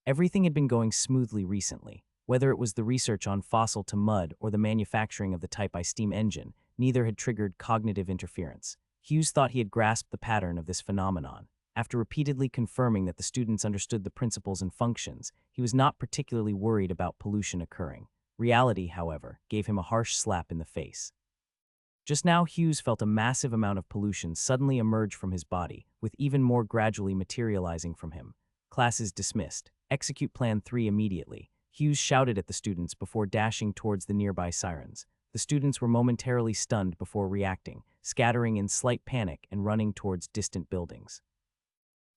Everything had been going smoothly recently. Whether it was the research on fossil to mud or the manufacturing of the Type I steam engine, neither had triggered cognitive interference. Hughes thought he had grasped the pattern of this phenomenon. After repeatedly confirming that the students understood the principles and functions, he was not particularly worried about pollution occurring. Reality, however, gave him a harsh slap in the face. Just now, Hughes felt a massive amount of pollution suddenly emerge from his body, with even more gradually materializing from him. Class is dismissed. Execute Plan 3 immediately. Hughes shouted at the students before dashing towards the nearby sirens. The students were momentarily stunned before reacting, scattering in slight panic and running towards distant buildings.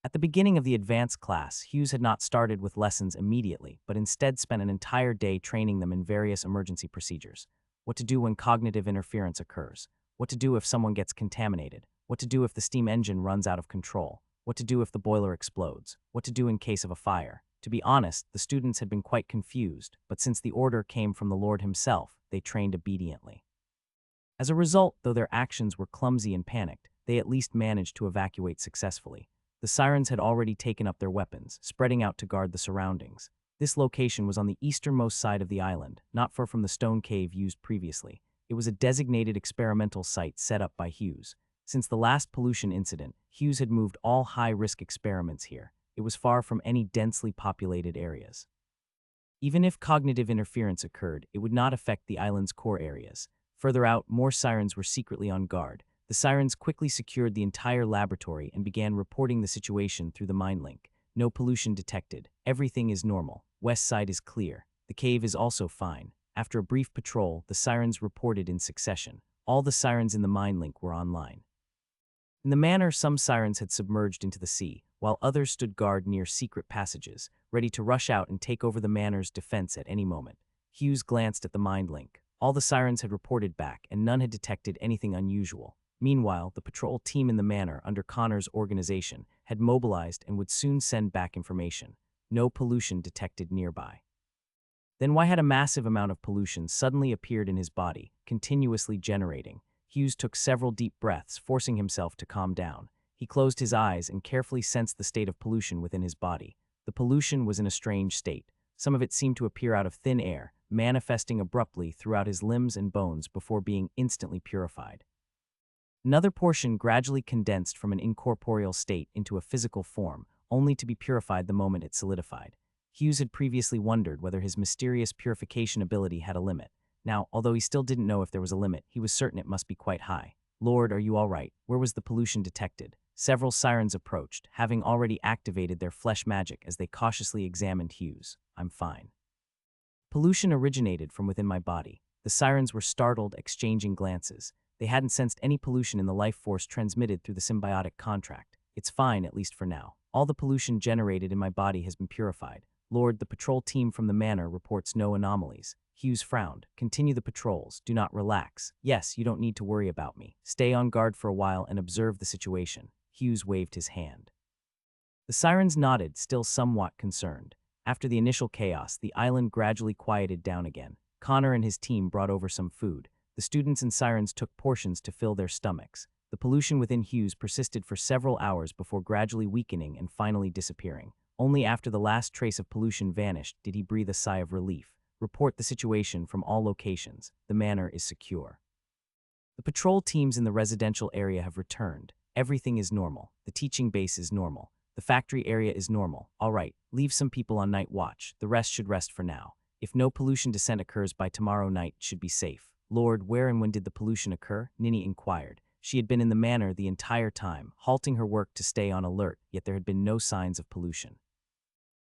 At the beginning of the advanced class, Hughes had not started with lessons immediately, but instead spent an entire day training them in various emergency procedures. What to do when cognitive interference occurs, what to do if someone gets contaminated, what to do if the steam engine runs out of control, what to do if the boiler explodes, what to do in case of a fire. To be honest, the students had been quite confused, but since the order came from the Lord himself, they trained obediently. As a result, though their actions were clumsy and panicked, they at least managed to evacuate successfully. The sirens had already taken up their weapons, spreading out to guard the surroundings. This location was on the easternmost side of the island, not far from the stone cave used previously. It was a designated experimental site set up by Hughes. Since the last pollution incident, Hughes had moved all high-risk experiments here. It was far from any densely populated areas. Even if cognitive interference occurred, it would not affect the island's core areas. Further out, more sirens were secretly on guard. The sirens quickly secured the entire laboratory and began reporting the situation through the mind link. No pollution detected. Everything is normal. West side is clear. The cave is also fine. After a brief patrol, the sirens reported in succession. All the sirens in the mind link were online. In the manor, some sirens had submerged into the sea, while others stood guard near secret passages, ready to rush out and take over the manor's defense at any moment. Hughes glanced at the mind link. All the sirens had reported back, and none had detected anything unusual. Meanwhile, the patrol team in the manor, under Connor's organization, had mobilized and would soon send back information. No pollution detected nearby. Then why had a massive amount of pollution suddenly appeared in his body, continuously generating? Hughes took several deep breaths, forcing himself to calm down. He closed his eyes and carefully sensed the state of pollution within his body. The pollution was in a strange state. Some of it seemed to appear out of thin air, manifesting abruptly throughout his limbs and bones before being instantly purified. Another portion gradually condensed from an incorporeal state into a physical form, only to be purified the moment it solidified. Hughes had previously wondered whether his mysterious purification ability had a limit. Now, although he still didn't know if there was a limit, he was certain it must be quite high. Lord, are you all right? Where was the pollution detected? Several sirens approached, having already activated their flesh magic as they cautiously examined Hughes. I'm fine. Pollution originated from within my body. The sirens were startled, exchanging glances. They hadn't sensed any pollution in the life force transmitted through the symbiotic contract. It's fine, at least for now. All the pollution generated in my body has been purified. Lord, the patrol team from the manor reports no anomalies. Hughes frowned. Continue the patrols. Do not relax. Yes, you don't need to worry about me. Stay on guard for a while and observe the situation. Hughes waved his hand. The sirens nodded, still somewhat concerned. After the initial chaos, the island gradually quieted down again. Connor and his team brought over some food. The students and sirens took portions to fill their stomachs. The pollution within Hughes persisted for several hours before gradually weakening and finally disappearing. Only after the last trace of pollution vanished did he breathe a sigh of relief. Report the situation from all locations. The manor is secure. The patrol teams in the residential area have returned. Everything is normal. The teaching base is normal. The factory area is normal. All right, leave some people on night watch. The rest should rest for now. If no pollution descent occurs by tomorrow night, it should be safe. Lord, where and when did the pollution occur? Ninny inquired. She had been in the manor the entire time, halting her work to stay on alert, yet there had been no signs of pollution.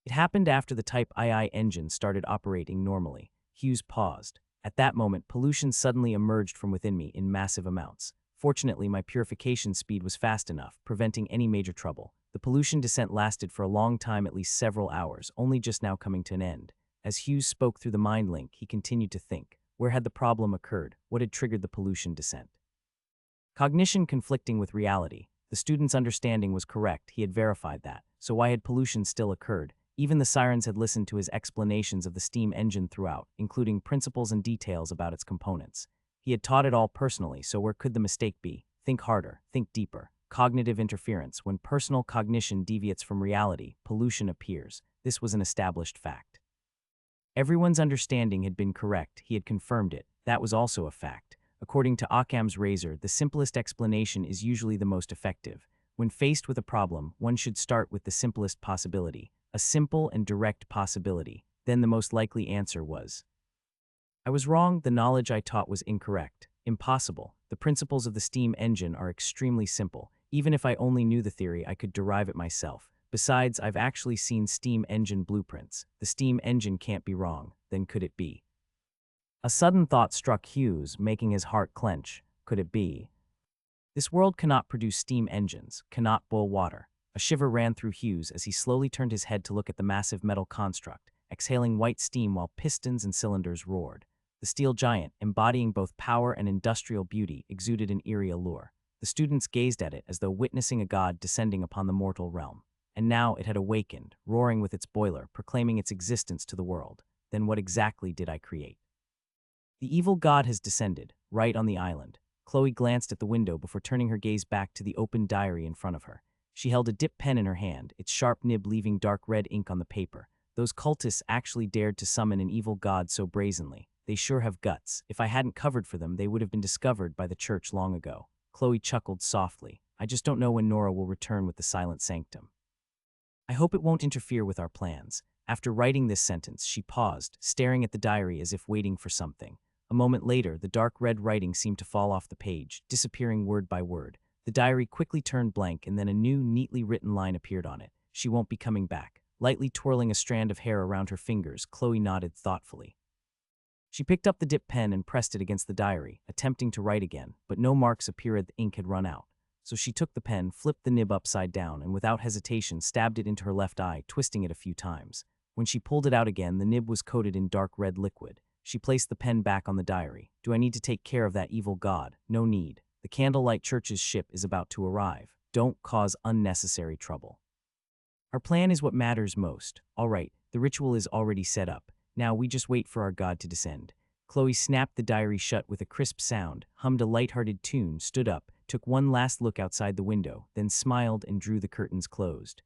It happened after the Type II engine started operating normally. Hughes paused. At that moment, pollution suddenly emerged from within me in massive amounts. Fortunately, my purification speed was fast enough, preventing any major trouble. The pollution descent lasted for a long time, at least several hours, only just now coming to an end. As Hughes spoke through the mind link, he continued to think. Where had the problem occurred? What had triggered the pollution descent? Cognition conflicting with reality. The student's understanding was correct, he had verified that. So why had pollution still occurred? Even the sirens had listened to his explanations of the steam engine throughout, including principles and details about its components. He had taught it all personally, so where could the mistake be? Think harder, think deeper. Cognitive interference. When personal cognition deviates from reality, pollution appears. This was an established fact. Everyone's understanding had been correct, he had confirmed it. That was also a fact. According to Occam's razor, the simplest explanation is usually the most effective. When faced with a problem, one should start with the simplest possibility, a simple and direct possibility. Then the most likely answer was, I was wrong, the knowledge I taught was incorrect. Impossible. The principles of the steam engine are extremely simple. Even if I only knew the theory, I could derive it myself. Besides, I've actually seen steam engine blueprints. The steam engine can't be wrong. Then could it be? A sudden thought struck Hughes, making his heart clench. Could it be? This world cannot produce steam engines, cannot boil water. A shiver ran through Hughes as he slowly turned his head to look at the massive metal construct, exhaling white steam while pistons and cylinders roared. The steel giant, embodying both power and industrial beauty, exuded an eerie allure. The students gazed at it as though witnessing a god descending upon the mortal realm. And now it had awakened, roaring with its boiler, proclaiming its existence to the world. Then what exactly did I create? The evil god has descended, right on the island. Chloe glanced at the window before turning her gaze back to the open diary in front of her. She held a dip pen in her hand, its sharp nib leaving dark red ink on the paper. Those cultists actually dared to summon an evil god so brazenly. They sure have guts. If I hadn't covered for them, they would have been discovered by the church long ago. Chloe chuckled softly. I just don't know when Nora will return with the silent sanctum. I hope it won't interfere with our plans. After writing this sentence, she paused, staring at the diary as if waiting for something. A moment later, the dark red writing seemed to fall off the page, disappearing word by word. The diary quickly turned blank, and then a new, neatly written line appeared on it. She won't be coming back. Lightly twirling a strand of hair around her fingers, Chloe nodded thoughtfully. She picked up the dip pen and pressed it against the diary, attempting to write again, but no marks appeared. The ink had run out. So she took the pen, flipped the nib upside down, and without hesitation stabbed it into her left eye, twisting it a few times. When she pulled it out again, the nib was coated in dark red liquid. She placed the pen back on the diary. Do I need to take care of that evil god? No need. The Candlelight Church's ship is about to arrive. Don't cause unnecessary trouble. Our plan is what matters most. All right, the ritual is already set up. Now we just wait for our god to descend. Chloe snapped the diary shut with a crisp sound, hummed a light-hearted tune, stood up, took one last look outside the window, then smiled and drew the curtains closed.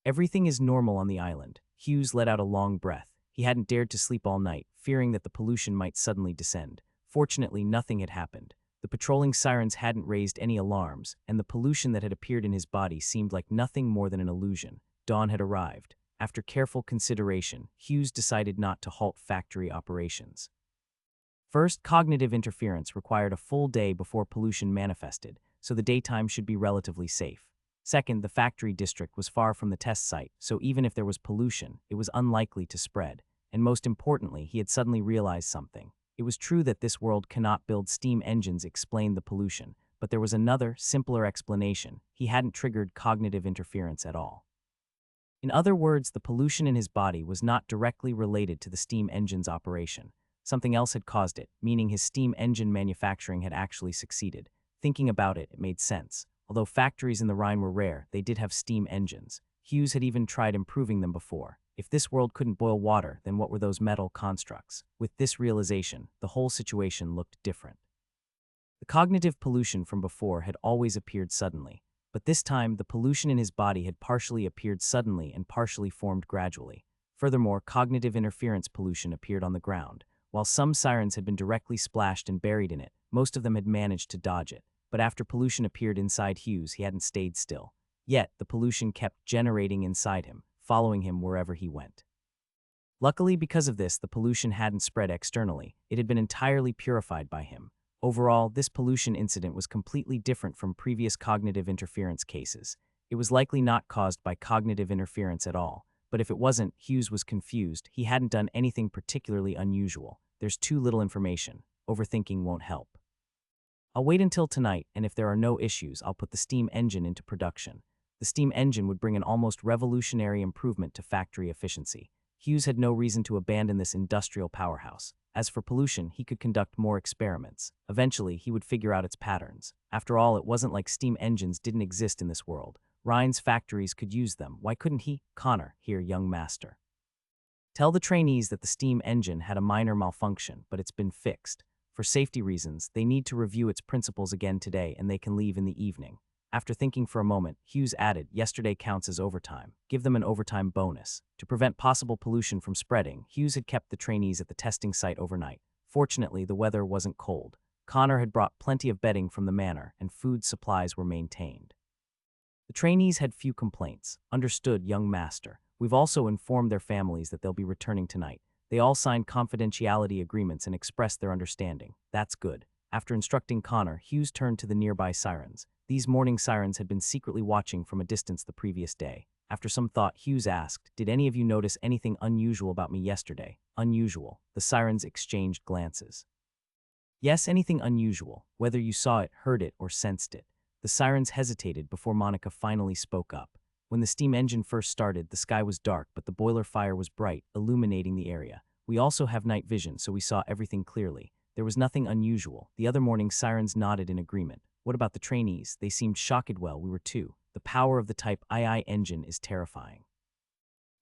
Everything is normal on the island. Hughes let out a long breath. He hadn't dared to sleep all night, fearing that the pollution might suddenly descend. Fortunately, nothing had happened. The patrolling sirens hadn't raised any alarms, and the pollution that had appeared in his body seemed like nothing more than an illusion. Dawn had arrived. After careful consideration, Hughes decided not to halt factory operations. First, cognitive interference required a full day before pollution manifested, so the daytime should be relatively safe. Second, the factory district was far from the test site, so even if there was pollution, it was unlikely to spread. And most importantly, he had suddenly realized something. It was true that this world cannot build steam engines explain the pollution, but there was another, simpler explanation. He hadn't triggered cognitive interference at all. In other words, the pollution in his body was not directly related to the steam engine's operation. Something else had caused it, meaning his steam engine manufacturing had actually succeeded. Thinking about it, it made sense. Although factories in the Rhine were rare, they did have steam engines. Hughes had even tried improving them before. If this world couldn't boil water, then what were those metal constructs? With this realization, the whole situation looked different. The cognitive pollution from before had always appeared suddenly, but this time the pollution in his body had partially appeared suddenly and partially formed gradually. Furthermore, cognitive interference pollution appeared on the ground. While some sirens had been directly splashed and buried in it, most of them had managed to dodge it. But after pollution appeared inside Hughes, he hadn't stayed still. Yet, the pollution kept generating inside him, following him wherever he went. Luckily, because of this, the pollution hadn't spread externally. It had been entirely purified by him. Overall, this pollution incident was completely different from previous cognitive interference cases. It was likely not caused by cognitive interference at all. But if it wasn't, Hughes was confused. He hadn't done anything particularly unusual. There's too little information. Overthinking won't help. I'll wait until tonight, and if there are no issues, I'll put the steam engine into production. The steam engine would bring an almost revolutionary improvement to factory efficiency. Hughes had no reason to abandon this industrial powerhouse. As for pollution, he could conduct more experiments. Eventually, he would figure out its patterns. After all, it wasn't like steam engines didn't exist in this world. Rhine's factories could use them. Why couldn't he? Connor, here, young master. Tell the trainees that the steam engine had a minor malfunction, but it's been fixed. For safety reasons, they need to review its principles again today, and they can leave in the evening. After thinking for a moment, Hughes added, yesterday counts as overtime. Give them an overtime bonus. To prevent possible pollution from spreading, Hughes had kept the trainees at the testing site overnight. Fortunately, the weather wasn't cold. Connor had brought plenty of bedding from the manor, and food supplies were maintained. The trainees had few complaints. Understood, young master. We've also informed their families that they'll be returning tonight. They all signed confidentiality agreements and expressed their understanding. That's good. After instructing Connor, Hughes turned to the nearby sirens. These morning sirens had been secretly watching from a distance the previous day. After some thought, Hughes asked, did any of you notice anything unusual about me yesterday? Unusual. The sirens exchanged glances. Yes, anything unusual, whether you saw it, heard it, or sensed it. The sirens hesitated before Monica finally spoke up. When the steam engine first started, the sky was dark, but the boiler fire was bright, illuminating the area. We also have night vision, so we saw everything clearly. There was nothing unusual. The other morning, sirens nodded in agreement. What about the trainees? They seemed shocked. Well, we were too. The power of the Type II engine is terrifying.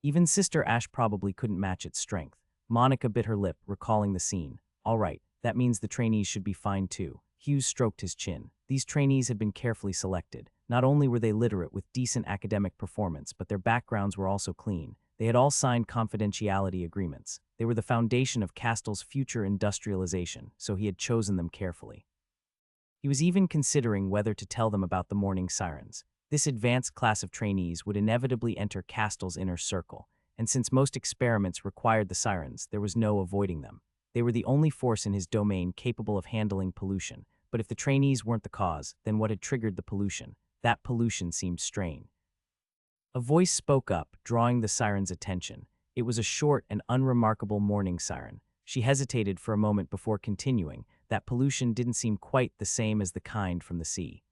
Even Sister Ash probably couldn't match its strength. Monica bit her lip, recalling the scene. All right, that means the trainees should be fine too. Hughes stroked his chin. These trainees had been carefully selected. Not only were they literate with decent academic performance, but their backgrounds were also clean. They had all signed confidentiality agreements. They were the foundation of Castel's future industrialization, so he had chosen them carefully. He was even considering whether to tell them about the morning sirens. This advanced class of trainees would inevitably enter Castel's inner circle, and since most experiments required the sirens, there was no avoiding them. They were the only force in his domain capable of handling pollution, but if the trainees weren't the cause, then what had triggered the pollution? That pollution seemed strange. A voice spoke up, drawing the siren's attention. It was a short and unremarkable morning siren. She hesitated for a moment before continuing. That pollution didn't seem quite the same as the kind from the sea.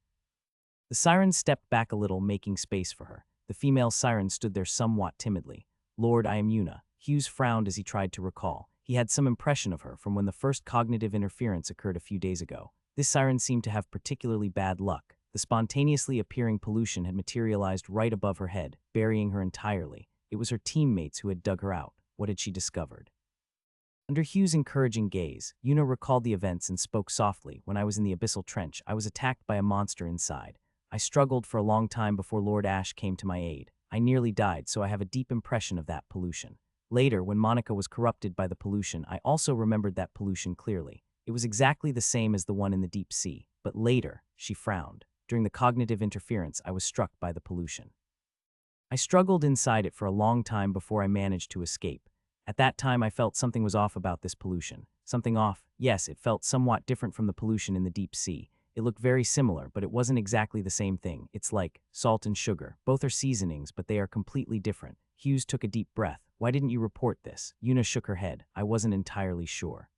The siren stepped back a little, making space for her. The female siren stood there somewhat timidly. Lord, I am Una. Hughes frowned as he tried to recall. He had some impression of her from when the first cognitive interference occurred a few days ago. This siren seemed to have particularly bad luck. The spontaneously appearing pollution had materialized right above her head, burying her entirely. It was her teammates who had dug her out. What had she discovered? Under Hughes' encouraging gaze, Una recalled the events and spoke softly. When I was in the abyssal trench, I was attacked by a monster inside. I struggled for a long time before Lord Ash came to my aid. I nearly died, so I have a deep impression of that pollution. Later, when Monica was corrupted by the pollution, I also remembered that pollution clearly. It was exactly the same as the one in the deep sea. But later, she frowned. During the cognitive interference, I was struck by the pollution. I struggled inside it for a long time before I managed to escape. At that time, I felt something was off about this pollution. Something off? Yes, it felt somewhat different from the pollution in the deep sea. It looked very similar, but it wasn't exactly the same thing. It's like salt and sugar. Both are seasonings, but they are completely different. Hughes took a deep breath. Why didn't you report this? Una shook her head. I wasn't entirely sure.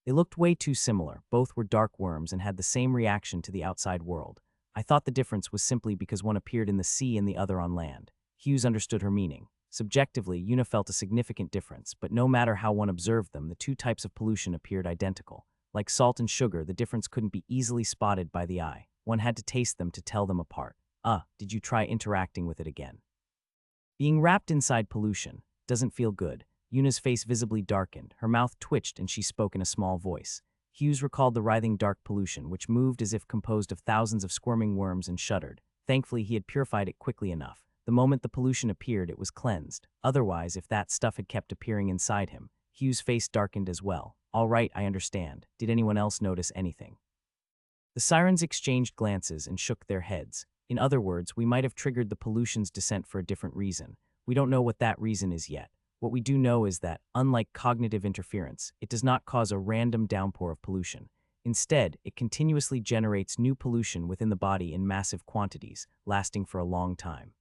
They looked way too similar. Both were dark worms and had the same reaction to the outside world. I thought the difference was simply because one appeared in the sea and the other on land. Hughes understood her meaning. Subjectively, Una felt a significant difference, but no matter how one observed them, the two types of pollution appeared identical. Like salt and sugar, the difference couldn't be easily spotted by the eye. One had to taste them to tell them apart. Did you try interacting with it again? Being wrapped inside pollution doesn't feel good. Una's face visibly darkened. Her mouth twitched and she spoke in a small voice. Hughes recalled the writhing dark pollution, which moved as if composed of thousands of squirming worms, and shuddered. Thankfully, he had purified it quickly enough. The moment the pollution appeared, it was cleansed. Otherwise, if that stuff had kept appearing inside him, Hughes' face darkened as well. All right, I understand. Did anyone else notice anything? The sirens exchanged glances and shook their heads. In other words, we might have triggered the pollution's descent for a different reason. We don't know what that reason is yet. What we do know is that, unlike cognitive interference, it does not cause a random downpour of pollution. Instead, it continuously generates new pollution within the body in massive quantities, lasting for a long time.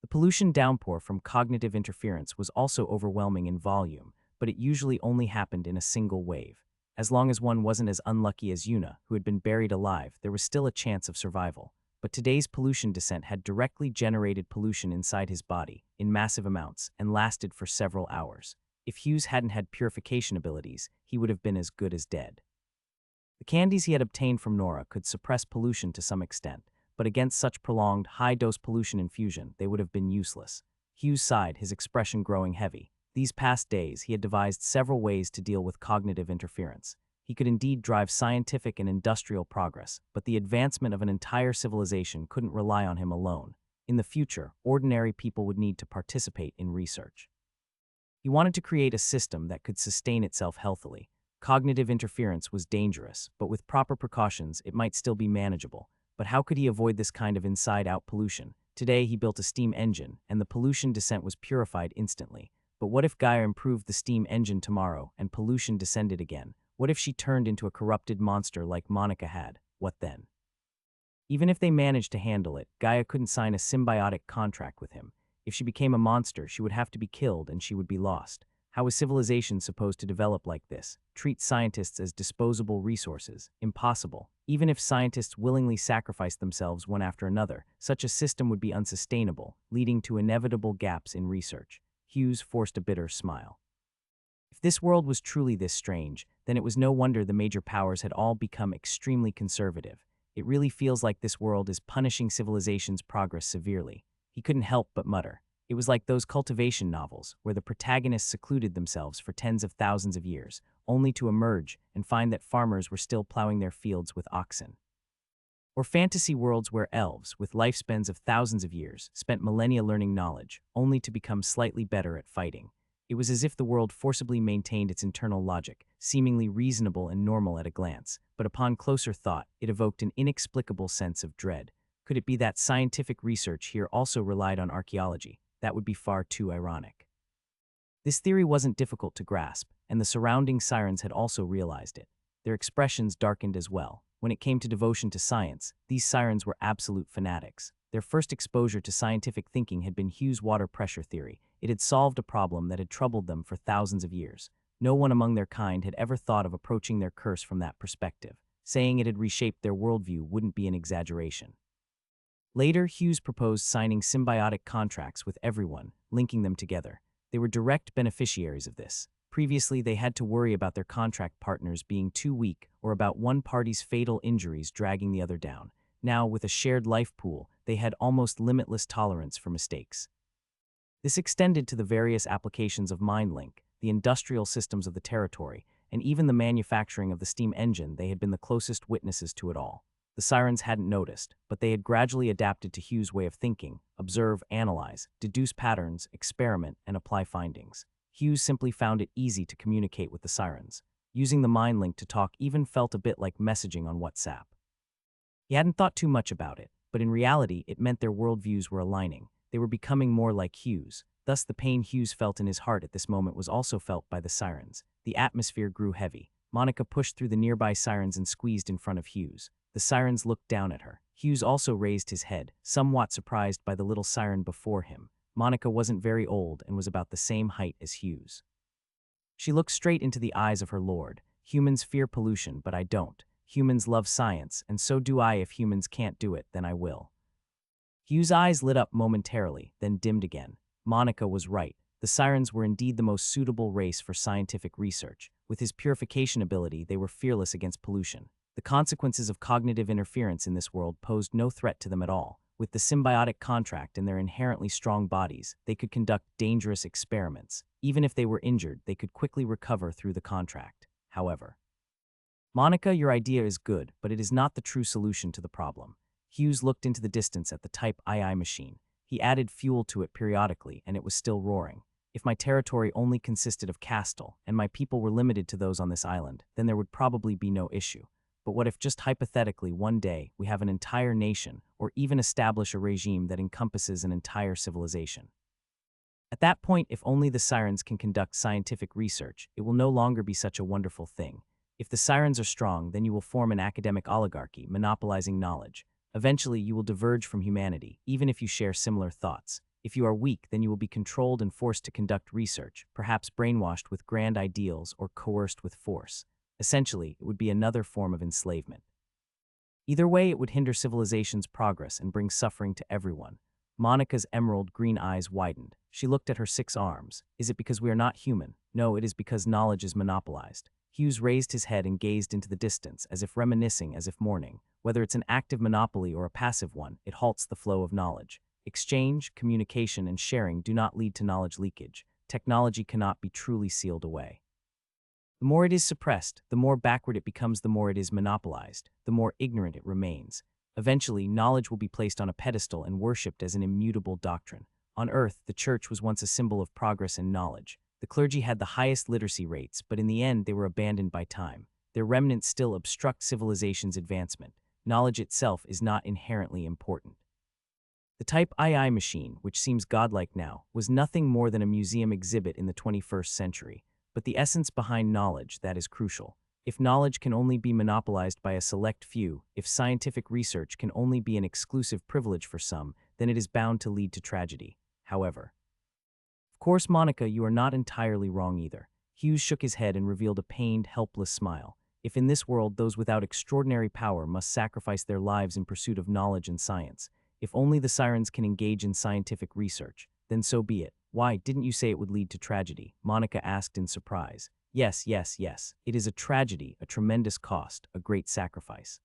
The pollution downpour from cognitive interference was also overwhelming in volume, but it usually only happened in a single wave. As long as one wasn't as unlucky as Una, who had been buried alive, there was still a chance of survival. But today's pollution descent had directly generated pollution inside his body, in massive amounts, and lasted for several hours. If Hughes hadn't had purification abilities, he would have been as good as dead. The candies he had obtained from Nora could suppress pollution to some extent, but against such prolonged, high-dose pollution infusion, they would have been useless. Hughes sighed, his expression growing heavy. These past days, he had devised several ways to deal with cognitive interference. He could indeed drive scientific and industrial progress, but the advancement of an entire civilization couldn't rely on him alone. In the future, ordinary people would need to participate in research. He wanted to create a system that could sustain itself healthily. Cognitive interference was dangerous, but with proper precautions, it might still be manageable. But how could he avoid this kind of inside-out pollution? Today, he built a steam engine, and the pollution descent was purified instantly. But what if Gaia improved the steam engine tomorrow, and pollution descended again? What if she turned into a corrupted monster like Monica had? What then? Even if they managed to handle it, Gaia couldn't sign a symbiotic contract with him. If she became a monster, she would have to be killed and she would be lost. How is civilization supposed to develop like this? Treat scientists as disposable resources? Impossible. Even if scientists willingly sacrificed themselves one after another, such a system would be unsustainable, leading to inevitable gaps in research. Hughes forced a bitter smile. If this world was truly this strange, then it was no wonder the major powers had all become extremely conservative. It really feels like this world is punishing civilization's progress severely. He couldn't help but mutter. It was like those cultivation novels, where the protagonists secluded themselves for tens of thousands of years, only to emerge and find that farmers were still plowing their fields with oxen. Or fantasy worlds where elves, with lifespans of thousands of years, spent millennia learning knowledge, only to become slightly better at fighting. It was as if the world forcibly maintained its internal logic, seemingly reasonable and normal at a glance, but upon closer thought, it evoked an inexplicable sense of dread. Could it be that scientific research here also relied on archaeology? That would be far too ironic. This theory wasn't difficult to grasp, and the surrounding sirens had also realized it. Their expressions darkened as well. When it came to devotion to science, these sirens were absolute fanatics. Their first exposure to scientific thinking had been Hughes' water pressure theory. It had solved a problem that had troubled them for thousands of years. No one among their kind had ever thought of approaching their curse from that perspective. Saying it had reshaped their worldview wouldn't be an exaggeration. Later, Hughes proposed signing symbiotic contracts with everyone, linking them together. They were direct beneficiaries of this. Previously, they had to worry about their contract partners being too weak or about one party's fatal injuries dragging the other down. Now, with a shared life pool, they had almost limitless tolerance for mistakes. This extended to the various applications of MindLink, the industrial systems of the territory, and even the manufacturing of the steam engine. They had been the closest witnesses to it all. The sirens hadn't noticed, but they had gradually adapted to Hughes' way of thinking: observe, analyze, deduce patterns, experiment, and apply findings. Hughes simply found it easy to communicate with the sirens. Using the mind link to talk even felt a bit like messaging on WhatsApp. He hadn't thought too much about it, but in reality it meant their worldviews were aligning. They were becoming more like Hughes. Thus the pain Hughes felt in his heart at this moment was also felt by the sirens. The atmosphere grew heavy. Monica pushed through the nearby sirens and squeezed in front of Hughes. The sirens looked down at her. Hughes also raised his head, somewhat surprised by the little siren before him. Monica wasn't very old and was about the same height as Hughes. She looked straight into the eyes of her lord. Humans fear pollution, but I don't. Humans love science, and so do I. If humans can't do it, then I will. Hughes' eyes lit up momentarily, then dimmed again. Monica was right. The sirens were indeed the most suitable race for scientific research. With his purification ability, they were fearless against pollution. The consequences of cognitive interference in this world posed no threat to them at all. With the symbiotic contract and their inherently strong bodies, they could conduct dangerous experiments. Even if they were injured, they could quickly recover through the contract. However, Monica, your idea is good, but it is not the true solution to the problem. Hughes looked into the distance at the Type II machine. He added fuel to it periodically, and it was still roaring. If my territory only consisted of Castle, and my people were limited to those on this island, then there would probably be no issue. But what if just hypothetically one day we have an entire nation, or even establish a regime that encompasses an entire civilization? At that point, if only the sirens can conduct scientific research, it will no longer be such a wonderful thing. If the sirens are strong, then you will form an academic oligarchy, monopolizing knowledge. Eventually, you will diverge from humanity, even if you share similar thoughts. If you are weak, then you will be controlled and forced to conduct research, perhaps brainwashed with grand ideals or coerced with force. Essentially, it would be another form of enslavement. Either way, it would hinder civilization's progress and bring suffering to everyone. Monica's emerald green eyes widened. She looked at her 6 arms. Is it because we are not human? No, it is because knowledge is monopolized. Hughes raised his head and gazed into the distance, as if reminiscing, as if mourning. Whether it's an active monopoly or a passive one, it halts the flow of knowledge. Exchange, communication, and sharing do not lead to knowledge leakage. Technology cannot be truly sealed away. The more it is suppressed, the more backward it becomes, the more it is monopolized, the more ignorant it remains. Eventually, knowledge will be placed on a pedestal and worshipped as an immutable doctrine. On Earth, the church was once a symbol of progress and knowledge. The clergy had the highest literacy rates, but in the end they were abandoned by time. Their remnants still obstruct civilization's advancement. Knowledge itself is not inherently important. The Type II machine, which seems godlike now, was nothing more than a museum exhibit in the 21st century. But the essence behind knowledge, that is crucial. If knowledge can only be monopolized by a select few, if scientific research can only be an exclusive privilege for some, then it is bound to lead to tragedy. However, of course, Monica, you are not entirely wrong either. Hughes shook his head and revealed a pained, helpless smile. If in this world those without extraordinary power must sacrifice their lives in pursuit of knowledge and science, if only the sirens can engage in scientific research, then so be it. Why, didn't you say it would lead to tragedy? Monica asked in surprise. Yes. It is a tragedy, a tremendous cost, a great sacrifice.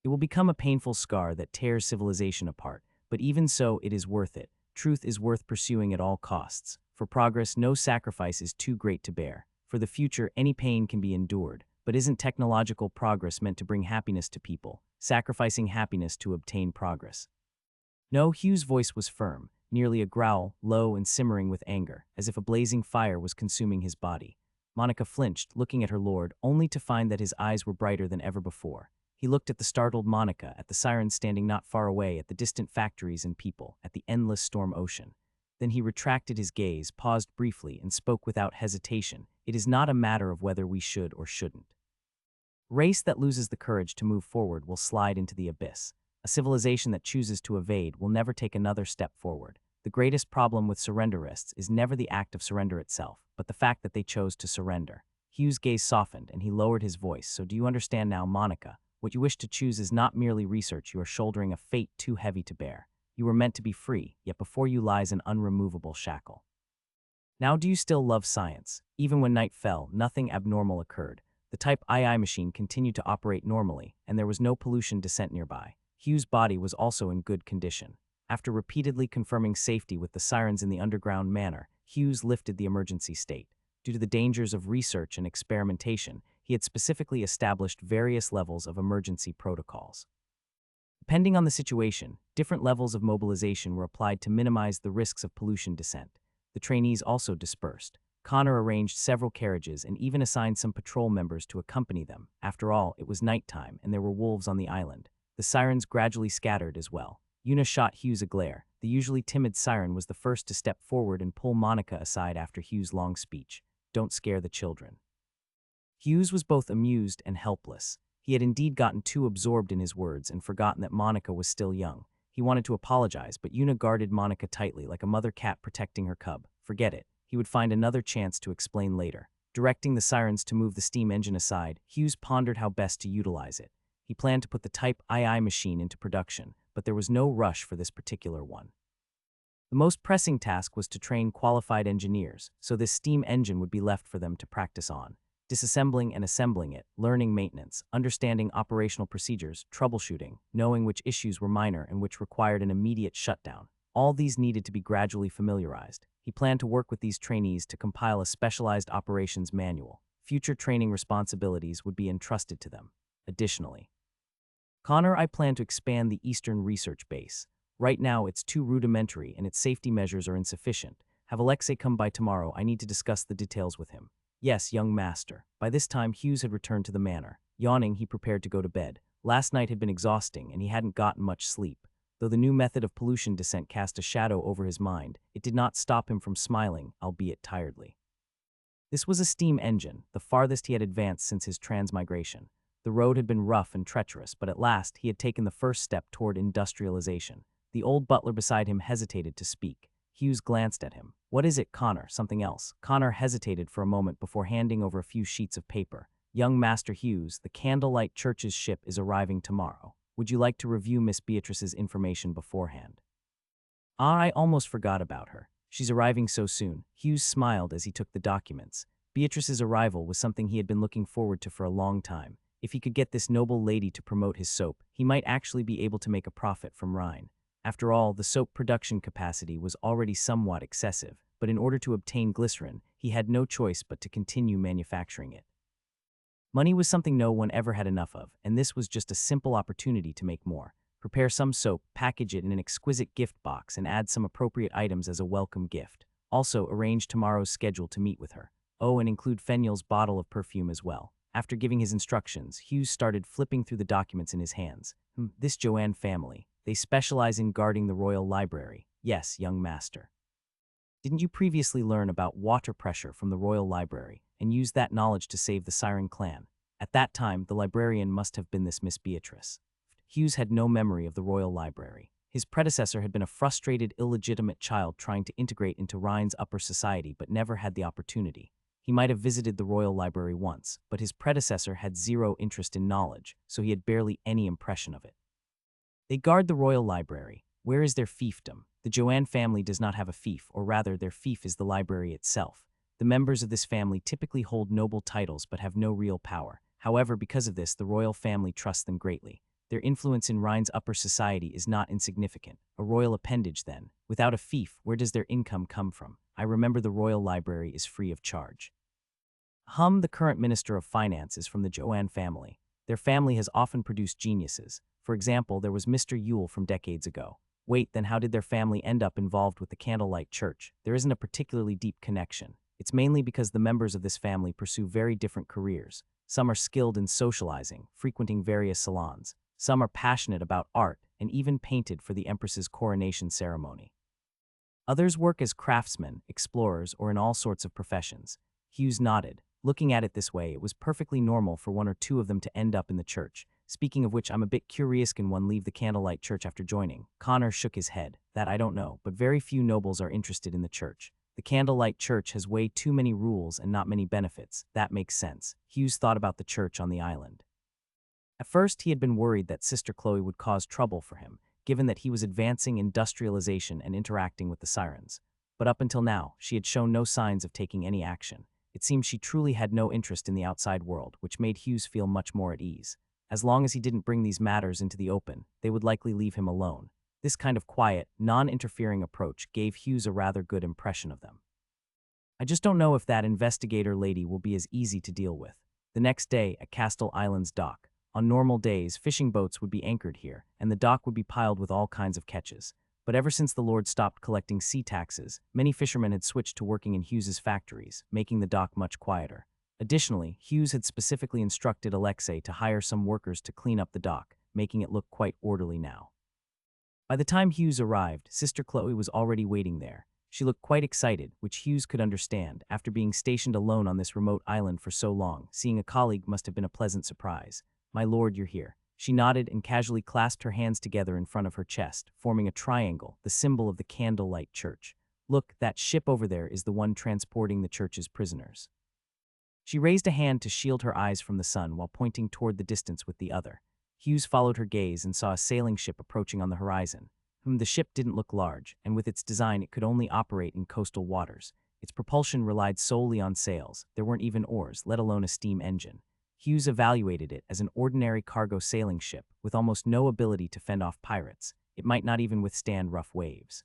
It will become a painful scar that tears civilization apart, but even so, it is worth it. Truth is worth pursuing at all costs. For progress, no sacrifice is too great to bear. For the future, any pain can be endured. But isn't technological progress meant to bring happiness to people, sacrificing happiness to obtain progress? No, Hugh's voice was firm, nearly a growl, low and simmering with anger, as if a blazing fire was consuming his body. Monica flinched, looking at her lord, only to find that his eyes were brighter than ever before. He looked at the startled Monica, at the sirens standing not far away, at the distant factories and people, at the endless storm ocean. Then he retracted his gaze, paused briefly, and spoke without hesitation. It is not a matter of whether we should or shouldn't. A race that loses the courage to move forward will slide into the abyss. A civilization that chooses to evade will never take another step forward. The greatest problem with surrenderists is never the act of surrender itself, but the fact that they chose to surrender. Hugh's gaze softened, and he lowered his voice. So do you understand now, Monica? What you wish to choose is not merely research. You are shouldering a fate too heavy to bear. You were meant to be free, yet before you lies an unremovable shackle. Now do you still love science? Even when night fell, nothing abnormal occurred. The Type II machine continued to operate normally, and there was no pollution descent nearby. Hugh's body was also in good condition. After repeatedly confirming safety with the sirens in the underground manor, Hughes lifted the emergency state. Due to the dangers of research and experimentation, he had specifically established various levels of emergency protocols. Depending on the situation, different levels of mobilization were applied to minimize the risks of pollution descent. The trainees also dispersed. Connor arranged several carriages and even assigned some patrol members to accompany them. After all, it was nighttime and there were wolves on the island. The sirens gradually scattered as well. Una shot Hughes a glare. The usually timid siren was the first to step forward and pull Monica aside after Hughes' long speech. Don't scare the children. Hughes was both amused and helpless. He had indeed gotten too absorbed in his words and forgotten that Monica was still young. He wanted to apologize, but Una guarded Monica tightly like a mother cat protecting her cub. Forget it. He would find another chance to explain later. Directing the sirens to move the steam engine aside, Hughes pondered how best to utilize it. He planned to put the Type II machine into production, but there was no rush for this particular one. The most pressing task was to train qualified engineers, so this steam engine would be left for them to practice on. Disassembling and assembling it, learning maintenance, understanding operational procedures, troubleshooting, knowing which issues were minor and which required an immediate shutdown. All these needed to be gradually familiarized. He planned to work with these trainees to compile a specialized operations manual. Future training responsibilities would be entrusted to them. Additionally, Connor, I plan to expand the Eastern Research Base. Right now, it's too rudimentary and its safety measures are insufficient. Have Alexei come by tomorrow. I need to discuss the details with him. Yes, young master. By this time, Hughes had returned to the manor. Yawning, he prepared to go to bed. Last night had been exhausting, and he hadn't gotten much sleep. Though the new method of pollution descent cast a shadow over his mind, it did not stop him from smiling, albeit tiredly. This was a steam engine, the farthest he had advanced since his transmigration. The road had been rough and treacherous, but at last he had taken the first step toward industrialization. The old butler beside him hesitated to speak. Hughes glanced at him. What is it, Connor? Something else. Connor hesitated for a moment before handing over a few sheets of paper. Young Master Hughes, the Candlelight Church's ship is arriving tomorrow. Would you like to review Miss Beatrice's information beforehand? I almost forgot about her. She's arriving so soon. Hughes smiled as he took the documents. Beatrice's arrival was something he had been looking forward to for a long time. If he could get this noble lady to promote his soap, he might actually be able to make a profit from Rhine. After all, the soap production capacity was already somewhat excessive, but in order to obtain glycerin, He had no choice but to continue manufacturing it. Money was something no one ever had enough of, and this was just a simple opportunity to make more. Prepare some soap, package it in an exquisite gift box, and add some appropriate items as a welcome gift. Also, arrange tomorrow's schedule to meet with her. Oh, and include Fenel's bottle of perfume as well. After giving his instructions, Hughes started flipping through the documents in his hands. This Joanne family. They specialize in guarding the royal library. Yes, young master. Didn't you previously learn about water pressure from the royal library and use that knowledge to save the Siren clan? At that time, the librarian must have been this Miss Beatrice. Hughes had no memory of the royal library. His predecessor had been a frustrated, illegitimate child trying to integrate into Rhine's upper society but never had the opportunity. He might have visited the royal library once, but his predecessor had zero interest in knowledge, so he had barely any impression of it. They guard the royal library. Where is their fiefdom? The Joanne family does not have a fief, or rather, their fief is the library itself. The members of this family typically hold noble titles but have no real power. However, because of this, the royal family trusts them greatly. Their influence in Rhine's upper society is not insignificant. A royal appendage, then. Without a fief, where does their income come from? I remember the royal library is free of charge. The current Minister of Finance, is from the Joanne family. Their family has often produced geniuses. For example, there was Mr. Yule from decades ago. Wait, then how did their family end up involved with the Candlelight Church? There isn't a particularly deep connection. It's mainly because the members of this family pursue very different careers. Some are skilled in socializing, frequenting various salons. Some are passionate about art and even painted for the Empress's coronation ceremony. Others work as craftsmen, explorers, or in all sorts of professions. Hughes nodded. Looking at it this way, it was perfectly normal for one or two of them to end up in the church. Speaking of which, I'm a bit curious, can one leave the Candlelight Church after joining? Connor shook his head. That I don't know, but very few nobles are interested in the church. The Candlelight Church has way too many rules and not many benefits. That makes sense. Hughes thought about the church on the island. At first, he had been worried that Sister Chloe would cause trouble for him, given that he was advancing industrialization and interacting with the Sirens. But up until now, she had shown no signs of taking any action. It seemed she truly had no interest in the outside world, which made Hughes feel much more at ease. As long as he didn't bring these matters into the open, they would likely leave him alone. This kind of quiet, non-interfering approach gave Hughes a rather good impression of them. I just don't know if that investigator lady will be as easy to deal with. The next day, at Castle Island's dock. On normal days, fishing boats would be anchored here, and the dock would be piled with all kinds of catches. But ever since the Lord stopped collecting sea taxes, many fishermen had switched to working in Hughes's factories, making the dock much quieter. Additionally, Hughes had specifically instructed Alexei to hire some workers to clean up the dock, making it look quite orderly now. By the time Hughes arrived, Sister Chloe was already waiting there. She looked quite excited, which Hughes could understand. After being stationed alone on this remote island for so long, seeing a colleague must have been a pleasant surprise. "My lord, you're here." She nodded and casually clasped her hands together in front of her chest, forming a triangle, the symbol of the Candlelight Church. "Look, that ship over there is the one transporting the church's prisoners." She raised a hand to shield her eyes from the sun while pointing toward the distance with the other. Hughes followed her gaze and saw a sailing ship approaching on the horizon. The ship didn't look large, and with its design it could only operate in coastal waters. Its propulsion relied solely on sails. There weren't even oars, let alone a steam engine. Hughes evaluated it as an ordinary cargo sailing ship with almost no ability to fend off pirates. It might not even withstand rough waves.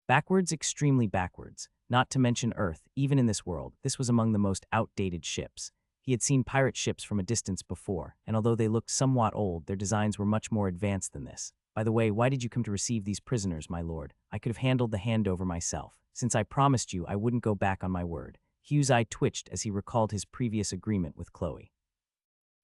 Backwards, extremely backwards. Not to mention Earth, even in this world, this was among the most outdated ships. He had seen pirate ships from a distance before, and although they looked somewhat old, their designs were much more advanced than this. "By the way, why did you come to receive these prisoners, my lord? I could have handled the handover myself. Since I promised you, I wouldn't go back on my word." Hughes' eye twitched as he recalled his previous agreement with Chloe.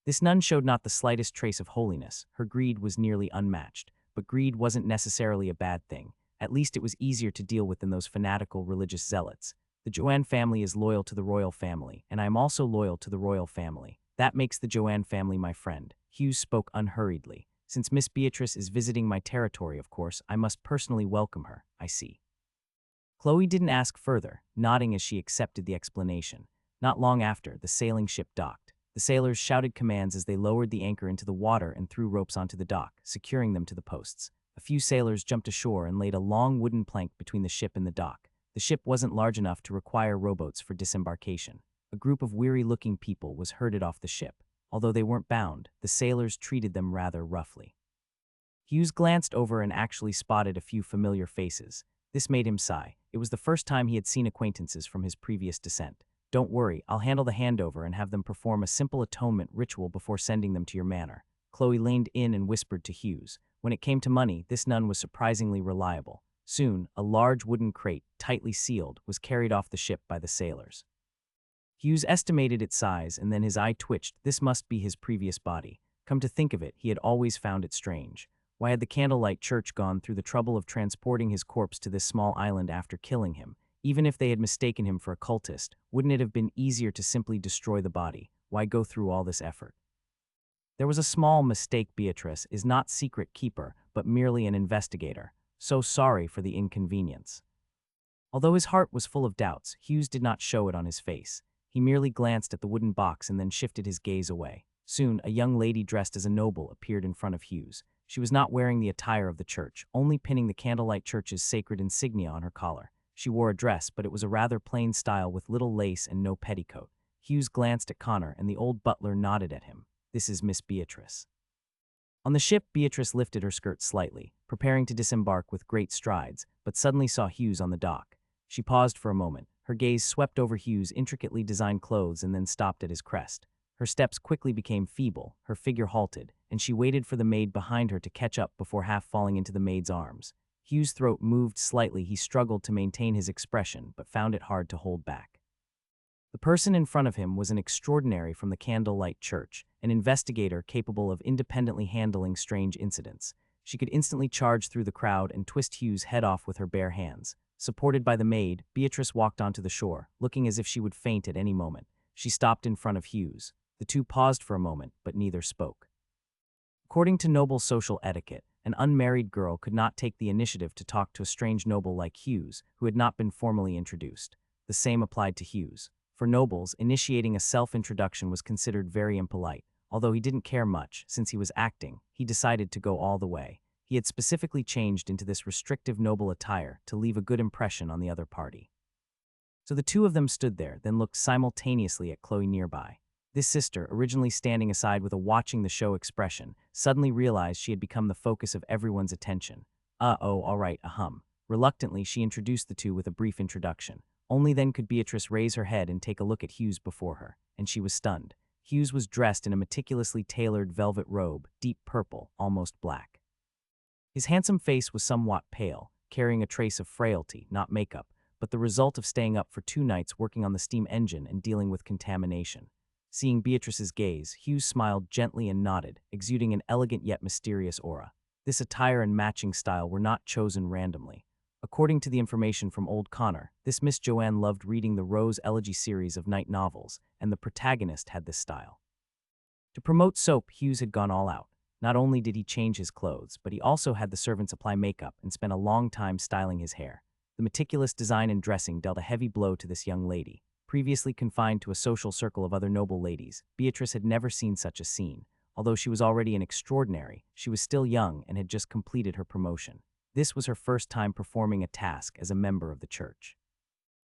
This nun showed not the slightest trace of holiness. Her greed was nearly unmatched. But greed wasn't necessarily a bad thing. At least it was easier to deal with than those fanatical religious zealots. The Joanne family is loyal to the royal family, and I am also loyal to the royal family. That makes the Joanne family my friend. Hughes spoke unhurriedly. Since Miss Beatrice is visiting my territory, of course, I must personally welcome her. I see. Chloe didn't ask further, nodding as she accepted the explanation. Not long after, the sailing ship docked. The sailors shouted commands as they lowered the anchor into the water and threw ropes onto the dock, securing them to the posts. A few sailors jumped ashore and laid a long wooden plank between the ship and the dock. The ship wasn't large enough to require rowboats for disembarkation. A group of weary-looking people was herded off the ship. Although they weren't bound, the sailors treated them rather roughly. Hughes glanced over and actually spotted a few familiar faces. This made him sigh. It was the first time he had seen acquaintances from his previous descent. Don't worry, I'll handle the handover and have them perform a simple atonement ritual before sending them to your manor. Chloe leaned in and whispered to Hughes. When it came to money, this nun was surprisingly reliable. Soon, a large wooden crate, tightly sealed, was carried off the ship by the sailors. Hughes estimated its size, and then his eye twitched. This must be his previous body. Come to think of it, he had always found it strange. Why had the Candlelight Church gone through the trouble of transporting his corpse to this small island after killing him? Even if they had mistaken him for a cultist, wouldn't it have been easier to simply destroy the body? Why go through all this effort? There was a small mistake. Beatrice is not secret keeper, but merely an investigator. So sorry for the inconvenience. Although his heart was full of doubts, Hughes did not show it on his face. He merely glanced at the wooden box and then shifted his gaze away. Soon, a young lady dressed as a noble appeared in front of Hughes. She was not wearing the attire of the church, only pinning the Candlelight Church's sacred insignia on her collar. She wore a dress, but it was a rather plain style with little lace and no petticoat. Hughes glanced at Connor, and the old butler nodded at him. This is Miss Beatrice. On the ship, Beatrice lifted her skirt slightly, preparing to disembark with great strides, but suddenly saw Hughes on the dock. She paused for a moment. Her gaze swept over Hughes' intricately designed clothes and then stopped at his crest. Her steps quickly became feeble, her figure halted, and she waited for the maid behind her to catch up before half falling into the maid's arms. Hughes' throat moved slightly. He struggled to maintain his expression, but found it hard to hold back. The person in front of him was an extraordinary from the Candlelight Church, an investigator capable of independently handling strange incidents. She could instantly charge through the crowd and twist Hughes' head off with her bare hands. Supported by the maid, Beatrice walked onto the shore, looking as if she would faint at any moment. She stopped in front of Hughes. The two paused for a moment, but neither spoke. According to noble social etiquette, an unmarried girl could not take the initiative to talk to a strange noble like Hughes, who had not been formally introduced. The same applied to Hughes. For nobles, initiating a self-introduction was considered very impolite. Although he didn't care much, since he was acting, he decided to go all the way. He had specifically changed into this restrictive noble attire to leave a good impression on the other party. So the two of them stood there, then looked simultaneously at Chloe nearby. This sister, originally standing aside with a watching the show expression, suddenly realized she had become the focus of everyone's attention. Oh, all right, ahem. Reluctantly, she introduced the two with a brief introduction. Only then could Beatrice raise her head and take a look at Hughes before her, and she was stunned. Hughes was dressed in a meticulously tailored velvet robe, deep purple, almost black. His handsome face was somewhat pale, carrying a trace of frailty, not makeup, but the result of staying up for 2 nights working on the steam engine and dealing with contamination. Seeing Beatrice's gaze, Hughes smiled gently and nodded, exuding an elegant yet mysterious aura. This attire and matching style were not chosen randomly. According to the information from old Connor, this Miss Joanne loved reading the Rose Elegy series of night novels, and the protagonist had this style. To promote soap, Hughes had gone all out. Not only did he change his clothes, but he also had the servants apply makeup and spent a long time styling his hair. The meticulous design and dressing dealt a heavy blow to this young lady. Previously confined to a social circle of other noble ladies, Beatrice had never seen such a scene. Although she was already an extraordinary, she was still young and had just completed her promotion. This was her first time performing a task as a member of the church.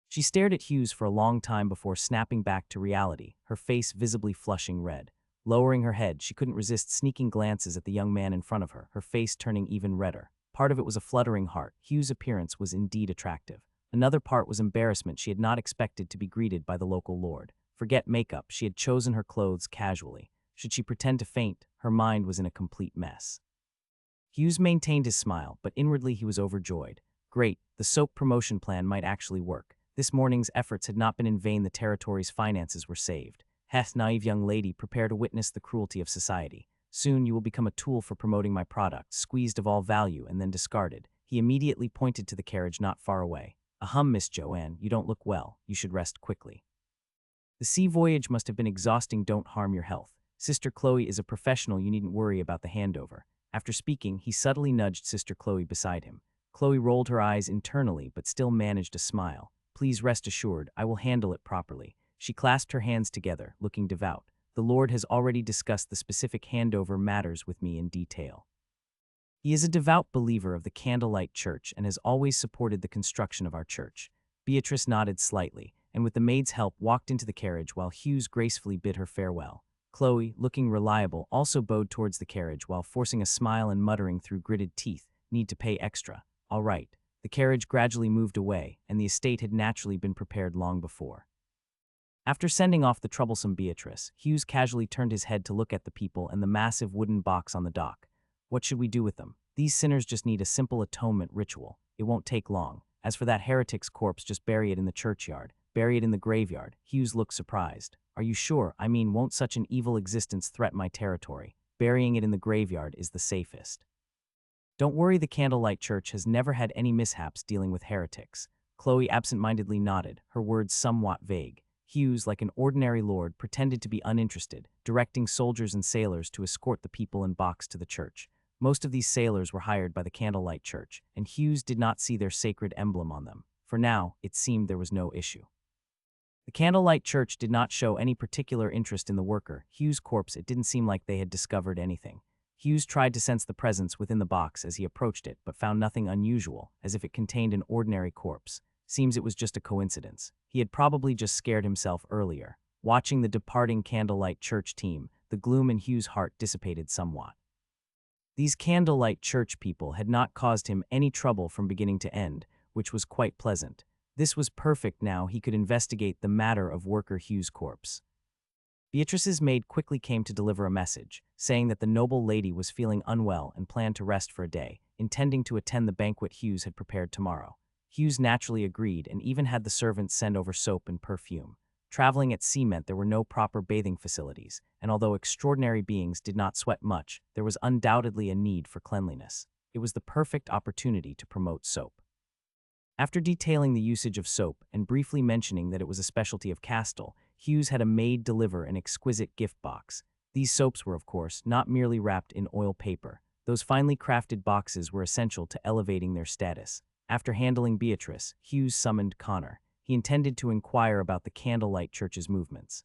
She stared at Hughes for a long time before snapping back to reality, her face visibly flushing red. Lowering her head, she couldn't resist sneaking glances at the young man in front of her, her face turning even redder. Part of it was a fluttering heart. Hughes' appearance was indeed attractive. Another part was embarrassment. She had not expected to be greeted by the local lord. Forget makeup, she had chosen her clothes casually. Should she pretend to faint, her mind was in a complete mess. Hughes maintained his smile, but inwardly he was overjoyed. Great, the soap promotion plan might actually work. This morning's efforts had not been in vain. The territory's finances were saved. Heth, naive young lady, prepare to witness the cruelty of society. Soon you will become a tool for promoting my product, squeezed of all value and then discarded. He immediately pointed to the carriage not far away. Ahem, Miss Joanne, you don't look well. You should rest quickly. The sea voyage must have been exhausting. Don't harm your health. Sister Chloe is a professional. You needn't worry about the handover. After speaking, he subtly nudged Sister Chloe beside him. Chloe rolled her eyes internally but still managed a smile. Please rest assured, I will handle it properly. She clasped her hands together, looking devout. The Lord has already discussed the specific handover matters with me in detail. He is a devout believer of the Candlelight Church and has always supported the construction of our church. Beatrice nodded slightly, and with the maid's help walked into the carriage while Hughes gracefully bid her farewell. Chloe, looking reliable, also bowed towards the carriage while forcing a smile and muttering through gritted teeth, need to pay extra. All right. The carriage gradually moved away, and the estate had naturally been prepared long before. After sending off the troublesome Beatrice, Hughes casually turned his head to look at the people and the massive wooden box on the dock. What should we do with them? These sinners just need a simple atonement ritual. It won't take long. As for that heretic's corpse, just bury it in the churchyard. Bury it in the graveyard. Hughes looked surprised. Are you sure? I mean, won't such an evil existence threaten my territory? Burying it in the graveyard is the safest. Don't worry, the Candlelight Church has never had any mishaps dealing with heretics. Chloe absent-mindedly nodded, her words somewhat vague. Hughes, like an ordinary lord, pretended to be uninterested, directing soldiers and sailors to escort the people and box to the church. Most of these sailors were hired by the Candlelight Church, and Hughes did not see their sacred emblem on them. For now, it seemed there was no issue. The Candlelight Church did not show any particular interest in the worker, Hughes' corpse. It didn't seem like they had discovered anything. Hughes tried to sense the presence within the box as he approached it, but found nothing unusual, as if it contained an ordinary corpse. Seems it was just a coincidence. He had probably just scared himself earlier. Watching the departing Candlelight Church team, the gloom in Hughes' heart dissipated somewhat. These Candlelight Church people had not caused him any trouble from beginning to end, which was quite pleasant. This was perfect. Now he could investigate the matter of worker Hughes' corpse. Beatrice's maid quickly came to deliver a message, saying that the noble lady was feeling unwell and planned to rest for a day, intending to attend the banquet Hughes had prepared tomorrow. Hughes naturally agreed and even had the servants send over soap and perfume. Traveling at sea meant there were no proper bathing facilities, and although extraordinary beings did not sweat much, there was undoubtedly a need for cleanliness. It was the perfect opportunity to promote soap. After detailing the usage of soap and briefly mentioning that it was a specialty of Castle, Hughes had a maid deliver an exquisite gift box. These soaps were, of course, not merely wrapped in oil paper. Those finely crafted boxes were essential to elevating their status. After handling Beatrice, Hughes summoned Connor. He intended to inquire about the Candlelight Church's movements.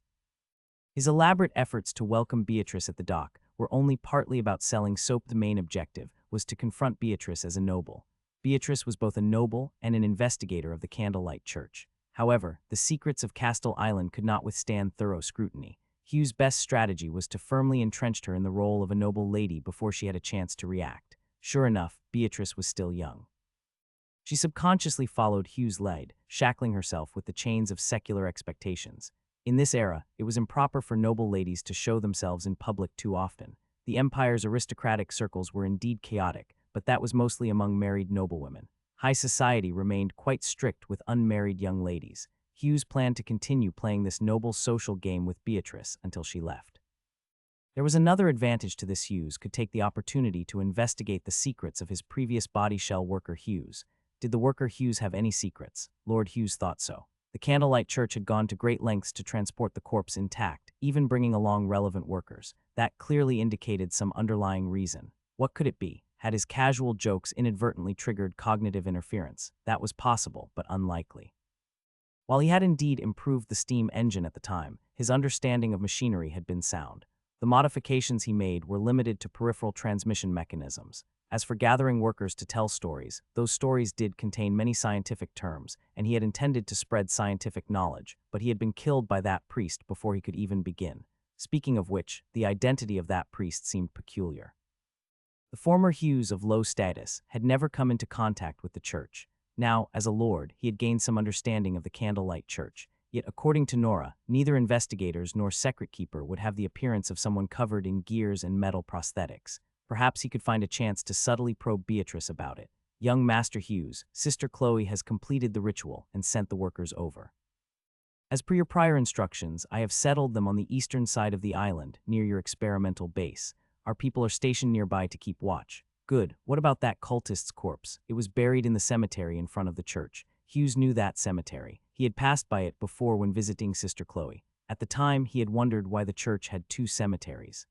His elaborate efforts to welcome Beatrice at the dock were only partly about selling soap. The main objective was to confront Beatrice as a noble. Beatrice was both a noble and an investigator of the Candlelight Church. However, the secrets of Castle Island could not withstand thorough scrutiny. Hughes' best strategy was to firmly entrench her in the role of a noble lady before she had a chance to react. Sure enough, Beatrice was still young. She subconsciously followed Hughes' lead, shackling herself with the chains of secular expectations. In this era, it was improper for noble ladies to show themselves in public too often. The empire's aristocratic circles were indeed chaotic, but that was mostly among married noblewomen. High society remained quite strict with unmarried young ladies. Hughes planned to continue playing this noble social game with Beatrice until she left. There was another advantage to this. Hughes could take the opportunity to investigate the secrets of his previous body shell worker Hughes. Did the worker Hughes have any secrets? Lord Hughes thought so. The Candlelight Church had gone to great lengths to transport the corpse intact, even bringing along relevant workers. That clearly indicated some underlying reason. What could it be? Had his casual jokes inadvertently triggered cognitive interference? That was possible, but unlikely. While he had indeed improved the steam engine at the time, his understanding of machinery had been sound. The modifications he made were limited to peripheral transmission mechanisms. As for gathering workers to tell stories, those stories did contain many scientific terms, and he had intended to spread scientific knowledge, but he had been killed by that priest before he could even begin. Speaking of which, the identity of that priest seemed peculiar. The former Hughes of low status had never come into contact with the church. Now, as a lord, he had gained some understanding of the Candlelight Church. Yet, according to Nora, neither investigators nor secret keeper would have the appearance of someone covered in gears and metal prosthetics. Perhaps he could find a chance to subtly probe Beatrice about it. Young Master Hughes, Sister Chloe has completed the ritual and sent the workers over. As per your prior instructions, I have settled them on the eastern side of the island, near your experimental base. Our people are stationed nearby to keep watch. Good. What about that cultist's corpse? It was buried in the cemetery in front of the church. Hughes knew that cemetery. He had passed by it before when visiting Sister Chloe. At the time, he had wondered why the church had two cemeteries.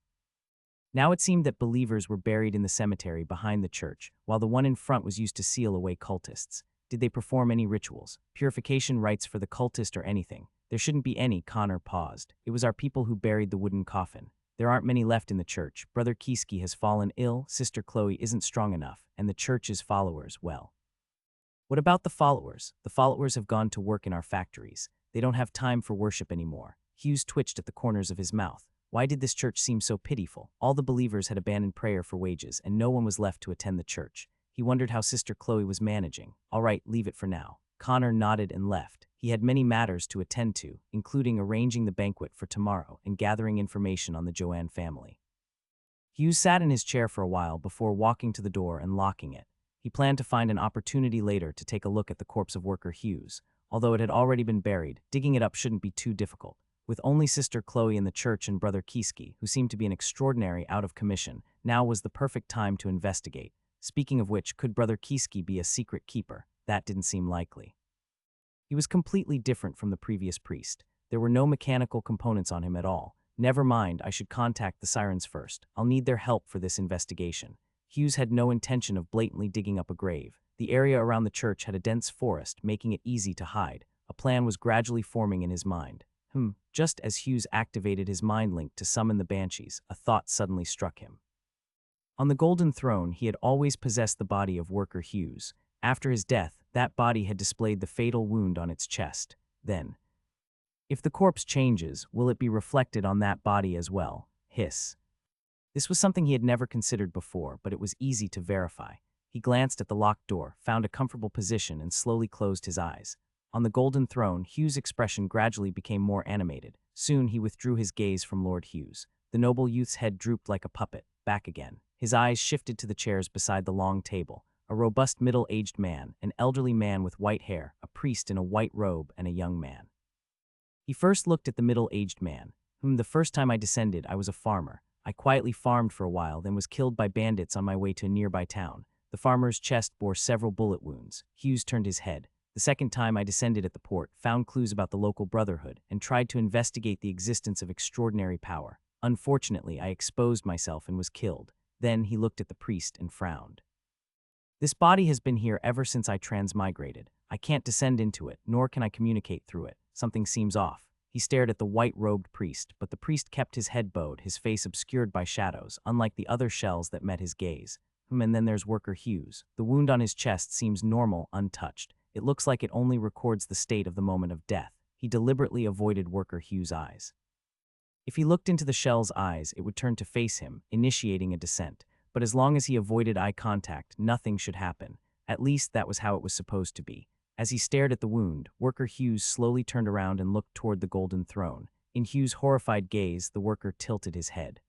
Now it seemed that believers were buried in the cemetery behind the church, while the one in front was used to seal away cultists. Did they perform any rituals, purification rites for the cultist, or anything? There shouldn't be any. Connor paused. It was our people who buried the wooden coffin. There aren't many left in the church. Brother Kiski has fallen ill, Sister Chloe isn't strong enough, and the church's followers, well. What about the followers? The followers have gone to work in our factories. They don't have time for worship anymore. Hughes twitched at the corners of his mouth. Why did this church seem so pitiful? All the believers had abandoned prayer for wages, and no one was left to attend the church. He wondered how Sister Chloe was managing. All right, leave it for now. Connor nodded and left. He had many matters to attend to, including arranging the banquet for tomorrow and gathering information on the Joanne family. Hughes sat in his chair for a while before walking to the door and locking it. He planned to find an opportunity later to take a look at the corpse of worker Hughes. Although it had already been buried, digging it up shouldn't be too difficult. With only Sister Chloe in the church and Brother Kiski, who seemed to be an extraordinary out of commission, now was the perfect time to investigate. Speaking of which, could Brother Kiski be a secret keeper? That didn't seem likely. He was completely different from the previous priest. There were no mechanical components on him at all. Never mind, I should contact the sirens first. I'll need their help for this investigation. Hughes had no intention of blatantly digging up a grave. The area around the church had a dense forest, making it easy to hide. A plan was gradually forming in his mind. Just as Hughes activated his mind link to summon the banshees, a thought suddenly struck him. On the Golden Throne, he had always possessed the body of worker Hughes. After his death, that body had displayed the fatal wound on its chest. Then, if the corpse changes, will it be reflected on that body as well? Hiss. This was something he had never considered before, but it was easy to verify. He glanced at the locked door, found a comfortable position, and slowly closed his eyes. On the Golden Throne, Hughes' expression gradually became more animated. Soon he withdrew his gaze from Lord Hughes. The noble youth's head drooped like a puppet, back again. His eyes shifted to the chairs beside the long table. A robust middle-aged man, an elderly man with white hair, a priest in a white robe, and a young man. He first looked at the middle-aged man, whom the first time I descended, I was a farmer. I quietly farmed for a while, then was killed by bandits on my way to a nearby town. The farmer's chest bore several bullet wounds. Hughes turned his head. The second time I descended at the port, found clues about the local brotherhood, and tried to investigate the existence of extraordinary power. Unfortunately, I exposed myself and was killed. Then he looked at the priest and frowned. This body has been here ever since I transmigrated. I can't descend into it, nor can I communicate through it. Something seems off. He stared at the white-robed priest, but the priest kept his head bowed, his face obscured by shadows, unlike the other shells that met his gaze. And then there's worker Hughes. The wound on his chest seems normal, untouched. It looks like it only records the state of the moment of death. He deliberately avoided worker Hughes' eyes. If he looked into the shell's eyes, it would turn to face him, initiating a descent. But as long as he avoided eye contact, nothing should happen. At least that was how it was supposed to be. As he stared at the wound, worker Hughes slowly turned around and looked toward the Golden Throne. In Hughes' horrified gaze, the worker tilted his head.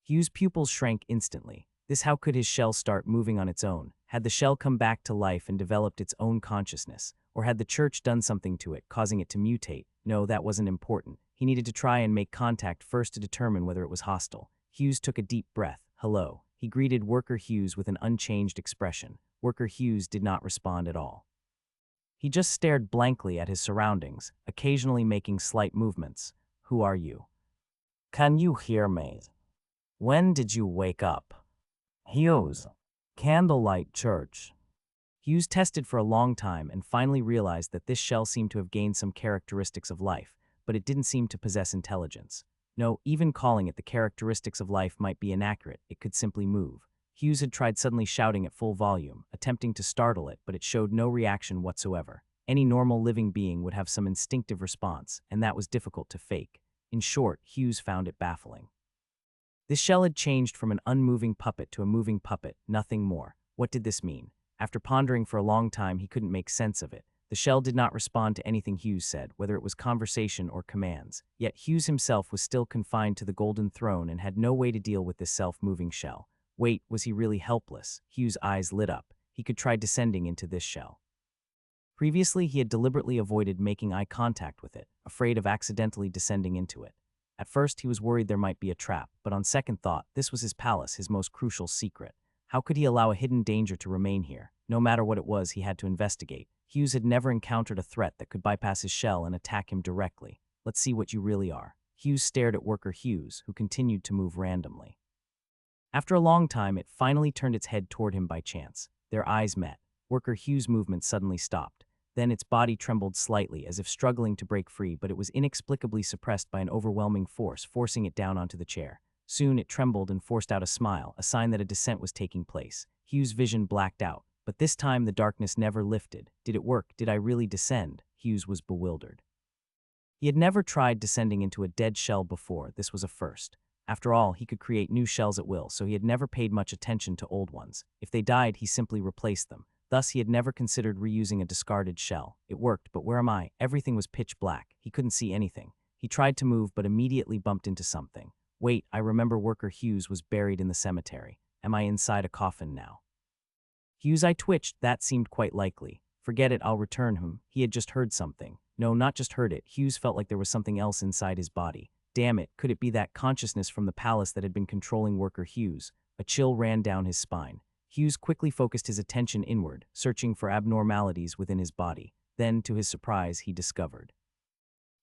Hughes' pupils shrank instantly. How could his shell start moving on its own? Had the shell come back to life and developed its own consciousness? Or had the church done something to it, causing it to mutate? No, that wasn't important. He needed to try and make contact first to determine whether it was hostile. Hughes took a deep breath. Hello. He greeted worker Hughes with an unchanged expression. Worker Hughes did not respond at all. He just stared blankly at his surroundings, occasionally making slight movements. Who are you? Can you hear me? When did you wake up? Hughes. Candlelight Church. Hughes tested for a long time and finally realized that this shell seemed to have gained some characteristics of life, but it didn't seem to possess intelligence. No, even calling it the characteristics of life might be inaccurate. It could simply move. Hughes had tried suddenly shouting at full volume, attempting to startle it, but it showed no reaction whatsoever. Any normal living being would have some instinctive response, and that was difficult to fake. In short, Hughes found it baffling. This shell had changed from an unmoving puppet to a moving puppet, nothing more. What did this mean? After pondering for a long time, he couldn't make sense of it. The shell did not respond to anything Hughes said, whether it was conversation or commands. Yet Hughes himself was still confined to the Golden Throne and had no way to deal with this self-moving shell. Wait, was he really helpless? Hughes' eyes lit up. He could try descending into this shell. Previously, he had deliberately avoided making eye contact with it, afraid of accidentally descending into it. At first, he was worried there might be a trap, but on second thought, this was his palace, his most crucial secret. How could he allow a hidden danger to remain here? No matter what it was, he had to investigate. Hughes had never encountered a threat that could bypass his shell and attack him directly. Let's see what you really are. Hughes stared at worker Hughes, who continued to move randomly. After a long time, it finally turned its head toward him by chance. Their eyes met. Worker Hughes' movement suddenly stopped. Then its body trembled slightly, as if struggling to break free, but it was inexplicably suppressed by an overwhelming force, forcing it down onto the chair. Soon it trembled and forced out a smile, a sign that a descent was taking place. Hughes' vision blacked out, but this time the darkness never lifted. Did it work? Did I really descend? Hughes was bewildered. He had never tried descending into a dead shell before. This was a first. After all, he could create new shells at will, so he had never paid much attention to old ones. If they died, he simply replaced them. Thus, he had never considered reusing a discarded shell. It worked, but where am I? Everything was pitch black. He couldn't see anything. He tried to move, but immediately bumped into something. Wait, I remember Worker Hughes was buried in the cemetery. Am I inside a coffin now? Hughes, I twitched. That seemed quite likely. Forget it, I'll return him. He had just heard something. No, not just heard it. Hughes felt like there was something else inside his body. Damn it, could it be that consciousness from the palace that had been controlling Worker Hughes? A chill ran down his spine. Hughes quickly focused his attention inward, searching for abnormalities within his body. Then, to his surprise, he discovered.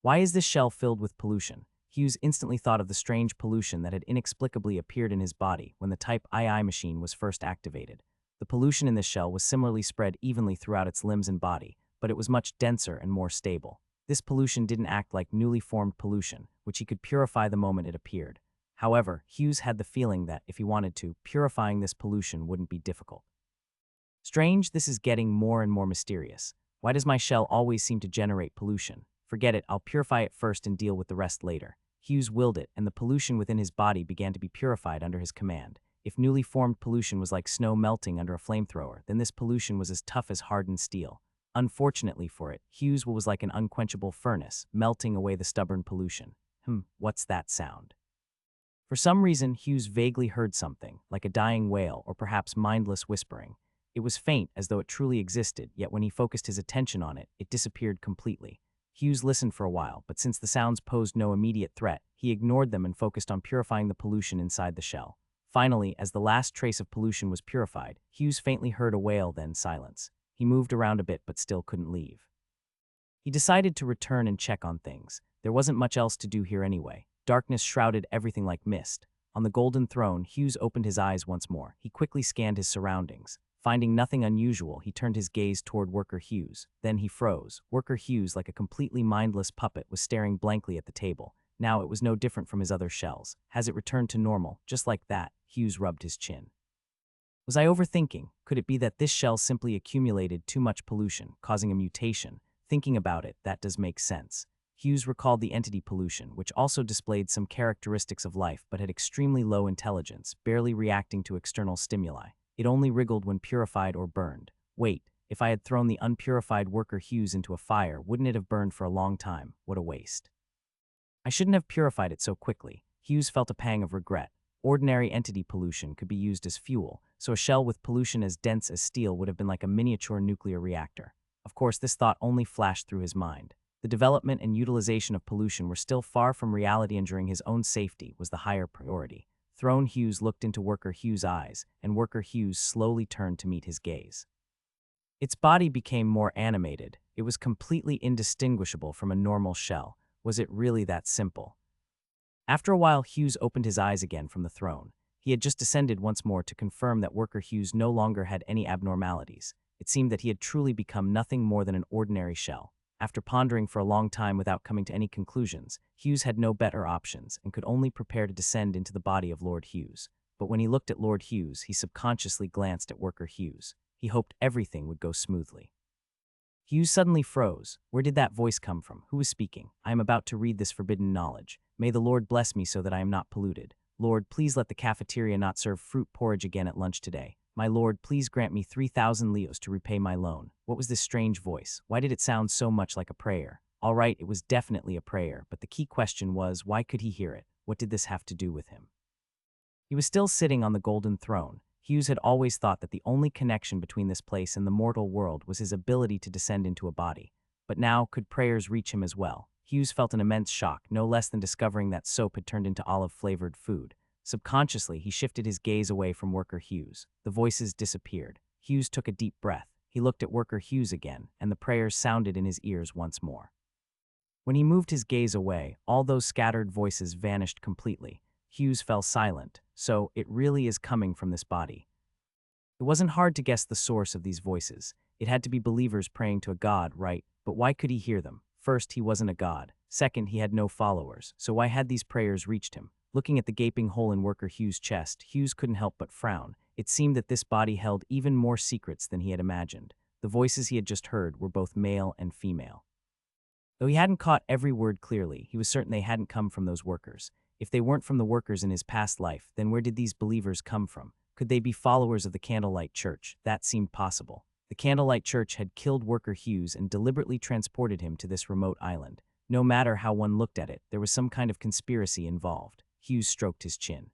Why is this shell filled with pollution? Hughes instantly thought of the strange pollution that had inexplicably appeared in his body when the Type II machine was first activated. The pollution in this shell was similarly spread evenly throughout its limbs and body, but it was much denser and more stable. This pollution didn't act like newly formed pollution, which he could purify the moment it appeared. However, Hughes had the feeling that, if he wanted to, purifying this pollution wouldn't be difficult. Strange, this is getting more and more mysterious. Why does my shell always seem to generate pollution? Forget it, I'll purify it first and deal with the rest later. Hughes willed it, and the pollution within his body began to be purified under his command. If newly formed pollution was like snow melting under a flamethrower, then this pollution was as tough as hardened steel. Unfortunately for it, Hughes was like an unquenchable furnace, melting away the stubborn pollution. What's that sound? For some reason, Hughes vaguely heard something, like a dying wail or perhaps mindless whispering. It was faint, as though it truly existed, yet when he focused his attention on it, it disappeared completely. Hughes listened for a while, but since the sounds posed no immediate threat, he ignored them and focused on purifying the pollution inside the shell. Finally, as the last trace of pollution was purified, Hughes faintly heard a wail, then silence. He moved around a bit but still couldn't leave. He decided to return and check on things. There wasn't much else to do here anyway. Darkness shrouded everything like mist. On the golden throne, Hughes opened his eyes once more. He quickly scanned his surroundings. Finding nothing unusual, he turned his gaze toward Worker Hughes. Then he froze. Worker Hughes, like a completely mindless puppet, was staring blankly at the table. Now it was no different from his other shells. Has it returned to normal? Just like that, Hughes rubbed his chin. Was I overthinking? Could it be that this shell simply accumulated too much pollution, causing a mutation? Thinking about it, that does make sense. Hughes recalled the entity pollution, which also displayed some characteristics of life but had extremely low intelligence, barely reacting to external stimuli. It only wriggled when purified or burned. Wait, if I had thrown the unpurified Worker Hughes into a fire, wouldn't it have burned for a long time? What a waste. I shouldn't have purified it so quickly. Hughes felt a pang of regret. Ordinary entity pollution could be used as fuel, so a shell with pollution as dense as steel would have been like a miniature nuclear reactor. Of course, this thought only flashed through his mind. The development and utilization of pollution were still far from reality, ensuring his own safety was the higher priority. Throne Hughes looked into Worker Hughes' eyes, and Worker Hughes slowly turned to meet his gaze. Its body became more animated. It was completely indistinguishable from a normal shell. Was it really that simple? After a while, Hughes opened his eyes again from the throne. He had just descended once more to confirm that Worker Hughes no longer had any abnormalities. It seemed that he had truly become nothing more than an ordinary shell. After pondering for a long time without coming to any conclusions, Hughes had no better options and could only prepare to descend into the body of Lord Hughes. But when he looked at Lord Hughes, he subconsciously glanced at Worker Hughes. He hoped everything would go smoothly. Hughes suddenly froze. Where did that voice come from? Who was speaking? I am about to read this forbidden knowledge. May the Lord bless me so that I am not polluted. Lord, please let the cafeteria not serve fruit porridge again at lunch today. My lord, please grant me 3,000 leos to repay my loan. What was this strange voice? Why did it sound so much like a prayer? All right, it was definitely a prayer, but the key question was, why could he hear it? What did this have to do with him? He was still sitting on the golden throne. Hughes had always thought that the only connection between this place and the mortal world was his ability to descend into a body. But now, could prayers reach him as well? Hughes felt an immense shock, no less than discovering that soap had turned into olive-flavored food. Subconsciously, he shifted his gaze away from Worker Hughes. The voices disappeared. Hughes took a deep breath. He looked at Worker Hughes again, and the prayers sounded in his ears once more. When he moved his gaze away, all those scattered voices vanished completely. Hughes fell silent. So, it really is coming from this body. It wasn't hard to guess the source of these voices. It had to be believers praying to a god, right? But why could he hear them? First, he wasn't a god. Second, he had no followers. So why had these prayers reached him? Looking at the gaping hole in Worker Hughes' chest, Hughes couldn't help but frown. It seemed that this body held even more secrets than he had imagined. The voices he had just heard were both male and female. Though he hadn't caught every word clearly, he was certain they hadn't come from those workers. If they weren't from the workers in his past life, then where did these believers come from? Could they be followers of the Candlelight Church? That seemed possible. The Candlelight Church had killed worker Hughes and deliberately transported him to this remote island. No matter how one looked at it, there was some kind of conspiracy involved. Hughes stroked his chin.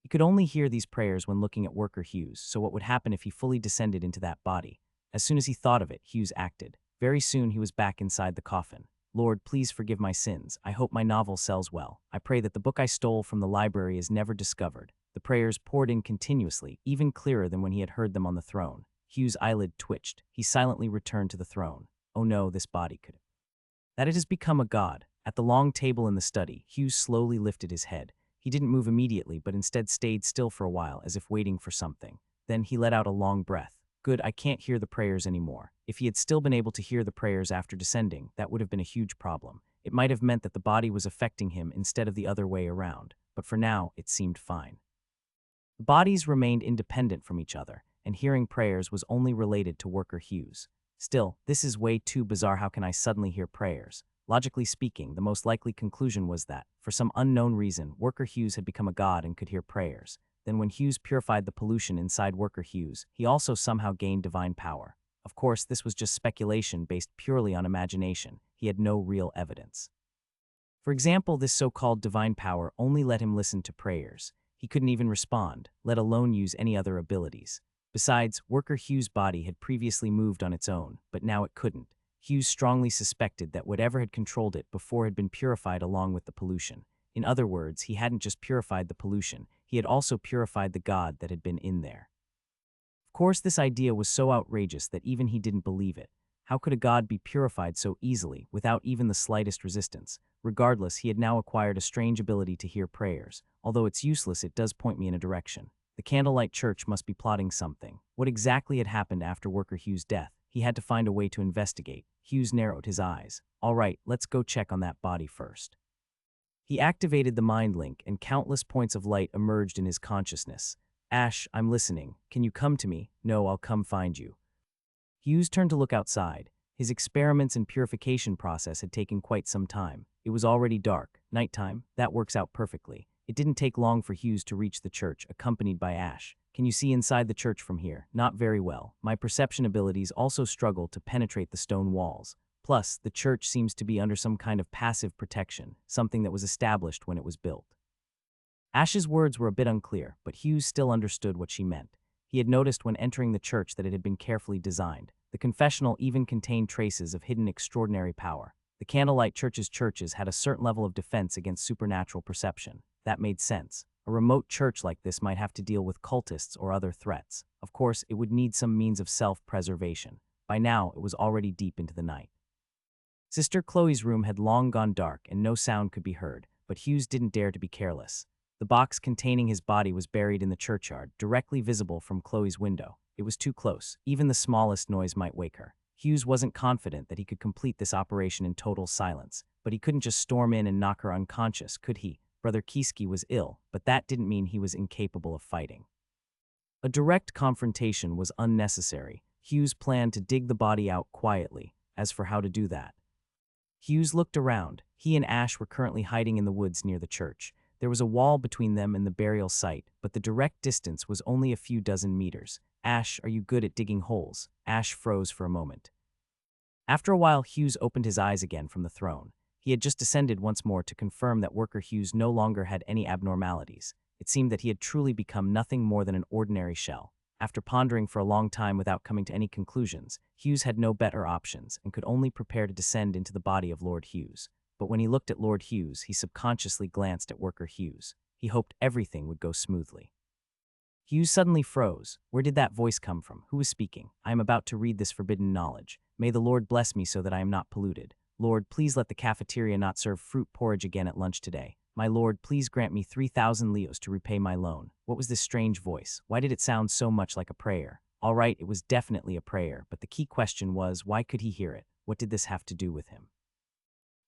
He could only hear these prayers when looking at worker Hughes, so what would happen if he fully descended into that body? As soon as he thought of it, Hughes acted. Very soon he was back inside the coffin. Lord, please forgive my sins. I hope my novel sells well. I pray that the book I stole from the library is never discovered. The prayers poured in continuously, even clearer than when he had heard them on the throne. Hughes' eyelid twitched. He silently returned to the throne. Oh no, this body could. That it has become a god. At the long table in the study, Hughes slowly lifted his head. He didn't move immediately, but instead stayed still for a while, as if waiting for something. Then he let out a long breath. Good, I can't hear the prayers anymore. If he had still been able to hear the prayers after descending, that would have been a huge problem. It might have meant that the body was affecting him instead of the other way around, but for now, it seemed fine. The bodies remained independent from each other, and hearing prayers was only related to worker Hughes. Still, this is way too bizarre. How can I suddenly hear prayers? Logically speaking, the most likely conclusion was that, for some unknown reason, worker Hughes had become a god and could hear prayers. Then when Hughes purified the pollution inside worker Hughes, he also somehow gained divine power. Of course, this was just speculation based purely on imagination. He had no real evidence. For example, this so-called divine power only let him listen to prayers. He couldn't even respond, let alone use any other abilities. Besides, worker Hughes' body had previously moved on its own, but now it couldn't. Hughes strongly suspected that whatever had controlled it before had been purified along with the pollution. In other words, he hadn't just purified the pollution, he had also purified the god that had been in there. Of course, this idea was so outrageous that even he didn't believe it. How could a god be purified so easily, without even the slightest resistance? Regardless, he had now acquired a strange ability to hear prayers. Although it's useless, it does point me in a direction. The Candlelight Church must be plotting something. What exactly had happened after worker Hughes' death? He had to find a way to investigate. Hughes narrowed his eyes. All right, let's go check on that body first. He activated the mind link, and countless points of light emerged in his consciousness. Ash, I'm listening. Can you come to me? No, I'll come find you. Hughes turned to look outside. His experiments and purification process had taken quite some time. It was already dark. Nighttime. That works out perfectly. It didn't take long for Hughes to reach the church, accompanied by Ash. Can you see inside the church from here? Not very well. My perception abilities also struggle to penetrate the stone walls. Plus, the church seems to be under some kind of passive protection, something that was established when it was built. Ash's words were a bit unclear, but Hughes still understood what she meant. He had noticed when entering the church that it had been carefully designed. The confessional even contained traces of hidden extraordinary power. The Candlelight Churches had a certain level of defense against supernatural perception. That made sense. A remote church like this might have to deal with cultists or other threats. Of course, it would need some means of self-preservation. By now, it was already deep into the night. Sister Chloe's room had long gone dark and no sound could be heard, but Hughes didn't dare to be careless. The box containing his body was buried in the churchyard, directly visible from Chloe's window. It was too close. Even the smallest noise might wake her. Hughes wasn't confident that he could complete this operation in total silence, but he couldn't just storm in and knock her unconscious, could he? Brother Kiski was ill, but that didn't mean he was incapable of fighting. A direct confrontation was unnecessary. Hughes planned to dig the body out quietly. As for how to do that, Hughes looked around. He and Ash were currently hiding in the woods near the church. There was a wall between them and the burial site, but the direct distance was only a few dozen meters. Ash, are you good at digging holes? Ash froze for a moment. After a while, Hughes opened his eyes again from the throne. He had just descended once more to confirm that worker Hughes no longer had any abnormalities. It seemed that he had truly become nothing more than an ordinary shell. After pondering for a long time without coming to any conclusions, Hughes had no better options and could only prepare to descend into the body of Lord Hughes. But when he looked at Lord Hughes, he subconsciously glanced at worker Hughes. He hoped everything would go smoothly. Hughes suddenly froze. Where did that voice come from? Who was speaking? I am about to read this forbidden knowledge. May the Lord bless me so that I am not polluted. Lord, please let the cafeteria not serve fruit porridge again at lunch today. My lord, please grant me 3,000 leos to repay my loan. What was this strange voice? Why did it sound so much like a prayer? All right, it was definitely a prayer, but the key question was, why could he hear it? What did this have to do with him?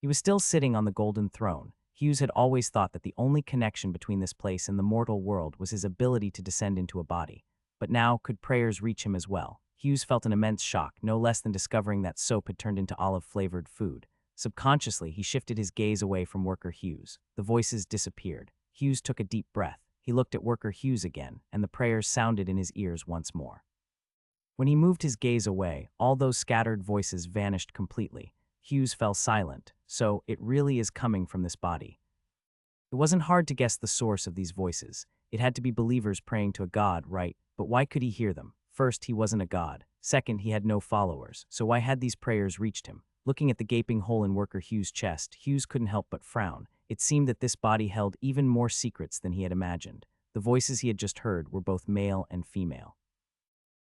He was still sitting on the golden throne. Hughes had always thought that the only connection between this place and the mortal world was his ability to descend into a body. But now, could prayers reach him as well? Hughes felt an immense shock, no less than discovering that soap had turned into olive-flavored food. Subconsciously, he shifted his gaze away from Worker Hughes. The voices disappeared. Hughes took a deep breath. He looked at Worker Hughes again, and the prayers sounded in his ears once more. When he moved his gaze away, all those scattered voices vanished completely. Hughes fell silent. So, it really is coming from this body. It wasn't hard to guess the source of these voices. It had to be believers praying to a god, right? But why could he hear them? First, he wasn't a god. Second, he had no followers. So why had these prayers reached him? Looking at the gaping hole in Worker Hughes' chest, Hughes couldn't help but frown. It seemed that this body held even more secrets than he had imagined. The voices he had just heard were both male and female.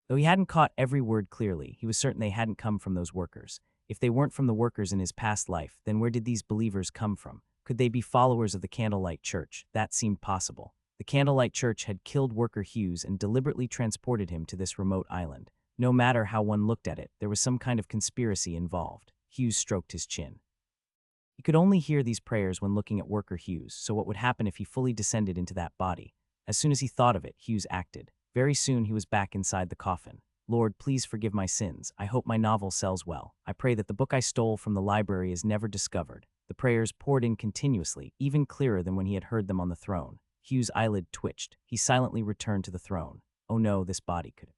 Though he hadn't caught every word clearly, he was certain they hadn't come from those workers. If they weren't from the workers in his past life, then where did these believers come from? Could they be followers of the Candlelight Church? That seemed possible. The Candlelight Church had killed Worker Hughes and deliberately transported him to this remote island. No matter how one looked at it, there was some kind of conspiracy involved. Hughes stroked his chin. He could only hear these prayers when looking at Worker Hughes, so what would happen if he fully descended into that body? As soon as he thought of it, Hughes acted. Very soon he was back inside the coffin. Lord, please forgive my sins. I hope my novel sells well. I pray that the book I stole from the library is never discovered. The prayers poured in continuously, even clearer than when he had heard them on the throne. Hughes' eyelid twitched. He silently returned to the throne. Oh no, this body could.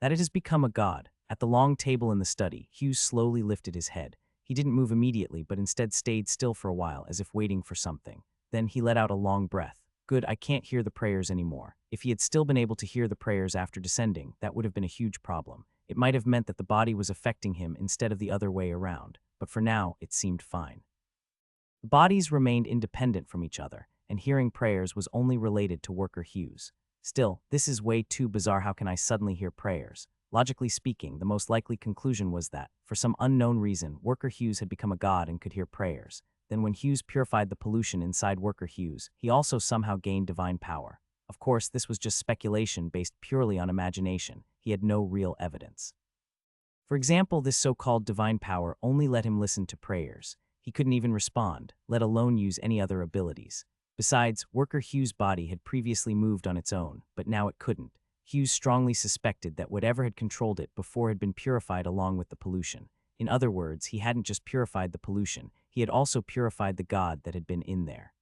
That it has become a god. At the long table in the study, Hughes slowly lifted his head. He didn't move immediately, but instead stayed still for a while, as if waiting for something. Then he let out a long breath. Good, I can't hear the prayers anymore. If he had still been able to hear the prayers after descending, that would have been a huge problem. It might have meant that the body was affecting him instead of the other way around. But for now, it seemed fine. The bodies remained independent from each other, and hearing prayers was only related to Worker Hughes. Still, this is way too bizarre. How can I suddenly hear prayers? Logically speaking, the most likely conclusion was that, for some unknown reason, Worker Hughes had become a god and could hear prayers. Then when Hughes purified the pollution inside Worker Hughes, he also somehow gained divine power. Of course, this was just speculation based purely on imagination. He had no real evidence. For example, this so-called divine power only let him listen to prayers. He couldn't even respond, let alone use any other abilities. Besides, Worker Hughes' body had previously moved on its own, but now it couldn't. Hughes strongly suspected that whatever had controlled it before had been purified along with the pollution. In other words, he hadn't just purified the pollution, he had also purified the god that had been in there.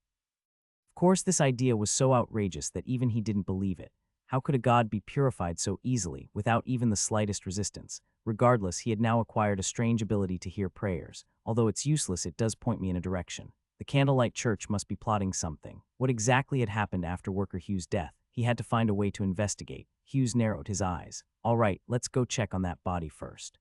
Of course, this idea was so outrageous that even he didn't believe it. How could a god be purified so easily, without even the slightest resistance? Regardless, he had now acquired a strange ability to hear prayers. Although it's useless, it does point me in a direction. The Candlelight Church must be plotting something. What exactly had happened after Worker Hughes' death? He had to find a way to investigate. Hughes narrowed his eyes. All right, let's go check on that body first.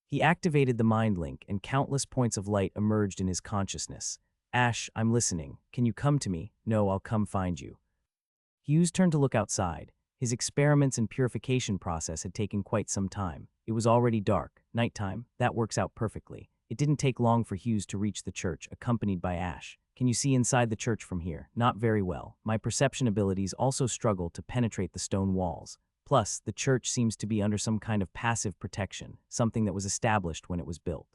He activated the mind link, and countless points of light emerged in his consciousness. Ash, I'm listening. Can you come to me? No, I'll come find you. Hughes turned to look outside. His experiments and purification process had taken quite some time. It was already dark, nighttime. That works out perfectly. It didn't take long for Hughes to reach the church, accompanied by Ash. Can you see inside the church from here? Not very well. My perception abilities also struggle to penetrate the stone walls. Plus, the church seems to be under some kind of passive protection, something that was established when it was built.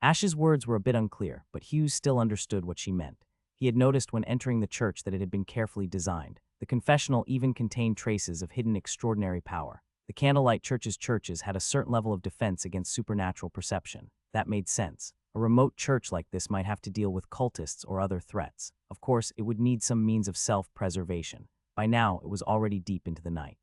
Ash's words were a bit unclear, but Hughes still understood what she meant. He had noticed when entering the church that it had been carefully designed. The confessional even contained traces of hidden extraordinary power. The Candlelight Church's churches had a certain level of defense against supernatural perception. That made sense. A remote church like this might have to deal with cultists or other threats. Of course, it would need some means of self-preservation. By now, it was already deep into the night.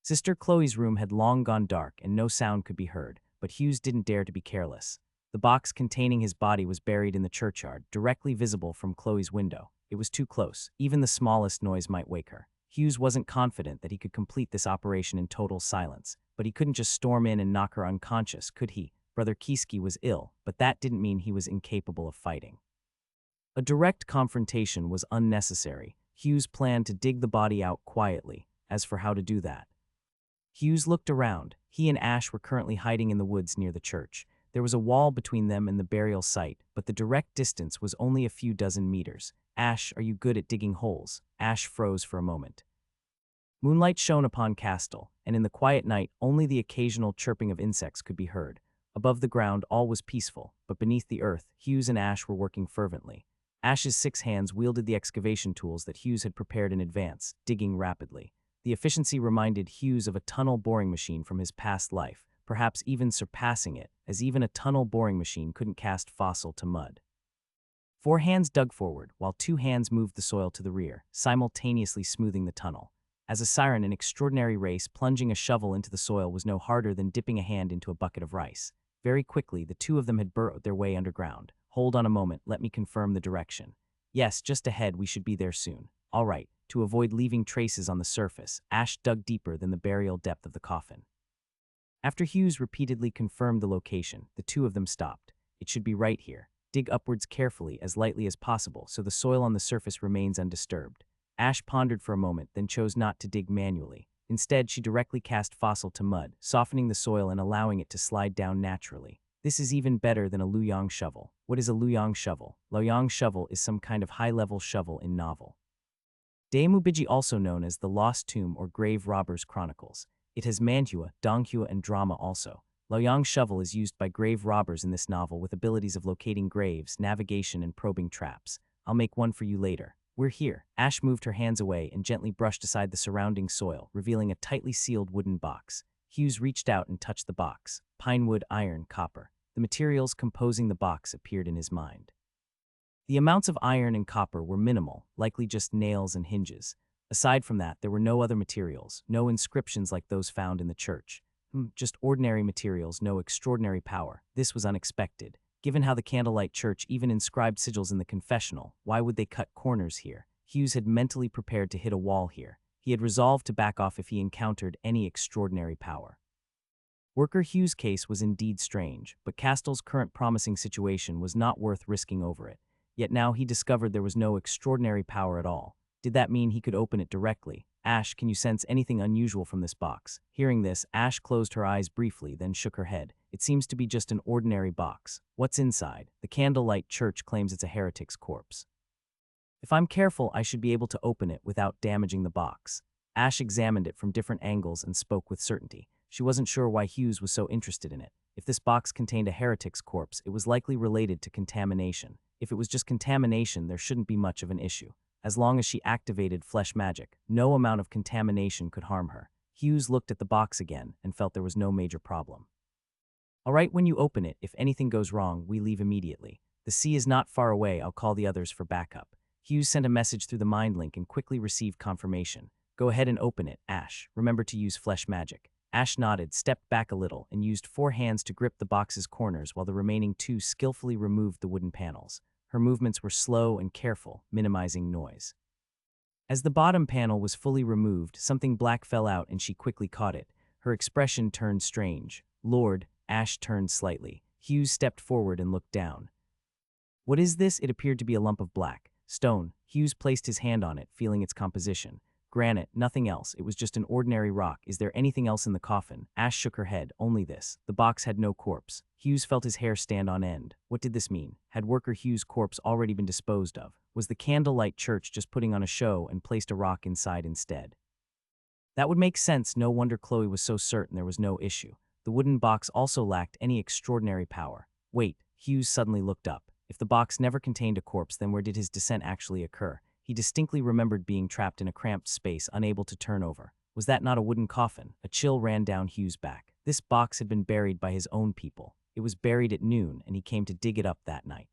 Sister Chloe's room had long gone dark and no sound could be heard, but Hughes didn't dare to be careless. The box containing his body was buried in the churchyard, directly visible from Chloe's window. It was too close. Even the smallest noise might wake her. Hughes wasn't confident that he could complete this operation in total silence, but he couldn't just storm in and knock her unconscious, could he? Brother Kiski was ill, but that didn't mean he was incapable of fighting. A direct confrontation was unnecessary. Hughes planned to dig the body out quietly. As for how to do that, Hughes looked around. He and Ash were currently hiding in the woods near the church. There was a wall between them and the burial site, but the direct distance was only a few dozen meters. Ash, are you good at digging holes? Ash froze for a moment. Moonlight shone upon Castle, and in the quiet night, only the occasional chirping of insects could be heard. Above the ground, all was peaceful, but beneath the earth, Hughes and Ash were working fervently. Ash's 6 hands wielded the excavation tools that Hughes had prepared in advance, digging rapidly. The efficiency reminded Hughes of a tunnel boring machine from his past life, perhaps even surpassing it, as even a tunnel boring machine couldn't cast fossil to mud. 4 hands dug forward, while 2 hands moved the soil to the rear, simultaneously smoothing the tunnel. As a siren in extraordinary race, plunging a shovel into the soil was no harder than dipping a hand into a bucket of rice. Very quickly, the 2 of them had burrowed their way underground. Hold on a moment, let me confirm the direction. Yes, just ahead, we should be there soon. All right, to avoid leaving traces on the surface, Ash dug deeper than the burial depth of the coffin. After Hughes repeatedly confirmed the location, the 2 of them stopped. It should be right here. Dig upwards carefully, as lightly as possible, so the soil on the surface remains undisturbed. Ash pondered for a moment, then chose not to dig manually. Instead, she directly cast fossil to mud, softening the soil and allowing it to slide down naturally. This is even better than a Luoyang shovel. What is a Luoyang shovel? Luoyang shovel is some kind of high-level shovel in novel. Daemubiji, also known as the Lost Tomb or Grave Robbers Chronicles. It has manhwa, donghua, and drama also. Luoyang shovel is used by grave robbers in this novel with abilities of locating graves, navigation, and probing traps. I'll make one for you later. We're here. Ash moved her hands away and gently brushed aside the surrounding soil, revealing a tightly sealed wooden box. Hughes reached out and touched the box. Pinewood, iron, copper. The materials composing the box appeared in his mind. The amounts of iron and copper were minimal, likely just nails and hinges. Aside from that, there were no other materials, no inscriptions like those found in the church. Just ordinary materials, no extraordinary power. This was unexpected. Given how the Candlelight Church even inscribed sigils in the confessional, why would they cut corners here? Hughes had mentally prepared to hit a wall here. He had resolved to back off if he encountered any extraordinary power. Worker Hughes' case was indeed strange, but Castle's current promising situation was not worth risking over it. Yet now he discovered there was no extraordinary power at all. Did that mean he could open it directly? Ash, can you sense anything unusual from this box? Hearing this, Ash closed her eyes briefly, then shook her head. It seems to be just an ordinary box. What's inside? The Candlelight Church claims it's a heretic's corpse. If I'm careful, I should be able to open it without damaging the box. Ash examined it from different angles and spoke with certainty. She wasn't sure why Hughes was so interested in it. If this box contained a heretic's corpse, it was likely related to contamination. If it was just contamination, there shouldn't be much of an issue. As long as she activated flesh magic, no amount of contamination could harm her. Hughes looked at the box again and felt there was no major problem. All right, when you open it, if anything goes wrong, we leave immediately. The sea is not far away, I'll call the others for backup. Hughes sent a message through the mind link and quickly received confirmation. Go ahead and open it, Ash. Remember to use flesh magic. Ash nodded, stepped back a little, and used 4 hands to grip the box's corners while the remaining 2 skillfully removed the wooden panels. Her movements were slow and careful, minimizing noise. As the bottom panel was fully removed, something black fell out and she quickly caught it. Her expression turned strange. Lord, Ash turned slightly. Hughes stepped forward and looked down. What is this? It appeared to be a lump of black stone. Hughes placed his hand on it, feeling its composition. Granite, nothing else. It was just an ordinary rock. Is there anything else in the coffin? Ash shook her head. Only this. The box had no corpse. Hughes felt his hair stand on end. What did this mean? Had Worker Hughes' corpse already been disposed of? Was the Candlelight Church just putting on a show and placed a rock inside instead? That would make sense. No wonder Chloe was so certain there was no issue. The wooden box also lacked any extraordinary power. Wait, Hughes suddenly looked up. If the box never contained a corpse, then where did his descent actually occur? He distinctly remembered being trapped in a cramped space, unable to turn over. Was that not a wooden coffin? A chill ran down Hughes' back. This box had been buried by his own people. It was buried at noon, and he came to dig it up that night.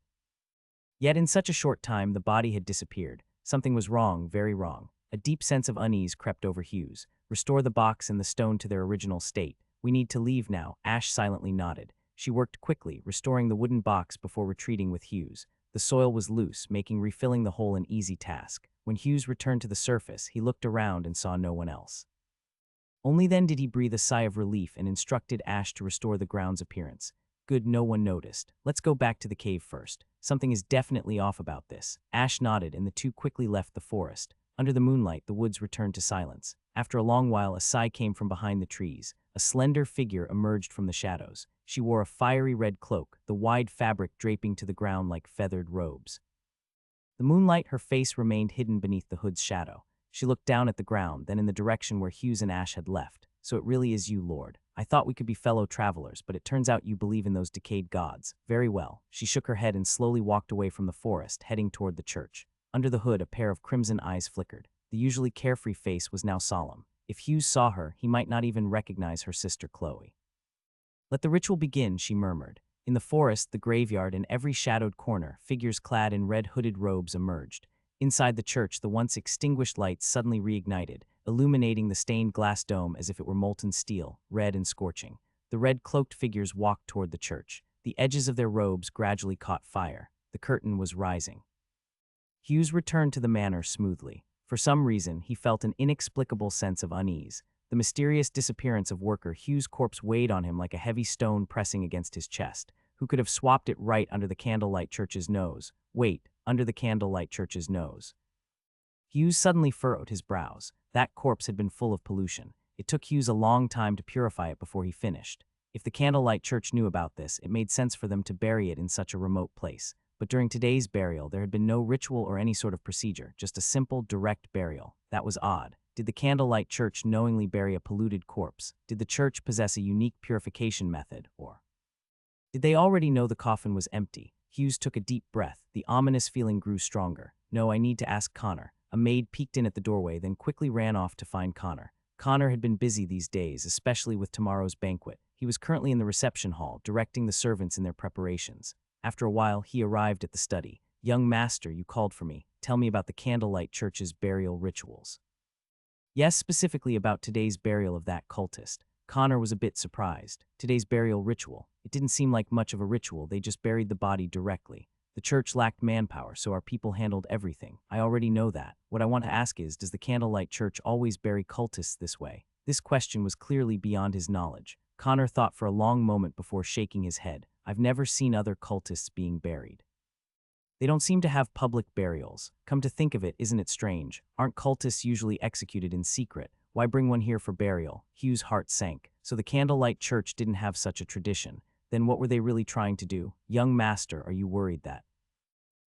Yet in such a short time, the body had disappeared. Something was wrong, very wrong. A deep sense of unease crept over Hughes. Restore the box and the stone to their original state. We need to leave now. Ash silently nodded. She worked quickly, restoring the wooden box before retreating with Hughes. The soil was loose, making refilling the hole an easy task. When Hughes returned to the surface, he looked around and saw no one else. Only then did he breathe a sigh of relief and instructed Ash to restore the ground's appearance. Good, no one noticed. Let's go back to the cave first. Something is definitely off about this. Ash nodded, and the 2 quickly left the forest. Under the moonlight, the woods returned to silence. After a long while, a sigh came from behind the trees. A slender figure emerged from the shadows. She wore a fiery red cloak, the wide fabric draping to the ground like feathered robes. The moonlight, her face remained hidden beneath the hood's shadow. She looked down at the ground, then in the direction where Hughes and Ash had left. So it really is you, Lord. I thought we could be fellow travelers, but it turns out you believe in those decayed gods. Very well. She shook her head and slowly walked away from the forest, heading toward the church. Under the hood, a pair of crimson eyes flickered. The usually carefree face was now solemn. If Hughes saw her, he might not even recognize her sister Chloe. Let the ritual begin, she murmured. In the forest, the graveyard, and every shadowed corner, figures clad in red hooded robes emerged. Inside the church, the once extinguished lights suddenly reignited, illuminating the stained glass dome as if it were molten steel, red and scorching. The red-cloaked figures walked toward the church. The edges of their robes gradually caught fire. The curtain was rising. Hughes returned to the manor smoothly. For some reason, he felt an inexplicable sense of unease. The mysterious disappearance of worker Hughes' corpse weighed on him like a heavy stone pressing against his chest. Who could have swapped it right under the candlelight church's nose? Wait, under the candlelight church's nose. Hughes suddenly furrowed his brows. That corpse had been full of pollution. It took Hughes a long time to purify it before he finished. If the candlelight church knew about this, it made sense for them to bury it in such a remote place. But during today's burial, there had been no ritual or any sort of procedure, just a simple, direct burial. That was odd. Did the candlelight church knowingly bury a polluted corpse? Did the church possess a unique purification method, or did they already know the coffin was empty? Hughes took a deep breath. The ominous feeling grew stronger. No, I need to ask Connor. A maid peeked in at the doorway, then quickly ran off to find Connor. Connor had been busy these days, especially with tomorrow's banquet. He was currently in the reception hall, directing the servants in their preparations. After a while, he arrived at the study. Young master, you called for me. Tell me about the candlelight church's burial rituals. Yes, specifically about today's burial of that cultist. Connor was a bit surprised. Today's burial ritual. It didn't seem like much of a ritual, they just buried the body directly. The church lacked manpower, so our people handled everything. I already know that. What I want to ask is, does the candlelight church always bury cultists this way? This question was clearly beyond his knowledge. Connor thought for a long moment before shaking his head. I've never seen other cultists being buried. They don't seem to have public burials. Come to think of it, isn't it strange? Aren't cultists usually executed in secret? Why bring one here for burial? Hughes' heart sank. So the candlelight church didn't have such a tradition. Then what were they really trying to do? Young master, are you worried that?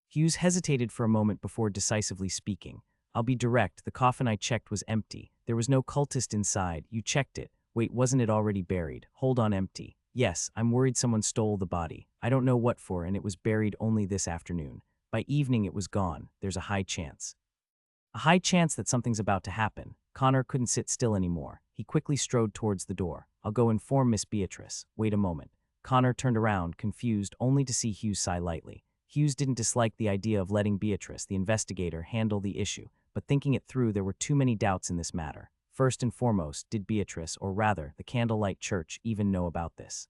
Hughes hesitated for a moment before decisively speaking. I'll be direct, the coffin I checked was empty. There was no cultist inside. You checked it. Wait, wasn't it already buried? Hold on, empty. Yes, I'm worried someone stole the body. I don't know what for, and it was buried only this afternoon. By evening it was gone. There's a high chance. A high chance that something's about to happen. Connor couldn't sit still anymore. He quickly strode towards the door. I'll go inform Miss Beatrice. Wait a moment. Connor turned around, confused, only to see Hughes sigh lightly. Hughes didn't dislike the idea of letting Beatrice, the investigator, handle the issue, but thinking it through, there were too many doubts in this matter. First and foremost, did Beatrice, or rather, the candlelight church, even know about this?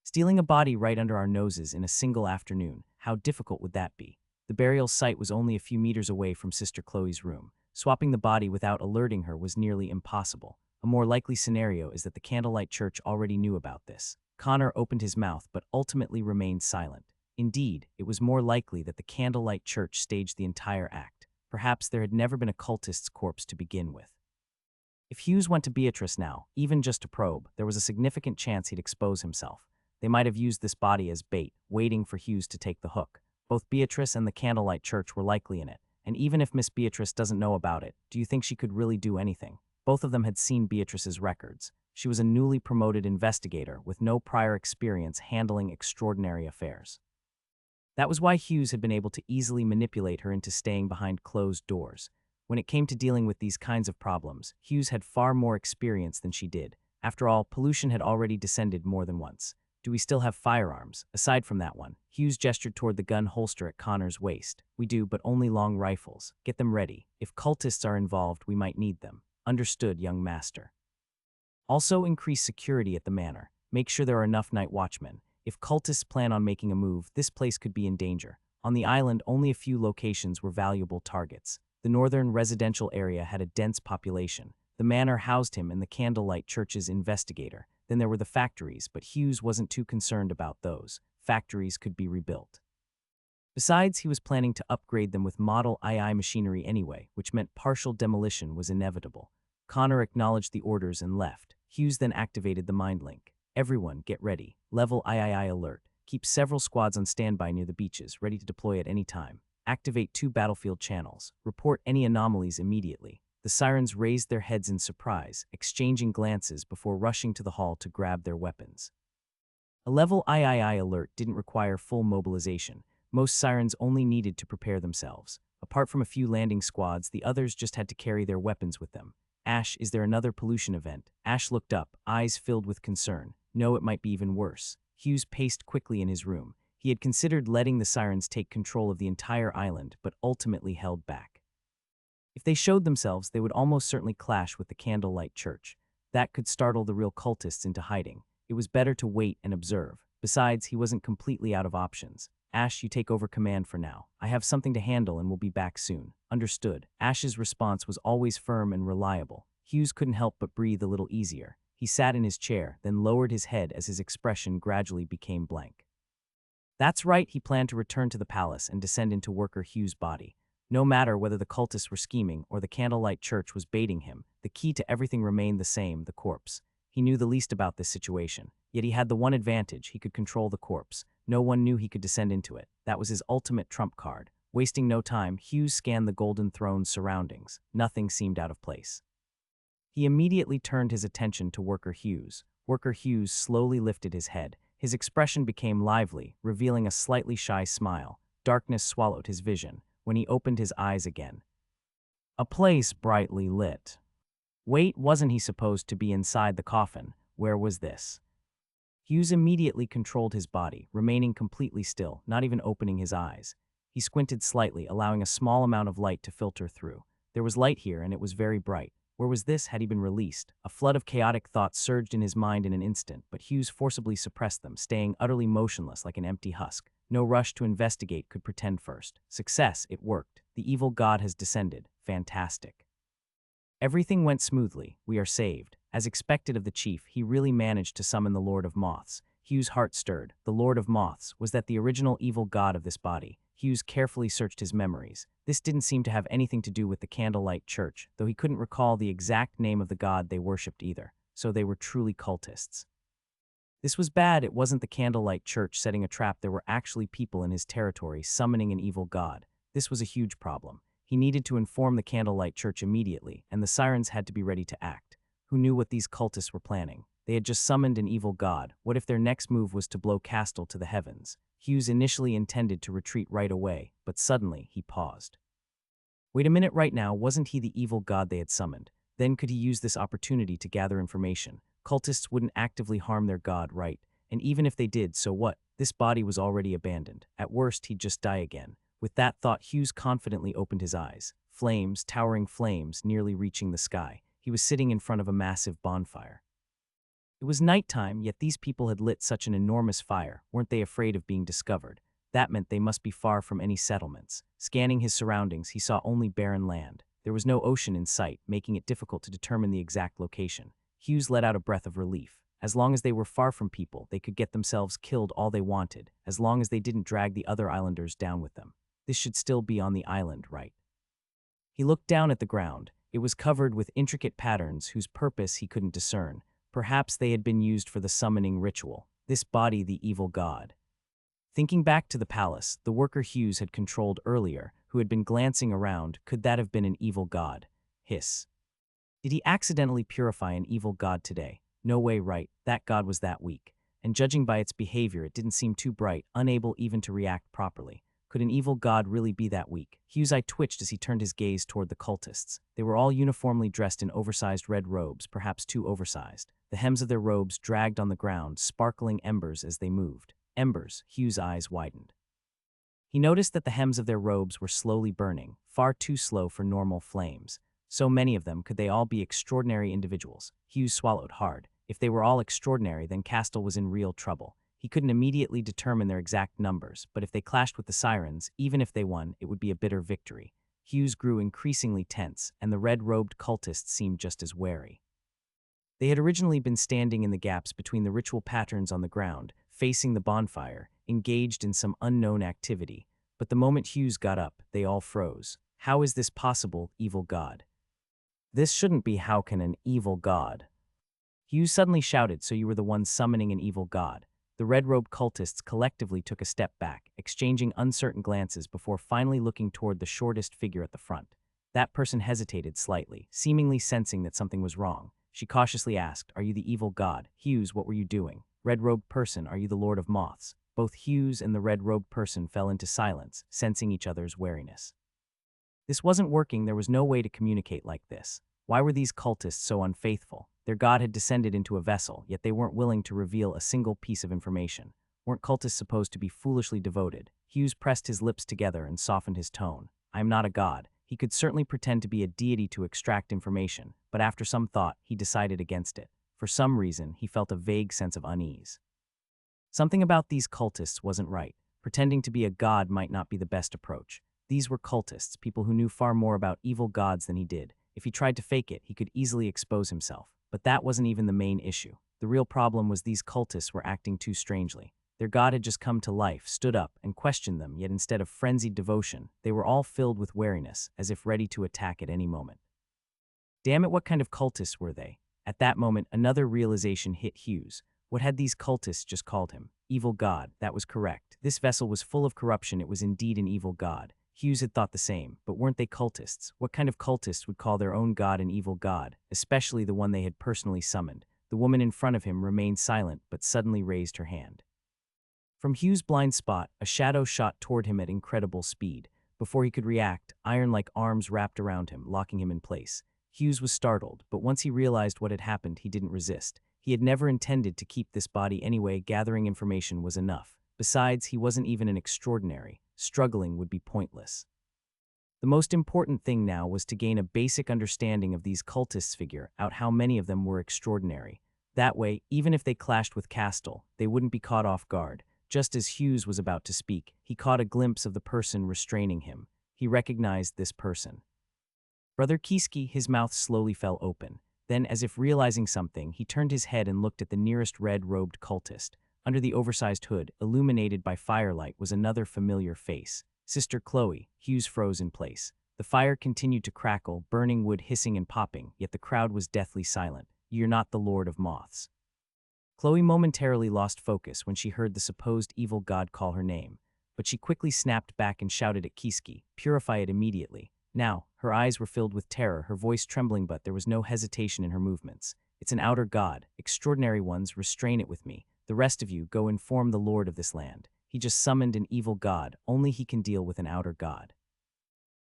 Stealing a body right under our noses in a single afternoon, how difficult would that be? The burial site was only a few meters away from Sister Chloe's room. Swapping the body without alerting her was nearly impossible. A more likely scenario is that the candlelight church already knew about this. Connor opened his mouth but ultimately remained silent. Indeed, it was more likely that the candlelight church staged the entire act. Perhaps there had never been a cultist's corpse to begin with. If Hughes went to Beatrice now, even just to probe, there was a significant chance he'd expose himself. They might have used this body as bait, waiting for Hughes to take the hook. Both Beatrice and the candlelight church were likely in it, and even if Miss Beatrice doesn't know about it, do you think she could really do anything? Both of them had seen Beatrice's records. She was a newly promoted investigator with no prior experience handling extraordinary affairs. That was why Hughes had been able to easily manipulate her into staying behind closed doors. When it came to dealing with these kinds of problems, Hughes had far more experience than she did. After all, pollution had already descended more than once. Do we still have firearms? Aside from that one, Hughes gestured toward the gun holster at Connor's waist. We do, but only long rifles. Get them ready. If cultists are involved, we might need them. Understood, young master. Also, increase security at the manor. Make sure there are enough night watchmen. If cultists plan on making a move, this place could be in danger. On the island, only a few locations were valuable targets. The northern residential area had a dense population. The manor housed him and the candlelight church's investigator. Then there were the factories, but Hughes wasn't too concerned about those. Factories could be rebuilt. Besides, he was planning to upgrade them with Model II machinery anyway, which meant partial demolition was inevitable. Connor acknowledged the orders and left. Hughes then activated the mind link. Everyone, get ready. Level III alert. Keep several squads on standby near the beaches, ready to deploy at any time. Activate 2 battlefield channels. Report any anomalies immediately. The sirens raised their heads in surprise, exchanging glances before rushing to the hall to grab their weapons. A level III alert didn't require full mobilization. Most sirens only needed to prepare themselves. Apart from a few landing squads, the others just had to carry their weapons with them. Ash, is there another pollution event? Ash looked up, eyes filled with concern. No, it might be even worse. Hughes paced quickly in his room. He had considered letting the sirens take control of the entire island, but ultimately held back. If they showed themselves, they would almost certainly clash with the candlelight church. That could startle the real cultists into hiding. It was better to wait and observe. Besides, he wasn't completely out of options. Ash, you take over command for now. I have something to handle and will be back soon. Understood. Ash's response was always firm and reliable. Hughes couldn't help but breathe a little easier. He sat in his chair, then lowered his head as his expression gradually became blank. That's right, he planned to return to the palace and descend into Worker Hughes' body. No matter whether the cultists were scheming or the candlelight church was baiting him, the key to everything remained the same: the corpse. He knew the least about this situation, yet he had the one advantage: he could control the corpse. No one knew he could descend into it. That was his ultimate trump card. Wasting no time, Hughes scanned the golden throne's surroundings. Nothing seemed out of place. He immediately turned his attention to Worker Hughes. Worker Hughes slowly lifted his head. His expression became lively, revealing a slightly shy smile. Darkness swallowed his vision. When he opened his eyes again, a place brightly lit. Wait, wasn't he supposed to be inside the coffin? Where was this? Hughes immediately controlled his body, remaining completely still, not even opening his eyes. He squinted slightly, allowing a small amount of light to filter through. There was light here, and it was very bright. Where was this? Had he been released? A flood of chaotic thoughts surged in his mind in an instant, but Hughes forcibly suppressed them, staying utterly motionless like an empty husk. No rush to investigate, could pretend first. Success, it worked. The evil god has descended. Fantastic. Everything went smoothly. We are saved. As expected of the chief, he really managed to summon the Lord of Moths. Hughes' heart stirred. The Lord of Moths, was that the original evil god of this body? Hughes carefully searched his memories. This didn't seem to have anything to do with the candlelight church, though he couldn't recall the exact name of the god they worshipped either. So they were truly cultists. This was bad. It wasn't the candlelight church setting a trap. There were actually people in his territory summoning an evil god. This was a huge problem. He needed to inform the candlelight church immediately, and the sirens had to be ready to act. Who knew what these cultists were planning? They had just summoned an evil god. What if their next move was to blow Castle to the heavens? Hughes initially intended to retreat right away, but suddenly he paused. Wait a minute, right now, wasn't he the evil god they had summoned? Then could he use this opportunity to gather information? Cultists wouldn't actively harm their god, right? And even if they did, so what? This body was already abandoned. At worst, he'd just die again. With that thought, Hughes confidently opened his eyes. Flames, towering flames, nearly reaching the sky. He was sitting in front of a massive bonfire. It was nighttime, yet these people had lit such an enormous fire. Weren't they afraid of being discovered? That meant they must be far from any settlements. Scanning his surroundings, he saw only barren land. There was no ocean in sight, making it difficult to determine the exact location. Hughes let out a breath of relief. As long as they were far from people, they could get themselves killed all they wanted, as long as they didn't drag the other islanders down with them. This should still be on the island, right? He looked down at the ground. It was covered with intricate patterns whose purpose he couldn't discern. Perhaps they had been used for the summoning ritual. This body, the evil god. Thinking back to the palace, the worker Hughes had controlled earlier, who had been glancing around, could that have been an evil god? Hiss. Did he accidentally purify an evil god today? No way, right? That god was that weak. And judging by its behavior, it didn't seem too bright, unable even to react properly. Could an evil god really be that weak? Hughes' eye twitched as he turned his gaze toward the cultists. They were all uniformly dressed in oversized red robes, perhaps too oversized. The hems of their robes dragged on the ground, sparkling embers as they moved. Embers. Hughes' eyes widened. He noticed that the hems of their robes were slowly burning, far too slow for normal flames. So many of them, could they all be extraordinary individuals? Hughes swallowed hard. If they were all extraordinary, then Castle was in real trouble. He couldn't immediately determine their exact numbers, but if they clashed with the sirens, even if they won, it would be a bitter victory. Hughes grew increasingly tense, and the red-robed cultists seemed just as wary. They had originally been standing in the gaps between the ritual patterns on the ground, facing the bonfire, engaged in some unknown activity. But the moment Hughes got up, they all froze. How is this possible, evil god? This shouldn't be. How can an evil god? Hughes suddenly shouted, so you were the one summoning an evil god. The red-robed cultists collectively took a step back, exchanging uncertain glances before finally looking toward the shortest figure at the front. That person hesitated slightly, seemingly sensing that something was wrong. She cautiously asked, "Are you the evil god? Hughes, what were you doing? Red-robed person, are you the Lord of Moths?" Both Hughes and the red-robed person fell into silence, sensing each other's wariness. This wasn't working. There was no way to communicate like this. Why were these cultists so unfaithful? Their god had descended into a vessel, yet they weren't willing to reveal a single piece of information. Weren't cultists supposed to be foolishly devoted? Hughes pressed his lips together and softened his tone. I am not a god. He could certainly pretend to be a deity to extract information, but after some thought, he decided against it. For some reason, he felt a vague sense of unease. Something about these cultists wasn't right. Pretending to be a god might not be the best approach. These were cultists, people who knew far more about evil gods than he did. If he tried to fake it, he could easily expose himself. But that wasn't even the main issue. The real problem was these cultists were acting too strangely. Their god had just come to life, stood up, and questioned them, yet instead of frenzied devotion, they were all filled with wariness, as if ready to attack at any moment. Damn it, what kind of cultists were they? At that moment, another realization hit Hughes. What had these cultists just called him? Evil god. That was correct. This vessel was full of corruption. It was indeed an evil god. Hughes had thought the same, but weren't they cultists? What kind of cultist would call their own god an evil god, especially the one they had personally summoned? The woman in front of him remained silent, but suddenly raised her hand. From Hughes' blind spot, a shadow shot toward him at incredible speed. Before he could react, iron-like arms wrapped around him, locking him in place. Hughes was startled, but once he realized what had happened, he didn't resist. He had never intended to keep this body anyway. Gathering information was enough. Besides, he wasn't even an extraordinary. Struggling would be pointless. The most important thing now was to gain a basic understanding of these cultists, figure out how many of them were extraordinary. That way, even if they clashed with Castile, they wouldn't be caught off guard. Just as Hughes was about to speak, he caught a glimpse of the person restraining him. He recognized this person. Brother Kiski. His mouth slowly fell open. Then, as if realizing something, he turned his head and looked at the nearest red-robed cultist. Under the oversized hood, illuminated by firelight, was another familiar face. Sister Chloe. Hughes froze in place. The fire continued to crackle, burning wood hissing and popping, yet the crowd was deathly silent. You're not the Lord of Moths. Chloe momentarily lost focus when she heard the supposed evil god call her name, but she quickly snapped back and shouted at Kiski, "Purify it immediately." Now, her eyes were filled with terror, her voice trembling, but there was no hesitation in her movements. It's an outer god. Extraordinary ones, restrain it with me. The rest of you, go inform the Lord of this land. He just summoned an evil god. Only he can deal with an outer god.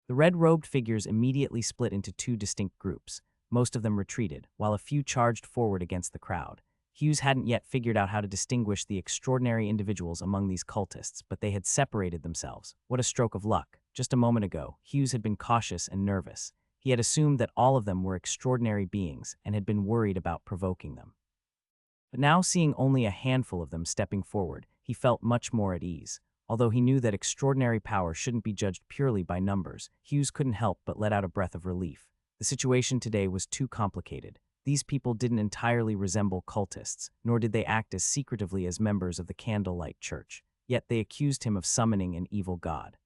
The red-robed figures immediately split into two distinct groups. Most of them retreated, while a few charged forward against the crowd. Hughes hadn't yet figured out how to distinguish the extraordinary individuals among these cultists, but they had separated themselves. What a stroke of luck. Just a moment ago, Hughes had been cautious and nervous. He had assumed that all of them were extraordinary beings and had been worried about provoking them. But now, seeing only a handful of them stepping forward, he felt much more at ease. Although he knew that extraordinary power shouldn't be judged purely by numbers, Hughes couldn't help but let out a breath of relief. The situation today was too complicated. These people didn't entirely resemble cultists, nor did they act as secretively as members of the Candlelight Church. Yet they accused him of summoning an evil god.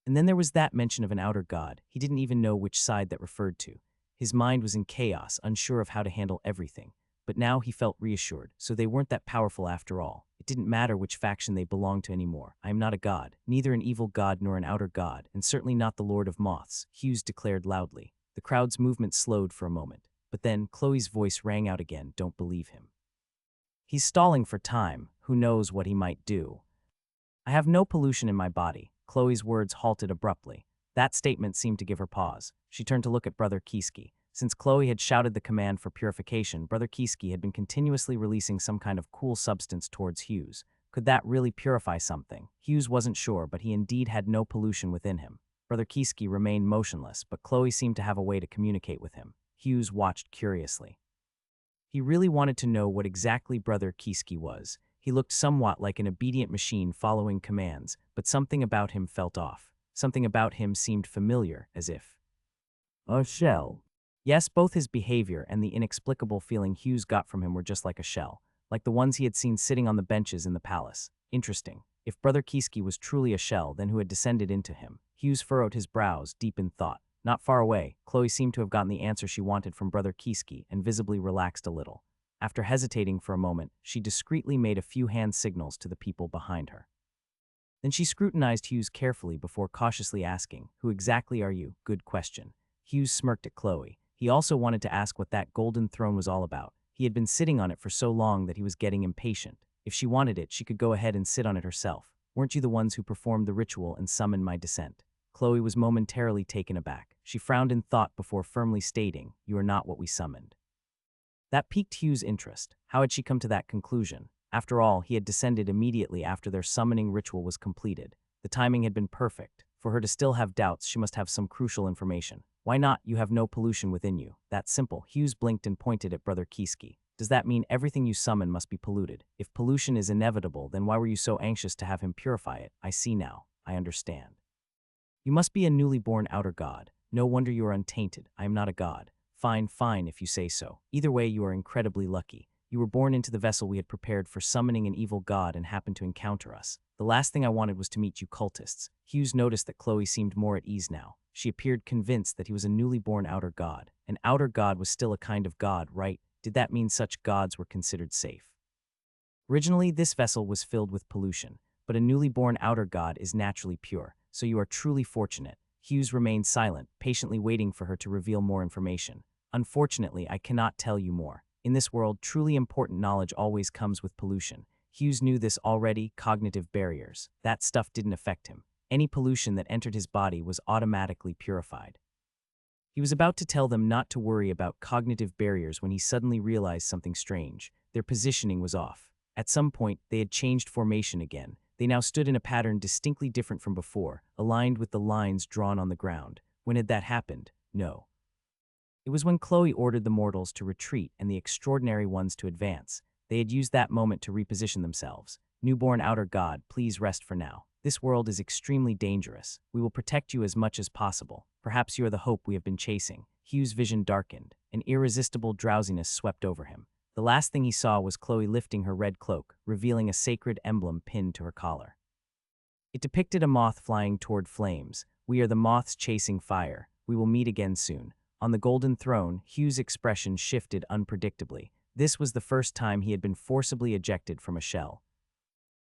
And then there was that mention of an outer god. He didn't even know which side that referred to. His mind was in chaos, unsure of how to handle everything. But now he felt reassured, so they weren't that powerful after all. It didn't matter which faction they belonged to anymore. I am not a god, neither an evil god nor an outer god, and certainly not the Lord of Moths, Hughes declared loudly. The crowd's movement slowed for a moment. But then Chloe's voice rang out again, "Don't believe him. He's stalling for time. Who knows what he might do?" I have no pollution in my body. Chloe's words halted abruptly. That statement seemed to give her pause. She turned to look at Brother Kiski. Since Chloe had shouted the command for purification, Brother Kiski had been continuously releasing some kind of cool substance towards Hughes. Could that really purify something? Hughes wasn't sure, but he indeed had no pollution within him. Brother Kiski remained motionless, but Chloe seemed to have a way to communicate with him. Hughes watched curiously. He really wanted to know what exactly Brother Kiski was. He looked somewhat like an obedient machine following commands, but something about him felt off. Something about him seemed familiar, as if a shell. Yes, both his behavior and the inexplicable feeling Hughes got from him were just like a shell, like the ones he had seen sitting on the benches in the palace. Interesting. If Brother Kiski was truly a shell, then who had descended into him? Hughes furrowed his brows, deep in thought. Not far away, Chloe seemed to have gotten the answer she wanted from Brother Kiski and visibly relaxed a little. After hesitating for a moment, she discreetly made a few hand signals to the people behind her. Then she scrutinized Hughes carefully before cautiously asking, "Who exactly are you?" Good question. Hughes smirked at Chloe. He also wanted to ask what that golden throne was all about. He had been sitting on it for so long that he was getting impatient. If she wanted it, she could go ahead and sit on it herself. Weren't you the ones who performed the ritual and summoned my descent? Chloe was momentarily taken aback. She frowned in thought before firmly stating, "You are not what we summoned." That piqued Hugh's interest. How had she come to that conclusion? After all, he had descended immediately after their summoning ritual was completed. The timing had been perfect. For her to still have doubts, she must have some crucial information. Why not? You have no pollution within you. That's simple. Hughes blinked and pointed at Brother Kiski. Does that mean everything you summon must be polluted? If pollution is inevitable, then why were you so anxious to have him purify it? I see now. I understand. You must be a newly born outer god. No wonder you are untainted. I am not a god. Fine, fine, if you say so. Either way, you are incredibly lucky. You were born into the vessel we had prepared for summoning an evil god and happened to encounter us. The last thing I wanted was to meet you cultists. Hughes noticed that Chloe seemed more at ease now. She appeared convinced that he was a newly born outer god. An outer god was still a kind of god, right? Did that mean such gods were considered safe? Originally, this vessel was filled with pollution, but a newly born outer god is naturally pure, so you are truly fortunate. Hughes remained silent, patiently waiting for her to reveal more information. Unfortunately, I cannot tell you more. In this world, truly important knowledge always comes with pollution. Hughes knew this already. Cognitive barriers. That stuff didn't affect him. Any pollution that entered his body was automatically purified. He was about to tell them not to worry about cognitive barriers when he suddenly realized something strange. Their positioning was off. At some point, they had changed formation again. They now stood in a pattern distinctly different from before, aligned with the lines drawn on the ground. When had that happened? No. It was when Chloe ordered the mortals to retreat and the extraordinary ones to advance. They had used that moment to reposition themselves. Newborn outer god, please rest for now. This world is extremely dangerous. We will protect you as much as possible. Perhaps you are the hope we have been chasing. Hugh's vision darkened. An irresistible drowsiness swept over him. The last thing he saw was Chloe lifting her red cloak, revealing a sacred emblem pinned to her collar. It depicted a moth flying toward flames. We are the moths chasing fire. We will meet again soon. On the golden throne, Hugh's expression shifted unpredictably. This was the first time he had been forcibly ejected from a shell.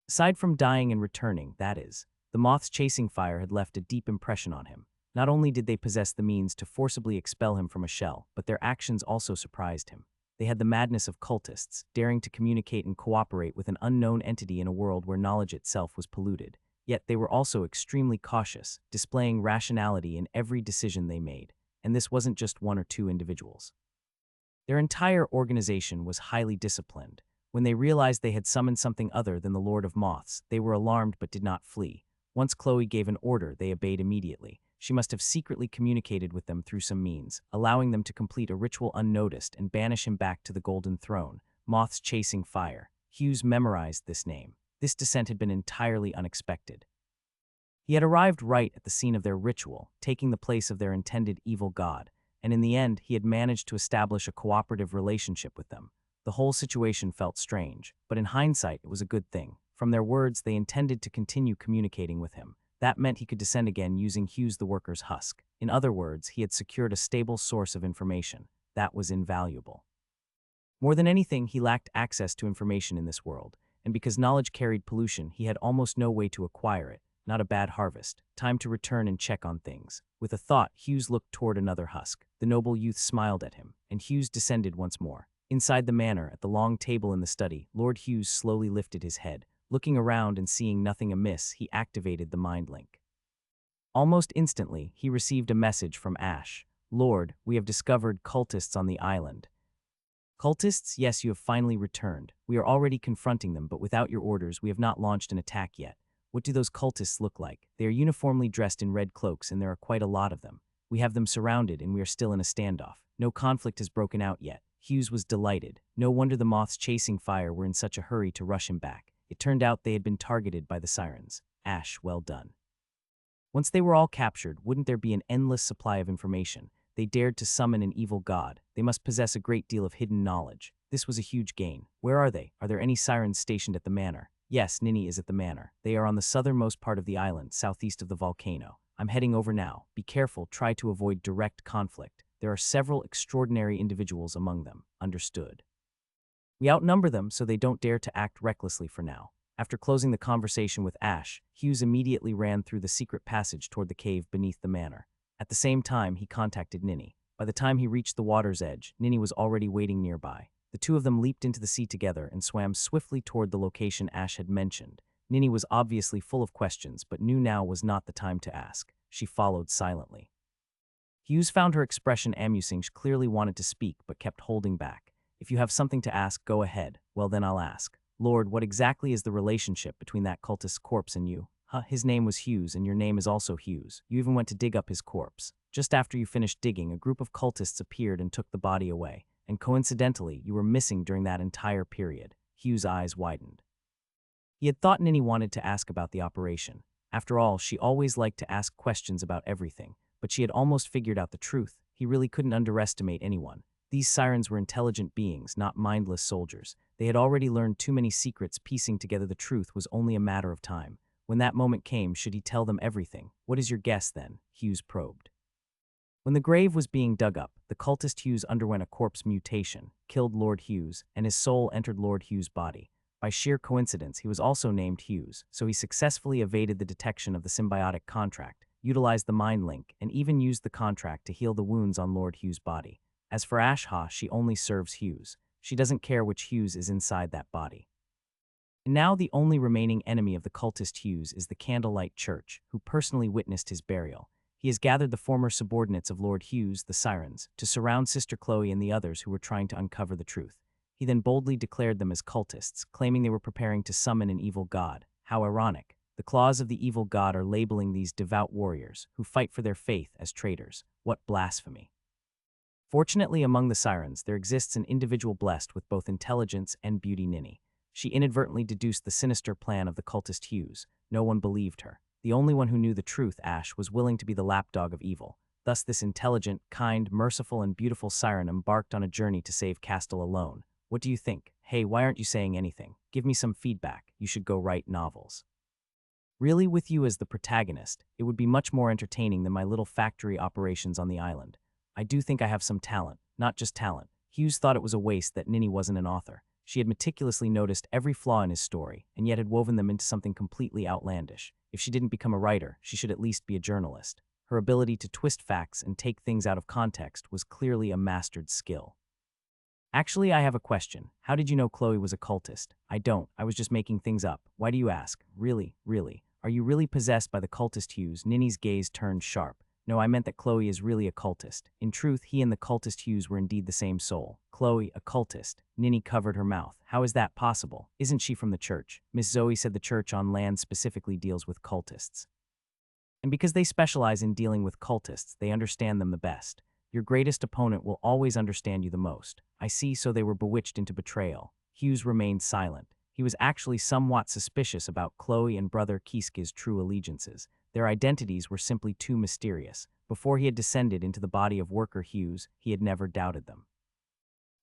Aside from dying and returning, that is, the moths chasing fire had left a deep impression on him. Not only did they possess the means to forcibly expel him from a shell, but their actions also surprised him. They had the madness of cultists, daring to communicate and cooperate with an unknown entity in a world where knowledge itself was polluted. Yet they were also extremely cautious, displaying rationality in every decision they made. And this wasn't just one or two individuals. Their entire organization was highly disciplined. When they realized they had summoned something other than the Lord of Moths, they were alarmed but did not flee. Once Chloe gave an order, they obeyed immediately. She must have secretly communicated with them through some means, allowing them to complete a ritual unnoticed and banish him back to the Golden Throne. Moths chasing fire. Hughes memorized this name. This descent had been entirely unexpected. He had arrived right at the scene of their ritual, taking the place of their intended evil god, and in the end, he had managed to establish a cooperative relationship with them. The whole situation felt strange, but in hindsight, it was a good thing. From their words, they intended to continue communicating with him. That meant he could descend again using Hughes the worker's husk. In other words, he had secured a stable source of information. That was invaluable. More than anything, he lacked access to information in this world, and because knowledge carried pollution, he had almost no way to acquire it. Not a bad harvest. Time to return and check on things. With a thought, Hughes looked toward another husk. The noble youth smiled at him, and Hughes descended once more. Inside the manor, at the long table in the study, Lord Hughes slowly lifted his head. Looking around and seeing nothing amiss, he activated the mind link. Almost instantly, he received a message from Ash. Lord, we have discovered cultists on the island. Cultists? Yes, you have finally returned. We are already confronting them, but without your orders, we have not launched an attack yet. What do those cultists look like? They are uniformly dressed in red cloaks, and there are quite a lot of them. We have them surrounded, and we are still in a standoff. No conflict has broken out yet. Hughes was delighted. No wonder the moths chasing fire were in such a hurry to rush him back. It turned out they had been targeted by the sirens. Ash, well done. Once they were all captured, wouldn't there be an endless supply of information? They dared to summon an evil god. They must possess a great deal of hidden knowledge. This was a huge gain. Where are they? Are there any sirens stationed at the manor? Yes, Ninny is at the manor. They are on the southernmost part of the island, southeast of the volcano. I'm heading over now. Be careful, try to avoid direct conflict. There are several extraordinary individuals among them. Understood. We outnumber them, so they don't dare to act recklessly for now. After closing the conversation with Ash, Hughes immediately ran through the secret passage toward the cave beneath the manor. At the same time, he contacted Ninny. By the time he reached the water's edge, Ninny was already waiting nearby. The two of them leaped into the sea together and swam swiftly toward the location Ash had mentioned. Ninny was obviously full of questions, but knew now was not the time to ask. She followed silently. Hughes found her expression amusing. She clearly wanted to speak, but kept holding back. If you have something to ask, go ahead. Well, then I'll ask. Lord, what exactly is the relationship between that cultist's corpse and you? Huh, his name was Hughes, and your name is also Hughes. You even went to dig up his corpse. Just after you finished digging, a group of cultists appeared and took the body away. And coincidentally, you were missing during that entire period. Hughes' eyes widened. He had thought Ninny wanted to ask about the operation. After all, she always liked to ask questions about everything, but she had almost figured out the truth. He really couldn't underestimate anyone. These sirens were intelligent beings, not mindless soldiers. They had already learned too many secrets. Piecing together the truth was only a matter of time. When that moment came, should he tell them everything? What is your guess, then? Hughes probed. When the grave was being dug up, the cultist Hughes underwent a corpse mutation, killed Lord Hughes, and his soul entered Lord Hughes' body. By sheer coincidence, he was also named Hughes, so he successfully evaded the detection of the symbiotic contract, utilized the mind link, and even used the contract to heal the wounds on Lord Hughes' body. As for Ashha, she only serves Hughes. She doesn't care which Hughes is inside that body. And now the only remaining enemy of the cultist Hughes is the Candlelight Church, who personally witnessed his burial. He has gathered the former subordinates of Lord Hughes, the Sirens, to surround Sister Chloe and the others who were trying to uncover the truth. He then boldly declared them as cultists, claiming they were preparing to summon an evil god. How ironic. The claws of the evil god are labeling these devout warriors, who fight for their faith, as traitors. What blasphemy. Fortunately, among the Sirens, there exists an individual blessed with both intelligence and beauty. Ninny. She inadvertently deduced the sinister plan of the cultist Hughes. No one believed her. The only one who knew the truth, Ash, was willing to be the lapdog of evil. Thus this intelligent, kind, merciful, and beautiful siren embarked on a journey to save Castle alone. What do you think? Hey, why aren't you saying anything? Give me some feedback. You should go write novels. Really, with you as the protagonist, it would be much more entertaining than my little factory operations on the island. I do think I have some talent, not just talent. Hughes thought it was a waste that Ninny wasn't an author. She had meticulously noticed every flaw in his story, and yet had woven them into something completely outlandish. If she didn't become a writer, she should at least be a journalist. Her ability to twist facts and take things out of context was clearly a mastered skill. Actually, I have a question. How did you know Chloe was a cultist? I don't. I was just making things up. Why do you ask? Really? Are you really possessed by the cultist Hughes? Ninny's gaze turned sharp. No, I meant that Chloe is really a cultist. In truth, he and the cultist Hughes were indeed the same soul. Chloe, a cultist. Ninny covered her mouth. How is that possible? Isn't she from the church? Miss Zoe said the church on land specifically deals with cultists. And because they specialize in dealing with cultists, they understand them the best. Your greatest opponent will always understand you the most. I see, so they were bewitched into betrayal. Hughes remained silent. He was actually somewhat suspicious about Chloe and brother Kiski's true allegiances. Their identities were simply too mysterious. Before he had descended into the body of worker Hughes, he had never doubted them.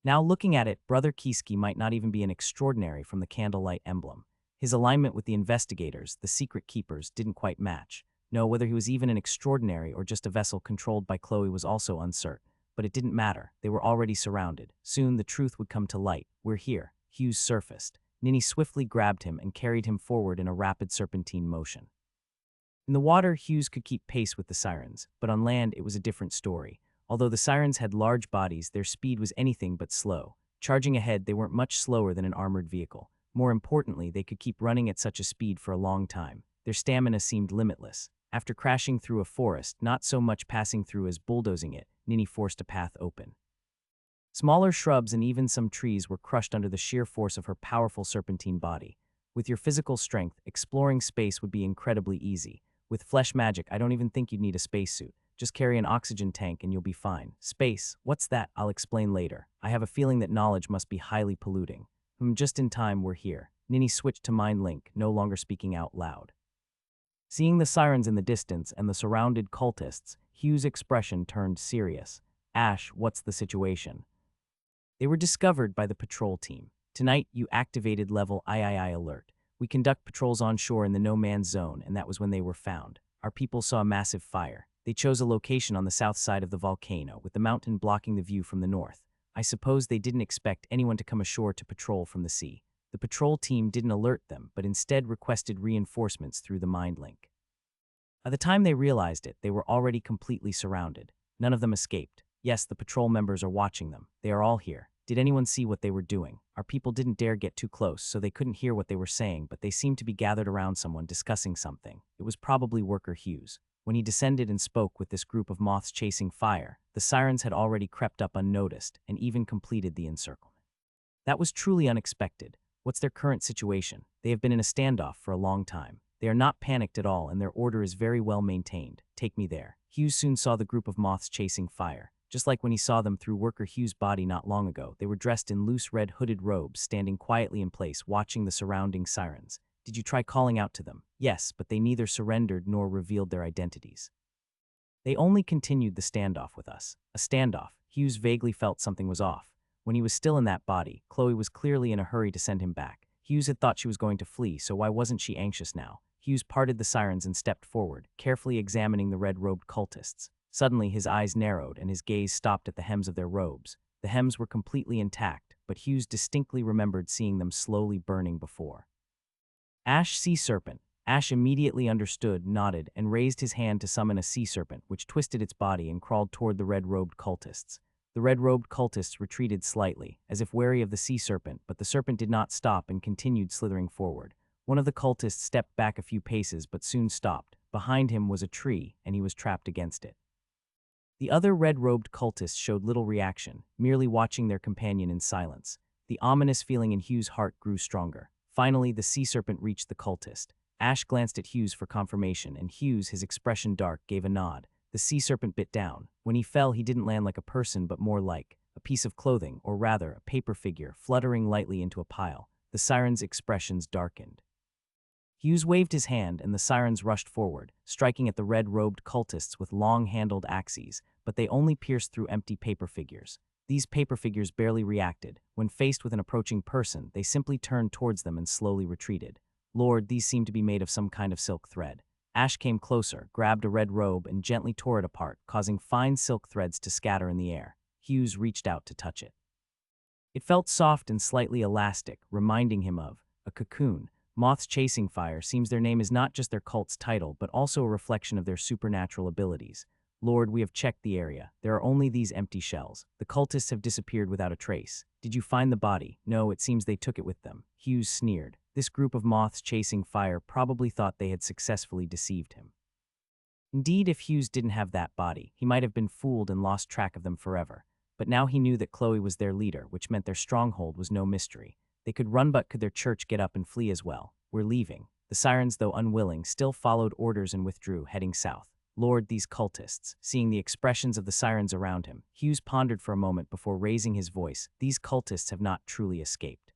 Now looking at it, brother Kiski might not even be an extraordinary from the candlelight emblem. His alignment with the investigators, the secret keepers, didn't quite match. No, whether he was even an extraordinary or just a vessel controlled by Chloe was also uncertain. But it didn't matter. They were already surrounded. Soon the truth would come to light. We're here. Hughes surfaced. Ninny swiftly grabbed him and carried him forward in a rapid serpentine motion. In the water, Hughes could keep pace with the sirens, but on land it was a different story. Although the sirens had large bodies, their speed was anything but slow. Charging ahead, they weren't much slower than an armored vehicle. More importantly, they could keep running at such a speed for a long time. Their stamina seemed limitless. After crashing through a forest, not so much passing through as bulldozing it, Ninny forced a path open. Smaller shrubs and even some trees were crushed under the sheer force of her powerful serpentine body. With your physical strength, exploring space would be incredibly easy. With flesh magic, I don't even think you'd need a spacesuit. Just carry an oxygen tank and you'll be fine. Space? What's that? I'll explain later. I have a feeling that knowledge must be highly polluting. Just in time, we're here. Ninny switched to mind link, no longer speaking out loud. Seeing the sirens in the distance and the surrounded cultists, Hughes' expression turned serious. Ash, what's the situation? They were discovered by the patrol team. Tonight, you activated level III alert. We conduct patrols on shore in the no-man's zone, and that was when they were found. Our people saw a massive fire. They chose a location on the south side of the volcano, with the mountain blocking the view from the north. I suppose they didn't expect anyone to come ashore to patrol from the sea. The patrol team didn't alert them, but instead requested reinforcements through the mind link. By the time they realized it, they were already completely surrounded. None of them escaped. Yes, the patrol members are watching them. They are all here. Did anyone see what they were doing? Our people didn't dare get too close, so they couldn't hear what they were saying, but they seemed to be gathered around someone discussing something. It was probably worker Hughes. When he descended and spoke with this group of moths chasing fire, the sirens had already crept up unnoticed and even completed the encirclement. That was truly unexpected. What's their current situation? They have been in a standoff for a long time. They are not panicked at all, and their order is very well maintained. Take me there. Hughes soon saw the group of moths chasing fire. Just like when he saw them through Worker Hughes' body not long ago, they were dressed in loose red hooded robes, standing quietly in place, watching the surrounding sirens. Did you try calling out to them? Yes, but they neither surrendered nor revealed their identities. They only continued the standoff with us. A standoff. Hughes vaguely felt something was off. When he was still in that body, Chloe was clearly in a hurry to send him back. Hughes had thought she was going to flee, so why wasn't she anxious now? Hughes parted the sirens and stepped forward, carefully examining the red-robed cultists. Suddenly, his eyes narrowed and his gaze stopped at the hems of their robes. The hems were completely intact, but Hughes distinctly remembered seeing them slowly burning before. Ash Sea Serpent. Ash immediately understood, nodded, and raised his hand to summon a sea serpent, which twisted its body and crawled toward the red-robed cultists. The red-robed cultists retreated slightly, as if wary of the sea serpent, but the serpent did not stop and continued slithering forward. One of the cultists stepped back a few paces but soon stopped. Behind him was a tree, and he was trapped against it. The other red-robed cultists showed little reaction, merely watching their companion in silence. The ominous feeling in Hughes' heart grew stronger. Finally, the sea serpent reached the cultist. Ash glanced at Hughes for confirmation, and Hughes, his expression dark, gave a nod. The sea serpent bit down. When he fell, he didn't land like a person, but more like a piece of clothing, or rather, a paper figure, fluttering lightly into a pile. The siren's expressions darkened. Hughes waved his hand, and the sirens rushed forward, striking at the red-robed cultists with long-handled axes, but they only pierced through empty paper figures. These paper figures barely reacted. When faced with an approaching person, they simply turned towards them and slowly retreated. Lord, these seemed to be made of some kind of silk thread. Ash came closer, grabbed a red robe, and gently tore it apart, causing fine silk threads to scatter in the air. Hughes reached out to touch it. It felt soft and slightly elastic, reminding him of a cocoon. Moths Chasing Fire seems their name is not just their cult's title, but also a reflection of their supernatural abilities. Lord, we have checked the area. There are only these empty shells. The cultists have disappeared without a trace. Did you find the body? No, it seems they took it with them. Hughes sneered. This group of moths chasing fire probably thought they had successfully deceived him. Indeed, if Hughes didn't have that body, he might have been fooled and lost track of them forever. But now he knew that Chloe was their leader, which meant their stronghold was no mystery. They could run, but could their church get up and flee as well? We're leaving. The sirens, though unwilling, still followed orders and withdrew, heading south. Lord, these cultists. Seeing the expressions of the sirens around him, Hughes pondered for a moment before raising his voice. These cultists have not truly escaped.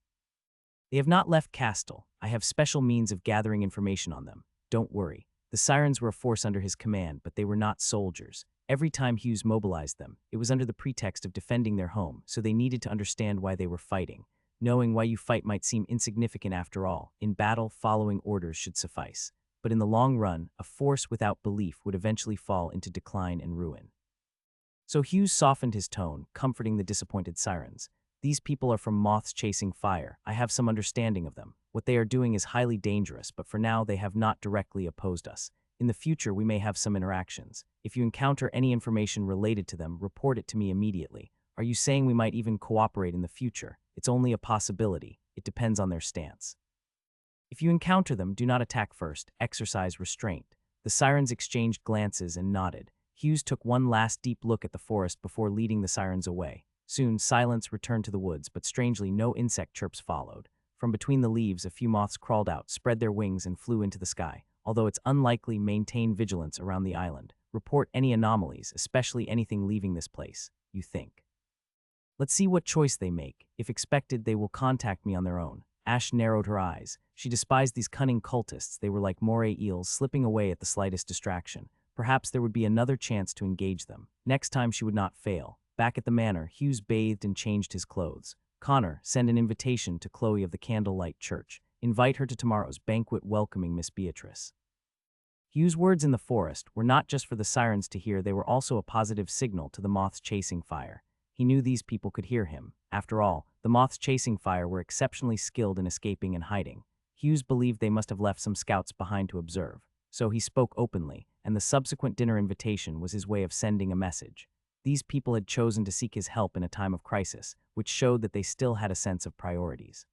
They have not left Castle. I have special means of gathering information on them. Don't worry. The sirens were a force under his command, but they were not soldiers. Every time Hughes mobilized them, it was under the pretext of defending their home, so they needed to understand why they were fighting. Knowing why you fight might seem insignificant after all. In battle, following orders should suffice. But in the long run, a force without belief would eventually fall into decline and ruin. So Hughes softened his tone, comforting the disappointed sirens. These people are from Moths Chasing Fire. I have some understanding of them. What they are doing is highly dangerous, but for now they have not directly opposed us. In the future, we may have some interactions. If you encounter any information related to them, report it to me immediately. Are you saying we might even cooperate in the future? It's only a possibility. It depends on their stance. If you encounter them, do not attack first. Exercise restraint. The sirens exchanged glances and nodded. Hughes took one last deep look at the forest before leading the sirens away. Soon, silence returned to the woods, but strangely, no insect chirps followed. From between the leaves, a few moths crawled out, spread their wings, and flew into the sky. Although it's unlikely, maintain vigilance around the island. Report any anomalies, especially anything leaving this place, you think. Let's see what choice they make. If expected, they will contact me on their own. Ash narrowed her eyes. She despised these cunning cultists. They were like moray eels, slipping away at the slightest distraction. Perhaps there would be another chance to engage them. Next time she would not fail. Back at the manor, Hughes bathed and changed his clothes. Connor, send an invitation to Chloe of the Candlelight Church. Invite her to tomorrow's banquet welcoming Miss Beatrice. Hughes' words in the forest were not just for the sirens to hear, they were also a positive signal to the moths chasing fire. He knew these people could hear him. After all, the moths chasing fire were exceptionally skilled in escaping and hiding. Hughes believed they must have left some scouts behind to observe. So he spoke openly, and the subsequent dinner invitation was his way of sending a message. These people had chosen to seek his help in a time of crisis, which showed that they still had a sense of priorities.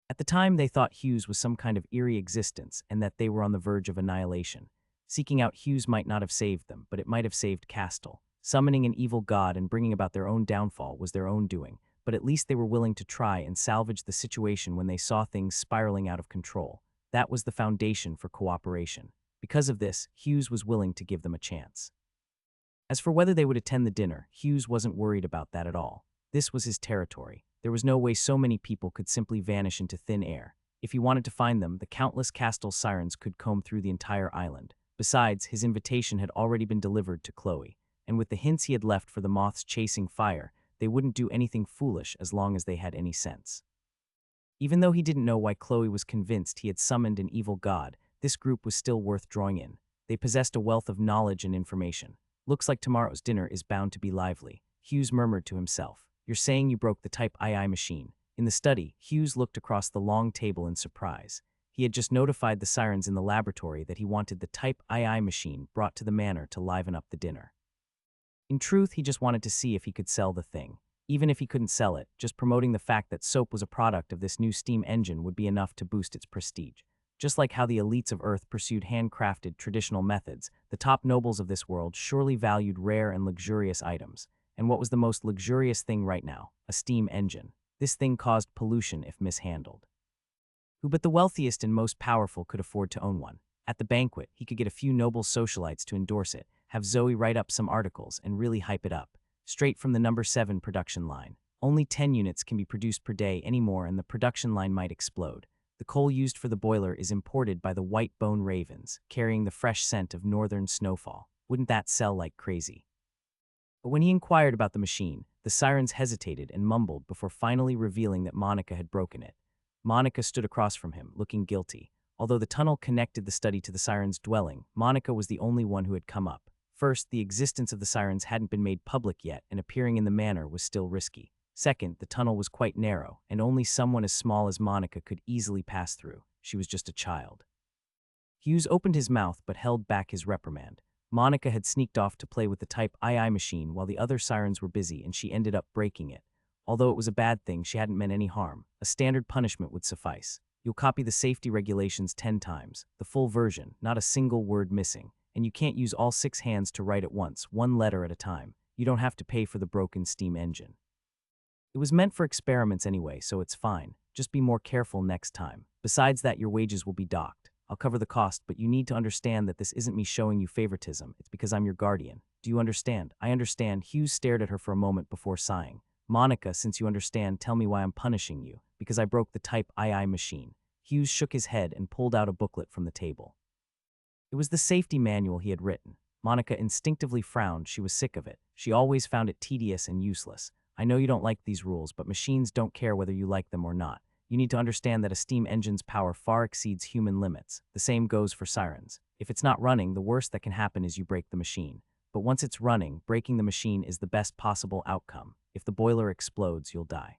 At the time, they thought Hughes was some kind of eerie existence and that they were on the verge of annihilation. Seeking out Hughes might not have saved them, but it might have saved Castle. Summoning an evil god and bringing about their own downfall was their own doing, but at least they were willing to try and salvage the situation when they saw things spiraling out of control. That was the foundation for cooperation. Because of this, Hughes was willing to give them a chance. As for whether they would attend the dinner, Hughes wasn't worried about that at all. This was his territory. There was no way so many people could simply vanish into thin air. If he wanted to find them, the countless Castle sirens could comb through the entire island. Besides, his invitation had already been delivered to Chloe, and with the hints he had left for the moths chasing fire, they wouldn't do anything foolish as long as they had any sense. Even though he didn't know why Chloe was convinced he had summoned an evil god, this group was still worth drawing in. They possessed a wealth of knowledge and information. Looks like tomorrow's dinner is bound to be lively, Hughes murmured to himself. You're saying you broke the Type II machine. In the study, Hughes looked across the long table in surprise. He had just notified the sirens in the laboratory that he wanted the Type II machine brought to the manor to liven up the dinner. In truth, he just wanted to see if he could sell the thing. Even if he couldn't sell it, just promoting the fact that soap was a product of this new steam engine would be enough to boost its prestige. Just like how the elites of Earth pursued handcrafted traditional methods, the top nobles of this world surely valued rare and luxurious items. And what was the most luxurious thing right now? A steam engine. This thing caused pollution if mishandled. Who but the wealthiest and most powerful could afford to own one? At the banquet, he could get a few noble socialites to endorse it, have Zoe write up some articles, and really hype it up. Straight from the number 7 production line. Only 10 units can be produced per day anymore and the production line might explode. The coal used for the boiler is imported by the white bone ravens, carrying the fresh scent of northern snowfall. Wouldn't that sell like crazy? But when he inquired about the machine, the sirens hesitated and mumbled before finally revealing that Monica had broken it. Monica stood across from him, looking guilty. Although the tunnel connected the study to the sirens' dwelling, Monica was the only one who had come up. First, the existence of the sirens hadn't been made public yet, and appearing in the manor was still risky. Second, the tunnel was quite narrow, and only someone as small as Monica could easily pass through. She was just a child. Hughes opened his mouth but held back his reprimand. Monica had sneaked off to play with the Type II machine while the other sirens were busy, and she ended up breaking it. Although it was a bad thing, she hadn't meant any harm. A standard punishment would suffice. You'll copy the safety regulations 10 times, the full version, not a single word missing. And you can't use all 6 hands to write at once, 1 letter at a time. You don't have to pay for the broken steam engine. It was meant for experiments anyway, so it's fine. Just be more careful next time. Besides that, your wages will be docked. I'll cover the cost, but you need to understand that this isn't me showing you favoritism. It's because I'm your guardian. Do you understand? I understand. Hughes stared at her for a moment before sighing. Monica, since you understand, tell me why I'm punishing you. Because I broke the Type II machine. Hughes shook his head and pulled out a booklet from the table. It was the safety manual he had written. Monica instinctively frowned. She was sick of it. She always found it tedious and useless. I know you don't like these rules, but machines don't care whether you like them or not. You need to understand that a steam engine's power far exceeds human limits. The same goes for sirens. If it's not running, the worst that can happen is you break the machine. But once it's running, breaking the machine is the best possible outcome. If the boiler explodes, you'll die.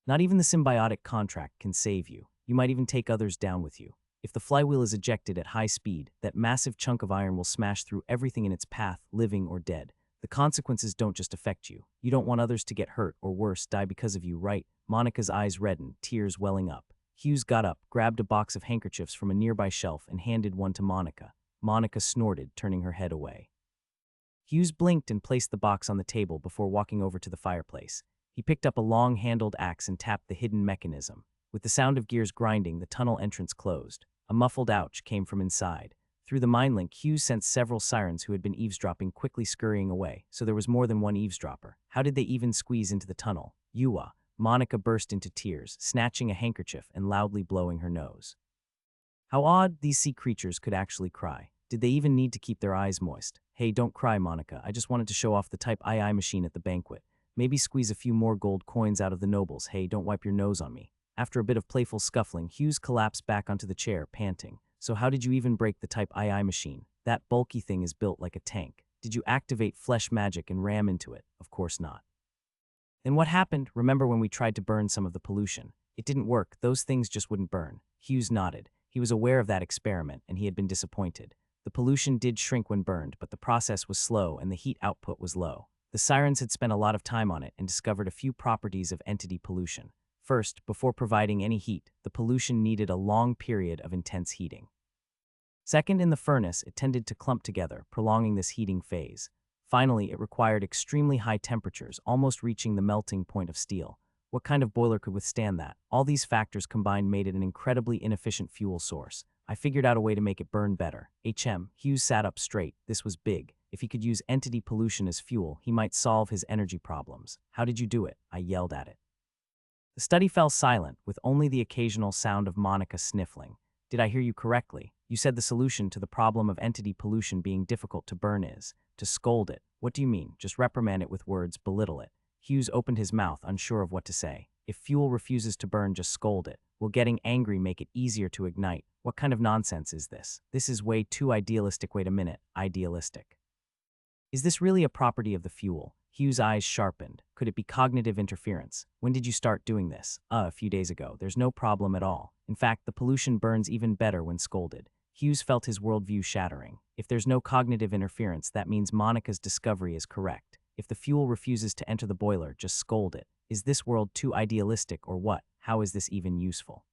Not even the symbiotic contract can save you. You might even take others down with you. If the flywheel is ejected at high speed, that massive chunk of iron will smash through everything in its path, living or dead. The consequences don't just affect you. You don't want others to get hurt or worse, die because of you, right? Monica's eyes reddened, tears welling up. Hughes got up, grabbed a box of handkerchiefs from a nearby shelf and handed one to Monica. Monica snorted, turning her head away. Hughes blinked and placed the box on the table before walking over to the fireplace. He picked up a long-handled axe and tapped the hidden mechanism. With the sound of gears grinding, the tunnel entrance closed. A muffled ouch came from inside. Through the mind link, Hughes sensed several sirens who had been eavesdropping quickly scurrying away, so there was more than one eavesdropper. How did they even squeeze into the tunnel? Yuwa. Monica burst into tears, snatching a handkerchief and loudly blowing her nose. How odd these sea creatures could actually cry. Did they even need to keep their eyes moist? Hey, don't cry, Monica. I just wanted to show off the Type II machine at the banquet. Maybe squeeze a few more gold coins out of the nobles. Hey, don't wipe your nose on me. After a bit of playful scuffling, Hughes collapsed back onto the chair, panting. So how did you even break the Type II machine? That bulky thing is built like a tank. Did you activate flesh magic and ram into it? Of course not. Then what happened? Remember when we tried to burn some of the pollution? It didn't work. Those things just wouldn't burn. Hughes nodded. He was aware of that experiment, and he had been disappointed. The pollution did shrink when burned, but the process was slow and the heat output was low. The sirens had spent a lot of time on it and discovered a few properties of entity pollution. First, before providing any heat, the pollution needed a long period of intense heating. Second, in the furnace, it tended to clump together, prolonging this heating phase. Finally, it required extremely high temperatures, almost reaching the melting point of steel. What kind of boiler could withstand that? All these factors combined made it an incredibly inefficient fuel source. I figured out a way to make it burn better. Hughes sat up straight. This was big. If he could use entity pollution as fuel, he might solve his energy problems. How did you do it? I yelled at it. The study fell silent, with only the occasional sound of Monica sniffling. Did I hear you correctly? You said the solution to the problem of entity pollution being difficult to burn is to scold it. What do you mean? Just reprimand it with words, belittle it. Hughes opened his mouth, unsure of what to say. If fuel refuses to burn, just scold it. Will getting angry make it easier to ignite? What kind of nonsense is this? This is way too idealistic. Wait a minute, idealistic. Is this really a property of the fuel? Hughes' eyes sharpened. Could it be cognitive interference? When did you start doing this? A few days ago. There's no problem at all. In fact, the pollution burns even better when scolded. Hughes felt his worldview shattering. If there's no cognitive interference, that means Monica's discovery is correct. If the fuel refuses to enter the boiler, just scold it. Is this world too idealistic or what? How is this even useful?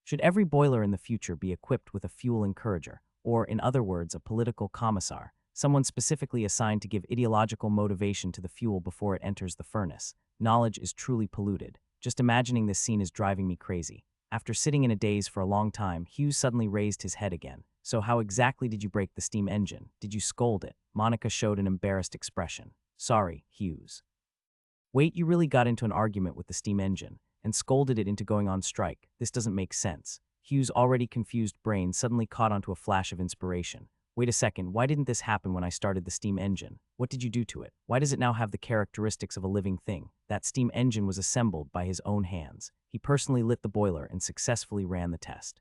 Should every boiler in the future be equipped with a fuel encourager, or in other words, a political commissar, someone specifically assigned to give ideological motivation to the fuel before it enters the furnace? Knowledge is truly polluted. Just imagining this scene is driving me crazy. After sitting in a daze for a long time, Hughes suddenly raised his head again. So how exactly did you break the steam engine? Did you scold it? Monica showed an embarrassed expression. Sorry, Hughes. Wait, you really got into an argument with the steam engine and scolded it into going on strike. This doesn't make sense. Hughes' already confused brain suddenly caught onto a flash of inspiration. Wait a second, why didn't this happen when I started the steam engine? What did you do to it? Why does it now have the characteristics of a living thing? That steam engine was assembled by his own hands. He personally lit the boiler and successfully ran the test.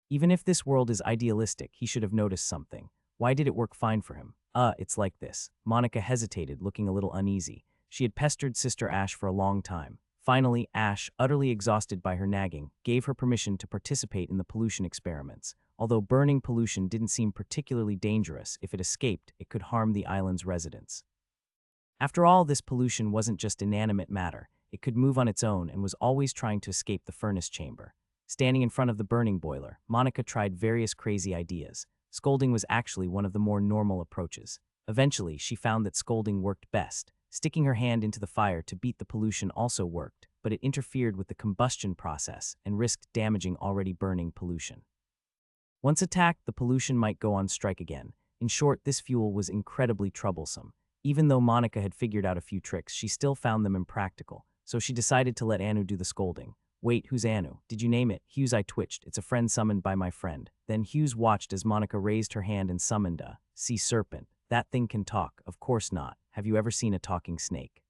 Even if this world is idealistic, he should have noticed something. Why did it work fine for him? It's like this. Monica hesitated, looking a little uneasy. She had pestered Sister Ash for a long time. Finally, Ash, utterly exhausted by her nagging, gave her permission to participate in the pollution experiments. Although burning pollution didn't seem particularly dangerous, if it escaped, it could harm the island's residents. After all, this pollution wasn't just inanimate matter. It could move on its own and was always trying to escape the furnace chamber. Standing in front of the burning boiler, Monica tried various crazy ideas. Scolding was actually one of the more normal approaches. Eventually, she found that scolding worked best. Sticking her hand into the fire to beat the pollution also worked, but it interfered with the combustion process and risked damaging already burning pollution. Once attacked, the pollution might go on strike again. In short, this fuel was incredibly troublesome. Even though Monica had figured out a few tricks, she still found them impractical, so she decided to let Anu do the scolding. Wait, who's Anu? Did you name it? Hughes, I twitched. It's a friend summoned by my friend. Then Hughes watched as Monica raised her hand and summoned a sea serpent. That thing can talk. Of course not. Have you ever seen a talking snake?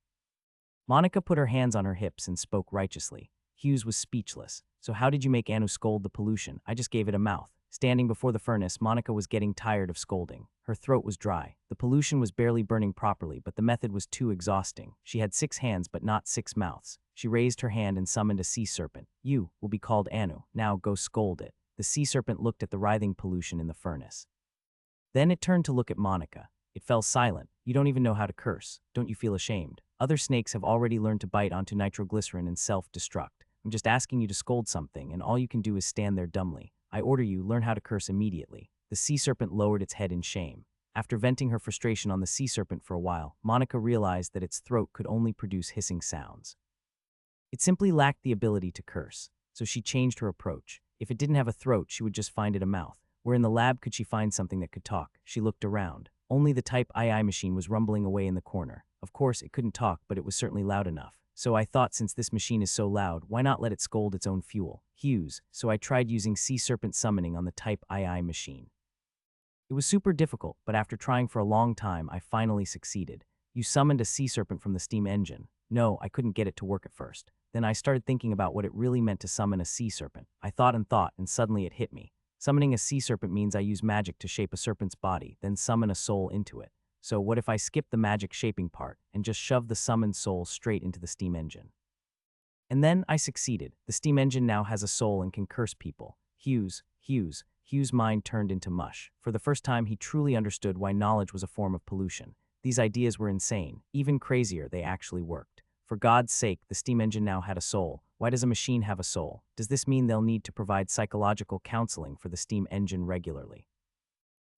Monica put her hands on her hips and spoke righteously. Hughes was speechless. So how did you make Anu scold the pollution? I just gave it a mouth. Standing before the furnace, Monica was getting tired of scolding. Her throat was dry. The pollution was barely burning properly, but the method was too exhausting. She had 6 hands, but not 6 mouths. She raised her hand and summoned a sea serpent. You will be called Anu. Now go scold it. The sea serpent looked at the writhing pollution in the furnace. Then it turned to look at Monica. It fell silent. You don't even know how to curse. Don't you feel ashamed? Other snakes have already learned to bite onto nitroglycerin and self-destruct. I'm just asking you to scold something, and all you can do is stand there dumbly. I order you, learn how to curse immediately. The sea serpent lowered its head in shame. After venting her frustration on the sea serpent for a while, Monica realized that its throat could only produce hissing sounds. It simply lacked the ability to curse, so she changed her approach. If it didn't have a throat, she would just find it a mouth. Where in the lab could she find something that could talk? She looked around. Only the Type II machine was rumbling away in the corner. Of course, it couldn't talk, but it was certainly loud enough. So I thought, since this machine is so loud, why not let it scold its own fuel? Hughes. So I tried using sea serpent summoning on the Type II machine. It was super difficult, but after trying for a long time, I finally succeeded. You summoned a sea serpent from the steam engine. No, I couldn't get it to work at first. Then I started thinking about what it really meant to summon a sea serpent. I thought, and suddenly it hit me. Summoning a sea serpent means I use magic to shape a serpent's body, then summon a soul into it. So what if I skip the magic shaping part and just shove the summoned soul straight into the steam engine? And then I succeeded. The steam engine now has a soul and can curse people. Hughes' mind turned into mush. For the first time, he truly understood why knowledge was a form of pollution. These ideas were insane. Even crazier, they actually worked. For God's sake, the steam engine now had a soul. Why does a machine have a soul? Does this mean they'll need to provide psychological counseling for the steam engine regularly?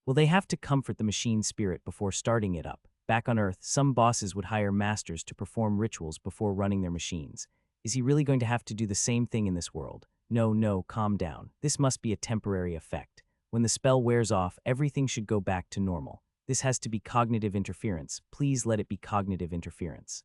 Will they have to comfort the machine's spirit before starting it up? Back on Earth, some bosses would hire masters to perform rituals before running their machines. Is he really going to have to do the same thing in this world? No, no, calm down. This must be a temporary effect. When the spell wears off, everything should go back to normal. This has to be cognitive interference. Please let it be cognitive interference.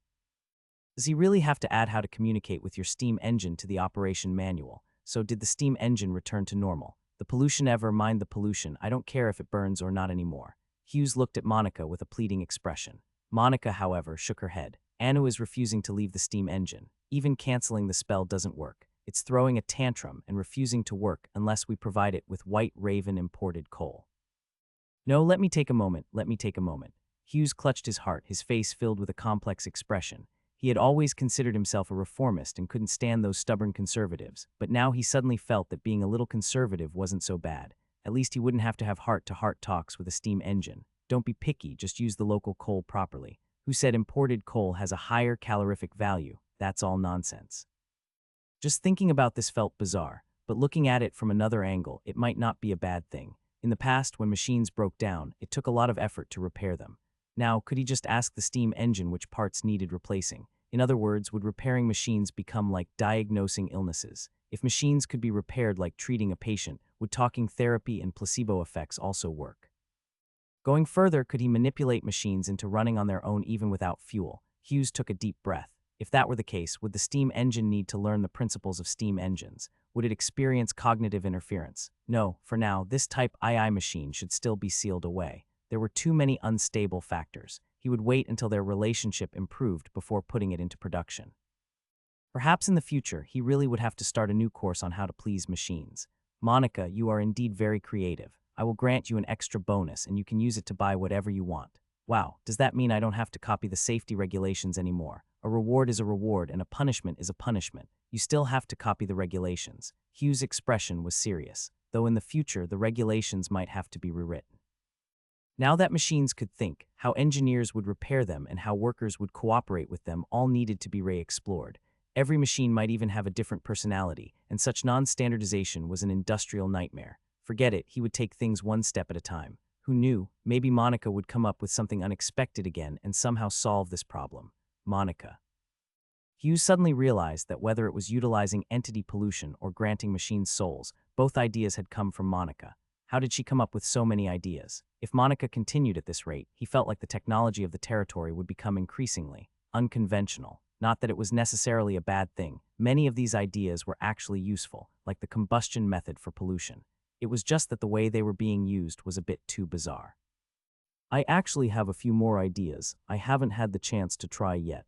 Does he really have to add how to communicate with your Steam engine to the operation manual? So did the Steam engine return to normal? The pollution ever, mind the pollution. I don't care if it burns or not anymore. Hughes looked at Monica with a pleading expression. Monica, however, shook her head. Anu is refusing to leave the Steam engine. Even canceling the spell doesn't work. It's throwing a tantrum and refusing to work unless we provide it with White Raven imported coal. No, let me take a moment. Hughes clutched his heart, his face filled with a complex expression. He had always considered himself a reformist and couldn't stand those stubborn conservatives, but now he suddenly felt that being a little conservative wasn't so bad. At least he wouldn't have to have heart-to-heart talks with a steam engine. Don't be picky, just use the local coal properly. Who said imported coal has a higher calorific value? That's all nonsense. Just thinking about this felt bizarre, but looking at it from another angle, it might not be a bad thing. In the past, when machines broke down, it took a lot of effort to repair them. Now, could he just ask the steam engine which parts needed replacing? In other words, would repairing machines become like diagnosing illnesses? If machines could be repaired like treating a patient, would talking therapy and placebo effects also work? Going further, could he manipulate machines into running on their own even without fuel? Hughes took a deep breath. If that were the case, would the steam engine need to learn the principles of steam engines? Would it experience cognitive interference? No, for now, this type II machine should still be sealed away. There were too many unstable factors. He would wait until their relationship improved before putting it into production. Perhaps in the future, he really would have to start a new course on how to please machines. Monica, you are indeed very creative. I will grant you an extra bonus and you can use it to buy whatever you want. Wow, does that mean I don't have to copy the safety regulations anymore? A reward is a reward and a punishment is a punishment. You still have to copy the regulations. Hughes' expression was serious, though in the future the regulations might have to be rewritten. Now that machines could think, how engineers would repair them and how workers would cooperate with them all needed to be re-explored. Every machine might even have a different personality, and such non-standardization was an industrial nightmare. Forget it, he would take things one step at a time. Who knew, maybe Monica would come up with something unexpected again and somehow solve this problem. Monica. Hughes suddenly realized that whether it was utilizing entity pollution or granting machines souls, both ideas had come from Monica. How did she come up with so many ideas? If Monica continued at this rate, he felt like the technology of the territory would become increasingly unconventional. Not that it was necessarily a bad thing. Many of these ideas were actually useful, like the combustion method for pollution. It was just that the way they were being used was a bit too bizarre. I actually have a few more ideas I haven't had the chance to try yet.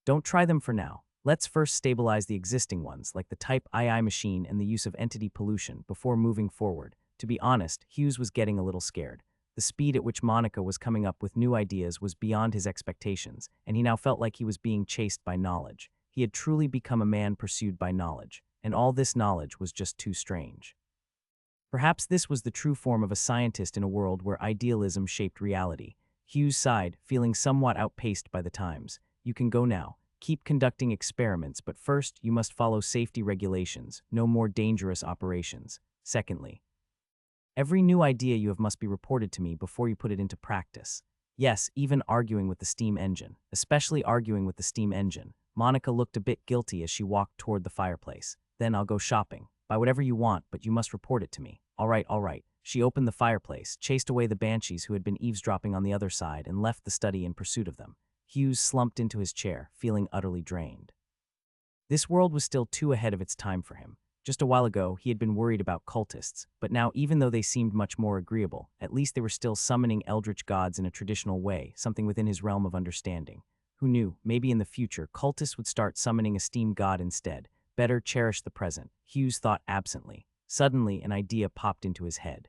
Don't try them for now. Let's first stabilize the existing ones, like the Type II machine and the use of entity pollution, before moving forward. To be honest, Hughes was getting a little scared. The speed at which Monica was coming up with new ideas was beyond his expectations, and he now felt like he was being chased by knowledge. He had truly become a man pursued by knowledge, and all this knowledge was just too strange. Perhaps this was the true form of a scientist in a world where idealism shaped reality. Hughes sighed, feeling somewhat outpaced by the times. You can go now. Keep conducting experiments, but first, you must follow safety regulations. No more dangerous operations. Secondly, every new idea you have must be reported to me before you put it into practice. Yes, even arguing with the steam engine. Especially arguing with the steam engine. Monica looked a bit guilty as she walked toward the fireplace. Then I'll go shopping. Buy whatever you want, but you must report it to me. All right, all right. She opened the fireplace, chased away the banshees who had been eavesdropping on the other side, and left the study in pursuit of them. Hughes slumped into his chair, feeling utterly drained. This world was still too ahead of its time for him. Just a while ago, he had been worried about cultists, but now even though they seemed much more agreeable, at least they were still summoning eldritch gods in a traditional way, something within his realm of understanding. Who knew, maybe in the future, cultists would start summoning a steam god instead. Better cherish the present, Hughes thought absently. Suddenly, an idea popped into his head.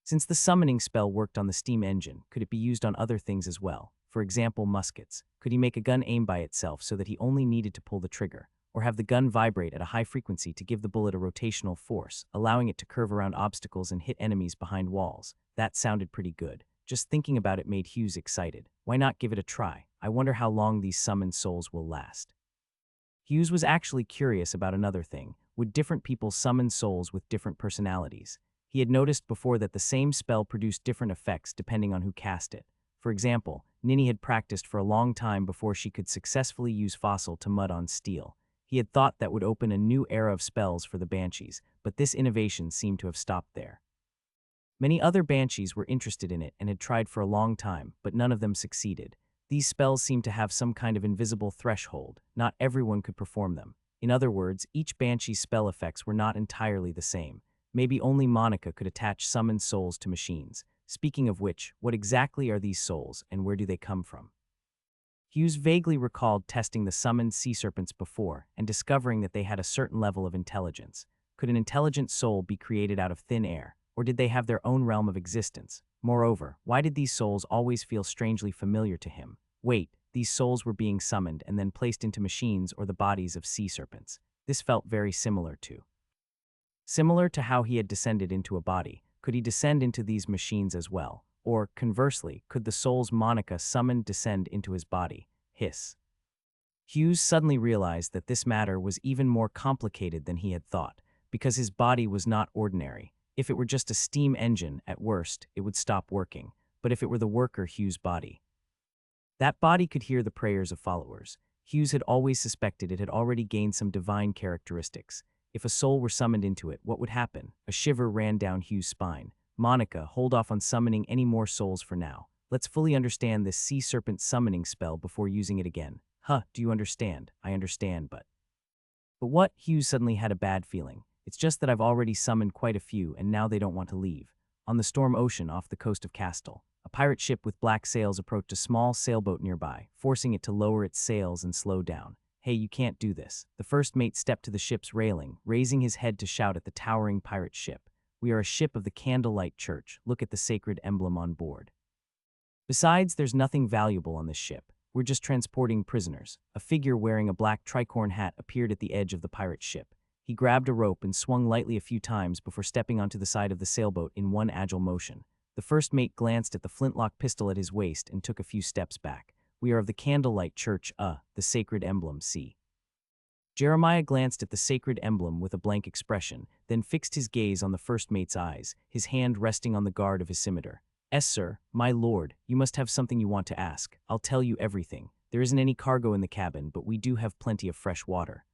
Since the summoning spell worked on the steam engine, could it be used on other things as well? For example, muskets. Could he make a gun aim by itself so that he only needed to pull the trigger? Or have the gun vibrate at a high frequency to give the bullet a rotational force, allowing it to curve around obstacles and hit enemies behind walls? That sounded pretty good. Just thinking about it made Hughes excited. Why not give it a try? I wonder how long these summoned souls will last. Hughes was actually curious about another thing. Would different people summon souls with different personalities? He had noticed before that the same spell produced different effects depending on who cast it. For example, Ninny had practiced for a long time before she could successfully use fossil to mud on steel. He had thought that would open a new era of spells for the banshees, but this innovation seemed to have stopped there. Many other banshees were interested in it and had tried for a long time, but none of them succeeded. These spells seemed to have some kind of invisible threshold. Not everyone could perform them. In other words, each banshee's spell effects were not entirely the same. Maybe only Monica could attach summoned souls to machines. Speaking of which, what exactly are these souls and where do they come from? Hughes vaguely recalled testing the summoned sea serpents before and discovering that they had a certain level of intelligence. Could an intelligent soul be created out of thin air, or did they have their own realm of existence? Moreover, why did these souls always feel strangely familiar to him? Wait, these souls were being summoned and then placed into machines or the bodies of sea serpents. This felt very similar to how he had descended into a body. Could he descend into these machines as well? Or, conversely, could the souls Monica summoned descend into his body? Hiss. Hughes suddenly realized that this matter was even more complicated than he had thought, because his body was not ordinary. If it were just a steam engine, at worst, it would stop working. But if it were the worker Hughes' body, that body could hear the prayers of followers. Hughes had always suspected it had already gained some divine characteristics. If a soul were summoned into it, what would happen? A shiver ran down Hughes' spine. Monica, hold off on summoning any more souls for now. Let's fully understand this sea serpent summoning spell before using it again. Do you understand? I understand, but what? Hughes suddenly had a bad feeling. It's just that I've already summoned quite a few and now they don't want to leave. On the storm ocean off the coast of Castle, a pirate ship with black sails approached a small sailboat nearby, forcing it to lower its sails and slow down. Hey, you can't do this. The first mate stepped to the ship's railing, raising his head to shout at the towering pirate ship. We are a ship of the Candlelight Church. Look at the sacred emblem on board. Besides, there's nothing valuable on this ship. We're just transporting prisoners. A figure wearing a black tricorn hat appeared at the edge of the pirate ship. He grabbed a rope and swung lightly a few times before stepping onto the side of the sailboat in one agile motion. The first mate glanced at the flintlock pistol at his waist and took a few steps back. We are of the Candlelight Church, the sacred emblem, see. Jeremiah glanced at the sacred emblem with a blank expression, then fixed his gaze on the first mate's eyes, his hand resting on the guard of his scimitar. "Yes, sir, my lord, you must have something you want to ask. I'll tell you everything. There isn't any cargo in the cabin, but we do have plenty of fresh water."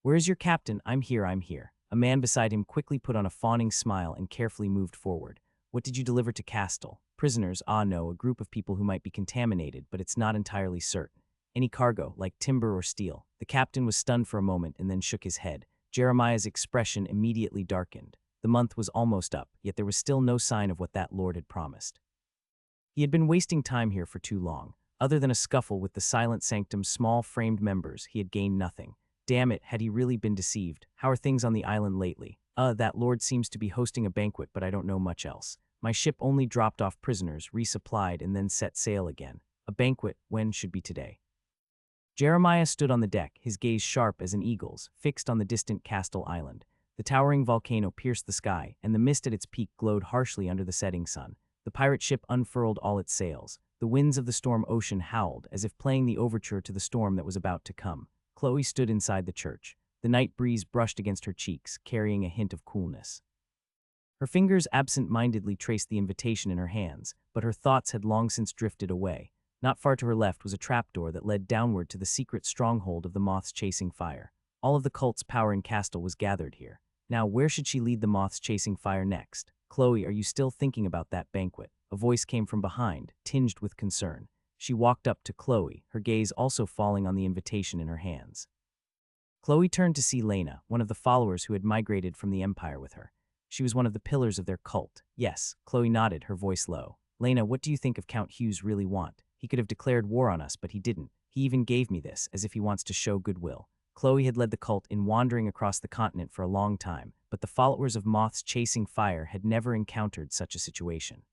"Where is your captain?" I'm here. A man beside him quickly put on a fawning smile and carefully moved forward. "What did you deliver to Castle?" "Prisoners, no, a group of people who might be contaminated, but it's not entirely certain. Any cargo, like timber or steel." The captain was stunned for a moment and then shook his head. Jeremiah's expression immediately darkened. The month was almost up, yet there was still no sign of what that lord had promised. He had been wasting time here for too long. Other than a scuffle with the Silent Sanctum's small framed members, he had gained nothing. Damn it, had he really been deceived? How are things on the island lately? That lord seems to be hosting a banquet, but I don't know much else. My ship only dropped off prisoners, resupplied, and then set sail again. A banquet, when should be today? Jeremiah stood on the deck, his gaze sharp as an eagle's, fixed on the distant Castle Island. The towering volcano pierced the sky, and the mist at its peak glowed harshly under the setting sun. The pirate ship unfurled all its sails. The winds of the storm ocean howled, as if playing the overture to the storm that was about to come. Chloe stood inside the church. The night breeze brushed against her cheeks, carrying a hint of coolness. Her fingers absent-mindedly traced the invitation in her hands, but her thoughts had long since drifted away. Not far to her left was a trapdoor that led downward to the secret stronghold of the moths chasing fire. All of the cult's power in Castle was gathered here. Now, where should she lead the moths chasing fire next? "Chloe, are you still thinking about that banquet?" A voice came from behind, tinged with concern. She walked up to Chloe, her gaze also falling on the invitation in her hands. Chloe turned to see Lena, one of the followers who had migrated from the Empire with her. She was one of the pillars of their cult. "Yes," Chloe nodded, her voice low. "Lena, what do you think of Count Hughes really want? He could have declared war on us, but he didn't. He even gave me this, as if he wants to show goodwill." Chloe had led the cult in wandering across the continent for a long time, but the followers of moths chasing fire had never encountered such a situation.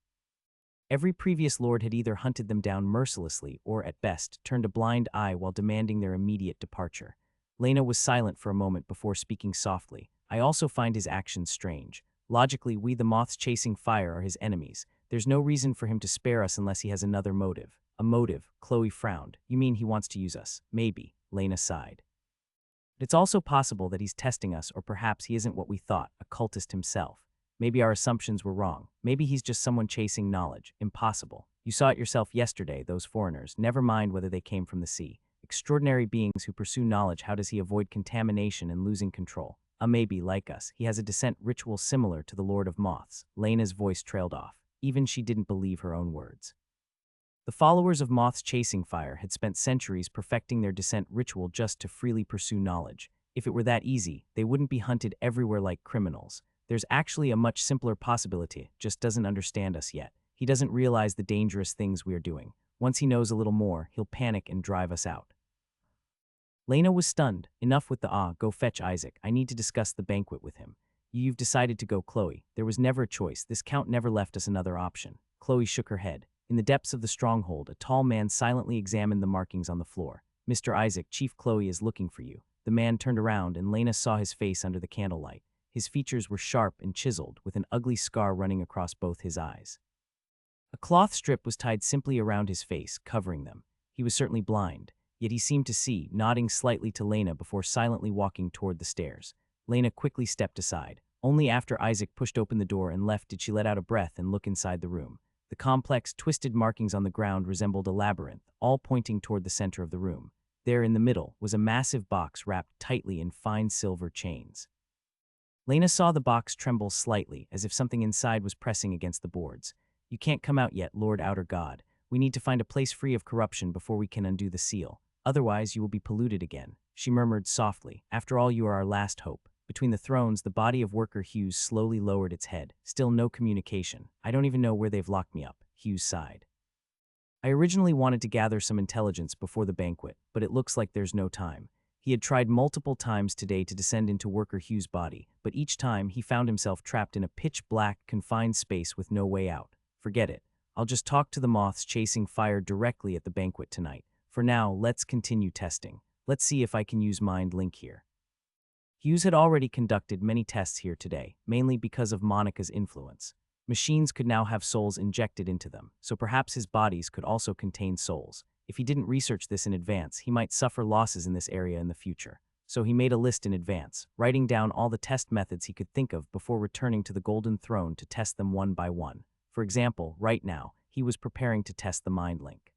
Every previous lord had either hunted them down mercilessly or, at best, turned a blind eye while demanding their immediate departure. Lena was silent for a moment before speaking softly. "I also find his actions strange. Logically, we the moths chasing fire are his enemies. There's no reason for him to spare us unless he has another motive." "A motive?" Chloe frowned. "You mean he wants to use us?" "Maybe," Lena sighed. "But it's also possible that he's testing us, or perhaps he isn't what we thought, a cultist himself. Maybe our assumptions were wrong. Maybe he's just someone chasing knowledge. Impossible. You saw it yourself yesterday, those foreigners, never mind whether they came from the sea. Extraordinary beings who pursue knowledge. How does he avoid contamination and losing control? Maybe, like us, he has a descent ritual similar to the Lord of Moths. Lena's voice trailed off. Even she didn't believe her own words. The followers of Moth's chasing fire had spent centuries perfecting their descent ritual just to freely pursue knowledge. If it were that easy, they wouldn't be hunted everywhere like criminals. There's actually a much simpler possibility, just doesn't understand us yet. He doesn't realize the dangerous things we are doing. Once he knows a little more, he'll panic and drive us out. Lena was stunned. Enough with the go fetch Isaac. I need to discuss the banquet with him. You've decided to go, Chloe. There was never a choice. This count never left us another option. Chloe shook her head. In the depths of the stronghold, a tall man silently examined the markings on the floor. Mr. Isaac, Chief Chloe is looking for you. The man turned around and Lena saw his face under the candlelight. His features were sharp and chiseled, with an ugly scar running across both his eyes. A cloth strip was tied simply around his face, covering them. He was certainly blind, yet he seemed to see, nodding slightly to Lena before silently walking toward the stairs. Lena quickly stepped aside. Only after Isaac pushed open the door and left did she let out a breath and look inside the room. The complex, twisted markings on the ground resembled a labyrinth, all pointing toward the center of the room. There in the middle was a massive box wrapped tightly in fine silver chains. Lena saw the box tremble slightly, as if something inside was pressing against the boards. You can't come out yet, Lord Outer God. We need to find a place free of corruption before we can undo the seal. Otherwise, you will be polluted again, she murmured softly. After all, you are our last hope. Between the thrones, the body of worker Hughes slowly lowered its head. Still no communication. I don't even know where they've locked me up, Hughes sighed. I originally wanted to gather some intelligence before the banquet, but it looks like there's no time. He had tried multiple times today to descend into worker Hughes' body, but each time he found himself trapped in a pitch-black, confined space with no way out. Forget it. I'll just talk to the moths chasing fire directly at the banquet tonight. For now, let's continue testing. Let's see if I can use Mind Link here. Hughes had already conducted many tests here today, mainly because of Monica's influence. Machines could now have souls injected into them, so perhaps his bodies could also contain souls. If he didn't research this in advance, he might suffer losses in this area in the future. So he made a list in advance, writing down all the test methods he could think of before returning to the Golden Throne to test them one by one. For example, right now, he was preparing to test the Mind Link.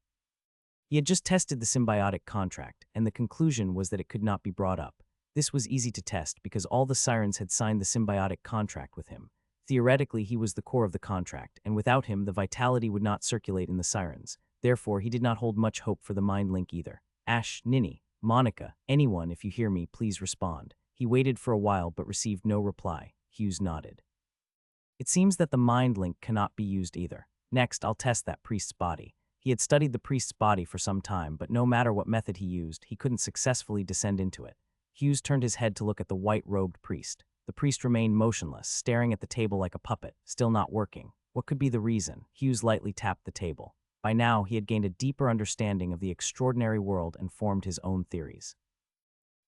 He had just tested the symbiotic contract, and the conclusion was that it could not be brought up. This was easy to test because all the sirens had signed the symbiotic contract with him. Theoretically, he was the core of the contract, and without him, the vitality would not circulate in the sirens. Therefore, he did not hold much hope for the Mind Link either. Ash, Ninny, Monica, anyone, if you hear me, please respond. He waited for a while but received no reply. Hughes nodded. It seems that the Mind Link cannot be used either. Next, I'll test that priest's body. He had studied the priest's body for some time, but no matter what method he used, he couldn't successfully descend into it. Hughes turned his head to look at the white-robed priest. The priest remained motionless, staring at the table like a puppet, still not working. What could be the reason? Hughes lightly tapped the table. By now, he had gained a deeper understanding of the extraordinary world and formed his own theories.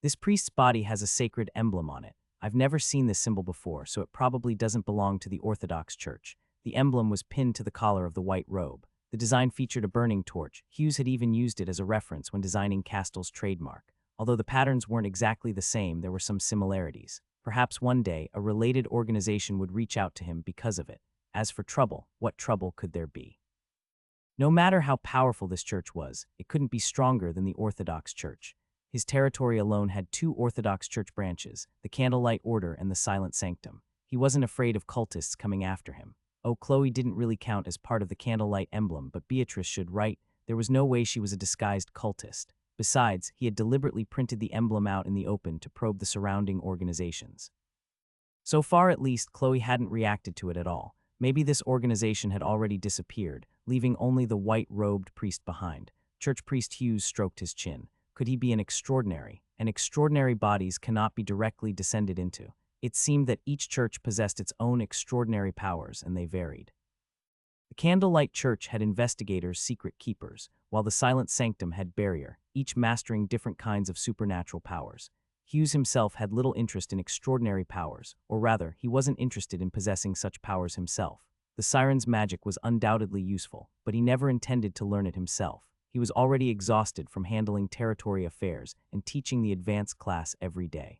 This priest's body has a sacred emblem on it. I've never seen this symbol before, so it probably doesn't belong to the Orthodox Church. The emblem was pinned to the collar of the white robe. The design featured a burning torch. Hughes had even used it as a reference when designing Castell's trademark. Although the patterns weren't exactly the same, there were some similarities. Perhaps one day, a related organization would reach out to him because of it. As for trouble, what trouble could there be? No matter how powerful this church was, it couldn't be stronger than the Orthodox Church. His territory alone had 2 Orthodox Church branches, the Candlelight Order and the Silent Sanctum. He wasn't afraid of cultists coming after him. Oh, Chloe didn't really count as part of the Candlelight emblem, but Beatrice should, right? There was no way she was a disguised cultist. Besides, he had deliberately printed the emblem out in the open to probe the surrounding organizations. So far, at least, Chloe hadn't reacted to it at all. Maybe this organization had already disappeared, leaving only the white-robed priest behind. Church priest Hughes stroked his chin. Could he be an extraordinary? And extraordinary bodies cannot be directly descended into. It seemed that each church possessed its own extraordinary powers, and they varied. The Candlelight Church had investigators, secret keepers, while the Silent Sanctum had barrier, each mastering different kinds of supernatural powers. Hughes himself had little interest in extraordinary powers, or rather, he wasn't interested in possessing such powers himself. The siren's magic was undoubtedly useful, but he never intended to learn it himself. He was already exhausted from handling territory affairs and teaching the advanced class every day.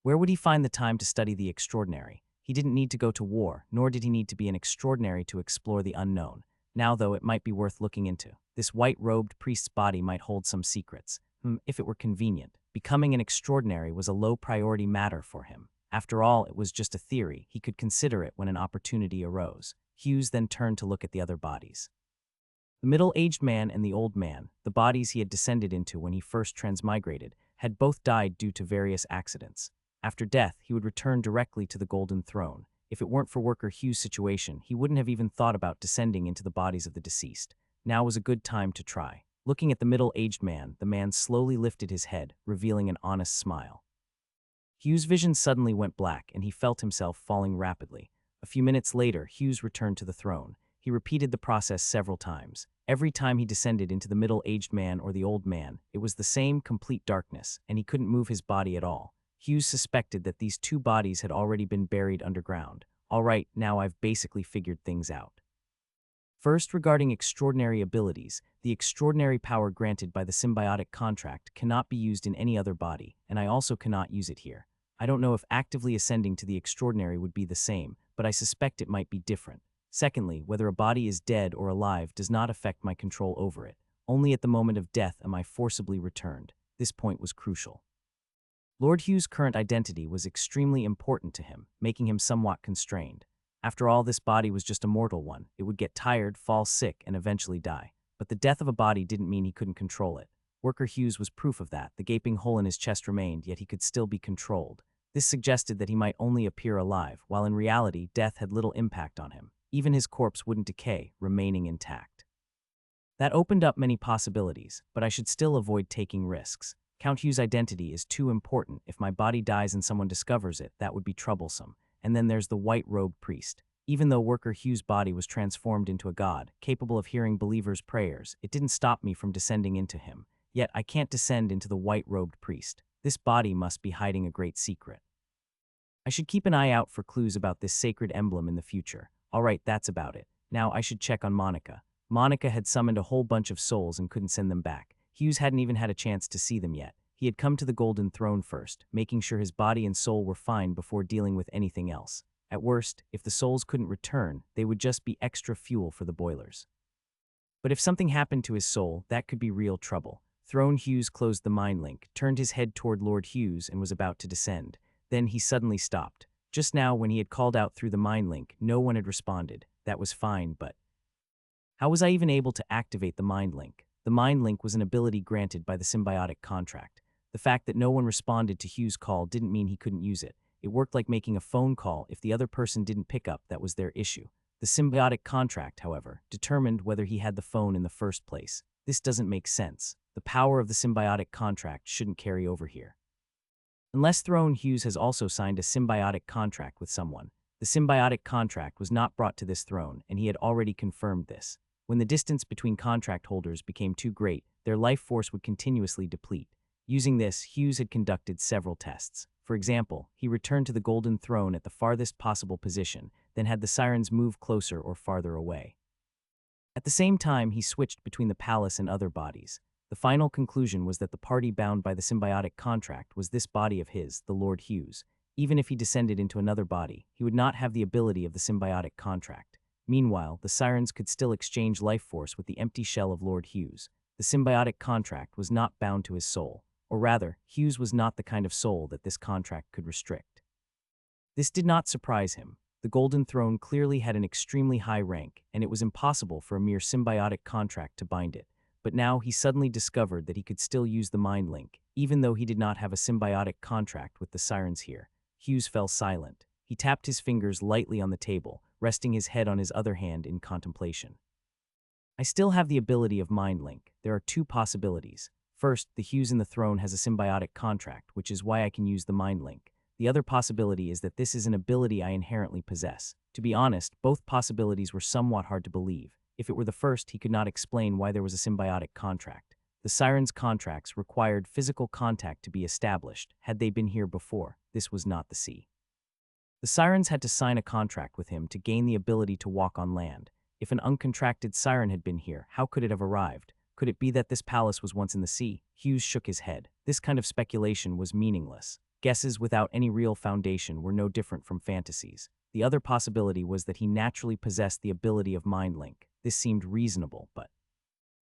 Where would he find the time to study the extraordinary? He didn't need to go to war, nor did he need to be an extraordinary to explore the unknown. Now, though, it might be worth looking into. This white-robed priest's body might hold some secrets. If it were convenient. Becoming an extraordinary was a low-priority matter for him. After all, it was just a theory. He could consider it when an opportunity arose. Hughes then turned to look at the other bodies. The middle-aged man and the old man, the bodies he had descended into when he first transmigrated, had both died due to various accidents. After death, he would return directly to the Golden Throne. If it weren't for Worker Hughes' situation, he wouldn't have even thought about descending into the bodies of the deceased. Now was a good time to try. Looking at the middle-aged man, the man slowly lifted his head, revealing an honest smile. Hughes' vision suddenly went black, and he felt himself falling rapidly. A few minutes later, Hughes returned to the throne. He repeated the process several times. Every time he descended into the middle-aged man or the old man, it was the same complete darkness, and he couldn't move his body at all. Hughes suspected that these two bodies had already been buried underground. All right, now I've basically figured things out. First, regarding extraordinary abilities, the extraordinary power granted by the symbiotic contract cannot be used in any other body, and I also cannot use it here. I don't know if actively ascending to the extraordinary would be the same, but I suspect it might be different. Secondly, whether a body is dead or alive does not affect my control over it. Only at the moment of death am I forcibly returned. This point was crucial. Lord Hughes' current identity was extremely important to him, making him somewhat constrained. After all, this body was just a mortal one. It would get tired, fall sick, and eventually die. But the death of a body didn't mean he couldn't control it. Worker Hughes was proof of that. The gaping hole in his chest remained, yet he could still be controlled. This suggested that he might only appear alive, while in reality, death had little impact on him. Even his corpse wouldn't decay, remaining intact. That opened up many possibilities, but I should still avoid taking risks. Count Hughes' identity is too important. If my body dies and someone discovers it, that would be troublesome. And then there's the white-robed priest. Even though Worker Hughes' body was transformed into a god, capable of hearing believers' prayers, it didn't stop me from descending into him. Yet I can't descend into the white-robed priest. This body must be hiding a great secret. I should keep an eye out for clues about this sacred emblem in the future. All right, that's about it. Now I should check on Monica. Monica had summoned a whole bunch of souls and couldn't send them back. Hughes hadn't even had a chance to see them yet. He had come to the Golden Throne first, making sure his body and soul were fine before dealing with anything else. At worst, if the souls couldn't return, they would just be extra fuel for the boilers. But if something happened to his soul, that could be real trouble. Throne Hughes closed the mind link, turned his head toward Lord Hughes, and was about to descend. Then he suddenly stopped. Just now, when he had called out through the mind link, no one had responded. That was fine, but how was I even able to activate the mind link? The mind link was an ability granted by the symbiotic contract. The fact that no one responded to Hughes' call didn't mean he couldn't use it. It worked like making a phone call. If the other person didn't pick up, that was their issue. The symbiotic contract, however, determined whether he had the phone in the first place. This doesn't make sense. The power of the symbiotic contract shouldn't carry over here. Unless Throne Hughes has also signed a symbiotic contract with someone. The symbiotic contract was not brought to this throne, and he had already confirmed this. When the distance between contract holders became too great, their life force would continuously deplete. Using this, Hughes had conducted several tests. For example, he returned to the Golden Throne at the farthest possible position, then had the sirens move closer or farther away. At the same time, he switched between the palace and other bodies. The final conclusion was that the party bound by the symbiotic contract was this body of his, the Lord Hughes. Even if he descended into another body, he would not have the ability of the symbiotic contract. Meanwhile, the sirens could still exchange life force with the empty shell of Lord Hughes. The symbiotic contract was not bound to his soul. Or rather, Hughes was not the kind of soul that this contract could restrict. This did not surprise him. The Golden Throne clearly had an extremely high rank, and it was impossible for a mere symbiotic contract to bind it. But now he suddenly discovered that he could still use the mind link, even though he did not have a symbiotic contract with the sirens here. Hughes fell silent. He tapped his fingers lightly on the table, resting his head on his other hand in contemplation. I still have the ability of mind link. There are two possibilities. First, the Hughes in the throne has a symbiotic contract, which is why I can use the mind link. The other possibility is that this is an ability I inherently possess. To be honest, both possibilities were somewhat hard to believe. If it were the first, he could not explain why there was a symbiotic contract. The sirens' contracts required physical contact to be established. Had they been here before, this was not the sea. The sirens had to sign a contract with him to gain the ability to walk on land. If an uncontracted siren had been here, how could it have arrived? Could it be that this palace was once in the sea? Hughes shook his head. This kind of speculation was meaningless. Guesses without any real foundation were no different from fantasies. The other possibility was that he naturally possessed the ability of mind link. This seemed reasonable, but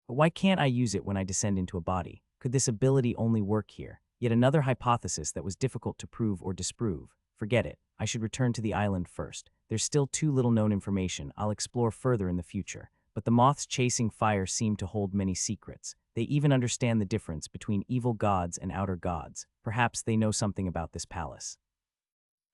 why can't I use it when I descend into a body? Could this ability only work here? Yet another hypothesis that was difficult to prove or disprove. Forget it. I should return to the island first. There's still too little known information. I'll explore further in the future. But the moths chasing fire seem to hold many secrets. They even understand the difference between evil gods and outer gods. Perhaps they know something about this palace.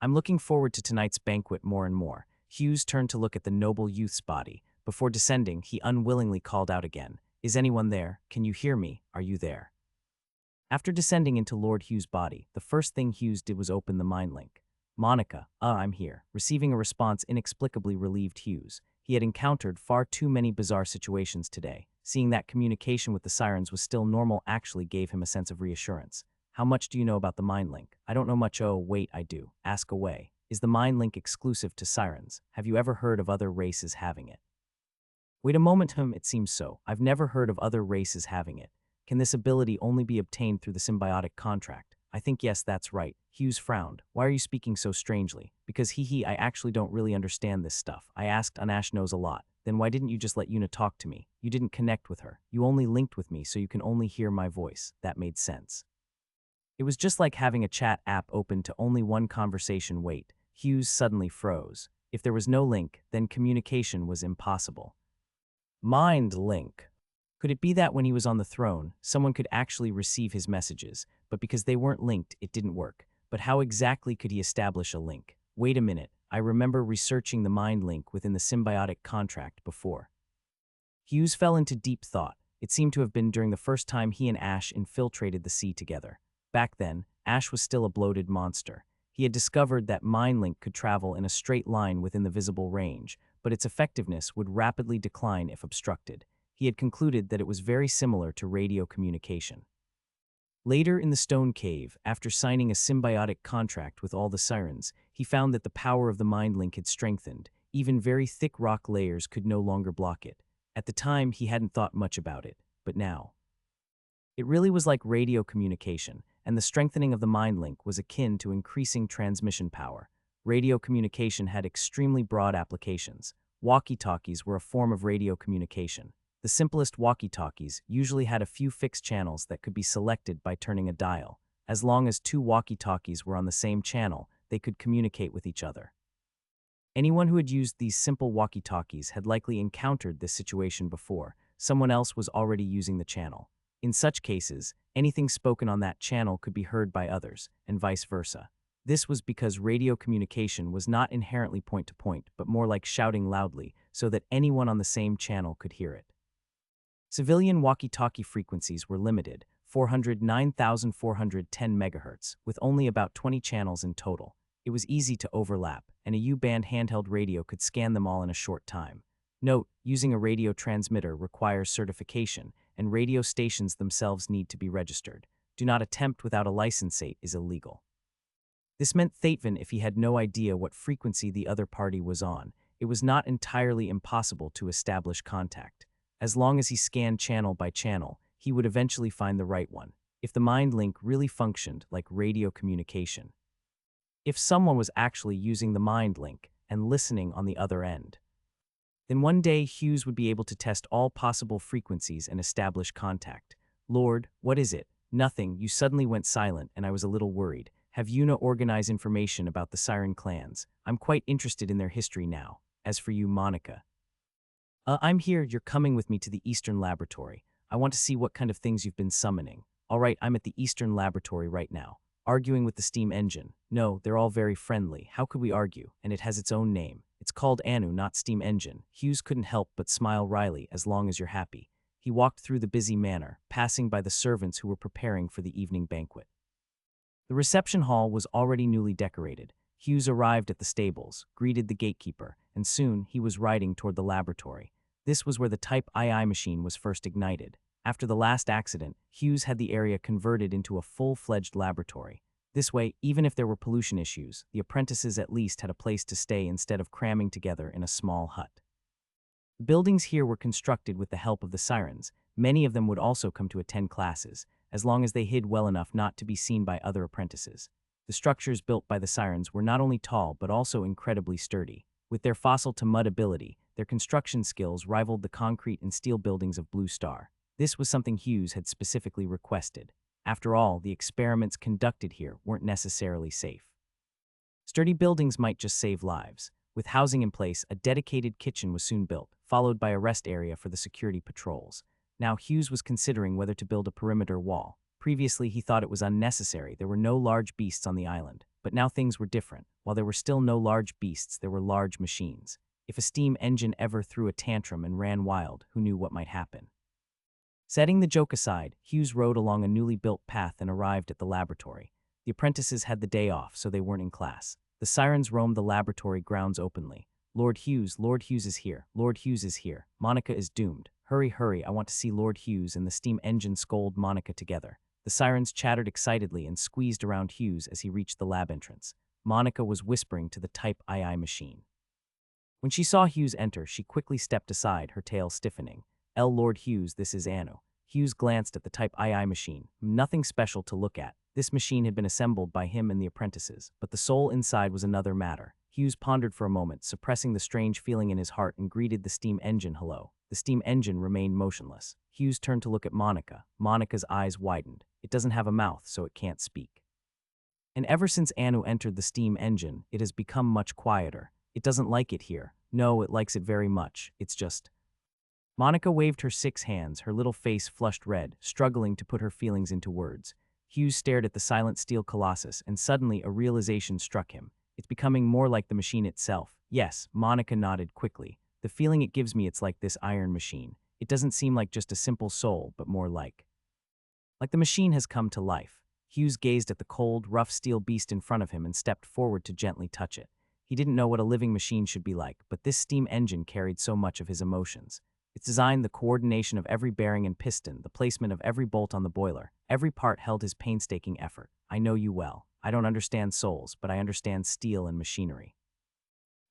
I'm looking forward to tonight's banquet more and more. Hughes turned to look at the noble youth's body. Before descending, he unwillingly called out again. Is anyone there? Can you hear me? Are you there? After descending into Lord Hughes' body, the first thing Hughes did was open the mind link. Monica, I'm here. Receiving a response inexplicably relieved Hughes. He had encountered far too many bizarre situations today. Seeing that communication with the sirens was still normal actually gave him a sense of reassurance. How much do you know about the mind link? I don't know much. Oh, wait, I do. Ask away. Is the mind link exclusive to sirens? Have you ever heard of other races having it? Wait a moment, it seems so. I've never heard of other races having it. Can this ability only be obtained through the symbiotic contract? I think yes, that's right. Hughes frowned. Why are you speaking so strangely? Because I actually don't really understand this stuff. I asked, Anash knows a lot. Then why didn't you just let Yuna talk to me? You didn't connect with her. You only linked with me so you can only hear my voice. That made sense. It was just like having a chat app open to only one conversation. Wait, Hughes suddenly froze. If there was no link, then communication was impossible. Mind link. Could it be that when he was on the throne, someone could actually receive his messages, but because they weren't linked, it didn't work? But how exactly could he establish a link? Wait a minute, I remember researching the mind link within the symbiotic contract before. Hughes fell into deep thought. It seemed to have been during the first time he and Ash infiltrated the sea together. Back then, Ash was still a bloated monster. He had discovered that mind link could travel in a straight line within the visible range, but its effectiveness would rapidly decline if obstructed. He had concluded that it was very similar to radio communication. Later in the stone cave, after signing a symbiotic contract with all the sirens, he found that the power of the mind link had strengthened. Even very thick rock layers could no longer block it. At the time, he hadn't thought much about it, but now. It really was like radio communication, and the strengthening of the mind link was akin to increasing transmission power. Radio communication had extremely broad applications. Walkie-talkies were a form of radio communication. The simplest walkie-talkies usually had a few fixed channels that could be selected by turning a dial. As long as two walkie-talkies were on the same channel, they could communicate with each other. Anyone who had used these simple walkie-talkies had likely encountered this situation before. Someone else was already using the channel. In such cases, anything spoken on that channel could be heard by others, and vice versa. This was because radio communication was not inherently point-to-point, but more like shouting loudly so that anyone on the same channel could hear it. Civilian walkie-talkie frequencies were limited, 409,410 MHz, with only about 20 channels in total. It was easy to overlap, and a U-band handheld radio could scan them all in a short time. Note, using a radio transmitter requires certification, and radio stations themselves need to be registered. Do not attempt without a licensate is illegal. This meant Thatevin, if he had no idea what frequency the other party was on, it was not entirely impossible to establish contact. As long as he scanned channel by channel, he would eventually find the right one, if the mind link really functioned like radio communication. If someone was actually using the mind link and listening on the other end. Then one day Hughes would be able to test all possible frequencies and establish contact. Lord, what is it? Nothing. You suddenly went silent and I was a little worried. Have Yuna organized information about the Siren clans? I'm quite interested in their history now. As for you, Monica. I'm here. You're coming with me to the Eastern Laboratory. I want to see what kind of things you've been summoning. All right, I'm at the Eastern Laboratory right now. Arguing with the steam engine. No, they're all very friendly. How could we argue? And it has its own name. It's called Anu, not steam engine. Hughes couldn't help but smile wryly. As long as you're happy. He walked through the busy manor, passing by the servants who were preparing for the evening banquet. The reception hall was already newly decorated. Hughes arrived at the stables, greeted the gatekeeper, and soon he was riding toward the laboratory. This was where the Type II machine was first ignited. After the last accident, Hughes had the area converted into a full-fledged laboratory. This way, even if there were pollution issues, the apprentices at least had a place to stay instead of cramming together in a small hut. The buildings here were constructed with the help of the sirens. Many of them would also come to attend classes, as long as they hid well enough not to be seen by other apprentices. The structures built by the sirens were not only tall but also incredibly sturdy. With their fossil-to-mud ability, Their construction skills rivaled the concrete and steel buildings of Blue Star. This was something Hughes had specifically requested. After all, the experiments conducted here weren't necessarily safe. Sturdy buildings might just save lives. With housing in place, a dedicated kitchen was soon built, followed by a rest area for the security patrols. Now Hughes was considering whether to build a perimeter wall. Previously, he thought it was unnecessary. There were no large beasts on the island. But now things were different. While there were still no large beasts, there were large machines. If a steam engine ever threw a tantrum and ran wild, who knew what might happen? Setting the joke aside, Hughes rode along a newly built path and arrived at the laboratory. The apprentices had the day off, so they weren't in class. The sirens roamed the laboratory grounds openly. Lord Hughes is here. Lord Hughes is here. Monica is doomed. Hurry, hurry, I want to see Lord Hughes and the steam engine scold Monica together. The sirens chattered excitedly and squeezed around Hughes as he reached the lab entrance. Monica was whispering to the Type II machine. When she saw Hughes enter, she quickly stepped aside, her tail stiffening. Lord Hughes, this is Anu. Hughes glanced at the Type II machine. Nothing special to look at. This machine had been assembled by him and the apprentices, but the soul inside was another matter. Hughes pondered for a moment, suppressing the strange feeling in his heart, and greeted the steam engine hello. The steam engine remained motionless. Hughes turned to look at Monica. Monica's eyes widened. It doesn't have a mouth, so it can't speak. And ever since Anu entered the steam engine, it has become much quieter. It doesn't like it here. No, it likes it very much. It's just... Monica waved her 6 hands, her little face flushed red, struggling to put her feelings into words. Hughes stared at the silent steel colossus, and suddenly a realization struck him. It's becoming more like the machine itself. Yes, Monica nodded quickly. The feeling it gives me, it's like this iron machine. It doesn't seem like just a simple soul, but more like the machine has come to life. Hughes gazed at the cold, rough steel beast in front of him and stepped forward to gently touch it. He didn't know what a living machine should be like, but this steam engine carried so much of his emotions. Its design, the coordination of every bearing and piston, the placement of every bolt on the boiler, every part held his painstaking effort. I know you well. I don't understand souls, but I understand steel and machinery.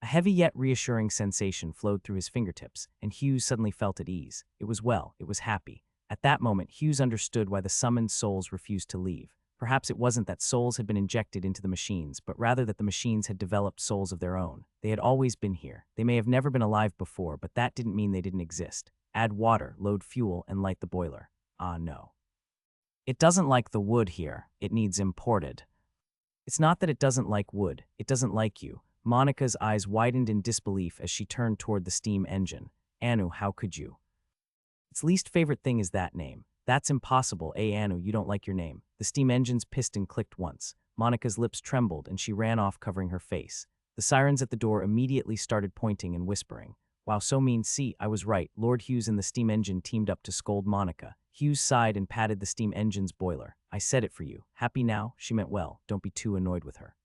A heavy yet reassuring sensation flowed through his fingertips, and Hughes suddenly felt at ease. It was happy. At that moment, Hughes understood why the summoned souls refused to leave. Perhaps it wasn't that souls had been injected into the machines, but rather that the machines had developed souls of their own. They had always been here. They may have never been alive before, but that didn't mean they didn't exist. Add water, load fuel, and light the boiler. Ah, no. It doesn't like the wood here. It needs imported. It's not that it doesn't like wood. It doesn't like you. Monica's eyes widened in disbelief as she turned toward the steam engine. Anu, how could you? Its least favorite thing is that name. That's impossible, Anu, you don't like your name. The steam engine's piston clicked once. Monica's lips trembled and she ran off, covering her face. The sirens at the door immediately started pointing and whispering. Wow, so mean. See, I was right. Lord Hughes and the steam engine teamed up to scold Monica. Hughes sighed and patted the steam engine's boiler. I said it for you. Happy now? She meant well. Don't be too annoyed with her.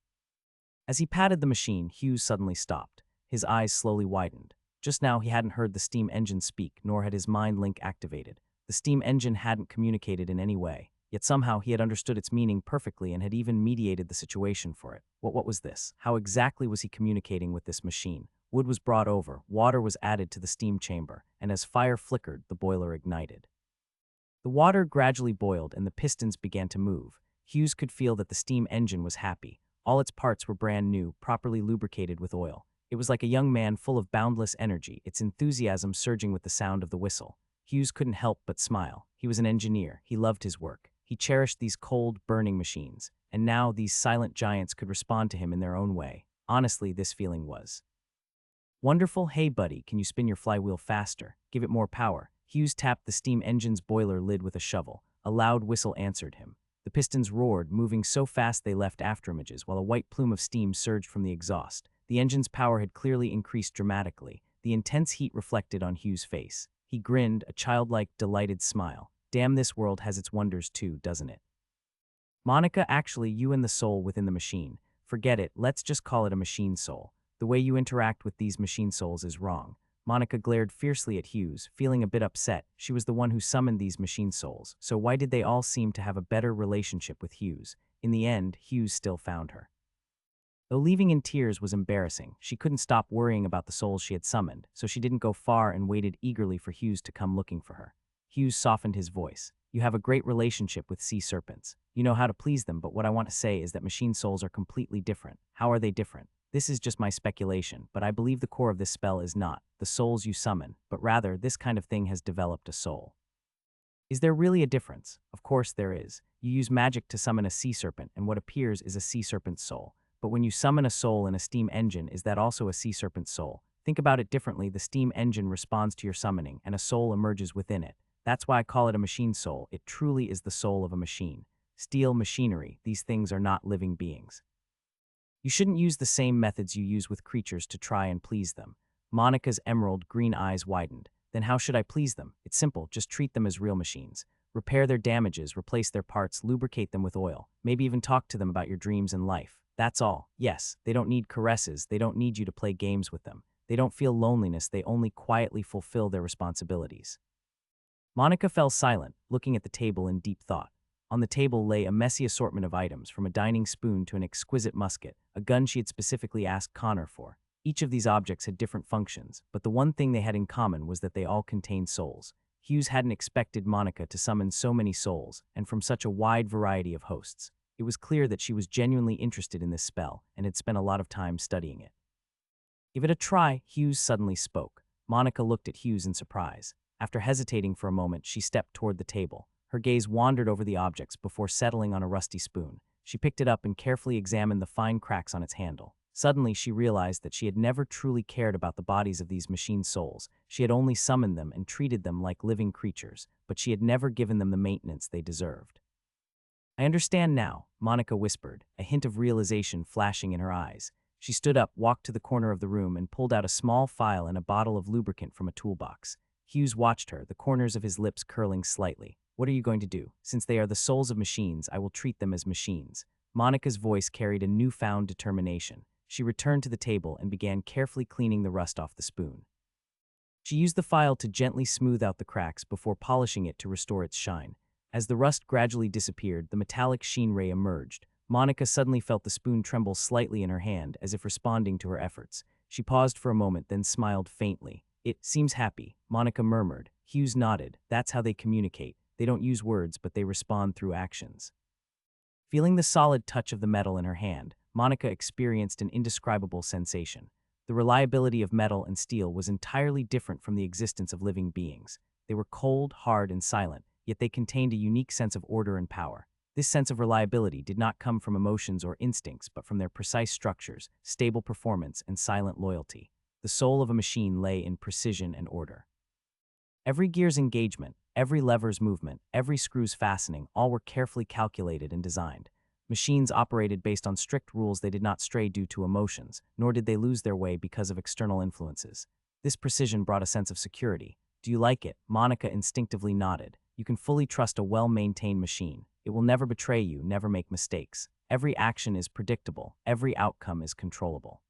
As he patted the machine, Hughes suddenly stopped. His eyes slowly widened. Just now he hadn't heard the steam engine speak, nor had his mind link activated. The steam engine hadn't communicated in any way, yet somehow he had understood its meaning perfectly and had even mediated the situation for it. What was this? How exactly was he communicating with this machine? Wood was brought over, water was added to the steam chamber, and as fire flickered, the boiler ignited. The water gradually boiled and the pistons began to move. Hughes could feel that the steam engine was happy. All its parts were brand new, properly lubricated with oil. It was like a young man full of boundless energy, its enthusiasm surging with the sound of the whistle. Hughes couldn't help but smile. He was an engineer. He loved his work. He cherished these cold, burning machines. And now these silent giants could respond to him in their own way. Honestly, this feeling was wonderful. Hey, buddy, can you spin your flywheel faster? Give it more power. Hughes tapped the steam engine's boiler lid with a shovel. A loud whistle answered him. The pistons roared, moving so fast they left afterimages, while a white plume of steam surged from the exhaust. The engine's power had clearly increased dramatically. The intense heat reflected on Hughes' face. He grinned, a childlike, delighted smile. Damn, this world has its wonders too, doesn't it? Monica, actually, you and the soul within the machine. Forget it, let's just call it a machine soul. The way you interact with these machine souls is wrong. Monica glared fiercely at Hughes, feeling a bit upset. She was the one who summoned these machine souls, so why did they all seem to have a better relationship with Hughes? In the end, Hughes still found her. Though leaving in tears was embarrassing, she couldn't stop worrying about the souls she had summoned, so she didn't go far and waited eagerly for Hughes to come looking for her. Hughes softened his voice. You have a great relationship with sea serpents. You know how to please them, but what I want to say is that machine souls are completely different. How are they different? This is just my speculation, but I believe the core of this spell is not the souls you summon, but rather this kind of thing has developed a soul. Is there really a difference? Of course there is. You use magic to summon a sea serpent, and what appears is a sea serpent's soul. But when you summon a soul in a steam engine, is that also a sea serpent's soul? Think about it differently. The steam engine responds to your summoning, and a soul emerges within it. That's why I call it a machine soul. It truly is the soul of a machine. Steel, machinery, these things are not living beings. You shouldn't use the same methods you use with creatures to try and please them. Monica's emerald green eyes widened. Then how should I please them? It's simple, just treat them as real machines. Repair their damages, replace their parts, lubricate them with oil. Maybe even talk to them about your dreams and life. That's all. Yes, they don't need caresses, they don't need you to play games with them. They don't feel loneliness, they only quietly fulfill their responsibilities. Monica fell silent, looking at the table in deep thought. On the table lay a messy assortment of items, from a dining spoon to an exquisite musket, a gun she had specifically asked Connor for. Each of these objects had different functions, but the one thing they had in common was that they all contained souls. Hughes hadn't expected Monica to summon so many souls, and from such a wide variety of hosts. It was clear that she was genuinely interested in this spell, and had spent a lot of time studying it. Give it a try, Hughes suddenly spoke. Monica looked at Hughes in surprise. After hesitating for a moment, she stepped toward the table. Her gaze wandered over the objects before settling on a rusty spoon. She picked it up and carefully examined the fine cracks on its handle. Suddenly, she realized that she had never truly cared about the bodies of these machine souls. She had only summoned them and treated them like living creatures, but she had never given them the maintenance they deserved. I understand now, Monica whispered, a hint of realization flashing in her eyes. She stood up, walked to the corner of the room, and pulled out a small file and a bottle of lubricant from a toolbox. Hughes watched her, the corners of his lips curling slightly. What are you going to do? Since they are the souls of machines, I will treat them as machines. Monica's voice carried a newfound determination. She returned to the table and began carefully cleaning the rust off the spoon. She used the file to gently smooth out the cracks before polishing it to restore its shine. As the rust gradually disappeared, the metallic sheen ray emerged. Monica suddenly felt the spoon tremble slightly in her hand, as if responding to her efforts. She paused for a moment, then smiled faintly. It seems happy, Monica murmured. Hughes nodded. That's how they communicate. They don't use words, but they respond through actions. Feeling the solid touch of the metal in her hand, Monica experienced an indescribable sensation. The reliability of metal and steel was entirely different from the existence of living beings. They were cold, hard, and silent, yet they contained a unique sense of order and power. This sense of reliability did not come from emotions or instincts, but from their precise structures, stable performance, and silent loyalty. The soul of a machine lay in precision and order. Every gear's engagement, every lever's movement, every screw's fastening, all were carefully calculated and designed. Machines operated based on strict rules. They did not stray due to emotions, nor did they lose their way because of external influences. This precision brought a sense of security. Do you like it? Monica instinctively nodded. You can fully trust a well-maintained machine. It will never betray you, never make mistakes. Every action is predictable. Every outcome is controllable.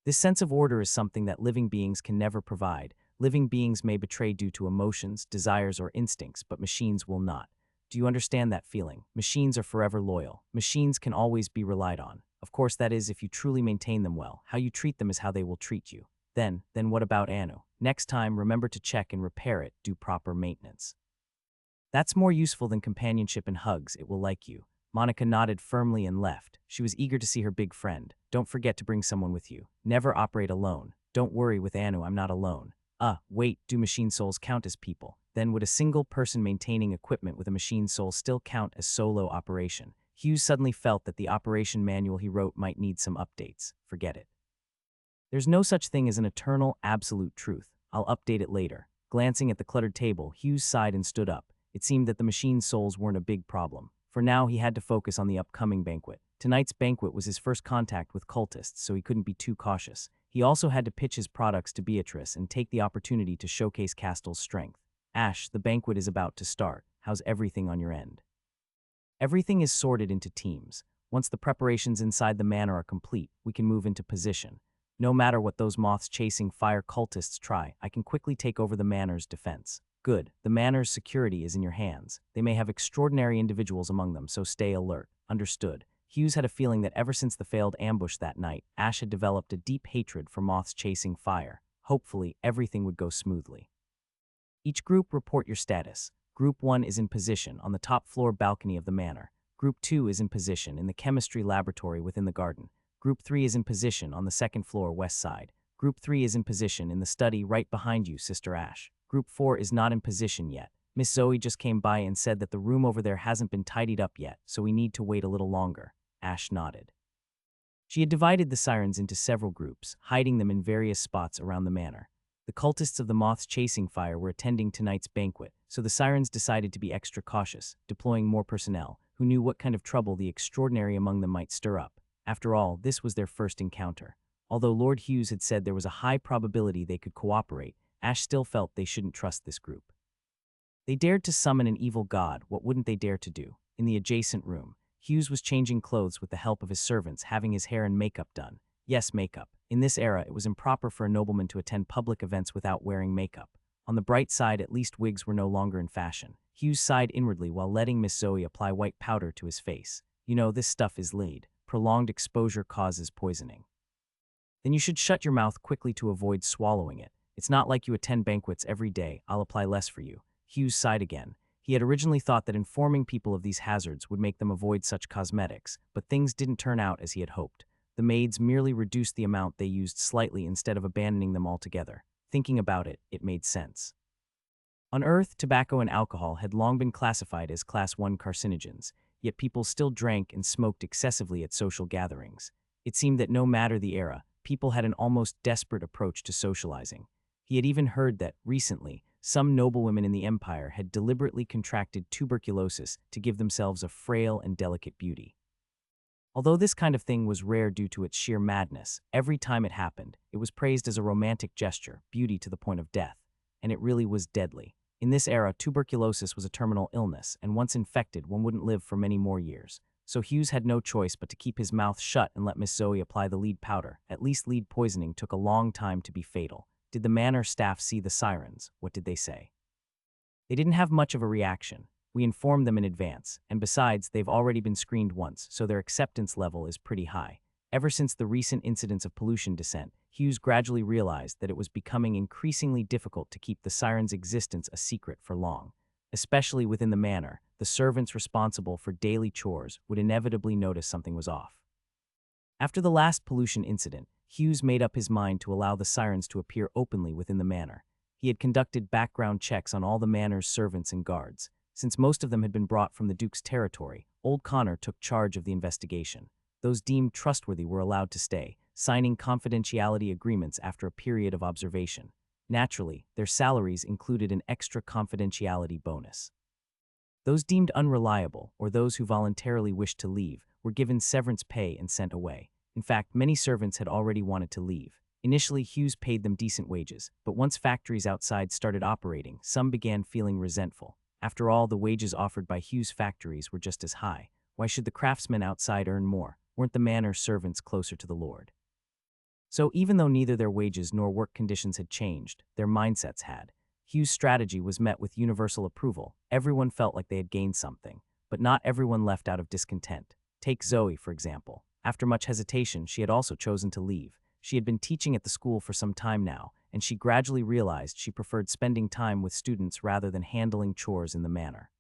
This sense of order is something that living beings can never provide. Living beings may betray due to emotions, desires, or instincts, but machines will not. Do you understand that feeling? Machines are forever loyal. Machines can always be relied on. Of course, that is if you truly maintain them well. How you treat them is how they will treat you. Then what about Anu? Next time, remember to check and repair it, do proper maintenance. That's more useful than companionship and hugs. It will like you. Monica nodded firmly and left. She was eager to see her big friend. Don't forget to bring someone with you. Never operate alone. Don't worry with Anu, I'm not alone. Wait, do machine souls count as people? Then would a single person maintaining equipment with a machine soul still count as solo operation? Hughes suddenly felt that the operation manual he wrote might need some updates. Forget it. There's no such thing as an eternal, absolute truth. I'll update it later. Glancing at the cluttered table, Hughes sighed and stood up. It seemed that the machine souls weren't a big problem. For now, he had to focus on the upcoming banquet. Tonight's banquet was his first contact with cultists, so he couldn't be too cautious. He also had to pitch his products to Beatrice and take the opportunity to showcase Castel's strength. Ash, the banquet is about to start. How's everything on your end? Everything is sorted into teams. Once the preparations inside the manor are complete, we can move into position. No matter what those moths chasing fire cultists try, I can quickly take over the manor's defense. Good. The manor's security is in your hands. They may have extraordinary individuals among them, so stay alert. Understood. Hughes had a feeling that ever since the failed ambush that night, Ash had developed a deep hatred for moths chasing fire. Hopefully, everything would go smoothly. Each group report your status. Group 1 is in position on the top floor balcony of the manor. Group 2 is in position in the chemistry laboratory within the garden. Group 3 is in position on the second floor west side. Group 3 is in position in the study right behind you, Sister Ash. Group 4 is not in position yet. Miss Zoe just came by and said that the room over there hasn't been tidied up yet, so we need to wait a little longer. Ash nodded. She had divided the sirens into several groups, hiding them in various spots around the manor. The cultists of the moth's chasing fire were attending tonight's banquet, so the sirens decided to be extra cautious, deploying more personnel, who knew what kind of trouble the extraordinary among them might stir up. After all, this was their first encounter. Although Lord Hughes had said there was a high probability they could cooperate, Ash still felt they shouldn't trust this group. They dared to summon an evil god, what wouldn't they dare to do? In the adjacent room, Hughes was changing clothes with the help of his servants, having his hair and makeup done. Yes, makeup. In this era, it was improper for a nobleman to attend public events without wearing makeup. On the bright side, at least wigs were no longer in fashion. Hughes sighed inwardly while letting Miss Zoe apply white powder to his face. You know, this stuff is lead. Prolonged exposure causes poisoning. Then you should shut your mouth quickly to avoid swallowing it. It's not like you attend banquets every day. I'll apply less for you. Hughes sighed again. He had originally thought that informing people of these hazards would make them avoid such cosmetics, but things didn't turn out as he had hoped. The maids merely reduced the amount they used slightly instead of abandoning them altogether. Thinking about it, it made sense. On Earth, tobacco and alcohol had long been classified as Class 1 carcinogens, yet people still drank and smoked excessively at social gatherings. It seemed that no matter the era, people had an almost desperate approach to socializing. He had even heard that, recently, some noblewomen in the empire had deliberately contracted tuberculosis to give themselves a frail and delicate beauty. Although this kind of thing was rare due to its sheer madness, every time it happened, it was praised as a romantic gesture, beauty to the point of death, and it really was deadly. In this era, tuberculosis was a terminal illness, and once infected, one wouldn't live for many more years. So Hughes had no choice but to keep his mouth shut and let Miss Zoe apply the lead powder. At least lead poisoning took a long time to be fatal. Did the manor staff see the sirens? What did they say? They didn't have much of a reaction. We informed them in advance, and besides, they've already been screened once, so their acceptance level is pretty high. Ever since the recent incidents of pollution descent, Hughes gradually realized that it was becoming increasingly difficult to keep the sirens' existence a secret for long. Especially within the manor, the servants responsible for daily chores would inevitably notice something was off. After the last pollution incident, Hughes made up his mind to allow the sirens to appear openly within the manor. He had conducted background checks on all the manor's servants and guards. Since most of them had been brought from the Duke's territory, Old Connor took charge of the investigation. Those deemed trustworthy were allowed to stay, signing confidentiality agreements after a period of observation. Naturally, their salaries included an extra confidentiality bonus. Those deemed unreliable, or those who voluntarily wished to leave, were given severance pay and sent away. In fact, many servants had already wanted to leave. Initially, Hughes paid them decent wages, but once factories outside started operating, some began feeling resentful. After all, the wages offered by Hughes' factories were just as high. Why should the craftsmen outside earn more? Weren't the manor servants closer to the Lord? So even though neither their wages nor work conditions had changed, their mindsets had. Hughes' strategy was met with universal approval. Everyone felt like they had gained something, but not everyone left out of discontent. Take Zoe, for example. After much hesitation, she had also chosen to leave. She had been teaching at the school for some time now, and she gradually realized she preferred spending time with students rather than handling chores in the manor.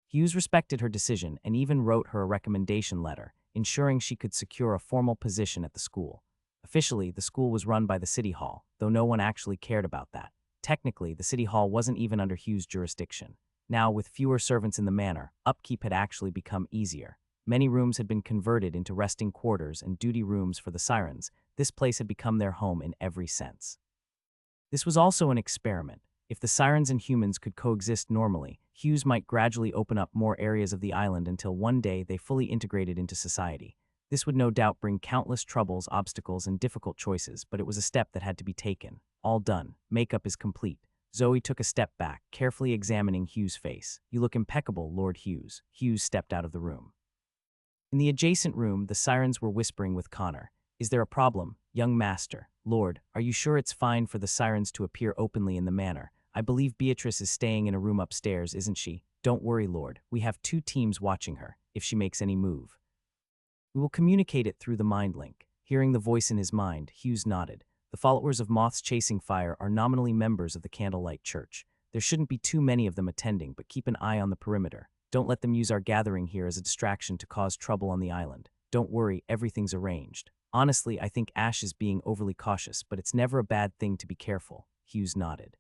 Hughes respected her decision and even wrote her a recommendation letter, ensuring she could secure a formal position at the school. Officially, the school was run by the city hall, though no one actually cared about that. Technically, the city hall wasn't even under Hughes' jurisdiction. Now, with fewer servants in the manor, upkeep had actually become easier. Many rooms had been converted into resting quarters and duty rooms for the sirens. This place had become their home in every sense. This was also an experiment. If the sirens and humans could coexist normally, Hughes might gradually open up more areas of the island until one day they fully integrated into society. This would no doubt bring countless troubles, obstacles, and difficult choices, but it was a step that had to be taken. All done. Makeup is complete. Zoe took a step back, carefully examining Hughes' face. "You look impeccable, Lord Hughes." Hughes stepped out of the room. In the adjacent room, the sirens were whispering with Connor. "Is there a problem, young master? Lord, are you sure it's fine for the sirens to appear openly in the manor? I believe Beatrice is staying in a room upstairs, isn't she? Don't worry, Lord. We have 2 teams watching her, if she makes any move. We will communicate it through the mind link." Hearing the voice in his mind, Hughes nodded. The followers of Moth's Chasing Fire are nominally members of the Candlelight Church. There shouldn't be too many of them attending, but keep an eye on the perimeter. Don't let them use our gathering here as a distraction to cause trouble on the island. Don't worry, everything's arranged. Honestly, I think Ash is being overly cautious, but it's never a bad thing to be careful. Hughes nodded.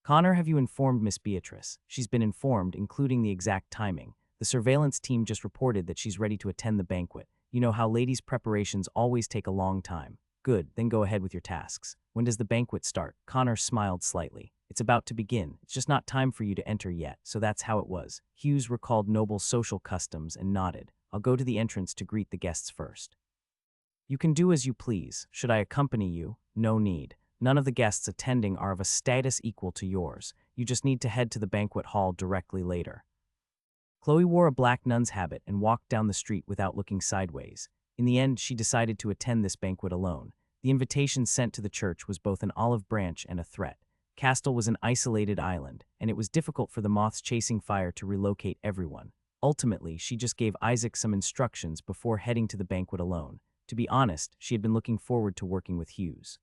Connor, have you informed Miss Beatrice? She's been informed, including the exact timing. The surveillance team just reported that she's ready to attend the banquet. You know how ladies' preparations always take a long time. Good, then go ahead with your tasks. When does the banquet start? Connor smiled slightly. It's about to begin. It's just not time for you to enter yet, so that's how it was. Hughes recalled noble social customs and nodded. I'll go to the entrance to greet the guests first. You can do as you please. Should I accompany you? No need. None of the guests attending are of a status equal to yours. You just need to head to the banquet hall directly later. Chloe wore a black nun's habit and walked down the street without looking sideways. In the end, she decided to attend this banquet alone. The invitation sent to the church was both an olive branch and a threat. Castle was an isolated island, and it was difficult for the moths chasing fire to relocate everyone. Ultimately, she just gave Isaac some instructions before heading to the banquet alone. To be honest, she had been looking forward to working with Hughes.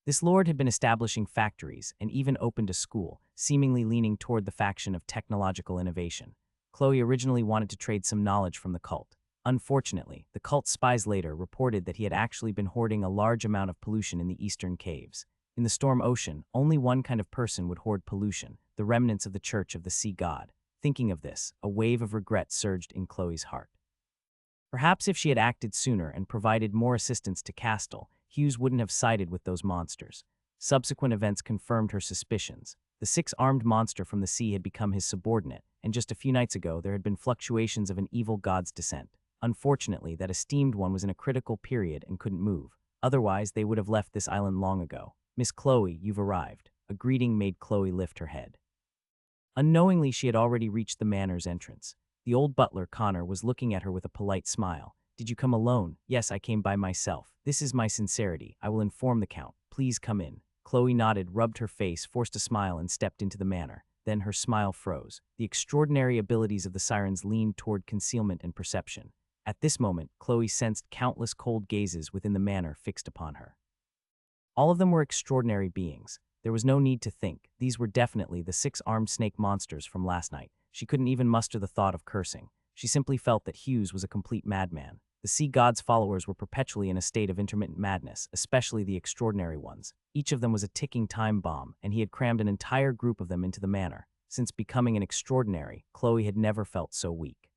This lord had been establishing factories and even opened a school, seemingly leaning toward the faction of technological innovation. Chloe originally wanted to trade some knowledge from the cult. Unfortunately, the cult spies later reported that he had actually been hoarding a large amount of pollution in the eastern caves. In the storm ocean, only one kind of person would hoard pollution, the remnants of the Church of the Sea God. Thinking of this, a wave of regret surged in Chloe's heart. Perhaps if she had acted sooner and provided more assistance to Castle, Hughes wouldn't have sided with those monsters. Subsequent events confirmed her suspicions. The six-armed monster from the sea had become his subordinate, and just a few nights ago there had been fluctuations of an evil god's descent. Unfortunately, that esteemed one was in a critical period and couldn't move. Otherwise, they would have left this island long ago. Miss Chloe, you've arrived. A greeting made Chloe lift her head. Unknowingly, she had already reached the manor's entrance. The old butler, Connor, was looking at her with a polite smile. Did you come alone? Yes, I came by myself. This is my sincerity. I will inform the Count. Please come in. Chloe nodded, rubbed her face, forced a smile, and stepped into the manor. Then her smile froze. The extraordinary abilities of the sirens leaned toward concealment and perception. At this moment, Chloe sensed countless cold gazes within the manor fixed upon her. All of them were extraordinary beings. There was no need to think. These were definitely the six-armed snake monsters from last night. She couldn't even muster the thought of cursing. She simply felt that Hughes was a complete madman. The sea god's followers were perpetually in a state of intermittent madness, especially the extraordinary ones. Each of them was a ticking time bomb, and he had crammed an entire group of them into the manor. Since becoming an extraordinary, Chloe had never felt so weak.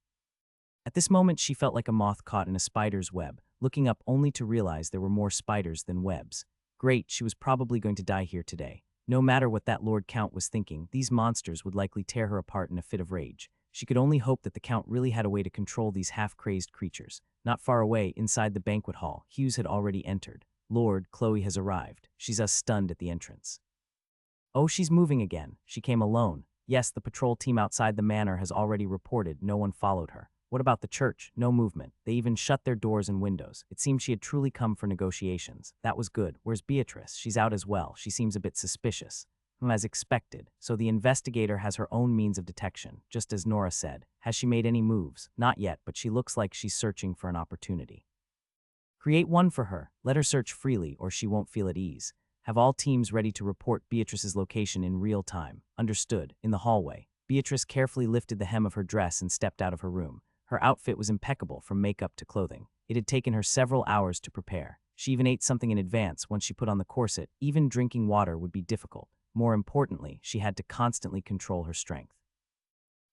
At this moment, she felt like a moth caught in a spider's web, looking up only to realize there were more spiders than webs. Great, she was probably going to die here today. No matter what that Lord Count was thinking, these monsters would likely tear her apart in a fit of rage. She could only hope that the Count really had a way to control these half-crazed creatures. Not far away, inside the banquet hall, Hughes had already entered. Lord, Chloe has arrived. She's stunned at the entrance. Oh, she's moving again. She came alone. Yes, the patrol team outside the manor has already reported no one followed her. What about the church? No movement. They even shut their doors and windows. It seemed she had truly come for negotiations. That was good. Where's Beatrice? She's out as well. She seems a bit suspicious. As expected. So the investigator has her own means of detection, just as Nora said. Has she made any moves? Not yet, but she looks like she's searching for an opportunity. Create one for her. Let her search freely, or she won't feel at ease. Have all teams ready to report Beatrice's location in real time. Understood. In the hallway, Beatrice carefully lifted the hem of her dress and stepped out of her room. Her outfit was impeccable from makeup to clothing. It had taken her several hours to prepare. She even ate something in advance once she put on the corset. Even drinking water would be difficult. More importantly, she had to constantly control her strength.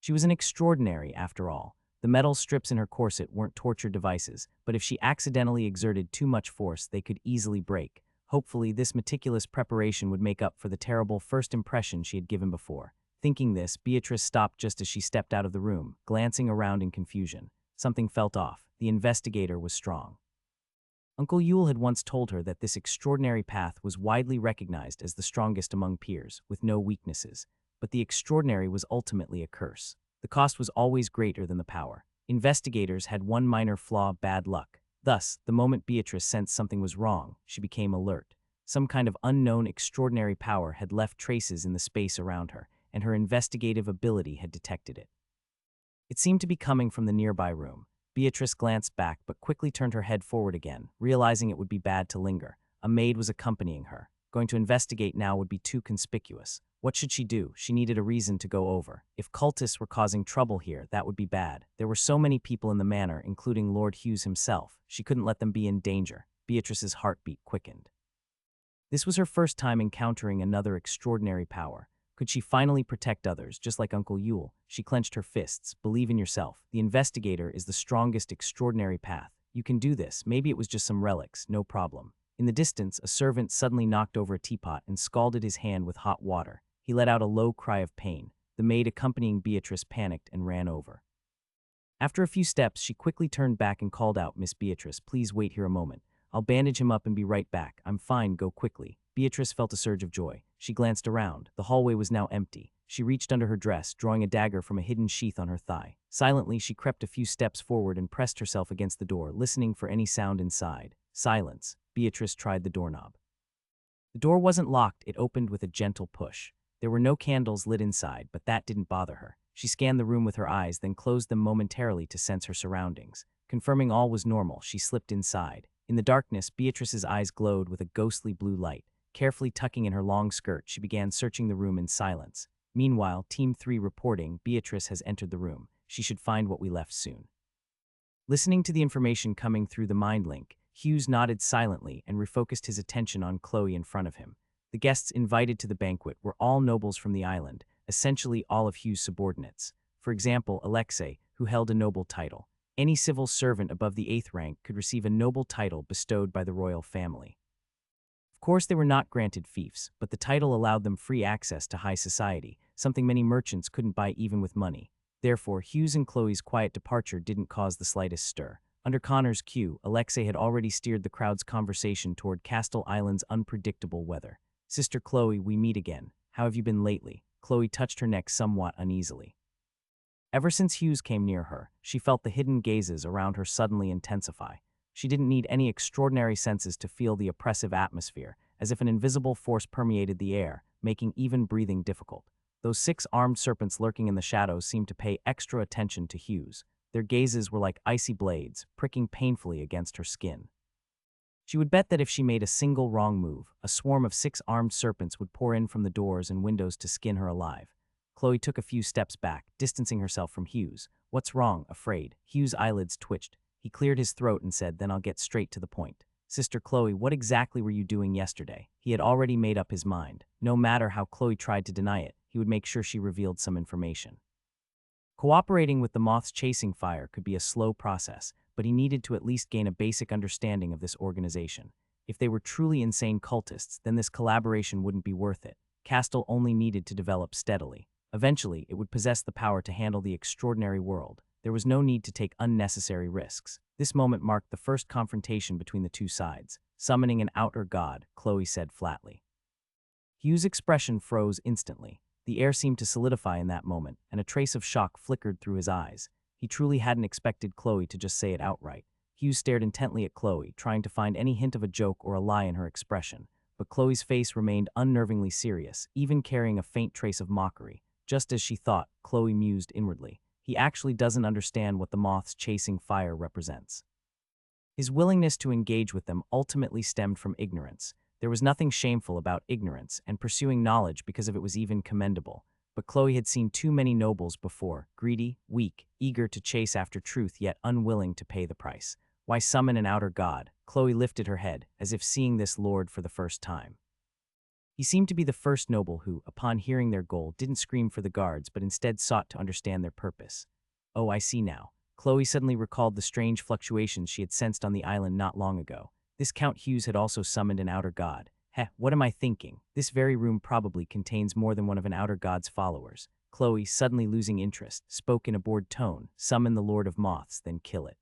She was an extraordinary, after all. The metal strips in her corset weren't torture devices, but if she accidentally exerted too much force, they could easily break. Hopefully, this meticulous preparation would make up for the terrible first impression she had given before. Thinking this, Beatrice stopped just as she stepped out of the room, glancing around in confusion. Something felt off. The investigator was strong. Uncle Yule had once told her that this extraordinary path was widely recognized as the strongest among peers, with no weaknesses. But the extraordinary was ultimately a curse. The cost was always greater than the power. Investigators had one minor flaw: bad luck. Thus, the moment Beatrice sensed something was wrong, she became alert. Some kind of unknown extraordinary power had left traces in the space around her, and her investigative ability had detected it. It seemed to be coming from the nearby room. Beatrice glanced back but quickly turned her head forward again, realizing it would be bad to linger. A maid was accompanying her. Going to investigate now would be too conspicuous. What should she do? She needed a reason to go over. If cultists were causing trouble here, that would be bad. There were so many people in the manor, including Lord Hughes himself. She couldn't let them be in danger. Beatrice's heartbeat quickened. This was her first time encountering another extraordinary power. Could she finally protect others, just like Uncle Yule? She clenched her fists. Believe in yourself. The investigator is the strongest extraordinary path. You can do this. Maybe it was just some relics, no problem. In the distance, a servant suddenly knocked over a teapot and scalded his hand with hot water. He let out a low cry of pain. The maid accompanying Beatrice panicked and ran over. After a few steps, she quickly turned back and called out, "Miss Beatrice, please wait here a moment. I'll bandage him up and be right back. I'm fine, go quickly." Beatrice felt a surge of joy. She glanced around. The hallway was now empty. She reached under her dress, drawing a dagger from a hidden sheath on her thigh. Silently, she crept a few steps forward and pressed herself against the door, listening for any sound inside. Silence. Beatrice tried the doorknob. The door wasn't locked, it opened with a gentle push. There were no candles lit inside, but that didn't bother her. She scanned the room with her eyes, then closed them momentarily to sense her surroundings. Confirming all was normal, she slipped inside. In the darkness, Beatrice's eyes glowed with a ghostly blue light. Carefully tucking in her long skirt, she began searching the room in silence. Meanwhile, Team 3 reporting, "Beatrice has entered the room. She should find what we left soon." Listening to the information coming through the mind link, Hughes nodded silently and refocused his attention on Chloe in front of him. The guests invited to the banquet were all nobles from the island, essentially all of Hughes' subordinates. For example, Alexei, who held a noble title. Any civil servant above the 8th rank could receive a noble title bestowed by the royal family. Of course, they were not granted fiefs, but the title allowed them free access to high society, something many merchants couldn't buy even with money. Therefore, Hughes and Chloe's quiet departure didn't cause the slightest stir. Under Connor's cue, Alexei had already steered the crowd's conversation toward Castle Island's unpredictable weather. "Sister Chloe, we meet again. How have you been lately?" Chloe touched her neck somewhat uneasily. Ever since Hughes came near her, she felt the hidden gazes around her suddenly intensify. She didn't need any extraordinary senses to feel the oppressive atmosphere, as if an invisible force permeated the air, making even breathing difficult. Those 6 armed serpents lurking in the shadows seemed to pay extra attention to Hughes. Their gazes were like icy blades, pricking painfully against her skin. She would bet that if she made a single wrong move, a swarm of 6 armed serpents would pour in from the doors and windows to skin her alive. Chloe took a few steps back, distancing herself from Hughes. "What's wrong? Afraid?" Hughes' eyelids twitched. He cleared his throat and said, "Then I'll get straight to the point. Sister Chloe, what exactly were you doing yesterday?" He had already made up his mind. No matter how Chloe tried to deny it, he would make sure she revealed some information. Cooperating with the moth's chasing fire could be a slow process, but he needed to at least gain a basic understanding of this organization. If they were truly insane cultists, then this collaboration wouldn't be worth it. Castle only needed to develop steadily. Eventually, it would possess the power to handle the extraordinary world. There was no need to take unnecessary risks. This moment marked the first confrontation between the two sides. "Summoning an outer god," Chloe said flatly. Hughes' expression froze instantly. The air seemed to solidify in that moment, and a trace of shock flickered through his eyes. He truly hadn't expected Chloe to just say it outright. Hughes stared intently at Chloe, trying to find any hint of a joke or a lie in her expression. But Chloe's face remained unnervingly serious, even carrying a faint trace of mockery. Just as she thought, Chloe mused inwardly. He actually doesn't understand what the moth's chasing fire represents. His willingness to engage with them ultimately stemmed from ignorance. There was nothing shameful about ignorance, and pursuing knowledge because of it was even commendable. But Chloe had seen too many nobles before, greedy, weak, eager to chase after truth yet unwilling to pay the price. Why summon an outer god? Chloe lifted her head, as if seeing this lord for the first time. He seemed to be the first noble who, upon hearing their goal, didn't scream for the guards but instead sought to understand their purpose. "Oh, I see now." Chloe suddenly recalled the strange fluctuations she had sensed on the island not long ago. This Count Hughes had also summoned an outer god. What am I thinking? This very room probably contains more than one of an outer god's followers. Chloe, suddenly losing interest, spoke in a bored tone. "Summon the Lord of Moths, then kill it.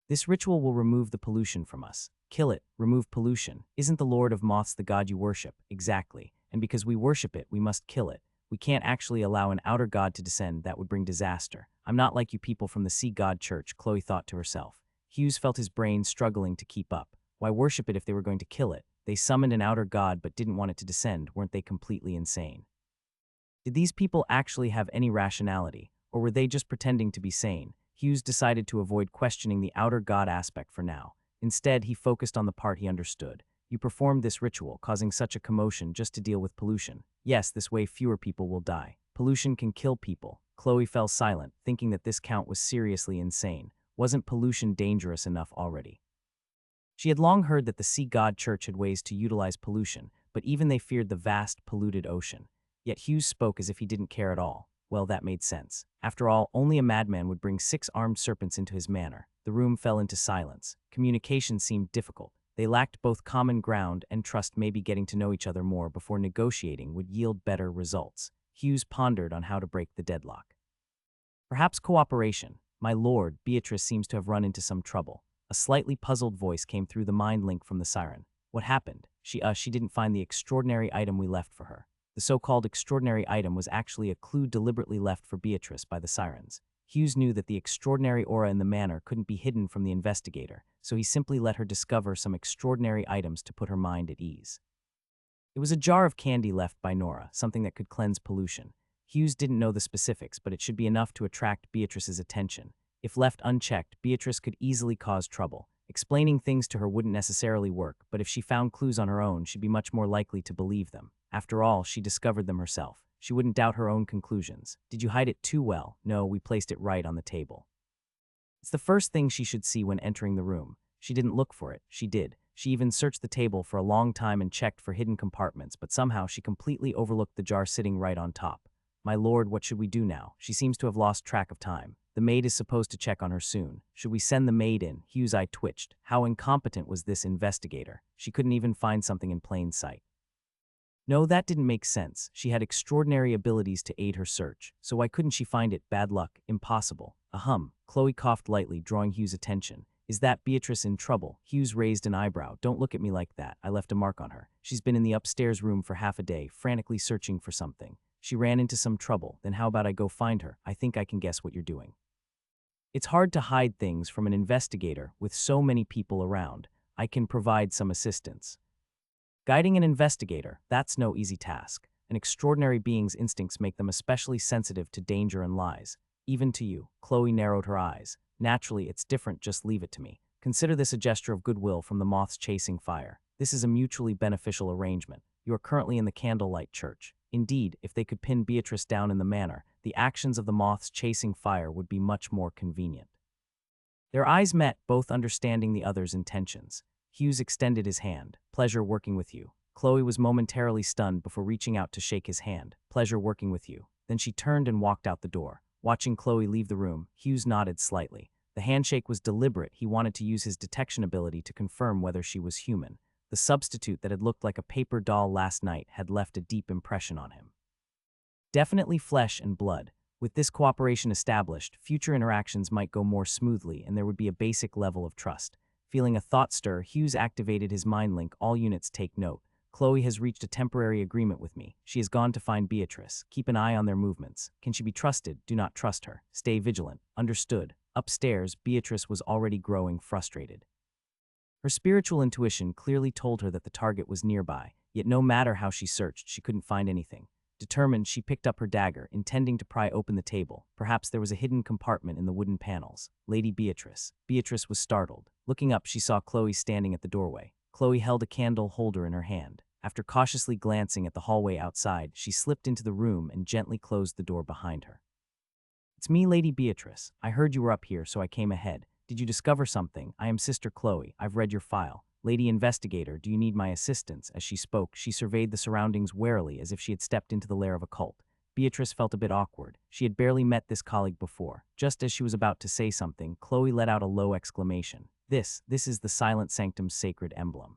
This ritual will remove the pollution from us." "Kill it, remove pollution. Isn't the Lord of Moths the god you worship?" "Exactly. And because we worship it, we must kill it. We can't actually allow an outer god to descend. That would bring disaster. I'm not like you people from the Sea God Church," Chloe thought to herself. Hughes felt his brain struggling to keep up. Why worship it if they were going to kill it? They summoned an outer god but didn't want it to descend. Weren't they completely insane? Did these people actually have any rationality, or were they just pretending to be sane? Hughes decided to avoid questioning the outer god aspect for now. Instead, he focused on the part he understood. You performed this ritual, causing such a commotion just to deal with pollution. Yes, this way fewer people will die. Pollution can kill people. Chloe fell silent, thinking that this count was seriously insane. Wasn't pollution dangerous enough already? She had long heard that the Sea God Church had ways to utilize pollution, but even they feared the vast, polluted ocean. Yet Hughes spoke as if he didn't care at all. Well, that made sense. After all, only a madman would bring 6 armed serpents into his manor. The room fell into silence. Communication seemed difficult. They lacked both common ground and trust, maybe getting to know each other more before negotiating would yield better results. Hughes pondered on how to break the deadlock. Perhaps cooperation. My lord, Beatrice seems to have run into some trouble. A slightly puzzled voice came through the mind link from the siren. What happened? She didn't find the extraordinary item we left for her. The so-called extraordinary item was actually a clue deliberately left for Beatrice by the sirens. Hughes knew that the extraordinary aura in the manor couldn't be hidden from the investigator, so he simply let her discover some extraordinary items to put her mind at ease. It was a jar of candy left by Nora, something that could cleanse pollution. Hughes didn't know the specifics, but it should be enough to attract Beatrice's attention. If left unchecked, Beatrice could easily cause trouble. Explaining things to her wouldn't necessarily work, but if she found clues on her own, she'd be much more likely to believe them. After all, she discovered them herself. She wouldn't doubt her own conclusions. Did you hide it too well? No, we placed it right on the table. It's the first thing she should see when entering the room. She didn't look for it. She did. She even searched the table for a long time and checked for hidden compartments, but somehow she completely overlooked the jar sitting right on top. My lord, what should we do now? She seems to have lost track of time. The maid is supposed to check on her soon. Should we send the maid in? Hughes' eye twitched. How incompetent was this investigator? She couldn't even find something in plain sight. No, that didn't make sense. She had extraordinary abilities to aid her search. So why couldn't she find it? Bad luck. Impossible. Ahem. Chloe coughed lightly, drawing Hughes' attention. Is that Beatrice in trouble? Hughes raised an eyebrow. Don't look at me like that. I left a mark on her. She's been in the upstairs room for half a day, frantically searching for something. She ran into some trouble. Then how about I go find her? I think I can guess what you're doing. It's hard to hide things from an investigator with so many people around. I can provide some assistance. Guiding an investigator, that's no easy task. An extraordinary being's instincts make them especially sensitive to danger and lies. Even to you. Chloe narrowed her eyes. Naturally, it's different, just leave it to me. Consider this a gesture of goodwill from the moths chasing fire. This is a mutually beneficial arrangement. You are currently in the candlelight church. Indeed, if they could pin Beatrice down in the manor, the actions of the moths chasing fire would be much more convenient. Their eyes met, both understanding the other's intentions. Hughes extended his hand. Pleasure working with you. Chloe was momentarily stunned before reaching out to shake his hand. Pleasure working with you. Then she turned and walked out the door. Watching Chloe leave the room, Hughes nodded slightly. The handshake was deliberate. He wanted to use his detection ability to confirm whether she was human. The substitute that had looked like a paper doll last night had left a deep impression on him. Definitely flesh and blood. With this cooperation established, future interactions might go more smoothly and there would be a basic level of trust. Feeling a thought stir, Hughes activated his mind link. All units take note. Chloe has reached a temporary agreement with me. She has gone to find Beatrice. Keep an eye on their movements. Can she be trusted? Do not trust her. Stay vigilant. Understood. Upstairs, Beatrice was already growing frustrated. Her spiritual intuition clearly told her that the target was nearby, yet no matter how she searched, she couldn't find anything. Determined, she picked up her dagger, intending to pry open the table. Perhaps there was a hidden compartment in the wooden panels. Lady Beatrice. Beatrice was startled. Looking up, she saw Chloe standing at the doorway. Chloe held a candle holder in her hand. After cautiously glancing at the hallway outside, she slipped into the room and gently closed the door behind her. It's me, Lady Beatrice. I heard you were up here, so I came ahead. Did you discover something? I am Sister Chloe. I've read your file. Lady Investigator, do you need my assistance? As she spoke, she surveyed the surroundings warily as if she had stepped into the lair of a cult. Beatrice felt a bit awkward. She had barely met this colleague before. Just as she was about to say something, Chloe let out a low exclamation. This is the Silent Sanctum's sacred emblem.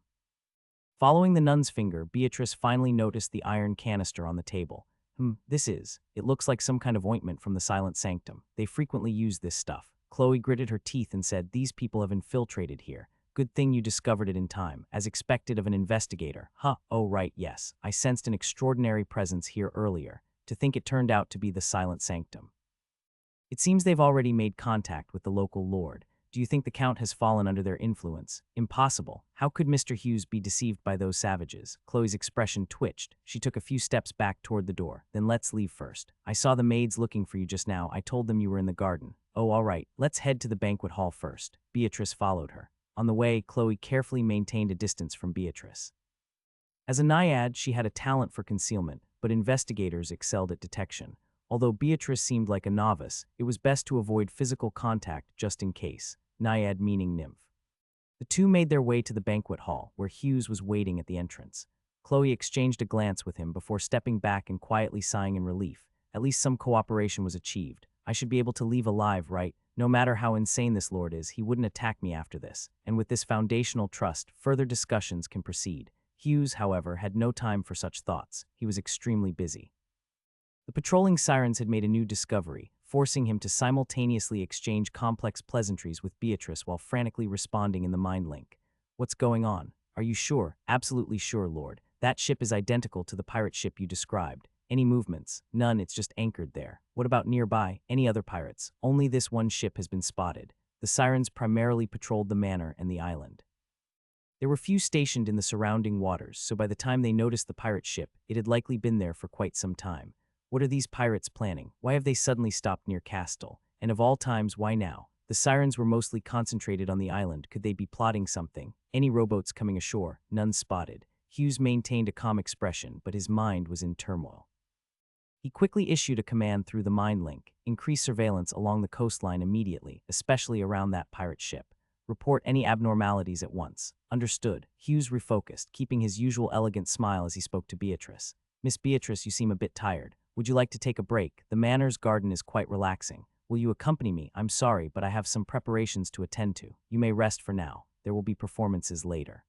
Following the nun's finger, Beatrice finally noticed the iron canister on the table. It looks like some kind of ointment from the Silent Sanctum. They frequently use this stuff. Chloe gritted her teeth and said, these people have infiltrated here. Good thing you discovered it in time, as expected of an investigator. Oh right, yes. I sensed an extraordinary presence here earlier. To think it turned out to be the Silent Sanctum. It seems they've already made contact with the local lord. Do you think the Count has fallen under their influence? Impossible. How could Mr. Hughes be deceived by those savages? Chloe's expression twitched. She took a few steps back toward the door. Then let's leave first. I saw the maids looking for you just now. I told them you were in the garden. Oh, all right. Let's head to the banquet hall first. Beatrice followed her. On the way, Chloe carefully maintained a distance from Beatrice. As a naiad, she had a talent for concealment, but investigators excelled at detection. Although Beatrice seemed like a novice, it was best to avoid physical contact just in case, naiad meaning nymph. The two made their way to the banquet hall, where Hughes was waiting at the entrance. Chloe exchanged a glance with him before stepping back and quietly sighing in relief. At least some cooperation was achieved. I should be able to leave alive, right? No matter how insane this lord is, he wouldn't attack me after this. And with this foundational trust, further discussions can proceed. Hughes, however, had no time for such thoughts. He was extremely busy. The patrolling sirens had made a new discovery, forcing him to simultaneously exchange complex pleasantries with Beatrice while frantically responding in the mind link. What's going on? Are you sure? Absolutely sure, Lord. That ship is identical to the pirate ship you described. Any movements? None, it's just anchored there. What about nearby? Any other pirates? Only this one ship has been spotted. The sirens primarily patrolled the manor and the island. There were few stationed in the surrounding waters, so by the time they noticed the pirate ship, it had likely been there for quite some time. What are these pirates planning? Why have they suddenly stopped near Castle? And of all times, why now? The sirens were mostly concentrated on the island. Could they be plotting something? Any rowboats coming ashore? None spotted. Hughes maintained a calm expression, but his mind was in turmoil. He quickly issued a command through the mind link: increase surveillance along the coastline immediately, especially around that pirate ship. Report any abnormalities at once. Understood. Hughes refocused, keeping his usual elegant smile as he spoke to Beatrice. Miss Beatrice, you seem a bit tired. Would you like to take a break? The manor's garden is quite relaxing. Will you accompany me? I'm sorry, but I have some preparations to attend to. You may rest for now. There will be performances later.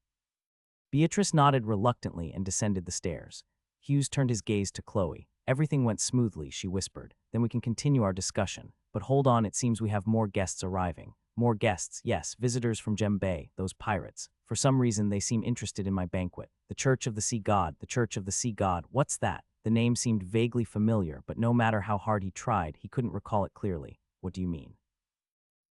Beatrice nodded reluctantly and descended the stairs. Hughes turned his gaze to Chloe. Everything went smoothly, she whispered. Then we can continue our discussion. But hold on, it seems we have more guests arriving. More guests, yes, visitors from Gem Bay, those pirates. For some reason, they seem interested in my banquet. The Church of the Sea God, the Church of the Sea God, what's that? The name seemed vaguely familiar, but no matter how hard he tried, he couldn't recall it clearly. What do you mean?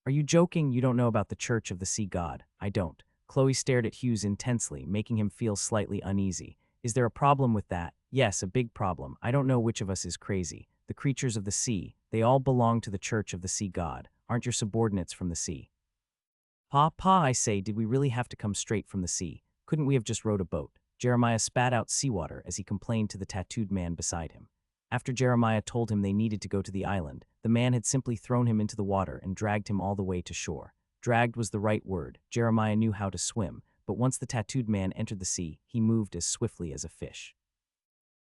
Are you joking? You don't know about the Church of the Sea God? I don't. Chloe stared at Hughes intensely, making him feel slightly uneasy. Is there a problem with that? Yes, a big problem. I don't know which of us is crazy. The creatures of the sea, they all belong to the Church of the Sea God. Aren't your subordinates from the sea? Pa, I say, did we really have to come straight from the sea? Couldn't we have just rowed a boat? Jeremiah spat out seawater as he complained to the tattooed man beside him. After Jeremiah told him they needed to go to the island, the man had simply thrown him into the water and dragged him all the way to shore. Dragged was the right word. Jeremiah knew how to swim, but once the tattooed man entered the sea, he moved as swiftly as a fish.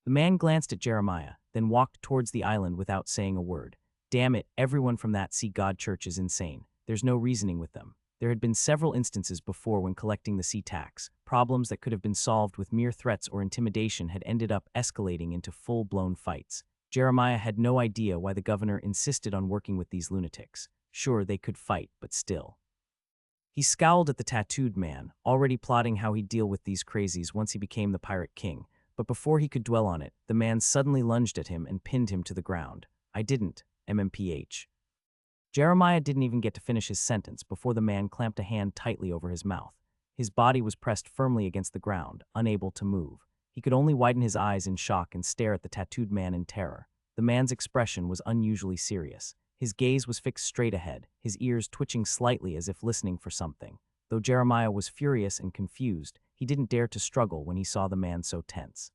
The man glanced at Jeremiah, then walked towards the island without saying a word. Damn it, everyone from that Sea God Church is insane. There's no reasoning with them. There had been several instances before when collecting the sea tax. Problems that could have been solved with mere threats or intimidation had ended up escalating into full-blown fights. Jeremiah had no idea why the governor insisted on working with these lunatics. Sure, they could fight, but still. He scowled at the tattooed man, already plotting how he'd deal with these crazies once he became the pirate king. But before he could dwell on it, the man suddenly lunged at him and pinned him to the ground. I didn't, MMPH. Jeremiah didn't even get to finish his sentence before the man clamped a hand tightly over his mouth. His body was pressed firmly against the ground, unable to move. He could only widen his eyes in shock and stare at the tattooed man in terror. The man's expression was unusually serious. His gaze was fixed straight ahead, his ears twitching slightly as if listening for something. Though Jeremiah was furious and confused, he didn't dare to struggle when he saw the man so tense.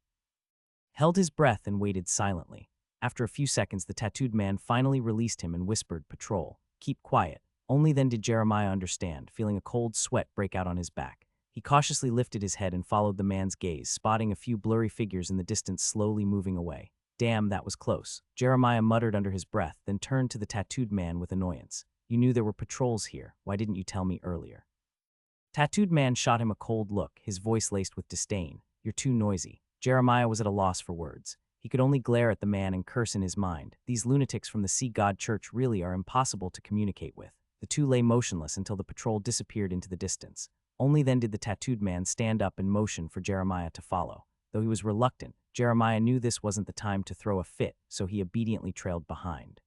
Held his breath and waited silently. After a few seconds, the tattooed man finally released him and whispered, "Patrol. Keep quiet." Only then did Jeremiah understand, feeling a cold sweat break out on his back. He cautiously lifted his head and followed the man's gaze, spotting a few blurry figures in the distance slowly moving away. Damn, that was close. Jeremiah muttered under his breath, then turned to the tattooed man with annoyance. You knew there were patrols here. Why didn't you tell me earlier? Tattooed man shot him a cold look, his voice laced with disdain. You're too noisy. Jeremiah was at a loss for words. He could only glare at the man and curse in his mind. These lunatics from the Sea God Church really are impossible to communicate with. The two lay motionless until the patrol disappeared into the distance. Only then did the tattooed man stand up and motion for Jeremiah to follow. Though he was reluctant, Jeremiah knew this wasn't the time to throw a fit, so he obediently trailed behind.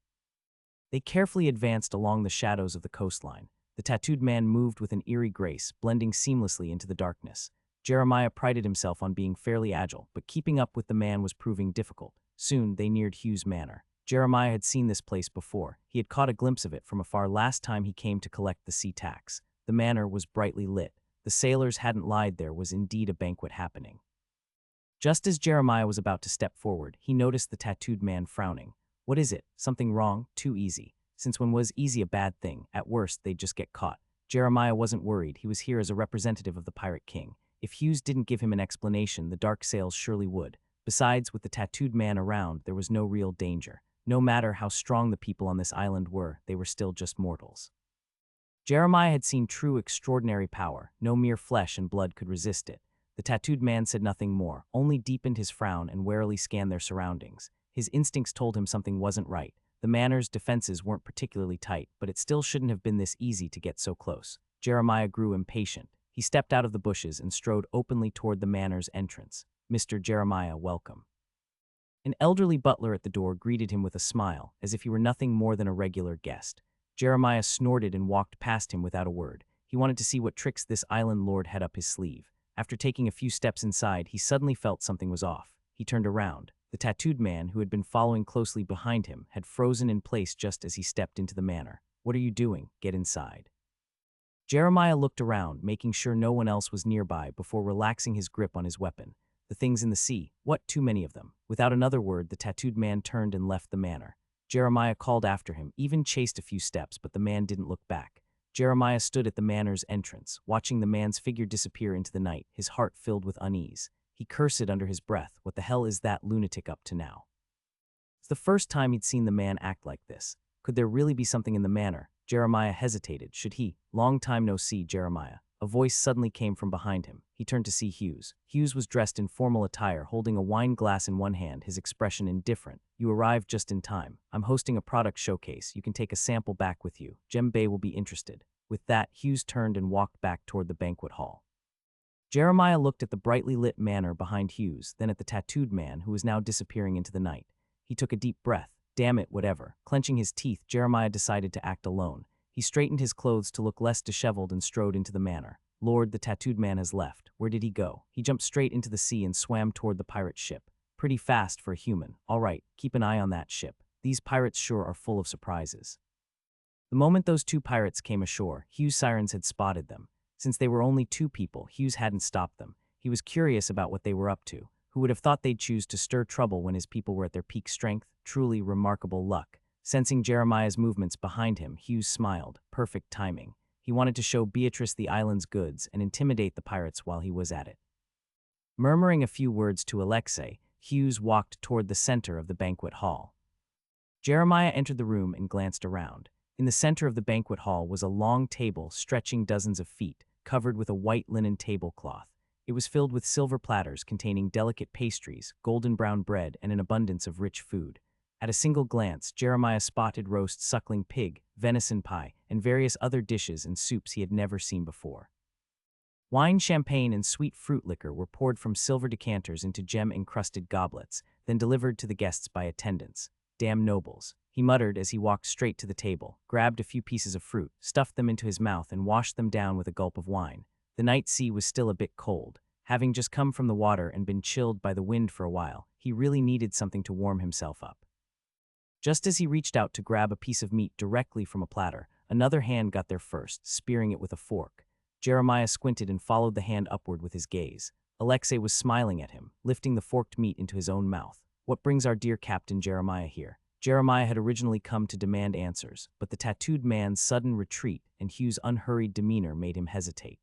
They carefully advanced along the shadows of the coastline. The tattooed man moved with an eerie grace, blending seamlessly into the darkness. Jeremiah prided himself on being fairly agile, but keeping up with the man was proving difficult. Soon, they neared Hughes Manor. Jeremiah had seen this place before. He had caught a glimpse of it from afar last time he came to collect the sea tax. The manor was brightly lit. The sailors hadn't lied, there was indeed a banquet happening. Just as Jeremiah was about to step forward, he noticed the tattooed man frowning. What is it? Something wrong? Too easy. Since when was easy a bad thing? At worst, they'd just get caught. Jeremiah wasn't worried. He was here as a representative of the Pirate King. If Hughes didn't give him an explanation, the dark sails surely would. Besides, with the tattooed man around, there was no real danger. No matter how strong the people on this island were, they were still just mortals. Jeremiah had seen true extraordinary power. No mere flesh and blood could resist it. The tattooed man said nothing more, only deepened his frown and warily scanned their surroundings. His instincts told him something wasn't right. The manor's defenses weren't particularly tight, but it still shouldn't have been this easy to get so close. Jeremiah grew impatient. He stepped out of the bushes and strode openly toward the manor's entrance. "Mr. Jeremiah, welcome." An elderly butler at the door greeted him with a smile, as if he were nothing more than a regular guest. Jeremiah snorted and walked past him without a word. He wanted to see what tricks this island lord had up his sleeve. After taking a few steps inside, he suddenly felt something was off. He turned around. The tattooed man, who had been following closely behind him, had frozen in place just as he stepped into the manor. "What are you doing? Get inside." Jeremiah looked around, making sure no one else was nearby before relaxing his grip on his weapon. The things in the sea, what too many of them. Without another word, the tattooed man turned and left the manor. Jeremiah called after him, even chased a few steps, but the man didn't look back. Jeremiah stood at the manor's entrance, watching the man's figure disappear into the night, his heart filled with unease. He cursed under his breath. What the hell is that lunatic up to now? It's the first time he'd seen the man act like this. Could there really be something in the manor? Jeremiah hesitated. Should he? Long time no see, Jeremiah. A voice suddenly came from behind him. He turned to see Hughes. Hughes was dressed in formal attire, holding a wine glass in one hand, his expression indifferent. "You arrived just in time. I'm hosting a product showcase. You can take a sample back with you. Jembei will be interested." With that, Hughes turned and walked back toward the banquet hall. Jeremiah looked at the brightly lit manor behind Hughes, then at the tattooed man, who was now disappearing into the night. He took a deep breath. Damn it, whatever. Clenching his teeth, Jeremiah decided to act alone. He straightened his clothes to look less disheveled and strode into the manor. "Lord, the tattooed man has left. Where did he go?" He jumped straight into the sea and swam toward the pirate ship. Pretty fast for a human. All right, keep an eye on that ship. These pirates sure are full of surprises. The moment those two pirates came ashore, Hughes' sirens had spotted them. Since they were only two people, Hughes hadn't stopped them. He was curious about what they were up to. Who would have thought they'd choose to stir trouble when his people were at their peak strength? Truly remarkable luck. Sensing Jeremiah's movements behind him, Hughes smiled. Perfect timing. He wanted to show Beatrice the island's goods and intimidate the pirates while he was at it. Murmuring a few words to Alexei, Hughes walked toward the center of the banquet hall. Jeremiah entered the room and glanced around. In the center of the banquet hall was a long table stretching dozens of feet, covered with a white linen tablecloth. It was filled with silver platters containing delicate pastries, golden brown bread, and an abundance of rich food. At a single glance, Jeremiah spotted roast suckling pig, venison pie, and various other dishes and soups he had never seen before. Wine, champagne, and sweet fruit liquor were poured from silver decanters into gem-encrusted goblets, then delivered to the guests by attendants. "Damn nobles," he muttered as he walked straight to the table, grabbed a few pieces of fruit, stuffed them into his mouth, and washed them down with a gulp of wine. The night sea was still a bit cold. Having just come from the water and been chilled by the wind for a while, he really needed something to warm himself up. Just as he reached out to grab a piece of meat directly from a platter, another hand got there first, spearing it with a fork. Jeremiah squinted and followed the hand upward with his gaze. Alexei was smiling at him, lifting the forked meat into his own mouth. "What brings our dear Captain Jeremiah here?" Jeremiah had originally come to demand answers, but the tattooed man's sudden retreat and Hughes' unhurried demeanor made him hesitate.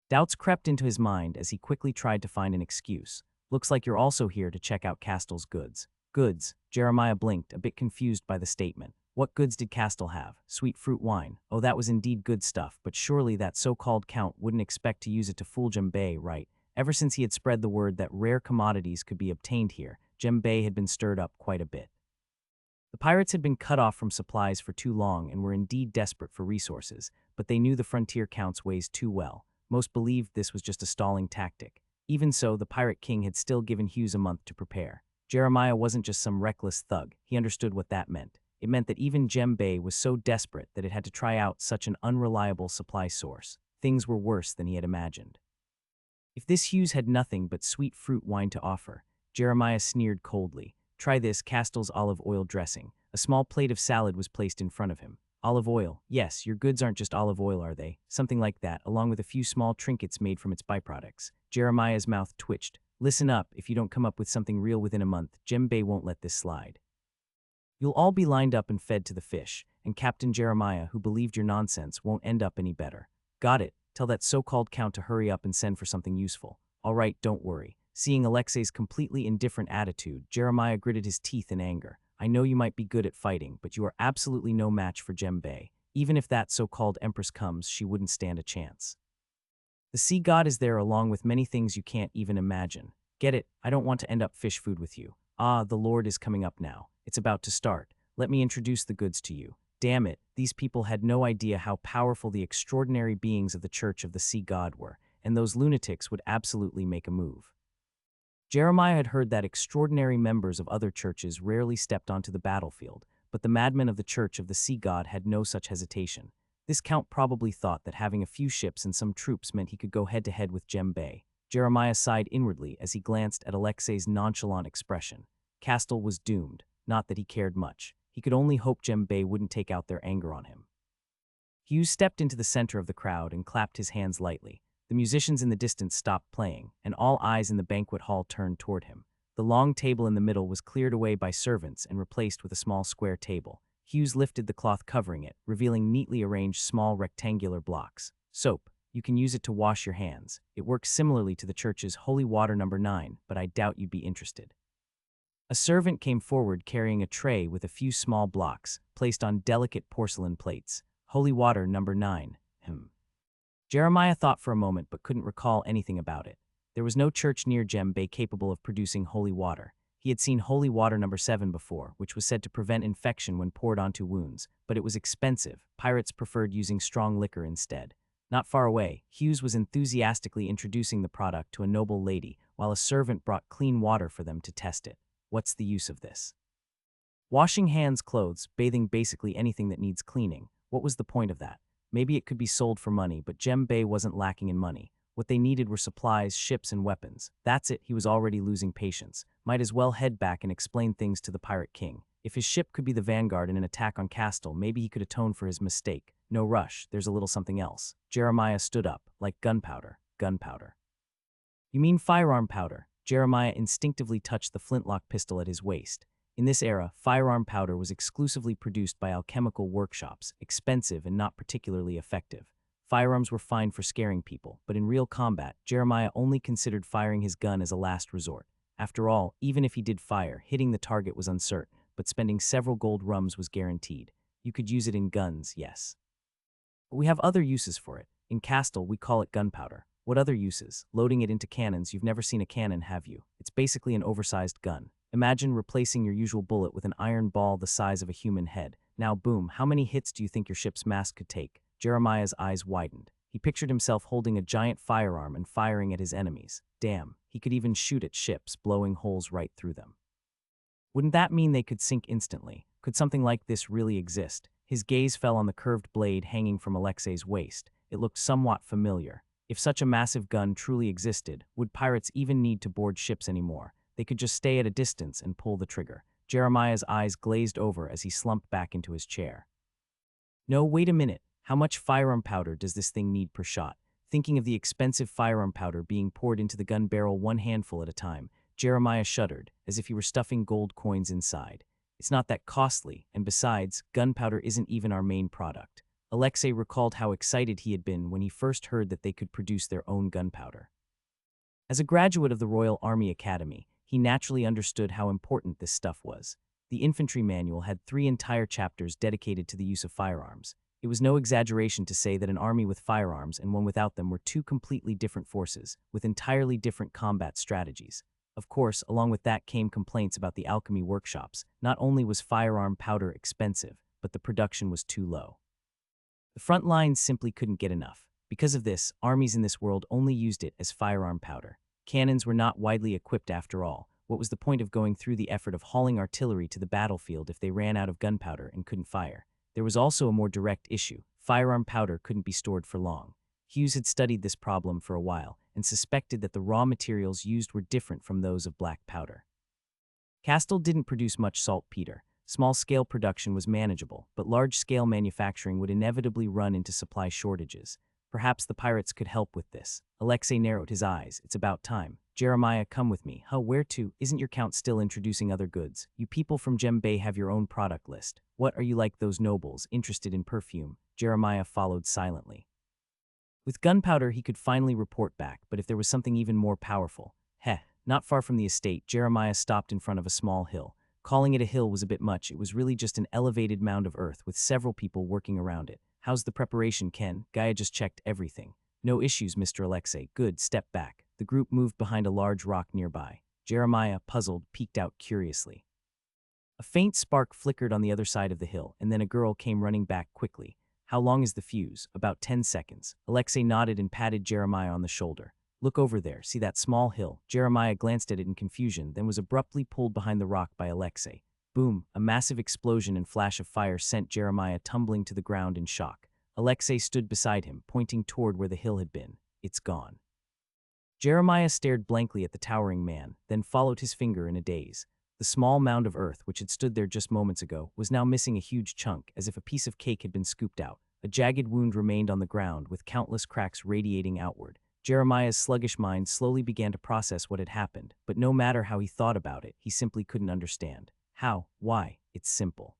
Doubts crept into his mind as he quickly tried to find an excuse. "Looks like you're also here to check out Castel's goods." "Goods?" Jeremiah blinked, a bit confused by the statement. What goods did Castel have? Sweet fruit wine. Oh, that was indeed good stuff, but surely that so-called count wouldn't expect to use it to fool Jembei, right? Ever since he had spread the word that rare commodities could be obtained here, Jembei had been stirred up quite a bit. The pirates had been cut off from supplies for too long and were indeed desperate for resources, but they knew the frontier count's ways too well. Most believed this was just a stalling tactic. Even so, the Pirate King had still given Hughes a month to prepare. Jeremiah wasn't just some reckless thug. He understood what that meant. It meant that even Jembei was so desperate that it had to try out such an unreliable supply source. Things were worse than he had imagined. If this Hughes had nothing but sweet fruit wine to offer, Jeremiah sneered coldly. "Try this, Castel's olive oil dressing." A small plate of salad was placed in front of him. Olive oil. Yes, your goods aren't just olive oil, are they? Something like that, along with a few small trinkets made from its byproducts. Jeremiah's mouth twitched. Listen up, if you don't come up with something real within a month, Jembe won't let this slide. You'll all be lined up and fed to the fish, and Captain Jeremiah, who believed your nonsense, won't end up any better. Got it. Tell that so-called count to hurry up and send for something useful. All right, don't worry. Seeing Alexei's completely indifferent attitude, Jeremiah gritted his teeth in anger. I know you might be good at fighting, but you are absolutely no match for Jembe. Even if that so-called empress comes, she wouldn't stand a chance. The sea god is there along with many things you can't even imagine. Get it? I don't want to end up fish food with you. Ah, the Lord is coming up now. It's about to start. Let me introduce the goods to you. Damn it, these people had no idea how powerful the extraordinary beings of the Church of the Sea God were, and those lunatics would absolutely make a move. Jeremiah had heard that extraordinary members of other churches rarely stepped onto the battlefield, but the madmen of the Church of the Sea God had no such hesitation. This count probably thought that having a few ships and some troops meant he could go head-to-head with Jembe. Jeremiah sighed inwardly as he glanced at Alexei's nonchalant expression. Castle was doomed, not that he cared much. He could only hope Jembe wouldn't take out their anger on him. Hughes stepped into the center of the crowd and clapped his hands lightly. The musicians in the distance stopped playing, and all eyes in the banquet hall turned toward him. The long table in the middle was cleared away by servants and replaced with a small square table. Hughes lifted the cloth covering it, revealing neatly arranged small rectangular blocks. Soap. You can use it to wash your hands. It works similarly to the church's holy water number 9, but I doubt you'd be interested. A servant came forward carrying a tray with a few small blocks, placed on delicate porcelain plates. Holy water number 9. Jeremiah thought for a moment but couldn't recall anything about it. There was no church near Jembe capable of producing holy water. He had seen holy water number 7 before, which was said to prevent infection when poured onto wounds, but it was expensive. Pirates preferred using strong liquor instead. Not far away, Hughes was enthusiastically introducing the product to a noble lady, while a servant brought clean water for them to test it. What's the use of this? Washing hands, clothes, bathing, basically anything that needs cleaning. What was the point of that? Maybe it could be sold for money, but Jembe wasn't lacking in money. What they needed were supplies, ships, and weapons. That's it, he was already losing patience. Might as well head back and explain things to the Pirate King. If his ship could be the vanguard in an attack on Castle, maybe he could atone for his mistake. No rush, there's a little something else. Jeremiah stood up, like gunpowder. Gunpowder. You mean firearm powder? Jeremiah instinctively touched the flintlock pistol at his waist. In this era, firearm powder was exclusively produced by alchemical workshops, expensive and not particularly effective. Firearms were fine for scaring people, but in real combat, Jeremiah only considered firing his gun as a last resort. After all, even if he did fire, hitting the target was uncertain, but spending several gold rums was guaranteed. You could use it in guns, yes. But we have other uses for it. In Castle, we call it gunpowder. What other uses? Loading it into cannons. You've never seen a cannon, have you? It's basically an oversized gun. Imagine replacing your usual bullet with an iron ball the size of a human head. Now boom, how many hits do you think your ship's mast could take? Jeremiah's eyes widened. He pictured himself holding a giant firearm and firing at his enemies. Damn, he could even shoot at ships, blowing holes right through them. Wouldn't that mean they could sink instantly? Could something like this really exist? His gaze fell on the curved blade hanging from Alexei's waist. It looked somewhat familiar. If such a massive gun truly existed, would pirates even need to board ships anymore? They could just stay at a distance and pull the trigger. Jeremiah's eyes glazed over as he slumped back into his chair. No, wait a minute. How much firearm powder does this thing need per shot? Thinking of the expensive firearm powder being poured into the gun barrel one handful at a time, Jeremiah shuddered, as if he were stuffing gold coins inside. It's not that costly, and besides, gunpowder isn't even our main product. Alexei recalled how excited he had been when he first heard that they could produce their own gunpowder. As a graduate of the Royal Army Academy, he naturally understood how important this stuff was. The infantry manual had 3 entire chapters dedicated to the use of firearms. It was no exaggeration to say that an army with firearms and one without them were 2 completely different forces, with entirely different combat strategies. Of course, along with that came complaints about the alchemy workshops. Not only was firearm powder expensive, but the production was too low. The front lines simply couldn't get enough. Because of this, armies in this world only used it as firearm powder. Cannons were not widely equipped after all. What was the point of going through the effort of hauling artillery to the battlefield if they ran out of gunpowder and couldn't fire? There was also a more direct issue. Firearm powder couldn't be stored for long. Hughes had studied this problem for a while and suspected that the raw materials used were different from those of black powder. Castle didn't produce much saltpeter, Small-scale production was manageable, but large-scale manufacturing would inevitably run into supply shortages. Perhaps the pirates could help with this. Alexei narrowed his eyes. It's about time. Jeremiah, come with me. Huh, where to? Isn't your count still introducing other goods? You people from Gem Bay have your own product list. What are you like those nobles, interested in perfume? Jeremiah followed silently. With gunpowder, he could finally report back, but if there was something even more powerful. Not far from the estate, Jeremiah stopped in front of a small hill. Calling it a hill was a bit much. It was really just an elevated mound of earth with several people working around it. How's the preparation, Ken? Gaia just checked everything. No issues, Mr. Alexei. Good, step back. The group moved behind a large rock nearby. Jeremiah, puzzled, peeked out curiously. A faint spark flickered on the other side of the hill, and then a girl came running back quickly. How long is the fuse? About 10 seconds. Alexei nodded and patted Jeremiah on the shoulder. Look over there, see that small hill? Jeremiah glanced at it in confusion, then was abruptly pulled behind the rock by Alexei. Boom, a massive explosion and flash of fire sent Jeremiah tumbling to the ground in shock. Alexei stood beside him, pointing toward where the hill had been. It's gone. Jeremiah stared blankly at the towering man, then followed his finger in a daze. The small mound of earth, which had stood there just moments ago, was now missing a huge chunk, as if a piece of cake had been scooped out. A jagged wound remained on the ground, with countless cracks radiating outward. Jeremiah's sluggish mind slowly began to process what had happened, but no matter how he thought about it, he simply couldn't understand. How? Why? It's simple.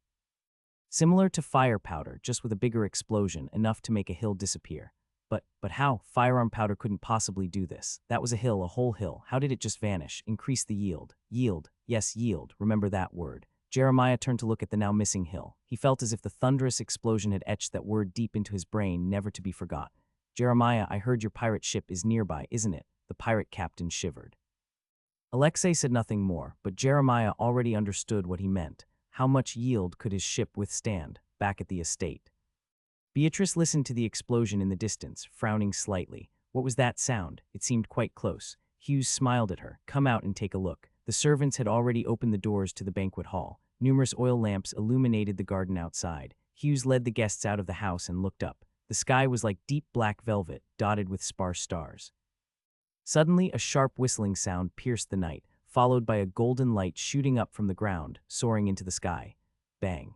Similar to fire powder, just with a bigger explosion, enough to make a hill disappear. But how? Firearm powder couldn't possibly do this. That was a hill, a whole hill. How did it just vanish? Increase the yield. Yield. Yes, yield. Remember that word. Jeremiah turned to look at the now missing hill. He felt as if the thunderous explosion had etched that word deep into his brain, never to be forgot. Jeremiah, I heard your pirate ship is nearby, isn't it? The pirate captain shivered. Alexei said nothing more, but Jeremiah already understood what he meant. How much yield could his ship withstand, back at the estate? Beatrice listened to the explosion in the distance, frowning slightly. What was that sound? It seemed quite close. Hughes smiled at her. Come out and take a look. The servants had already opened the doors to the banquet hall. Numerous oil lamps illuminated the garden outside. Hughes led the guests out of the house and looked up. The sky was like deep black velvet, dotted with sparse stars. Suddenly, a sharp whistling sound pierced the night, followed by a golden light shooting up from the ground, soaring into the sky. Bang.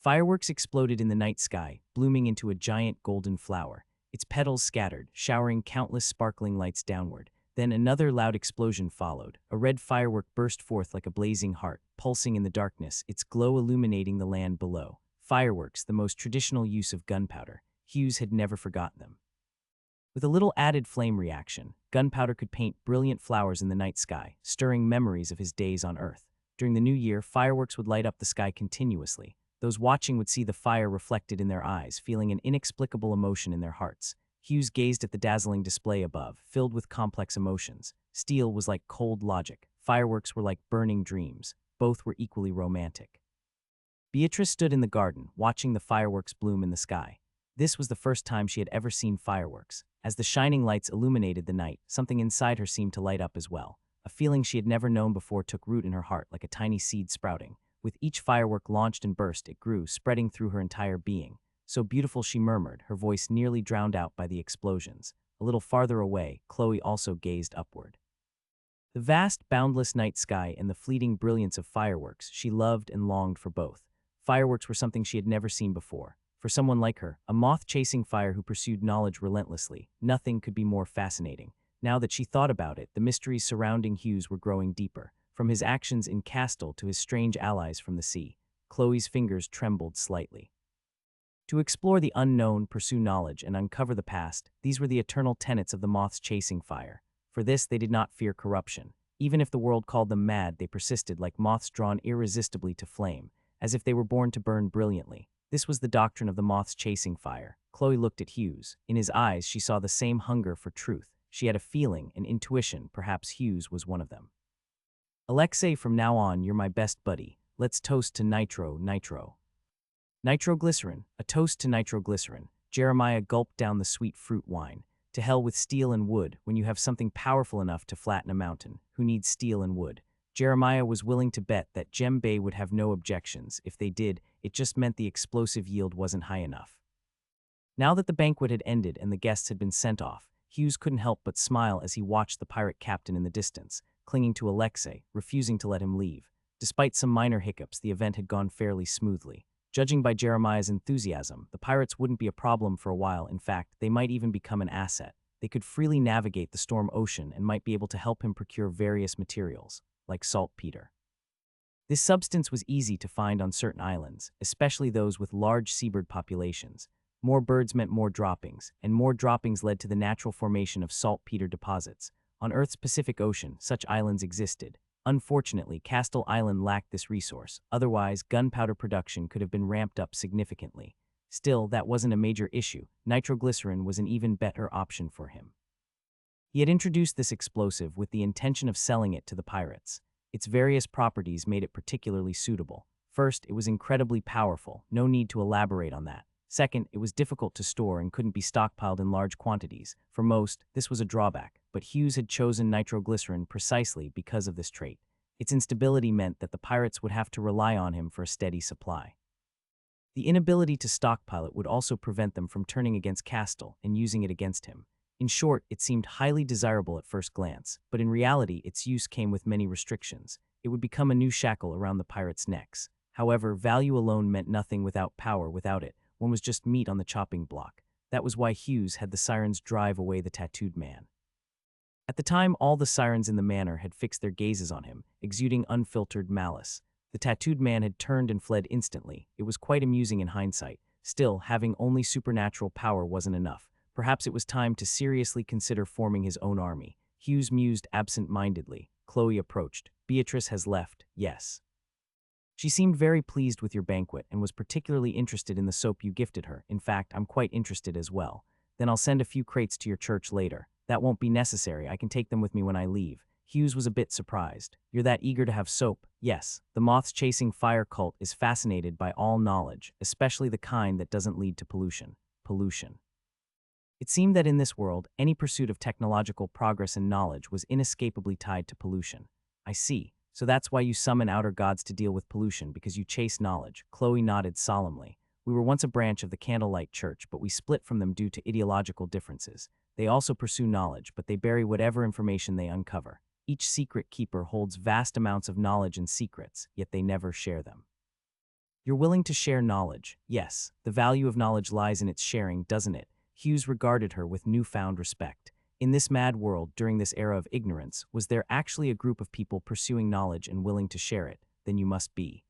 Fireworks exploded in the night sky, blooming into a giant golden flower. Its petals scattered, showering countless sparkling lights downward. Then another loud explosion followed. A red firework burst forth like a blazing heart, pulsing in the darkness, its glow illuminating the land below. Fireworks, the most traditional use of gunpowder. Hughes had never forgotten them. With a little added flame reaction, gunpowder could paint brilliant flowers in the night sky, stirring memories of his days on Earth. During the new year, fireworks would light up the sky continuously. Those watching would see the fire reflected in their eyes, feeling an inexplicable emotion in their hearts. Hughes gazed at the dazzling display above, filled with complex emotions. Steel was like cold logic. Fireworks were like burning dreams. Both were equally romantic. Beatrice stood in the garden, watching the fireworks bloom in the sky. This was the first time she had ever seen fireworks. As the shining lights illuminated the night, something inside her seemed to light up as well. A feeling she had never known before took root in her heart like a tiny seed sprouting. With each firework launched and burst, it grew, spreading through her entire being. So beautiful, she murmured, her voice nearly drowned out by the explosions. A little farther away, Chloe also gazed upward. The vast, boundless night sky and the fleeting brilliance of fireworks, she loved and longed for both. Fireworks were something she had never seen before. For someone like her, a moth chasing fire who pursued knowledge relentlessly, nothing could be more fascinating. Now that she thought about it, the mysteries surrounding Hughes were growing deeper. From his actions in Castle to his strange allies from the sea, Chloe's fingers trembled slightly. To explore the unknown, pursue knowledge, and uncover the past, these were the eternal tenets of the moths chasing fire. For this, they did not fear corruption. Even if the world called them mad, they persisted like moths drawn irresistibly to flame, as if they were born to burn brilliantly. This was the doctrine of the moths chasing fire. Chloe looked at Hughes. In his eyes, she saw the same hunger for truth. She had a feeling, an intuition, perhaps Hughes was one of them. Alexei, from now on, you're my best buddy. Let's toast to nitro. Nitroglycerin, a toast to nitroglycerin. Jeremiah gulped down the sweet fruit wine. To hell with steel and wood, when you have something powerful enough to flatten a mountain. Who needs steel and wood? Jeremiah was willing to bet that Gem Bay would have no objections. If they did, it just meant the explosive yield wasn't high enough. Now that the banquet had ended and the guests had been sent off, Hughes couldn't help but smile as he watched the pirate captain in the distance, clinging to Alexei, refusing to let him leave. Despite some minor hiccups, the event had gone fairly smoothly. Judging by Jeremiah's enthusiasm, the pirates wouldn't be a problem for a while. In fact, they might even become an asset. They could freely navigate the storm ocean and might be able to help him procure various materials, like saltpeter. This substance was easy to find on certain islands, especially those with large seabird populations. More birds meant more droppings, and more droppings led to the natural formation of saltpeter deposits. On Earth's Pacific Ocean, such islands existed. Unfortunately, Castle Island lacked this resource, otherwise gunpowder production could have been ramped up significantly. Still, that wasn't a major issue. Nitroglycerin was an even better option for him. He had introduced this explosive with the intention of selling it to the pirates. Its various properties made it particularly suitable. First, it was incredibly powerful, no need to elaborate on that. Second, it was difficult to store and couldn't be stockpiled in large quantities. For most, this was a drawback, but Hughes had chosen nitroglycerin precisely because of this trait. Its instability meant that the pirates would have to rely on him for a steady supply. The inability to stockpile it would also prevent them from turning against Castle and using it against him. In short, it seemed highly desirable at first glance, but in reality its use came with many restrictions. It would become a new shackle around the pirates' necks. However, value alone meant nothing without power. Without it, one was just meat on the chopping block. That was why Hughes had the sirens drive away the tattooed man. At the time, all the sirens in the manor had fixed their gazes on him, exuding unfiltered malice. The tattooed man had turned and fled instantly. It was quite amusing in hindsight. Still, having only supernatural power wasn't enough. Perhaps it was time to seriously consider forming his own army. Hughes mused absent-mindedly. Chloe approached. Beatrice has left, yes. She seemed very pleased with your banquet and was particularly interested in the soap you gifted her. In fact, I'm quite interested as well. Then I'll send a few crates to your church later. That won't be necessary. I can take them with me when I leave. Hughes was a bit surprised. You're that eager to have soap? Yes. The moths-chasing fire cult is fascinated by all knowledge, especially the kind that doesn't lead to pollution. Pollution. It seemed that in this world, any pursuit of technological progress and knowledge was inescapably tied to pollution. I see. So that's why you summon outer gods to deal with pollution, because you chase knowledge. Chloe nodded solemnly. We were once a branch of the Candlelight Church, but we split from them due to ideological differences. They also pursue knowledge, but they bury whatever information they uncover. Each secret keeper holds vast amounts of knowledge and secrets, yet they never share them. You're willing to share knowledge. Yes, the value of knowledge lies in its sharing, doesn't it? Hughes regarded her with newfound respect. In this mad world, during this era of ignorance, was there actually a group of people pursuing knowledge and willing to share it? Then you must be.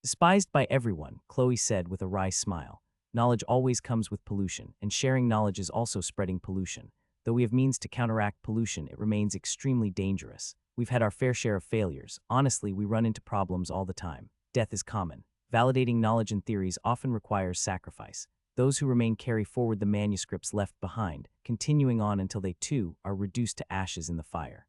Despised by everyone, Chloe said with a wry smile. Knowledge always comes with pollution, and sharing knowledge is also spreading pollution. Though we have means to counteract pollution, it remains extremely dangerous. We've had our fair share of failures. Honestly, we run into problems all the time. Death is common. Validating knowledge and theories often requires sacrifice. Those who remain carry forward the manuscripts left behind, continuing on until they too are reduced to ashes in the fire.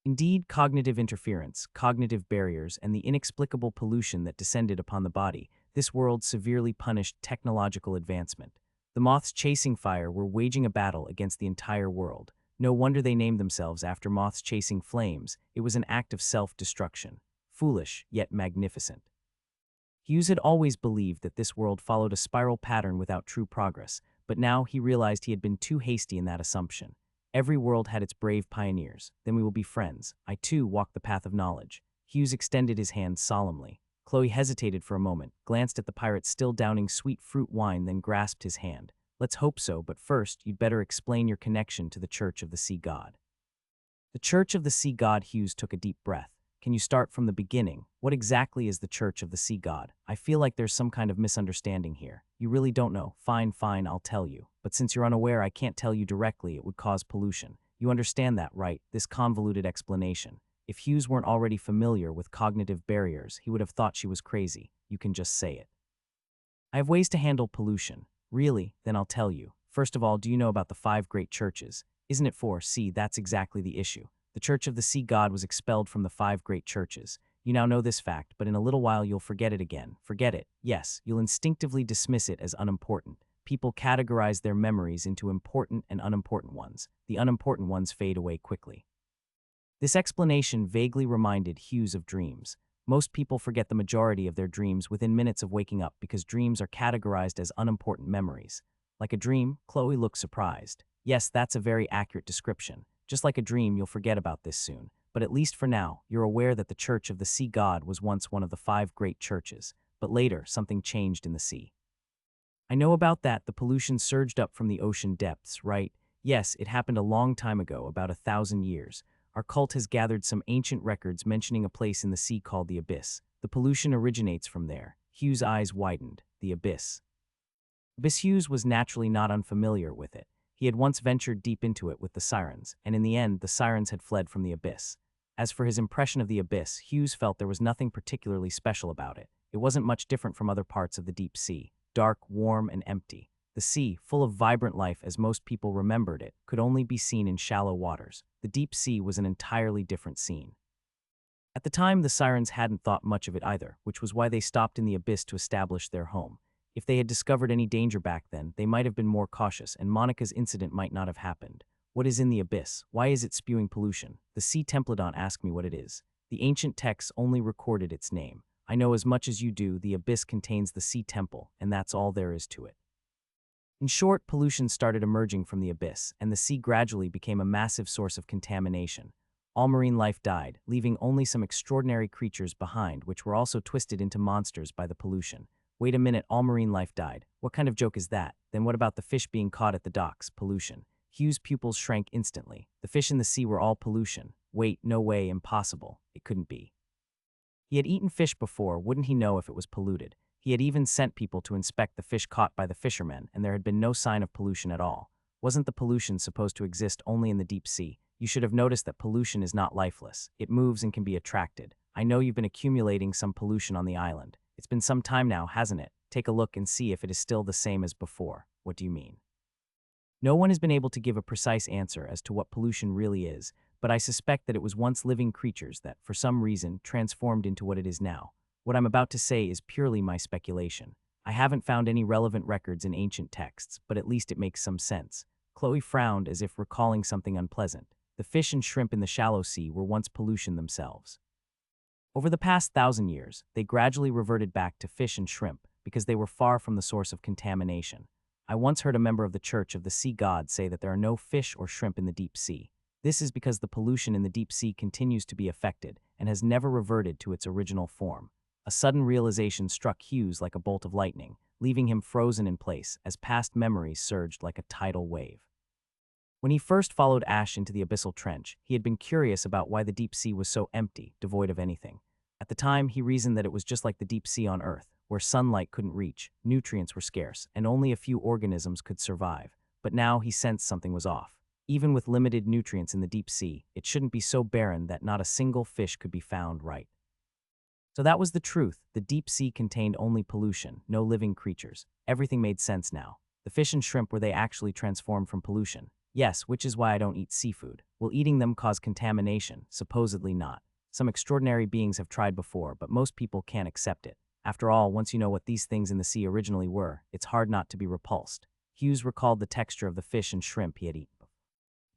Indeed, cognitive interference, cognitive barriers, and the inexplicable pollution that descended upon the body, this world severely punished technological advancement. The moths chasing fire were waging a battle against the entire world. No wonder they named themselves after moths chasing flames. It was an act of self-destruction. Foolish, yet magnificent. Hughes had always believed that this world followed a spiral pattern without true progress, but now he realized he had been too hasty in that assumption. Every world had its brave pioneers. Then we will be friends. I too walk the path of knowledge. Hughes extended his hand solemnly. Chloe hesitated for a moment, glanced at the pirate still downing sweet fruit wine, then grasped his hand. Let's hope so, but first, you'd better explain your connection to the Church of the Sea God. The Church of the Sea God. Hughes took a deep breath. Can you start from the beginning? What exactly is the Church of the Sea God? I feel like there's some kind of misunderstanding here. You really don't know. Fine, I'll tell you. But since you're unaware, I can't tell you directly. It would cause pollution. You understand that, right? This convoluted explanation. If Hughes weren't already familiar with cognitive barriers, he would have thought she was crazy. You can just say it. I have ways to handle pollution. Really? Then I'll tell you. First of all, do you know about the 5 great churches? Isn't it 4? See, that's exactly the issue. The Church of the Sea God was expelled from the 5 great churches. You now know this fact, but in a little while you'll forget it again. Forget it. Yes, you'll instinctively dismiss it as unimportant. People categorize their memories into important and unimportant ones. The unimportant ones fade away quickly. This explanation vaguely reminded Hughes of dreams. Most people forget the majority of their dreams within minutes of waking up because dreams are categorized as unimportant memories. Like a dream, Chloe looked surprised. Yes, that's a very accurate description. Just like a dream, you'll forget about this soon. but at least for now, you're aware that the Church of the Sea God was once one of the 5 great churches, but later something changed in the sea. I know about that. The pollution surged up from the ocean depths, right? Yes, it happened a long time ago, about 1,000 years. Our cult has gathered some ancient records mentioning a place in the sea called the Abyss. The pollution originates from there. Hugh's eyes widened. The Abyss. Hughes was naturally not unfamiliar with it. He had once ventured deep into it with the sirens, and in the end, the sirens had fled from the Abyss. As for his impression of the Abyss, Hughes felt there was nothing particularly special about it. It wasn't much different from other parts of the deep sea. Dark, warm, and empty. The sea, full of vibrant life as most people remembered it, could only be seen in shallow waters. The deep sea was an entirely different scene. At the time, the sirens hadn't thought much of it either, which was why they stopped in the Abyss to establish their home. If they had discovered any danger back then, they might have been more cautious, and Monica's incident might not have happened. What is in the Abyss? Why is it spewing pollution? The Sea Templedon asked me what it is. The ancient texts only recorded its name. I know as much as you do. The Abyss contains the Sea Temple, and that's all there is to it. In short, pollution started emerging from the Abyss, and the sea gradually became a massive source of contamination. All marine life died, leaving only some extraordinary creatures behind, which were also twisted into monsters by the pollution. Wait a minute, all marine life died. What kind of joke is that? Then what about the fish being caught at the docks? Pollution. Hugh's pupils shrank instantly. The fish in the sea were all pollution. Wait, no way, impossible. It couldn't be. He had eaten fish before, wouldn't he know if it was polluted? He had even sent people to inspect the fish caught by the fishermen, and there had been no sign of pollution at all. Wasn't the pollution supposed to exist only in the deep sea? You should have noticed that pollution is not lifeless. It moves and can be attracted. I know you've been accumulating some pollution on the island. It's been some time now, hasn't it? Take a look and see if it is still the same as before. What do you mean? No one has been able to give a precise answer as to what pollution really is, but I suspect that it was once living creatures that, for some reason, transformed into what it is now. What I'm about to say is purely my speculation. I haven't found any relevant records in ancient texts, but at least it makes some sense. Chloe frowned as if recalling something unpleasant. The fish and shrimp in the shallow sea were once pollution themselves. Over the past 1,000 years, they gradually reverted back to fish and shrimp because they were far from the source of contamination. I once heard a member of the Church of the Sea God say that there are no fish or shrimp in the deep sea. This is because the pollution in the deep sea continues to be affected and has never reverted to its original form. A sudden realization struck Hughes like a bolt of lightning, leaving him frozen in place as past memories surged like a tidal wave. When he first followed Ash into the abyssal trench, he had been curious about why the deep sea was so empty, devoid of anything. At the time, he reasoned that it was just like the deep sea on Earth, where sunlight couldn't reach, nutrients were scarce, and only a few organisms could survive. But now he sensed something was off. Even with limited nutrients in the deep sea, it shouldn't be so barren that not a single fish could be found, right? So that was the truth. The deep sea contained only pollution, no living creatures. Everything made sense now. The fish and shrimp, were they actually transformed from pollution? Yes, which is why I don't eat seafood. Will eating them cause contamination? Supposedly not. Some extraordinary beings have tried before, but most people can't accept it. After all, once you know what these things in the sea originally were, it's hard not to be repulsed. Hughes recalled the texture of the fish and shrimp he had eaten.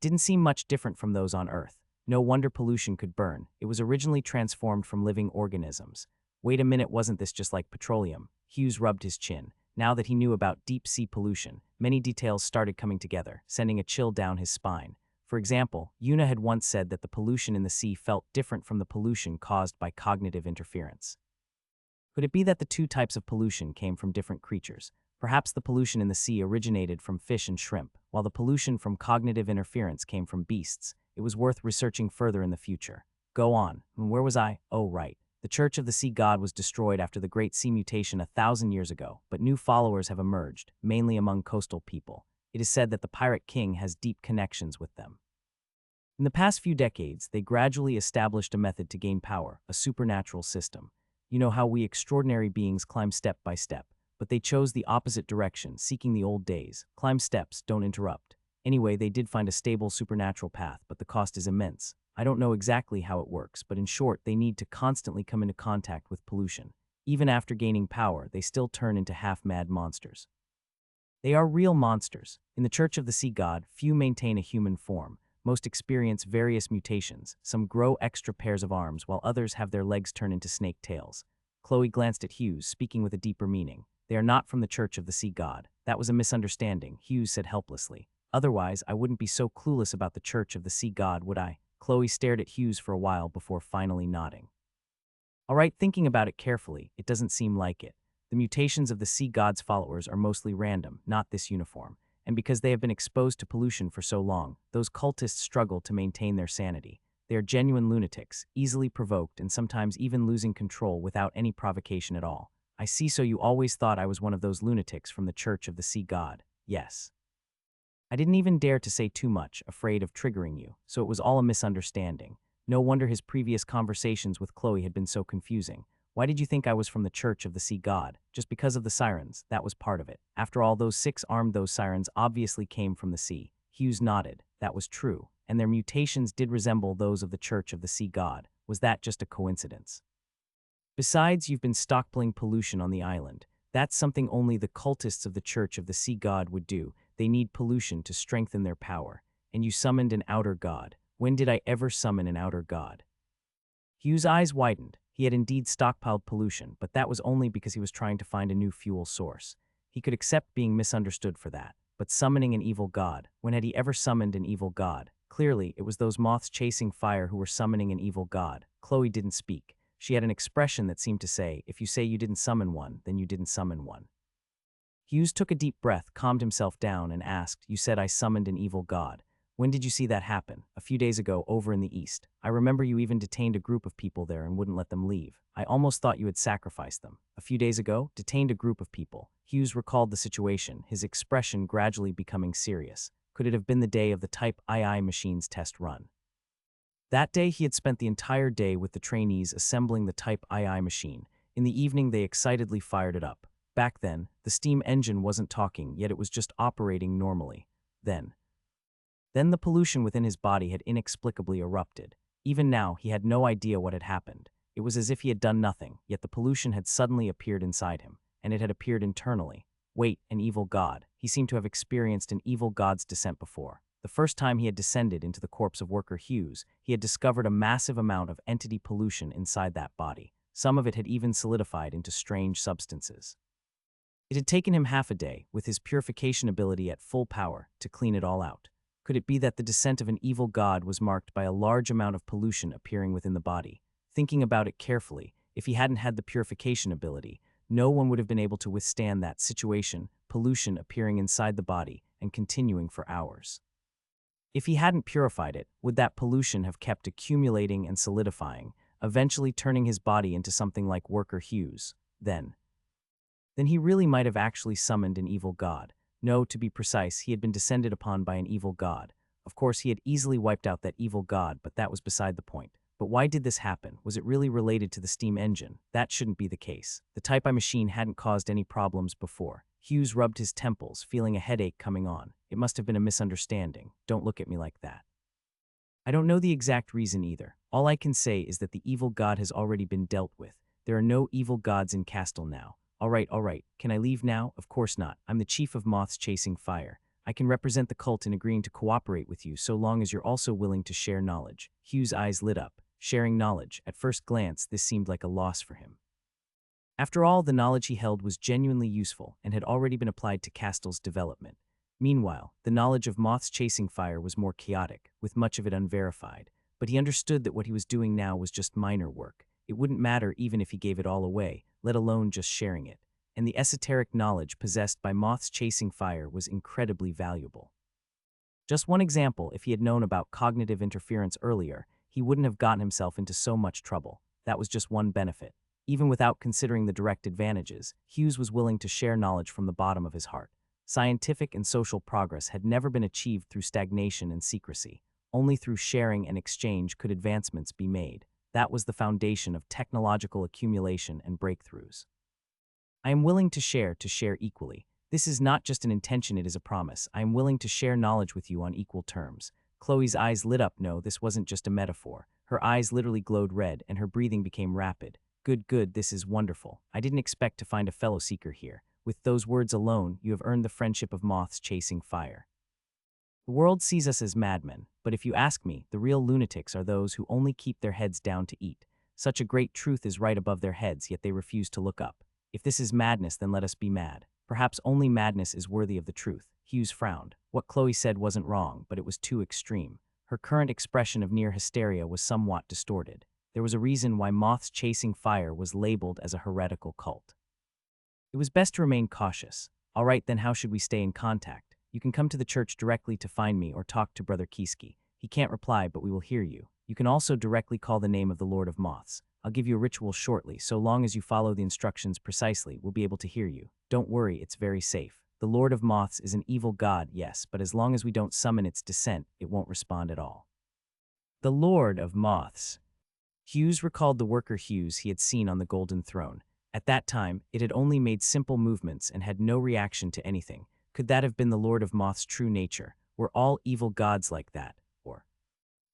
Didn't seem much different from those on Earth. No wonder pollution could burn. It was originally transformed from living organisms. Wait a minute, wasn't this just like petroleum? Hughes rubbed his chin. Now that he knew about deep-sea pollution, many details started coming together, sending a chill down his spine. For example, Yuna had once said that the pollution in the sea felt different from the pollution caused by cognitive interference. Could it be that the two types of pollution came from different creatures? Perhaps the pollution in the sea originated from fish and shrimp, while the pollution from cognitive interference came from beasts. It was worth researching further in the future. Go on. Where was I? Oh, right. The Church of the Sea God was destroyed after the Great Sea Mutation 1,000 years ago, but new followers have emerged, mainly among coastal people. It is said that the Pirate King has deep connections with them. In the past few decades, they gradually established a method to gain power, a supernatural system. You know how we extraordinary beings climb step by step, but they chose the opposite direction, seeking the old days. Climb steps, don't interrupt. Anyway, they did find a stable supernatural path, but the cost is immense. I don't know exactly how it works, but in short, they need to constantly come into contact with pollution. Even after gaining power, they still turn into half-mad monsters. They are real monsters. In the Church of the Sea God, few maintain a human form. Most experience various mutations. Some grow extra pairs of arms, while others have their legs turn into snake tails. Chloe glanced at Hughes, speaking with a deeper meaning. They are not from the Church of the Sea God. That was a misunderstanding, Hughes said helplessly. Otherwise, I wouldn't be so clueless about the Church of the Sea God, would I? Chloe stared at Hughes for a while before finally nodding. All right, thinking about it carefully, it doesn't seem like it. The mutations of the sea god's followers are mostly random, not this uniform. And because they have been exposed to pollution for so long, those cultists struggle to maintain their sanity. They are genuine lunatics, easily provoked and sometimes even losing control without any provocation at all. I see, so you always thought I was one of those lunatics from the Church of the Sea God. Yes. I didn't even dare to say too much, afraid of triggering you, so it was all a misunderstanding. No wonder his previous conversations with Chloe had been so confusing. Why did you think I was from the Church of the Sea God? Just because of the sirens, that was part of it. After all, those those sirens obviously came from the sea. Hughes nodded. That was true, and their mutations did resemble those of the Church of the Sea God. Was that just a coincidence? Besides, you've been stockpiling pollution on the island. That's something only the cultists of the Church of the Sea God would do. They need pollution to strengthen their power. And you summoned an outer god. When did I ever summon an outer god? Hughes' eyes widened. He had indeed stockpiled pollution, but that was only because he was trying to find a new fuel source. He could accept being misunderstood for that. But summoning an evil god, when had he ever summoned an evil god? Clearly, it was those moths chasing fire who were summoning an evil god. Chloe didn't speak. She had an expression that seemed to say, if you say you didn't summon one, then you didn't summon one. Hughes took a deep breath, calmed himself down, and asked, you said I summoned an evil god. When did you see that happen? A few days ago, over in the east. I remember you even detained a group of people there and wouldn't let them leave. I almost thought you had sacrificed them. A few days ago, detained a group of people. Hughes recalled the situation, his expression gradually becoming serious. Could it have been the day of the Type II machine's test run? That day, he had spent the entire day with the trainees assembling the Type II machine. In the evening, they excitedly fired it up. Back then, the steam engine wasn't talking, yet it was just operating normally. Then the pollution within his body had inexplicably erupted. Even now, he had no idea what had happened. It was as if he had done nothing, yet the pollution had suddenly appeared inside him, and it had appeared internally. Wait, an evil god. He seemed to have experienced an evil god's descent before. The first time he had descended into the corpse of worker Hughes, he had discovered a massive amount of entity pollution inside that body. Some of it had even solidified into strange substances. It had taken him half a day, with his purification ability at full power, to clean it all out. Could it be that the descent of an evil god was marked by a large amount of pollution appearing within the body? Thinking about it carefully, if he hadn't had the purification ability, no one would have been able to withstand that situation, pollution appearing inside the body and continuing for hours. If he hadn't purified it, would that pollution have kept accumulating and solidifying, eventually turning his body into something like worker Hughes? Then he really might have actually summoned an evil god. No, to be precise, he had been descended upon by an evil god. Of course, he had easily wiped out that evil god, but that was beside the point. But why did this happen? Was it really related to the steam engine? That shouldn't be the case. The Type I machine hadn't caused any problems before. Hughes rubbed his temples, feeling a headache coming on. It must have been a misunderstanding. Don't look at me like that. I don't know the exact reason either. All I can say is that the evil god has already been dealt with. There are no evil gods in Castle now. All right. Can I leave now? Of course not. I'm the chief of moths chasing fire. I can represent the cult in agreeing to cooperate with you so long as you're also willing to share knowledge. Hughes' eyes lit up. Sharing knowledge. At first glance, this seemed like a loss for him. After all, the knowledge he held was genuinely useful and had already been applied to Castle's development. Meanwhile, the knowledge of moths chasing fire was more chaotic, with much of it unverified. But he understood that what he was doing now was just minor work. It wouldn't matter even if he gave it all away, let alone just sharing it. And the esoteric knowledge possessed by moths chasing fire was incredibly valuable. Just one example, if he had known about cognitive interference earlier, he wouldn't have gotten himself into so much trouble. That was just one benefit. Even without considering the direct advantages, Hughes was willing to share knowledge from the bottom of his heart. Scientific and social progress had never been achieved through stagnation and secrecy. Only through sharing and exchange could advancements be made. That was the foundation of technological accumulation and breakthroughs. I am willing to share equally. This is not just an intention, it is a promise. I am willing to share knowledge with you on equal terms. Chloe's eyes lit up. No, this wasn't just a metaphor. Her eyes literally glowed red and her breathing became rapid. Good, this is wonderful. I didn't expect to find a fellow seeker here. With those words alone, you have earned the friendship of moths chasing fire. The world sees us as madmen, but if you ask me, the real lunatics are those who only keep their heads down to eat. Such a great truth is right above their heads, yet they refuse to look up. If this is madness, then let us be mad. Perhaps only madness is worthy of the truth. Hughes frowned. What Chloe said wasn't wrong, but it was too extreme. her current expression of near hysteria was somewhat distorted. There was a reason why Moths Chasing Fire was labeled as a heretical cult. It was best to remain cautious. All right, then how should we stay in contact? You can come to the church directly to find me or talk to Brother Kiski. He can't reply, but we will hear you. You can also directly call the name of the Lord of Moths. I'll give you a ritual shortly. So long as you follow the instructions precisely, we'll be able to hear you. Don't worry, it's very safe. The Lord of Moths is an evil god, yes, but as long as we don't summon its descent, it won't respond at all. The Lord of Moths. Hughes recalled the worker Hughes he had seen on the golden throne. At that time, it had only made simple movements and had no reaction to anything. Could that have been the Lord of Moth's true nature? Were all evil gods like that? Or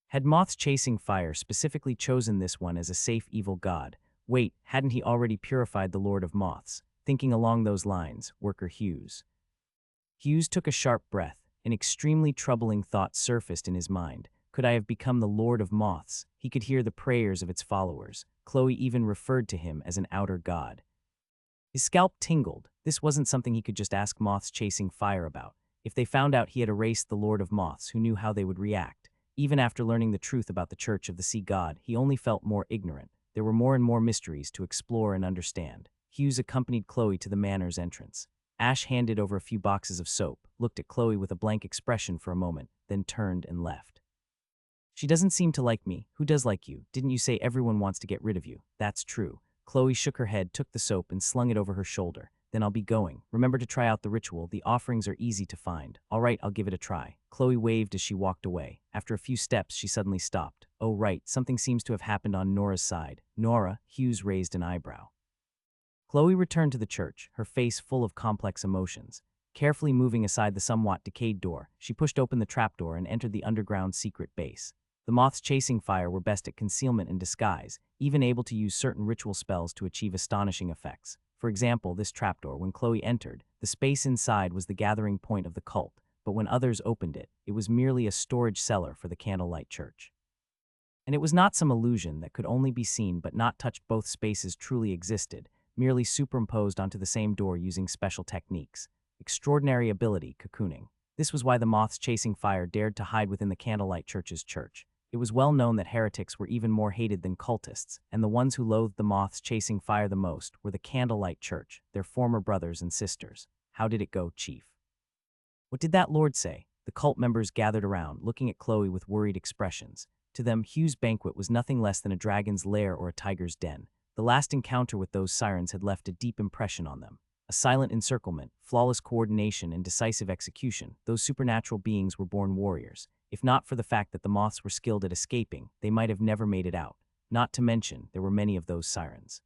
had Moths Chasing Fire specifically chosen this one as a safe evil god? Wait, hadn't he already purified the Lord of Moths? Thinking along those lines, worker Hughes. Hughes took a sharp breath. An extremely troubling thought surfaced in his mind. Could I have become the Lord of Moths? He could hear the prayers of its followers. Chloe even referred to him as an outer god. His scalp tingled. This wasn't something he could just ask Moths Chasing Fire about. If they found out he had erased the Lord of Moths, who knew how they would react? Even after learning the truth about the Church of the Sea God, he only felt more ignorant. There were more and more mysteries to explore and understand. Hughes accompanied Chloe to the manor's entrance. Ash handed over a few boxes of soap, looked at Chloe with a blank expression for a moment, then turned and left. She doesn't seem to like me. Who does like you? Didn't you say everyone wants to get rid of you? That's true. Chloe shook her head, took the soap, and slung it over her shoulder. Then I'll be going. Remember to try out the ritual. The offerings are easy to find. All right, I'll give it a try. Chloe waved as she walked away. After a few steps, she suddenly stopped. Oh, right, something seems to have happened on Nora's side. Nora, Hughes raised an eyebrow. Chloe returned to the church, her face full of complex emotions. Carefully moving aside the somewhat decayed door, she pushed open the trapdoor and entered the underground secret base. The Moths Chasing Fire were best at concealment and disguise, even able to use certain ritual spells to achieve astonishing effects. For example, this trapdoor, when Chloe entered, the space inside was the gathering point of the cult, but when others opened it, it was merely a storage cellar for the Candlelight Church. And it was not some illusion that could only be seen but not touched. Both spaces truly existed, merely superimposed onto the same door using special techniques. Extraordinary ability, cocooning. This was why the Moths Chasing Fire dared to hide within the Candlelight Church's church. It was well known that heretics were even more hated than cultists, and the ones who loathed the Moths Chasing Fire the most were the Candlelight Church, their former brothers and sisters. How did it go, Chief? What did that lord say? The cult members gathered around, looking at Chloe with worried expressions. To them, Hughes' banquet was nothing less than a dragon's lair or a tiger's den. The last encounter with those sirens had left a deep impression on them. A silent encirclement, flawless coordination, and decisive execution, those supernatural beings were born warriors. If not for the fact that the moths were skilled at escaping, they might have never made it out. Not to mention, there were many of those sirens.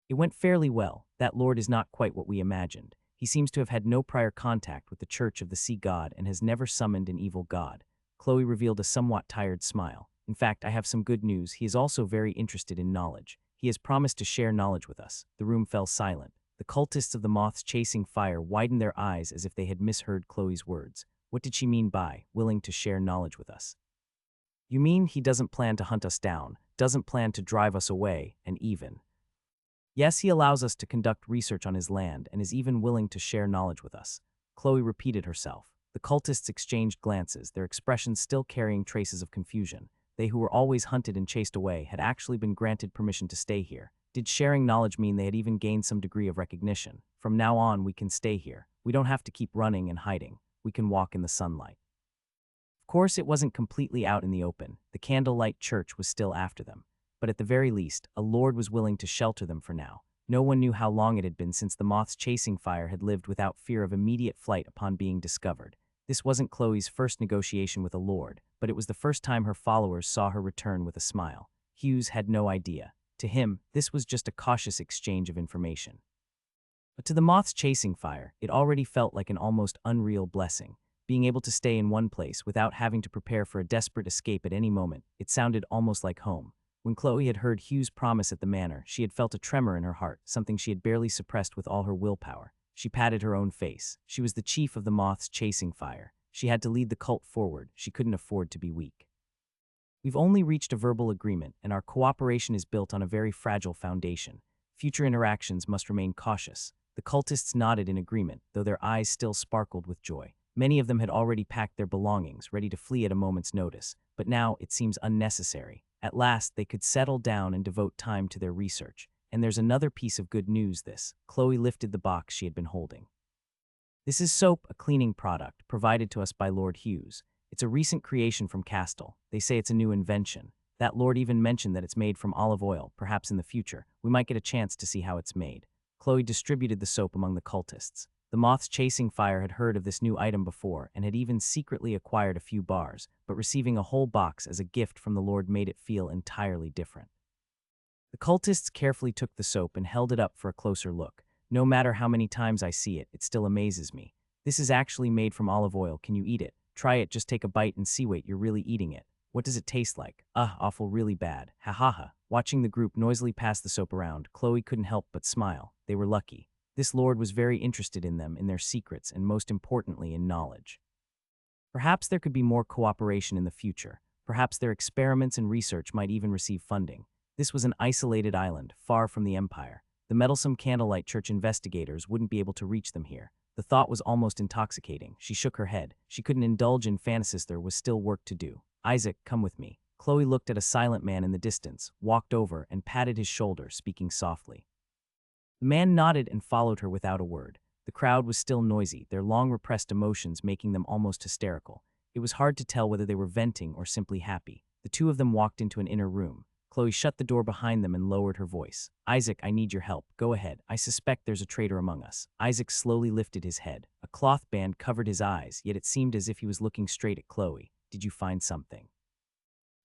It went fairly well. That lord is not quite what we imagined. He seems to have had no prior contact with the Church of the Sea God and has never summoned an evil god. Chloe revealed a somewhat tired smile. In fact, I have some good news. He is also very interested in knowledge. He has promised to share knowledge with us. The room fell silent. The cultists of the Moths Chasing Fire widened their eyes as if they had misheard Chloe's words. What did she mean by willing to share knowledge with us? You mean he doesn't plan to hunt us down, doesn't plan to drive us away, and even. Yes, he allows us to conduct research on his land and is even willing to share knowledge with us. Chloe repeated herself. The cultists exchanged glances, their expressions still carrying traces of confusion. They who were always hunted and chased away had actually been granted permission to stay here. Did sharing knowledge mean they had even gained some degree of recognition? From now on, we can stay here. We don't have to keep running and hiding. We can walk in the sunlight. Of course, it wasn't completely out in the open. The Candlelight Church was still after them. But at the very least, a lord was willing to shelter them for now. No one knew how long it had been since the Moths Chasing Fire had lived without fear of immediate flight upon being discovered. This wasn't Chloe's first negotiation with a lord, but it was the first time her followers saw her return with a smile. Hughes had no idea. To him, this was just a cautious exchange of information. But to the Moths Chasing Fire, it already felt like an almost unreal blessing. Being able to stay in one place without having to prepare for a desperate escape at any moment, it sounded almost like home. When Chloe had heard Hughes' promise at the manor, she had felt a tremor in her heart, something she had barely suppressed with all her willpower. She patted her own face. She was the chief of the Moths Chasing Fire. She had to lead the cult forward. She couldn't afford to be weak. We've only reached a verbal agreement, and our cooperation is built on a very fragile foundation. Future interactions must remain cautious. The cultists nodded in agreement, though their eyes still sparkled with joy. Many of them had already packed their belongings, ready to flee at a moment's notice, but now it seems unnecessary. At last, they could settle down and devote time to their research. And there's another piece of good news this. Chloe lifted the box she had been holding. This is soap, a cleaning product, provided to us by Lord Hughes. It's a recent creation from Castle. They say it's a new invention. That lord even mentioned that it's made from olive oil. Perhaps in the future, we might get a chance to see how it's made. Chloe distributed the soap among the cultists. The moths chasing fire had heard of this new item before and had even secretly acquired a few bars, but receiving a whole box as a gift from the lord made it feel entirely different. The cultists carefully took the soap and held it up for a closer look. No matter how many times I see it, it still amazes me. This is actually made from olive oil. Can you eat it? Try it, just take a bite and see. Wait, you're really eating it. What does it taste like? Awful, really bad. Ha ha ha. Watching the group noisily pass the soap around, Chloe couldn't help but smile. They were lucky. This lord was very interested in them, in their secrets, and most importantly, in knowledge. Perhaps there could be more cooperation in the future. Perhaps their experiments and research might even receive funding. This was an isolated island, far from the empire. The meddlesome Candlelight Church investigators wouldn't be able to reach them here. The thought was almost intoxicating. She shook her head. She couldn't indulge in fantasies. There was still work to do. Isaac, come with me. Chloe looked at a silent man in the distance, walked over, and patted his shoulder, speaking softly. The man nodded and followed her without a word. The crowd was still noisy, their long-repressed emotions making them almost hysterical. It was hard to tell whether they were venting or simply happy. The two of them walked into an inner room. Chloe shut the door behind them and lowered her voice. Isaac, I need your help. Go ahead. I suspect there's a traitor among us. Isaac slowly lifted his head. A cloth band covered his eyes, yet it seemed as if he was looking straight at Chloe. Did you find something?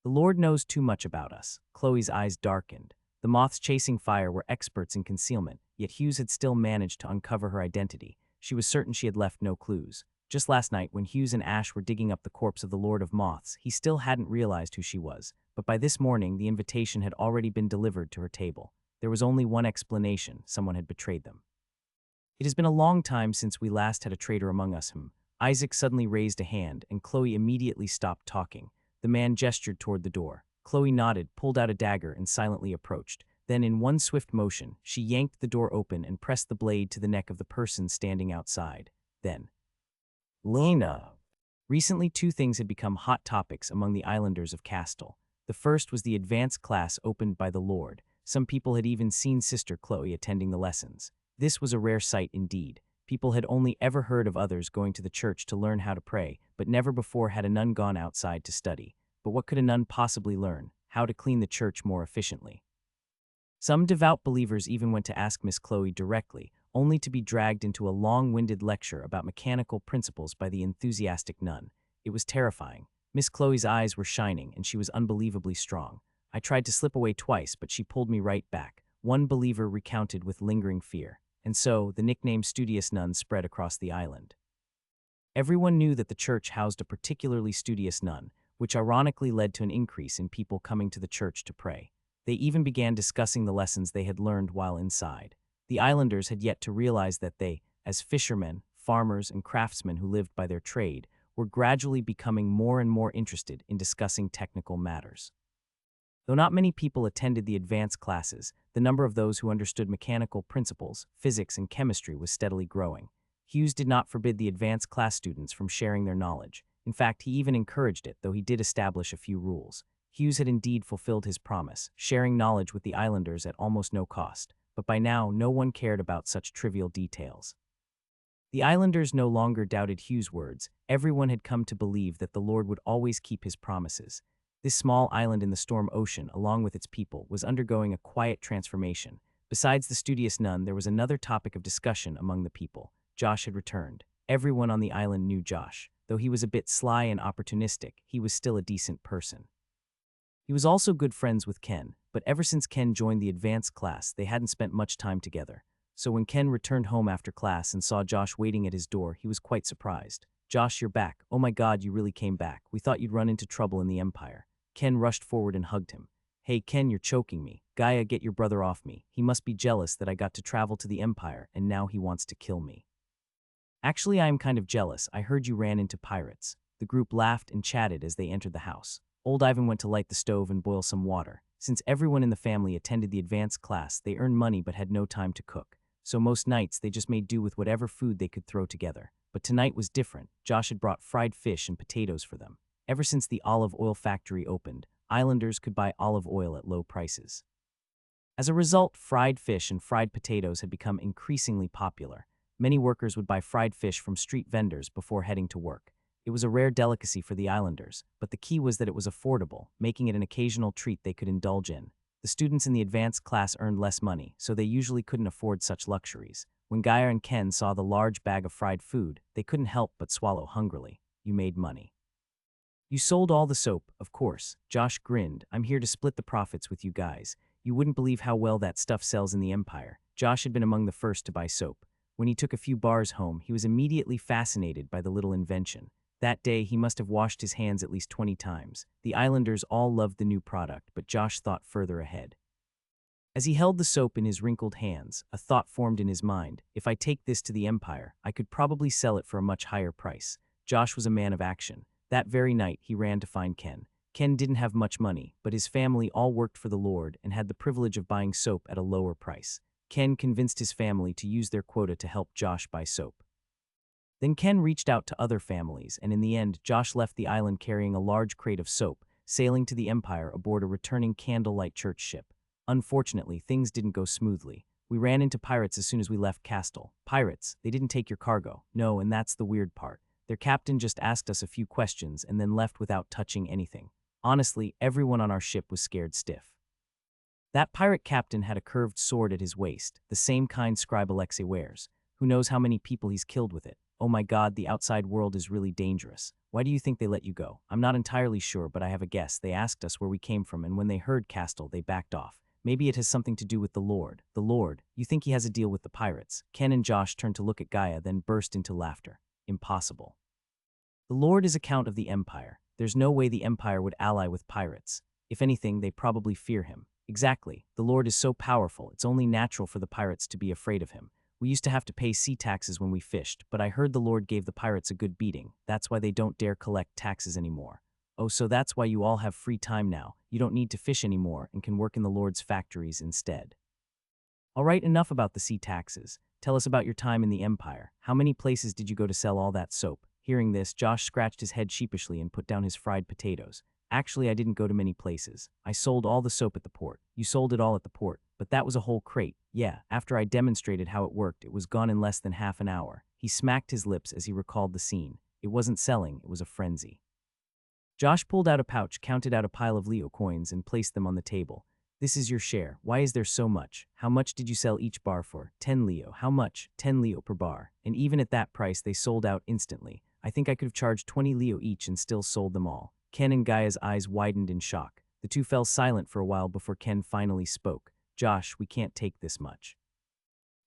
The Lord knows too much about us. Chloe's eyes darkened. The moths chasing fire were experts in concealment, yet Hughes had still managed to uncover her identity. She was certain she had left no clues. Just last night, when Hughes and Ash were digging up the corpse of the Lord of Moths, he still hadn't realized who she was. But by this morning, the invitation had already been delivered to her table. There was only one explanation: someone had betrayed them. It has been a long time since we last had a traitor among us. Isaac suddenly raised a hand, and Chloe immediately stopped talking. The man gestured toward the door. Chloe nodded, pulled out a dagger, and silently approached. Then, in one swift motion, she yanked the door open and pressed the blade to the neck of the person standing outside. Then, Lena. Recently, two things had become hot topics among the islanders of Castle. The first was the advanced class opened by the Lord. Some people had even seen Sister Chloe attending the lessons. This was a rare sight indeed. People had only ever heard of others going to the church to learn how to pray, but never before had a nun gone outside to study. But what could a nun possibly learn? How to clean the church more efficiently. Some devout believers even went to ask Miss Chloe directly, only to be dragged into a long-winded lecture about mechanical principles by the enthusiastic nun. It was terrifying. Miss Chloe's eyes were shining, and she was unbelievably strong. I tried to slip away twice, but she pulled me right back. One believer recounted with lingering fear. And so, the nickname Studious Nun spread across the island. Everyone knew that the church housed a particularly studious nun, which ironically led to an increase in people coming to the church to pray. They even began discussing the lessons they had learned while inside. The islanders had yet to realize that they, as fishermen, farmers, and craftsmen who lived by their trade, were gradually becoming more and more interested in discussing technical matters. Though not many people attended the advanced classes, the number of those who understood mechanical principles, physics, and chemistry was steadily growing. Hughes did not forbid the advanced class students from sharing their knowledge. In fact, he even encouraged it, though he did establish a few rules. Hughes had indeed fulfilled his promise, sharing knowledge with the islanders at almost no cost, but by now no one cared about such trivial details. The islanders no longer doubted Hughes' words. Everyone had come to believe that the Lord would always keep his promises. This small island in the storm ocean, along with its people, was undergoing a quiet transformation. Besides the studious nun, there was another topic of discussion among the people. Josh had returned. Everyone on the island knew Josh. Though he was a bit sly and opportunistic, he was still a decent person. He was also good friends with Ken, but ever since Ken joined the advanced class, they hadn't spent much time together. So when Ken returned home after class and saw Josh waiting at his door, he was quite surprised. "Josh, you're back. Oh my God, you really came back. We thought you'd run into trouble in the Empire." Ken rushed forward and hugged him. "Hey Ken, you're choking me. Gaia, get your brother off me. He must be jealous that I got to travel to the Empire and now he wants to kill me." "Actually, I am kind of jealous. I heard you ran into pirates." The group laughed and chatted as they entered the house. Old Ivan went to light the stove and boil some water. Since everyone in the family attended the advanced class, they earned money but had no time to cook. So most nights they just made do with whatever food they could throw together. But tonight was different. Josh had brought fried fish and potatoes for them. Ever since the olive oil factory opened, islanders could buy olive oil at low prices. As a result, fried fish and fried potatoes had become increasingly popular. Many workers would buy fried fish from street vendors before heading to work. It was a rare delicacy for the islanders, but the key was that it was affordable, making it an occasional treat they could indulge in. The students in the advanced class earned less money, so they usually couldn't afford such luxuries. When Gaia and Ken saw the large bag of fried food, they couldn't help but swallow hungrily. You made money. You sold all the soap, of course. Josh grinned. I'm here to split the profits with you guys. You wouldn't believe how well that stuff sells in the Empire. Josh had been among the first to buy soap. When he took a few bars home, he was immediately fascinated by the little invention. That day, he must have washed his hands at least 20 times. The islanders all loved the new product, but Josh thought further ahead. As he held the soap in his wrinkled hands, a thought formed in his mind. If I take this to the Empire, I could probably sell it for a much higher price. Josh was a man of action. That very night, he ran to find Ken. Ken didn't have much money, but his family all worked for the Lord and had the privilege of buying soap at a lower price. Ken convinced his family to use their quota to help Josh buy soap. Then Ken reached out to other families, and in the end, Josh left the island carrying a large crate of soap, sailing to the Empire aboard a returning candlelight church ship. Unfortunately, things didn't go smoothly. We ran into pirates as soon as we left Castle. Pirates, they didn't take your cargo. No, and that's the weird part. Their captain just asked us a few questions and then left without touching anything. Honestly, everyone on our ship was scared stiff. That pirate captain had a curved sword at his waist, the same kind Scribe Alexei wears. Who knows how many people he's killed with it? Oh my god, the outside world is really dangerous. Why do you think they let you go? I'm not entirely sure, but I have a guess. They asked us where we came from, and when they heard Castle, they backed off. Maybe it has something to do with the Lord. The Lord? You think he has a deal with the pirates? Ken and Josh turned to look at Gaia, then burst into laughter. Impossible. The Lord is a count of the Empire. There's no way the Empire would ally with pirates. If anything, they probably fear him. Exactly. The Lord is so powerful, it's only natural for the pirates to be afraid of him. We used to have to pay sea taxes when we fished, but I heard the Lord gave the pirates a good beating. That's why they don't dare collect taxes anymore. Oh, so that's why you all have free time now. You don't need to fish anymore and can work in the Lord's factories instead. All right, enough about the sea taxes. Tell us about your time in the Empire. How many places did you go to sell all that soap? Hearing this, Josh scratched his head sheepishly and put down his fried potatoes. Actually, I didn't go to many places. I sold all the soap at the port. You sold it all at the port, but that was a whole crate. Yeah, after I demonstrated how it worked, it was gone in less than half an hour. He smacked his lips as he recalled the scene. It wasn't selling, it was a frenzy. Josh pulled out a pouch, counted out a pile of Leo coins, and placed them on the table. This is your share. Why is there so much? How much did you sell each bar for? 10 Leo. How much? 10 Leo per bar. And even at that price, they sold out instantly. I think I could have charged 20 Leo each and still sold them all. Ken and Gaia's eyes widened in shock. The two fell silent for a while before Ken finally spoke. Josh, we can't take this much.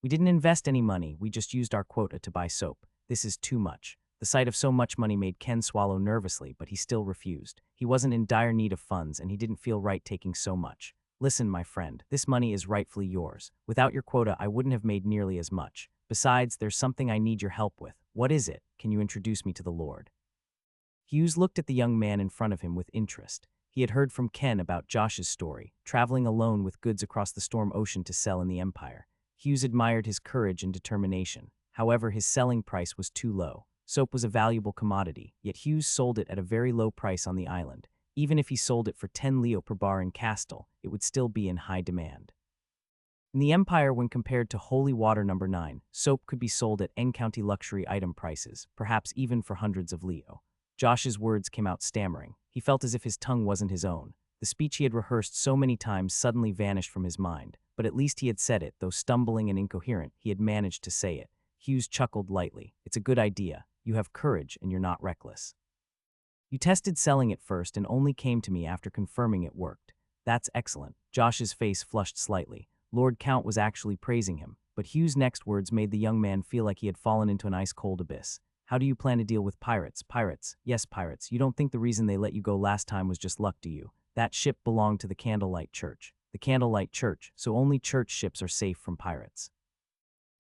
We didn't invest any money, we just used our quota to buy soap. This is too much. The sight of so much money made Ken swallow nervously, but he still refused. He wasn't in dire need of funds, and he didn't feel right taking so much. Listen, my friend, this money is rightfully yours. Without your quota, I wouldn't have made nearly as much. Besides, there's something I need your help with. What is it? Can you introduce me to the Lord? Hughes looked at the young man in front of him with interest. He had heard from Ken about Josh's story, traveling alone with goods across the storm ocean to sell in the Empire. Hughes admired his courage and determination. However, his selling price was too low. Soap was a valuable commodity, yet Hughes sold it at a very low price on the island. Even if he sold it for 10 Leo per bar in Castle, it would still be in high demand. In the Empire, when compared to Holy Water No. 9, soap could be sold at N-County luxury item prices, perhaps even for hundreds of Leo. Josh's words came out stammering. He felt as if his tongue wasn't his own. The speech he had rehearsed so many times suddenly vanished from his mind, but at least he had said it, though stumbling and incoherent, he had managed to say it. Hughes chuckled lightly. It's a good idea. You have courage and you're not reckless. You tested selling it first and only came to me after confirming it worked. That's excellent. Josh's face flushed slightly. Lord Count was actually praising him, but Hughes' next words made the young man feel like he had fallen into an ice-cold abyss. How do you plan to deal with pirates? Pirates? Yes, pirates. You don't think the reason they let you go last time was just luck, do you? That ship belonged to the Candlelight Church. The Candlelight Church, so only church ships are safe from pirates.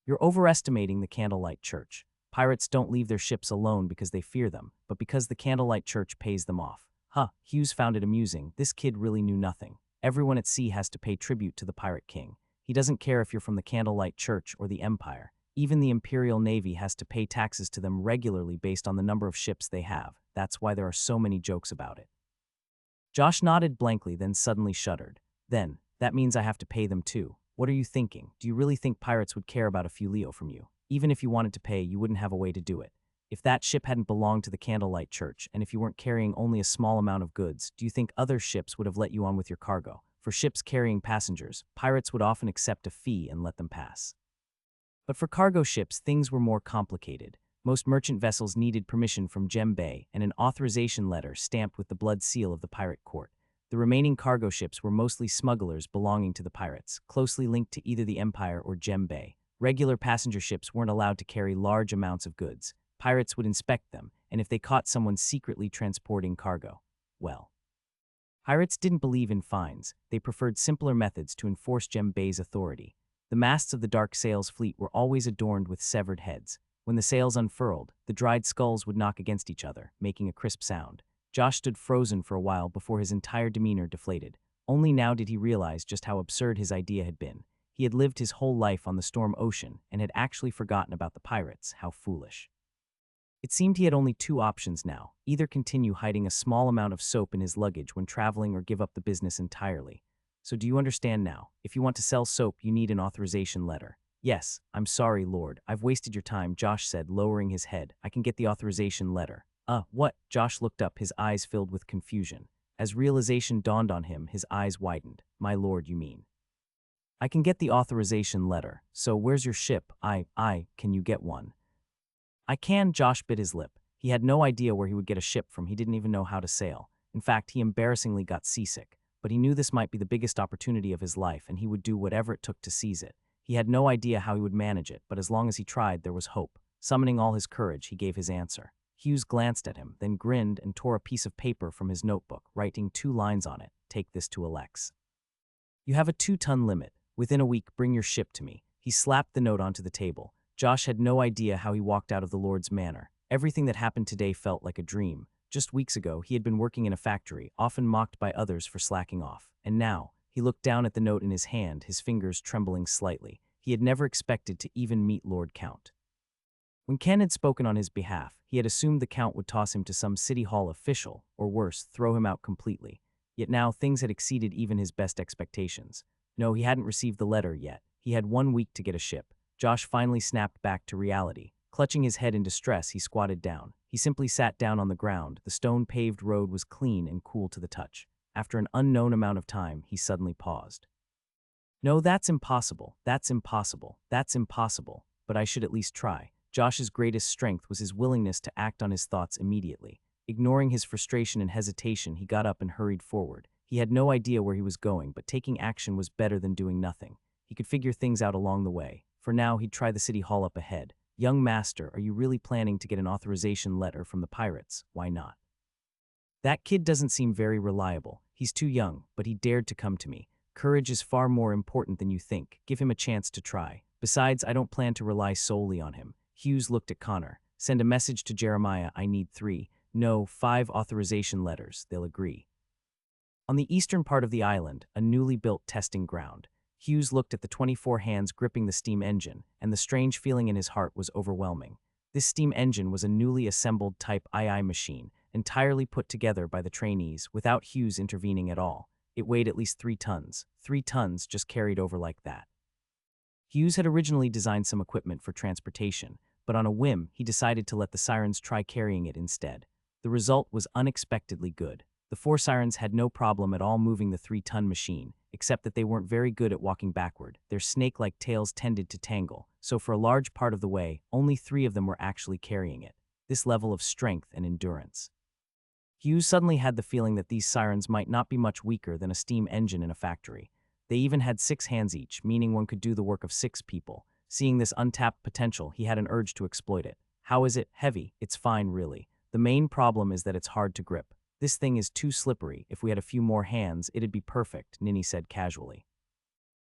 You're overestimating the Candlelight Church. Pirates don't leave their ships alone because they fear them, but because the Candlelight Church pays them off. Huh, Hughes found it amusing. This kid really knew nothing. Everyone at sea has to pay tribute to the Pirate King. He doesn't care if you're from the Candlelight Church or the Empire. Even the Imperial Navy has to pay taxes to them regularly based on the number of ships they have. That's why there are so many jokes about it. Josh nodded blankly, then suddenly shuddered. Then, that means I have to pay them too. What are you thinking? Do you really think pirates would care about a few Leo from you? Even if you wanted to pay, you wouldn't have a way to do it. If that ship hadn't belonged to the Candlelight Church, and if you weren't carrying only a small amount of goods, do you think other ships would have let you on with your cargo? For ships carrying passengers, pirates would often accept a fee and let them pass. But for cargo ships, things were more complicated. Most merchant vessels needed permission from Jembe and an authorization letter stamped with the blood seal of the pirate court. The remaining cargo ships were mostly smugglers belonging to the pirates, closely linked to either the Empire or Jembe. Regular passenger ships weren't allowed to carry large amounts of goods. Pirates would inspect them, and if they caught someone secretly transporting cargo, well. Pirates didn't believe in fines. They preferred simpler methods to enforce Jembe's authority. The masts of the Dark Sails fleet were always adorned with severed heads. When the sails unfurled, the dried skulls would knock against each other, making a crisp sound. Josh stood frozen for a while before his entire demeanor deflated. Only now did he realize just how absurd his idea had been. He had lived his whole life on the storm ocean and had actually forgotten about the pirates. How foolish. It seemed he had only two options now: either continue hiding a small amount of soap in his luggage when traveling or give up the business entirely. So do you understand now? If you want to sell soap, you need an authorization letter. Yes, I'm sorry, Lord. I've wasted your time, Josh said, lowering his head. I can get the authorization letter. What? Josh looked up, his eyes filled with confusion. As realization dawned on him, his eyes widened. My lord, you mean? I can get the authorization letter. So where's your ship? Can you get one? I can, Josh bit his lip. He had no idea where he would get a ship from. He didn't even know how to sail. In fact, he embarrassingly got seasick. But he knew this might be the biggest opportunity of his life, and he would do whatever it took to seize it. He had no idea how he would manage it, but as long as he tried, there was hope. Summoning all his courage, he gave his answer. Hughes glanced at him, then grinned and tore a piece of paper from his notebook, writing 2 lines on it. Take this to Alex. You have a 2-ton limit. Within a week, bring your ship to me. He slapped the note onto the table. Josh had no idea how he walked out of the Lord's manor. Everything that happened today felt like a dream. Just weeks ago, he had been working in a factory, often mocked by others for slacking off. And now, he looked down at the note in his hand, his fingers trembling slightly. He had never expected to even meet Lord Count. When Ken had spoken on his behalf, he had assumed the Count would toss him to some city hall official, or worse, throw him out completely. Yet now, things had exceeded even his best expectations. No, he hadn't received the letter yet. He had 1 week to get a ship. Josh finally snapped back to reality. Clutching his head in distress, he squatted down. He simply sat down on the ground. The stone-paved road was clean and cool to the touch. After an unknown amount of time, he suddenly paused. No, that's impossible. That's impossible. That's impossible. But I should at least try. Josh's greatest strength was his willingness to act on his thoughts immediately. Ignoring his frustration and hesitation, he got up and hurried forward. He had no idea where he was going, but taking action was better than doing nothing. He could figure things out along the way. For now, he'd try the city hall up ahead. Young master, are you really planning to get an authorization letter from the pirates? Why not? That kid doesn't seem very reliable. He's too young, but he dared to come to me. Courage is far more important than you think. Give him a chance to try. Besides, I don't plan to rely solely on him. Hughes looked at Connor. Send a message to Jeremiah. I need 3, no, 5 authorization letters. They'll agree. On the eastern part of the island, a newly built testing ground, Hughes looked at the 24 hands gripping the steam engine, and the strange feeling in his heart was overwhelming. This steam engine was a newly assembled Type II machine, entirely put together by the trainees, without Hughes intervening at all. It weighed at least 3 tons. 3 tons just carried over like that. Hughes had originally designed some equipment for transportation, but on a whim, he decided to let the sirens try carrying it instead. The result was unexpectedly good. The 4 sirens had no problem at all moving the 3-ton machine, except that they weren't very good at walking backward. Their snake-like tails tended to tangle, so for a large part of the way, only 3 of them were actually carrying it. This level of strength and endurance. Hughes suddenly had the feeling that these sirens might not be much weaker than a steam engine in a factory. They even had 6 hands each, meaning one could do the work of 6 people. Seeing this untapped potential, he had an urge to exploit it. How is it? Heavy. It's fine, really. The main problem is that it's hard to grip. This thing is too slippery. If we had a few more hands, it'd be perfect, Ninny said casually.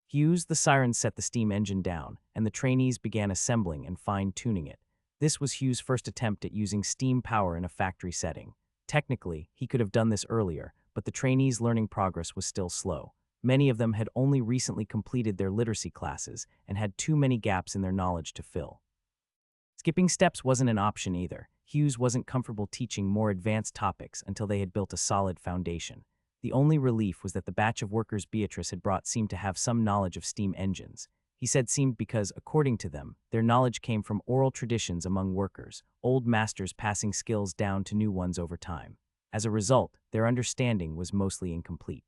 Hughes, the siren set the steam engine down, and the trainees began assembling and fine-tuning it. This was Hughes' first attempt at using steam power in a factory setting. Technically, he could have done this earlier, but the trainees' learning progress was still slow. Many of them had only recently completed their literacy classes and had too many gaps in their knowledge to fill. Skipping steps wasn't an option either. Hughes wasn't comfortable teaching more advanced topics until they had built a solid foundation. The only relief was that the batch of workers Beatrice had brought seemed to have some knowledge of steam engines. He said seemed because, according to them, their knowledge came from oral traditions among workers, old masters passing skills down to new ones over time. As a result, their understanding was mostly incomplete.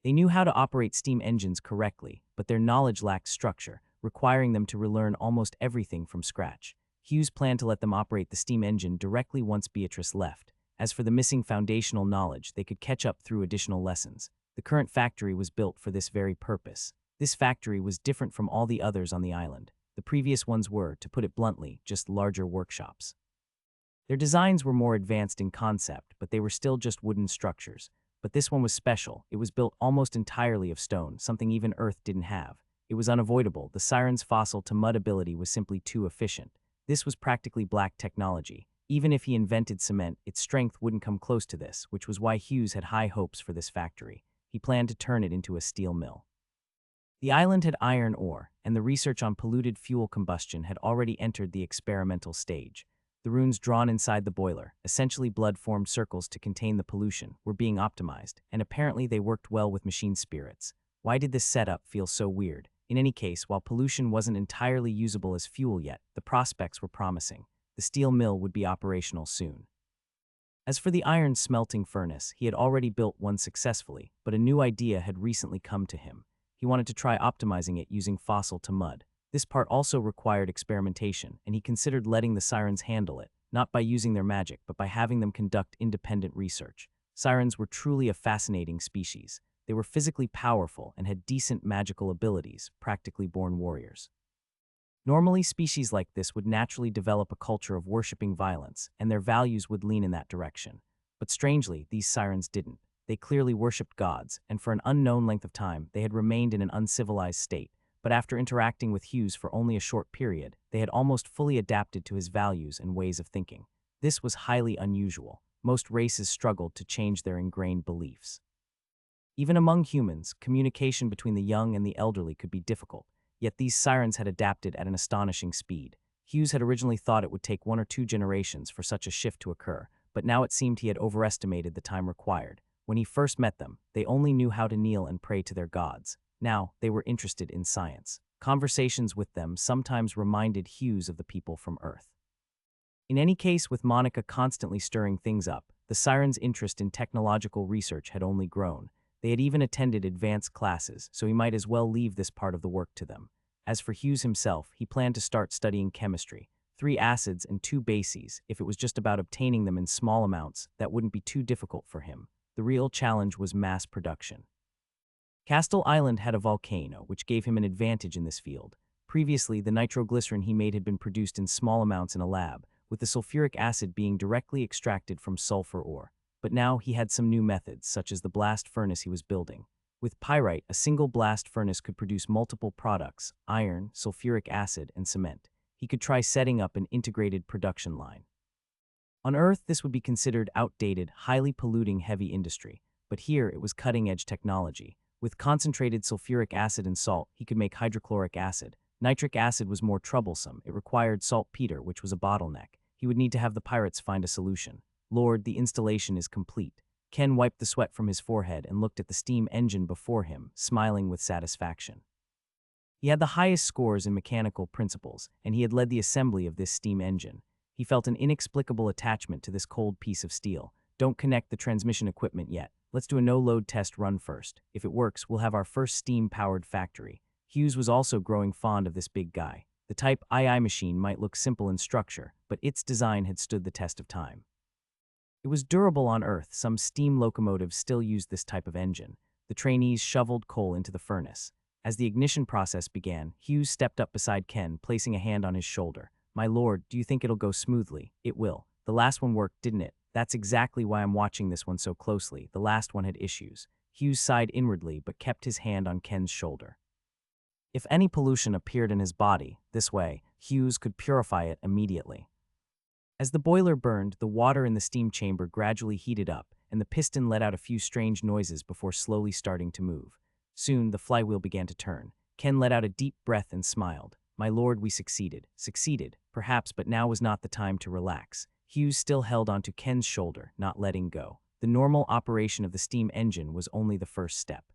They knew how to operate steam engines correctly, but their knowledge lacked structure, requiring them to relearn almost everything from scratch. Hughes planned to let them operate the steam engine directly once Beatrice left. As for the missing foundational knowledge, they could catch up through additional lessons. The current factory was built for this very purpose. This factory was different from all the others on the island. The previous ones were, to put it bluntly, just larger workshops. Their designs were more advanced in concept, but they were still just wooden structures. But this one was special. It was built almost entirely of stone, something even Earth didn't have. It was unavoidable. The siren's fossil-to-mud ability was simply too efficient. This was practically black technology. Even if he invented cement, its strength wouldn't come close to this, which was why Hughes had high hopes for this factory. He planned to turn it into a steel mill. The island had iron ore, and the research on polluted fuel combustion had already entered the experimental stage. The runes drawn inside the boiler, essentially blood-formed circles to contain the pollution, were being optimized, and apparently they worked well with machine spirits. Why did this setup feel so weird? In any case, while pollution wasn't entirely usable as fuel yet, the prospects were promising. The steel mill would be operational soon. As for the iron smelting furnace, he had already built one successfully, but a new idea had recently come to him. He wanted to try optimizing it using fossil to mud. This part also required experimentation, and he considered letting the sirens handle it, not by using their magic, but by having them conduct independent research. Sirens were truly a fascinating species. They were physically powerful and had decent magical abilities, practically born warriors. Normally, species like this would naturally develop a culture of worshipping violence, and their values would lean in that direction. But strangely, these sirens didn't. They clearly worshipped gods, and for an unknown length of time, they had remained in an uncivilized state. But after interacting with Hughes for only a short period, they had almost fully adapted to his values and ways of thinking. This was highly unusual. Most races struggled to change their ingrained beliefs. Even among humans, communication between the young and the elderly could be difficult, yet these sirens had adapted at an astonishing speed. Hughes had originally thought it would take 1 or 2 generations for such a shift to occur, but now it seemed he had overestimated the time required. When he first met them, they only knew how to kneel and pray to their gods. Now, they were interested in science. Conversations with them sometimes reminded Hughes of the people from Earth. In any case, with Monica constantly stirring things up, the sirens' interest in technological research had only grown. They had even attended advanced classes, so he might as well leave this part of the work to them. As for Hughes himself, he planned to start studying chemistry. 3 acids and 2 bases. If it was just about obtaining them in small amounts, that wouldn't be too difficult for him. The real challenge was mass production. Castle Island had a volcano, which gave him an advantage in this field. Previously, the nitroglycerin he made had been produced in small amounts in a lab, with the sulfuric acid being directly extracted from sulfur ore. But now he had some new methods, such as the blast furnace he was building. With pyrite, a single blast furnace could produce multiple products: iron, sulfuric acid, and cement. He could try setting up an integrated production line. On Earth, this would be considered outdated, highly polluting heavy industry, but here it was cutting-edge technology. With concentrated sulfuric acid and salt, he could make hydrochloric acid. Nitric acid was more troublesome. It required saltpeter, which was a bottleneck. He would need to have the pirates find a solution. Lord, the installation is complete. Ken wiped the sweat from his forehead and looked at the steam engine before him, smiling with satisfaction. He had the highest scores in mechanical principles, and he had led the assembly of this steam engine. He felt an inexplicable attachment to this cold piece of steel. Don't connect the transmission equipment yet. Let's do a no-load test run first. If it works, we'll have our first steam-powered factory. Hughes was also growing fond of this big guy. The Type II machine might look simple in structure, but its design had stood the test of time. It was durable on Earth. Some steam locomotives still used this type of engine. The trainees shoveled coal into the furnace. As the ignition process began, Hughes stepped up beside Ken, placing a hand on his shoulder. "My lord, do you think it'll go smoothly?" "It will. The last one worked, didn't it? That's exactly why I'm watching this one so closely. The last one had issues." Hughes sighed inwardly but kept his hand on Ken's shoulder. If any pollution appeared in his body, this way, Hughes could purify it immediately. As the boiler burned, the water in the steam chamber gradually heated up, and the piston let out a few strange noises before slowly starting to move. Soon, the flywheel began to turn. Ken let out a deep breath and smiled. My lord, we succeeded. Succeeded, perhaps, but now was not the time to relax. Hughes still held onto Ken's shoulder, not letting go. The normal operation of the steam engine was only the first step.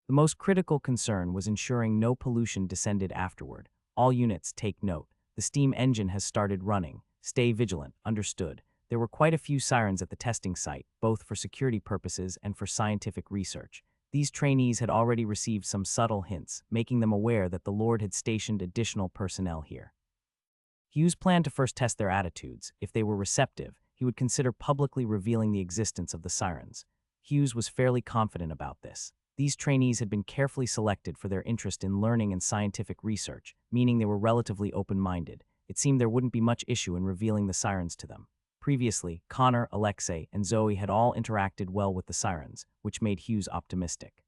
The most critical concern was ensuring no pollution descended afterward. All units, take note. The steam engine has started running. Stay vigilant, understood. There were quite a few sirens at the testing site, both for security purposes and for scientific research. These trainees had already received some subtle hints, making them aware that the Lord had stationed additional personnel here. Hughes planned to first test their attitudes. If they were receptive, he would consider publicly revealing the existence of the sirens. Hughes was fairly confident about this. These trainees had been carefully selected for their interest in learning and scientific research, meaning they were relatively open-minded. It seemed there wouldn't be much issue in revealing the sirens to them. Previously, Connor, Alexei, and Zoe had all interacted well with the sirens, which made Hughes optimistic.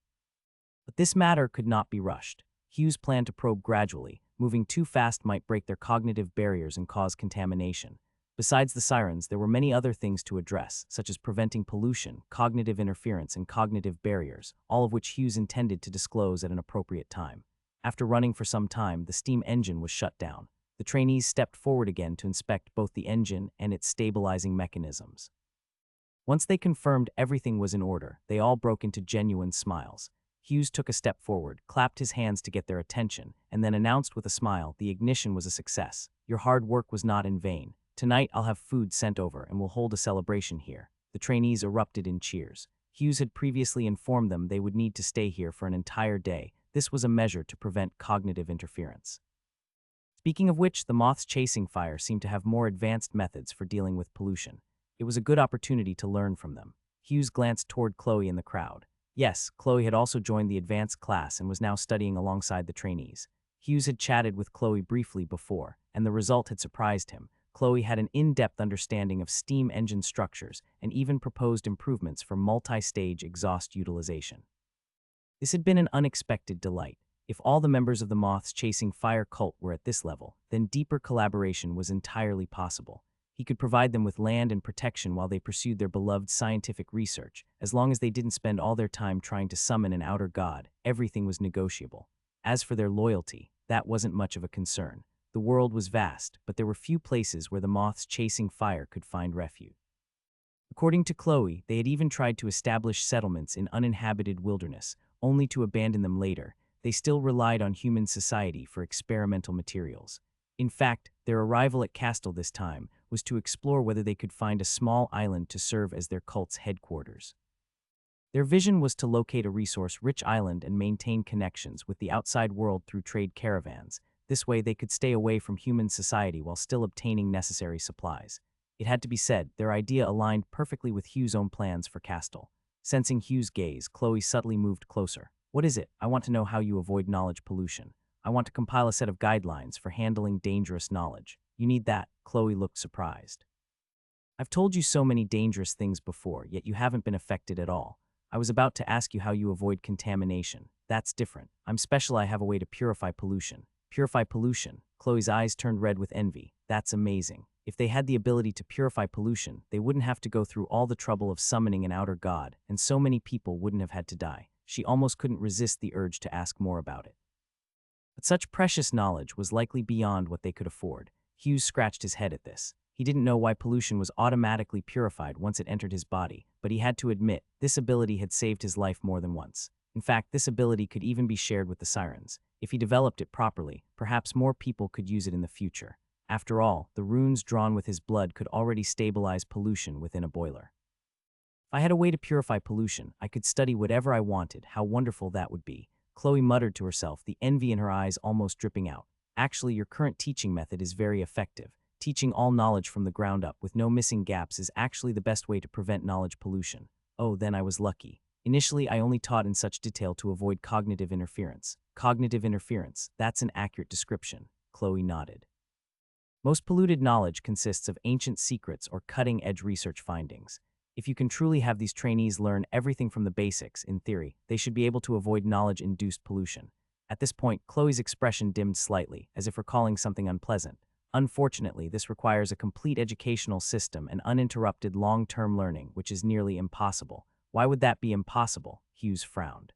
But this matter could not be rushed. Hughes planned to probe gradually. Moving too fast might break their cognitive barriers and cause contamination. Besides the sirens, there were many other things to address, such as preventing pollution, cognitive interference, and cognitive barriers, all of which Hughes intended to disclose at an appropriate time. After running for some time, the steam engine was shut down. The trainees stepped forward again to inspect both the engine and its stabilizing mechanisms. Once they confirmed everything was in order, they all broke into genuine smiles. Hughes took a step forward, clapped his hands to get their attention, and then announced with a smile, the ignition was a success. Your hard work was not in vain. Tonight I'll have food sent over and we'll hold a celebration here. The trainees erupted in cheers. Hughes had previously informed them they would need to stay here for an entire day. This was a measure to prevent cognitive interference. Speaking of which, the moths chasing fire seemed to have more advanced methods for dealing with pollution. It was a good opportunity to learn from them. Hughes glanced toward Chloe in the crowd. Yes, Chloe had also joined the advanced class and was now studying alongside the trainees. Hughes had chatted with Chloe briefly before, and the result had surprised him. Chloe had an in-depth understanding of steam engine structures and even proposed improvements for multi-stage exhaust utilization. This had been an unexpected delight. If all the members of the Moths Chasing Fire cult were at this level, then deeper collaboration was entirely possible. He could provide them with land and protection while they pursued their beloved scientific research. As long as they didn't spend all their time trying to summon an outer god, everything was negotiable. As for their loyalty, that wasn't much of a concern. The world was vast, but there were few places where the Moths Chasing Fire could find refuge. According to Chloe, they had even tried to establish settlements in uninhabited wilderness, only to abandon them later. They still relied on human society for experimental materials. In fact, their arrival at Castle this time was to explore whether they could find a small island to serve as their cult's headquarters. Their vision was to locate a resource-rich island and maintain connections with the outside world through trade caravans. This way they could stay away from human society while still obtaining necessary supplies. It had to be said, their idea aligned perfectly with Hughes' own plans for Castle. Sensing Hughes' gaze, Chloe subtly moved closer. What is it? I want to know how you avoid knowledge pollution. I want to compile a set of guidelines for handling dangerous knowledge. You need that? Chloe looked surprised. I've told you so many dangerous things before, yet you haven't been affected at all. I was about to ask you how you avoid contamination. That's different. I'm special. I have a way to purify pollution. Purify pollution? Chloe's eyes turned red with envy. That's amazing. If they had the ability to purify pollution, they wouldn't have to go through all the trouble of summoning an outer god, and so many people wouldn't have had to die. She almost couldn't resist the urge to ask more about it. But such precious knowledge was likely beyond what they could afford. Hughes scratched his head at this. He didn't know why pollution was automatically purified once it entered his body, but he had to admit, this ability had saved his life more than once. In fact, this ability could even be shared with the sirens. If he developed it properly, perhaps more people could use it in the future. After all, the runes drawn with his blood could already stabilize pollution within a boiler. If I had a way to purify pollution, I could study whatever I wanted. How wonderful that would be. Chloe muttered to herself, the envy in her eyes almost dripping out. Actually, your current teaching method is very effective. Teaching all knowledge from the ground up with no missing gaps is actually the best way to prevent knowledge pollution. Oh, then I was lucky. Initially, I only taught in such detail to avoid cognitive interference. Cognitive interference, that's an accurate description. Chloe nodded. Most polluted knowledge consists of ancient secrets or cutting-edge research findings. If you can truly have these trainees learn everything from the basics, in theory, they should be able to avoid knowledge-induced pollution. At this point, Chloe's expression dimmed slightly, as if recalling something unpleasant. Unfortunately, this requires a complete educational system and uninterrupted long-term learning, which is nearly impossible. Why would that be impossible? Hughes frowned.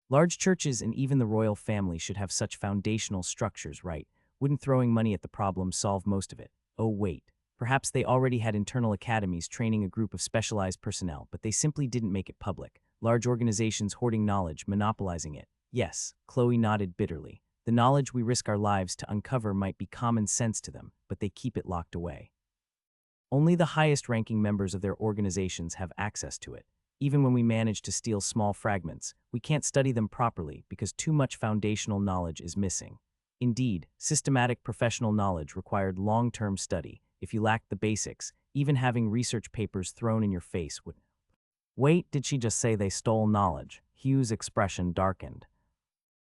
Large churches and even the royal family should have such foundational structures, right? Wouldn't throwing money at the problem solve most of it? Oh, wait. Perhaps they already had internal academies training a group of specialized personnel, but they simply didn't make it public. Large organizations hoarding knowledge, monopolizing it. Yes, Chloe nodded bitterly. The knowledge we risk our lives to uncover might be common sense to them, but they keep it locked away. Only the highest-ranking members of their organizations have access to it. Even when we manage to steal small fragments, we can't study them properly because too much foundational knowledge is missing. Indeed, systematic professional knowledge required long-term study. If you lacked the basics, even having research papers thrown in your face would... Wait, did she just say they stole knowledge? Hugh's expression darkened.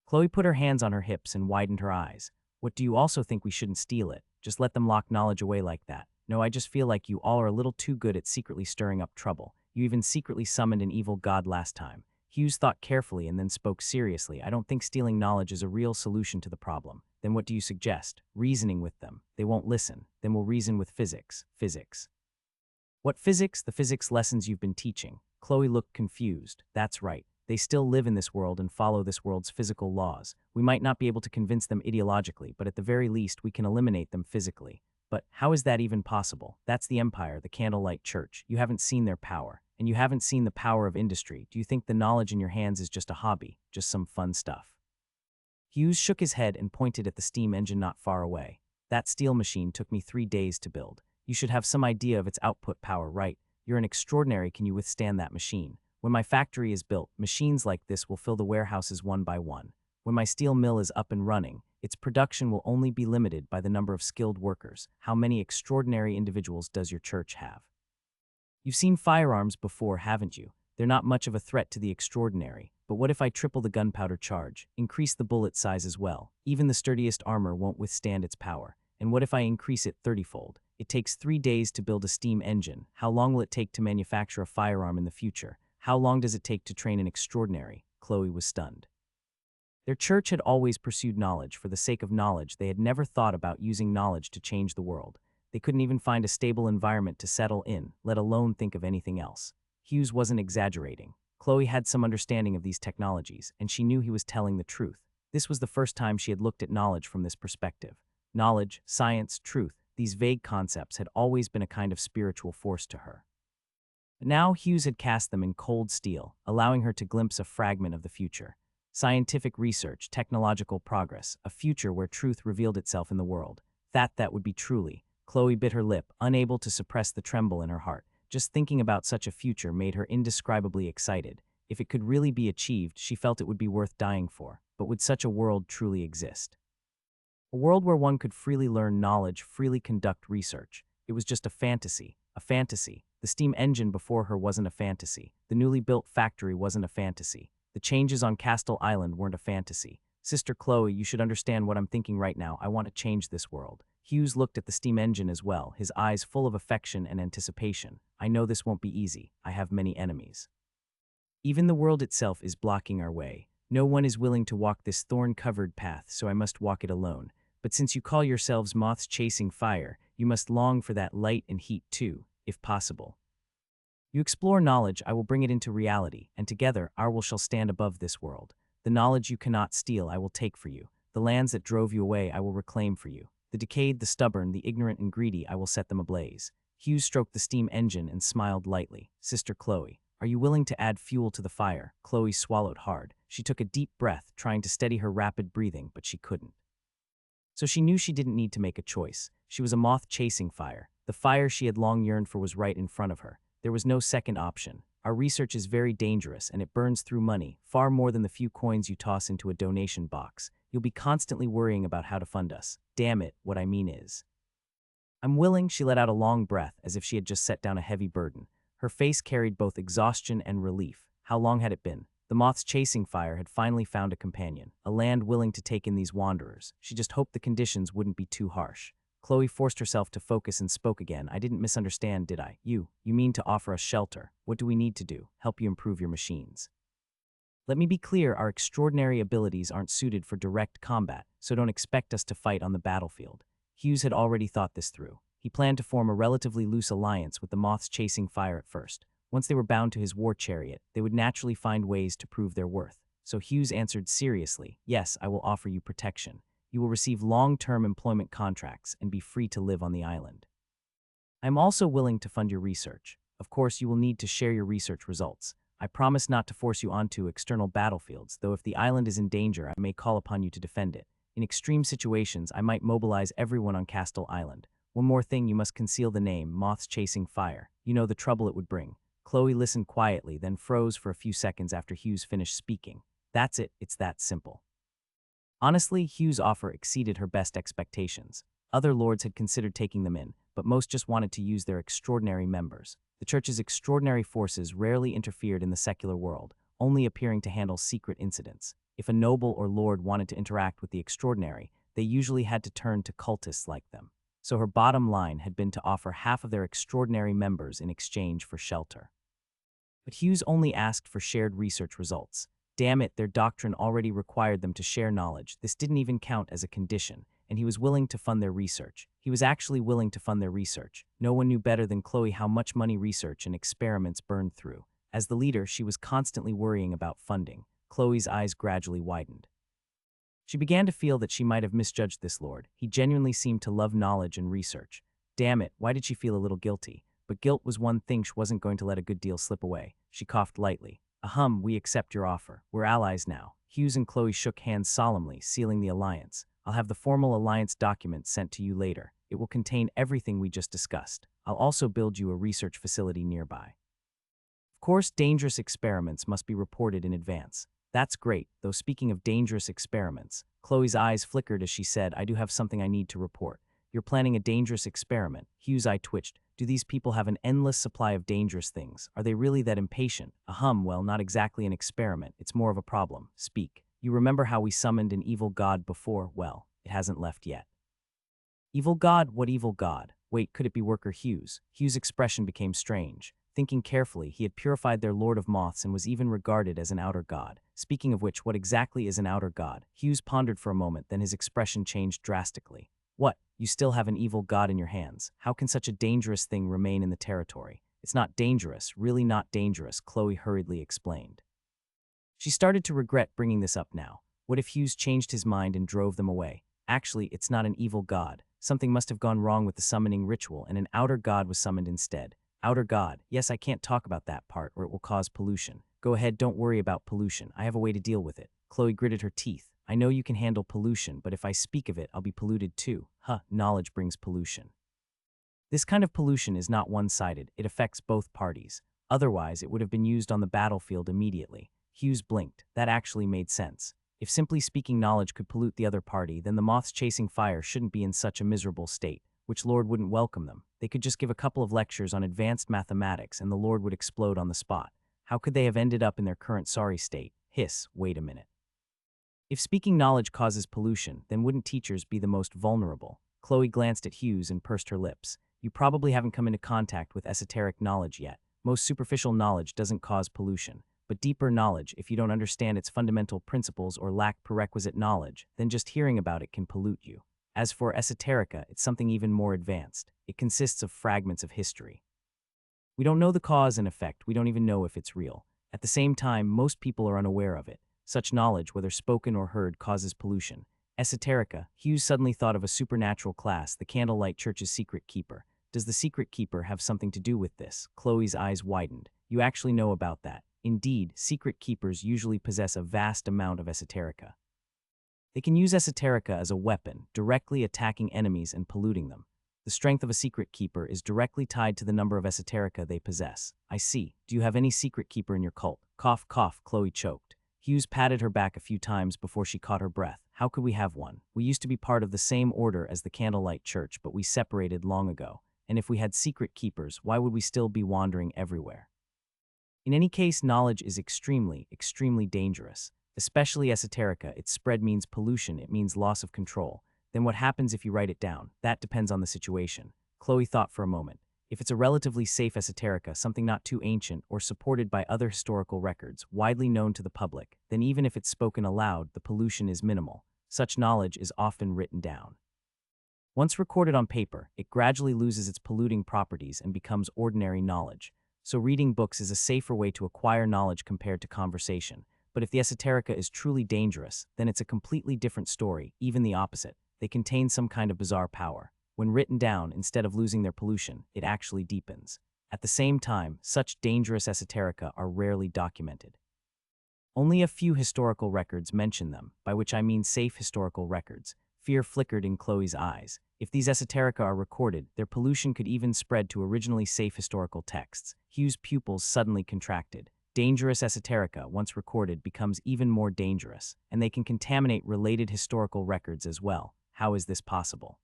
Chloe put her hands on her hips and widened her eyes. What, do you also think we shouldn't steal it? Just let them lock knowledge away like that? No, I just feel like you all are a little too good at secretly stirring up trouble. You even secretly summoned an evil god last time. Hughes thought carefully and then spoke seriously. I don't think stealing knowledge is a real solution to the problem. Then what do you suggest? Reasoning with them. They won't listen. Then we'll reason with physics. Physics. What physics? The physics lessons you've been teaching. Chloe looked confused. That's right. They still live in this world and follow this world's physical laws. We might not be able to convince them ideologically, but at the very least we can eliminate them physically. But how is that even possible? That's the empire, the candlelight church. You haven't seen their power. And you haven't seen the power of industry. Do you think the knowledge in your hands is just a hobby? Just some fun stuff? Hughes shook his head and pointed at the steam engine not far away. That steel machine took me 3 days to build. You should have some idea of its output power, right? You're an extraordinary. Can you withstand that machine? When my factory is built, machines like this will fill the warehouses one by one. When my steel mill is up and running, its production will only be limited by the number of skilled workers. How many extraordinary individuals does your church have? You've seen firearms before, haven't you? They're not much of a threat to the extraordinary. But what if I triple the gunpowder charge, increase the bullet size as well? Even the sturdiest armor won't withstand its power. And what if I increase it 30-fold? It takes 3 days to build a steam engine. How long will it take to manufacture a firearm in the future? How long does it take to train an extraordinary? Chloe was stunned. Their church had always pursued knowledge for the sake of knowledge. They had never thought about using knowledge to change the world. They couldn't even find a stable environment to settle in, let alone think of anything else. Hughes wasn't exaggerating. Chloe had some understanding of these technologies, and she knew he was telling the truth. This was the first time she had looked at knowledge from this perspective. Knowledge, science, truth, these vague concepts had always been a kind of spiritual force to her. But now Hughes had cast them in cold steel, allowing her to glimpse a fragment of the future. Scientific research, technological progress, a future where truth revealed itself in the world. That would be truly. Chloe bit her lip, unable to suppress the tremble in her heart. Just thinking about such a future made her indescribably excited. If it could really be achieved, she felt it would be worth dying for. But would such a world truly exist? A world where one could freely learn knowledge, freely conduct research. It was just a fantasy. A fantasy. The steam engine before her wasn't a fantasy. The newly built factory wasn't a fantasy. The changes on Castle Island weren't a fantasy. Sister Chloe, you should understand what I'm thinking right now. I want to change this world. Hughes looked at the steam engine as well, his eyes full of affection and anticipation. I know this won't be easy. I have many enemies. Even the world itself is blocking our way. No one is willing to walk this thorn-covered path, so I must walk it alone. But since you call yourselves moths chasing fire, you must long for that light and heat too, if possible. You explore knowledge, I will bring it into reality, and together our will shall stand above this world. The knowledge you cannot steal I will take for you. The lands that drove you away I will reclaim for you. The decayed, the stubborn, the ignorant and greedy, I will set them ablaze. Hughes stroked the steam engine and smiled lightly. Sister Chloe, are you willing to add fuel to the fire? Chloe swallowed hard. She took a deep breath, trying to steady her rapid breathing, but she couldn't. So she knew she didn't need to make a choice. She was a moth chasing fire. The fire she had long yearned for was right in front of her. There was no second option. Our research is very dangerous, and it burns through money, far more than the few coins you toss into a donation box. You'll be constantly worrying about how to fund us. Damn it, what I mean is. I'm willing. She let out a long breath, as if she had just set down a heavy burden. Her face carried both exhaustion and relief. How long had it been? The moths chasing fire had finally found a companion, a land willing to take in these wanderers. She just hoped the conditions wouldn't be too harsh. Chloe forced herself to focus and spoke again. I didn't misunderstand, did I? You mean to offer us shelter. What do we need to do? Help you improve your machines. Let me be clear, our extraordinary abilities aren't suited for direct combat, so don't expect us to fight on the battlefield. Hughes had already thought this through. He planned to form a relatively loose alliance with the moths chasing fire at first. Once they were bound to his war chariot, they would naturally find ways to prove their worth. So Hughes answered seriously, "Yes, I will offer you protection. You will receive long-term employment contracts and be free to live on the island. I am also willing to fund your research. Of course, you will need to share your research results. I promise not to force you onto external battlefields, though if the island is in danger, I may call upon you to defend it. In extreme situations, I might mobilize everyone on Castle Island. One more thing, you must conceal the name, Moths Chasing Fire. You know the trouble it would bring." Chloe listened quietly, then froze for a few seconds after Hughes finished speaking. That's it, it's that simple. Honestly, Hughes' offer exceeded her best expectations. Other lords had considered taking them in, but most just wanted to use their extraordinary members. The church's extraordinary forces rarely interfered in the secular world, only appearing to handle secret incidents. If a noble or lord wanted to interact with the extraordinary, they usually had to turn to cultists like them. So her bottom line had been to offer half of their extraordinary members in exchange for shelter. But Hughes only asked for shared research results. Damn it, their doctrine already required them to share knowledge. This didn't even count as a condition, and he was willing to fund their research. He was actually willing to fund their research. No one knew better than Chloe how much money research and experiments burned through. As the leader, she was constantly worrying about funding. Chloe's eyes gradually widened. She began to feel that she might have misjudged this lord. He genuinely seemed to love knowledge and research. Damn it, why did she feel a little guilty? But guilt was one thing she wasn't going to let a good deal slip away. She coughed lightly. "Ahem, we accept your offer. We're allies now." Hughes and Chloe shook hands solemnly, sealing the alliance. "I'll have the formal alliance document sent to you later. It will contain everything we just discussed. I'll also build you a research facility nearby. Of course, dangerous experiments must be reported in advance. That's great, though speaking of dangerous experiments, Chloe's eyes flickered as she said, "I do have something I need to report." "You're planning a dangerous experiment." Hughes' eye twitched. "Do these people have an endless supply of dangerous things? Are they really that impatient?" "Ahem, well, not exactly an experiment. It's more of a problem. Speak. You remember how we summoned an evil god before? Well, it hasn't left yet." "Evil god? What evil god? Wait, could it be Worker Hughes?" Hughes' expression became strange. Thinking carefully, he had purified their Lord of Moths and was even regarded as an outer god. Speaking of which, what exactly is an outer god? Hughes pondered for a moment, then his expression changed drastically. "What? You still have an evil god in your hands? How can such a dangerous thing remain in the territory?" "It's not dangerous, really not dangerous," Chloe hurriedly explained. She started to regret bringing this up now. What if Hughes changed his mind and drove them away? Actually, it's not an evil god. Something must have gone wrong with the summoning ritual, and an outer god was summoned instead. Outer god? Yes, I can't talk about that part, or it will cause pollution. Go ahead, don't worry about pollution. I have a way to deal with it. Chloe gritted her teeth. "I know you can handle pollution, but if I speak of it, I'll be polluted too." Knowledge brings pollution. This kind of pollution is not one-sided. It affects both parties. Otherwise, it would have been used on the battlefield immediately. Hughes blinked. That actually made sense. If simply speaking knowledge could pollute the other party, then the moths chasing fire shouldn't be in such a miserable state. Which lord wouldn't welcome them? They could just give a couple of lectures on advanced mathematics and the lord would explode on the spot. How could they have ended up in their current sorry state? Hiss, wait a minute. If speaking knowledge causes pollution, then wouldn't teachers be the most vulnerable? Chloe glanced at Hughes and pursed her lips. You probably haven't come into contact with esoteric knowledge yet. Most superficial knowledge doesn't cause pollution. But deeper knowledge, if you don't understand its fundamental principles or lack prerequisite knowledge, then just hearing about it can pollute you. As for esoterica, it's something even more advanced. It consists of fragments of history. We don't know the cause and effect, we don't even know if it's real. At the same time, most people are unaware of it. Such knowledge, whether spoken or heard, causes pollution. Esoterica, Hughes suddenly thought of a supernatural class, the Candlelight Church's secret keeper. Does the secret keeper have something to do with this? Chloe's eyes widened. You actually know about that. Indeed, secret keepers usually possess a vast amount of esoterica. They can use esoterica as a weapon, directly attacking enemies and polluting them. The strength of a secret keeper is directly tied to the number of esoterica they possess. I see. Do you have any secret keeper in your cult? Cough, cough, Chloe choked. Hughes patted her back a few times before she caught her breath. How could we have one? We used to be part of the same order as the Candlelight Church, but we separated long ago. And if we had secret keepers, why would we still be wandering everywhere? In any case, knowledge is extremely, extremely dangerous. Especially esoterica, its spread means pollution, it means loss of control. Then what happens if you write it down? That depends on the situation. Chloe thought for a moment. If it's a relatively safe esoterica, something not too ancient or supported by other historical records, widely known to the public, then even if it's spoken aloud, the pollution is minimal. Such knowledge is often written down. Once recorded on paper, it gradually loses its polluting properties and becomes ordinary knowledge. So reading books is a safer way to acquire knowledge compared to conversation. But if the esoterica is truly dangerous, then it's a completely different story, even the opposite. They contain some kind of bizarre power. When written down, instead of losing their pollution, it actually deepens. At the same time, such dangerous esoterica are rarely documented. Only a few historical records mention them, by which I mean safe historical records. Fear flickered in Chloe's eyes. If these esoterica are recorded, their pollution could even spread to originally safe historical texts. Hugh's pupils suddenly contracted. Dangerous esoterica, once recorded, becomes even more dangerous, and they can contaminate related historical records as well. How is this possible?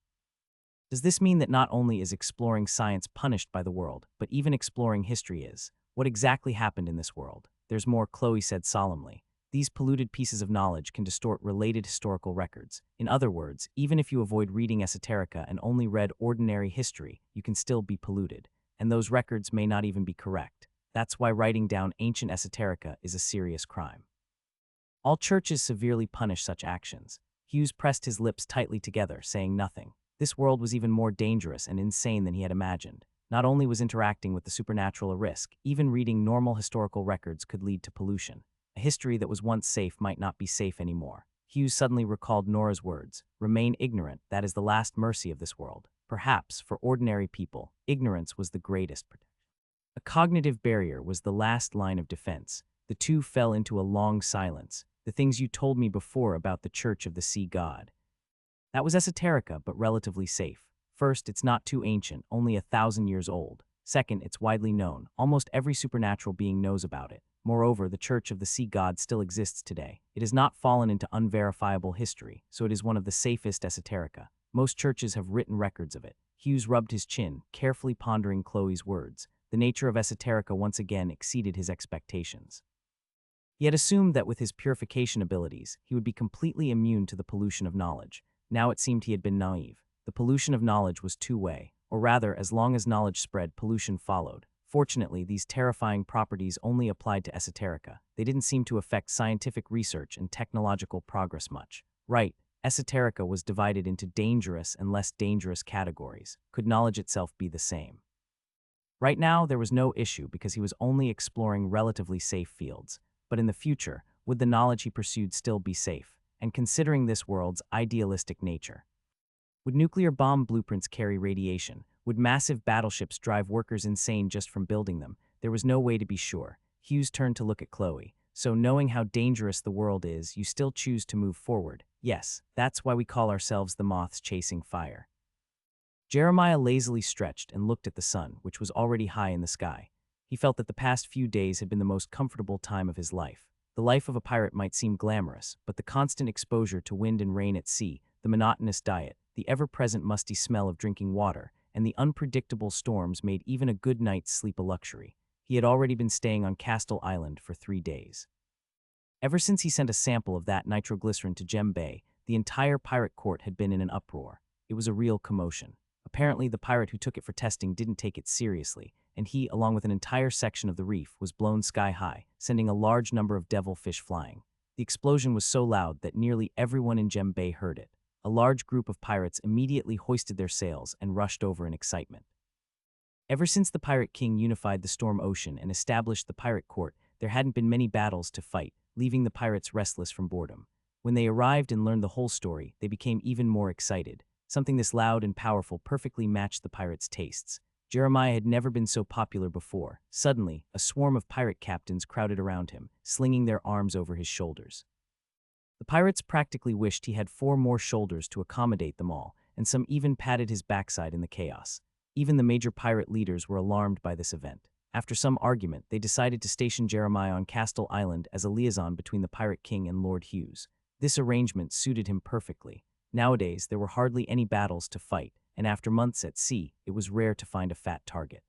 Does this mean that not only is exploring science punished by the world, but even exploring history is? What exactly happened in this world? There's more, Chloe said solemnly. These polluted pieces of knowledge can distort related historical records. In other words, even if you avoid reading esoterica and only read ordinary history, you can still be polluted, and those records may not even be correct. That's why writing down ancient esoterica is a serious crime. All churches severely punish such actions. Hughes pressed his lips tightly together, saying nothing. This world was even more dangerous and insane than he had imagined. Not only was interacting with the supernatural a risk, even reading normal historical records could lead to pollution. A history that was once safe might not be safe anymore. Hughes suddenly recalled Nora's words, "Remain ignorant, that is the last mercy of this world." Perhaps, for ordinary people, ignorance was the greatest protection. A cognitive barrier was the last line of defense. The two fell into a long silence. The things you told me before about the Church of the Sea God. That was esoterica, but relatively safe. First, it's not too ancient, only 1,000 years old. Second, it's widely known. Almost every supernatural being knows about it. Moreover, the Church of the Sea God still exists today. It has not fallen into unverifiable history, so it is one of the safest esoterica. Most churches have written records of it. Hughes rubbed his chin, carefully pondering Chloe's words. The nature of esoterica once again exceeded his expectations. He had assumed that with his purification abilities, he would be completely immune to the pollution of knowledge. Now it seemed he had been naive. The pollution of knowledge was two-way, or rather, as long as knowledge spread, pollution followed. Fortunately, these terrifying properties only applied to esoterica. They didn't seem to affect scientific research and technological progress much. Right, esoterica was divided into dangerous and less dangerous categories. Could knowledge itself be the same? Right now, there was no issue because he was only exploring relatively safe fields. But in the future, would the knowledge he pursued still be safe? And considering this world's idealistic nature, would nuclear bomb blueprints carry radiation? Would massive battleships drive workers insane just from building them? There was no way to be sure. Hughes turned to look at Chloe. So knowing how dangerous the world is, you still choose to move forward. Yes, that's why we call ourselves the moths chasing fire. Jeremiah lazily stretched and looked at the sun, which was already high in the sky. He felt that the past few days had been the most comfortable time of his life. The life of a pirate might seem glamorous, but the constant exposure to wind and rain at sea, the monotonous diet, the ever-present musty smell of drinking water, and the unpredictable storms made even a good night's sleep a luxury. He had already been staying on Castle Island for 3 days. Ever since he sent a sample of that nitroglycerin to Gem Bay, the entire pirate court had been in an uproar. It was a real commotion. Apparently, the pirate who took it for testing didn't take it seriously, and he, along with an entire section of the reef, was blown sky-high, sending a large number of devilfish flying. The explosion was so loud that nearly everyone in Gem Bay heard it. A large group of pirates immediately hoisted their sails and rushed over in excitement. Ever since the Pirate King unified the Storm Ocean and established the pirate court, there hadn't been many battles to fight, leaving the pirates restless from boredom. When they arrived and learned the whole story, they became even more excited. Something this loud and powerful perfectly matched the pirates' tastes. Jeremiah had never been so popular before. Suddenly, a swarm of pirate captains crowded around him, slinging their arms over his shoulders. The pirates practically wished he had 4 more shoulders to accommodate them all, and some even patted his backside in the chaos. Even the major pirate leaders were alarmed by this event. After some argument, they decided to station Jeremiah on Castle Island as a liaison between the Pirate King and Lord Hughes. This arrangement suited him perfectly. Nowadays, there were hardly any battles to fight, and after months at sea, it was rare to find a fat target.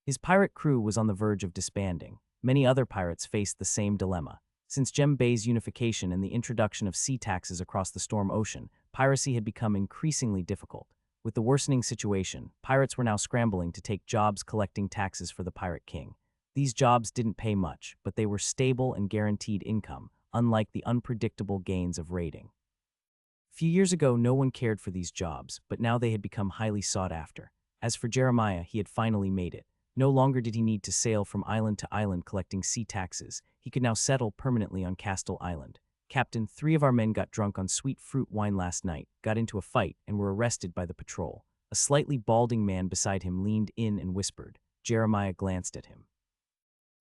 His pirate crew was on the verge of disbanding. Many other pirates faced the same dilemma. Since Gem Bay's unification and the introduction of sea taxes across the Storm Ocean, piracy had become increasingly difficult. With the worsening situation, pirates were now scrambling to take jobs collecting taxes for the Pirate King. These jobs didn't pay much, but they were stable and guaranteed income, unlike the unpredictable gains of raiding. A few years ago, no one cared for these jobs, but now they had become highly sought after. As for Jeremiah, he had finally made it. No longer did he need to sail from island to island collecting sea taxes. He could now settle permanently on Castle Island. Captain, 3 of our men got drunk on sweet fruit wine last night, got into a fight, and were arrested by the patrol. A slightly balding man beside him leaned in and whispered. Jeremiah glanced at him.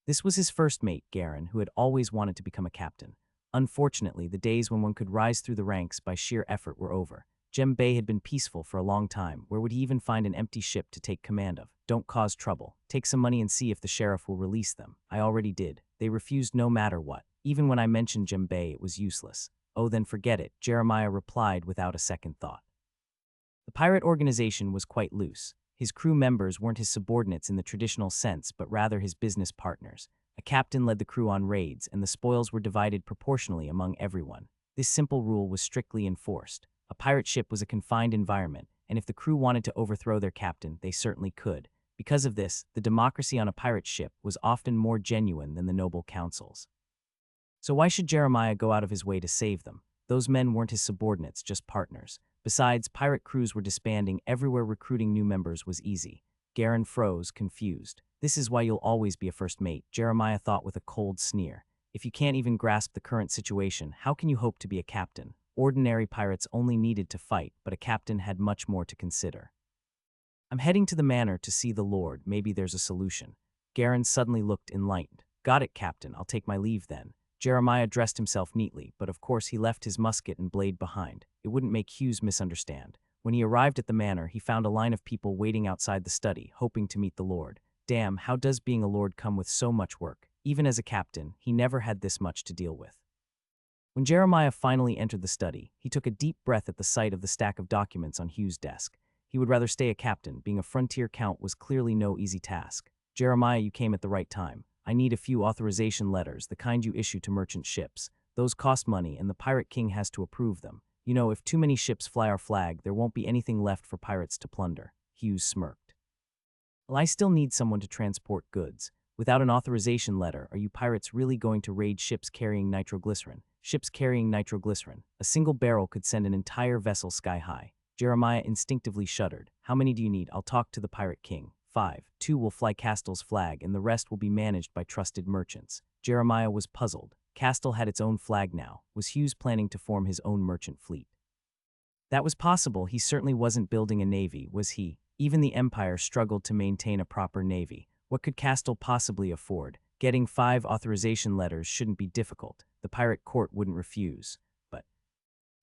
This was his first mate, Garen, who had always wanted to become a captain. Unfortunately, the days when one could rise through the ranks by sheer effort were over. Gem Bay had been peaceful for a long time. Where would he even find an empty ship to take command of? Don't cause trouble. Take some money and see if the sheriff will release them. I already did. They refused no matter what. Even when I mentioned Gem Bay, it was useless. Oh, then forget it, Jeremiah replied without a second thought. The pirate organization was quite loose. His crew members weren't his subordinates in the traditional sense, but rather his business partners. A captain led the crew on raids, and the spoils were divided proportionally among everyone. This simple rule was strictly enforced. A pirate ship was a confined environment, and if the crew wanted to overthrow their captain, they certainly could. Because of this, the democracy on a pirate ship was often more genuine than the noble councils. So why should Jeremiah go out of his way to save them? Those men weren't his subordinates, just partners. Besides, pirate crews were disbanding everywhere. Recruiting new members was easy. Garen froze, confused. This is why you'll always be a first mate, Jeremiah thought with a cold sneer. If you can't even grasp the current situation, how can you hope to be a captain? Ordinary pirates only needed to fight, but a captain had much more to consider. I'm heading to the manor to see the Lord. Maybe there's a solution. Garen suddenly looked enlightened. Got it, Captain. I'll take my leave then. Jeremiah dressed himself neatly, but of course he left his musket and blade behind. It wouldn't make Hughes misunderstand. When he arrived at the manor, he found a line of people waiting outside the study, hoping to meet the Lord. Damn, how does being a lord come with so much work? Even as a captain, he never had this much to deal with. When Jeremiah finally entered the study, he took a deep breath at the sight of the stack of documents on Hughes' desk. He would rather stay a captain. Being a frontier count was clearly no easy task. Jeremiah, you came at the right time. I need a few authorization letters, the kind you issue to merchant ships. Those cost money, and the Pirate King has to approve them. You know, if too many ships fly our flag, there won't be anything left for pirates to plunder. Hughes smirked. Well, I still need someone to transport goods. Without an authorization letter, are you pirates really going to raid ships carrying nitroglycerin? Ships carrying nitroglycerin. A single barrel could send an entire vessel sky high. Jeremiah instinctively shuddered. How many do you need? I'll talk to the Pirate King. 5. 2 will fly Castle's flag, and the rest will be managed by trusted merchants. Jeremiah was puzzled. Castle had its own flag now. Was Hughes planning to form his own merchant fleet? That was possible. He certainly wasn't building a navy, was he? Even the Empire struggled to maintain a proper navy. What could Castle possibly afford? Getting 5 authorization letters shouldn't be difficult. The pirate court wouldn't refuse. But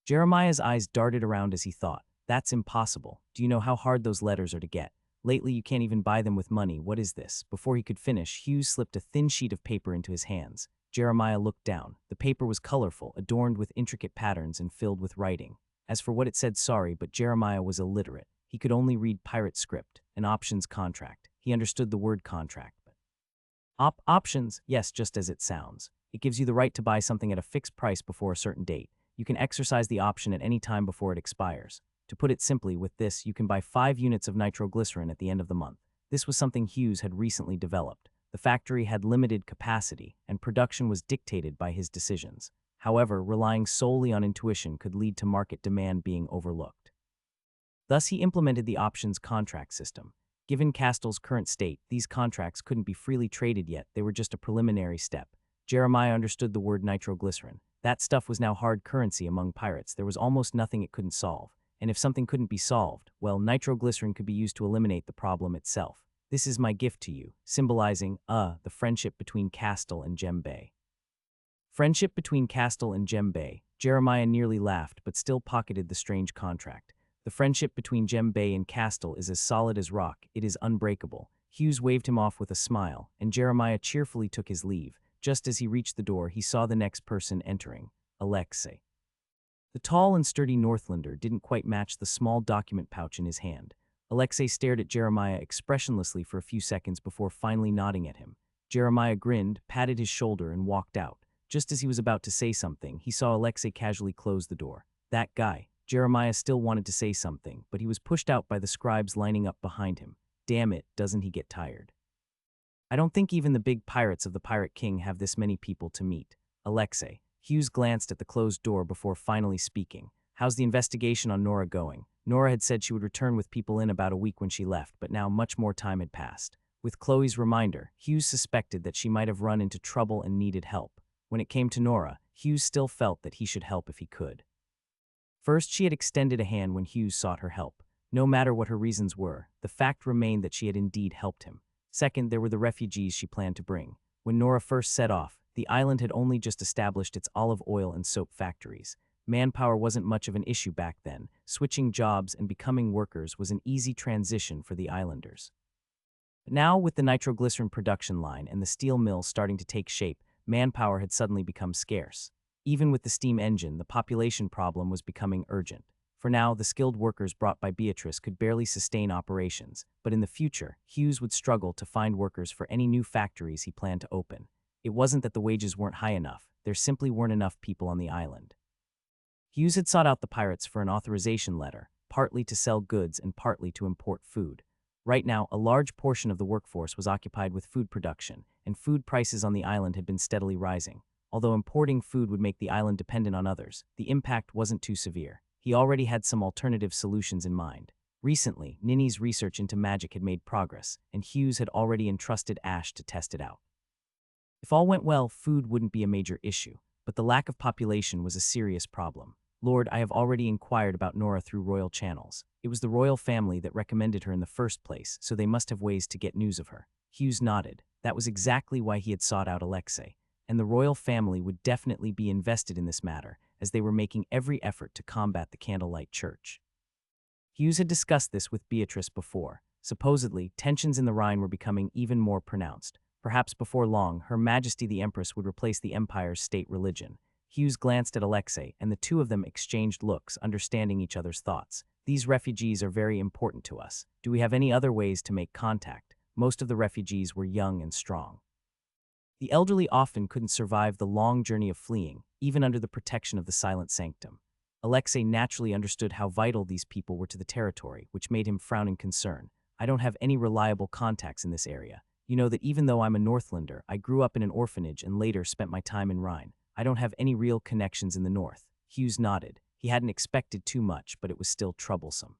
Jeremiah's eyes darted around as he thought. That's impossible. Do you know how hard those letters are to get? Lately, you can't even buy them with money. What is this? Before he could finish, Hughes slipped a thin sheet of paper into his hands. Jeremiah looked down. The paper was colorful, adorned with intricate patterns and filled with writing. As for what it said, sorry, but Jeremiah was illiterate. He could only read pirate script, an options contract. He understood the word contract, but options, yes, just as it sounds. It gives you the right to buy something at a fixed price before a certain date. You can exercise the option at any time before it expires. To put it simply, with this, you can buy 5 units of nitroglycerin at the end of the month. This was something Hughes had recently developed. The factory had limited capacity, and production was dictated by his decisions. However, relying solely on intuition could lead to market demand being overlooked. Thus, he implemented the options contract system. Given Castle's current state, these contracts couldn't be freely traded yet. They were just a preliminary step. Jeremiah understood the word nitroglycerin. That stuff was now hard currency among pirates. There was almost nothing it couldn't solve. And if something couldn't be solved, well, nitroglycerin could be used to eliminate the problem itself. This is my gift to you, symbolizing, the friendship between Castle and Gem Bay. Friendship between Castle and Gem Bay. Jeremiah nearly laughed, but still pocketed the strange contract. The friendship between Gem Bay and Castle is as solid as rock. It is unbreakable. Hughes waved him off with a smile, and Jeremiah cheerfully took his leave. Just as he reached the door, he saw the next person entering, Alexei. The tall and sturdy Northlander didn't quite match the small document pouch in his hand. Alexei stared at Jeremiah expressionlessly for a few seconds before finally nodding at him. Jeremiah grinned, patted his shoulder, and walked out. Just as he was about to say something, he saw Alexei casually close the door. That guy. Jeremiah still wanted to say something, but he was pushed out by the scribes lining up behind him. Damn it, doesn't he get tired? I don't think even the big pirates of the Pirate King have this many people to meet. Alexei. Hughes glanced at the closed door before finally speaking. How's the investigation on Nora going? Nora had said she would return with people in about a week when she left, but now much more time had passed. With Chloe's reminder, Hughes suspected that she might have run into trouble and needed help. When it came to Nora, Hughes still felt that he should help if he could. First, she had extended a hand when Hughes sought her help. No matter what her reasons were, the fact remained that she had indeed helped him. Second, there were the refugees she planned to bring. When Nora first set off, the island had only just established its olive oil and soap factories. Manpower wasn't much of an issue back then. Switching jobs and becoming workers was an easy transition for the islanders. Now, with the nitroglycerin production line and the steel mill starting to take shape, manpower had suddenly become scarce. Even with the steam engine, the population problem was becoming urgent. For now, the skilled workers brought by Beatrice could barely sustain operations, but in the future, Hughes would struggle to find workers for any new factories he planned to open. It wasn't that the wages weren't high enough, there simply weren't enough people on the island. Hughes had sought out the pirates for an authorization letter, partly to sell goods and partly to import food. Right now, a large portion of the workforce was occupied with food production, and food prices on the island had been steadily rising. Although importing food would make the island dependent on others, the impact wasn't too severe. He already had some alternative solutions in mind. Recently, Nini's research into magic had made progress, and Hughes had already entrusted Ash to test it out. If all went well, food wouldn't be a major issue, but the lack of population was a serious problem. Lord, I have already inquired about Nora through royal channels. It was the royal family that recommended her in the first place, so they must have ways to get news of her. Hughes nodded. That was exactly why he had sought out Alexei, and the royal family would definitely be invested in this matter, as they were making every effort to combat the Candlelight Church. Hughes had discussed this with Beatrice before. Supposedly, tensions in the Rhine were becoming even more pronounced. Perhaps before long, Her Majesty the Empress would replace the Empire's state religion. Hughes glanced at Alexei, and the two of them exchanged looks, understanding each other's thoughts. These refugees are very important to us. Do we have any other ways to make contact? Most of the refugees were young and strong. The elderly often couldn't survive the long journey of fleeing, even under the protection of the Silent Sanctum. Alexei naturally understood how vital these people were to the territory, which made him frown in concern. I don't have any reliable contacts in this area. You know that even though I'm a Northlander, I grew up in an orphanage and later spent my time in Rhine. I don't have any real connections in the north. Hughes nodded. He hadn't expected too much, but it was still troublesome.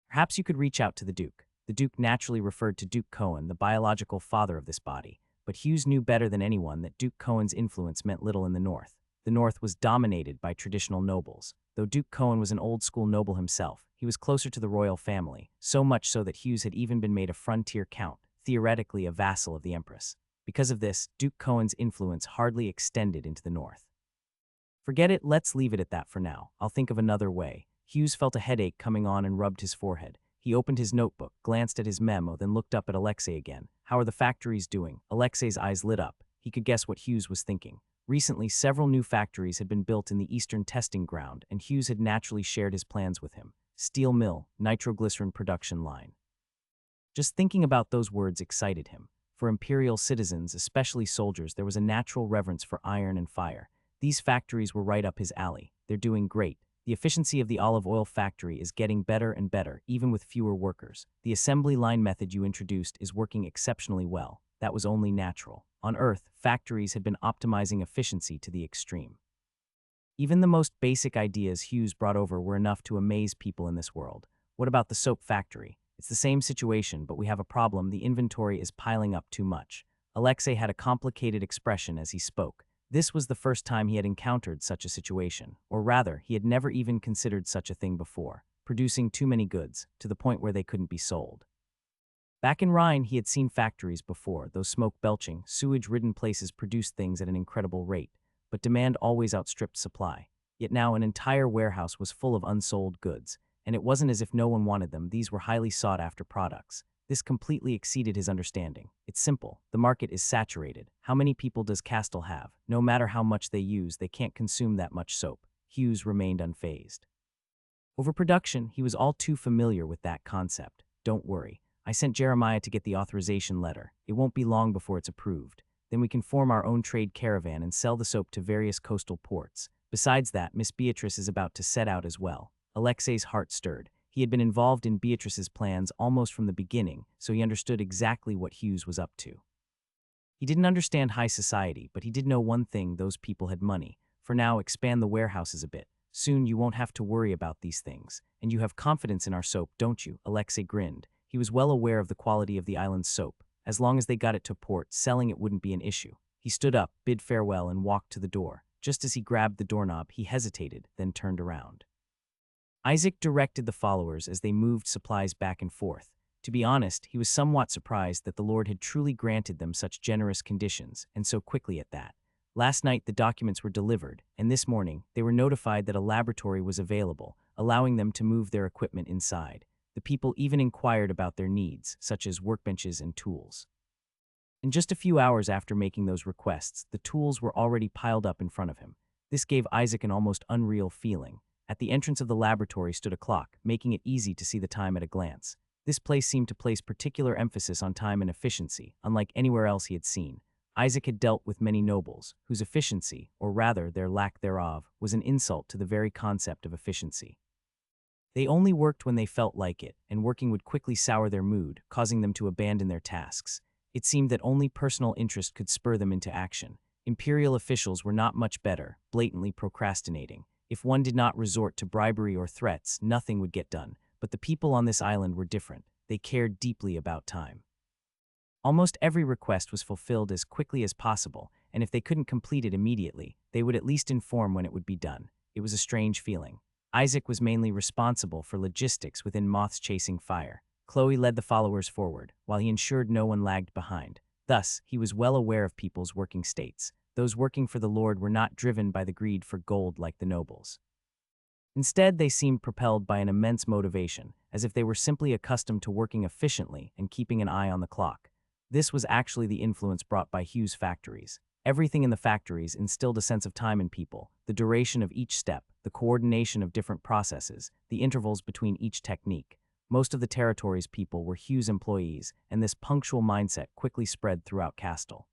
Perhaps you could reach out to the Duke. The Duke naturally referred to Duke Cohen, the biological father of this body, but Hughes knew better than anyone that Duke Cohen's influence meant little in the north. The north was dominated by traditional nobles. Though Duke Cohen was an old-school noble himself, he was closer to the royal family, so much so that Hughes had even been made a frontier count, theoretically a vassal of the Empress. Because of this, Duke Cohen's influence hardly extended into the north. Forget it, let's leave it at that for now. I'll think of another way. Hughes felt a headache coming on and rubbed his forehead. He opened his notebook, glanced at his memo, then looked up at Alexei again. How are the factories doing? Alexei's eyes lit up. He could guess what Hughes was thinking. Recently, several new factories had been built in the Eastern Testing Ground, and Hughes had naturally shared his plans with him. Steel mill, nitroglycerin production line. Just thinking about those words excited him. For imperial citizens, especially soldiers, there was a natural reverence for iron and fire. These factories were right up his alley. They're doing great. The efficiency of the olive oil factory is getting better and better, even with fewer workers. The assembly line method you introduced is working exceptionally well. That was only natural. On Earth, factories had been optimizing efficiency to the extreme. Even the most basic ideas Hughes brought over were enough to amaze people in this world. What about the soap factory? It's the same situation, but we have a problem. The inventory is piling up too much. Alexei had a complicated expression as he spoke. This was the first time he had encountered such a situation, or rather, he had never even considered such a thing before, producing too many goods, to the point where they couldn't be sold. Back in Rhine, he had seen factories before. Those smoke-belching, sewage-ridden places produced things at an incredible rate, but demand always outstripped supply. Yet now an entire warehouse was full of unsold goods, and it wasn't as if no one wanted them. These were highly sought-after products. This completely exceeded his understanding. It's simple. The market is saturated. How many people does Castle have? No matter how much they use, they can't consume that much soap. Hughes remained unfazed. Overproduction, he was all too familiar with that concept. Don't worry. I sent Jeremiah to get the authorization letter. It won't be long before it's approved. Then we can form our own trade caravan and sell the soap to various coastal ports. Besides that, Miss Beatrice is about to set out as well. Alexei's heart stirred. He had been involved in Beatrice's plans almost from the beginning, so he understood exactly what Hughes was up to. He didn't understand high society, but he did know one thing: those people had money. For now, expand the warehouses a bit. Soon you won't have to worry about these things. And you have confidence in our soap, don't you? Alexei grinned. He was well aware of the quality of the island's soap. As long as they got it to port, selling it wouldn't be an issue. He stood up, bid farewell, and walked to the door. Just as he grabbed the doorknob, he hesitated, then turned around. Isaac directed the followers as they moved supplies back and forth. To be honest, he was somewhat surprised that the Lord had truly granted them such generous conditions, and so quickly at that. Last night the documents were delivered, and this morning they were notified that a laboratory was available, allowing them to move their equipment inside. The people even inquired about their needs, such as workbenches and tools. In just a few hours after making those requests, the tools were already piled up in front of him. This gave Isaac an almost unreal feeling. At the entrance of the laboratory stood a clock, making it easy to see the time at a glance. This place seemed to place particular emphasis on time and efficiency, unlike anywhere else he had seen. Isaac had dealt with many nobles, whose efficiency, or rather their lack thereof, was an insult to the very concept of efficiency. They only worked when they felt like it, and working would quickly sour their mood, causing them to abandon their tasks. It seemed that only personal interest could spur them into action. Imperial officials were not much better, blatantly procrastinating. If one did not resort to bribery or threats, nothing would get done. But the people on this island were different. They cared deeply about time. Almost every request was fulfilled as quickly as possible, and if they couldn't complete it immediately, they would at least inform when it would be done. It was a strange feeling. Isaac was mainly responsible for logistics within Moth's Chasing Fire. Chloe led the followers forward, while he ensured no one lagged behind. Thus, he was well aware of people's working states. Those working for the Lord were not driven by the greed for gold like the nobles. Instead, they seemed propelled by an immense motivation, as if they were simply accustomed to working efficiently and keeping an eye on the clock. This was actually the influence brought by Hugh's factories. Everything in the factories instilled a sense of time in people, the duration of each step, the coordination of different processes, the intervals between each technique. Most of the territory's people were Hugh's employees, and this punctual mindset quickly spread throughout Castle.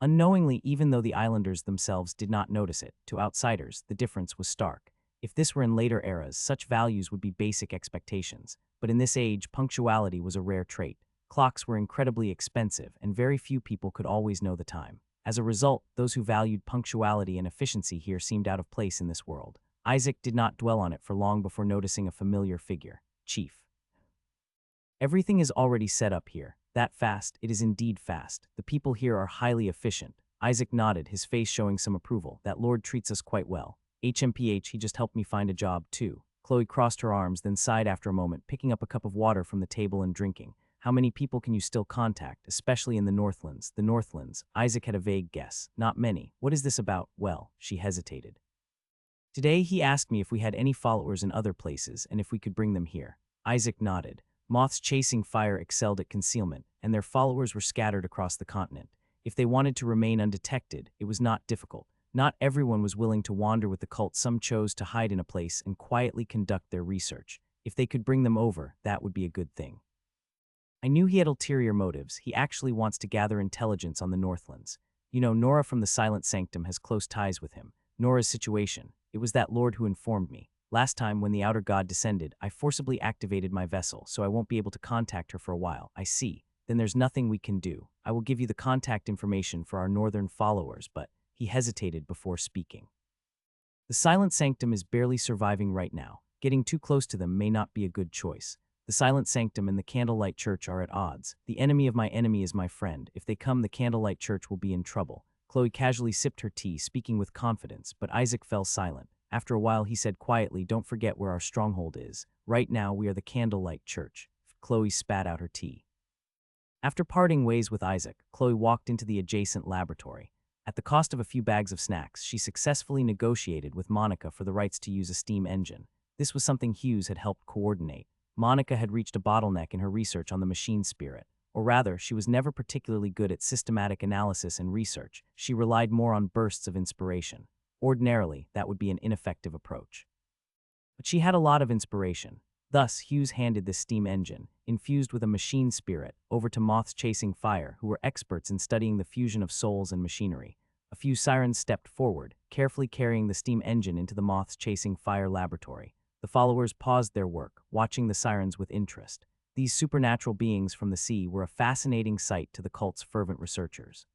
Unknowingly, even though the islanders themselves did not notice it, to outsiders, the difference was stark. If this were in later eras, such values would be basic expectations, but in this age, punctuality was a rare trait. Clocks were incredibly expensive, and very few people could always know the time. As a result, those who valued punctuality and efficiency here seemed out of place in this world. Isaac did not dwell on it for long before noticing a familiar figure. Chief. Everything is already set up here. That fast, it is indeed fast. The people here are highly efficient. Isaac nodded, his face showing some approval. That Lord treats us quite well. HMPH, he just helped me find a job, too. Chloe crossed her arms, then sighed after a moment, picking up a cup of water from the table and drinking. How many people can you still contact, especially in the Northlands? The Northlands. Isaac had a vague guess. Not many. What is this about? Well, she hesitated. Today he asked me if we had any followers in other places and if we could bring them here. Isaac nodded. Moth's Chasing Fire excelled at concealment, and their followers were scattered across the continent. If they wanted to remain undetected, it was not difficult. Not everyone was willing to wander with the cult. Some chose to hide in a place and quietly conduct their research. If they could bring them over, that would be a good thing. I knew he had ulterior motives. He actually wants to gather intelligence on the Northlands. You know, Nora from the Silent Sanctum has close ties with him. Nora's situation. It was that lord who informed me. Last time, when the Outer God descended, I forcibly activated my vessel, so I won't be able to contact her for a while. I see. Then there's nothing we can do. I will give you the contact information for our northern followers, but he hesitated before speaking. The Silent Sanctum is barely surviving right now. Getting too close to them may not be a good choice. The Silent Sanctum and the Candlelight Church are at odds. The enemy of my enemy is my friend. If they come, the Candlelight Church will be in trouble. Chloe casually sipped her tea, speaking with confidence, but Isaac fell silent. After a while, he said quietly, "Don't forget where our stronghold is. Right now, we are the Candlelight Church." Chloe spat out her tea. After parting ways with Isaac, Chloe walked into the adjacent laboratory. At the cost of a few bags of snacks, she successfully negotiated with Monica for the rights to use a steam engine. This was something Hughes had helped coordinate. Monica had reached a bottleneck in her research on the machine spirit. Or rather, she was never particularly good at systematic analysis and research. She relied more on bursts of inspiration. Ordinarily, that would be an ineffective approach. But she had a lot of inspiration. Thus, Hughes handed this steam engine, infused with a machine spirit, over to Moth's Chasing Fire, who were experts in studying the fusion of souls and machinery. A few sirens stepped forward, carefully carrying the steam engine into the Moth's Chasing Fire laboratory. The followers paused their work, watching the sirens with interest. These supernatural beings from the sea were a fascinating sight to the cult's fervent researchers.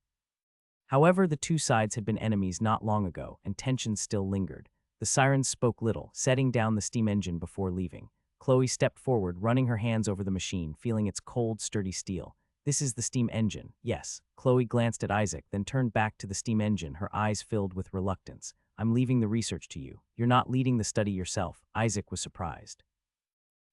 However, the two sides had been enemies not long ago, and tensions still lingered. The sirens spoke little, setting down the steam engine before leaving. Chloe stepped forward, running her hands over the machine, feeling its cold, sturdy steel. This is the steam engine, yes. Chloe glanced at Isaac, then turned back to the steam engine, her eyes filled with reluctance. I'm leaving the research to you. You're not leading the study yourself. Isaac was surprised.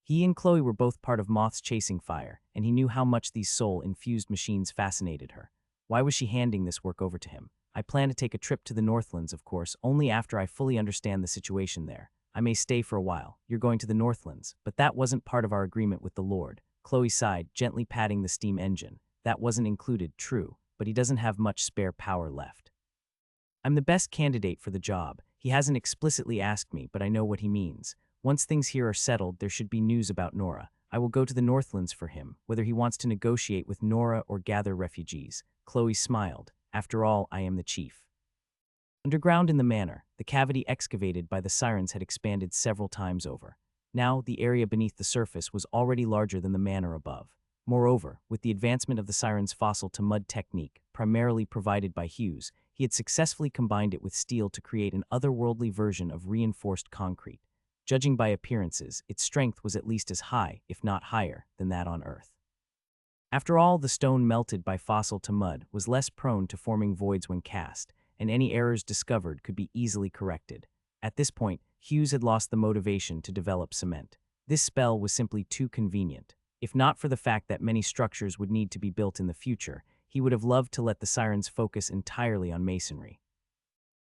He and Chloe were both part of Moth's chasing fire, and he knew how much these soul-infused machines fascinated her. Why was she handing this work over to him? I plan to take a trip to the Northlands, of course, only after I fully understand the situation there. I may stay for a while. You're going to the Northlands, but that wasn't part of our agreement with the Lord. Chloe sighed, gently patting the steam engine. That wasn't included, true, but he doesn't have much spare power left. I'm the best candidate for the job. He hasn't explicitly asked me, but I know what he means. Once things here are settled, there should be news about Nora. I will go to the Northlands for him, whether he wants to negotiate with Nora or gather refugees. Chloe smiled. After all, I am the chief. Underground in the manor, the cavity excavated by the sirens had expanded several times over. Now, the area beneath the surface was already larger than the manor above. Moreover, with the advancement of the sirens' fossil-to-mud technique, primarily provided by Hughes, he had successfully combined it with steel to create an otherworldly version of reinforced concrete. Judging by appearances, its strength was at least as high, if not higher, than that on Earth. After all, the stone melted by fossil to mud was less prone to forming voids when cast, and any errors discovered could be easily corrected. At this point, Hughes had lost the motivation to develop cement. This spell was simply too convenient. If not for the fact that many structures would need to be built in the future, he would have loved to let the sirens focus entirely on masonry.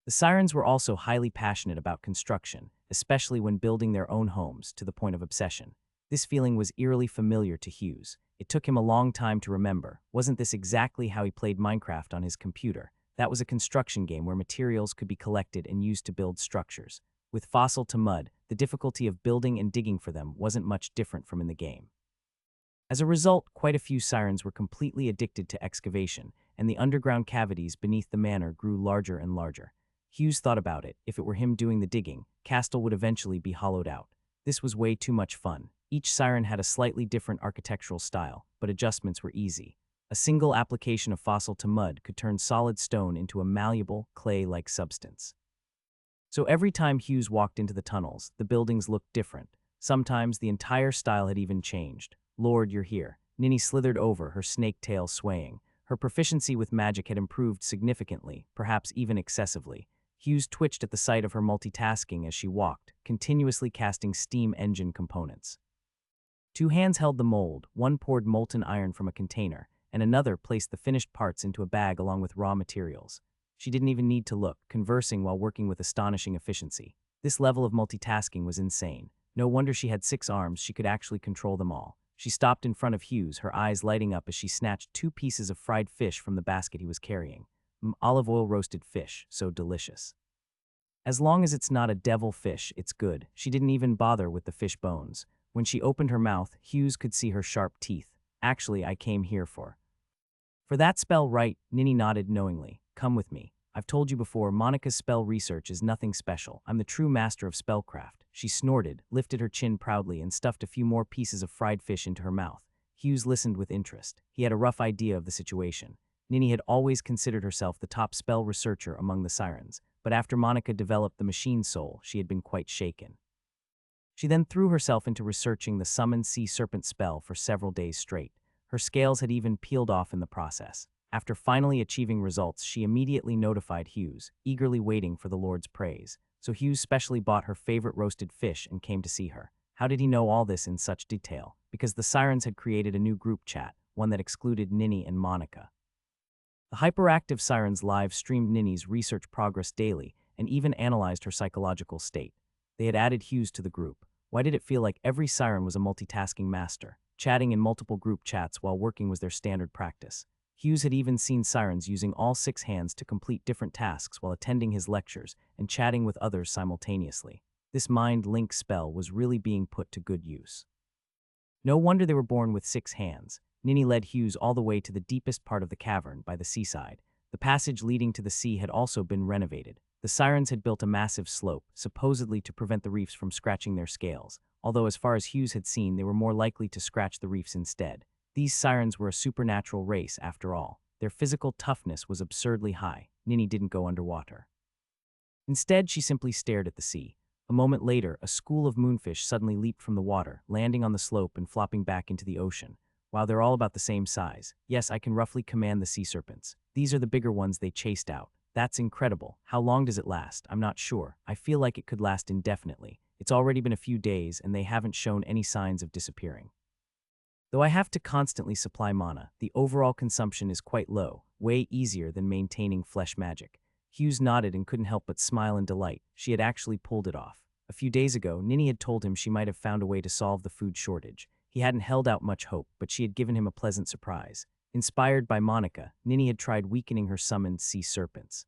The sirens were also highly passionate about construction, especially when building their own homes, to the point of obsession. This feeling was eerily familiar to Hughes. It took him a long time to remember. Wasn't this exactly how he played Minecraft on his computer? That was a construction game where materials could be collected and used to build structures. With fossil to mud, the difficulty of building and digging for them wasn't much different from in the game. As a result, quite a few sirens were completely addicted to excavation, and the underground cavities beneath the manor grew larger and larger. Hughes thought about it. If it were him doing the digging, Castle would eventually be hollowed out. This was way too much fun. Each siren had a slightly different architectural style, but adjustments were easy. A single application of fossil to mud could turn solid stone into a malleable, clay-like substance. So every time Hughes walked into the tunnels, the buildings looked different. Sometimes the entire style had even changed. Lord, you're here. Ninny slithered over, her snake tail swaying. Her proficiency with magic had improved significantly, perhaps even excessively. Hughes twitched at the sight of her multitasking as she walked, continuously casting steam engine components. Two hands held the mold, one poured molten iron from a container, and another placed the finished parts into a bag along with raw materials. She didn't even need to look, conversing while working with astonishing efficiency. This level of multitasking was insane. No wonder she had 6 arms, she could actually control them all. She stopped in front of Hughes, her eyes lighting up as she snatched 2 pieces of fried fish from the basket he was carrying. Olive oil roasted fish, so delicious. As long as it's not a devil fish, it's good. She didn't even bother with the fish bones. When she opened her mouth, Hughes could see her sharp teeth. Actually, I came here for that spell, right? Ninny nodded knowingly. Come with me. I've told you before, Monica's spell research is nothing special. I'm the true master of spellcraft. She snorted, lifted her chin proudly, and stuffed a few more pieces of fried fish into her mouth. Hughes listened with interest. He had a rough idea of the situation. Ninny had always considered herself the top spell researcher among the sirens, but after Monica developed the machine soul, she had been quite shaken. She then threw herself into researching the summon sea serpent spell for several days straight. Her scales had even peeled off in the process. After finally achieving results, she immediately notified Hughes, eagerly waiting for the Lord's praise. So Hughes specially bought her favorite roasted fish and came to see her. How did he know all this in such detail? Because the sirens had created a new group chat, one that excluded Ninny and Monica. The hyperactive sirens live-streamed Ninny's research progress daily and even analyzed her psychological state. They had added Hughes to the group. Why did it feel like every siren was a multitasking master? Chatting in multiple group chats while working was their standard practice. Hughes had even seen sirens using all 6 hands to complete different tasks while attending his lectures and chatting with others simultaneously. This mind link spell was really being put to good use. No wonder they were born with 6 hands. Ninny led Hughes all the way to the deepest part of the cavern by the seaside. The passage leading to the sea had also been renovated. The sirens had built a massive slope, supposedly to prevent the reefs from scratching their scales, although as far as Hughes had seen, they were more likely to scratch the reefs instead. These sirens were a supernatural race, after all. Their physical toughness was absurdly high. Ninny didn't go underwater. Instead, she simply stared at the sea. A moment later, a school of moonfish suddenly leaped from the water, landing on the slope and flopping back into the ocean. Wow, they're all about the same size. Yes, I can roughly command the sea serpents. These are the bigger ones they chased out. That's incredible. How long does it last? I'm not sure. I feel like it could last indefinitely. It's already been a few days and they haven't shown any signs of disappearing. Though I have to constantly supply mana, the overall consumption is quite low, way easier than maintaining flesh magic. Hughes nodded and couldn't help but smile in delight. She had actually pulled it off. A few days ago, Ninny had told him she might have found a way to solve the food shortage. He hadn't held out much hope, but she had given him a pleasant surprise. Inspired by Monica, Ninny had tried weakening her summoned sea serpents.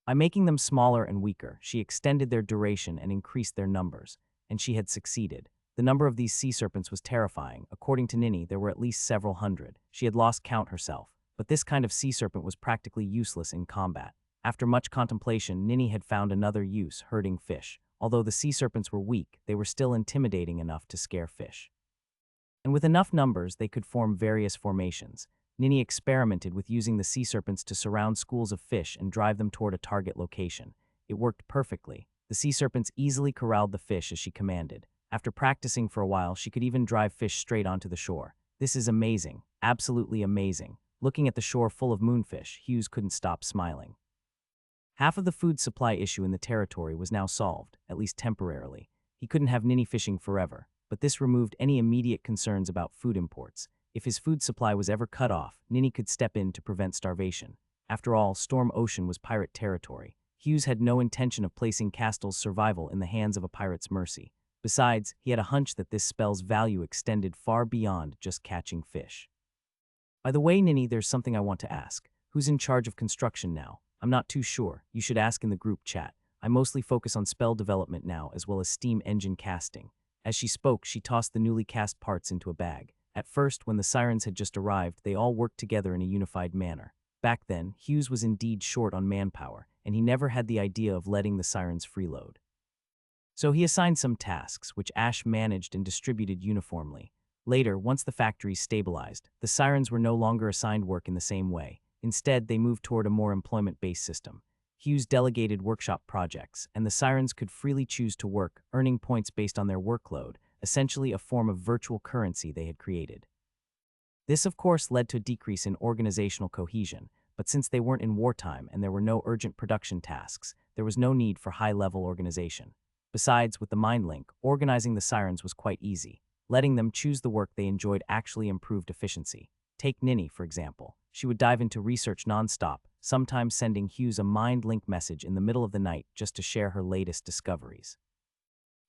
By making them smaller and weaker, she extended their duration and increased their numbers, and she had succeeded. The number of these sea serpents was terrifying. According to Ninny, there were at least several hundred. She had lost count herself, but this kind of sea serpent was practically useless in combat. After much contemplation, Ninny had found another use, herding fish. Although the sea serpents were weak, they were still intimidating enough to scare fish. And with enough numbers, they could form various formations. Ninny experimented with using the sea serpents to surround schools of fish and drive them toward a target location. It worked perfectly. The sea serpents easily corralled the fish as she commanded. After practicing for a while, she could even drive fish straight onto the shore. This is amazing, absolutely amazing. Looking at the shore full of moonfish, Hughes couldn't stop smiling. Half of the food supply issue in the territory was now solved, at least temporarily. He couldn't have Ninny fishing forever, but this removed any immediate concerns about food imports. If his food supply was ever cut off, Ninny could step in to prevent starvation. After all, Storm Ocean was pirate territory. Hughes had no intention of placing Castel's survival in the hands of a pirate's mercy. Besides, he had a hunch that this spell's value extended far beyond just catching fish. By the way, Ninny, there's something I want to ask. Who's in charge of construction now? I'm not too sure. You should ask in the group chat. I mostly focus on spell development now, as well as steam engine casting. As she spoke, she tossed the newly cast parts into a bag. At first, when the sirens had just arrived, they all worked together in a unified manner. Back then, Hughes was indeed short on manpower, and he never had the idea of letting the sirens freeload. So he assigned some tasks, which Ash managed and distributed uniformly. Later, once the factories stabilized, the sirens were no longer assigned work in the same way. Instead, they moved toward a more employment-based system. Hughes delegated workshop projects, and the sirens could freely choose to work, earning points based on their workload, essentially a form of virtual currency they had created. This, of course, led to a decrease in organizational cohesion, but since they weren't in wartime and there were no urgent production tasks, there was no need for high-level organization. Besides, with the mind link, organizing the sirens was quite easy. Letting them choose the work they enjoyed actually improved efficiency. Take Ninny, for example. She would dive into research nonstop, sometimes sending Hughes a mind link message in the middle of the night just to share her latest discoveries.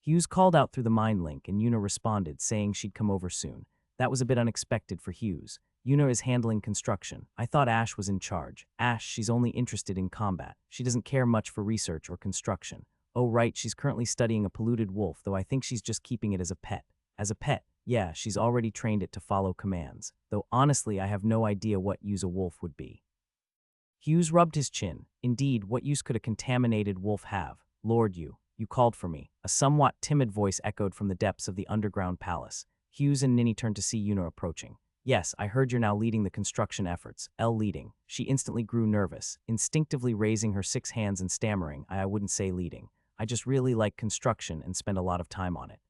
Hughes called out through the mind link and Yuna responded, saying she'd come over soon. That was a bit unexpected for Hughes. Yuna is handling construction. I thought Ash was in charge. Ash, she's only interested in combat. She doesn't care much for research or construction. Oh right, she's currently studying a polluted wolf, though I think she's just keeping it as a pet. As a pet, yeah, she's already trained it to follow commands, though honestly I have no idea what use a wolf would be. Hughes rubbed his chin. Indeed, what use could a contaminated wolf have? Lord, you called for me. A somewhat timid voice echoed from the depths of the underground palace. Hughes and Ninny turned to see Yuna approaching. Yes, I heard you're now leading the construction efforts. Leading. She instantly grew nervous, instinctively raising her 6 hands and stammering, I wouldn't say leading. I just really like construction and spend a lot of time on it.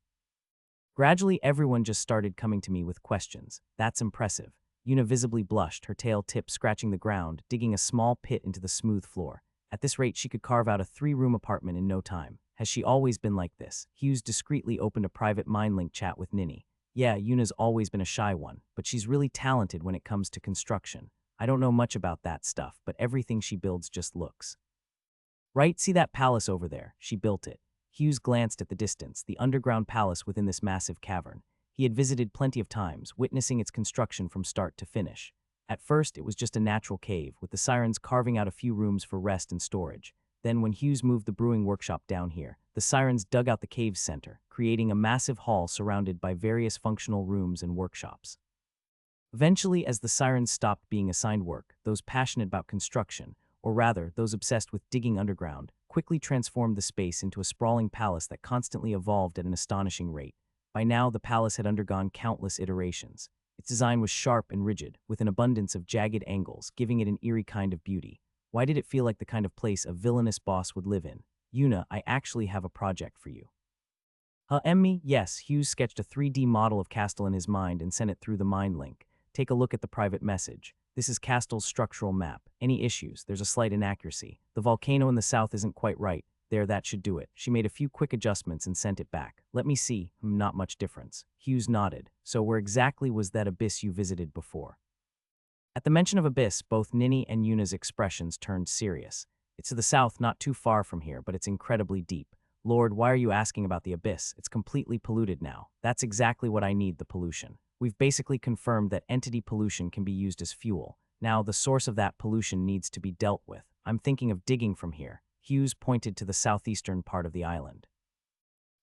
Gradually, everyone just started coming to me with questions. That's impressive. Yuna visibly blushed, her tail tip scratching the ground, digging a small pit into the smooth floor. At this rate, she could carve out a 3-room apartment in no time. Has she always been like this? Hughes discreetly opened a private mind-link chat with Ninny. Yeah, Yuna's always been a shy one, but she's really talented when it comes to construction. I don't know much about that stuff, but everything she builds just looks. Right, see that palace over there? She built it. Hughes glanced at the distance, the underground palace within this massive cavern. He had visited plenty of times, witnessing its construction from start to finish. At first, it was just a natural cave, with the sirens carving out a few rooms for rest and storage. Then, when Hughes moved the brewing workshop down here, the sirens dug out the cave's center, creating a massive hall surrounded by various functional rooms and workshops. Eventually, as the sirens stopped being assigned work, those passionate about construction, or rather, those obsessed with digging underground, quickly transformed the space into a sprawling palace that constantly evolved at an astonishing rate. By now, the palace had undergone countless iterations. Its design was sharp and rigid, with an abundance of jagged angles, giving it an eerie kind of beauty. Why did it feel like the kind of place a villainous boss would live in? Yuna, I actually have a project for you. Emmy, yes, Hughes sketched a 3D model of Castle in his mind and sent it through the mind link. Take a look at the private message. This is Castle's structural map. Any issues? There's a slight inaccuracy. The volcano in the south isn't quite right. There, that should do it. She made a few quick adjustments and sent it back. Let me see. Not much difference. Hughes nodded. So where exactly was that abyss you visited before? At the mention of abyss, both Nini and Yuna's expressions turned serious. It's to the south, not too far from here, but it's incredibly deep. Lord, why are you asking about the abyss? It's completely polluted now. That's exactly what I need, the pollution. We've basically confirmed that entity pollution can be used as fuel. Now, the source of that pollution needs to be dealt with. I'm thinking of digging from here. Hughes pointed to the southeastern part of the island.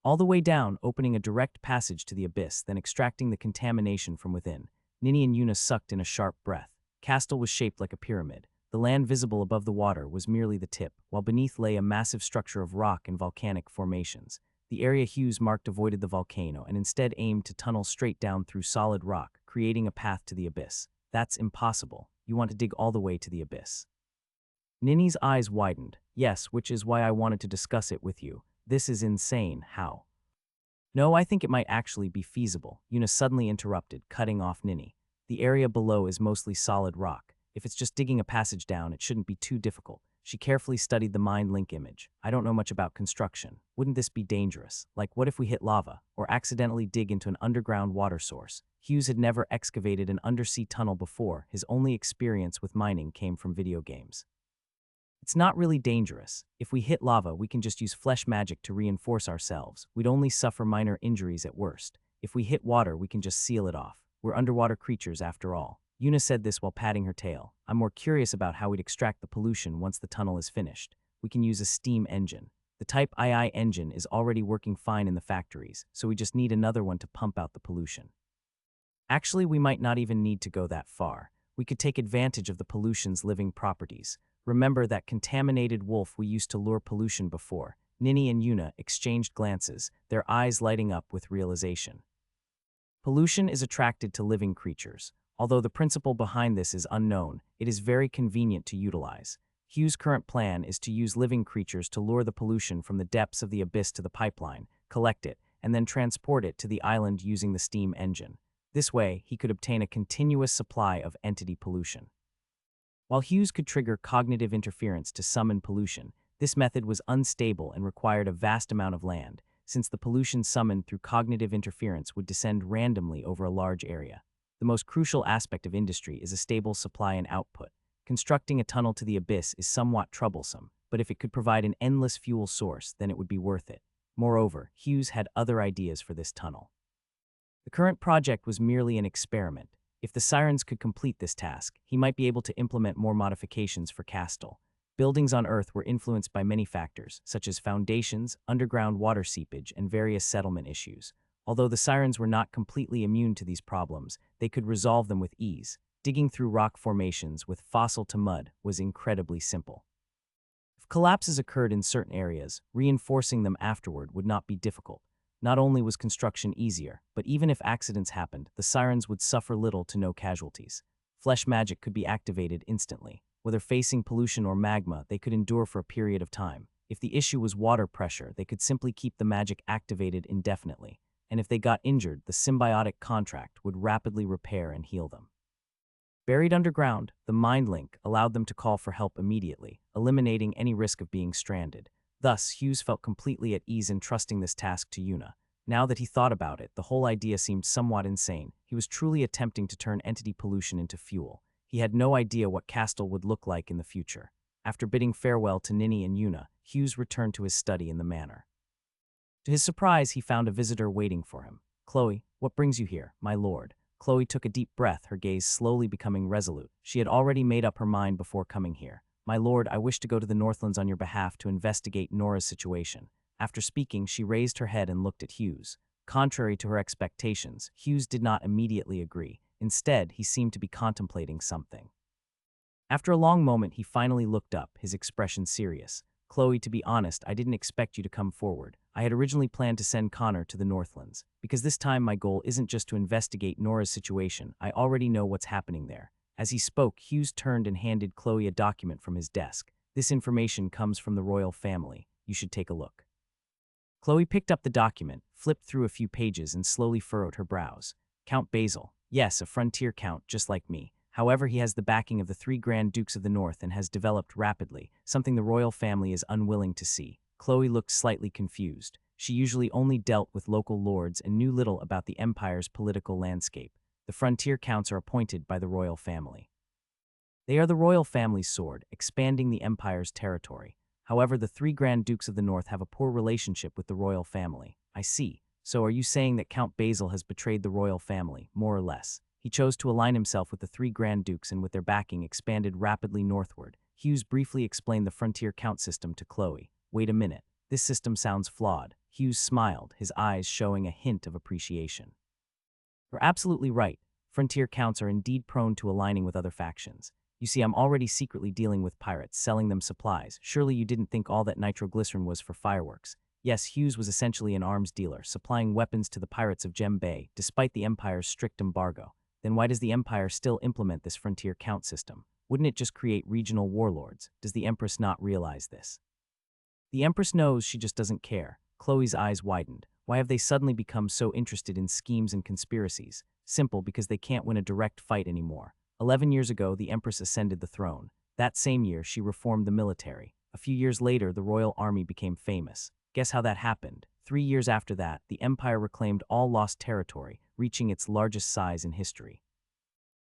All the way down, opening a direct passage to the abyss, then extracting the contamination from within. Nini and Yuna sucked in a sharp breath. Castle was shaped like a pyramid. The land visible above the water was merely the tip, while beneath lay a massive structure of rock and volcanic formations. The area Hughes marked avoided the volcano and instead aimed to tunnel straight down through solid rock, creating a path to the abyss. That's impossible. You want to dig all the way to the abyss. Nini's eyes widened. Yes, which is why I wanted to discuss it with you. This is insane. How? No, I think it might actually be feasible. Yuna suddenly interrupted, cutting off Nini. The area below is mostly solid rock. If it's just digging a passage down, it shouldn't be too difficult. She carefully studied the mind link image. I don't know much about construction. Wouldn't this be dangerous? Like, what if we hit lava, or accidentally dig into an underground water source? Hughes had never excavated an undersea tunnel before. His only experience with mining came from video games. It's not really dangerous. If we hit lava, we can just use flesh magic to reinforce ourselves. We'd only suffer minor injuries at worst. If we hit water, we can just seal it off. We're underwater creatures after all. Yuna said this while patting her tail. I'm more curious about how we'd extract the pollution once the tunnel is finished. We can use a steam engine. The Type II engine is already working fine in the factories, so we just need another one to pump out the pollution. Actually, we might not even need to go that far. We could take advantage of the pollution's living properties. Remember that contaminated wolf we used to lure pollution before. Nini and Yuna exchanged glances, their eyes lighting up with realization. Pollution is attracted to living creatures. Although the principle behind this is unknown, it is very convenient to utilize. Hughes' current plan is to use living creatures to lure the pollution from the depths of the abyss to the pipeline, collect it, and then transport it to the island using the steam engine. This way, he could obtain a continuous supply of entity pollution. While Hughes could trigger cognitive interference to summon pollution, this method was unstable and required a vast amount of land, since the pollution summoned through cognitive interference would descend randomly over a large area. The most crucial aspect of industry is a stable supply and output. Constructing a tunnel to the abyss is somewhat troublesome, but if it could provide an endless fuel source, then it would be worth it. Moreover, Hughes had other ideas for this tunnel. The current project was merely an experiment. If the Sirens could complete this task, he might be able to implement more modifications for Castle. Buildings on Earth were influenced by many factors, such as foundations, underground water seepage, and various settlement issues. Although the Sirens were not completely immune to these problems, they could resolve them with ease. Digging through rock formations with fossil to mud was incredibly simple. If collapses occurred in certain areas, reinforcing them afterward would not be difficult. Not only was construction easier, but even if accidents happened, the Sirens would suffer little to no casualties. Flesh magic could be activated instantly. Whether facing pollution or magma, they could endure for a period of time. If the issue was water pressure, they could simply keep the magic activated indefinitely. And if they got injured, the symbiotic contract would rapidly repair and heal them. Buried underground, the mind link allowed them to call for help immediately, eliminating any risk of being stranded. Thus, Hughes felt completely at ease in trusting this task to Yuna. Now that he thought about it, the whole idea seemed somewhat insane. He was truly attempting to turn entity pollution into fuel. He had no idea what Castle would look like in the future. After bidding farewell to Nini and Yuna, Hughes returned to his study in the manor. To his surprise, he found a visitor waiting for him. Chloe, what brings you here, my lord? Chloe took a deep breath, her gaze slowly becoming resolute. She had already made up her mind before coming here. My lord, I wish to go to the Northlands on your behalf to investigate Nora's situation. After speaking, she raised her head and looked at Hughes. Contrary to her expectations, Hughes did not immediately agree. Instead, he seemed to be contemplating something. After a long moment, he finally looked up, his expression serious. Chloe, to be honest, I didn't expect you to come forward. I had originally planned to send Connor to the Northlands. Because this time my goal isn't just to investigate Nora's situation, I already know what's happening there. As he spoke, Hughes turned and handed Chloe a document from his desk. This information comes from the royal family. You should take a look. Chloe picked up the document, flipped through a few pages, and slowly furrowed her brows. Count Basil. Yes, a frontier count just like me. However, he has the backing of the 3 Grand Dukes of the North and has developed rapidly, something the royal family is unwilling to see. Chloe looked slightly confused. She usually only dealt with local lords and knew little about the empire's political landscape. The frontier counts are appointed by the royal family. They are the royal family's sword, expanding the empire's territory. However, the 3 Grand Dukes of the North have a poor relationship with the royal family. I see. So are you saying that Count Basil has betrayed the royal family, more or less? He chose to align himself with the 3 Grand Dukes and with their backing expanded rapidly northward. Hughes briefly explained the frontier count system to Chloe. Wait a minute. This system sounds flawed. Hughes smiled, his eyes showing a hint of appreciation. You're absolutely right. Frontier counts are indeed prone to aligning with other factions. You see, I'm already secretly dealing with pirates, selling them supplies. Surely you didn't think all that nitroglycerin was for fireworks. Yes, Hughes was essentially an arms dealer, supplying weapons to the pirates of Gem Bay, despite the Empire's strict embargo. Then why does the Empire still implement this frontier count system? Wouldn't it just create regional warlords? Does the Empress not realize this? The Empress knows, she just doesn't care. Chloe's eyes widened. Why have they suddenly become so interested in schemes and conspiracies? Simple, because they can't win a direct fight anymore. 11 years ago, the Empress ascended the throne. That same year, she reformed the military. A few years later, the royal army became famous. Guess how that happened? 3 years after that, the Empire reclaimed all lost territory, reaching its largest size in history.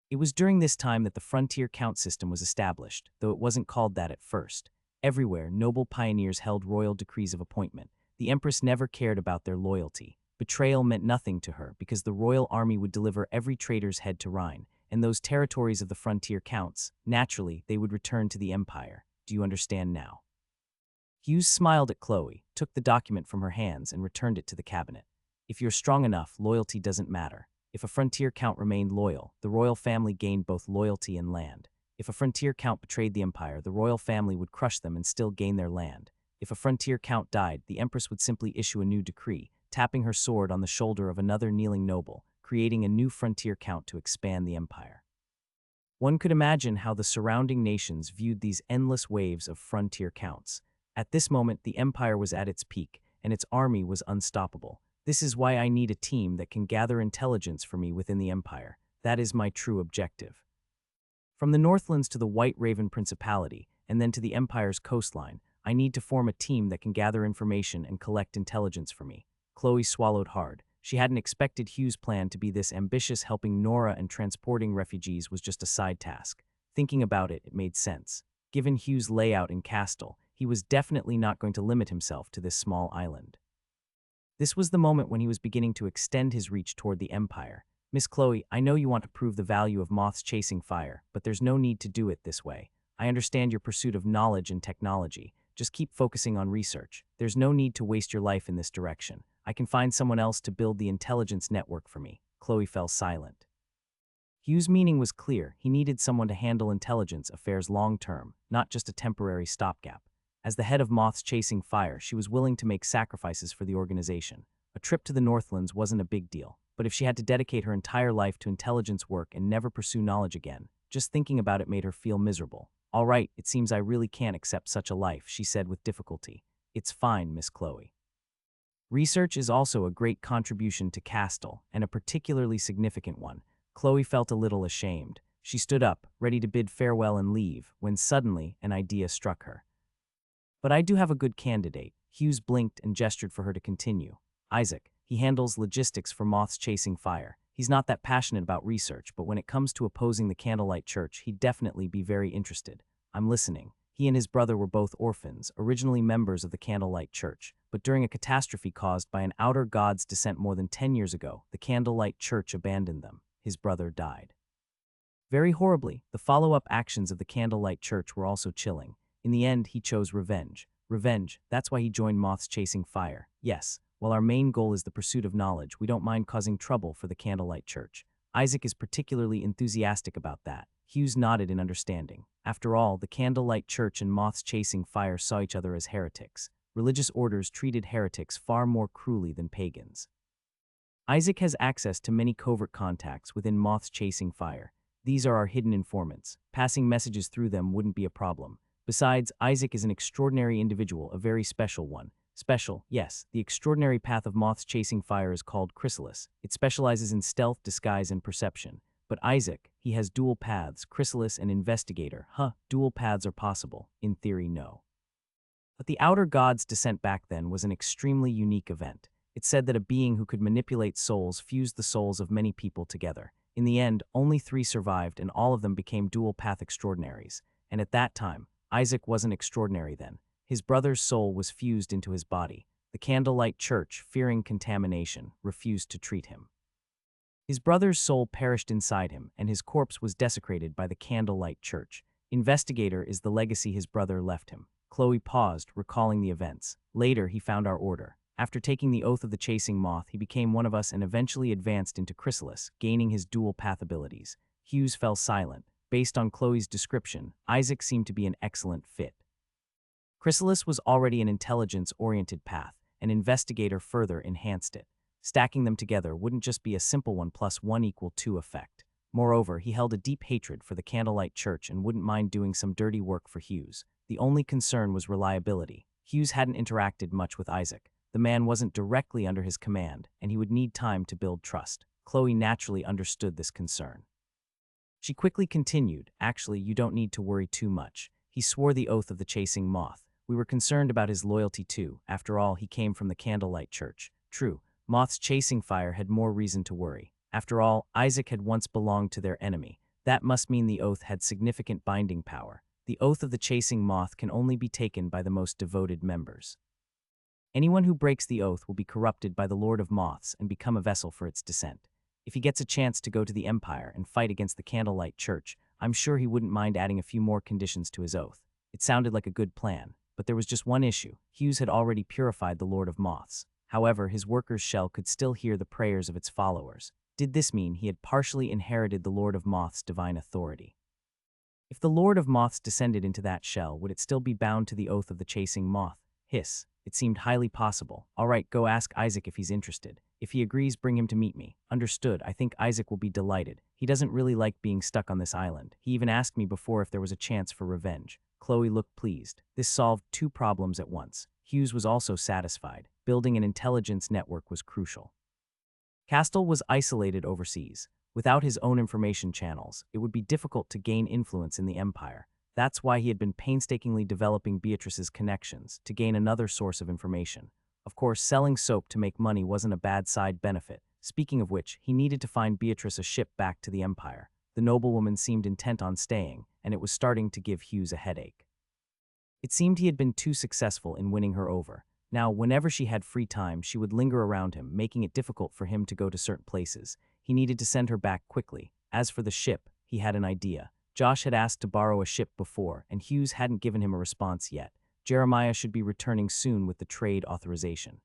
It was during this time that the frontier count system was established, though it wasn't called that at first. Everywhere, noble pioneers held royal decrees of appointment. The Empress never cared about their loyalty. Betrayal meant nothing to her because the royal army would deliver every traitor's head to Rhine, and those territories of the frontier counts, naturally, they would return to the Empire. Do you understand now? Hughes smiled at Chloe, took the document from her hands, and returned it to the cabinet. If you're strong enough, loyalty doesn't matter. If a frontier count remained loyal, the royal family gained both loyalty and land. If a frontier count betrayed the Empire, the royal family would crush them and still gain their land. If a frontier count died, the Empress would simply issue a new decree, tapping her sword on the shoulder of another kneeling noble, creating a new frontier count to expand the Empire. One could imagine how the surrounding nations viewed these endless waves of frontier counts. At this moment, the Empire was at its peak, and its army was unstoppable. This is why I need a team that can gather intelligence for me within the Empire. That is my true objective. From the Northlands to the White Raven Principality, and then to the Empire's coastline, I need to form a team that can gather information and collect intelligence for me. Chloe swallowed hard. She hadn't expected Hughes' plan to be this ambitious. Helping Nora and transporting refugees was just a side task. Thinking about it, it made sense. Given Hughes' layout in Castle, he was definitely not going to limit himself to this small island. This was the moment when he was beginning to extend his reach toward the Empire. Miss Chloe, I know you want to prove the value of moths chasing fire, but there's no need to do it this way. I understand your pursuit of knowledge and technology. Just keep focusing on research. There's no need to waste your life in this direction. I can find someone else to build the intelligence network for me. Chloe fell silent. Hughes' meaning was clear. He needed someone to handle intelligence affairs long-term, not just a temporary stopgap. As the head of Moths Chasing Fire, she was willing to make sacrifices for the organization. A trip to the Northlands wasn't a big deal, but if she had to dedicate her entire life to intelligence work and never pursue knowledge again, just thinking about it made her feel miserable. All right, it seems I really can't accept such a life, she said with difficulty. It's fine, Miss Chloe. Research is also a great contribution to Castle, and a particularly significant one. Chloe felt a little ashamed. She stood up, ready to bid farewell and leave, when suddenly an idea struck her. But I do have a good candidate. Hughes blinked and gestured for her to continue. Isaac. He handles logistics for Moths Chasing Fire. He's not that passionate about research, but when it comes to opposing the Candlelight Church, he'd definitely be very interested. I'm listening. He and his brother were both orphans, originally members of the Candlelight Church, but during a catastrophe caused by an outer god's descent more than 10 years ago, the Candlelight Church abandoned them. His brother died. Very horribly, the follow-up actions of the Candlelight Church were also chilling. In the end, he chose revenge. Revenge, that's why he joined Moths Chasing Fire. Yes, while our main goal is the pursuit of knowledge, we don't mind causing trouble for the Candlelight Church. Isaac is particularly enthusiastic about that. Hughes nodded in understanding. After all, the Candlelight Church and Moths Chasing Fire saw each other as heretics. Religious orders treated heretics far more cruelly than pagans. Isaac has access to many covert contacts within Moths Chasing Fire. These are our hidden informants. Passing messages through them wouldn't be a problem. Besides, Isaac is an extraordinary individual, a very special one. Special, yes, the extraordinary path of moths chasing fire is called chrysalis. It specializes in stealth, disguise, and perception. But Isaac, he has dual paths, chrysalis and investigator. Dual paths are possible. In theory, no. But the Outer God's descent back then was an extremely unique event. It said that a being who could manipulate souls fused the souls of many people together. In the end, only 3 survived and all of them became dual-path extraordinaries. And at that time, Isaac wasn't extraordinary then. His brother's soul was fused into his body. The Candlelight Church, fearing contamination, refused to treat him. His brother's soul perished inside him, and his corpse was desecrated by the Candlelight Church. Investigator is the legacy his brother left him. Chloe paused, recalling the events. Later, he found our order. After taking the oath of the chasing moth, he became one of us and eventually advanced into chrysalis, gaining his dual path abilities. Hughes fell silent. Based on Chloe's description, Isaac seemed to be an excellent fit. Chrysalis was already an intelligence-oriented path, and Investigator further enhanced it. Stacking them together wouldn't just be a simple 1 + 1 = 2 effect. Moreover, he held a deep hatred for the Candlelight Church and wouldn't mind doing some dirty work for Hughes. The only concern was reliability. Hughes hadn't interacted much with Isaac. The man wasn't directly under his command, and he would need time to build trust. Chloe naturally understood this concern. She quickly continued, "Actually, you don't need to worry too much. He swore the oath of the chasing moth. We were concerned about his loyalty too. After all, he came from the Candlelight Church. True, moths chasing fire had more reason to worry. After all, Isaac had once belonged to their enemy. That must mean the oath had significant binding power. The oath of the chasing moth can only be taken by the most devoted members. Anyone who breaks the oath will be corrupted by the Lord of Moths and become a vessel for its descent. If he gets a chance to go to the Empire and fight against the Candlelight Church, I'm sure he wouldn't mind adding a few more conditions to his oath." It sounded like a good plan, but there was just one issue. Hughes had already purified the Lord of Moths. However, his worker's shell could still hear the prayers of its followers. Did this mean he had partially inherited the Lord of Moths' divine authority? If the Lord of Moths descended into that shell, would it still be bound to the oath of the chasing moth? Hiss. It seemed highly possible. All right, go ask Isaac if he's interested. If he agrees, bring him to meet me. Understood. I think Isaac will be delighted. He doesn't really like being stuck on this island. He even asked me before if there was a chance for revenge. Chloe looked pleased. This solved 2 problems at once. Hughes was also satisfied. Building an intelligence network was crucial. Castle was isolated overseas. Without his own information channels, it would be difficult to gain influence in the Empire. That's why he had been painstakingly developing Beatrice's connections to gain another source of information. Of course, selling soap to make money wasn't a bad side benefit. Speaking of which, he needed to find Beatrice a ship back to the Empire. The noblewoman seemed intent on staying, and it was starting to give Hughes a headache. It seemed he had been too successful in winning her over. Now, whenever she had free time, she would linger around him, making it difficult for him to go to certain places. He needed to send her back quickly. As for the ship, he had an idea. Josh had asked to borrow a ship before, and Hughes hadn't given him a response yet. Jeremiah should be returning soon with the trade authorization.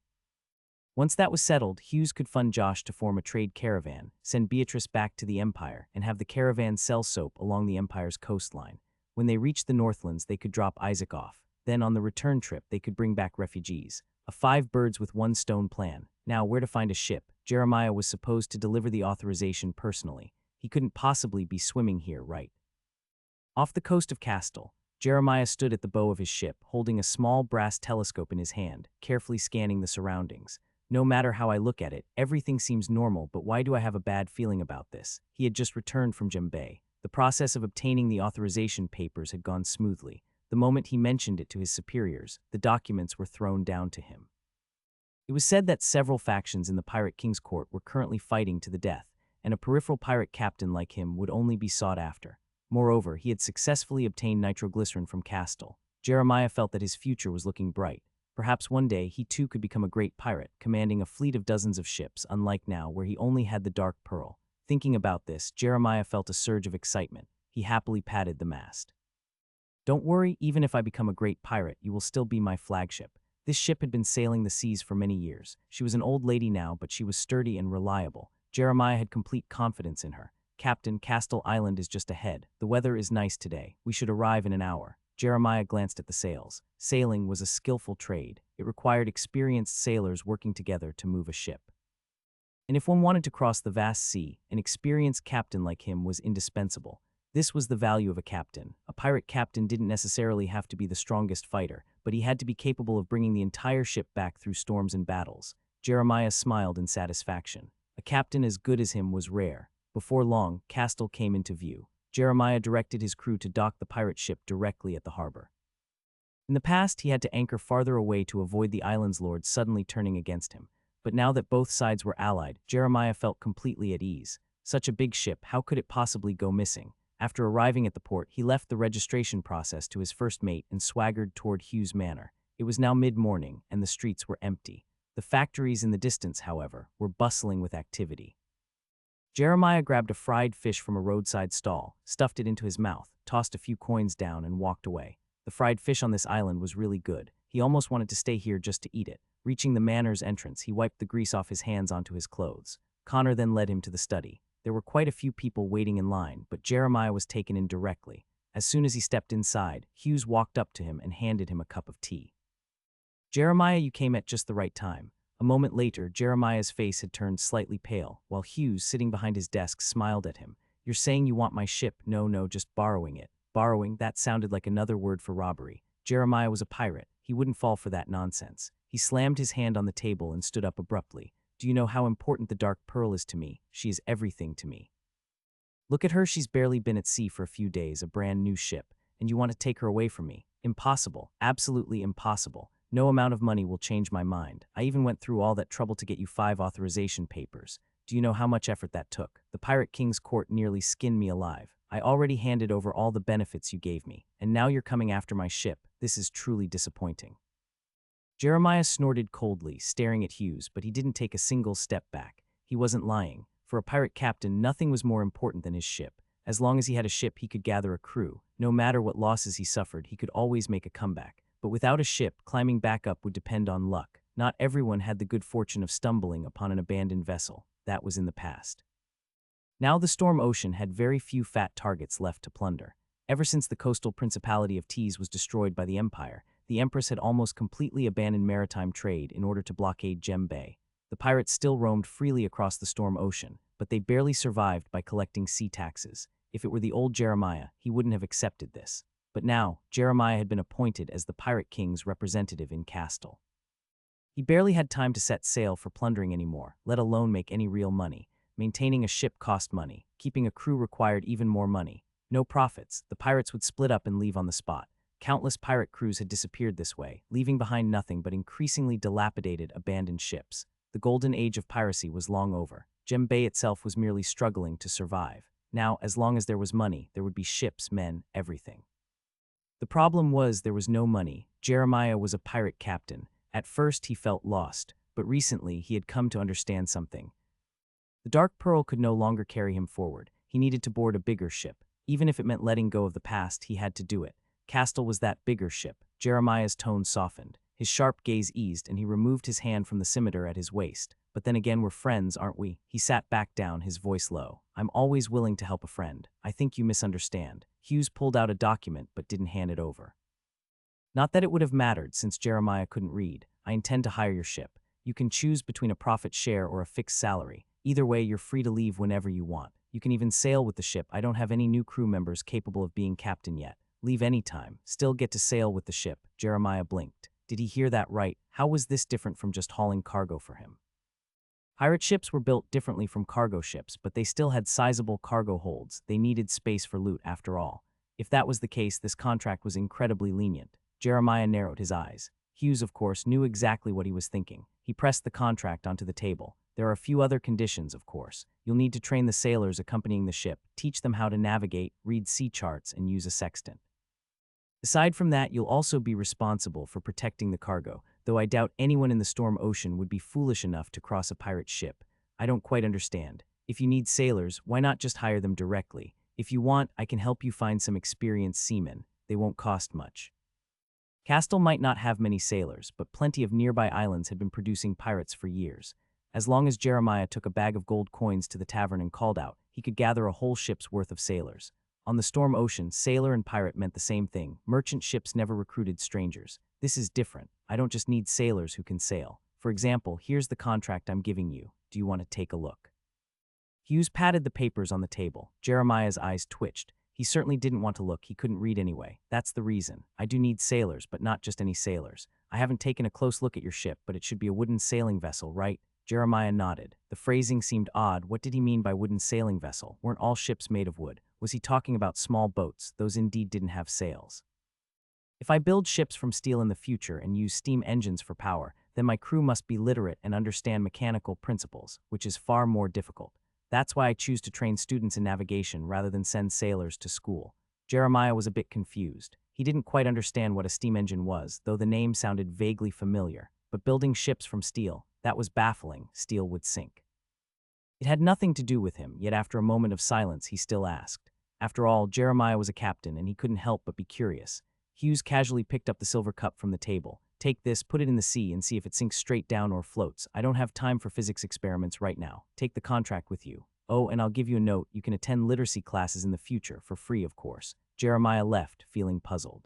Once that was settled, Hughes could fund Josh to form a trade caravan, send Beatrice back to the Empire, and have the caravan sell soap along the Empire's coastline. When they reached the Northlands, they could drop Isaac off. Then on the return trip, they could bring back refugees. A 5 birds with 1 stone plan. Now, where to find a ship? Jeremiah was supposed to deliver the authorization personally. He couldn't possibly be swimming here, right? Off the coast of Castle, Jeremiah stood at the bow of his ship, holding a small brass telescope in his hand, carefully scanning the surroundings. No matter how I look at it, everything seems normal, but why do I have a bad feeling about this? He had just returned from Jembe. The process of obtaining the authorization papers had gone smoothly. The moment he mentioned it to his superiors, the documents were thrown down to him. It was said that several factions in the Pirate King's court were currently fighting to the death, and a peripheral pirate captain like him would only be sought after. Moreover, he had successfully obtained nitroglycerin from Castle. Jeremiah felt that his future was looking bright. Perhaps one day he too could become a great pirate, commanding a fleet of dozens of ships, unlike now where he only had the Dark Pearl. Thinking about this, Jeremiah felt a surge of excitement. He happily patted the mast. "Don't worry, even if I become a great pirate, you will still be my flagship." This ship had been sailing the seas for many years. She was an old lady now, but she was sturdy and reliable. Jeremiah had complete confidence in her. "Captain, Castle Island is just ahead. The weather is nice today. We should arrive in an hour." Jeremiah glanced at the sails. Sailing was a skillful trade. It required experienced sailors working together to move a ship. And if one wanted to cross the vast sea, an experienced captain like him was indispensable. This was the value of a captain. A pirate captain didn't necessarily have to be the strongest fighter, but he had to be capable of bringing the entire ship back through storms and battles. Jeremiah smiled in satisfaction. A captain as good as him was rare. Before long, Castle came into view. Jeremiah directed his crew to dock the pirate ship directly at the harbor. In the past, he had to anchor farther away to avoid the island's lord suddenly turning against him. But now that both sides were allied, Jeremiah felt completely at ease. Such a big ship, how could it possibly go missing? After arriving at the port, he left the registration process to his first mate and swaggered toward Hughes Manor. It was now mid-morning, and the streets were empty. The factories in the distance, however, were bustling with activity. Jeremiah grabbed a fried fish from a roadside stall, stuffed it into his mouth, tossed a few coins down, and walked away. The fried fish on this island was really good. He almost wanted to stay here just to eat it. Reaching the manor's entrance, he wiped the grease off his hands onto his clothes. Connor then led him to the study. There were quite a few people waiting in line, but Jeremiah was taken in directly. As soon as he stepped inside, Hughes walked up to him and handed him a cup of tea. "Jeremiah, you came at just the right time." A moment later, Jeremiah's face had turned slightly pale, while Hughes, sitting behind his desk, smiled at him. "You're saying you want my ship?" No, just borrowing it." Borrowing, that sounded like another word for robbery. Jeremiah was a pirate. He wouldn't fall for that nonsense. He slammed his hand on the table and stood up abruptly. "Do you know how important the Dark Pearl is to me? She is everything to me. Look at her, she's barely been at sea for a few days, a brand new ship, and you want to take her away from me? Impossible. Absolutely impossible. No amount of money will change my mind. I even went through all that trouble to get you 5 authorization papers. Do you know how much effort that took? The Pirate King's court nearly skinned me alive. I already handed over all the benefits you gave me, and now you're coming after my ship. This is truly disappointing." Jeremiah snorted coldly, staring at Hughes, but he didn't take a single step back. He wasn't lying. For a pirate captain, nothing was more important than his ship. As long as he had a ship, he could gather a crew. No matter what losses he suffered, he could always make a comeback. But without a ship, climbing back up would depend on luck. Not everyone had the good fortune of stumbling upon an abandoned vessel. That was in the past. Now the Storm Ocean had very few fat targets left to plunder. Ever since the coastal principality of Tees was destroyed by the Empire, the Empress had almost completely abandoned maritime trade in order to blockade Gem Bay. The pirates still roamed freely across the Storm Ocean, but they barely survived by collecting sea taxes. If it were the old Jeremiah, he wouldn't have accepted this. But now, Jeremiah had been appointed as the Pirate King's representative in Castle. He barely had time to set sail for plundering anymore, let alone make any real money. Maintaining a ship cost money. Keeping a crew required even more money. No profits. The pirates would split up and leave on the spot. Countless pirate crews had disappeared this way, leaving behind nothing but increasingly dilapidated, abandoned ships. The golden age of piracy was long over. Gem Bay itself was merely struggling to survive. Now, as long as there was money, there would be ships, men, everything. The problem was there was no money. Jeremiah was a pirate captain. At first, he felt lost, but recently he had come to understand something. The Dark Pearl could no longer carry him forward. He needed to board a bigger ship. Even if it meant letting go of the past, he had to do it. Castle was that bigger ship. Jeremiah's tone softened. His sharp gaze eased, and he removed his hand from the scimitar at his waist. "But then again, we're friends, aren't we?" He sat back down, his voice low. "I'm always willing to help a friend. I think you misunderstand." Hughes pulled out a document but didn't hand it over. "Not that it would have mattered, since Jeremiah couldn't read. I intend to hire your ship. You can choose between a profit share or a fixed salary. Either way, you're free to leave whenever you want. You can even sail with the ship. I don't have any new crew members capable of being captain yet. Leave anytime. Still get to sail with the ship." Jeremiah blinked. Did he hear that right? How was this different from just hauling cargo for him? Pirate ships were built differently from cargo ships, but they still had sizable cargo holds. They needed space for loot, after all. If that was the case, this contract was incredibly lenient. Jeremiah narrowed his eyes. Hughes, of course, knew exactly what he was thinking. He pressed the contract onto the table. "There are a few other conditions, of course. You'll need to train the sailors accompanying the ship, teach them how to navigate, read sea charts, and use a sextant. Aside from that, you'll also be responsible for protecting the cargo, though I doubt anyone in the Storm Ocean would be foolish enough to cross a pirate ship. I don't quite understand. If you need sailors, why not just hire them directly? If you want, I can help you find some experienced seamen. They won't cost much." Castle might not have many sailors, but plenty of nearby islands had been producing pirates for years. As long as Jeremiah took a bag of gold coins to the tavern and called out, he could gather a whole ship's worth of sailors. On the Storm Ocean, sailor and pirate meant the same thing. Merchant ships never recruited strangers. This is different. I don't just need sailors who can sail. For example, here's the contract I'm giving you. Do you want to take a look? Hughes patted the papers on the table. Jeremiah's eyes twitched. He He certainly didn't want to look, he couldn't read anyway. That's the reason. I do need sailors, but not just any sailors. I haven't taken a close look at your ship, but it should be a wooden sailing vessel, right? Jeremiah nodded. The phrasing seemed odd. What did he mean by wooden sailing vessel? Weren't all ships made of wood? Was he talking about small boats? Those indeed didn't have sails. If I build ships from steel in the future and use steam engines for power, then my crew must be literate and understand mechanical principles, which is far more difficult. That's why I choose to train students in navigation rather than send sailors to school. Jeremiah was a bit confused. He didn't quite understand what a steam engine was, though the name sounded vaguely familiar. But building ships from steel, that was baffling. Steel would sink. It had nothing to do with him, yet after a moment of silence, he still asked. After all, Jeremiah was a captain, and he couldn't help but be curious. Hughes casually picked up the silver cup from the table. Take this, put it in the sea, and see if it sinks straight down or floats. I don't have time for physics experiments right now. Take the contract with you. Oh, and I'll give you a note. You can attend literacy classes in the future, for free, of course. Jeremiah left, feeling puzzled.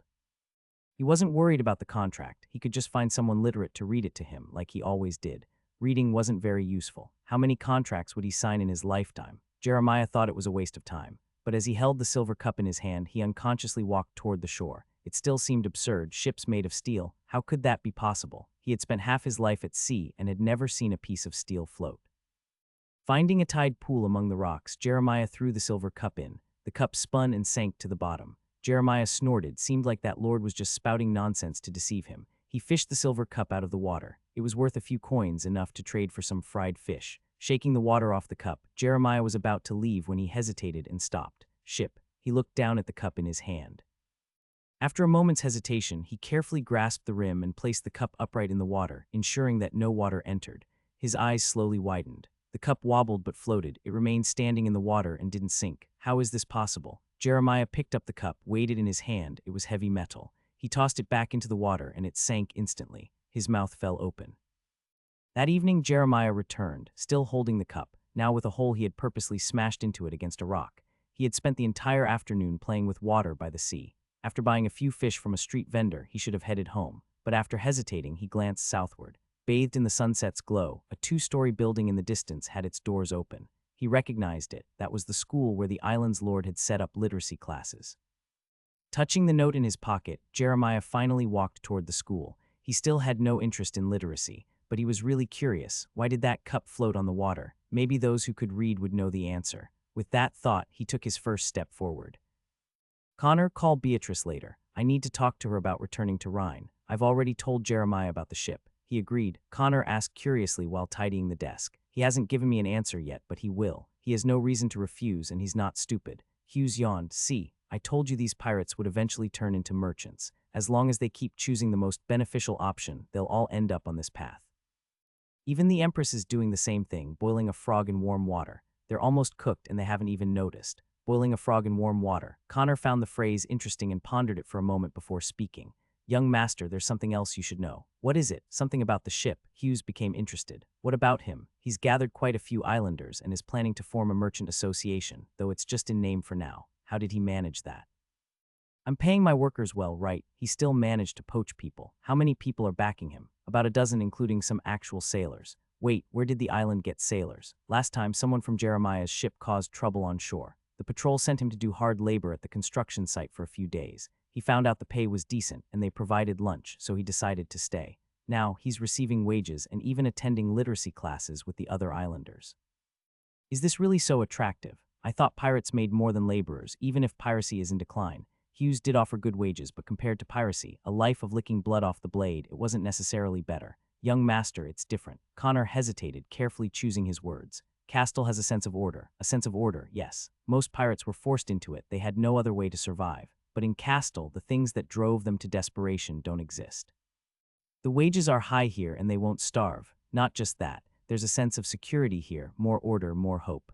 He wasn't worried about the contract. He could just find someone literate to read it to him, like he always did. Reading wasn't very useful. How many contracts would he sign in his lifetime? Jeremiah thought it was a waste of time. But as he held the silver cup in his hand, he unconsciously walked toward the shore. It still seemed absurd. Ships made of steel. How could that be possible? He had spent half his life at sea and had never seen a piece of steel float. Finding a tide pool among the rocks, Jeremiah threw the silver cup in. The cup spun and sank to the bottom. Jeremiah snorted. Seemed like that lord was just spouting nonsense to deceive him. He fished the silver cup out of the water. It was worth a few coins, enough to trade for some fried fish. Shaking the water off the cup, Jeremiah was about to leave when he hesitated and stopped. Ship. He looked down at the cup in his hand. After a moment's hesitation, he carefully grasped the rim and placed the cup upright in the water, ensuring that no water entered. His eyes slowly widened. The cup wobbled but floated. It remained standing in the water and didn't sink. How is this possible? Jeremiah picked up the cup, weighed it in his hand. It was heavy metal. He tossed it back into the water and it sank instantly. His mouth fell open. That evening, Jeremiah returned, still holding the cup, now with a hole he had purposely smashed into it against a rock. He had spent the entire afternoon playing with water by the sea. After buying a few fish from a street vendor, he should have headed home. But after hesitating, he glanced southward. Bathed in the sunset's glow, a two-story building in the distance had its doors open. He recognized it. That was the school where the island's lord had set up literacy classes. Touching the note in his pocket, Jeremiah finally walked toward the school. He still had no interest in literacy, but he was really curious. Why did that cup float on the water? Maybe those who could read would know the answer. With that thought, he took his first step forward. Connor, call Beatrice later. I need to talk to her about returning to Rhine. I've already told Jeremiah about the ship. He agreed. Connor asked curiously while tidying the desk. He hasn't given me an answer yet, but he will. He has no reason to refuse, and he's not stupid. Hughes yawned. See, I told you these pirates would eventually turn into merchants. As long as they keep choosing the most beneficial option, they'll all end up on this path. Even the Empress is doing the same thing, boiling a frog in warm water. They're almost cooked and they haven't even noticed. Boiling a frog in warm water. Connor found the phrase interesting and pondered it for a moment before speaking. Young master, there's something else you should know. What is it? Something about the ship. Hughes became interested. What about him? He's gathered quite a few islanders and is planning to form a merchant association, though it's just in name for now. How did he manage that? I'm paying my workers well, right? He still managed to poach people. How many people are backing him? About a dozen, including some actual sailors. Wait, where did the island get sailors? Last time, someone from Jeremiah's ship caused trouble on shore. The patrol sent him to do hard labor at the construction site for a few days. He found out the pay was decent and they provided lunch, so he decided to stay. Now, he's receiving wages and even attending literacy classes with the other islanders. Is this really so attractive? I thought pirates made more than laborers, even if piracy is in decline. Hughes did offer good wages, but compared to piracy, a life of licking blood off the blade, it wasn't necessarily better. Young master, it's different. Connor hesitated, carefully choosing his words. Castle has a sense of order. A sense of order, yes. Most pirates were forced into it. They had no other way to survive. But in Castle, the things that drove them to desperation don't exist. The wages are high here and they won't starve. Not just that. There's a sense of security here, more order, more hope.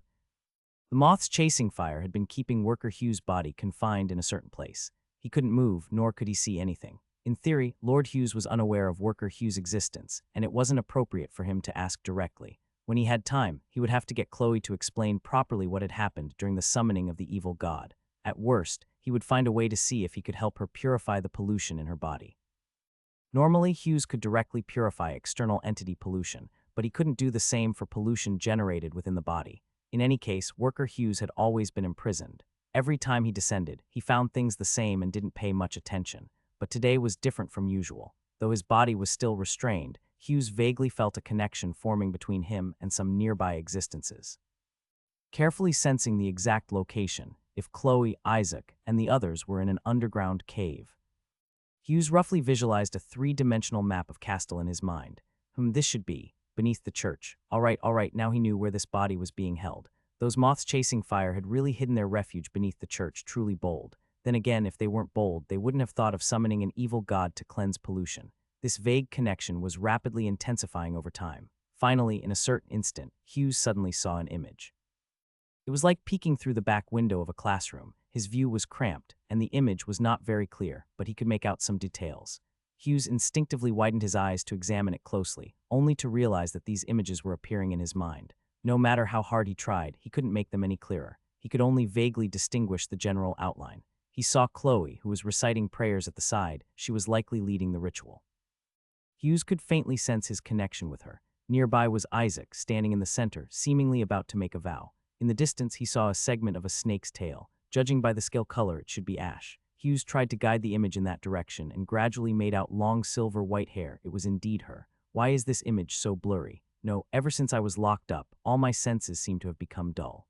The moth's chasing fire had been keeping worker Hughes' body confined in a certain place. He couldn't move, nor could he see anything. In theory, Lord Hughes was unaware of worker Hughes' existence, and it wasn't appropriate for him to ask directly. When he had time, he would have to get Chloe to explain properly what had happened during the summoning of the evil god. At worst, he would find a way to see if he could help her purify the pollution in her body. Normally, Hughes could directly purify external entity pollution, but he couldn't do the same for pollution generated within the body. In any case, worker Hughes had always been imprisoned. Every time he descended, he found things the same and didn't pay much attention. But today was different from usual. Though his body was still restrained, Hughes vaguely felt a connection forming between him and some nearby existences. Carefully sensing the exact location, if Chloe, Isaac, and the others were in an underground cave. Hughes roughly visualized a three-dimensional map of Castle in his mind. This should be beneath the church. All right, now he knew where this body was being held. Those moths chasing fire had really hidden their refuge beneath the church, truly bold. Then again, if they weren't bold, they wouldn't have thought of summoning an evil god to cleanse pollution. This vague connection was rapidly intensifying over time. Finally, in a certain instant, Hughes suddenly saw an image. It was like peeking through the back window of a classroom. His view was cramped, and the image was not very clear, but he could make out some details. Hughes instinctively widened his eyes to examine it closely, only to realize that these images were appearing in his mind. No matter how hard he tried, he couldn't make them any clearer. He could only vaguely distinguish the general outline. He saw Chloe, who was reciting prayers at the side. She was likely leading the ritual. Hughes could faintly sense his connection with her. Nearby was Isaac, standing in the center, seemingly about to make a vow. In the distance, he saw a segment of a snake's tail. Judging by the scale color, it should be ash. Hughes tried to guide the image in that direction and gradually made out long silver-white hair. It was indeed her. Why is this image so blurry? No, ever since I was locked up, all my senses seem to have become dull.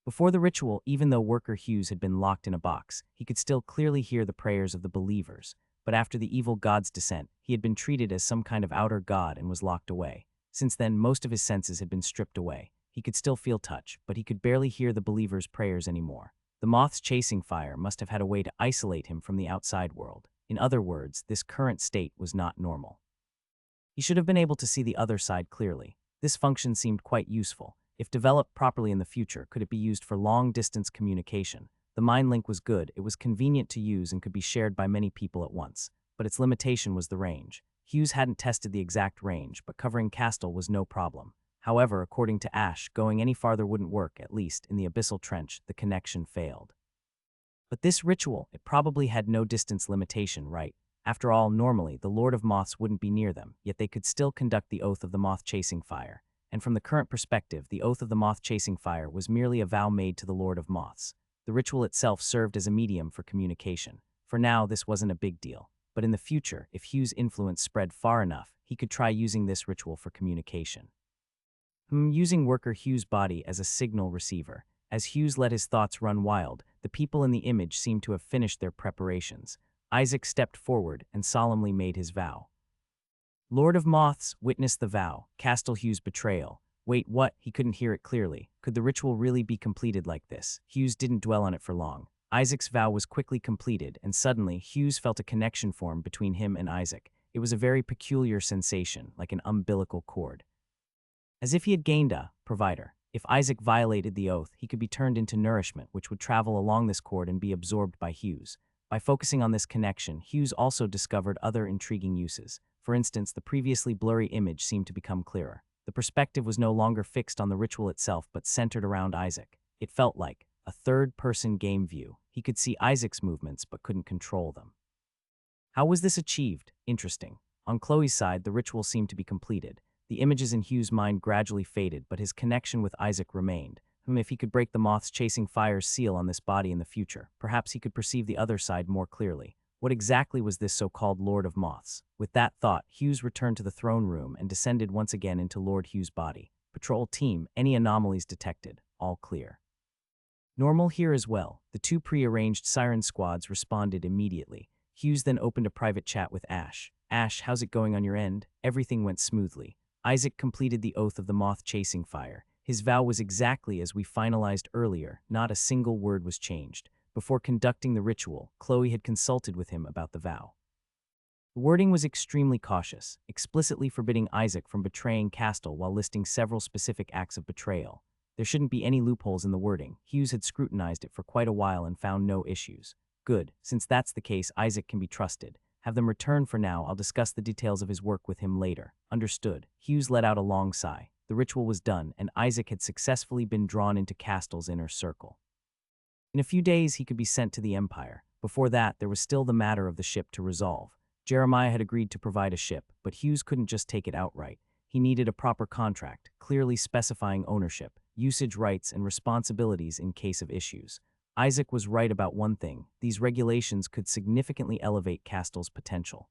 Before the ritual, even though Worker Hughes had been locked in a box, he could still clearly hear the prayers of the believers. But after the evil god's descent, he had been treated as some kind of outer god and was locked away. Since then, most of his senses had been stripped away. He could still feel touch, but he could barely hear the believers' prayers anymore. The moths chasing fire must have had a way to isolate him from the outside world. In other words, this current state was not normal. He should have been able to see the other side clearly. This function seemed quite useful. If developed properly in the future, could it be used for long-distance communication? The mind link was good, it was convenient to use and could be shared by many people at once. But its limitation was the range. Hughes hadn't tested the exact range, but covering Castle was no problem. However, according to Ash, going any farther wouldn't work, at least in the abyssal trench, the connection failed. But this ritual, it probably had no distance limitation, right? After all, normally, the Lord of Moths wouldn't be near them, yet they could still conduct the Oath of the Moth-Chasing Fire. And from the current perspective, the Oath of the Moth-Chasing Fire was merely a vow made to the Lord of Moths. The ritual itself served as a medium for communication. For now, this wasn't a big deal. But in the future, if Hughes' influence spread far enough, he could try using this ritual for communication. Using Worker Hughes' body as a signal receiver. As Hughes let his thoughts run wild, the people in the image seemed to have finished their preparations. Isaac stepped forward and solemnly made his vow. Lord of Moths, witness the vow. Castle Hughes' betrayal. Wait, what? He couldn't hear it clearly. Could the ritual really be completed like this? Hughes didn't dwell on it for long. Isaac's vow was quickly completed, and suddenly Hughes felt a connection form between him and Isaac. It was a very peculiar sensation, like an umbilical cord. As if he had gained a provider. If Isaac violated the oath, he could be turned into nourishment, which would travel along this cord and be absorbed by Hughes. By focusing on this connection, Hughes also discovered other intriguing uses. For instance, the previously blurry image seemed to become clearer. The perspective was no longer fixed on the ritual itself, but centered around Isaac. It felt like a third-person game view. He could see Isaac's movements, but couldn't control them. How was this achieved? Interesting. On Chloe's side, the ritual seemed to be completed. The images in Hughes' mind gradually faded, but his connection with Isaac remained. If he could break the moths chasing fire's seal on this body in the future, perhaps he could perceive the other side more clearly. What exactly was this so-called Lord of Moths? With that thought, Hughes returned to the throne room and descended once again into Lord Hughes' body. Patrol team, any anomalies detected? All clear. Normal here as well. The two pre-arranged siren squads responded immediately. Hughes then opened a private chat with Ash. Ash, how's it going on your end? Everything went smoothly. Isaac completed the Oath of the Moth-Chasing Fire. His vow was exactly as we finalized earlier, not a single word was changed. Before conducting the ritual, Chloe had consulted with him about the vow. The wording was extremely cautious, explicitly forbidding Isaac from betraying Castle while listing several specific acts of betrayal. There shouldn't be any loopholes in the wording. Hughes had scrutinized it for quite a while and found no issues. Good, since that's the case, Isaac can be trusted. Have them return for now. I'll discuss the details of his work with him later. Understood. Hughes let out a long sigh. The ritual was done, and Isaac had successfully been drawn into Castle's inner circle. In a few days, he could be sent to the Empire. Before that, there was still the matter of the ship to resolve. Jeremiah had agreed to provide a ship, but Hughes couldn't just take it outright. He needed a proper contract, clearly specifying ownership, usage rights, and responsibilities in case of issues. Isaac was right about one thing: these regulations could significantly elevate Castle's potential.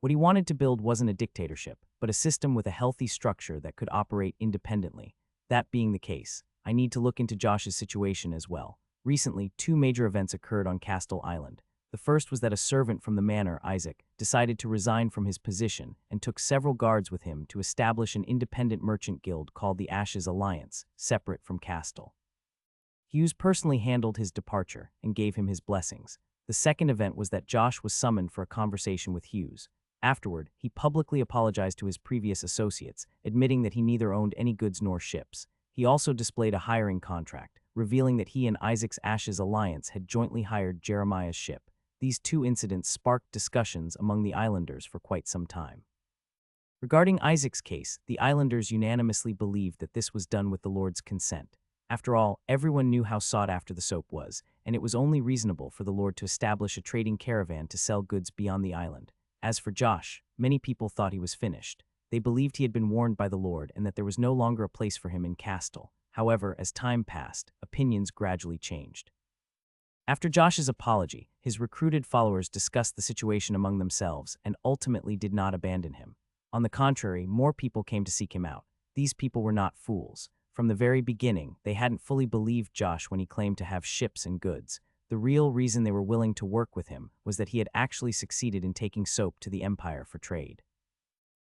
What he wanted to build wasn't a dictatorship, but a system with a healthy structure that could operate independently. That being the case, I need to look into Josh's situation as well. Recently, two major events occurred on Castle Island. The first was that a servant from the manor, Isaac, decided to resign from his position and took several guards with him to establish an independent merchant guild called the Ashes Alliance, separate from Castle. Hughes personally handled his departure and gave him his blessings. The second event was that Josh was summoned for a conversation with Hughes. Afterward, he publicly apologized to his previous associates, admitting that he neither owned any goods nor ships. He also displayed a hiring contract, revealing that he and Isaac's Ashes Alliance had jointly hired Jeremiah's ship. These two incidents sparked discussions among the islanders for quite some time. Regarding Isaac's case, the islanders unanimously believed that this was done with the Lord's consent. After all, everyone knew how sought after the soap was, and it was only reasonable for the Lord to establish a trading caravan to sell goods beyond the island. As for Josh, many people thought he was finished. They believed he had been warned by the Lord and that there was no longer a place for him in Castle. However, as time passed, opinions gradually changed. After Josh's apology, his recruited followers discussed the situation among themselves and ultimately did not abandon him. On the contrary, more people came to seek him out. These people were not fools. From the very beginning, they hadn't fully believed Josh when he claimed to have ships and goods. The real reason they were willing to work with him was that he had actually succeeded in taking soap to the Empire for trade.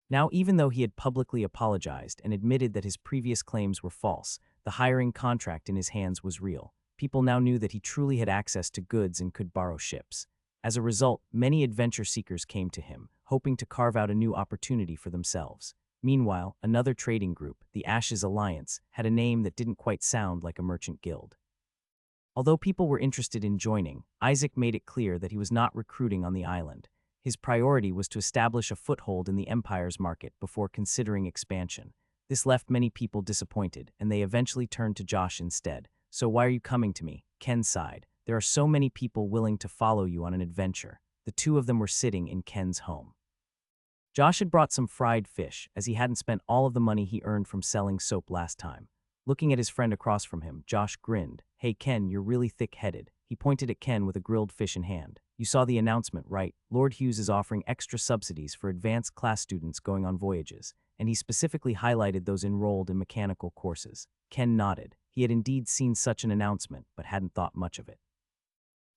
Now, even though he had publicly apologized and admitted that his previous claims were false, the hiring contract in his hands was real. People now knew that he truly had access to goods and could borrow ships. As a result, many adventure seekers came to him, hoping to carve out a new opportunity for themselves. Meanwhile, another trading group, the Ashes Alliance, had a name that didn't quite sound like a merchant guild. Although people were interested in joining, Isaac made it clear that he was not recruiting on the island. His priority was to establish a foothold in the Empire's market before considering expansion. This left many people disappointed, and they eventually turned to Josh instead. "So why are you coming to me?" Ken sighed. "There are so many people willing to follow you on an adventure." The two of them were sitting in Ken's home. Josh had brought some fried fish, as he hadn't spent all of the money he earned from selling soap last time. Looking at his friend across from him, Josh grinned. "Hey Ken, you're really thick-headed." He pointed at Ken with a grilled fish in hand. "You saw the announcement, right? Lord Hughes is offering extra subsidies for advanced class students going on voyages, and he specifically highlighted those enrolled in mechanical courses." Ken nodded. He had indeed seen such an announcement, but hadn't thought much of it.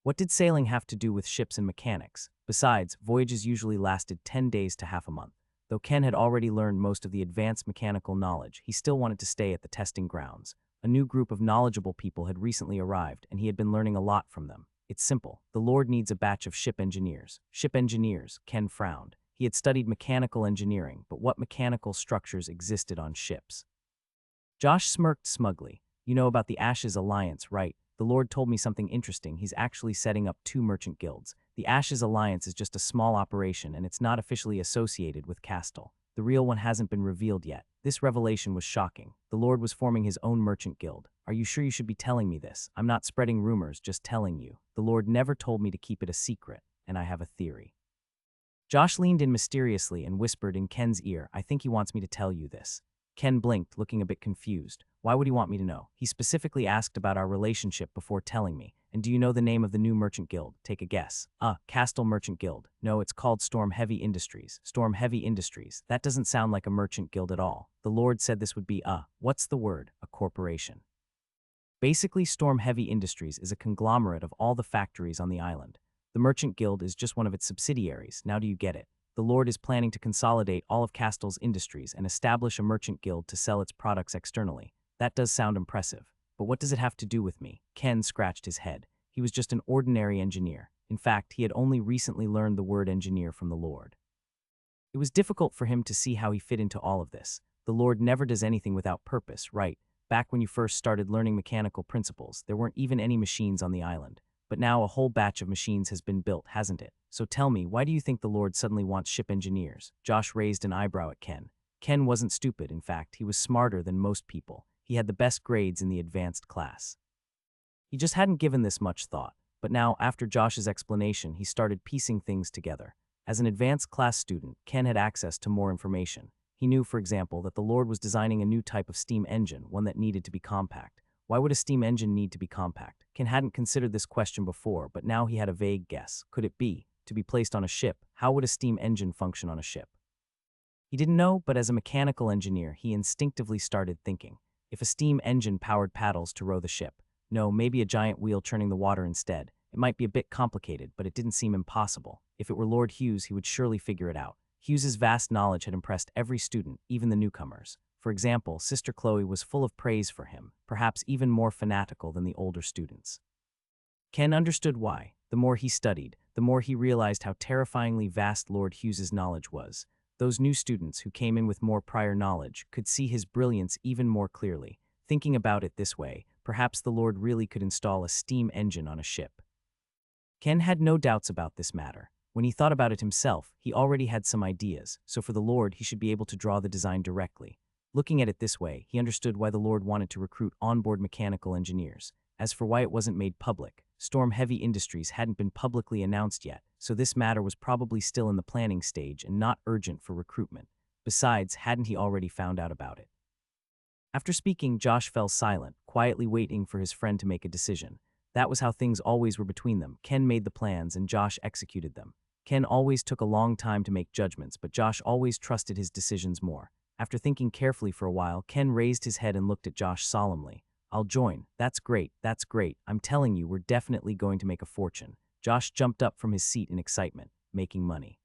What did sailing have to do with ships and mechanics? Besides, voyages usually lasted 10 days to half a month. Though Ken had already learned most of the advanced mechanical knowledge, he still wanted to stay at the testing grounds. A new group of knowledgeable people had recently arrived, and he had been learning a lot from them. "It's simple. The Lord needs a batch of ship engineers." Ship engineers, Ken frowned. He had studied mechanical engineering, but what mechanical structures existed on ships? Josh smirked smugly. "You know about the Ashes Alliance, right? The Lord told me something interesting. He's actually setting up 2 merchant guilds. The Ashes Alliance is just a small operation, and it's not officially associated with Castle. The real one hasn't been revealed yet." This revelation was shocking. The Lord was forming his own merchant guild. "Are you sure you should be telling me this? I'm not spreading rumors, just telling you. The Lord never told me to keep it a secret, and I have a theory." Josh leaned in mysteriously and whispered in Ken's ear, "I think he wants me to tell you this." Ken blinked, looking a bit confused. "Why would he want me to know?" "He specifically asked about our relationship before telling me. And do you know the name of the new merchant guild? Take a guess." Castle Merchant Guild." "No, it's called Storm Heavy Industries." "Storm Heavy Industries? That doesn't sound like a merchant guild at all. The Lord said this would be what's the word? A corporation." Basically, Storm Heavy Industries is a conglomerate of all the factories on the island. The Merchant Guild is just one of its subsidiaries. Now do you get it? The Lord is planning to consolidate all of Castle's industries and establish a merchant guild to sell its products externally. That does sound impressive. But what does it have to do with me? Ken scratched his head. He was just an ordinary engineer. In fact, he had only recently learned the word engineer from the Lord. It was difficult for him to see how he fit into all of this. The Lord never does anything without purpose, right? Back when you first started learning mechanical principles, there weren't even any machines on the island. But now a whole batch of machines has been built, hasn't it? So tell me, why do you think the Lord suddenly wants ship engineers? Josh raised an eyebrow at Ken. Ken wasn't stupid, in fact, he was smarter than most people. He had the best grades in the advanced class. He just hadn't given this much thought. But now, after Josh's explanation, he started piecing things together. As an advanced class student, Ken had access to more information. He knew, for example, that the Lord was designing a new type of steam engine, one that needed to be compact. Why would a steam engine need to be compact? Ken hadn't considered this question before, but now he had a vague guess. Could it be to be placed on a ship? How would a steam engine function on a ship? He didn't know, but as a mechanical engineer, he instinctively started thinking. If a steam engine powered paddles to row the ship, no, maybe a giant wheel churning the water instead. It might be a bit complicated, but it didn't seem impossible. If it were Lord Hughes, he would surely figure it out. Hughes's vast knowledge had impressed every student, even the newcomers. For example, Sister Chloe was full of praise for him, perhaps even more fanatical than the older students. Ken understood why. The more he studied, the more he realized how terrifyingly vast Lord Hughes's knowledge was. Those new students who came in with more prior knowledge could see his brilliance even more clearly. Thinking about it this way, perhaps the Lord really could install a steam engine on a ship. Ken had no doubts about this matter. When he thought about it himself, he already had some ideas, so for the Lord he should be able to draw the design directly. Looking at it this way, he understood why the Lord wanted to recruit onboard mechanical engineers. As for why it wasn't made public, Storm Heavy Industries hadn't been publicly announced yet, so this matter was probably still in the planning stage and not urgent for recruitment. Besides, hadn't he already found out about it? After speaking, Josh fell silent, quietly waiting for his friend to make a decision. That was how things always were between them. Ken made the plans and Josh executed them. Ken always took a long time to make judgments, but Josh always trusted his decisions more. After thinking carefully for a while, Ken raised his head and looked at Josh solemnly. I'll join. That's great. That's great. I'm telling you, we're definitely going to make a fortune. Josh jumped up from his seat in excitement, making money.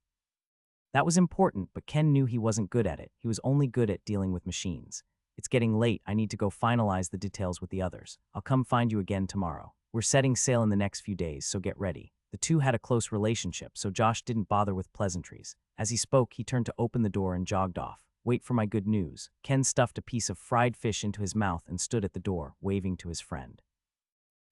That was important, but Ken knew he wasn't good at it. He was only good at dealing with machines. It's getting late. I need to go finalize the details with the others. I'll come find you again tomorrow. We're setting sail in the next few days, so get ready. The two had a close relationship, so Josh didn't bother with pleasantries. As he spoke, he turned to open the door and jogged off. Wait for my good news. Ken stuffed a piece of fried fish into his mouth and stood at the door, waving to his friend.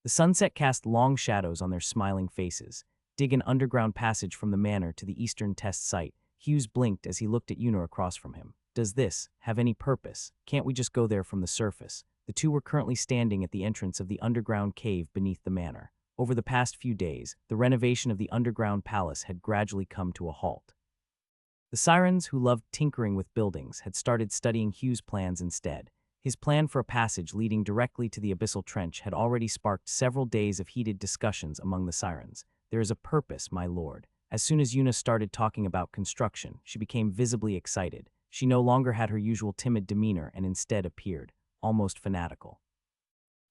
The sunset cast long shadows on their smiling faces. Dig an underground passage from the manor to the eastern test site. Hughes blinked as he looked at Una across from him. Does this have any purpose? Can't we just go there from the surface? The two were currently standing at the entrance of the underground cave beneath the manor. Over the past few days, the renovation of the underground palace had gradually come to a halt. The sirens, who loved tinkering with buildings, had started studying Hughes' plans instead. His plan for a passage leading directly to the abyssal trench had already sparked several days of heated discussions among the sirens. There is a purpose, my lord. As soon as Una started talking about construction, she became visibly excited. She no longer had her usual timid demeanor and instead appeared almost fanatical.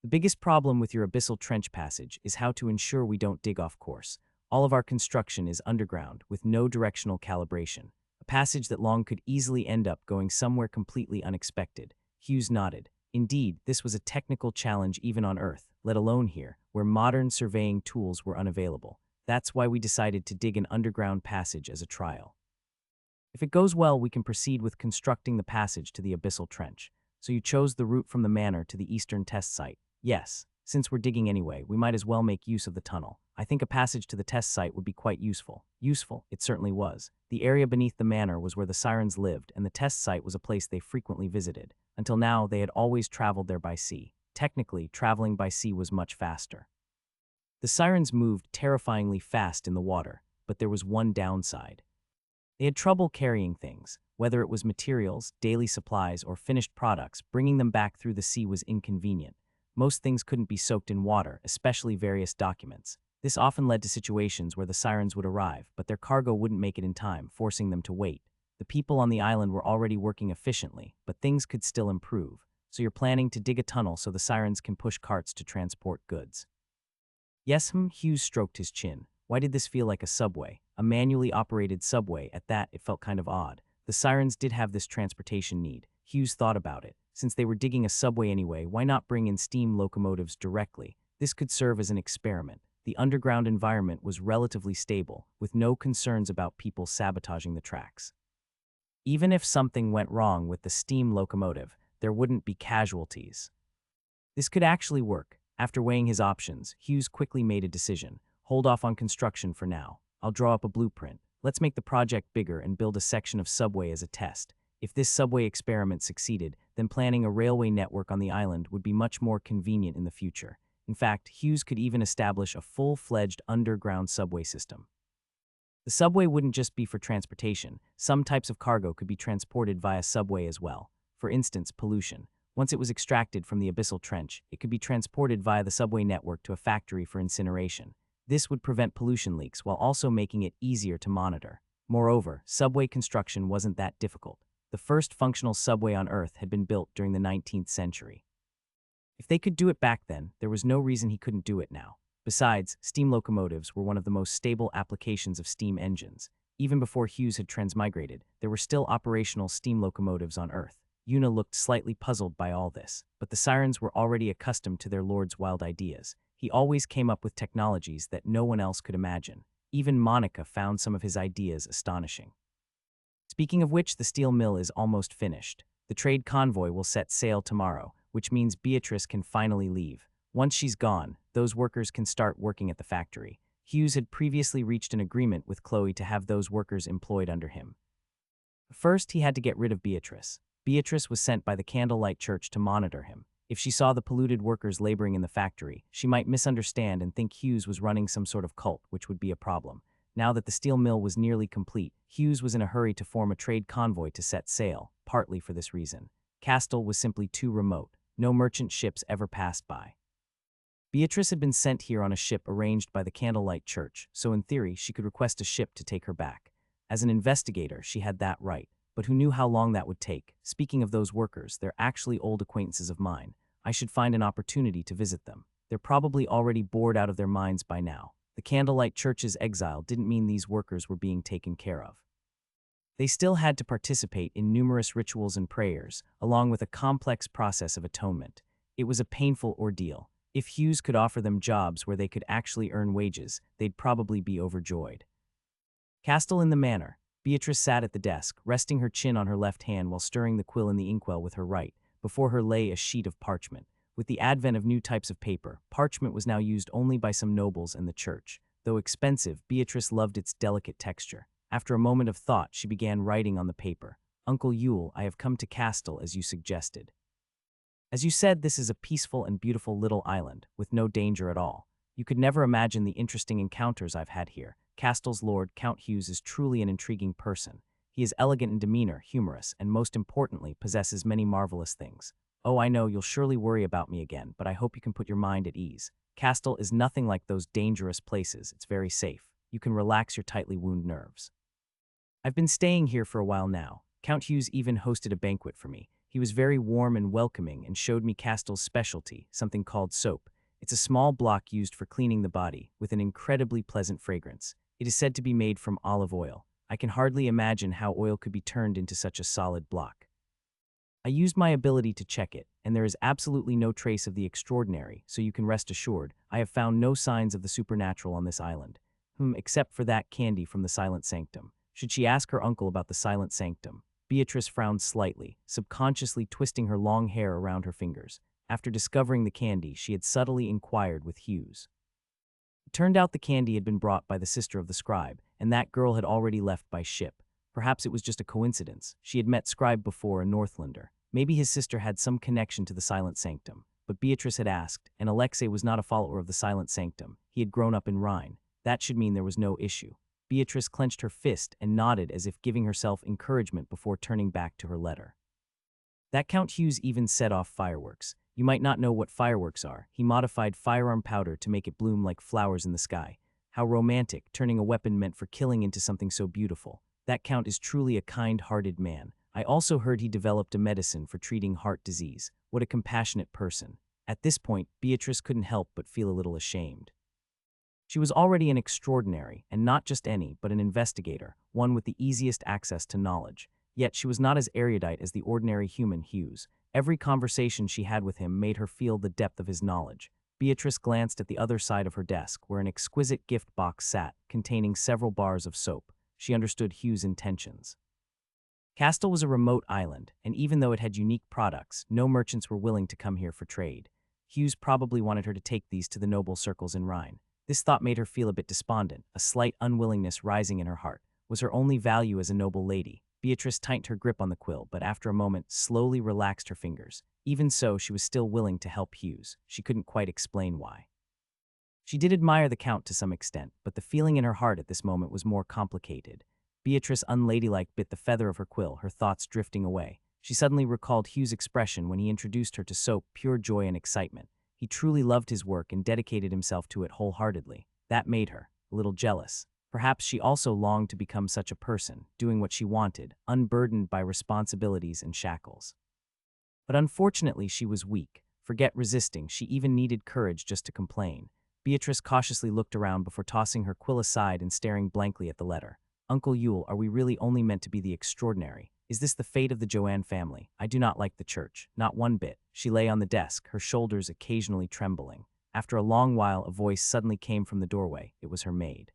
The biggest problem with your abyssal trench passage is how to ensure we don't dig off course. All of our construction is underground, with no directional calibration. A passage that long could easily end up going somewhere completely unexpected. Hughes nodded. Indeed, this was a technical challenge even on Earth, let alone here, where modern surveying tools were unavailable. That's why we decided to dig an underground passage as a trial. If it goes well, we can proceed with constructing the passage to the abyssal trench. So you chose the route from the manor to the eastern test site. Yes, since we're digging anyway, we might as well make use of the tunnel. I think a passage to the test site would be quite useful. Useful, it certainly was. The area beneath the manor was where the sirens lived, and the test site was a place they frequently visited. Until now, they had always traveled there by sea. Technically, traveling by sea was much faster. The sirens moved terrifyingly fast in the water, but there was one downside. They had trouble carrying things. Whether it was materials, daily supplies, or finished products, bringing them back through the sea was inconvenient. Most things couldn't be soaked in water, especially various documents. This often led to situations where the sirens would arrive, but their cargo wouldn't make it in time, forcing them to wait. The people on the island were already working efficiently, but things could still improve. So you're planning to dig a tunnel so the sirens can push carts to transport goods. Yes, Hughes stroked his chin. Why did this feel like a subway? A manually operated subway. At that, it felt kind of odd. The sirens did have this transportation need. Hughes thought about it. Since they were digging a subway anyway, why not bring in steam locomotives directly? This could serve as an experiment. The underground environment was relatively stable, with no concerns about people sabotaging the tracks. Even if something went wrong with the steam locomotive, there wouldn't be casualties. This could actually work. After weighing his options, Hughes quickly made a decision. Hold off on construction for now. I'll draw up a blueprint. Let's make the project bigger and build a section of subway as a test. If this subway experiment succeeded, then planning a railway network on the island would be much more convenient in the future. In fact, Hughes could even establish a full-fledged underground subway system. The subway wouldn't just be for transportation. Some types of cargo could be transported via subway as well. For instance, pollution. Once it was extracted from the abyssal trench, it could be transported via the subway network to a factory for incineration. This would prevent pollution leaks while also making it easier to monitor. Moreover, subway construction wasn't that difficult. The first functional subway on Earth had been built during the 19th century. If they could do it back then, there was no reason he couldn't do it now. Besides, steam locomotives were one of the most stable applications of steam engines. Even before Hughes had transmigrated, there were still operational steam locomotives on Earth. Yuna looked slightly puzzled by all this, but the sirens were already accustomed to their lord's wild ideas. He always came up with technologies that no one else could imagine. Even Monica found some of his ideas astonishing. Speaking of which, the steel mill is almost finished. The trade convoy will set sail tomorrow, which means Beatrice can finally leave. Once she's gone, those workers can start working at the factory. Hughes had previously reached an agreement with Chloe to have those workers employed under him. First, he had to get rid of Beatrice. Beatrice was sent by the Candlelight Church to monitor him. If she saw the polluted workers laboring in the factory, she might misunderstand and think Hughes was running some sort of cult, which would be a problem. Now that the steel mill was nearly complete, Hughes was in a hurry to form a trade convoy to set sail, partly for this reason. Castle was simply too remote. No merchant ships ever passed by. Beatrice had been sent here on a ship arranged by the Candlelight Church, so in theory she could request a ship to take her back. As an investigator, she had that right, but who knew how long that would take? Speaking of those workers, they're actually old acquaintances of mine. I should find an opportunity to visit them. They're probably already bored out of their minds by now. The Candlelight Church's exile didn't mean these workers were being taken care of. They still had to participate in numerous rituals and prayers, along with a complex process of atonement. It was a painful ordeal. If Hughes could offer them jobs where they could actually earn wages, they'd probably be overjoyed. Castle in the manor. Beatrice sat at the desk, resting her chin on her left hand while stirring the quill in the inkwell with her right. Before her lay a sheet of parchment. With the advent of new types of paper, parchment was now used only by some nobles and the church. Though expensive, Beatrice loved its delicate texture. After a moment of thought, she began writing on the paper. Uncle Yule, I have come to Castle as you suggested. As you said, this is a peaceful and beautiful little island, with no danger at all. You could never imagine the interesting encounters I've had here. Castle's lord, Count Hughes, is truly an intriguing person. He is elegant in demeanor, humorous, and most importantly, possesses many marvelous things. Oh, I know you'll surely worry about me again, but I hope you can put your mind at ease. Castle is nothing like those dangerous places. It's very safe. You can relax your tightly wound nerves. I've been staying here for a while now. Count Hughes even hosted a banquet for me. He was very warm and welcoming and showed me Castle's specialty, something called soap. It's a small block used for cleaning the body, with an incredibly pleasant fragrance. It is said to be made from olive oil. I can hardly imagine how oil could be turned into such a solid block. I used my ability to check it, and there is absolutely no trace of the extraordinary, so you can rest assured, I have found no signs of the supernatural on this island. Except for that candy from the Silent Sanctum. Should she ask her uncle about the Silent Sanctum? Beatrice frowned slightly, subconsciously twisting her long hair around her fingers. After discovering the candy, she had subtly inquired with Hughes. It turned out the candy had been brought by the sister of the scribe, and that girl had already left by ship. Perhaps it was just a coincidence. She had met Scribe before, a Northlander. Maybe his sister had some connection to the Silent Sanctum. But Beatrice had asked, and Alexei was not a follower of the Silent Sanctum. He had grown up in Rhine. That should mean there was no issue. Beatrice clenched her fist and nodded as if giving herself encouragement before turning back to her letter. That Count Hughes even set off fireworks. You might not know what fireworks are. He modified firearm powder to make it bloom like flowers in the sky. How romantic, turning a weapon meant for killing into something so beautiful. That Count is truly a kind-hearted man. I also heard he developed a medicine for treating heart disease. What a compassionate person. At this point, Beatrice couldn't help but feel a little ashamed. She was already an extraordinary, and not just any, but an investigator, one with the easiest access to knowledge. Yet she was not as erudite as the ordinary human Hughes. Every conversation she had with him made her feel the depth of his knowledge. Beatrice glanced at the other side of her desk, where an exquisite gift box sat, containing several bars of soap. She understood Hughes' intentions. Castle was a remote island, and even though it had unique products, no merchants were willing to come here for trade. Hughes probably wanted her to take these to the noble circles in Rhine. This thought made her feel a bit despondent, a slight unwillingness rising in her heart. Was her only value as a noble lady? Beatrice tightened her grip on the quill, but after a moment, slowly relaxed her fingers. Even so, she was still willing to help Hughes. She couldn't quite explain why. She did admire the Count to some extent, but the feeling in her heart at this moment was more complicated. Beatrice unladylike bit the feather of her quill, her thoughts drifting away. She suddenly recalled Hugh's expression when he introduced her to soap, pure joy and excitement. He truly loved his work and dedicated himself to it wholeheartedly. That made her a little jealous. Perhaps she also longed to become such a person, doing what she wanted, unburdened by responsibilities and shackles. But unfortunately, she was weak. Forget resisting, she even needed courage just to complain. Beatrice cautiously looked around before tossing her quill aside and staring blankly at the letter. Uncle Yule, are we really only meant to be the extraordinary? Is this the fate of the Joanne family? I do not like the church, not one bit. She lay on the desk, her shoulders occasionally trembling. After a long while, a voice suddenly came from the doorway. It was her maid.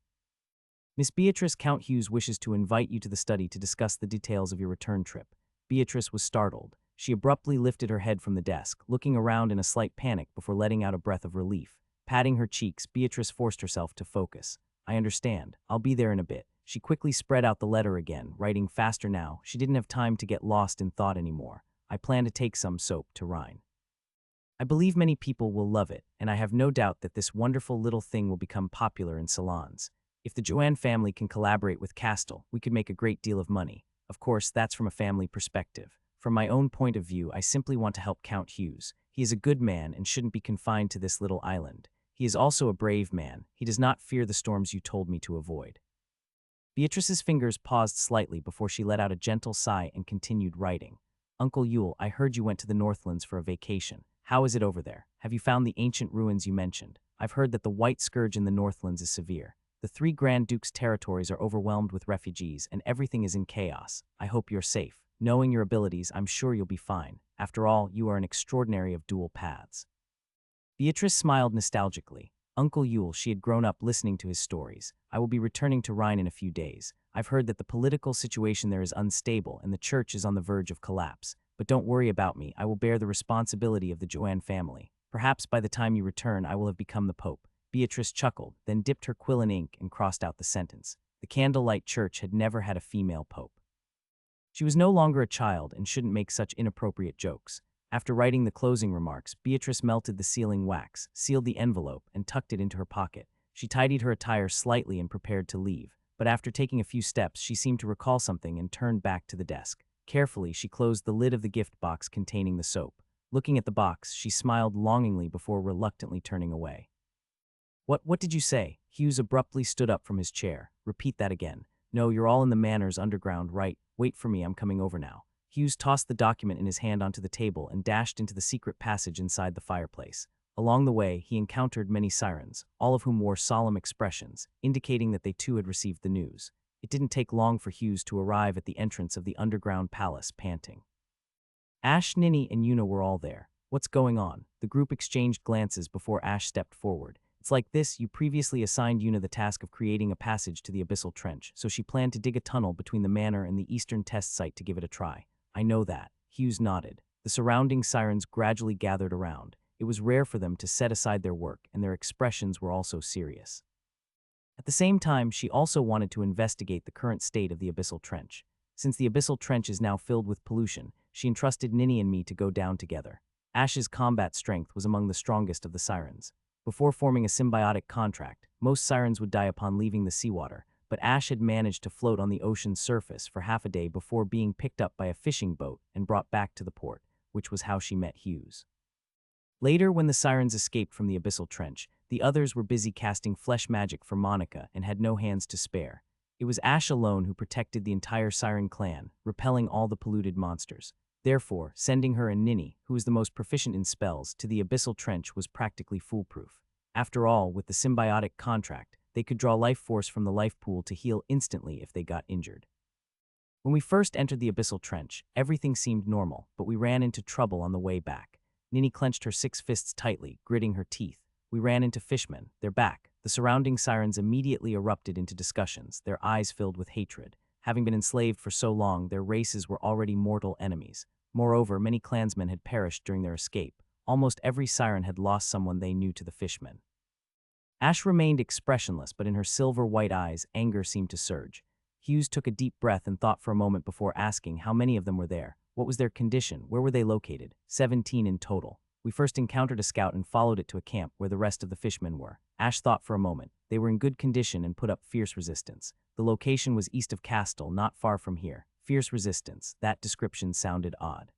Miss Beatrice, Count Hughes wishes to invite you to the study to discuss the details of your return trip. Beatrice was startled. She abruptly lifted her head from the desk, looking around in a slight panic before letting out a breath of relief. Patting her cheeks, Beatrice forced herself to focus. I understand. I'll be there in a bit. She quickly spread out the letter again, writing faster now. She didn't have time to get lost in thought anymore. I plan to take some soap to Rhine. I believe many people will love it, and I have no doubt that this wonderful little thing will become popular in salons. If the Joanne family can collaborate with Castle, we could make a great deal of money. Of course, that's from a family perspective. From my own point of view, I simply want to help Count Hughes. He is a good man and shouldn't be confined to this little island. He is also a brave man. He does not fear the storms you told me to avoid. Beatrice's fingers paused slightly before she let out a gentle sigh and continued writing. Uncle Yule, I heard you went to the Northlands for a vacation. How is it over there? Have you found the ancient ruins you mentioned? I've heard that the White Scourge in the Northlands is severe. The three Grand Dukes' territories are overwhelmed with refugees, and everything is in chaos. I hope you're safe. Knowing your abilities, I'm sure you'll be fine. After all, you are an extraordinary of dual paths. Beatrice smiled nostalgically. Uncle Yule, she had grown up listening to his stories. I will be returning to Rhine in a few days. I've heard that the political situation there is unstable and the church is on the verge of collapse. But don't worry about me. I will bear the responsibility of the Joanne family. Perhaps by the time you return, I will have become the Pope. Beatrice chuckled, then dipped her quill in ink and crossed out the sentence. The Candlelight Church had never had a female pope. She was no longer a child and shouldn't make such inappropriate jokes. After writing the closing remarks, Beatrice melted the sealing wax, sealed the envelope, and tucked it into her pocket. She tidied her attire slightly and prepared to leave, but after taking a few steps, she seemed to recall something and turned back to the desk. Carefully, she closed the lid of the gift box containing the soap. Looking at the box, she smiled longingly before reluctantly turning away. What did you say? Hughes abruptly stood up from his chair. Repeat that again. No, you're all in the Manor's underground, right? Wait for me, I'm coming over now. Hughes tossed the document in his hand onto the table and dashed into the secret passage inside the fireplace. Along the way, he encountered many sirens, all of whom wore solemn expressions, indicating that they too had received the news. It didn't take long for Hughes to arrive at the entrance of the underground palace, panting. Ash, Ninny, and Yuna were all there. What's going on? The group exchanged glances before Ash stepped forward. It's like this, you previously assigned Yuna the task of creating a passage to the abyssal trench, so she planned to dig a tunnel between the manor and the eastern test site to give it a try. I know that. Hughes nodded. The surrounding sirens gradually gathered around. It was rare for them to set aside their work, and their expressions were also serious. At the same time, she also wanted to investigate the current state of the abyssal trench. Since the abyssal trench is now filled with pollution, she entrusted Ninny and me to go down together. Ash's combat strength was among the strongest of the sirens. Before forming a symbiotic contract, most sirens would die upon leaving the seawater, but Ash had managed to float on the ocean's surface for half a day before being picked up by a fishing boat and brought back to the port, which was how she met Hughes. Later, when the sirens escaped from the abyssal trench, the others were busy casting flesh magic for Monica and had no hands to spare. It was Ash alone who protected the entire siren clan, repelling all the polluted monsters. Therefore, sending her and Ninny, who was the most proficient in spells, to the abyssal trench was practically foolproof. After all, with the symbiotic contract, they could draw life force from the life pool to heal instantly if they got injured. When we first entered the abyssal trench, everything seemed normal, but we ran into trouble on the way back. Ninny clenched her 6 fists tightly, gritting her teeth. We ran into fishmen, their back. The surrounding sirens immediately erupted into discussions, their eyes filled with hatred. Having been enslaved for so long, their races were already mortal enemies. Moreover, many clansmen had perished during their escape. Almost every siren had lost someone they knew to the fishmen. Ash remained expressionless, but in her silver-white eyes, anger seemed to surge. Hughes took a deep breath and thought for a moment before asking how many of them were there. What was their condition? Where were they located? 17 in total. We first encountered a scout and followed it to a camp where the rest of the fishmen were. Ash thought for a moment. They were in good condition and put up fierce resistance. The location was east of Castle, not far from here. Fierce resistance. That description sounded odd.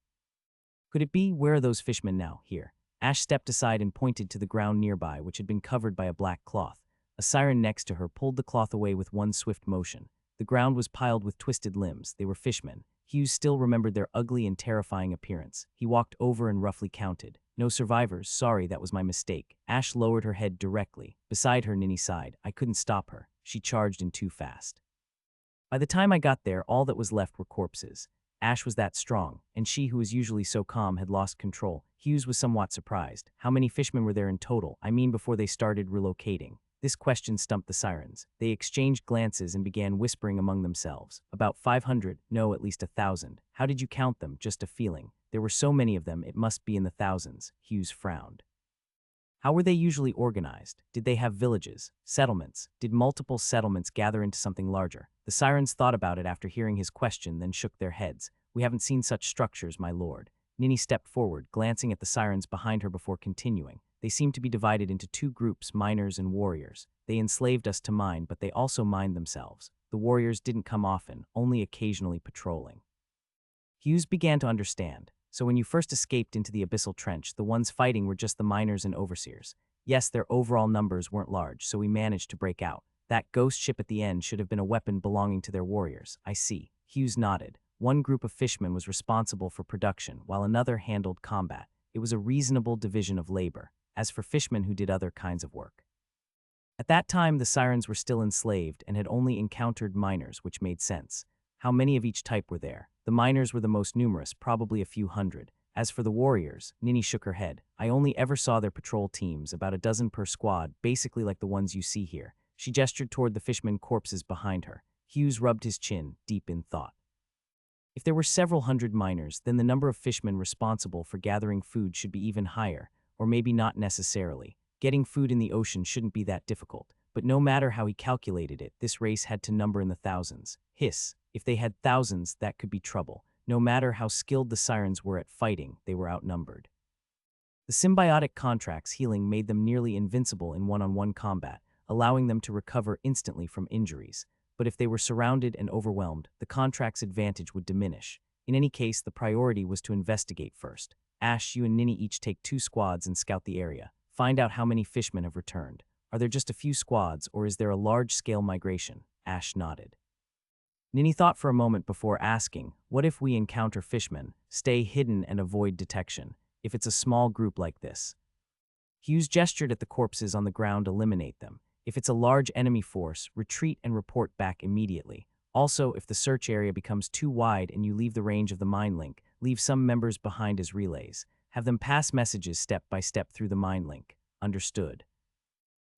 Could it be, where are those fishmen now? Here. Ash stepped aside and pointed to the ground nearby, which had been covered by a black cloth. A siren next to her pulled the cloth away with one swift motion. The ground was piled with twisted limbs. They were fishmen. Hughes still remembered their ugly and terrifying appearance. He walked over and roughly counted. No survivors. Sorry, that was my mistake. Ash lowered her head directly. Beside her, Ninny sighed. I couldn't stop her. She charged in too fast. By the time I got there, all that was left were corpses. Ash was that strong, and she, who was usually so calm, had lost control. Hughes was somewhat surprised. How many fishmen were there in total? I mean, before they started relocating. This question stumped the sirens. They exchanged glances and began whispering among themselves. About 500, no, at least 1,000. How did you count them? Just a feeling. There were so many of them, it must be in the thousands. Hughes frowned. How were they usually organized? Did they have villages, settlements? Did multiple settlements gather into something larger? The sirens thought about it after hearing his question, then shook their heads. We haven't seen such structures, my lord. Ninny stepped forward, glancing at the sirens behind her before continuing. They seemed to be divided into two groups, miners and warriors. They enslaved us to mine, but they also mined themselves. The warriors didn't come often, only occasionally patrolling. Hughes began to understand. So when you first escaped into the abyssal trench, the ones fighting were just the miners and overseers. Yes, their overall numbers weren't large, so we managed to break out. That ghost ship at the end should have been a weapon belonging to their warriors. I see. Hughes nodded. One group of fishmen was responsible for production, while another handled combat. It was a reasonable division of labor. As for fishmen who did other kinds of work. At that time, the sirens were still enslaved and had only encountered miners, which made sense. How many of each type were there? The miners were the most numerous, probably a few hundred. As for the warriors, Ninny shook her head. I only ever saw their patrol teams, about a dozen per squad, basically like the ones you see here. She gestured toward the fishmen corpses behind her. Hughes rubbed his chin, deep in thought. If there were several hundred miners, then the number of fishmen responsible for gathering food should be even higher, or maybe not necessarily. Getting food in the ocean shouldn't be that difficult. But no matter how he calculated it, this race had to number in the thousands. Hiss. If they had thousands, that could be trouble. No matter how skilled the sirens were at fighting, they were outnumbered. The symbiotic contract's healing made them nearly invincible in one-on-one combat, allowing them to recover instantly from injuries. But if they were surrounded and overwhelmed, the contract's advantage would diminish. In any case, the priority was to investigate first. Ash, you and Ninny each take 2 squads and scout the area. Find out how many fishmen have returned. Are there just a few squads, or is there a large-scale migration? Ash nodded. Ninny thought for a moment before asking, what if we encounter fishmen? Stay hidden and avoid detection. If it's a small group like this. Hughes gestured at the corpses on the ground. Eliminate them. If it's a large enemy force, retreat and report back immediately. Also, if the search area becomes too wide and you leave the range of the mine link, leave some members behind as relays. Have them pass messages step by step through the mine link. Understood.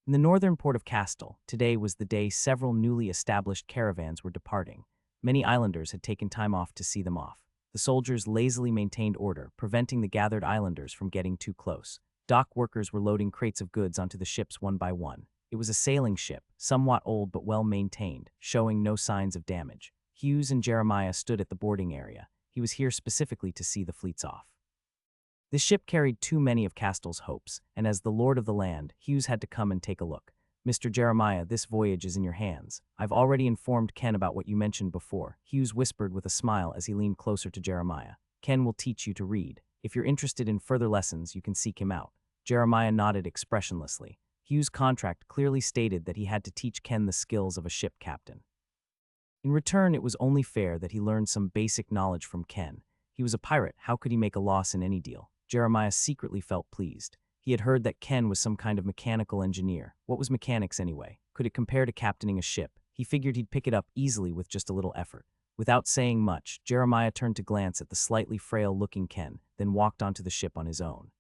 In the northern port of Castle, today was the day several newly established caravans were departing. Many islanders had taken time off to see them off. The soldiers lazily maintained order, preventing the gathered islanders from getting too close. Dock workers were loading crates of goods onto the ships one by one. It was a sailing ship, somewhat old but well maintained, showing no signs of damage. Hughes and Jeremiah stood at the boarding area. He was here specifically to see the fleets off. This ship carried too many of Castle's hopes, and as the lord of the land, Hughes had to come and take a look. Mr. Jeremiah, this voyage is in your hands. I've already informed Ken about what you mentioned before, Hughes whispered with a smile as he leaned closer to Jeremiah. Ken will teach you to read. If you're interested in further lessons, you can seek him out. Jeremiah nodded expressionlessly. Hughes' contract clearly stated that he had to teach Ken the skills of a ship captain. In return, it was only fair that he learned some basic knowledge from Ken. He was a pirate. How could he make a loss in any deal? Jeremiah secretly felt pleased. He had heard that Ken was some kind of mechanical engineer. What was mechanics anyway? Could it compare to captaining a ship? He figured he'd pick it up easily with just a little effort. Without saying much, Jeremiah turned to glance at the slightly frail-looking Ken, then walked onto the ship on his own.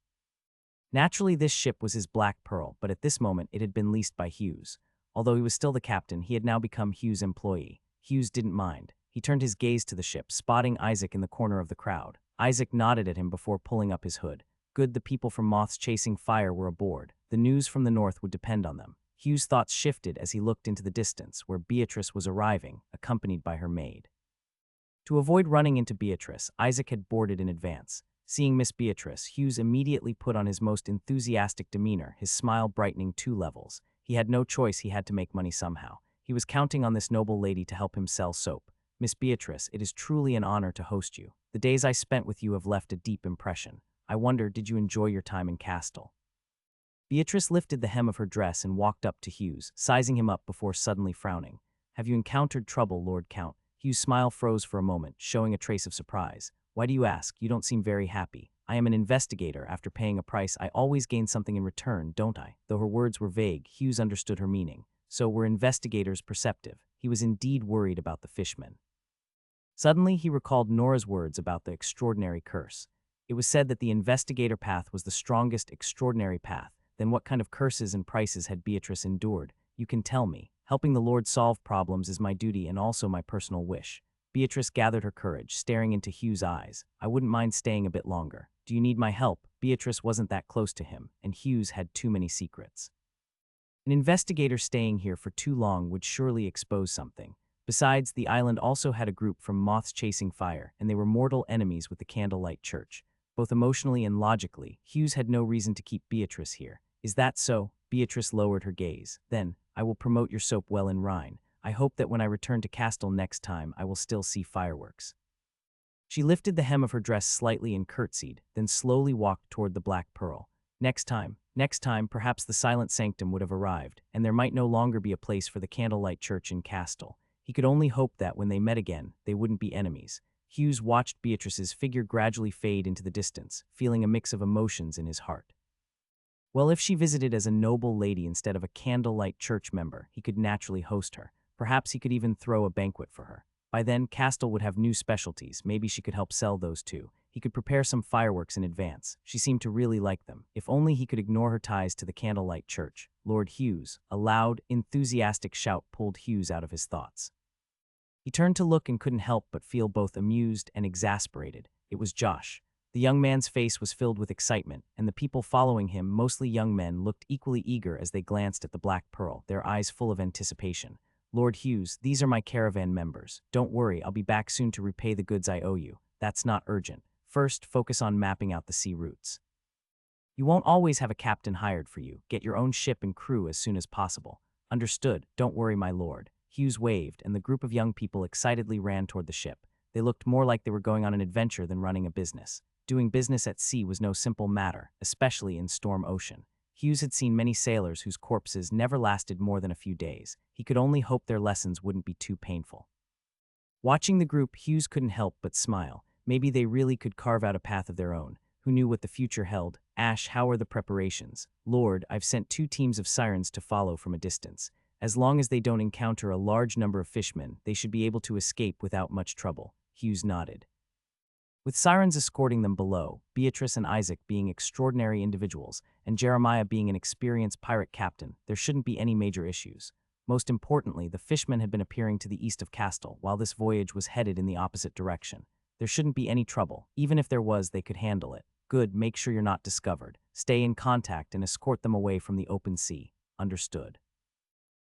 Naturally, this ship was his Black Pearl, but at this moment it had been leased by Hughes. Although he was still the captain, he had now become Hughes' employee. Hughes didn't mind. He turned his gaze to the ship, spotting Isaac in the corner of the crowd. Isaac nodded at him before pulling up his hood. Good, the people from Moths Chasing Fire were aboard. The news from the north would depend on them. Hughes' thoughts shifted as he looked into the distance, where Beatrice was arriving, accompanied by her maid. To avoid running into Beatrice, Isaac had boarded in advance. Seeing Miss Beatrice, Hughes immediately put on his most enthusiastic demeanor, his smile brightening 2 levels. He had no choice, he had to make money somehow. He was counting on this noble lady to help him sell soap. Miss Beatrice, it is truly an honor to host you. The days I spent with you have left a deep impression. I wonder, did you enjoy your time in Castle? Beatrice lifted the hem of her dress and walked up to Hughes, sizing him up before suddenly frowning. Have you encountered trouble, Lord Count? Hughes' smile froze for a moment, showing a trace of surprise. Why do you ask? You don't seem very happy. I am an investigator. After paying a price, I always gain something in return, don't I? Though her words were vague, Hughes understood her meaning. So were investigators perceptive? He was indeed worried about the fishmen. Suddenly, he recalled Nora's words about the extraordinary curse. It was said that the investigator path was the strongest extraordinary path. Then what kind of curses and prices had Beatrice endured? You can tell me. Helping the Lord solve problems is my duty and also my personal wish. Beatrice gathered her courage, staring into Hugh's eyes. I wouldn't mind staying a bit longer. Do you need my help? Beatrice wasn't that close to him, and Hughes had too many secrets. An investigator staying here for too long would surely expose something. Besides, the island also had a group from moths chasing fire, and they were mortal enemies with the Candlelight Church. Both emotionally and logically, Hughes had no reason to keep Beatrice here. Is that so? Beatrice lowered her gaze. Then, I will promote your soap well in Rhine. I hope that when I return to Castle next time, I will still see fireworks. She lifted the hem of her dress slightly and curtsied, then slowly walked toward the Black Pearl. Next time, perhaps the Silent Sanctum would have arrived, and there might no longer be a place for the Candlelight Church in Castle. He could only hope that, when they met again, they wouldn't be enemies. Hughes watched Beatrice's figure gradually fade into the distance, feeling a mix of emotions in his heart. Well, if she visited as a noble lady instead of a Candlelight Church member, he could naturally host her. Perhaps he could even throw a banquet for her. By then, Castle would have new specialties. Maybe she could help sell those too. He could prepare some fireworks in advance. She seemed to really like them. If only he could ignore her ties to the Candlelight Church. Lord Hughes, a loud, enthusiastic shout pulled Hughes out of his thoughts. He turned to look and couldn't help but feel both amused and exasperated. It was Josh. The young man's face was filled with excitement, and the people following him, mostly young men, looked equally eager as they glanced at the Black Pearl, their eyes full of anticipation. Lord Hughes, these are my caravan members. Don't worry, I'll be back soon to repay the goods I owe you. That's not urgent. First, focus on mapping out the sea routes. You won't always have a captain hired for you. Get your own ship and crew as soon as possible. Understood. Don't worry, my lord. Hughes waved, and the group of young people excitedly ran toward the ship. They looked more like they were going on an adventure than running a business. Doing business at sea was no simple matter, especially in storm ocean. Hughes had seen many sailors whose corpses never lasted more than a few days. He could only hope their lessons wouldn't be too painful. Watching the group, Hughes couldn't help but smile. Maybe they really could carve out a path of their own. Who knew what the future held? Ash, how are the preparations? Lord, I've sent 2 teams of sirens to follow from a distance. As long as they don't encounter a large number of fishmen, they should be able to escape without much trouble. Hughes nodded. With sirens escorting them below, Beatrice and Isaac being extraordinary individuals, and Jeremiah being an experienced pirate captain, there shouldn't be any major issues. Most importantly, the fishmen had been appearing to the east of Castle, while this voyage was headed in the opposite direction. There shouldn't be any trouble. Even if there was, they could handle it. Good, make sure you're not discovered. Stay in contact and escort them away from the open sea. Understood.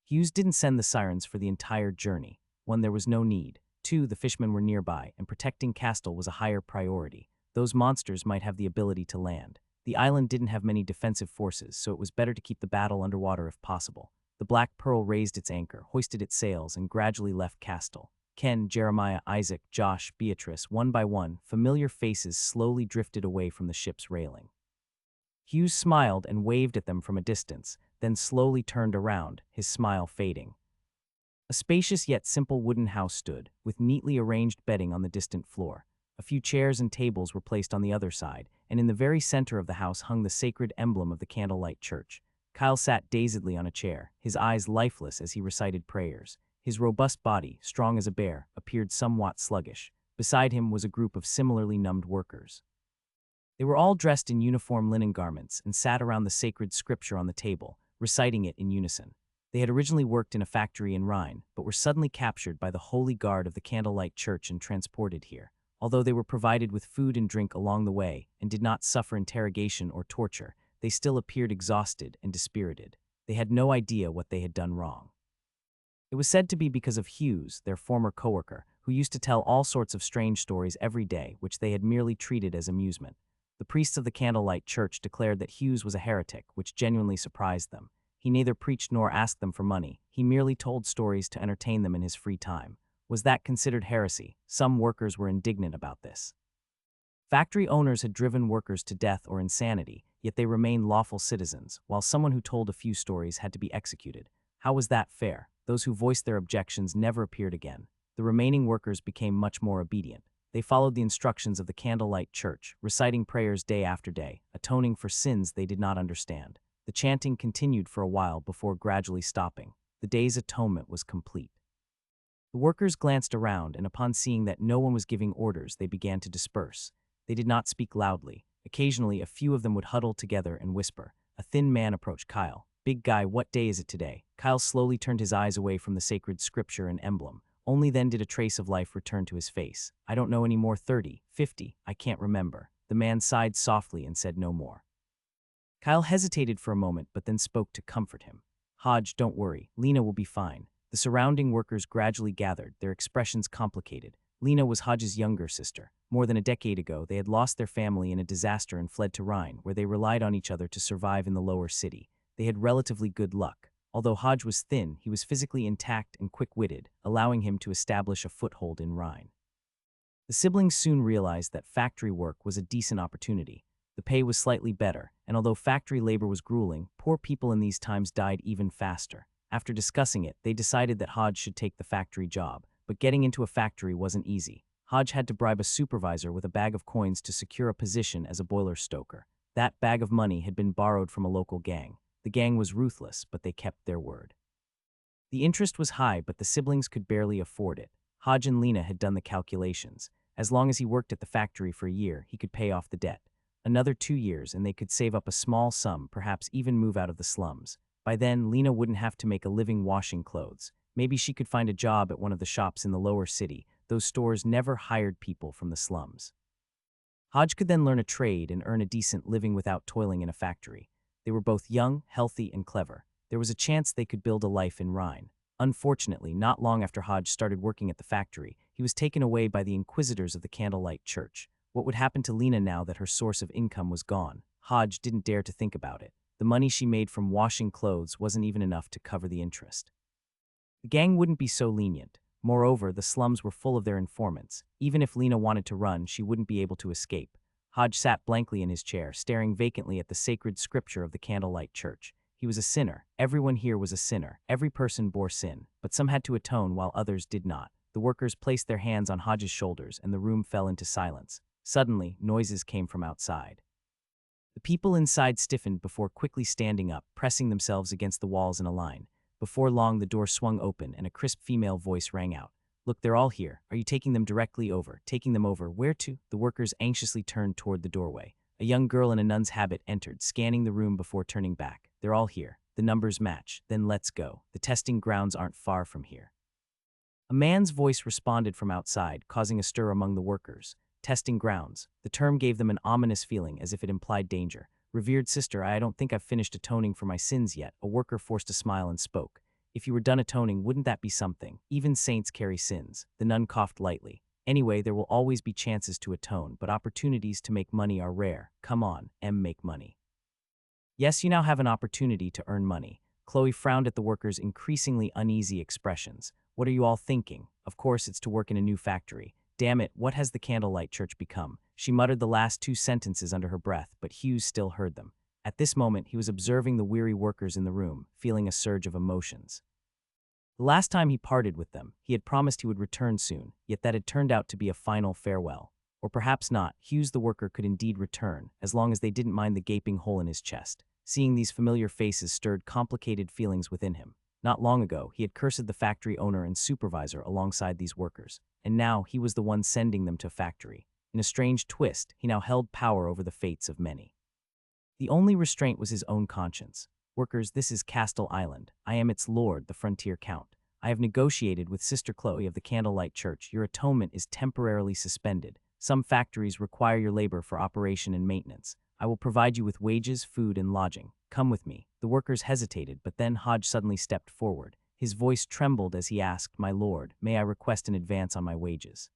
Hughes didn't send the sirens for the entire journey. 1, there was no need. 2, the fishmen were nearby, and protecting Castle was a higher priority. Those monsters might have the ability to land. The island didn't have many defensive forces, so it was better to keep the battle underwater if possible. The Black Pearl raised its anchor, hoisted its sails, and gradually left Castle. Ken, Jeremiah, Isaac, Josh, Beatrice, one by one, familiar faces slowly drifted away from the ship's railing. Hughes smiled and waved at them from a distance, then slowly turned around, his smile fading. A spacious yet simple wooden house stood, with neatly arranged bedding on the distant floor. A few chairs and tables were placed on the other side, and in the very center of the house hung the sacred emblem of the Candlelight Church. Kyle sat dazedly on a chair, his eyes lifeless as he recited prayers. His robust body, strong as a bear, appeared somewhat sluggish. Beside him was a group of similarly numbed workers. They were all dressed in uniform linen garments and sat around the sacred scripture on the table, reciting it in unison. They had originally worked in a factory in Rhine, but were suddenly captured by the Holy Guard of the Candlelight Church and transported here. Although they were provided with food and drink along the way and did not suffer interrogation or torture, they still appeared exhausted and dispirited. They had no idea what they had done wrong. It was said to be because of Hughes, their former coworker, who used to tell all sorts of strange stories every day, which they had merely treated as amusement. The priests of the Candlelight Church declared that Hughes was a heretic, which genuinely surprised them. He neither preached nor asked them for money. He merely told stories to entertain them in his free time. Was that considered heresy? Some workers were indignant about this. Factory owners had driven workers to death or insanity, yet they remained lawful citizens, while someone who told a few stories had to be executed. How was that fair? Those who voiced their objections never appeared again. The remaining workers became much more obedient. They followed the instructions of the Candlelight Church, reciting prayers day after day, atoning for sins they did not understand. The chanting continued for a while before gradually stopping. The day's atonement was complete. The workers glanced around, and upon seeing that no one was giving orders, they began to disperse. They did not speak loudly. Occasionally, a few of them would huddle together and whisper. A thin man approached Kyle. "Big guy, what day is it today?" Kyle slowly turned his eyes away from the sacred scripture and emblem. Only then did a trace of life return to his face. "I don't know anymore. 30, 50, I can't remember." The man sighed softly and said no more. Kyle hesitated for a moment, but then spoke to comfort him. "Hodge, don't worry. Lena will be fine." The surrounding workers gradually gathered, their expressions complicated. Lena was Hodge's younger sister. More than a decade ago, they had lost their family in a disaster and fled to Rhine, where they relied on each other to survive in the lower city. They had relatively good luck. Although Hodge was thin, he was physically intact and quick-witted, allowing him to establish a foothold in Rhine. The siblings soon realized that factory work was a decent opportunity. The pay was slightly better, and although factory labor was grueling, poor people in these times died even faster. After discussing it, they decided that Hodge should take the factory job, but getting into a factory wasn't easy. Hodge had to bribe a supervisor with a bag of coins to secure a position as a boiler stoker. That bag of money had been borrowed from a local gang. The gang was ruthless, but they kept their word. The interest was high, but the siblings could barely afford it. Hodge and Lena had done the calculations. As long as he worked at the factory for a year, he could pay off the debt. Another 2 years, and they could save up a small sum, perhaps even move out of the slums. By then, Lena wouldn't have to make a living washing clothes. Maybe she could find a job at one of the shops in the lower city. Those stores never hired people from the slums. Hodge could then learn a trade and earn a decent living without toiling in a factory. They were both young, healthy, and clever. There was a chance they could build a life in Rhine. Unfortunately, not long after Hodge started working at the factory, he was taken away by the inquisitors of the Candlelight Church. What would happen to Lena now that her source of income was gone? Hodge didn't dare to think about it. The money she made from washing clothes wasn't even enough to cover the interest. The gang wouldn't be so lenient. Moreover, the slums were full of their informants. Even if Lena wanted to run, she wouldn't be able to escape. Hodge sat blankly in his chair, staring vacantly at the sacred scripture of the Candlelight Church. He was a sinner. Everyone here was a sinner. Every person bore sin, but some had to atone while others did not. The workers placed their hands on Hodge's shoulders, and the room fell into silence. Suddenly, noises came from outside. The people inside stiffened before quickly standing up, pressing themselves against the walls in a line. Before long, the door swung open, and a crisp female voice rang out. "Look, they're all here. Are you taking them directly over? Taking them over? Where to?" The workers anxiously turned toward the doorway. A young girl in a nun's habit entered, scanning the room before turning back. "They're all here. The numbers match. Then let's go. The testing grounds aren't far from here." A man's voice responded from outside, causing a stir among the workers. Testing grounds. The term gave them an ominous feeling, as if it implied danger. "Revered sister, I don't think I've finished atoning for my sins yet." A worker forced a smile and spoke. "If you were done atoning, wouldn't that be something? Even saints carry sins." The nun coughed lightly. "Anyway, there will always be chances to atone, but opportunities to make money are rare. Come on, make money." Yes, you now have an opportunity to earn money. Chloe frowned at the workers' increasingly uneasy expressions. "What are you all thinking? Of course it's to work in a new factory. Damn it, what has the Candlelight Church become?" She muttered the last 2 sentences under her breath, but Hughes still heard them. At this moment, he was observing the weary workers in the room, feeling a surge of emotions. The last time he parted with them, he had promised he would return soon, yet that had turned out to be a final farewell. Or perhaps not. Hughes the worker could indeed return, as long as they didn't mind the gaping hole in his chest. Seeing these familiar faces stirred complicated feelings within him. Not long ago, he had cursed the factory owner and supervisor alongside these workers, and now he was the one sending them to factory. In a strange twist, he now held power over the fates of many. The only restraint was his own conscience. "Workers, this is Castle Island. I am its lord, the frontier count. I have negotiated with Sister Chloe of the Candlelight Church. Your atonement is temporarily suspended. Some factories require your labor for operation and maintenance. I will provide you with wages, food, and lodging. Come with me." The workers hesitated, but then Hodge suddenly stepped forward. His voice trembled as he asked, "My lord, may I request an advance on my wages?"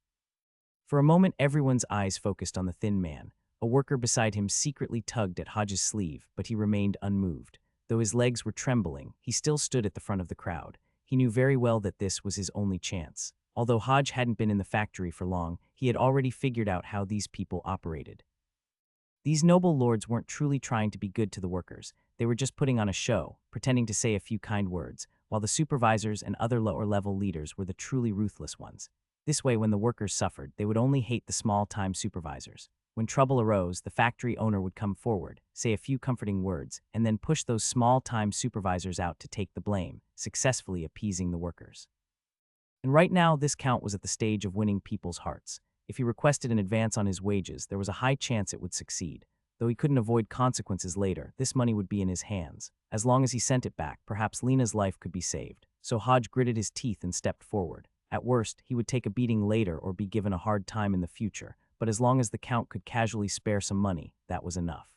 For a moment, everyone's eyes focused on the thin man. A worker beside him secretly tugged at Hodge's sleeve, but he remained unmoved. Though his legs were trembling, he still stood at the front of the crowd. He knew very well that this was his only chance. Although Hodge hadn't been in the factory for long, he had already figured out how these people operated. These noble lords weren't truly trying to be good to the workers. They were just putting on a show, pretending to say a few kind words, while the supervisors and other lower-level leaders were the truly ruthless ones. This way, when the workers suffered, they would only hate the small-time supervisors. When trouble arose, the factory owner would come forward, say a few comforting words, and then push those small-time supervisors out to take the blame, successfully appeasing the workers. And right now, this count was at the stage of winning people's hearts. If he requested an advance on his wages, there was a high chance it would succeed. Though he couldn't avoid consequences later, this money would be in his hands. As long as he sent it back, perhaps Lena's life could be saved. So Hodge gritted his teeth and stepped forward. At worst, he would take a beating later or be given a hard time in the future, but as long as the Count could casually spare some money, that was enough.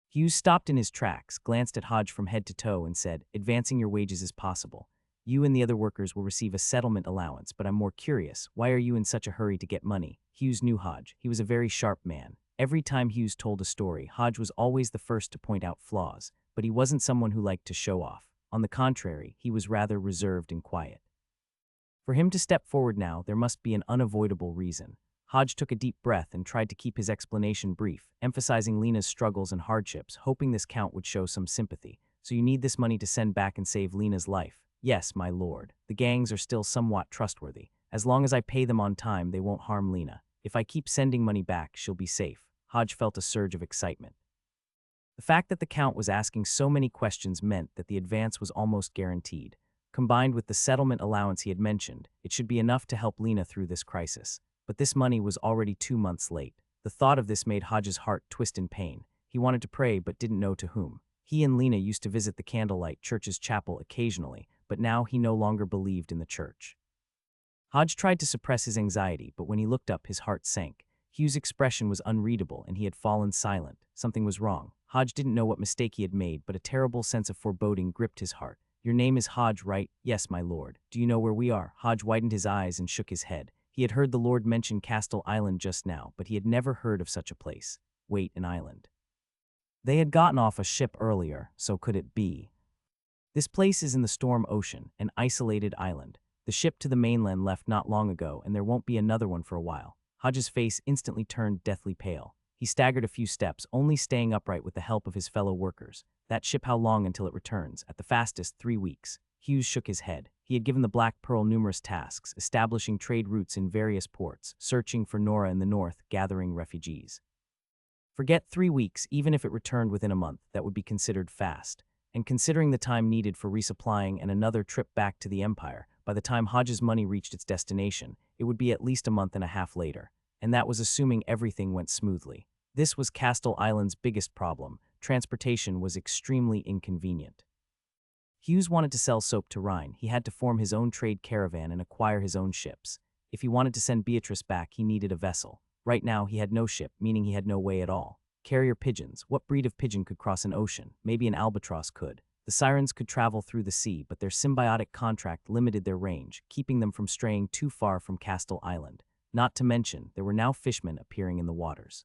Hughes stopped in his tracks, glanced at Hodge from head to toe, and said, "Advancing your wages is possible. You and the other workers will receive a settlement allowance, but I'm more curious, why are you in such a hurry to get money?" Hughes knew Hodge. He was a very sharp man. Every time Hughes told a story, Hodge was always the first to point out flaws, but he wasn't someone who liked to show off. On the contrary, he was rather reserved and quiet. For him to step forward now, there must be an unavoidable reason. Hodge took a deep breath and tried to keep his explanation brief, emphasizing Lena's struggles and hardships, hoping this Count would show some sympathy. "So you need this money to send back and save Lena's life?" "Yes, my lord. The gangs are still somewhat trustworthy. As long as I pay them on time, they won't harm Lena. If I keep sending money back, she'll be safe." Hodge felt a surge of excitement. The fact that the Count was asking so many questions meant that the advance was almost guaranteed. Combined with the settlement allowance he had mentioned, it should be enough to help Lena through this crisis. But this money was already 2 months late. The thought of this made Hodge's heart twist in pain. He wanted to pray but didn't know to whom. He and Lena used to visit the Candlelight Church's chapel occasionally, but now he no longer believed in the church. Hodge tried to suppress his anxiety, but when he looked up, his heart sank. Hugh's expression was unreadable, and he had fallen silent. Something was wrong. Hodge didn't know what mistake he had made, but a terrible sense of foreboding gripped his heart. "Your name is Hodge, right?" "Yes, my lord." "Do you know where we are?" Hodge widened his eyes and shook his head. He had heard the lord mention Castle Island just now, but he had never heard of such a place. Wait, an island. They had gotten off a ship earlier, so could it be? This place is in the Storm Ocean, an isolated island. The ship to the mainland left not long ago, and there won't be another one for a while. Hodge's face instantly turned deathly pale. He staggered a few steps, only staying upright with the help of his fellow workers. "That ship, how long until it returns?" "At the fastest, 3 weeks. Hughes shook his head. He had given the Black Pearl numerous tasks, establishing trade routes in various ports, searching for Nora in the north, gathering refugees. Forget 3 weeks, even if it returned within a month, that would be considered fast. And considering the time needed for resupplying and another trip back to the Empire, by the time Hodge's money reached its destination, it would be at least a month and a half later. And that was assuming everything went smoothly. This was Castle Island's biggest problem. Transportation was extremely inconvenient. Hughes wanted to sell soap to Rhine. He had to form his own trade caravan and acquire his own ships. If he wanted to send Beatrice back, he needed a vessel. Right now, he had no ship, meaning he had no way at all. Carrier pigeons. What breed of pigeon could cross an ocean? Maybe an albatross could. The sirens could travel through the sea, but their symbiotic contract limited their range, keeping them from straying too far from Castle Island. Not to mention, there were now fishmen appearing in the waters.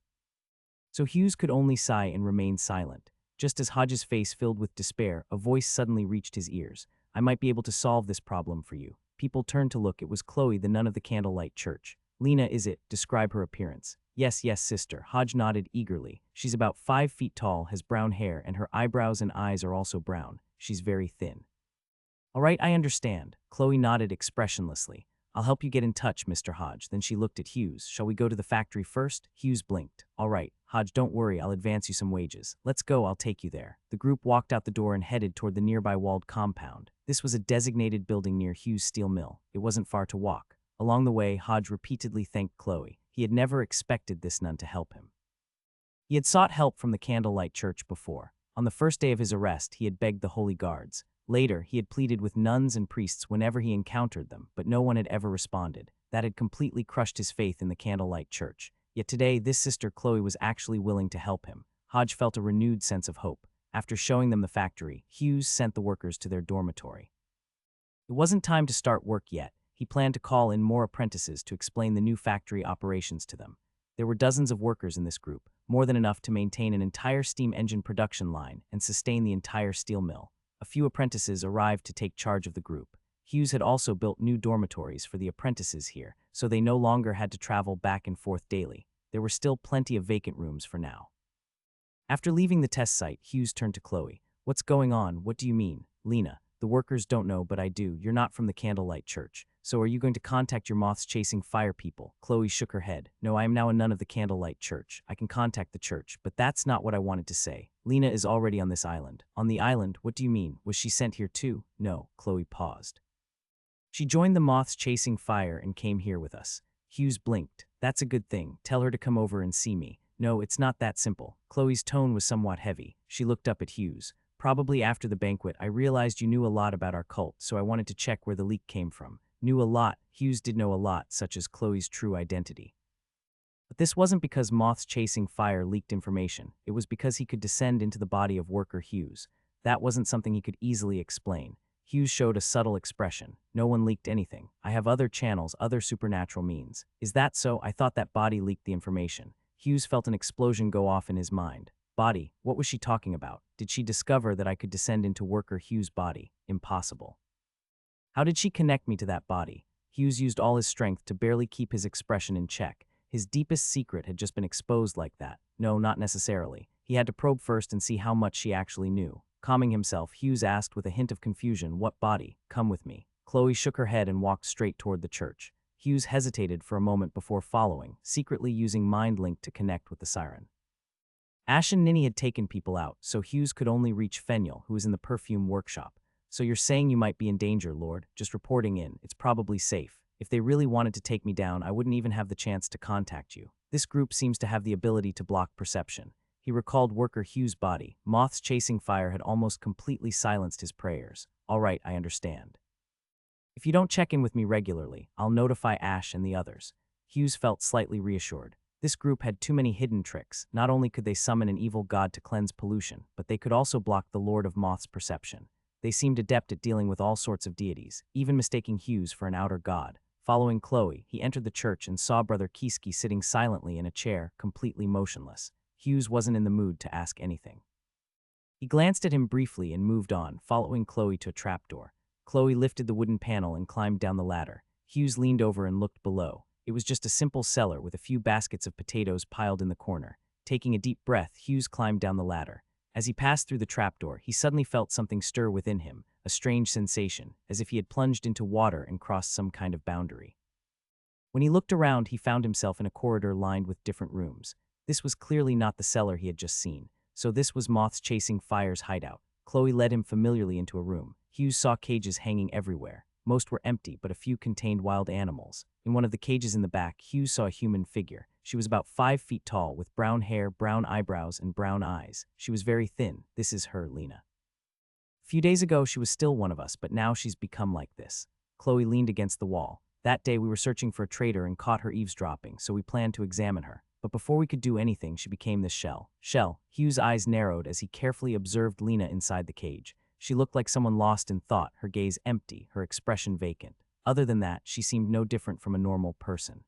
So Hughes could only sigh and remain silent. Just as Hodge's face filled with despair, a voice suddenly reached his ears. "I might be able to solve this problem for you." People turned to look. It was Chloe, the nun of the Candlelight Church. "Lena, is it? Describe her appearance." Yes, sister." Hodge nodded eagerly. "She's about 5 feet tall, has brown hair, and her eyebrows and eyes are also brown. She's very thin." "All right, I understand." Chloe nodded expressionlessly. "I'll help you get in touch, Mr. Hodge." Then she looked at Hughes. "Shall we go to the factory first?" Hughes blinked. "All right, Hodge, don't worry, I'll advance you some wages. Let's go, I'll take you there." The group walked out the door and headed toward the nearby walled compound. This was a designated building near Hughes' steel mill. It wasn't far to walk. Along the way, Hodge repeatedly thanked Chloe. He had never expected this nun to help him. He had sought help from the Candlelight Church before. On the first day of his arrest, he had begged the Holy Guards. Later, he had pleaded with nuns and priests whenever he encountered them, but no one had ever responded. That had completely crushed his faith in the Candlelight Church. Yet today, this sister Chloe was actually willing to help him. Hodge felt a renewed sense of hope. After showing them the factory, Hughes sent the workers to their dormitory. It wasn't time to start work yet. He planned to call in more apprentices to explain the new factory operations to them. There were dozens of workers in this group, more than enough to maintain an entire steam engine production line and sustain the entire steel mill. A few apprentices arrived to take charge of the group. Hughes had also built new dormitories for the apprentices here, so they no longer had to travel back and forth daily. There were still plenty of vacant rooms for now. After leaving the test site, Hughes turned to Chloe. "What's going on? What do you mean?" "Lena, the workers don't know, but I do. You're not from the Candlelight Church. So are you going to contact your moths-chasing fire people?" Chloe shook her head. "No, I am now a nun of the Candlelight Church. I can contact the church, but that's not what I wanted to say. Lena is already on this island." "On the island? What do you mean? Was she sent here too?" "No." Chloe paused. "She joined the moths chasing fire and came here with us." Hughes blinked. "That's a good thing. Tell her to come over and see me." "No, it's not that simple." Chloe's tone was somewhat heavy. She looked up at Hughes. "Probably after the banquet, I realized you knew a lot about our cult, so I wanted to check where the leak came from." Knew a lot. Hughes did know a lot, such as Chloe's true identity. But this wasn't because moths chasing fire leaked information. It was because he could descend into the body of worker Hughes. That wasn't something he could easily explain. Hughes showed a subtle expression. "No one leaked anything. I have other channels, other supernatural means." "Is that so? I thought that body leaked the information." Hughes felt an explosion go off in his mind. Body? What was she talking about? Did she discover that I could descend into worker Hughes' body? Impossible. How did she connect me to that body? Hughes used all his strength to barely keep his expression in check. His deepest secret had just been exposed like that. No, not necessarily. He had to probe first and see how much she actually knew. Calming himself, Hughes asked with a hint of confusion, "What body? Come with me." Chloe shook her head and walked straight toward the church. Hughes hesitated for a moment before following, secretly using MindLink to connect with the siren. Ash and Ninny had taken people out, so Hughes could only reach Feniel, who was in the perfume workshop. "So you're saying you might be in danger, Lord? Just reporting in. It's probably safe. If they really wanted to take me down, I wouldn't even have the chance to contact you. This group seems to have the ability to block perception." He recalled worker Hughes' body. Moths chasing fire had almost completely silenced his prayers. "All right, I understand. If you don't check in with me regularly, I'll notify Ash and the others." Hughes felt slightly reassured. This group had too many hidden tricks. Not only could they summon an evil god to cleanse pollution, but they could also block the Lord of Moth's perception. They seemed adept at dealing with all sorts of deities, even mistaking Hughes for an outer god. Following Chloe, he entered the church and saw Brother Kiski sitting silently in a chair, completely motionless. Hughes wasn't in the mood to ask anything. He glanced at him briefly and moved on, following Chloe to a trapdoor. Chloe lifted the wooden panel and climbed down the ladder. Hughes leaned over and looked below. It was just a simple cellar with a few baskets of potatoes piled in the corner. Taking a deep breath, Hughes climbed down the ladder. As he passed through the trapdoor, he suddenly felt something stir within him, a strange sensation, as if he had plunged into water and crossed some kind of boundary. When he looked around, he found himself in a corridor lined with different rooms. This was clearly not the cellar he had just seen, so this was Moths Chasing Fire's hideout. Chloe led him familiarly into a room. Hughes saw cages hanging everywhere. Most were empty, but a few contained wild animals. In one of the cages in the back, Hughes saw a human figure. She was about 5 feet tall, with brown hair, brown eyebrows, and brown eyes. She was very thin. "This is her, Lena. A few days ago, she was still one of us, but now she's become like this." Chloe leaned against the wall. "That day, we were searching for a traitor and caught her eavesdropping, so we planned to examine her. But before we could do anything, she became this shell." "Shell?" Hughes' eyes narrowed as he carefully observed Lena inside the cage. She looked like someone lost in thought, her gaze empty, her expression vacant. Other than that, she seemed no different from a normal person.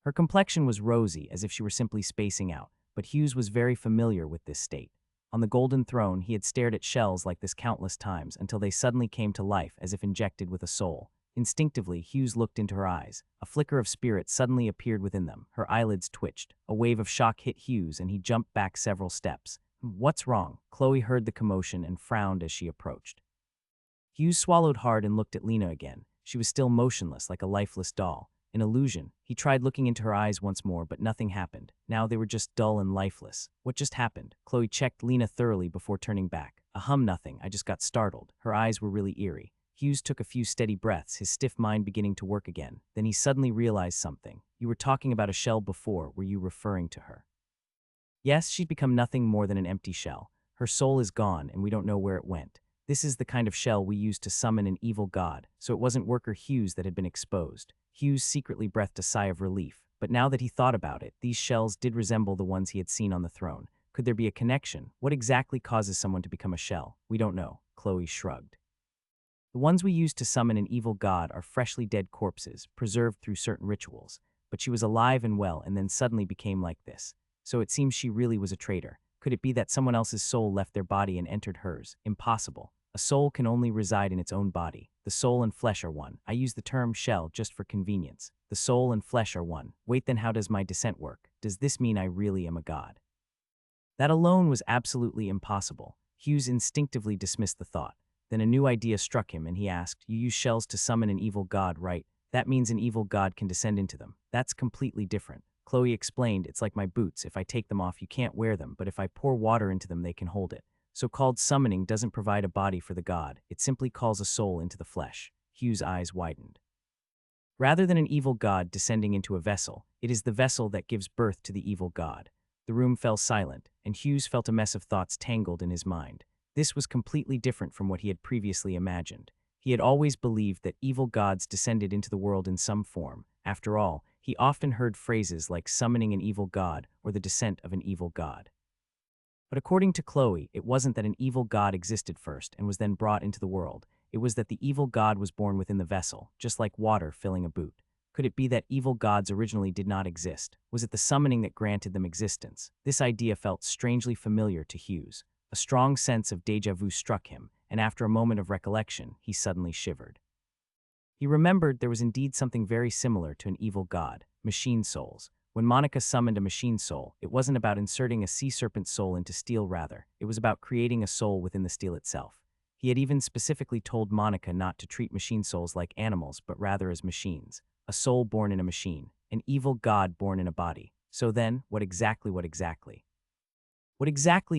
Her complexion was rosy, as if she were simply spacing out, but Hughes was very familiar with this state. On the golden throne, he had stared at shells like this countless times until they suddenly came to life as if injected with a soul. Instinctively, Hughes looked into her eyes. A flicker of spirit suddenly appeared within them. Her eyelids twitched. A wave of shock hit Hughes, and he jumped back several steps. "What's wrong?" Chloe heard the commotion and frowned as she approached. Hughes swallowed hard and looked at Lena again. She was still motionless, like a lifeless doll. An illusion. He tried looking into her eyes once more, but nothing happened. Now they were just dull and lifeless. What just happened? Chloe checked Lena thoroughly before turning back. Nothing. I just got startled." Her eyes were really eerie. Hughes took a few steady breaths, his stiff mind beginning to work again. Then he suddenly realized something. "You were talking about a shell before. Were you referring to her?" "Yes, she'd become nothing more than an empty shell. Her soul is gone, and we don't know where it went. This is the kind of shell we used to summon an evil god, so it wasn't worker Hughes that had been exposed." Hughes secretly breathed a sigh of relief, but now that he thought about it, these shells did resemble the ones he had seen on the throne. Could there be a connection? What exactly causes someone to become a shell? "We don't know." Chloe shrugged. "The ones we used to summon an evil god are freshly dead corpses, preserved through certain rituals. But she was alive and well and then suddenly became like this. So it seems she really was a traitor. Could it be that someone else's soul left their body and entered hers? Impossible." A soul can only reside in its own body. The soul and flesh are one. I use the term shell just for convenience. The soul and flesh are one. Wait, then how does my descent work? Does this mean I really am a god? That alone was absolutely impossible. Hughes instinctively dismissed the thought. Then a new idea struck him and he asked, "You use shells to summon an evil god, right? That means an evil god can descend into them. That's completely different." Chloe explained, "It's like my boots. If I take them off, you can't wear them, but if I pour water into them, they can hold it." So-called summoning doesn't provide a body for the god. It simply calls a soul into the flesh. Hughes' eyes widened. Rather than an evil god descending into a vessel, it is the vessel that gives birth to the evil god. The room fell silent, and Hughes felt a mess of thoughts tangled in his mind. This was completely different from what he had previously imagined. He had always believed that evil gods descended into the world in some form. After all, he often heard phrases like summoning an evil god or the descent of an evil god. But according to Chloe, it wasn't that an evil god existed first and was then brought into the world. It was that the evil god was born within the vessel, just like water filling a boot. Could it be that evil gods originally did not exist? Was it the summoning that granted them existence? This idea felt strangely familiar to Hughes. A strong sense of déjà vu struck him, and after a moment of recollection, he suddenly shivered. He remembered there was indeed something very similar to an evil god, machine souls. When Monica summoned a machine soul, it wasn't about inserting a sea serpent soul into steel, rather, it was about creating a soul within the steel itself. He had even specifically told Monica not to treat machine souls like animals, but rather as machines. A soul born in a machine, an evil god born in a body. So then, what exactly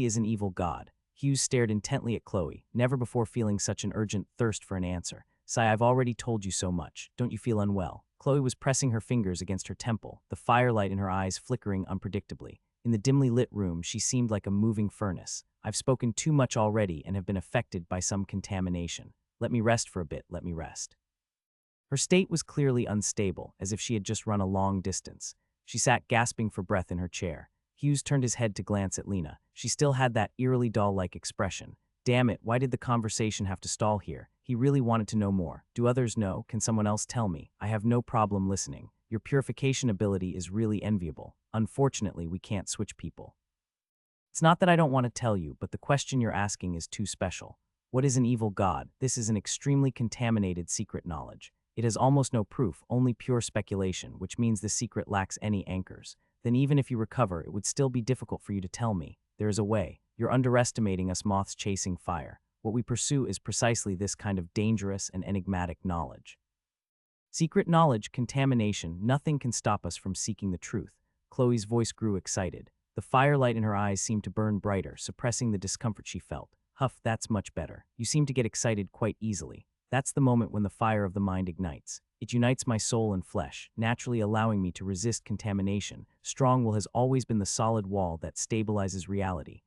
is an evil god? Hughes stared intently at Chloe, never before feeling such an urgent thirst for an answer. "Sigh, I've already told you so much. Don't you feel unwell?" Chloe was pressing her fingers against her temple, the firelight in her eyes flickering unpredictably. In the dimly lit room, she seemed like a moving furnace. "I've spoken too much already and have been affected by some contamination. Let me rest for a bit, let me rest." Her state was clearly unstable, as if she had just run a long distance. She sat gasping for breath in her chair. Hughes turned his head to glance at Lena. She still had that eerily doll-like expression. Damn it, why did the conversation have to stall here? He really wanted to know more. "Do others know? Can someone else tell me? I have no problem listening. Your purification ability is really enviable. Unfortunately, we can't switch people." "It's not that I don't want to tell you, but the question you're asking is too special. What is an evil god? This is an extremely contaminated secret knowledge. It has almost no proof, only pure speculation, which means the secret lacks any anchors. Then even if you recover, it would still be difficult for you to tell me. There is a way. You're underestimating us moths chasing fire. What we pursue is precisely this kind of dangerous and enigmatic knowledge. Secret knowledge, contamination, nothing can stop us from seeking the truth." Chloe's voice grew excited. The firelight in her eyes seemed to burn brighter, suppressing the discomfort she felt. "Huff, that's much better. You seem to get excited quite easily. That's the moment when the fire of the mind ignites. It unites my soul and flesh, naturally allowing me to resist contamination. Strong will has always been the solid wall that stabilizes reality.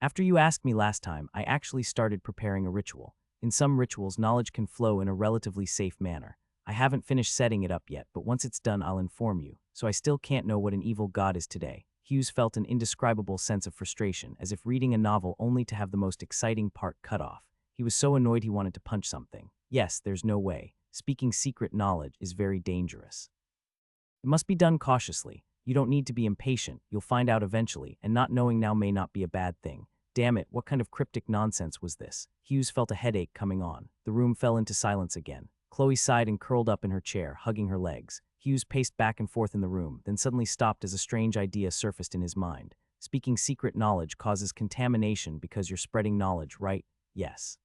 After you asked me last time, I actually started preparing a ritual. In some rituals, knowledge can flow in a relatively safe manner. I haven't finished setting it up yet, but once it's done, I'll inform you. So I still can't know what an evil god is today." Hughes felt an indescribable sense of frustration, as if reading a novel only to have the most exciting part cut off. He was so annoyed he wanted to punch something. Yes, there's no way. Speaking secret knowledge is very dangerous. It must be done cautiously. You don't need to be impatient. You'll find out eventually, and not knowing now may not be a bad thing. Damn it, what kind of cryptic nonsense was this? Hughes felt a headache coming on. The room fell into silence again. Chloe sighed and curled up in her chair, hugging her legs. Hughes paced back and forth in the room, then suddenly stopped as a strange idea surfaced in his mind. Speaking secret knowledge causes contamination because you're spreading knowledge, right? Yes.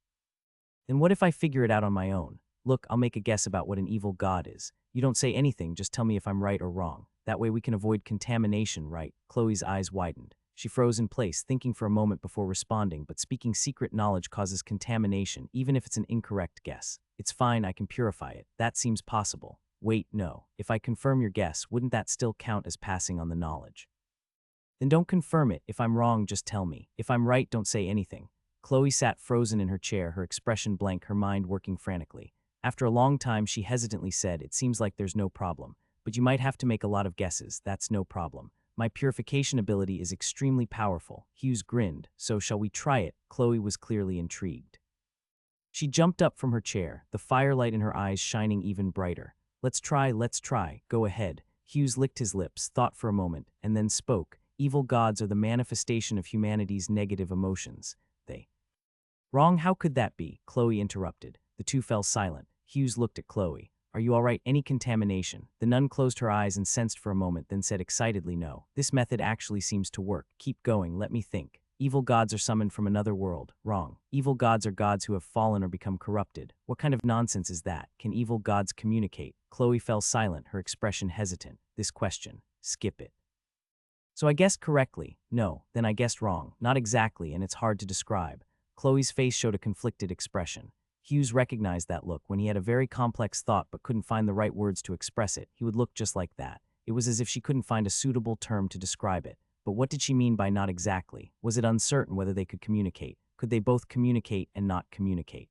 Then what if I figure it out on my own? Look, I'll make a guess about what an evil god is. You don't say anything, just tell me if I'm right or wrong. That way we can avoid contamination, right? Chloe's eyes widened. She froze in place, thinking for a moment before responding, but speaking secret knowledge causes contamination, even if it's an incorrect guess. It's fine, I can purify it. That seems possible. Wait, no. If I confirm your guess, wouldn't that still count as passing on the knowledge? Then don't confirm it. If I'm wrong, just tell me. If I'm right, don't say anything. Chloe sat frozen in her chair, her expression blank, her mind working frantically. After a long time, she hesitantly said, "It seems like there's no problem. But you might have to make a lot of guesses. That's no problem. My purification ability is extremely powerful." Hughes grinned. "So shall we try it?" Chloe was clearly intrigued. She jumped up from her chair, the firelight in her eyes shining even brighter. Let's try. Go ahead." Hughes licked his lips, thought for a moment, and then spoke. "Evil gods are the manifestation of humanity's negative emotions. Wrong, how could that be? Chloe interrupted. The two fell silent. Hughes looked at Chloe. Are you all right? Any contamination? The nun closed her eyes and sensed for a moment, then said excitedly, no. This method actually seems to work. Keep going, let me think. Evil gods are summoned from another world. Wrong. Evil gods are gods who have fallen or become corrupted. What kind of nonsense is that? Can evil gods communicate? Chloe fell silent, her expression hesitant. This question. Skip it. So I guessed correctly. No, then I guessed wrong. Not exactly, and it's hard to describe. Chloe's face showed a conflicted expression. Hughes recognized that look. When he had a very complex thought but couldn't find the right words to express it, he would look just like that. It was as if she couldn't find a suitable term to describe it. But what did she mean by not exactly? Was it uncertain whether they could communicate? Could they both communicate and not communicate?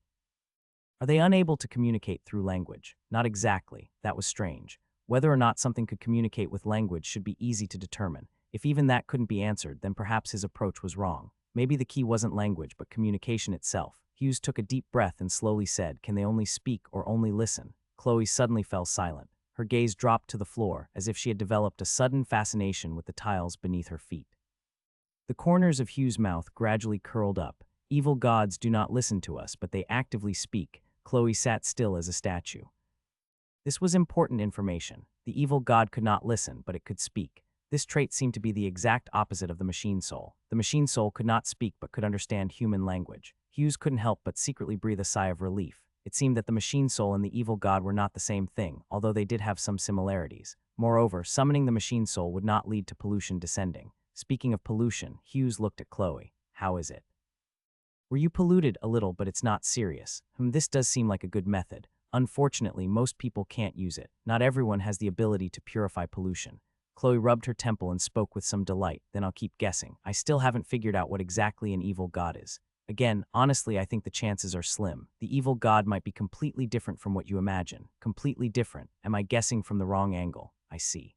Are they unable to communicate through language? Not exactly. That was strange. Whether or not something could communicate with language should be easy to determine. If even that couldn't be answered, then perhaps his approach was wrong. Maybe the key wasn't language, but communication itself. Hughes took a deep breath and slowly said, can they only speak or only listen? Chloe suddenly fell silent. Her gaze dropped to the floor, as if she had developed a sudden fascination with the tiles beneath her feet. The corners of Hughes' mouth gradually curled up. Evil gods do not listen to us, but they actively speak. Chloe sat still as a statue. This was important information. The evil god could not listen, but it could speak. This trait seemed to be the exact opposite of the machine soul. The machine soul could not speak but could understand human language. Hughes couldn't help but secretly breathe a sigh of relief. It seemed that the machine soul and the evil god were not the same thing, although they did have some similarities. Moreover, summoning the machine soul would not lead to pollution descending. Speaking of pollution, Hughes looked at Chloe. How is it? Were you polluted? A little, but it's not serious. This does seem like a good method. Unfortunately, most people can't use it. Not everyone has the ability to purify pollution. Chloe rubbed her temple and spoke with some delight. Then I'll keep guessing. I still haven't figured out what exactly an evil god is. Again, honestly, I think the chances are slim. The evil god might be completely different from what you imagine. Completely different. Am I guessing from the wrong angle? I see.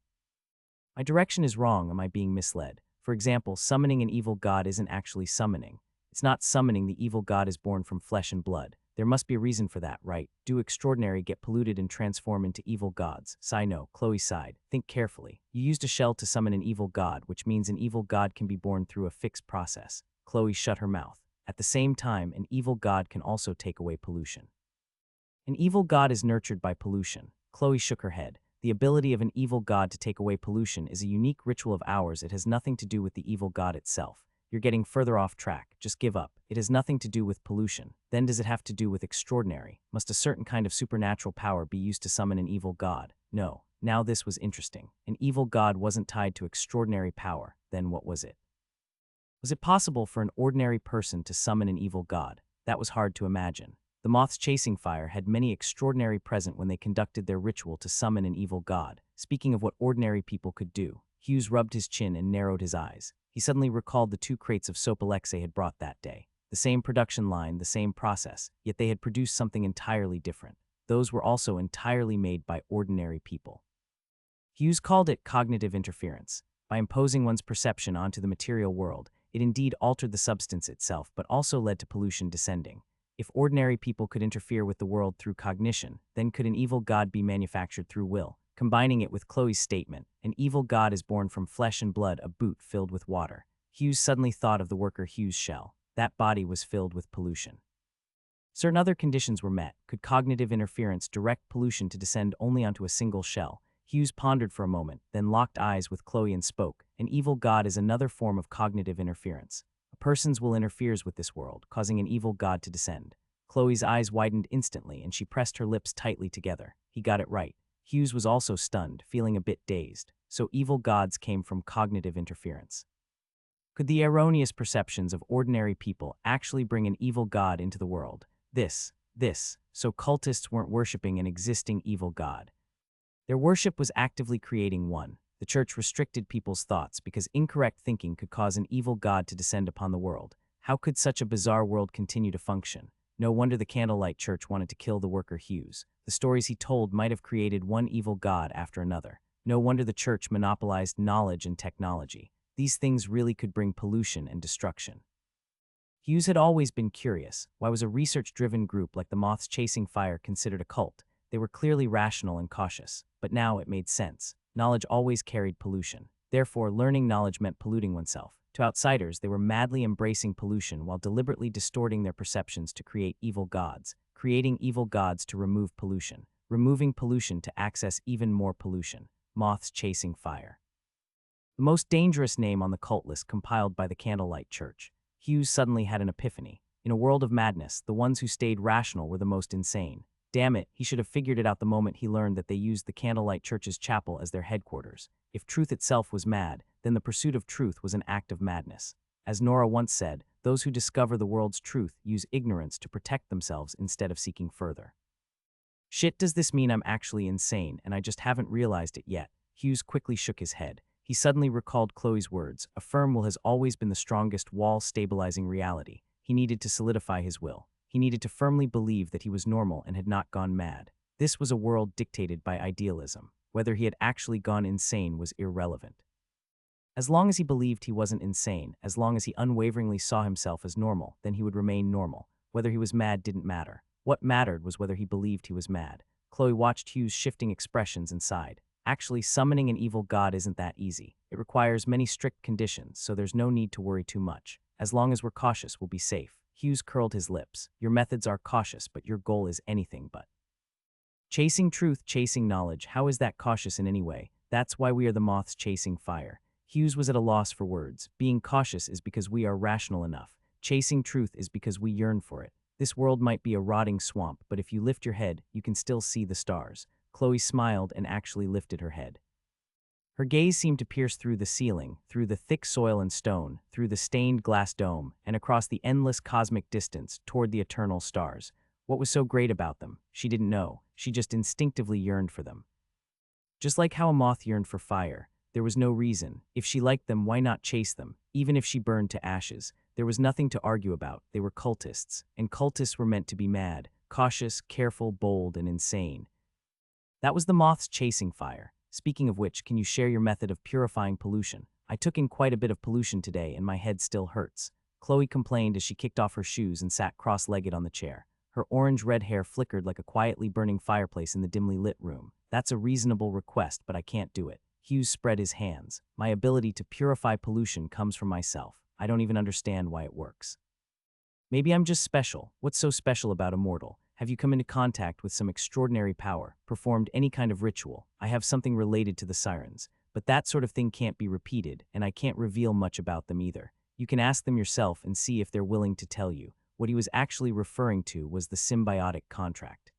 My direction is wrong. Am I being misled? For example, summoning an evil god isn't actually summoning. It's not summoning. The evil god is born from flesh and blood. There must be a reason for that, right? Do extraordinary get polluted and transform into evil gods? Sigh no. Chloe sighed. Think carefully. You used a shell to summon an evil god, which means an evil god can be born through a fixed process. Chloe shut her mouth. At the same time, an evil god can also take away pollution. An evil god is nurtured by pollution. Chloe shook her head. The ability of an evil god to take away pollution is a unique ritual of ours. It has nothing to do with the evil god itself. You're getting further off track. Just give up. It has nothing to do with pollution. Then does it have to do with extraordinary? Must a certain kind of supernatural power be used to summon an evil god? No. Now this was interesting. An evil god wasn't tied to extraordinary power. Then what was it? Was it possible for an ordinary person to summon an evil god? That was hard to imagine. The moths chasing fire had many extraordinary present when they conducted their ritual to summon an evil god. Speaking of what ordinary people could do, Hughes rubbed his chin and narrowed his eyes. He suddenly recalled the 2 crates of soap Alexei had brought that day. The same production line, the same process, yet they had produced something entirely different. Those were also entirely made by ordinary people. Hughes called it cognitive interference. By imposing one's perception onto the material world, it indeed altered the substance itself, but also led to pollution descending. If ordinary people could interfere with the world through cognition, then could an evil god be manufactured through will? Combining it with Chloe's statement, an evil god is born from flesh and blood, a boot filled with water. Hughes suddenly thought of the worker Hughes' shell. That body was filled with pollution. Certain other conditions were met. Could cognitive interference direct pollution to descend only onto a single shell? Hughes pondered for a moment, then locked eyes with Chloe and spoke. An evil god is another form of cognitive interference. A person's will interferes with this world, causing an evil god to descend. Chloe's eyes widened instantly, and she pressed her lips tightly together. He got it right. Hughes was also stunned, feeling a bit dazed. So evil gods came from cognitive interference. Could the erroneous perceptions of ordinary people actually bring an evil god into the world? So cultists weren't worshipping an existing evil god. Their worship was actively creating one. The church restricted people's thoughts because incorrect thinking could cause an evil god to descend upon the world. How could such a bizarre world continue to function? No wonder the Candlelight Church wanted to kill the worker Hughes. The stories he told might have created one evil god after another. No wonder the church monopolized knowledge and technology. These things really could bring pollution and destruction. Hughes had always been curious. Why was a research-driven group like the Moths Chasing Fire considered a cult? They were clearly rational and cautious. But now it made sense. Knowledge always carried pollution. Therefore, learning knowledge meant polluting oneself. To outsiders, they were madly embracing pollution while deliberately distorting their perceptions to create evil gods, creating evil gods to remove pollution, removing pollution to access even more pollution. Moths chasing fire. The most dangerous name on the cult list compiled by the Candlelight Church. Hughes suddenly had an epiphany. In a world of madness, the ones who stayed rational were the most insane. Damn it, he should have figured it out the moment he learned that they used the Candlelight Church's chapel as their headquarters. If truth itself was mad, then the pursuit of truth was an act of madness. As Nora once said, those who discover the world's truth use ignorance to protect themselves instead of seeking further. Shit, does this mean I'm actually insane and I just haven't realized it yet? Hughes quickly shook his head. He suddenly recalled Chloe's words, a firm will has always been the strongest wall stabilizing reality. He needed to solidify his will. He needed to firmly believe that he was normal and had not gone mad. This was a world dictated by idealism. Whether he had actually gone insane was irrelevant. As long as he believed he wasn't insane, as long as he unwaveringly saw himself as normal, then he would remain normal. Whether he was mad didn't matter. What mattered was whether he believed he was mad. Chloe watched Hughes' shifting expressions and sighed. Actually, summoning an evil god isn't that easy. It requires many strict conditions, so there's no need to worry too much. As long as we're cautious, we'll be safe. Hughes curled his lips. Your methods are cautious, but your goal is anything but. Chasing truth, chasing knowledge, how is that cautious in any way? That's why we are the moths chasing fire. Hughes was at a loss for words. Being cautious is because we are rational enough. Chasing truth is because we yearn for it. This world might be a rotting swamp, but if you lift your head, you can still see the stars. Chloe smiled and actually lifted her head. Her gaze seemed to pierce through the ceiling, through the thick soil and stone, through the stained glass dome, and across the endless cosmic distance toward the eternal stars. What was so great about them? She didn't know. She just instinctively yearned for them. Just like how a moth yearned for fire, there was no reason. If she liked them, why not chase them? Even if she burned to ashes, there was nothing to argue about. They were cultists, and cultists were meant to be mad, cautious, careful, bold, and insane. That was the moths chasing fire. Speaking of which, can you share your method of purifying pollution? I took in quite a bit of pollution today and my head still hurts. Chloe complained as she kicked off her shoes and sat cross-legged on the chair. Her orange-red hair flickered like a quietly burning fireplace in the dimly lit room. That's a reasonable request, but I can't do it. Hughes spread his hands. My ability to purify pollution comes from myself. I don't even understand why it works. Maybe I'm just special. What's so special about a mortal? Have you come into contact with some extraordinary power, performed any kind of ritual? I have something related to the sirens, but that sort of thing can't be repeated, and I can't reveal much about them either. You can ask them yourself and see if they're willing to tell you. What he was actually referring to was the symbiotic contract.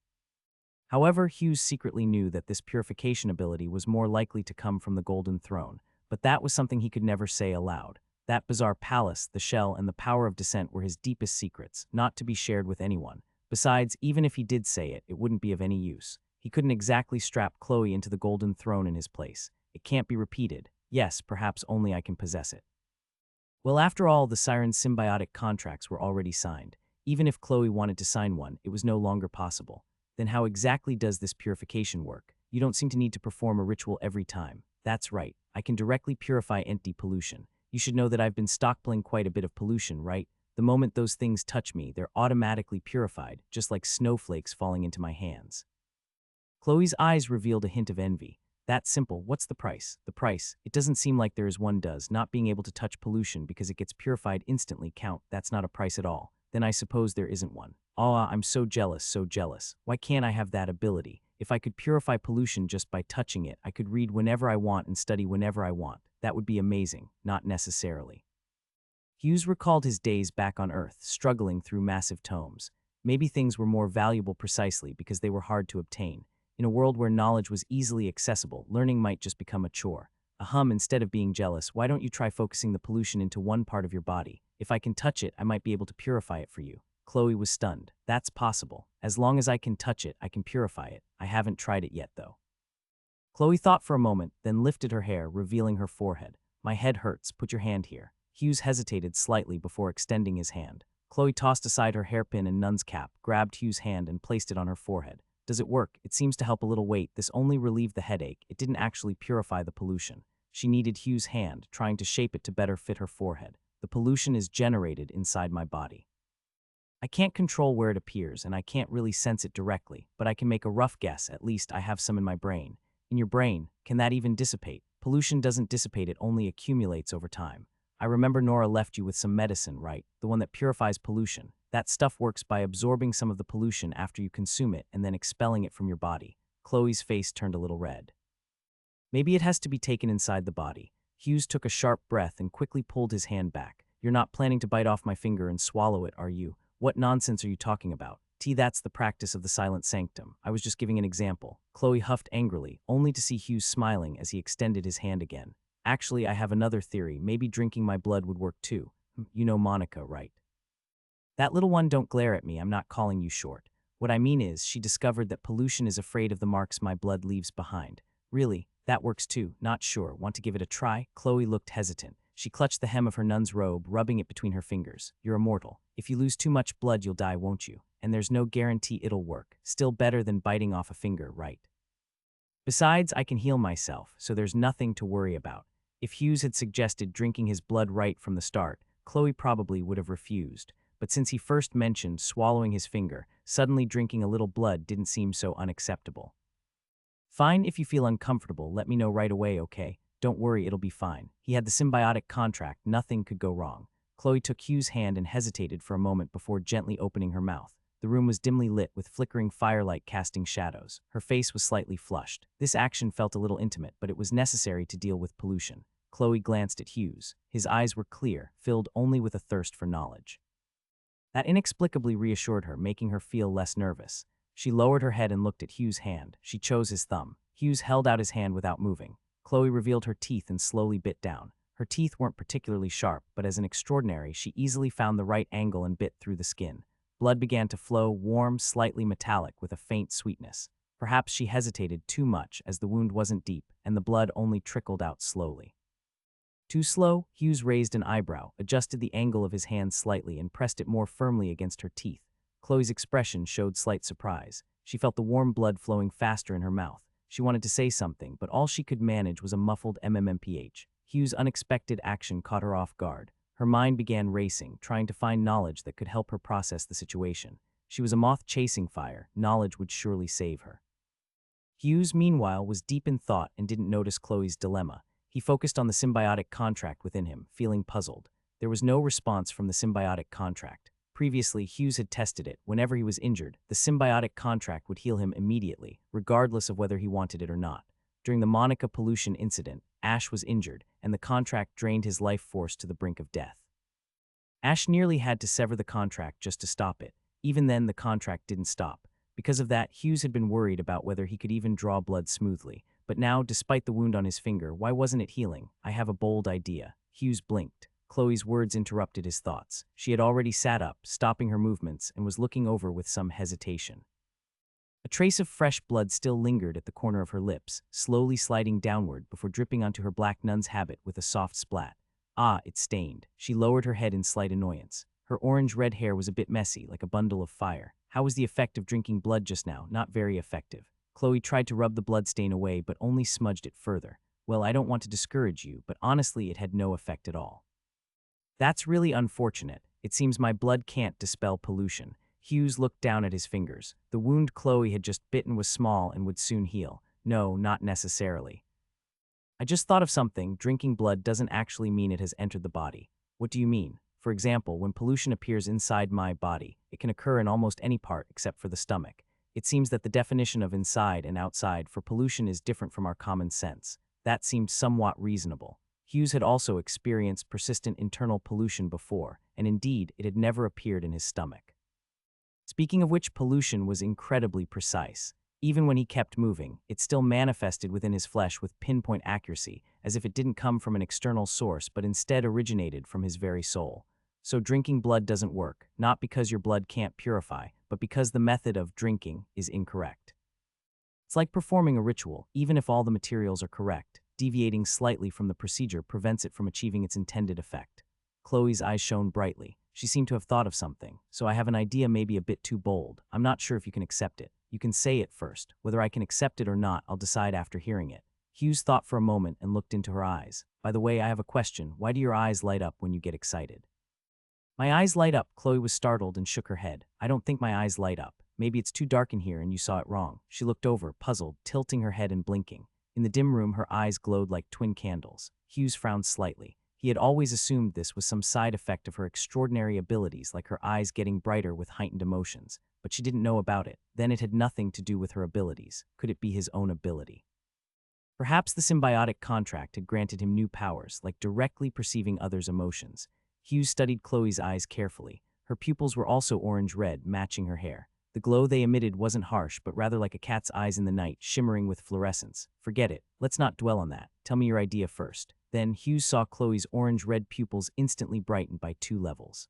However, Hughes secretly knew that this purification ability was more likely to come from the Golden Throne, but that was something he could never say aloud. That bizarre palace, the shell, and the power of descent were his deepest secrets, not to be shared with anyone. Besides, even if he did say it, it wouldn't be of any use. He couldn't exactly strap Chloe into the Golden Throne in his place. It can't be repeated. Yes, perhaps only I can possess it. Well, after all, the Siren's symbiotic contracts were already signed. Even if Chloe wanted to sign one, it was no longer possible. Then how exactly does this purification work? You don't seem to need to perform a ritual every time. That's right. I can directly purify empty pollution. You should know that I've been stockpiling quite a bit of pollution, right? The moment those things touch me, they're automatically purified, just like snowflakes falling into my hands. Chloe's eyes revealed a hint of envy. That's simple. What's the price? The price. It doesn't seem like there is one does. Not being able to touch pollution because it gets purified instantly count. That's not a price at all. Then I suppose there isn't one. Ah, I'm so jealous, so jealous. Why can't I have that ability? If I could purify pollution just by touching it, I could read whenever I want and study whenever I want. That would be amazing. Not necessarily. Hughes recalled his days back on Earth, struggling through massive tomes. Maybe things were more valuable precisely because they were hard to obtain. In a world where knowledge was easily accessible, learning might just become a chore. Instead of being jealous, why don't you try focusing the pollution into one part of your body? If I can touch it, I might be able to purify it for you. Chloe was stunned. That's possible. As long as I can touch it, I can purify it. I haven't tried it yet, though. Chloe thought for a moment, then lifted her hair, revealing her forehead. My head hurts. Put your hand here. Hughes hesitated slightly before extending his hand. Chloe tossed aside her hairpin and nun's cap, grabbed Hughes' hand, and placed it on her forehead. Does it work? It seems to help a little weight. This only relieved the headache. It didn't actually purify the pollution. She needed Hughes' hand, trying to shape it to better fit her forehead. The pollution is generated inside my body. I can't control where it appears, and I can't really sense it directly, but I can make a rough guess. At least I have some in my brain. In your brain, can that even dissipate? Pollution doesn't dissipate, it only accumulates over time. I remember Nora left you with some medicine, right? The one that purifies pollution. That stuff works by absorbing some of the pollution after you consume it and then expelling it from your body. Chloe's face turned a little red. Maybe it has to be taken inside the body. Hughes took a sharp breath and quickly pulled his hand back. You're not planning to bite off my finger and swallow it, are you? What nonsense are you talking about? That's the practice of the silent sanctum. I was just giving an example. Chloe huffed angrily, only to see Hughes smiling as he extended his hand again. Actually, I have another theory. Maybe drinking my blood would work too. You know Monica, right? That little one, don't glare at me. I'm not calling you short. What I mean is, she discovered that pollution is afraid of the marks my blood leaves behind. Really, that works too. Not sure. Want to give it a try? Chloe looked hesitant. She clutched the hem of her nun's robe, rubbing it between her fingers. You're immortal. If you lose too much blood, you'll die, won't you? And there's no guarantee it'll work. Still better than biting off a finger, right? Besides, I can heal myself, so there's nothing to worry about. If Hughes had suggested drinking his blood right from the start, Chloe probably would have refused. But since he first mentioned swallowing his finger, suddenly drinking a little blood didn't seem so unacceptable. Fine, if you feel uncomfortable, let me know right away, okay? Don't worry, it'll be fine. He had the symbiotic contract, nothing could go wrong. Chloe took Hughes' hand and hesitated for a moment before gently opening her mouth. The room was dimly lit with flickering firelight casting shadows. Her face was slightly flushed. This action felt a little intimate, but it was necessary to deal with pollution. Chloe glanced at Hughes. His eyes were clear, filled only with a thirst for knowledge. That inexplicably reassured her, making her feel less nervous. She lowered her head and looked at Hughes' hand. She chose his thumb. Hughes held out his hand without moving. Chloe revealed her teeth and slowly bit down. Her teeth weren't particularly sharp, but as an extraordinary, she easily found the right angle and bit through the skin. Blood began to flow, warm, slightly metallic, with a faint sweetness. Perhaps she hesitated too much, as the wound wasn't deep, and the blood only trickled out slowly. Too slow? Hughes raised an eyebrow, adjusted the angle of his hand slightly, and pressed it more firmly against her teeth. Chloe's expression showed slight surprise. She felt the warm blood flowing faster in her mouth. She wanted to say something, but all she could manage was a muffled MMMPH. Hughes' unexpected action caught her off guard. Her mind began racing, trying to find knowledge that could help her process the situation. She was a moth chasing fire. Knowledge would surely save her. Hughes, meanwhile, was deep in thought and didn't notice Chloe's dilemma. He focused on the symbiotic contract within him, feeling puzzled. There was no response from the symbiotic contract. Previously, Hughes had tested it. Whenever he was injured, the symbiotic contract would heal him immediately, regardless of whether he wanted it or not. During the Monica pollution incident, Ash was injured, and the contract drained his life force to the brink of death. Ash nearly had to sever the contract just to stop it. Even then, the contract didn't stop. Because of that, Hughes had been worried about whether he could even draw blood smoothly. But now, despite the wound on his finger, why wasn't it healing? I have a bold idea. Hughes blinked. Chloe's words interrupted his thoughts. She had already sat up, stopping her movements, and was looking over with some hesitation. A trace of fresh blood still lingered at the corner of her lips, slowly sliding downward before dripping onto her black nun's habit with a soft splat. Ah, it stained. She lowered her head in slight annoyance. Her orange-red hair was a bit messy, like a bundle of fire. How was the effect of drinking blood just now? Not very effective. Chloe tried to rub the bloodstain away, but only smudged it further. Well, I don't want to discourage you, but honestly, it had no effect at all. That's really unfortunate. It seems my blood can't dispel pollution. Hughes looked down at his fingers. The wound Chloe had just bitten was small and would soon heal. No, not necessarily. I just thought of something. Drinking blood doesn't actually mean it has entered the body. What do you mean? For example, when pollution appears inside my body, it can occur in almost any part except for the stomach. It seems that the definition of inside and outside for pollution is different from our common sense. That seemed somewhat reasonable. Hughes had also experienced persistent internal pollution before, and indeed, it had never appeared in his stomach. Speaking of which, pollution was incredibly precise. Even when he kept moving, it still manifested within his flesh with pinpoint accuracy, as if it didn't come from an external source but instead originated from his very soul. So drinking blood doesn't work, not because your blood can't purify, but because the method of drinking is incorrect. It's like performing a ritual. Even if all the materials are correct, deviating slightly from the procedure prevents it from achieving its intended effect. Chloe's eyes shone brightly. She seemed to have thought of something. So I have an idea, maybe a bit too bold. I'm not sure if you can accept it. You can say it first. Whether I can accept it or not, I'll decide after hearing it. Hughes thought for a moment and looked into her eyes. By the way, I have a question. Why do your eyes light up when you get excited? My eyes light up. Chloe was startled and shook her head. I don't think my eyes light up. Maybe it's too dark in here and you saw it wrong. She looked over, puzzled, tilting her head and blinking. In the dim room, her eyes glowed like twin candles. Hughes frowned slightly. He had always assumed this was some side effect of her extraordinary abilities, like her eyes getting brighter with heightened emotions, but she didn't know about it. Then it had nothing to do with her abilities. Could it be his own ability? Perhaps the symbiotic contract had granted him new powers, like directly perceiving others' emotions. Hughes studied Chloe's eyes carefully. Her pupils were also orange-red, matching her hair. The glow they emitted wasn't harsh, but rather like a cat's eyes in the night, shimmering with fluorescence. Forget it. Let's not dwell on that. Tell me your idea first. Then Hughes saw Chloe's orange-red pupils instantly brightened by 2 levels.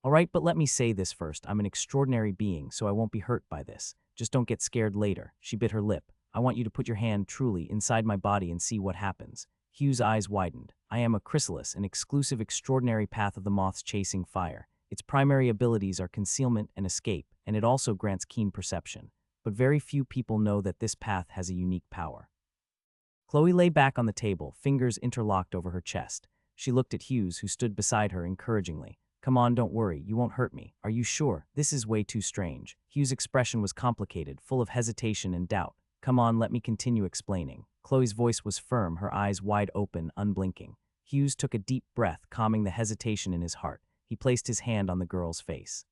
All right, but let me say this first. I'm an extraordinary being, so I won't be hurt by this. Just don't get scared later. She bit her lip. I want you to put your hand truly inside my body and see what happens. Hughes' eyes widened. I am a chrysalis, an exclusive extraordinary path of the moth's chasing fire. Its primary abilities are concealment and escape, and it also grants keen perception. But very few people know that this path has a unique power. Chloe lay back on the table, fingers interlocked over her chest. She looked at Hughes, who stood beside her encouragingly. Come on, don't worry, you won't hurt me. Are you sure? This is way too strange. Hughes' expression was complicated, full of hesitation and doubt. Come on, let me continue explaining. Chloe's voice was firm, her eyes wide open, unblinking. Hughes took a deep breath, calming the hesitation in his heart. He placed his hand on the girl's face.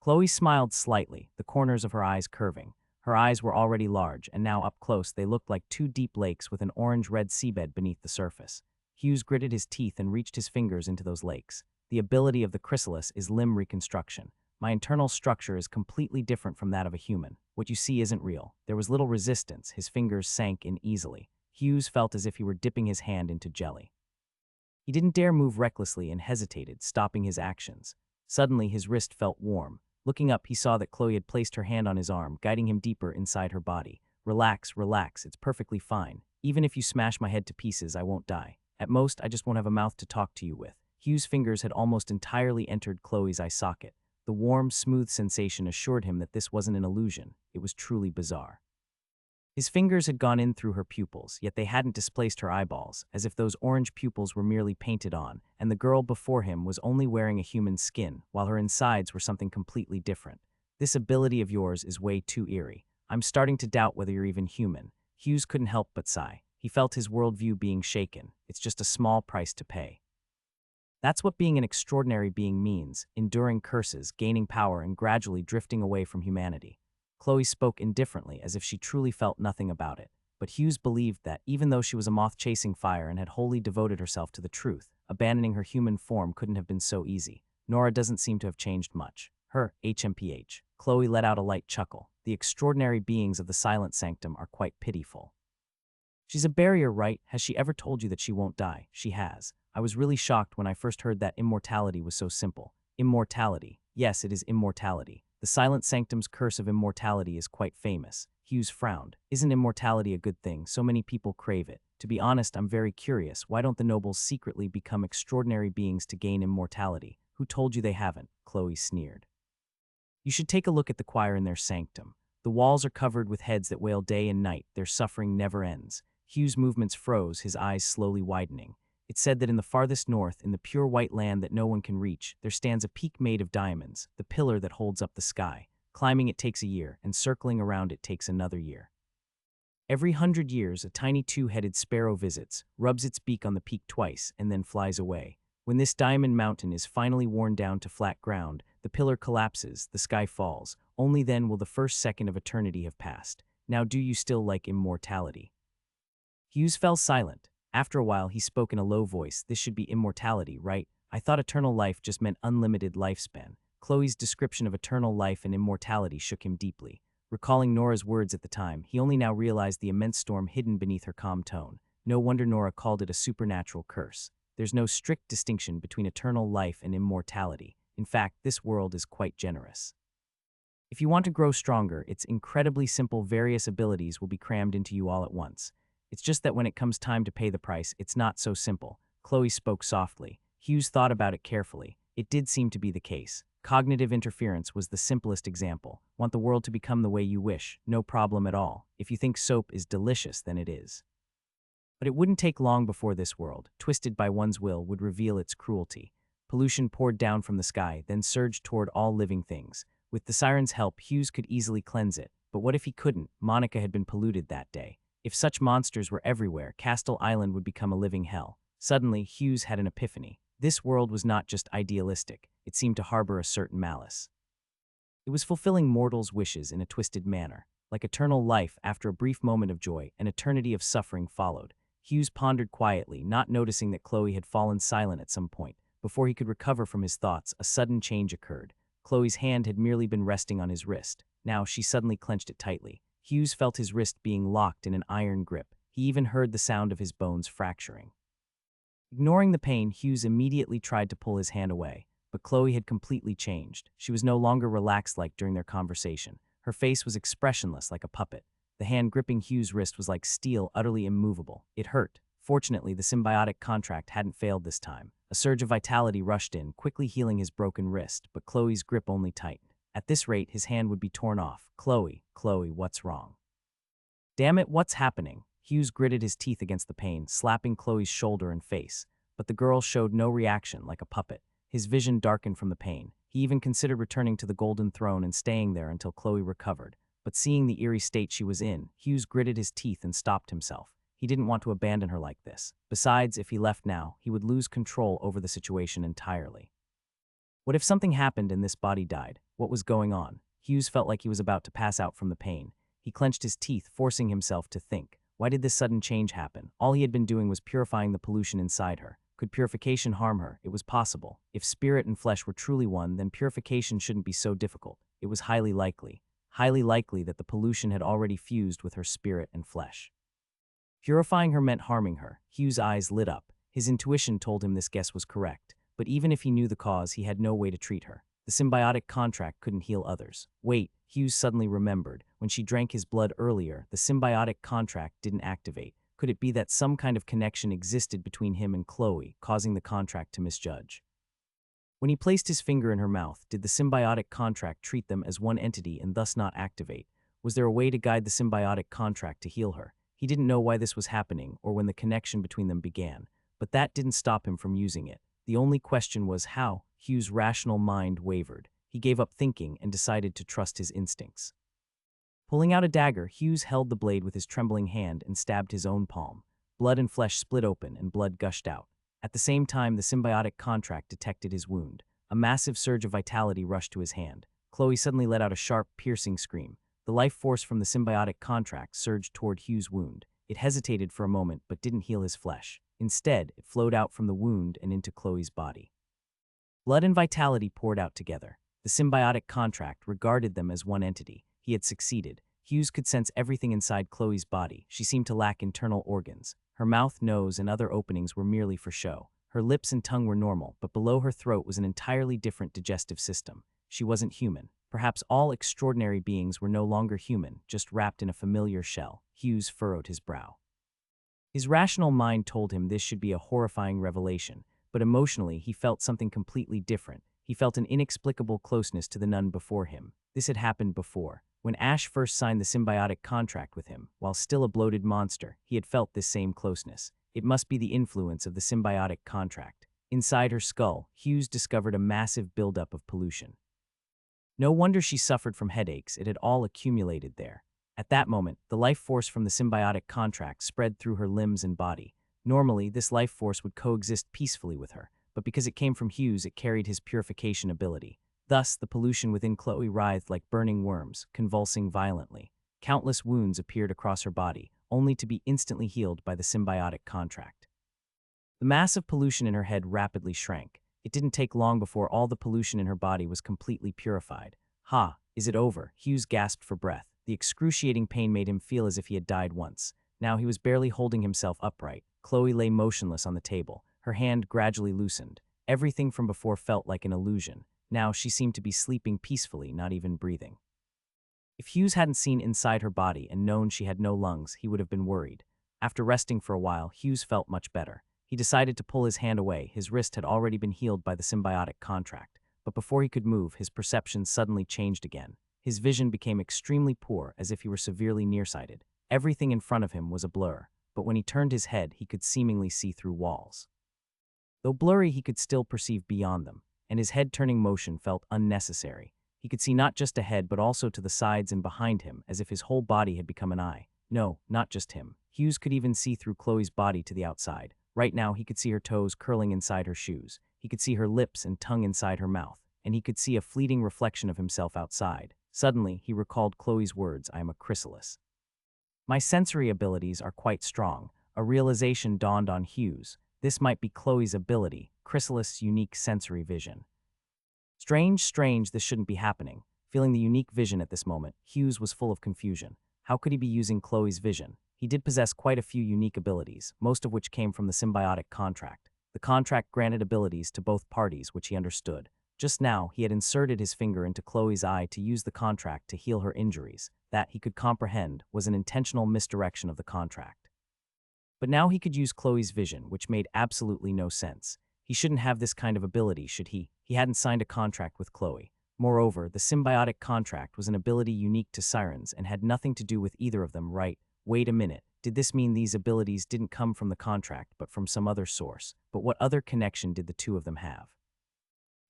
Chloe smiled slightly, the corners of her eyes curving. Her eyes were already large, and now up close they looked like 2 deep lakes with an orange-red seabed beneath the surface. Hughes gritted his teeth and reached his fingers into those lakes. The ability of the chrysalis is limb reconstruction. My internal structure is completely different from that of a human. What you see isn't real. There was little resistance. His fingers sank in easily. Hughes felt as if he were dipping his hand into jelly. He didn't dare move recklessly and hesitated, stopping his actions. Suddenly, his wrist felt warm. Looking up, he saw that Chloe had placed her hand on his arm, guiding him deeper inside her body. Relax, relax, it's perfectly fine. Even if you smash my head to pieces, I won't die. At most, I just won't have a mouth to talk to you with. Hughes' fingers had almost entirely entered Chloe's eye socket. The warm, smooth sensation assured him that this wasn't an illusion. It was truly bizarre. His fingers had gone in through her pupils, yet they hadn't displaced her eyeballs, as if those orange pupils were merely painted on, and the girl before him was only wearing a human skin, while her insides were something completely different. This ability of yours is way too eerie. I'm starting to doubt whether you're even human. Hughes couldn't help but sigh. He felt his worldview being shaken. It's just a small price to pay. That's what being an extraordinary being means, enduring curses, gaining power, and gradually drifting away from humanity. Chloe spoke indifferently, as if she truly felt nothing about it. But Hughes believed that, even though she was a moth chasing fire and had wholly devoted herself to the truth, abandoning her human form couldn't have been so easy. Nora doesn't seem to have changed much. Her, HMPH. Chloe let out a light chuckle. The extraordinary beings of the Silent Sanctum are quite pitiful. She's a barrier, right? Has she ever told you that she won't die? She has. I was really shocked when I first heard that immortality was so simple. Immortality. Yes, it is immortality. The Silent Sanctum's curse of immortality is quite famous. Hughes frowned. Isn't immortality a good thing? So many people crave it. To be honest, I'm very curious. Why don't the nobles secretly become extraordinary beings to gain immortality? Who told you they haven't? Chloe sneered. You should take a look at the choir in their sanctum. The walls are covered with heads that wail day and night. Their suffering never ends. Hughes' movements froze, his eyes slowly widening. It said that in the farthest north, in the pure white land that no one can reach, there stands a peak made of diamonds, the pillar that holds up the sky. Climbing it takes a year, and circling around it takes another year. Every 100 years, a tiny 2-headed sparrow visits, rubs its beak on the peak twice, and then flies away. When this diamond mountain is finally worn down to flat ground, the pillar collapses, the sky falls. Only then will the first second of eternity have passed. Now, do you still like immortality? Hughes fell silent. After a while, he spoke in a low voice. This should be immortality, right? I thought eternal life just meant unlimited lifespan. Chloe's description of eternal life and immortality shook him deeply. Recalling Nora's words at the time, he only now realized the immense storm hidden beneath her calm tone. No wonder Nora called it a supernatural curse. There's no strict distinction between eternal life and immortality. In fact, this world is quite generous. If you want to grow stronger, it's incredibly simple. Various abilities will be crammed into you all at once. It's just that when it comes time to pay the price, it's not so simple. Chloe spoke softly. Hughes thought about it carefully. It did seem to be the case. Cognitive interference was the simplest example. Want the world to become the way you wish? No problem at all. If you think soap is delicious, then it is. But it wouldn't take long before this world, twisted by one's will, would reveal its cruelty. Pollution poured down from the sky, then surged toward all living things. With the siren's help, Hughes could easily cleanse it. But what if he couldn't? Monica had been polluted that day. If such monsters were everywhere, Castle Island would become a living hell. Suddenly, Hughes had an epiphany. This world was not just idealistic, it seemed to harbor a certain malice. It was fulfilling mortals' wishes in a twisted manner. Like eternal life, after a brief moment of joy, an eternity of suffering followed. Hughes pondered quietly, not noticing that Chloe had fallen silent at some point. Before he could recover from his thoughts, a sudden change occurred. Chloe's hand had merely been resting on his wrist. Now she suddenly clenched it tightly. Hughes felt his wrist being locked in an iron grip. He even heard the sound of his bones fracturing. Ignoring the pain, Hughes immediately tried to pull his hand away. But Chloe had completely changed. She was no longer relaxed like during their conversation. Her face was expressionless like a puppet. The hand gripping Hughes' wrist was like steel, utterly immovable. It hurt. Fortunately, the symbiotic contract hadn't failed this time. A surge of vitality rushed in, quickly healing his broken wrist, but Chloe's grip only tightened. At this rate, his hand would be torn off. Chloe, what's wrong? Damn it, what's happening? Hughes gritted his teeth against the pain, slapping Chloe's shoulder and face. But the girl showed no reaction, like a puppet. His vision darkened from the pain. He even considered returning to the Golden Throne and staying there until Chloe recovered. But seeing the eerie state she was in, Hughes gritted his teeth and stopped himself. He didn't want to abandon her like this. Besides, if he left now, he would lose control over the situation entirely. What if something happened and this body died? What was going on? Hughes felt like he was about to pass out from the pain. He clenched his teeth, forcing himself to think. Why did this sudden change happen? All he had been doing was purifying the pollution inside her. Could purification harm her? It was possible. If spirit and flesh were truly one, then purification shouldn't be so difficult. It was highly likely that the pollution had already fused with her spirit and flesh. Purifying her meant harming her. Hughes' eyes lit up. His intuition told him this guess was correct. But even if he knew the cause, he had no way to treat her. The symbiotic contract couldn't heal others. Wait, Hughes suddenly remembered. When she drank his blood earlier, the symbiotic contract didn't activate. Could it be that some kind of connection existed between him and Chloe, causing the contract to misjudge? When he placed his finger in her mouth, did the symbiotic contract treat them as one entity and thus not activate? Was there a way to guide the symbiotic contract to heal her? He didn't know why this was happening or when the connection between them began, but that didn't stop him from using it. The only question was how. Hughes' rational mind wavered. He gave up thinking and decided to trust his instincts. Pulling out a dagger, Hughes held the blade with his trembling hand and stabbed his own palm. Blood and flesh split open and blood gushed out. At the same time, the symbiotic contract detected his wound. A massive surge of vitality rushed to his hand. Chloe suddenly let out a sharp, piercing scream. The life force from the symbiotic contract surged toward Hughes' wound. It hesitated for a moment but didn't heal his flesh. Instead, it flowed out from the wound and into Chloe's body. Blood and vitality poured out together. The symbiotic contract regarded them as one entity. He had succeeded. Hughes could sense everything inside Chloe's body. She seemed to lack internal organs. Her mouth, nose, and other openings were merely for show. Her lips and tongue were normal, but below her throat was an entirely different digestive system. She wasn't human. Perhaps all extraordinary beings were no longer human, just wrapped in a familiar shell. Hughes furrowed his brow. His rational mind told him this should be a horrifying revelation, but emotionally he felt something completely different. He felt an inexplicable closeness to the nun before him. This had happened before. When Ash first signed the symbiotic contract with him, while still a bloated monster, he had felt this same closeness. It must be the influence of the symbiotic contract. Inside her skull, Hughes discovered a massive buildup of pollution. No wonder she suffered from headaches. It had all accumulated there. At that moment, the life force from the symbiotic contract spread through her limbs and body. Normally, this life force would coexist peacefully with her, but because it came from Hughes, it carried his purification ability. Thus, the pollution within Chloe writhed like burning worms, convulsing violently. Countless wounds appeared across her body, only to be instantly healed by the symbiotic contract. The mass of pollution in her head rapidly shrank. It didn't take long before all the pollution in her body was completely purified. Ha, is it over? Hughes gasped for breath. The excruciating pain made him feel as if he had died once. Now he was barely holding himself upright. Chloe lay motionless on the table. Her hand gradually loosened. Everything from before felt like an illusion. Now she seemed to be sleeping peacefully, not even breathing. If Hughes hadn't seen inside her body and known she had no lungs, he would have been worried. After resting for a while, Hughes felt much better. He decided to pull his hand away. His wrist had already been healed by the symbiotic contract. But before he could move, his perception suddenly changed again. His vision became extremely poor, as if he were severely nearsighted. Everything in front of him was a blur, but when he turned his head, he could seemingly see through walls. Though blurry, he could still perceive beyond them, and his head-turning motion felt unnecessary. He could see not just ahead, but also to the sides and behind him, as if his whole body had become an eye. No, not just him. Hughes could even see through Chloe's body to the outside. Right now, he could see her toes curling inside her shoes. He could see her lips and tongue inside her mouth, and he could see a fleeting reflection of himself outside. Suddenly, he recalled Chloe's words, "I am a chrysalis." My sensory abilities are quite strong. A realization dawned on Hughes. This might be Chloe's ability, Chrysalis' unique sensory vision. Strange, this shouldn't be happening. Feeling the unique vision at this moment, Hughes was full of confusion. How could he be using Chloe's vision? He did possess quite a few unique abilities, most of which came from the symbiotic contract. The contract granted abilities to both parties, which he understood. Just now, he had inserted his finger into Chloe's eye to use the contract to heal her injuries. That, he could comprehend, was an intentional misdirection of the contract. But now he could use Chloe's vision, which made absolutely no sense. He shouldn't have this kind of ability, should he? He hadn't signed a contract with Chloe. Moreover, the symbiotic contract was an ability unique to sirens and had nothing to do with either of them, right? Wait a minute. Did this mean these abilities didn't come from the contract, but from some other source? But what other connection did the two of them have?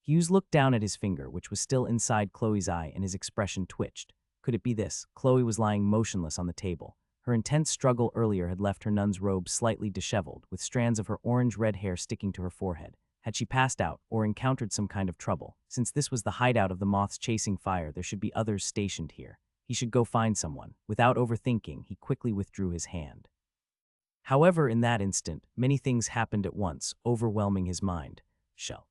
Hughes looked down at his finger, which was still inside Chloe's eye, and his expression twitched. Could it be this? Chloe was lying motionless on the table. Her intense struggle earlier had left her nun's robe slightly disheveled, with strands of her orange-red hair sticking to her forehead. Had she passed out or encountered some kind of trouble? Since this was the hideout of the moths chasing fire, there should be others stationed here. He should go find someone. Without overthinking, he quickly withdrew his hand. However, in that instant, many things happened at once, overwhelming his mind. Shell.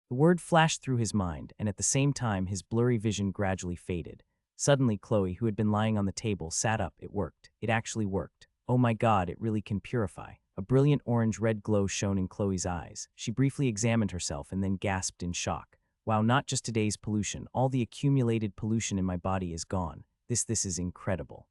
The word flashed through his mind, and at the same time, his blurry vision gradually faded. Suddenly, Chloe, who had been lying on the table, sat up. It worked. It actually worked. Oh my God, it really can purify. A brilliant orange-red glow shone in Chloe's eyes. She briefly examined herself and then gasped in shock. Wow, not just today's pollution. All the accumulated pollution in my body is gone. This is incredible.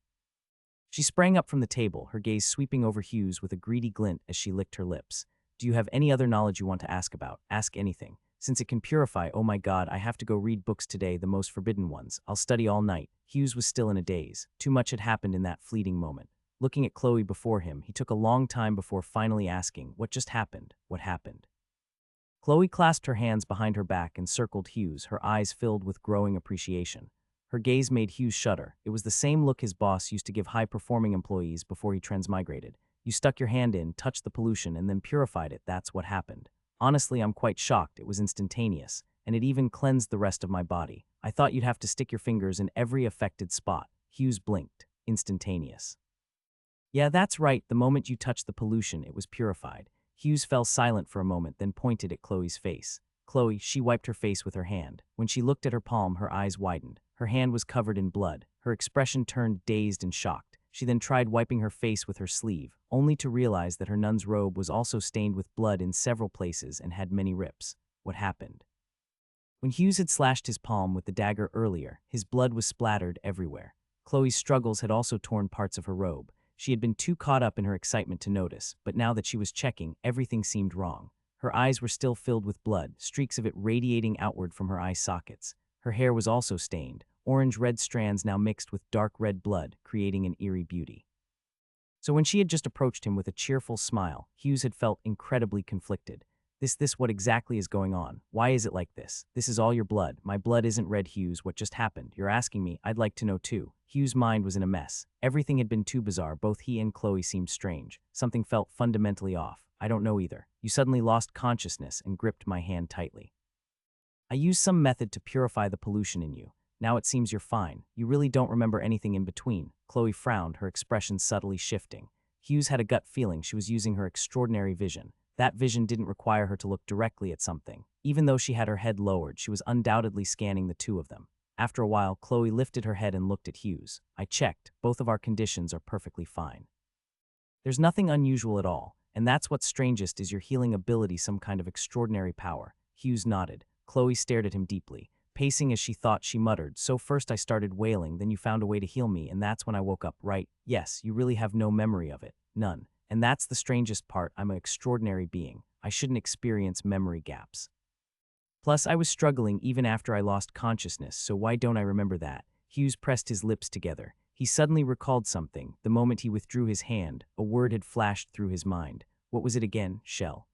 She sprang up from the table, her gaze sweeping over Hughes with a greedy glint as she licked her lips. Do you have any other knowledge you want to ask about? Ask anything. Since it can purify, oh my God, I have to go read books today, the most forbidden ones. I'll study all night. Hughes was still in a daze. Too much had happened in that fleeting moment. Looking at Chloe before him, he took a long time before finally asking, what just happened? What happened? Chloe clasped her hands behind her back and circled Hughes, her eyes filled with growing appreciation. Her gaze made Hughes shudder. It was the same look his boss used to give high-performing employees before he transmigrated. You stuck your hand in, touched the pollution, and then purified it. That's what happened. Honestly, I'm quite shocked. It was instantaneous, and it even cleansed the rest of my body. I thought you'd have to stick your fingers in every affected spot. Hughes blinked. Instantaneous. Yeah, that's right. The moment you touched the pollution, it was purified. Hughes fell silent for a moment, then pointed at Chloe's face. Chloe, she wiped her face with her hand. When she looked at her palm, her eyes widened. Her hand was covered in blood. Her expression turned dazed and shocked. She then tried wiping her face with her sleeve, only to realize that her nun's robe was also stained with blood in several places and had many rips. What happened? When Hughes had slashed his palm with the dagger earlier, his blood was splattered everywhere. Chloe's struggles had also torn parts of her robe. She had been too caught up in her excitement to notice, but now that she was checking, everything seemed wrong. Her eyes were still filled with blood, streaks of it radiating outward from her eye sockets. Her hair was also stained, orange-red strands now mixed with dark red blood, creating an eerie beauty. So when she had just approached him with a cheerful smile, Hughes had felt incredibly conflicted. What exactly is going on? Why is it like this? This is all your blood. My blood isn't red, Hughes. What just happened? You're asking me. I'd like to know too. Hughes' mind was in a mess. Everything had been too bizarre. Both he and Chloe seemed strange. Something felt fundamentally off. I don't know either. You suddenly lost consciousness and gripped my hand tightly. I used some method to purify the pollution in you. Now it seems you're fine. You really don't remember anything in between. Chloe frowned, her expression subtly shifting. Hughes had a gut feeling she was using her extraordinary vision. That vision didn't require her to look directly at something. Even though she had her head lowered, she was undoubtedly scanning the two of them. After a while, Chloe lifted her head and looked at Hughes. I checked. Both of our conditions are perfectly fine. There's nothing unusual at all, and that's what's strangest is your healing ability, some kind of extraordinary power. Hughes nodded. Chloe stared at him deeply. Pacing as she thought, she muttered, so first I started wailing, then you found a way to heal me, and that's when I woke up, right? Yes, you really have no memory of it. None. And that's the strangest part. I'm an extraordinary being. I shouldn't experience memory gaps. Plus, I was struggling even after I lost consciousness, so why don't I remember that? Hughes pressed his lips together. He suddenly recalled something. The moment he withdrew his hand, a word had flashed through his mind. What was it again? Shell.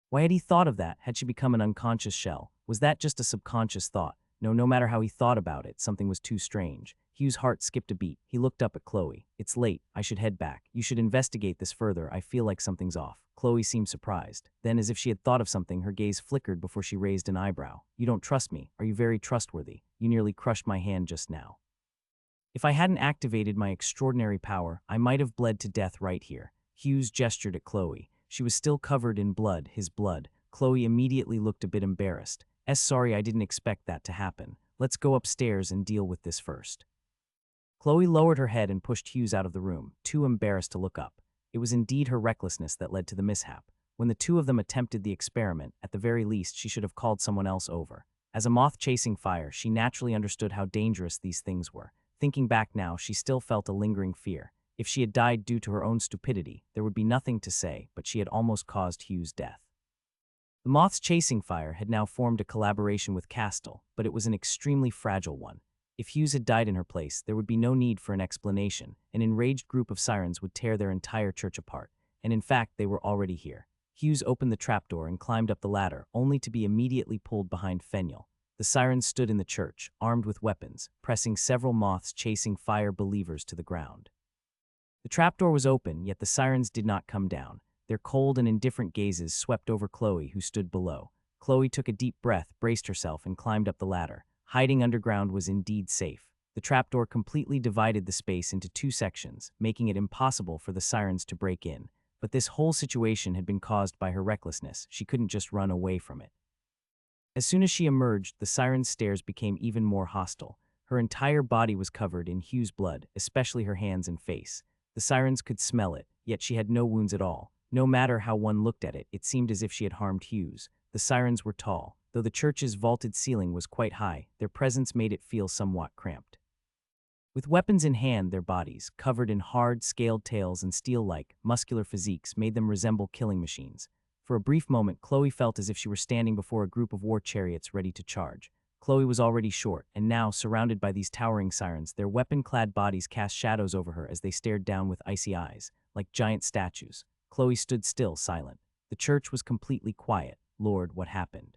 Why had he thought of that? Had she become an unconscious shell? Was that just a subconscious thought? No matter how he thought about it, something was too strange. Hugh's heart skipped a beat. He looked up at Chloe. "It's late. I should head back. You should investigate this further. I feel like something's off." Chloe seemed surprised. Then, as if she had thought of something, her gaze flickered before she raised an eyebrow. "You don't trust me. Are you very trustworthy? You nearly crushed my hand just now." "If I hadn't activated my extraordinary power, I might have bled to death right here." Hughes gestured at Chloe. She was still covered in blood, his blood. Chloe immediately looked a bit embarrassed. Sorry, I didn't expect that to happen. Let's go upstairs and deal with this first." Chloe lowered her head and pushed Hughes out of the room, too embarrassed to look up. It was indeed her recklessness that led to the mishap. When the two of them attempted the experiment, at the very least she should have called someone else over. As a moth chasing fire, she naturally understood how dangerous these things were. Thinking back now, she still felt a lingering fear. If she had died due to her own stupidity, there would be nothing to say, but she had almost caused Hughes' death. The moth's chasing fire had now formed a collaboration with Castle, but it was an extremely fragile one. If Hughes had died in her place, there would be no need for an explanation. An enraged group of sirens would tear their entire church apart, and in fact they were already here. Hughes opened the trapdoor and climbed up the ladder, only to be immediately pulled behind Feniel. The sirens stood in the church, armed with weapons, pressing several moths chasing fire believers to the ground. The trapdoor was open, yet the sirens did not come down. Their cold and indifferent gazes swept over Chloe, who stood below. Chloe took a deep breath, braced herself, and climbed up the ladder. Hiding underground was indeed safe. The trapdoor completely divided the space into two sections, making it impossible for the sirens to break in. But this whole situation had been caused by her recklessness. She couldn't just run away from it. As soon as she emerged, the siren's stares became even more hostile. Her entire body was covered in Hugh's blood, especially her hands and face. The sirens could smell it, yet she had no wounds at all. No matter how one looked at it, it seemed as if she had harmed Hughes. The sirens were tall. Though the church's vaulted ceiling was quite high, their presence made it feel somewhat cramped. With weapons in hand, their bodies, covered in hard, scaled tails and steel-like, muscular physiques, made them resemble killing machines. For a brief moment, Chloe felt as if she were standing before a group of war chariots ready to charge. Chloe was already short, and now, surrounded by these towering sirens, their weapon-clad bodies cast shadows over her as they stared down with icy eyes, like giant statues. Chloe stood still, silent. The church was completely quiet. "Lord, what happened?"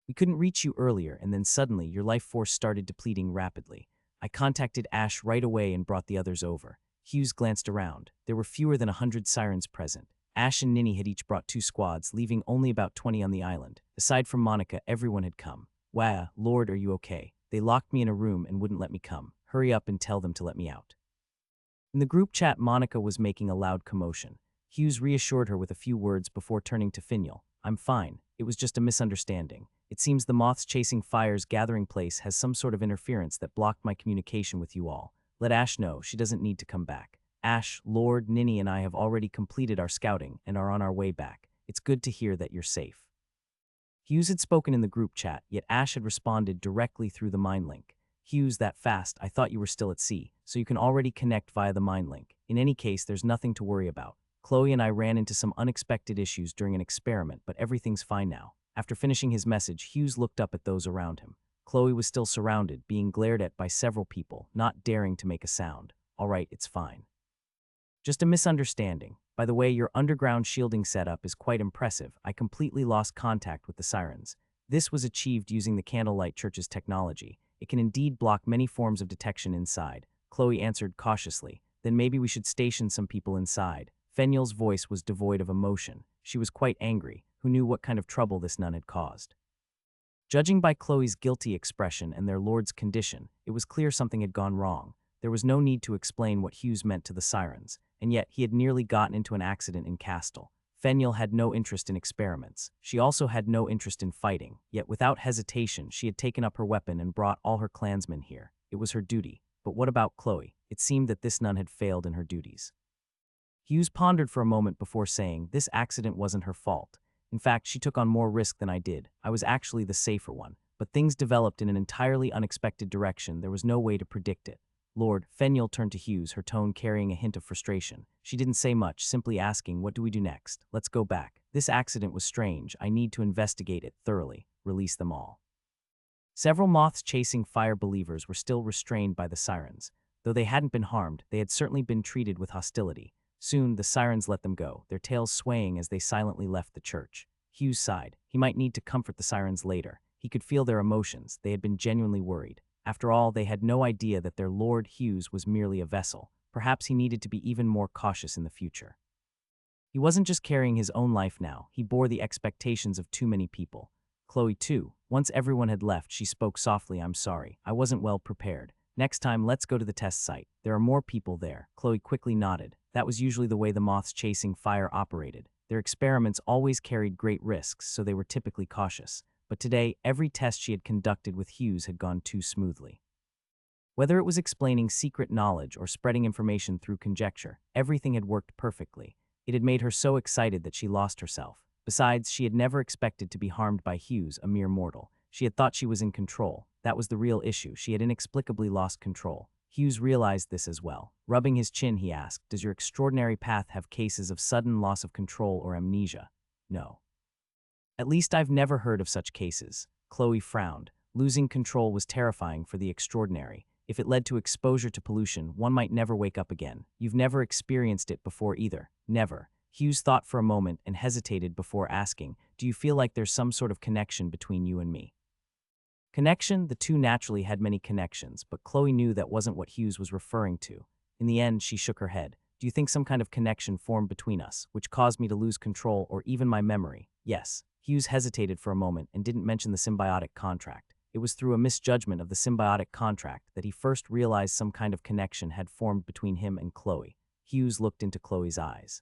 "We couldn't reach you earlier, and then suddenly your life force started depleting rapidly. I contacted Ash right away and brought the others over." Hughes glanced around. There were fewer than 100 sirens present. Ash and Ninny had each brought 2 squads, leaving only about 20 on the island. Aside from Monica, everyone had come. "Wah, Lord, are you okay? They locked me in a room and wouldn't let me come. Hurry up and tell them to let me out." In the group chat, Monica was making a loud commotion. Hughes reassured her with a few words before turning to Feniel. "I'm fine. It was just a misunderstanding. It seems the moths chasing fire's gathering place has some sort of interference that blocked my communication with you all. Let Ash know. She doesn't need to come back. Ash, Lord, Ninny, and I have already completed our scouting and are on our way back. It's good to hear that you're safe." Hughes had spoken in the group chat, yet Ash had responded directly through the mind link. "Hughes, that fast? I thought you were still at sea, so you can already connect via the mind link. In any case, there's nothing to worry about. Chloe and I ran into some unexpected issues during an experiment, but everything's fine now." After finishing his message, Hughes looked up at those around him. Chloe was still surrounded, being glared at by several people, not daring to make a sound. "All right, it's fine. Just a misunderstanding. By the way, your underground shielding setup is quite impressive. I completely lost contact with the sirens. This was achieved using the Candlelight Church's technology. It can indeed block many forms of detection inside." Chloe answered cautiously. "Then maybe we should station some people inside." Feniel's voice was devoid of emotion. She was quite angry. Who knew what kind of trouble this nun had caused? Judging by Chloe's guilty expression and their lord's condition, it was clear something had gone wrong. There was no need to explain what Hughes meant to the sirens, and yet he had nearly gotten into an accident in Castle. Feniel had no interest in experiments. She also had no interest in fighting, yet without hesitation she had taken up her weapon and brought all her clansmen here. It was her duty. But what about Chloe? It seemed that this nun had failed in her duties. Hughes pondered for a moment before saying, "This accident wasn't her fault. In fact, she took on more risk than I did. I was actually the safer one. But things developed in an entirely unexpected direction. There was no way to predict it." "Lord," Feniel turned to Hughes, her tone carrying a hint of frustration. She didn't say much, simply asking, "What do we do next?" "Let's go back. This accident was strange. I need to investigate it thoroughly. Release them all." Several moths chasing fire believers were still restrained by the sirens. Though they hadn't been harmed, they had certainly been treated with hostility. Soon, the sirens let them go, their tails swaying as they silently left the church. Hughes sighed. He might need to comfort the sirens later. He could feel their emotions. They had been genuinely worried. After all, they had no idea that their Lord Hughes was merely a vessel. Perhaps he needed to be even more cautious in the future. He wasn't just carrying his own life now, he bore the expectations of too many people. Chloe, too. Once everyone had left, she spoke softly, "I'm sorry. I wasn't well prepared. Next time, let's go to the test site. There are more people there." Chloe quickly nodded. That was usually the way the moths chasing fire operated. Their experiments always carried great risks, so they were typically cautious. But today, every test she had conducted with Hughes had gone too smoothly. Whether it was explaining secret knowledge or spreading information through conjecture, everything had worked perfectly. It had made her so excited that she lost herself. Besides, she had never expected to be harmed by Hughes, a mere mortal. She had thought she was in control. That was the real issue. She had inexplicably lost control. Hughes realized this as well. Rubbing his chin, he asked, "Does your extraordinary path have cases of sudden loss of control or amnesia?" "No." "At least I've never heard of such cases." Chloe frowned. Losing control was terrifying for the extraordinary. If it led to exposure to pollution, one might never wake up again. "You've never experienced it before either." "Never." Hughes thought for a moment and hesitated before asking, "Do you feel like there's some sort of connection between you and me?" Connection? The two naturally had many connections, but Chloe knew that wasn't what Hughes was referring to. In the end, she shook her head. "Do you think some kind of connection formed between us, which caused me to lose control or even my memory?" "Yes." Hughes hesitated for a moment and didn't mention the symbiotic contract. It was through a misjudgment of the symbiotic contract that he first realized some kind of connection had formed between him and Chloe. Hughes looked into Chloe's eyes.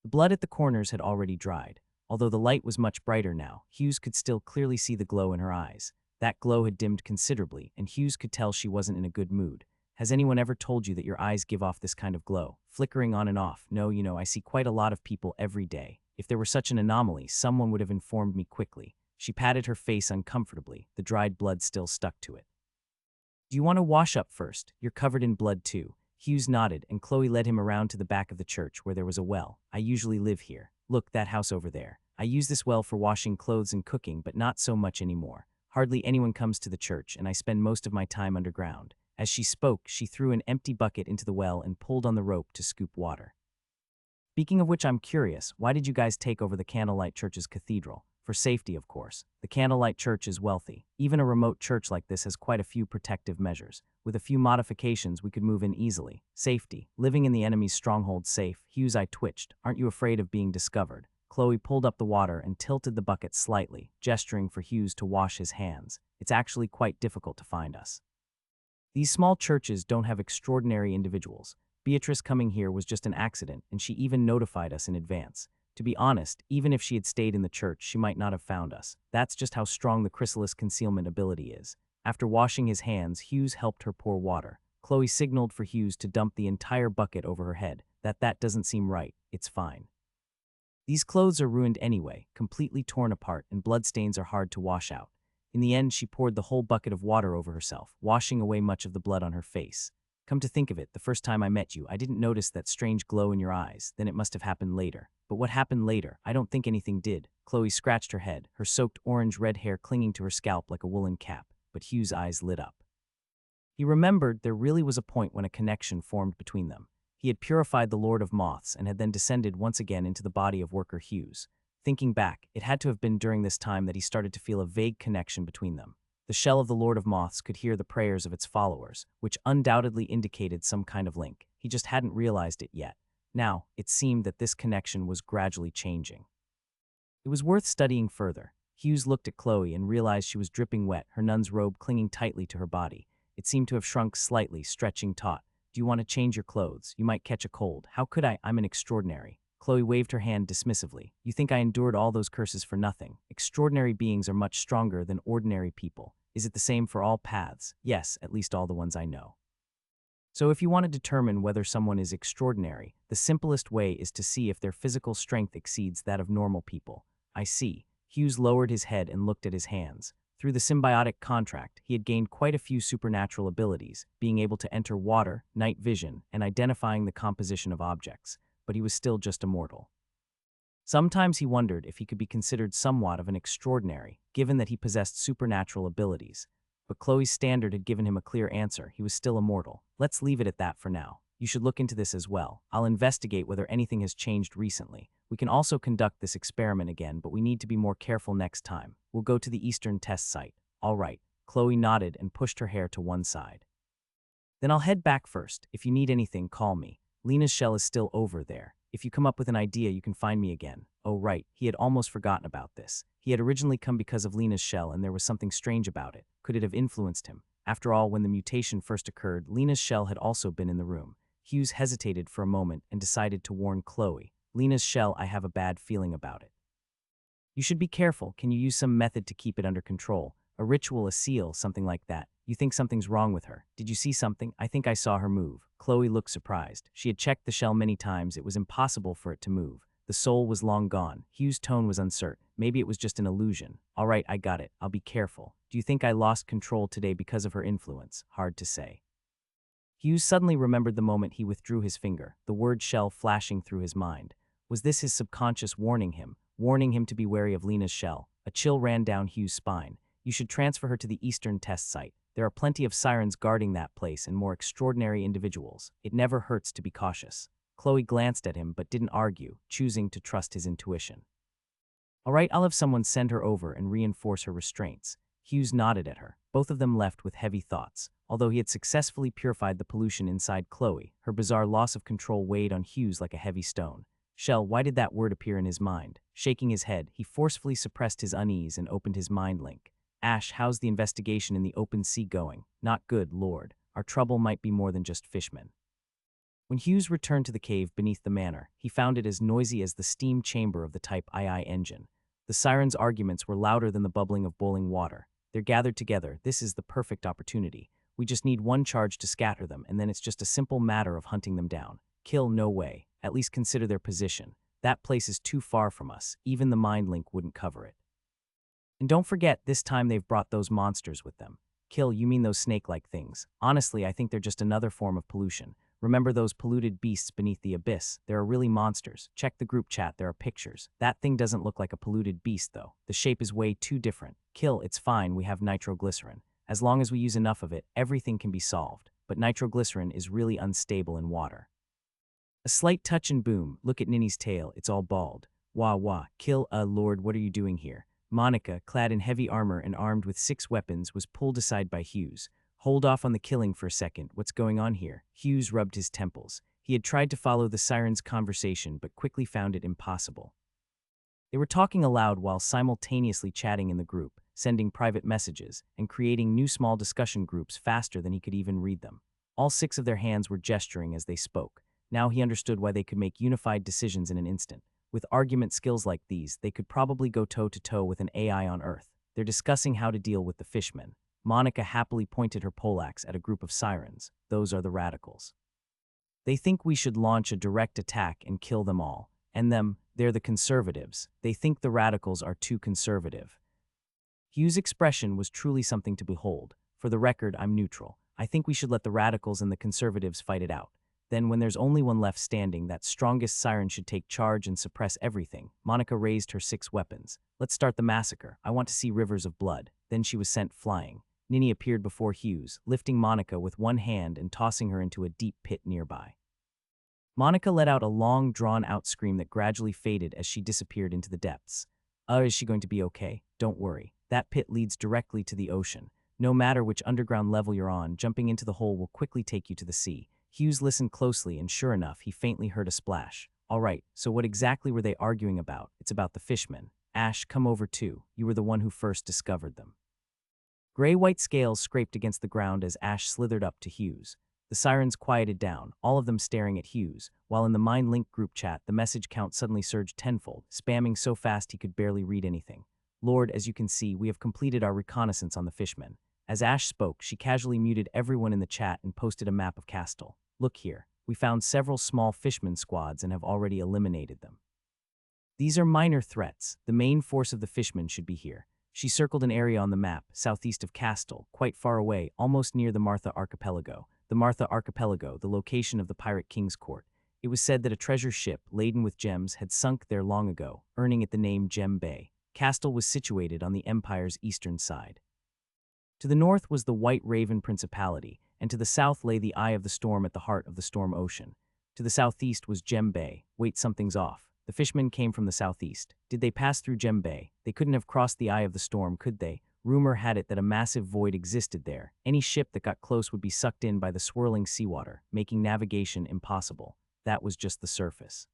The blood at the corners had already dried. Although the light was much brighter now, Hughes could still clearly see the glow in her eyes. That glow had dimmed considerably, and Hughes could tell she wasn't in a good mood. "Has anyone ever told you that your eyes give off this kind of glow? Flickering on and off?" "No, I see quite a lot of people every day. If there were such an anomaly, someone would have informed me quickly." She patted her face uncomfortably. The dried blood still stuck to it. "Do you want to wash up first? You're covered in blood too." Hughes nodded, and Chloe led him around to the back of the church where there was a well. "I usually live here. Look, that house over there. I use this well for washing clothes and cooking, but not so much anymore. Hardly anyone comes to the church, and I spend most of my time underground." As she spoke, she threw an empty bucket into the well and pulled on the rope to scoop water. "Speaking of which, I'm curious, why did you guys take over the Candlelight Church's cathedral?" "For safety, of course. The Candlelight Church is wealthy. Even a remote church like this has quite a few protective measures. With a few modifications, we could move in easily." "Safety. Living in the enemy's stronghold safe." Hughes' eye twitched. "Aren't you afraid of being discovered?" Chloe pulled up the water and tilted the bucket slightly, gesturing for Hughes to wash his hands. "It's actually quite difficult to find us. These small churches don't have extraordinary individuals. Beatrice coming here was just an accident, and she even notified us in advance. To be honest, even if she had stayed in the church, she might not have found us. That's just how strong the chrysalis concealment ability is." After washing his hands, Hughes helped her pour water. Chloe signaled for Hughes to dump the entire bucket over her head. That doesn't seem right. "It's fine. These clothes are ruined anyway, completely torn apart, and bloodstains are hard to wash out." In the end, she poured the whole bucket of water over herself, washing away much of the blood on her face. "Come to think of it, the first time I met you, I didn't notice that strange glow in your eyes. Then it must have happened later." "But what happened later?" "I don't think anything did." Chloe scratched her head, her soaked orange-red hair clinging to her scalp like a woolen cap, but Hugh's eyes lit up. He remembered there really was a point when a connection formed between them. He had purified the Lord of Moths and had then descended once again into the body of worker Hughes. Thinking back, it had to have been during this time that he started to feel a vague connection between them. The shell of the Lord of Moths could hear the prayers of its followers, which undoubtedly indicated some kind of link. He just hadn't realized it yet. Now, it seemed that this connection was gradually changing. It was worth studying further. Hughes looked at Chloe and realized she was dripping wet, her nun's robe clinging tightly to her body. It seemed to have shrunk slightly, stretching taut. "Do you want to change your clothes? You might catch a cold." "How could I? I'm an extraordinary." Chloe waved her hand dismissively. "You think I endured all those curses for nothing? Extraordinary beings are much stronger than ordinary people." "Is it the same for all paths?" "Yes, at least all the ones I know." "So if you want to determine whether someone is extraordinary, the simplest way is to see if their physical strength exceeds that of normal people." "I see." Hughes lowered his head and looked at his hands. Through the symbiotic contract, he had gained quite a few supernatural abilities, being able to enter water, night vision, and identifying the composition of objects. But he was still just a mortal. Sometimes he wondered if he could be considered somewhat of an extraordinary, given that he possessed supernatural abilities. But Chloe's standard had given him a clear answer. He was still a mortal. "Let's leave it at that for now. You should look into this as well. I'll investigate whether anything has changed recently. We can also conduct this experiment again, but we need to be more careful next time. We'll go to the Eastern test site." "All right." Chloe nodded and pushed her hair to one side. Then I'll head back first. If you need anything, call me. Lena's shell is still over there. If you come up with an idea, you can find me again. Oh right, he had almost forgotten about this. He had originally come because of Lena's shell, and there was something strange about it. Could it have influenced him? After all, when the mutation first occurred, Lena's shell had also been in the room. Hughes hesitated for a moment and decided to warn Chloe. Lena's shell, I have a bad feeling about it. You should be careful. Can you use some method to keep it under control? A ritual, a seal, something like that. You think something's wrong with her. Did you see something? I think I saw her move. Chloe looked surprised. She had checked the shell many times. It was impossible for it to move. The soul was long gone. Hughes' tone was uncertain. Maybe it was just an illusion. All right, I got it. I'll be careful. Do you think I lost control today because of her influence? Hard to say. Hughes suddenly remembered the moment he withdrew his finger, the word shell flashing through his mind. Was this his subconscious warning him to be wary of Lena's shell? A chill ran down Hughes' spine. You should transfer her to the Eastern test site. There are plenty of sirens guarding that place and more extraordinary individuals. It never hurts to be cautious. Chloe glanced at him but didn't argue, choosing to trust his intuition. All right, I'll have someone send her over and reinforce her restraints. Hughes nodded at her. Both of them left with heavy thoughts. Although he had successfully purified the pollution inside Chloe, her bizarre loss of control weighed on Hughes like a heavy stone. Shell, why did that word appear in his mind? Shaking his head, he forcefully suppressed his unease and opened his mind link. Ash, how's the investigation in the open sea going? Not good, Lord. Our trouble might be more than just fishmen. When Hughes returned to the cave beneath the manor, he found it as noisy as the steam chamber of the Type II engine. The sirens' arguments were louder than the bubbling of boiling water. They're gathered together. This is the perfect opportunity. We just need one charge to scatter them, and then it's just a simple matter of hunting them down. Kill, no way. At least consider their position. That place is too far from us. Even the mind link wouldn't cover it. And don't forget, this time they've brought those monsters with them. Kill, you mean those snake-like things. Honestly, I think they're just another form of pollution. Remember those polluted beasts beneath the abyss? There are really monsters. Check the group chat, there are pictures. That thing doesn't look like a polluted beast, though. The shape is way too different. Kill, it's fine, we have nitroglycerin. As long as we use enough of it, everything can be solved. But nitroglycerin is really unstable in water. A slight touch and boom, look at Ninny's tail, it's all bald. Wah wah, Kill, Lord, what are you doing here? Monica, clad in heavy armor and armed with 6 weapons, was pulled aside by Hughes. Hold off on the killing for a second, what's going on here? Hughes rubbed his temples. He had tried to follow the sirens' conversation but quickly found it impossible. They were talking aloud while simultaneously chatting in the group, sending private messages, and creating new small discussion groups faster than he could even read them. All 6 of their hands were gesturing as they spoke. Now he understood why they could make unified decisions in an instant. With argument skills like these, they could probably go toe-to-toe with an AI on Earth. They're discussing how to deal with the fishmen. Monica happily pointed her poleaxe at a group of sirens. Those are the radicals. They think we should launch a direct attack and kill them all. And them, they're the conservatives. They think the radicals are too conservative. Hughes' expression was truly something to behold. For the record, I'm neutral. I think we should let the radicals and the conservatives fight it out. Then, when there's only one left standing, that strongest siren should take charge and suppress everything. Monica raised her 6 weapons. Let's start the massacre. I want to see rivers of blood. Then she was sent flying. Ninny appeared before Hughes, lifting Monica with one hand and tossing her into a deep pit nearby. Monica let out a long, drawn-out scream that gradually faded as she disappeared into the depths. Is she going to be okay? Don't worry. That pit leads directly to the ocean. No matter which underground level you're on, jumping into the hole will quickly take you to the sea. Hughes listened closely, and sure enough, he faintly heard a splash. All right, so what exactly were they arguing about? It's about the fishmen. Ash, come over too. You were the one who first discovered them. Gray-white scales scraped against the ground as Ash slithered up to Hughes. The sirens quieted down, all of them staring at Hughes, while in the Mind Link group chat, the message count suddenly surged tenfold, spamming so fast he could barely read anything. Lord, as you can see, we have completed our reconnaissance on the fishmen. As Ash spoke, she casually muted everyone in the chat and posted a map of Castle. Look here, we found several small fishman squads and have already eliminated them. These are minor threats. The main force of the fishmen should be here. She circled an area on the map, southeast of Castle, quite far away, almost near the Martha Archipelago. The Martha Archipelago, the location of the Pirate King's court. It was said that a treasure ship, laden with gems, had sunk there long ago, earning it the name Gem Bay. Castle was situated on the empire's eastern side. To the north was the White Raven Principality, and to the south lay the Eye of the Storm at the heart of the Storm Ocean. To the southeast was Gem Bay. Wait, something's off. The fishmen came from the southeast. Did they pass through Gem Bay? They couldn't have crossed the Eye of the Storm, could they? Rumor had it that a massive void existed there. Any ship that got close would be sucked in by the swirling seawater, making navigation impossible. That was just the surface.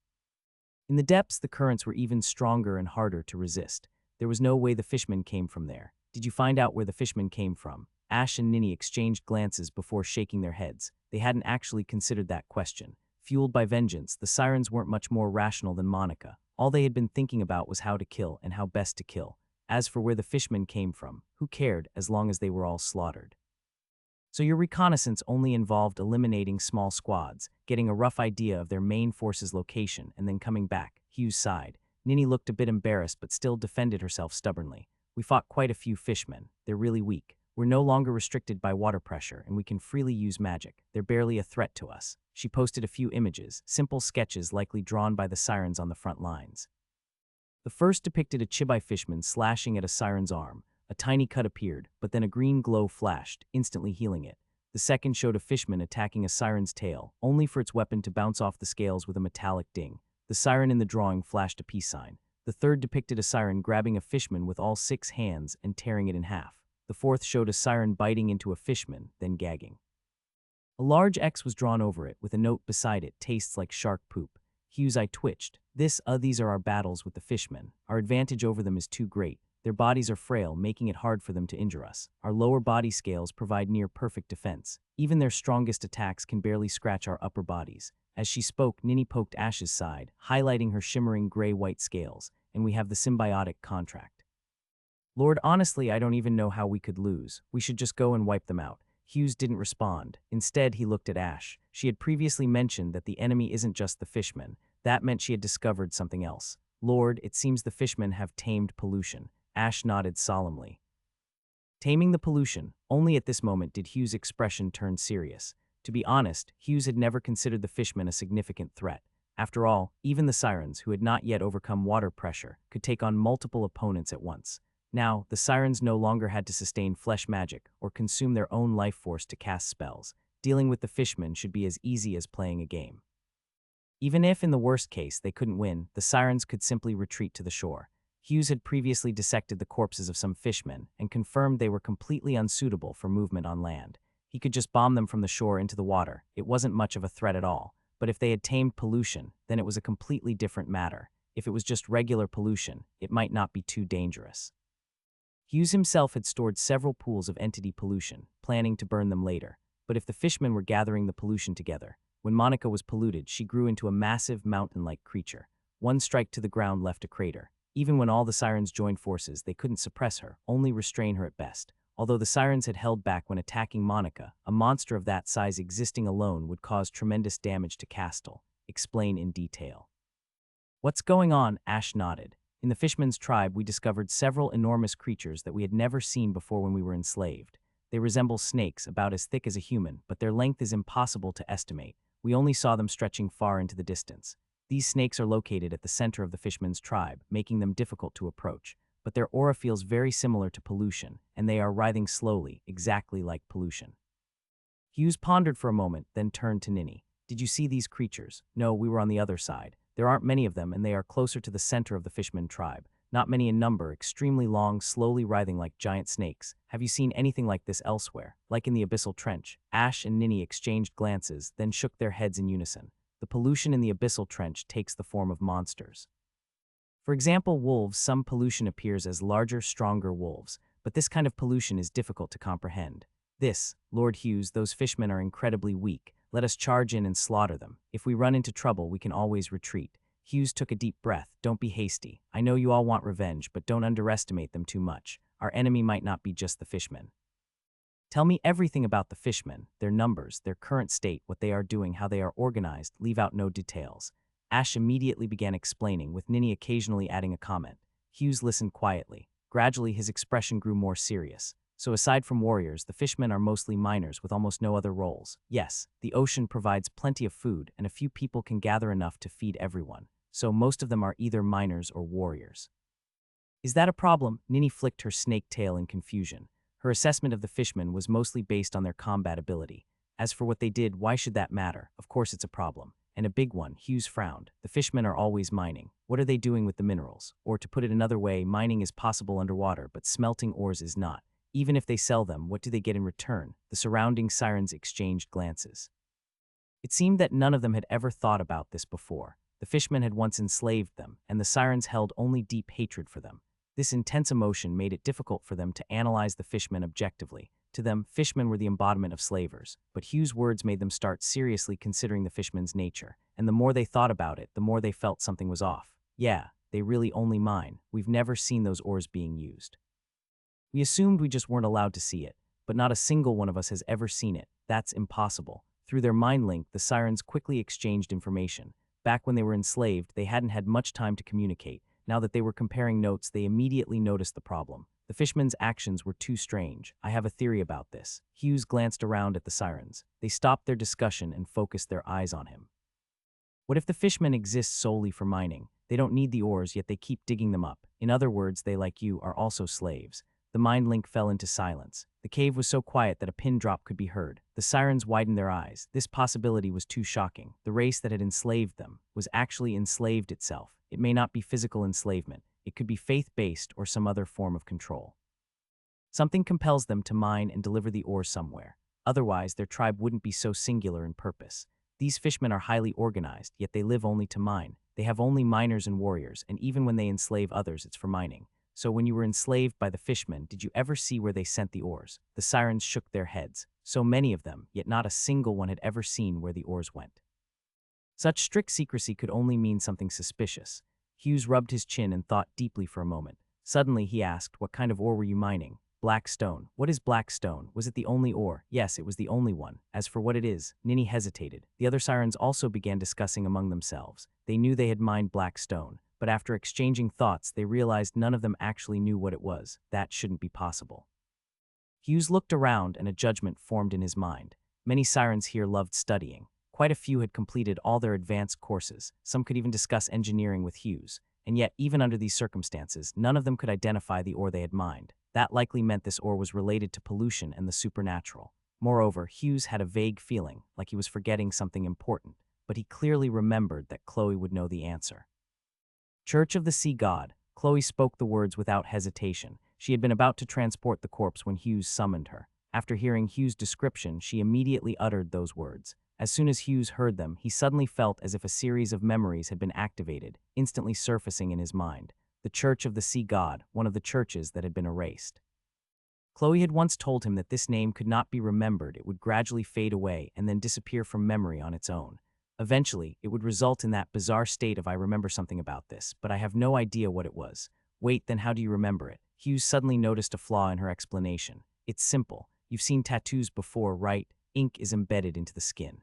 In the depths, the currents were even stronger and harder to resist. There was no way the fishmen came from there. Did you find out where the fishmen came from? Ash and Ninny exchanged glances before shaking their heads. They hadn't actually considered that question. Fueled by vengeance, the sirens weren't much more rational than Monica. All they had been thinking about was how to kill and how best to kill. As for where the fishmen came from, who cared as long as they were all slaughtered? So your reconnaissance only involved eliminating small squads, getting a rough idea of their main force's location, and then coming back. Hughes sighed. Ninny looked a bit embarrassed but still defended herself stubbornly. We fought quite a few fishmen. They're really weak. We're no longer restricted by water pressure, and we can freely use magic. They're barely a threat to us. She posted a few images, simple sketches likely drawn by the sirens on the front lines. The first depicted a chibai fishman slashing at a siren's arm. A tiny cut appeared, but then a green glow flashed, instantly healing it. The second showed a fishman attacking a siren's tail, only for its weapon to bounce off the scales with a metallic ding. The siren in the drawing flashed a peace sign. The third depicted a siren grabbing a fishman with all 6 hands and tearing it in half. The fourth showed a siren biting into a fishman, then gagging. A large X was drawn over it, with a note beside it, tastes like shark poop. Hughes' eye twitched. These are our battles with the fishmen. Our advantage over them is too great. Their bodies are frail, making it hard for them to injure us. Our lower body scales provide near-perfect defense. Even their strongest attacks can barely scratch our upper bodies. As she spoke, Ninny poked Ash's side, highlighting her shimmering gray-white scales, and we have the symbiotic contract. Lord, honestly, I don't even know how we could lose. We should just go and wipe them out. Hughes didn't respond. Instead, he looked at Ash. She had previously mentioned that the enemy isn't just the fishmen. That meant she had discovered something else. Lord, it seems the fishmen have tamed pollution. Ash nodded solemnly. Taming the pollution. Only at this moment did Hughes' expression turn serious. To be honest, Hughes had never considered the fishmen a significant threat. After all, even the sirens, who had not yet overcome water pressure, could take on multiple opponents at once. Now, the sirens no longer had to sustain flesh magic or consume their own life force to cast spells. Dealing with the fishmen should be as easy as playing a game. Even if, in the worst case, they couldn't win, the sirens could simply retreat to the shore. Hughes had previously dissected the corpses of some fishmen and confirmed they were completely unsuitable for movement on land. He could just bomb them from the shore into the water. It wasn't much of a threat at all. But if they had tamed pollution, then it was a completely different matter. If it was just regular pollution, it might not be too dangerous. Hughes himself had stored several pools of entity pollution, planning to burn them later. But if the fishmen were gathering the pollution together, when Monica was polluted, she grew into a massive mountain-like creature. One strike to the ground left a crater. Even when all the sirens joined forces, they couldn't suppress her, only restrain her at best. Although the sirens had held back when attacking Monica, a monster of that size existing alone would cause tremendous damage to Castle. Explain in detail. What's going on? Ash nodded. In the Fishman's tribe, we discovered several enormous creatures that we had never seen before when we were enslaved. They resemble snakes, about as thick as a human, but their length is impossible to estimate. We only saw them stretching far into the distance. These snakes are located at the center of the Fishman's tribe, making them difficult to approach. But their aura feels very similar to pollution, and they are writhing slowly, exactly like pollution. Hughes pondered for a moment, then turned to Ninny. Did you see these creatures? No, we were on the other side. There aren't many of them, and they are closer to the center of the Fishman tribe. Not many in number, extremely long, slowly writhing like giant snakes. Have you seen anything like this elsewhere? Like in the Abyssal Trench? Ash and Ninny exchanged glances, then shook their heads in unison. The pollution in the Abyssal Trench takes the form of monsters. For example, wolves, some pollution appears as larger, stronger wolves, but this kind of pollution is difficult to comprehend. Lord Hughes, those fishmen are incredibly weak. Let us charge in and slaughter them. If we run into trouble, we can always retreat. Hughes took a deep breath. Don't be hasty. I know you all want revenge, but don't underestimate them too much. Our enemy might not be just the fishmen. Tell me everything about the fishmen, their numbers, their current state, what they are doing, how they are organized. Leave out no details. Ash immediately began explaining, with Ninny occasionally adding a comment. Hughes listened quietly. Gradually, his expression grew more serious. So aside from warriors, the fishmen are mostly miners with almost no other roles. Yes, the ocean provides plenty of food, and a few people can gather enough to feed everyone. So most of them are either miners or warriors. Is that a problem? Ninny flicked her snake tail in confusion. Her assessment of the fishmen was mostly based on their combat ability. As for what they did, why should that matter? Of course it's a problem. and a big one. Hughes frowned. The fishmen are always mining. What are they doing with the minerals? Or to put it another way, mining is possible underwater, but smelting ores is not. Even if they sell them, what do they get in return? The surrounding sirens exchanged glances. It seemed that none of them had ever thought about this before. The fishmen had once enslaved them, and the sirens held only deep hatred for them. This intense emotion made it difficult for them to analyze the fishmen objectively. To them, fishmen were the embodiment of slavers, but Hugh's words made them start seriously considering the fishmen's nature, and the more they thought about it, the more they felt something was off. Yeah, they really only mine. We've never seen those ores being used. We assumed we just weren't allowed to see it, but not a single one of us has ever seen it. That's impossible. Through their mind link, the sirens quickly exchanged information. Back when they were enslaved, they hadn't had much time to communicate. Now that they were comparing notes, they immediately noticed the problem. The fishmen's actions were too strange. I have a theory about this. Hughes glanced around at the sirens. They stopped their discussion and focused their eyes on him. What if the fishmen exist solely for mining? They don't need the ores, yet they keep digging them up. In other words, they, like you, are also slaves. The mind link fell into silence. The cave was so quiet that a pin drop could be heard. The sirens widened their eyes. This possibility was too shocking. The race that had enslaved them was actually enslaved itself. It may not be physical enslavement. It could be faith-based or some other form of control. Something compels them to mine and deliver the ore somewhere. Otherwise, their tribe wouldn't be so singular in purpose. These fishmen are highly organized, yet they live only to mine. They have only miners and warriors, and even when they enslave others, it's for mining. So when you were enslaved by the fishmen, did you ever see where they sent the ores? The sirens shook their heads. So many of them, yet not a single one had ever seen where the ores went. Such strict secrecy could only mean something suspicious. Hughes rubbed his chin and thought deeply for a moment. Suddenly he asked, "What kind of ore were you mining?" "Black stone." "What is black stone? Was it the only ore?" "Yes, it was the only one. As for what it is," Ninny hesitated. The other sirens also began discussing among themselves. They knew they had mined black stone, but after exchanging thoughts, they realized none of them actually knew what it was. That shouldn't be possible. Hughes looked around and a judgment formed in his mind. Many sirens here loved studying. Quite a few had completed all their advanced courses. Some could even discuss engineering with Hughes. And yet, even under these circumstances, none of them could identify the ore they had mined. That likely meant this ore was related to pollution and the supernatural. Moreover, Hughes had a vague feeling, like he was forgetting something important, but he clearly remembered that Chloe would know the answer. "Church of the Sea God." Chloe spoke the words without hesitation. She had been about to transport the corpse when Hughes summoned her. After hearing Hughes' description, she immediately uttered those words. As soon as Hughes heard them, he suddenly felt as if a series of memories had been activated, instantly surfacing in his mind. The Church of the Sea God, one of the churches that had been erased. Chloe had once told him that this name could not be remembered. It would gradually fade away and then disappear from memory on its own. Eventually, it would result in that bizarre state of "I remember something about this, but I have no idea what it was." "Wait, then how do you remember it?" Hughes suddenly noticed a flaw in her explanation. "It's simple. You've seen tattoos before, right? Ink is embedded into the skin.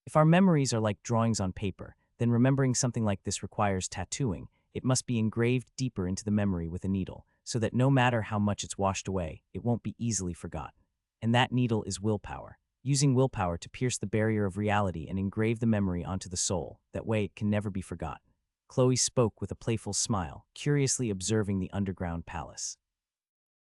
If our memories are like drawings on paper, then remembering something like this requires tattooing. It must be engraved deeper into the memory with a needle, so that no matter how much it's washed away, it won't be easily forgotten. And that needle is willpower. Using willpower to pierce the barrier of reality and engrave the memory onto the soul. That way it can never be forgotten." Chloe spoke with a playful smile, curiously observing the underground palace.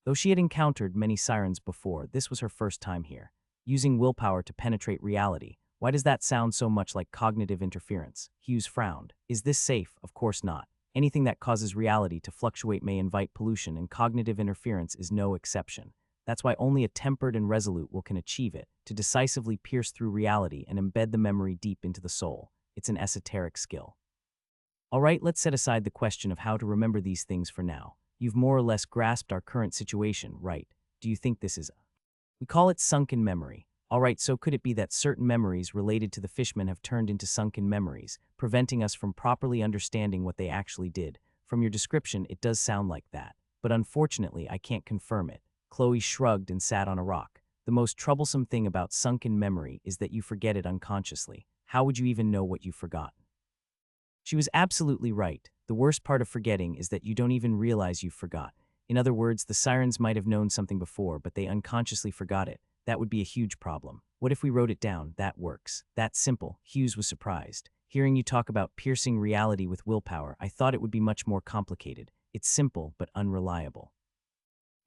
Though she had encountered many sirens before, this was her first time here. Using willpower to penetrate reality. Why does that sound so much like cognitive interference? Hughes frowned. Is this safe? Of course not. Anything that causes reality to fluctuate may invite pollution, and cognitive interference is no exception. That's why only a tempered and resolute will can achieve it, to decisively pierce through reality and embed the memory deep into the soul. It's an esoteric skill. All right, let's set aside the question of how to remember these things for now. You've more or less grasped our current situation, right? Do you think this is We call it sunken memory. All right, so could it be that certain memories related to the fishmen have turned into sunken memories, preventing us from properly understanding what they actually did? From your description, it does sound like that. But unfortunately, I can't confirm it. Chloe shrugged and sat on a rock. The most troublesome thing about sunken memory is that you forget it unconsciously. How would you even know what you've forgotten? She was absolutely right. The worst part of forgetting is that you don't even realize you've forgot. In other words, the sirens might have known something before, but they unconsciously forgot it. That would be a huge problem. What if we wrote it down? That works. That's simple. Hughes was surprised. Hearing you talk about piercing reality with willpower, I thought it would be much more complicated. It's simple, but unreliable.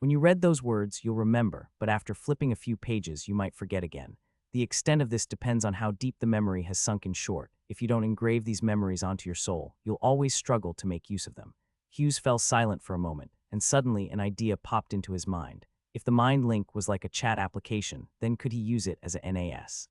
When you read those words, you'll remember, but after flipping a few pages, you might forget again. The extent of this depends on how deep the memory has sunk in short. If you don't engrave these memories onto your soul, you'll always struggle to make use of them. Hughes fell silent for a moment, and suddenly an idea popped into his mind. If the Mind Link was like a chat application, then could he use it as a NAS?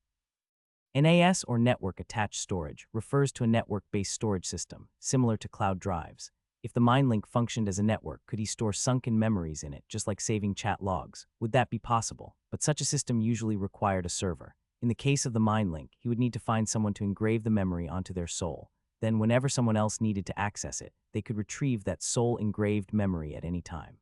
NAS, or Network Attached Storage, refers to a network-based storage system, similar to cloud drives. If the MindLink functioned as a network, could he store sunken memories in it, just like saving chat logs? Would that be possible? But such a system usually required a server. In the case of the MindLink, he would need to find someone to engrave the memory onto their soul. Then, whenever someone else needed to access it, they could retrieve that soul-engraved memory at any time.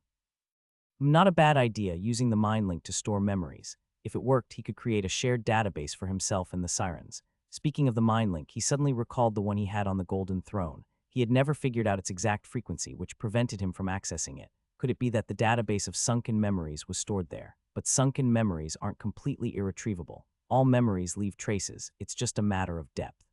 Not a bad idea, using the MindLink to store memories. If it worked, he could create a shared database for himself and the Sirens. Speaking of the MindLink, he suddenly recalled the one he had on the Golden Throne. He had never figured out its exact frequency, which prevented him from accessing it. Could it be that the database of sunken memories was stored there? But sunken memories aren't completely irretrievable. All memories leave traces, it's just a matter of depth.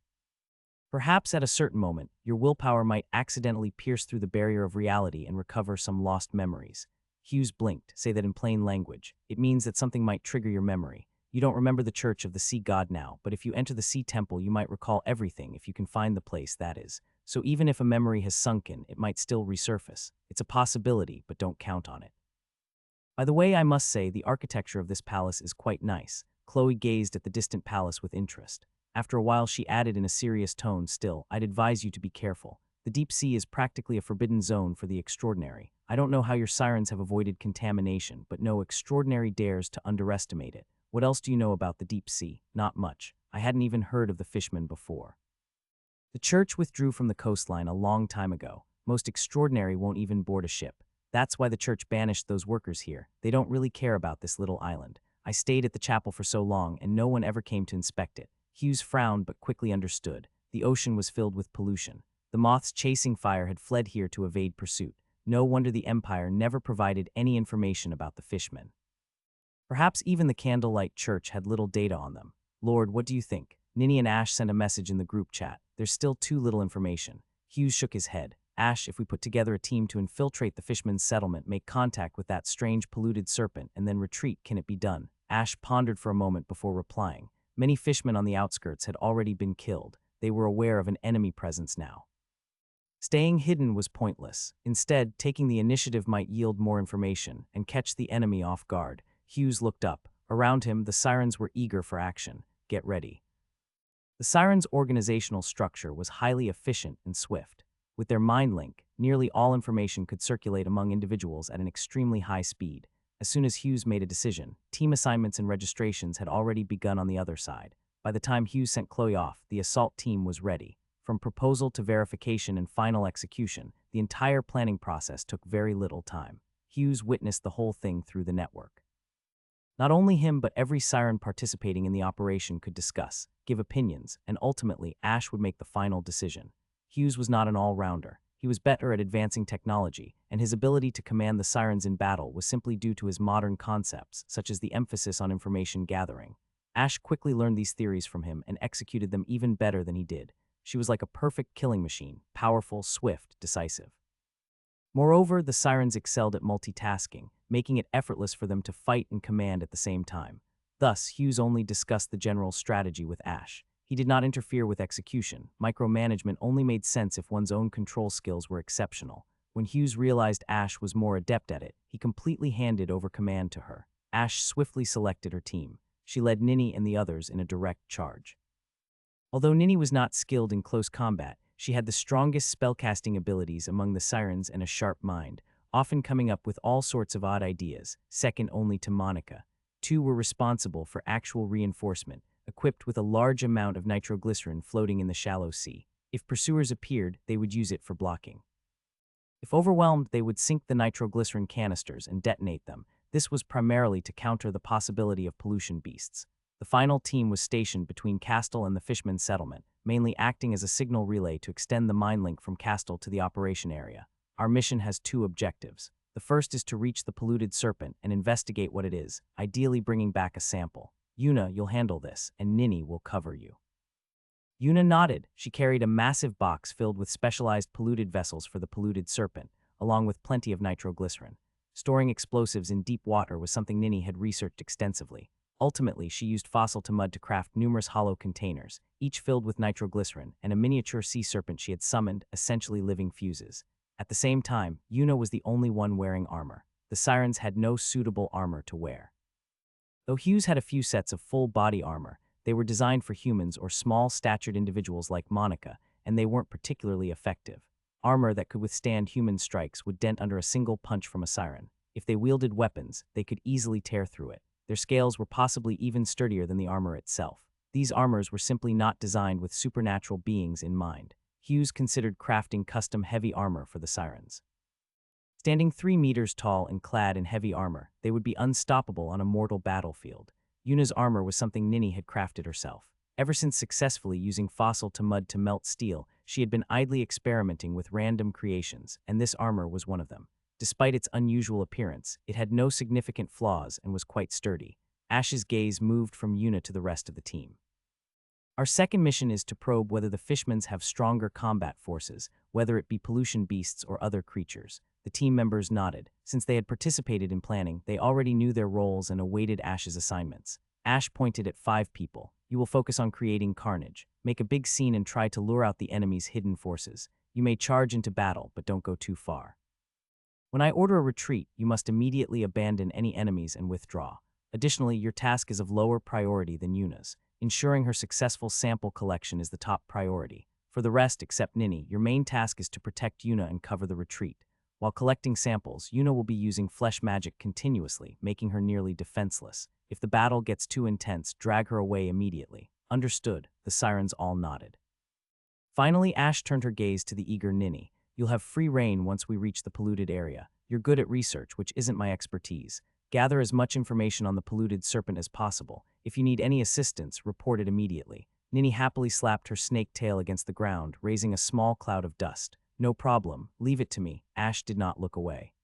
Perhaps at a certain moment, your willpower might accidentally pierce through the barrier of reality and recover some lost memories. Hughes blinked, say that in plain language. It means that something might trigger your memory. You don't remember the Church of the Sea God now, but if you enter the Sea Temple, you might recall everything if you can find the place, that is. So even if a memory has sunken, it might still resurface. It's a possibility, but don't count on it. By the way, I must say, the architecture of this palace is quite nice. Chloe gazed at the distant palace with interest. After a while, she added in a serious tone, still, I'd advise you to be careful. The deep sea is practically a forbidden zone for the extraordinary. I don't know how your Sirens have avoided contamination, but no extraordinary dares to underestimate it. What else do you know about the deep sea? Not much. I hadn't even heard of the fishmen before. The church withdrew from the coastline a long time ago. Most extraordinary won't even board a ship. That's why the church banished those workers here. They don't really care about this little island. I stayed at the chapel for so long, and no one ever came to inspect it. Hughes frowned but quickly understood. The ocean was filled with pollution. The moths chasing fire had fled here to evade pursuit. No wonder the Empire never provided any information about the fishmen. Perhaps even the Candlelight Church had little data on them. Lord, what do you think? Ninny and Ash sent a message in the group chat. There's still too little information. Hughes shook his head. Ash, if we put together a team to infiltrate the fishermen's settlement, make contact with that strange polluted serpent, and then retreat, can it be done? Ash pondered for a moment before replying. Many fishmen on the outskirts had already been killed. They were aware of an enemy presence now. Staying hidden was pointless. Instead, taking the initiative might yield more information and catch the enemy off guard. Hughes looked up. Around him, the Sirens were eager for action. Get ready. The Sirens' organizational structure was highly efficient and swift. With their mind link, nearly all information could circulate among individuals at an extremely high speed. As soon as Hughes made a decision, team assignments and registrations had already begun on the other side. By the time Hughes sent Chloe off, the assault team was ready. From proposal to verification and final execution, the entire planning process took very little time. Hughes witnessed the whole thing through the network. Not only him, but every Siren participating in the operation could discuss, give opinions, and ultimately Ash would make the final decision. Hughes was not an all-rounder. He was better at advancing technology, and his ability to command the Sirens in battle was simply due to his modern concepts, such as the emphasis on information gathering. Ash quickly learned these theories from him and executed them even better than he did. She was like a perfect killing machine, powerful, swift, decisive. Moreover, the Sirens excelled at multitasking, making it effortless for them to fight and command at the same time. Thus, Hughes only discussed the general strategy with Ash. He did not interfere with execution. Micromanagement only made sense if one's own control skills were exceptional. When Hughes realized Ash was more adept at it, he completely handed over command to her. Ash swiftly selected her team. She led Ninny and the others in a direct charge. Although Ninny was not skilled in close combat, she had the strongest spellcasting abilities among the Sirens and a sharp mind, often coming up with all sorts of odd ideas, second only to Monica. Two were responsible for actual reinforcement, equipped with a large amount of nitroglycerin floating in the shallow sea. If pursuers appeared, they would use it for blocking. If overwhelmed, they would sink the nitroglycerin canisters and detonate them. This was primarily to counter the possibility of pollution beasts. The final team was stationed between Castle and the Fishman's settlement, mainly acting as a signal relay to extend the mine link from Castle to the operation area. Our mission has two objectives. The first is to reach the polluted serpent and investigate what it is, ideally bringing back a sample. Yuna, you'll handle this, and Ninny will cover you. Yuna nodded. She carried a massive box filled with specialized polluted vessels for the polluted serpent, along with plenty of nitroglycerin. Storing explosives in deep water was something Ninny had researched extensively. Ultimately, she used fossil to mud to craft numerous hollow containers, each filled with nitroglycerin, and a miniature sea serpent she had summoned, essentially living fuses. At the same time, Yuna was the only one wearing armor. The sirens had no suitable armor to wear. Though Hughes had a few sets of full-body armor, they were designed for humans or small-statured individuals like Monica, and they weren't particularly effective. Armor that could withstand human strikes would dent under a single punch from a siren. If they wielded weapons, they could easily tear through it. Their scales were possibly even sturdier than the armor itself. These armors were simply not designed with supernatural beings in mind. Hughes considered crafting custom heavy armor for the sirens. Standing 3 meters tall and clad in heavy armor, they would be unstoppable on a mortal battlefield. Yuna's armor was something Nini had crafted herself. Ever since successfully using fossil to mud to melt steel, she had been idly experimenting with random creations, and this armor was one of them. Despite its unusual appearance, it had no significant flaws and was quite sturdy. Ash's gaze moved from Yuna to the rest of the team. Our second mission is to probe whether the Fishmans have stronger combat forces, whether it be pollution beasts or other creatures. The team members nodded. Since they had participated in planning, they already knew their roles and awaited Ash's assignments. Ash pointed at 5 people. You will focus on creating carnage. Make a big scene and try to lure out the enemy's hidden forces. You may charge into battle, but don't go too far. When I order a retreat, you must immediately abandon any enemies and withdraw. Additionally, your task is of lower priority than Yuna's. Ensuring her successful sample collection is the top priority. For the rest, except Nini, your main task is to protect Yuna and cover the retreat. While collecting samples, Yuna will be using flesh magic continuously, making her nearly defenseless. If the battle gets too intense, drag her away immediately. Understood, the sirens all nodded. Finally, Ash turned her gaze to the eager Nini. You'll have free reign once we reach the polluted area. You're good at research, which isn't my expertise. Gather as much information on the polluted serpent as possible. If you need any assistance, report it immediately. Nini happily slapped her snake tail against the ground, raising a small cloud of dust. No problem, leave it to me. Ash did not look away.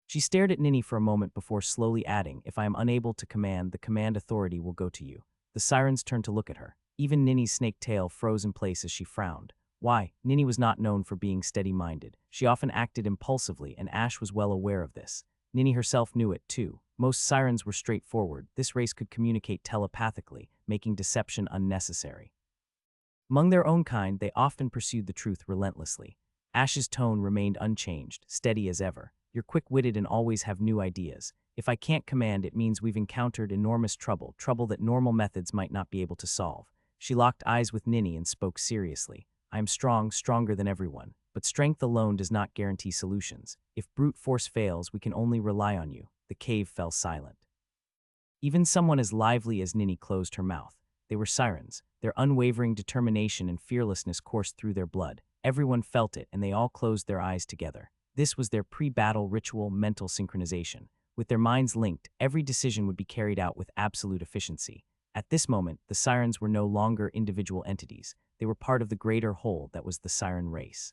She stared at Nini for a moment before slowly adding, if I am unable to command, the command authority will go to you. The sirens turned to look at her. Even Nini's snake tail froze in place as she frowned. Why? Nini was not known for being steady-minded. She often acted impulsively, and Ash was well aware of this. Nini herself knew it, too. Most sirens were straightforward. This race could communicate telepathically, making deception unnecessary. Among their own kind, they often pursued the truth relentlessly. Ash's tone remained unchanged, steady as ever. You're quick-witted and always have new ideas. If I can't command, it means we've encountered enormous trouble that normal methods might not be able to solve. She locked eyes with Nini and spoke seriously. I am strong, stronger than everyone. But strength alone does not guarantee solutions. If brute force fails, we can only rely on you. The cave fell silent. Even someone as lively as Nini closed her mouth. They were sirens. Their unwavering determination and fearlessness coursed through their blood. Everyone felt it, and they all closed their eyes together. This was their pre-battle ritual mental synchronization. With their minds linked, every decision would be carried out with absolute efficiency. At this moment, the sirens were no longer individual entities. They were part of the greater whole that was the siren race.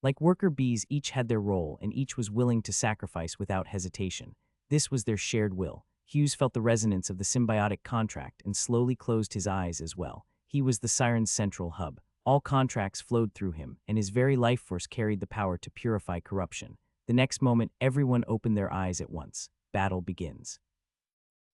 Like worker bees, each had their role, and each was willing to sacrifice without hesitation. This was their shared will. Hughes felt the resonance of the symbiotic contract and slowly closed his eyes as well. He was the siren's central hub. All contracts flowed through him, and his very life force carried the power to purify corruption. The next moment, everyone opened their eyes at once. Battle begins.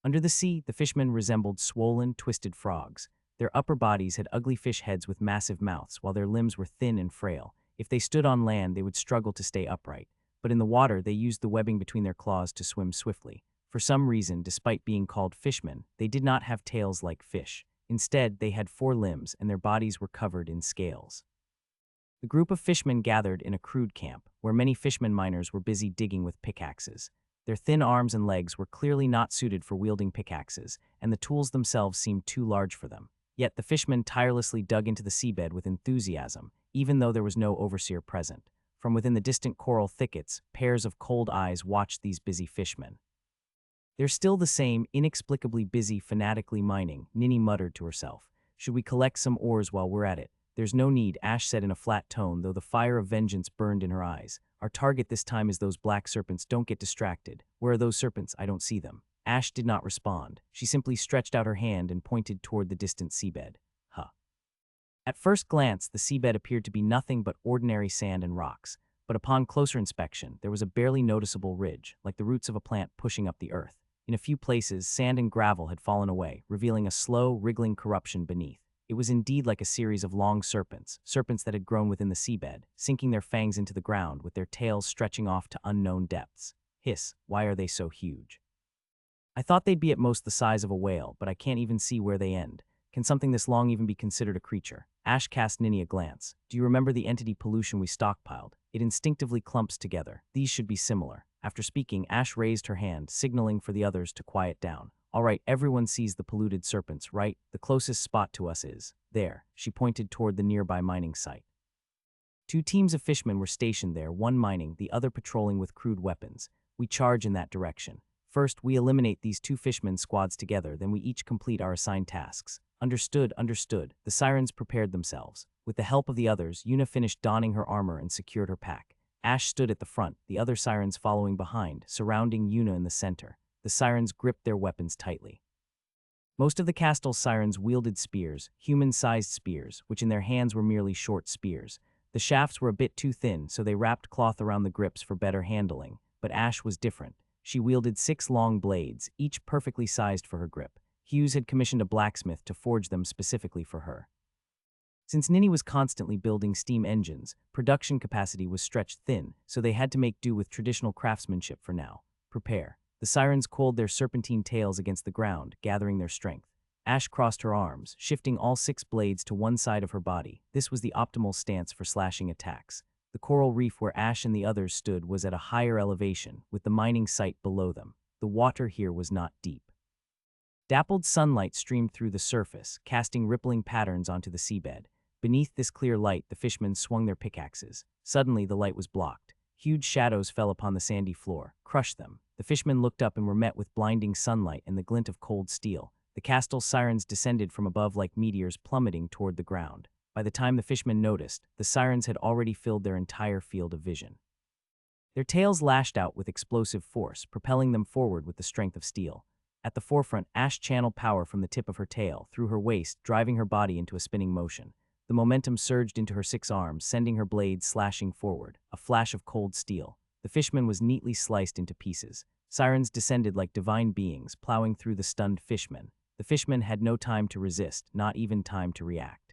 Under the sea, the fishmen resembled swollen, twisted frogs. Their upper bodies had ugly fish heads with massive mouths, while their limbs were thin and frail. If they stood on land, they would struggle to stay upright. But in the water, they used the webbing between their claws to swim swiftly. For some reason, despite being called fishmen, they did not have tails like fish. Instead, they had 4 limbs, and their bodies were covered in scales. The group of fishmen gathered in a crude camp, where many fishermen miners were busy digging with pickaxes. Their thin arms and legs were clearly not suited for wielding pickaxes, and the tools themselves seemed too large for them. Yet the fishmen tirelessly dug into the seabed with enthusiasm, even though there was no overseer present. From within the distant coral thickets, pairs of cold eyes watched these busy fishmen. They're still the same, inexplicably busy, fanatically mining, Nini muttered to herself. Should we collect some ores while we're at it? There's no need, Ash said in a flat tone, though the fire of vengeance burned in her eyes. Our target this time is those black serpents. Don't get distracted. Where are those serpents? I don't see them. Ash did not respond. She simply stretched out her hand and pointed toward the distant seabed. At first glance, the seabed appeared to be nothing but ordinary sand and rocks, but upon closer inspection, there was a barely noticeable ridge, like the roots of a plant pushing up the earth. In a few places, sand and gravel had fallen away, revealing a slow, wriggling corruption beneath. It was indeed like a series of long serpents, serpents that had grown within the seabed, sinking their fangs into the ground with their tails stretching off to unknown depths. Hiss, why are they so huge? I thought they'd be at most the size of a whale, but I can't even see where they end. Can something this long even be considered a creature? Ash cast Ninny a glance. Do you remember the entity pollution we stockpiled? It instinctively clumps together. These should be similar. After speaking, Ash raised her hand, signaling for the others to quiet down. All right, everyone sees the polluted serpents, right? The closest spot to us is there. She pointed toward the nearby mining site. Two teams of fishmen were stationed there, one mining, the other patrolling with crude weapons. We charge in that direction. First, we eliminate these two fishmen squads together, then we each complete our assigned tasks. Understood, understood. The sirens prepared themselves. With the help of the others, Yuna finished donning her armor and secured her pack. Ash stood at the front, the other sirens following behind, surrounding Yuna in the center. The sirens gripped their weapons tightly. Most of the Castel's sirens wielded spears, human-sized spears, which in their hands were merely short spears. The shafts were a bit too thin, so they wrapped cloth around the grips for better handling. But Ash was different. She wielded 6 long blades, each perfectly sized for her grip. Hughes had commissioned a blacksmith to forge them specifically for her. Since Ninny was constantly building steam engines, production capacity was stretched thin, so they had to make do with traditional craftsmanship for now. Prepare. The sirens coiled their serpentine tails against the ground, gathering their strength. Ash crossed her arms, shifting all 6 blades to one side of her body. This was the optimal stance for slashing attacks. The coral reef where Ash and the others stood was at a higher elevation, with the mining site below them. The water here was not deep. Dappled sunlight streamed through the surface, casting rippling patterns onto the seabed. Beneath this clear light, the fishmen swung their pickaxes. Suddenly, the light was blocked. Huge shadows fell upon the sandy floor, crushed them. The fishmen looked up and were met with blinding sunlight and the glint of cold steel. The Castel's sirens descended from above like meteors plummeting toward the ground. By the time the fishmen noticed, the sirens had already filled their entire field of vision. Their tails lashed out with explosive force, propelling them forward with the strength of steel. At the forefront, Ash channeled power from the tip of her tail, through her waist, driving her body into a spinning motion. The momentum surged into her 6 arms, sending her blades slashing forward, a flash of cold steel. The fishman was neatly sliced into pieces. Sirens descended like divine beings, plowing through the stunned fishmen. The fishmen had no time to resist, not even time to react.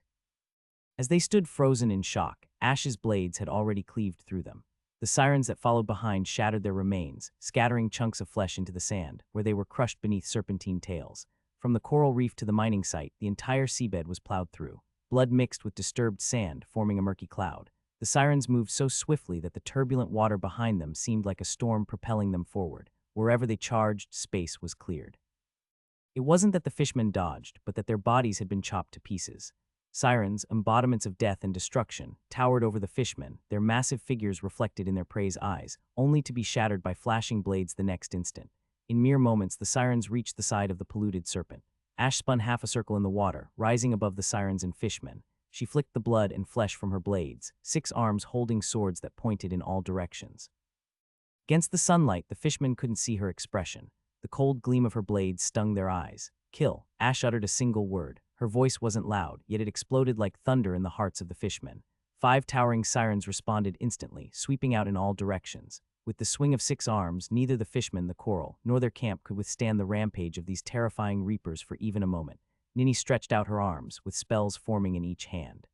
As they stood frozen in shock, Ash's blades had already cleaved through them. The sirens that followed behind shattered their remains, scattering chunks of flesh into the sand, where they were crushed beneath serpentine tails. From the coral reef to the mining site, the entire seabed was plowed through. Blood mixed with disturbed sand, forming a murky cloud. The sirens moved so swiftly that the turbulent water behind them seemed like a storm propelling them forward. Wherever they charged, space was cleared. It wasn't that the fishmen dodged, but that their bodies had been chopped to pieces. Sirens, embodiments of death and destruction, towered over the fishmen, their massive figures reflected in their prey's eyes, only to be shattered by flashing blades the next instant. In mere moments, the sirens reached the side of the polluted serpent. Ash spun half a circle in the water, rising above the sirens and fishmen. She flicked the blood and flesh from her blades, 6 arms holding swords that pointed in all directions. Against the sunlight, the fishmen couldn't see her expression. The cold gleam of her blades stung their eyes. Kill. Ash uttered a single word. Her voice wasn't loud, yet it exploded like thunder in the hearts of the fishmen. 5 towering sirens responded instantly, sweeping out in all directions. With the swing of 6 arms, neither the fishmen, the coral, nor their camp could withstand the rampage of these terrifying reapers for even a moment. Ninny stretched out her arms, with spells forming in each hand.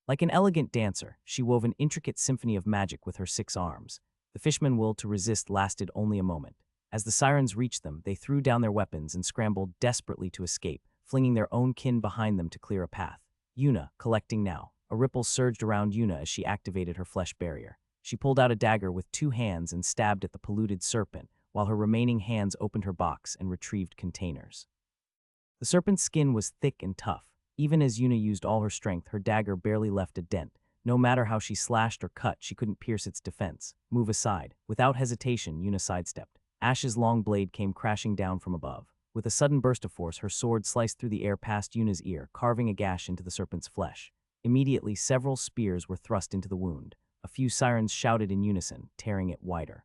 Like an elegant dancer, she wove an intricate symphony of magic with her 6 arms. The fishmen' will to resist lasted only a moment. As the sirens reached them, they threw down their weapons and scrambled desperately to escape, flinging their own kin behind them to clear a path. Yuna, collecting now. A ripple surged around Yuna as she activated her flesh barrier. She pulled out a dagger with 2 hands and stabbed at the polluted serpent, while her remaining hands opened her box and retrieved containers. The serpent's skin was thick and tough. Even as Yuna used all her strength, her dagger barely left a dent. No matter how she slashed or cut, she couldn't pierce its defense. Move aside. Without hesitation, Yuna sidestepped. Ash's long blade came crashing down from above. With a sudden burst of force, her sword sliced through the air past Yuna's ear, carving a gash into the serpent's flesh. Immediately, several spears were thrust into the wound. A few sirens shouted in unison, tearing it wider.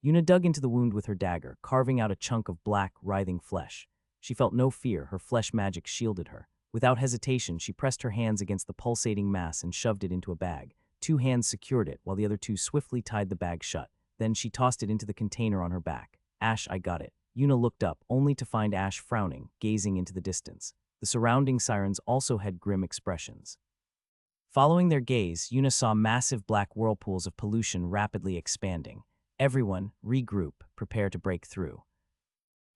Yuna dug into the wound with her dagger, carving out a chunk of black, writhing flesh. She felt no fear, her flesh magic shielded her. Without hesitation, she pressed her hands against the pulsating mass and shoved it into a bag. 2 hands secured it, while the other 2 swiftly tied the bag shut. Then she tossed it into the container on her back. Ash, I got it. Yuna looked up, only to find Ash frowning, gazing into the distance. The surrounding sirens also had grim expressions. Following their gaze, Yuna saw massive black whirlpools of pollution rapidly expanding. Everyone, regroup, prepare to break through.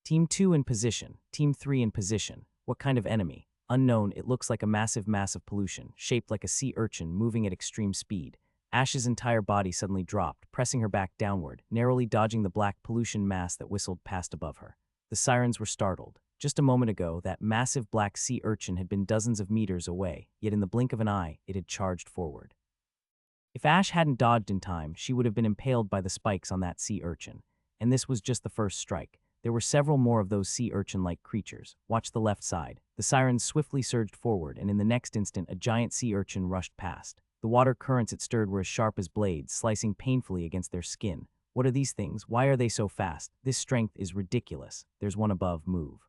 Team 2 in position, Team 3 in position. What kind of enemy? Unknown. It looks like a massive mass of pollution, shaped like a sea urchin moving at extreme speed. Ash's entire body suddenly dropped, pressing her back downward, narrowly dodging the black pollution mass that whistled past above her. The sirens were startled. Just a moment ago, that massive black sea urchin had been dozens of meters away, yet in the blink of an eye, it had charged forward. If Ash hadn't dodged in time, she would have been impaled by the spikes on that sea urchin. And this was just the first strike. There were several more of those sea urchin-like creatures. Watch the left side. The sirens swiftly surged forward, and in the next instant, a giant sea urchin rushed past. The water currents it stirred were as sharp as blades, slicing painfully against their skin. What are these things? Why are they so fast? This strength is ridiculous. There's one above. Move.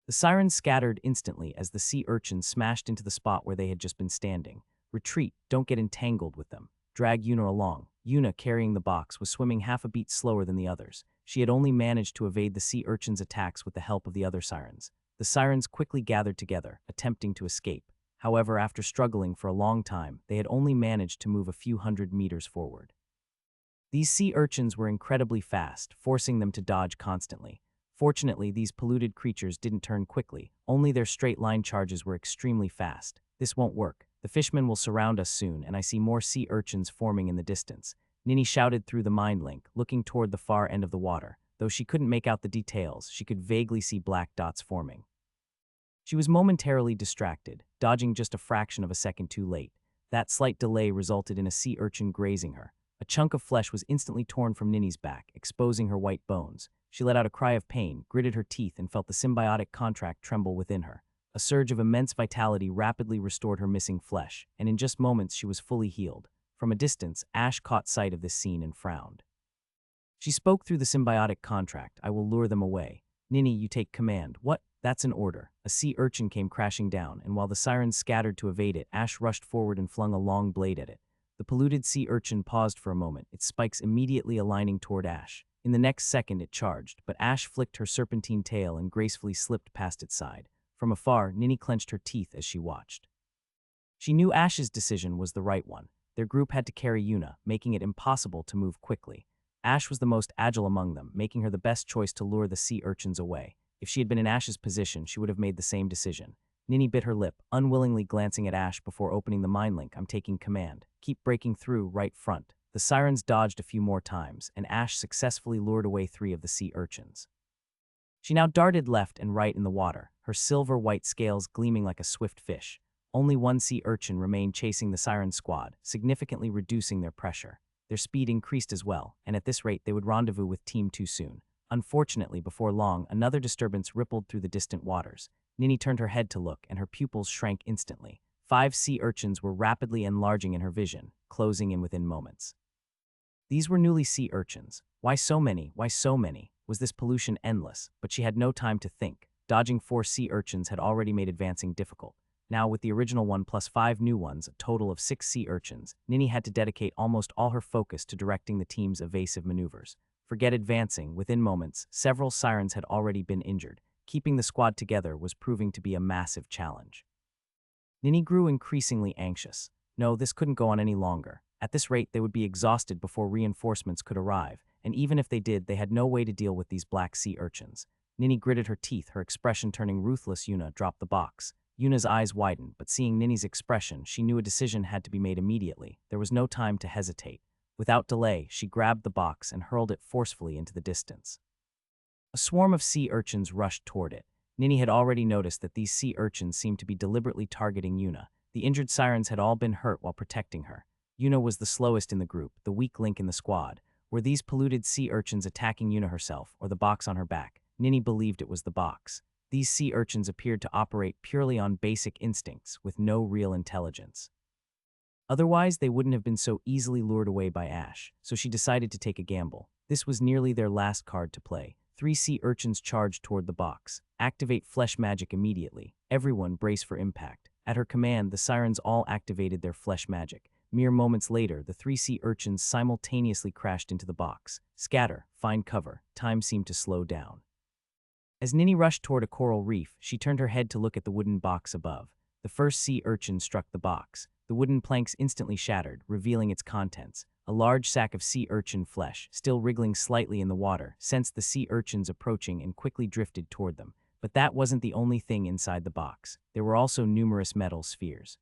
The sirens scattered instantly as the sea urchins smashed into the spot where they had just been standing. Retreat, don't get entangled with them. Drag Yuna along. Yuna, carrying the box, was swimming half a beat slower than the others. She had only managed to evade the sea urchin's attacks with the help of the other sirens. The sirens quickly gathered together, attempting to escape. However, after struggling for a long time, they had only managed to move a few hundred meters forward. These sea urchins were incredibly fast, forcing them to dodge constantly. Fortunately, these polluted creatures didn't turn quickly. Only their straight-line charges were extremely fast. This won't work. The fishmen will surround us soon, and I see more sea urchins forming in the distance. Nini shouted through the mind link, looking toward the far end of the water. Though she couldn't make out the details, she could vaguely see black dots forming. She was momentarily distracted, dodging just a fraction of a second too late. That slight delay resulted in a sea urchin grazing her. A chunk of flesh was instantly torn from Nini's back, exposing her white bones. She let out a cry of pain, gritted her teeth, and felt the symbiotic contract tremble within her. A surge of immense vitality rapidly restored her missing flesh, and in just moments she was fully healed. From a distance, Ash caught sight of this scene and frowned. She spoke through the symbiotic contract. I will lure them away. Nini, you take command. What? That's an order. A sea urchin came crashing down, and while the sirens scattered to evade it, Ash rushed forward and flung a long blade at it. The polluted sea urchin paused for a moment, its spikes immediately aligning toward Ash. In the next second it charged, but Ash flicked her serpentine tail and gracefully slipped past its side. From afar, Nini clenched her teeth as she watched. She knew Ash's decision was the right one. Their group had to carry Yuna, making it impossible to move quickly. Ash was the most agile among them, making her the best choice to lure the sea urchins away. If she had been in Ash's position, she would have made the same decision. Nini bit her lip, unwillingly glancing at Ash before opening the mind link. I'm taking command. Keep breaking through, right front. The sirens dodged a few more times, and Ash successfully lured away 3 of the sea urchins. She now darted left and right in the water, her silver-white scales gleaming like a swift fish. Only 1 sea urchin remained chasing the siren squad, significantly reducing their pressure. Their speed increased as well, and at this rate they would rendezvous with Team 2 soon. Unfortunately, before long, another disturbance rippled through the distant waters. Nini turned her head to look, and her pupils shrank instantly. 5 sea urchins were rapidly enlarging in her vision, closing in within moments. These were newly sea urchins. Why so many? Why so many? Was this pollution endless? But she had no time to think. Dodging 4 sea urchins had already made advancing difficult. Now, with the original one plus 5 new ones, a total of 6 sea urchins, Nini had to dedicate almost all her focus to directing the team's evasive maneuvers. Forget advancing. Within moments, several sirens had already been injured. Keeping the squad together was proving to be a massive challenge. Nini grew increasingly anxious. No, this couldn't go on any longer. At this rate, they would be exhausted before reinforcements could arrive, and even if they did, they had no way to deal with these black sea urchins. Nini gritted her teeth, her expression turning ruthless. Yuna dropped the box. Yuna's eyes widened, but seeing Nini's expression, she knew a decision had to be made immediately. There was no time to hesitate. Without delay, she grabbed the box and hurled it forcefully into the distance. A swarm of sea urchins rushed toward it. Nini had already noticed that these sea urchins seemed to be deliberately targeting Yuna. The injured sirens had all been hurt while protecting her. Yuna was the slowest in the group, the weak link in the squad. Were these polluted sea urchins attacking Yuna herself, or the box on her back? Nini believed it was the box. These sea urchins appeared to operate purely on basic instincts, with no real intelligence. Otherwise, they wouldn't have been so easily lured away by Ash, so she decided to take a gamble. This was nearly their last card to play. 3 sea urchins charged toward the box. Activate flesh magic immediately. Everyone brace for impact. At her command, the sirens all activated their flesh magic. Mere moments later, the 3 sea urchins simultaneously crashed into the box. Scatter, find cover. Time seemed to slow down. As Ninny rushed toward a coral reef, she turned her head to look at the wooden box above. The first sea urchin struck the box. The wooden planks instantly shattered, revealing its contents. A large sack of sea urchin flesh, still wriggling slightly in the water, sensed the sea urchins approaching and quickly drifted toward them. But that wasn't the only thing inside the box. There were also numerous metal spheres.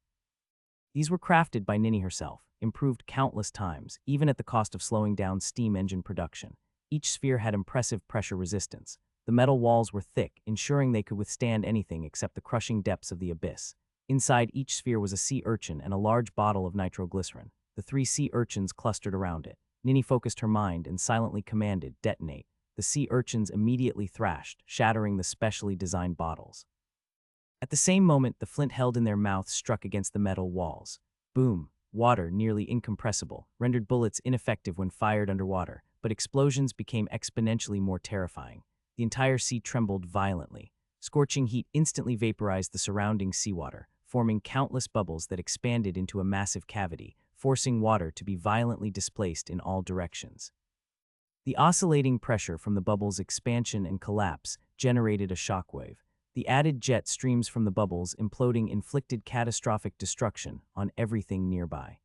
These were crafted by Ninny herself, improved countless times, even at the cost of slowing down steam engine production. Each sphere had impressive pressure resistance. The metal walls were thick, ensuring they could withstand anything except the crushing depths of the abyss. Inside each sphere was a sea urchin and a large bottle of nitroglycerin. The 3 sea urchins clustered around it. Ninny focused her mind and silently commanded, "Detonate." The sea urchins immediately thrashed, shattering the specially designed bottles. At the same moment, the flint held in their mouths struck against the metal walls. Boom! Water, nearly incompressible, rendered bullets ineffective when fired underwater, but explosions became exponentially more terrifying. The entire sea trembled violently. Scorching heat instantly vaporized the surrounding seawater, forming countless bubbles that expanded into a massive cavity, forcing water to be violently displaced in all directions. The oscillating pressure from the bubbles' expansion and collapse generated a shockwave. The added jet streams from the bubbles imploding inflicted catastrophic destruction on everything nearby.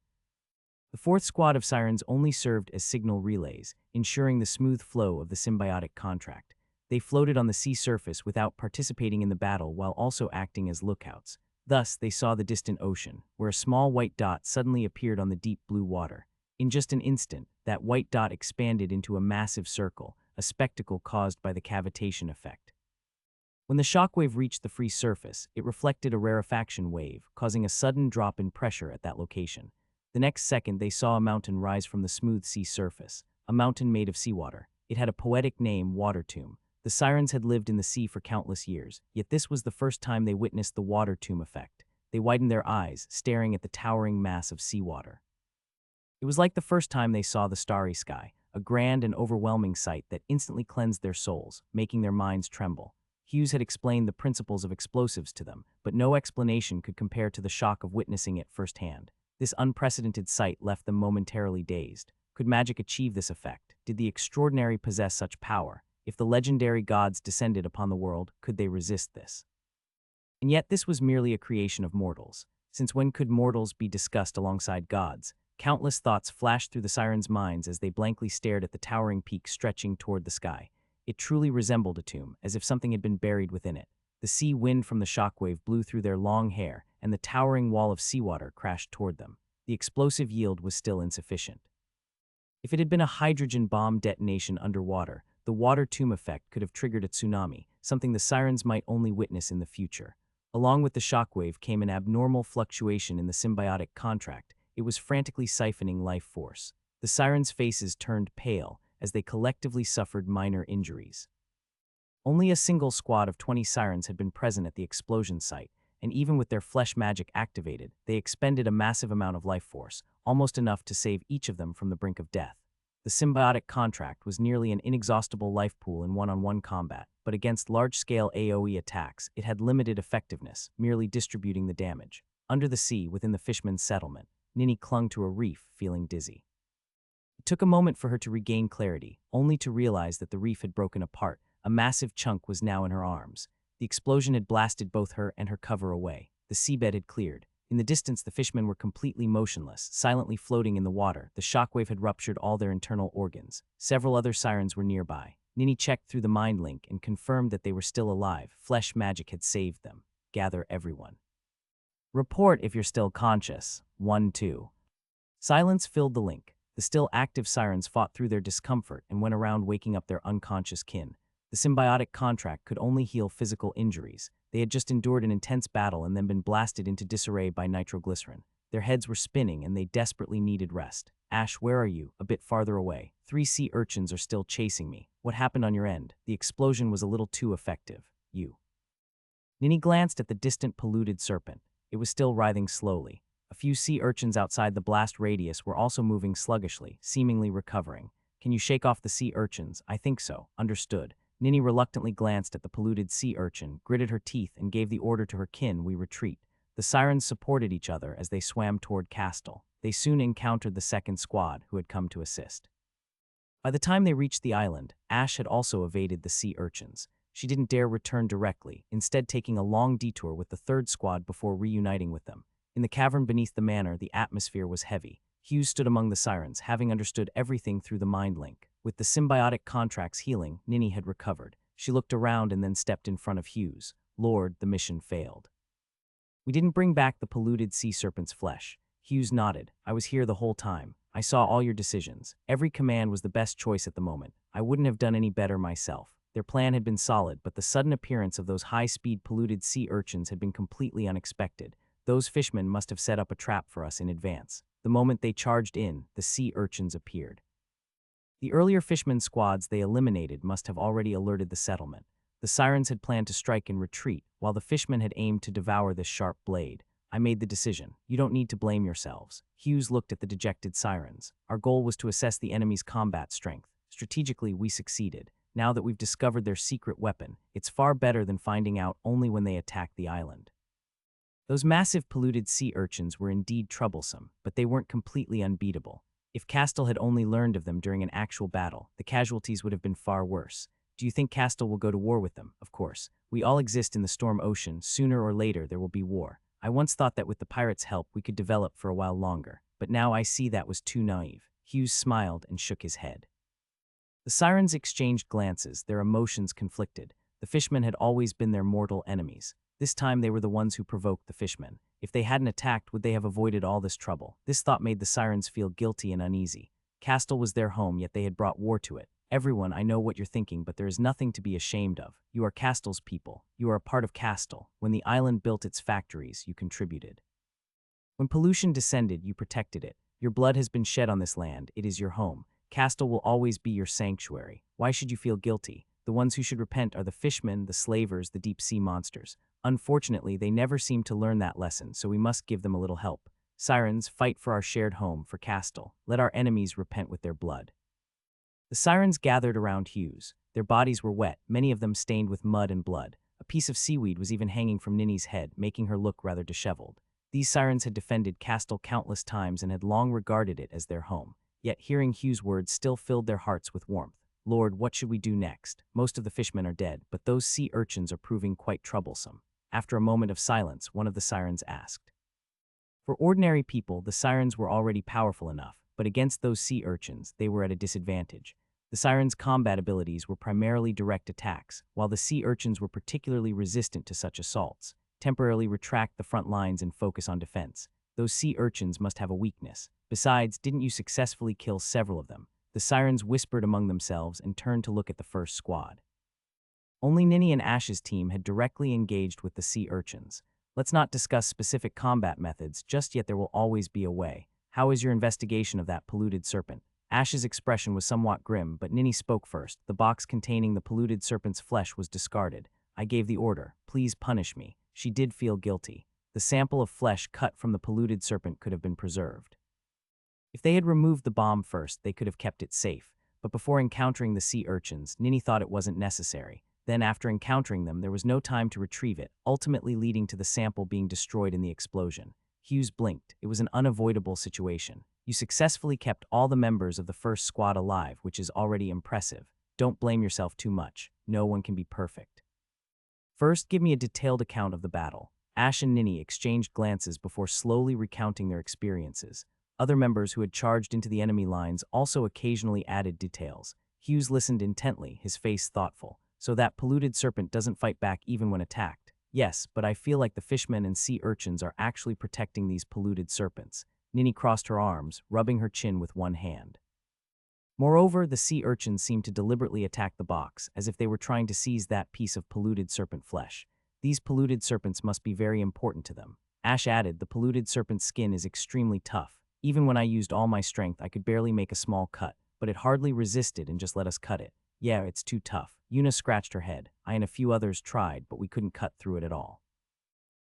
The 4th squad of sirens only served as signal relays, ensuring the smooth flow of the symbiotic contract. They floated on the sea surface without participating in the battle while also acting as lookouts. Thus, they saw the distant ocean, where a small white dot suddenly appeared on the deep blue water. In just an instant, that white dot expanded into a massive circle, a spectacle caused by the cavitation effect. When the shockwave reached the free surface, it reflected a rarefaction wave, causing a sudden drop in pressure at that location. The next second, they saw a mountain rise from the smooth sea surface, a mountain made of seawater. It had a poetic name, Water Tomb. The sirens had lived in the sea for countless years, yet this was the first time they witnessed the water tomb effect. They widened their eyes, staring at the towering mass of seawater. It was like the first time they saw the starry sky, a grand and overwhelming sight that instantly cleansed their souls, making their minds tremble. Hughes had explained the principles of explosives to them, but no explanation could compare to the shock of witnessing it firsthand. This unprecedented sight left them momentarily dazed. Could magic achieve this effect? Did the extraordinary possess such power? If the legendary gods descended upon the world, could they resist this? And yet this was merely a creation of mortals. Since when could mortals be discussed alongside gods? Countless thoughts flashed through the sirens' minds as they blankly stared at the towering peak stretching toward the sky. It truly resembled a tomb, as if something had been buried within it. The sea wind from the shockwave blew through their long hair, and the towering wall of seawater crashed toward them. The explosive yield was still insufficient. If it had been a hydrogen bomb detonation underwater, the water tomb effect could have triggered a tsunami, something the sirens might only witness in the future. Along with the shockwave came an abnormal fluctuation in the symbiotic contract. It was frantically siphoning life force. The sirens' faces turned pale as they collectively suffered minor injuries. Only a single squad of 20 sirens had been present at the explosion site, and even with their flesh magic activated, they expended a massive amount of life force, almost enough to save each of them from the brink of death. The symbiotic contract was nearly an inexhaustible life pool in one-on-one combat, but against large-scale AoE attacks, it had limited effectiveness, merely distributing the damage. Under the sea, within the fishman's settlement, Ninny clung to a reef, feeling dizzy. It took a moment for her to regain clarity, only to realize that the reef had broken apart. A massive chunk was now in her arms. The explosion had blasted both her and her cover away. The seabed had cleared. In the distance, the fishmen were completely motionless, silently floating in the water. The shockwave had ruptured all their internal organs. Several other sirens were nearby. Ninny checked through the mind link and confirmed that they were still alive. Flesh magic had saved them. Gather everyone. Report if you're still conscious. 1-2. Silence filled the link. The still active sirens fought through their discomfort and went around waking up their unconscious kin. The symbiotic contract could only heal physical injuries. They had just endured an intense battle and then been blasted into disarray by nitroglycerin. Their heads were spinning and they desperately needed rest. Ash, where are you? A bit farther away. 3 sea urchins are still chasing me. What happened on your end? The explosion was a little too effective. You. Ninny glanced at the distant polluted serpent. It was still writhing slowly. A few sea urchins outside the blast radius were also moving sluggishly, seemingly recovering. Can you shake off the sea urchins? I think so. Understood. Ninny reluctantly glanced at the polluted sea urchin, gritted her teeth, and gave the order to her kin, we retreat. The sirens supported each other as they swam toward Castle. They soon encountered the second squad, who had come to assist. By the time they reached the island, Ash had also evaded the sea urchins. She didn't dare return directly, instead taking a long detour with the third squad before reuniting with them. In the cavern beneath the manor, the atmosphere was heavy. Hughes stood among the sirens, having understood everything through the mind link. With the symbiotic contracts healing, Ninny had recovered. She looked around and then stepped in front of Hughes. Lord, the mission failed. We didn't bring back the polluted sea serpent's flesh. Hughes nodded. I was here the whole time. I saw all your decisions. Every command was the best choice at the moment. I wouldn't have done any better myself. Their plan had been solid, but the sudden appearance of those high-speed polluted sea urchins had been completely unexpected. Those fishmen must have set up a trap for us in advance. The moment they charged in, the sea urchins appeared. The earlier fishermen squads they eliminated must have already alerted the settlement. The sirens had planned to strike in retreat, while the fishmen had aimed to devour this sharp blade. I made the decision. You don't need to blame yourselves. Hughes looked at the dejected sirens. Our goal was to assess the enemy's combat strength. Strategically, we succeeded. Now that we've discovered their secret weapon, it's far better than finding out only when they attack the island. Those massive polluted sea urchins were indeed troublesome, but they weren't completely unbeatable. If Castle had only learned of them during an actual battle, the casualties would have been far worse. Do you think Castle will go to war with them? Of course. We all exist in the storm ocean. Sooner or later, there will be war. I once thought that with the pirates' help, we could develop for a while longer, but now I see that was too naive. Hughes smiled and shook his head. The sirens exchanged glances, their emotions conflicted. The fishmen had always been their mortal enemies. This time they were the ones who provoked the fishmen. If they hadn't attacked, would they have avoided all this trouble? This thought made the sirens feel guilty and uneasy. Castle was their home, yet they had brought war to it. Everyone, I know what you're thinking, but there is nothing to be ashamed of. You are Castle's people. You are a part of Castle. When the island built its factories, you contributed. When pollution descended, you protected it. Your blood has been shed on this land. It is your home. Castle will always be your sanctuary. Why should you feel guilty? The ones who should repent are the fishmen, the slavers, the deep-sea monsters. Unfortunately, they never seem to learn that lesson, so we must give them a little help. Sirens, fight for our shared home, for Castle. Let our enemies repent with their blood. The sirens gathered around Hughes. Their bodies were wet, many of them stained with mud and blood. A piece of seaweed was even hanging from Ninny's head, making her look rather disheveled. These sirens had defended Castle countless times and had long regarded it as their home. Yet hearing Hughes' words still filled their hearts with warmth. Lord, what should we do next? Most of the fishmen are dead, but those sea urchins are proving quite troublesome. After a moment of silence, one of the sirens asked. For ordinary people, the sirens were already powerful enough, but against those sea urchins, they were at a disadvantage. The sirens' combat abilities were primarily direct attacks, while the sea urchins were particularly resistant to such assaults. Temporarily retract the front lines and focus on defense. Those sea urchins must have a weakness. Besides, didn't you successfully kill several of them? The sirens whispered among themselves and turned to look at the first squad. Only Ninny and Ash's team had directly engaged with the sea urchins. Let's not discuss specific combat methods, just yet there will always be a way. How is your investigation of that polluted serpent? Ash's expression was somewhat grim, but Ninny spoke first. The box containing the polluted serpent's flesh was discarded. I gave the order, please punish me. She did feel guilty. The sample of flesh cut from the polluted serpent could have been preserved. If they had removed the bomb first, they could have kept it safe. But before encountering the sea urchins, Ninny thought it wasn't necessary. Then after encountering them, there was no time to retrieve it, ultimately leading to the sample being destroyed in the explosion. Hughes blinked. It was an unavoidable situation. You successfully kept all the members of the first squad alive, which is already impressive. Don't blame yourself too much. No one can be perfect. First, give me a detailed account of the battle. Ash and Ninny exchanged glances before slowly recounting their experiences. Other members who had charged into the enemy lines also occasionally added details. Hughes listened intently, his face thoughtful. So that polluted serpent doesn't fight back even when attacked. Yes, but I feel like the fishmen and sea urchins are actually protecting these polluted serpents. Ninny crossed her arms, rubbing her chin with one hand. Moreover, the sea urchins seemed to deliberately attack the box, as if they were trying to seize that piece of polluted serpent flesh. These polluted serpents must be very important to them. Ash added, the polluted serpent's skin is extremely tough. Even when I used all my strength, I could barely make a small cut, but it hardly resisted and just let us cut it. Yeah, it's too tough. Yuna scratched her head. I and a few others tried, but we couldn't cut through it at all.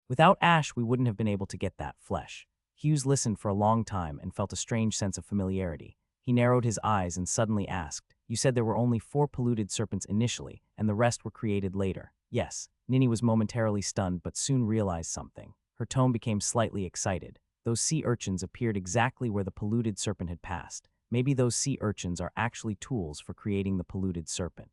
Without Ash, we wouldn't have been able to get that flesh. Hughes listened for a long time and felt a strange sense of familiarity. He narrowed his eyes and suddenly asked, you said there were only 4 polluted serpents initially, and the rest were created later. Yes. Ninny was momentarily stunned but soon realized something. Her tone became slightly excited. Those sea urchins appeared exactly where the polluted serpent had passed. Maybe those sea urchins are actually tools for creating the polluted serpent.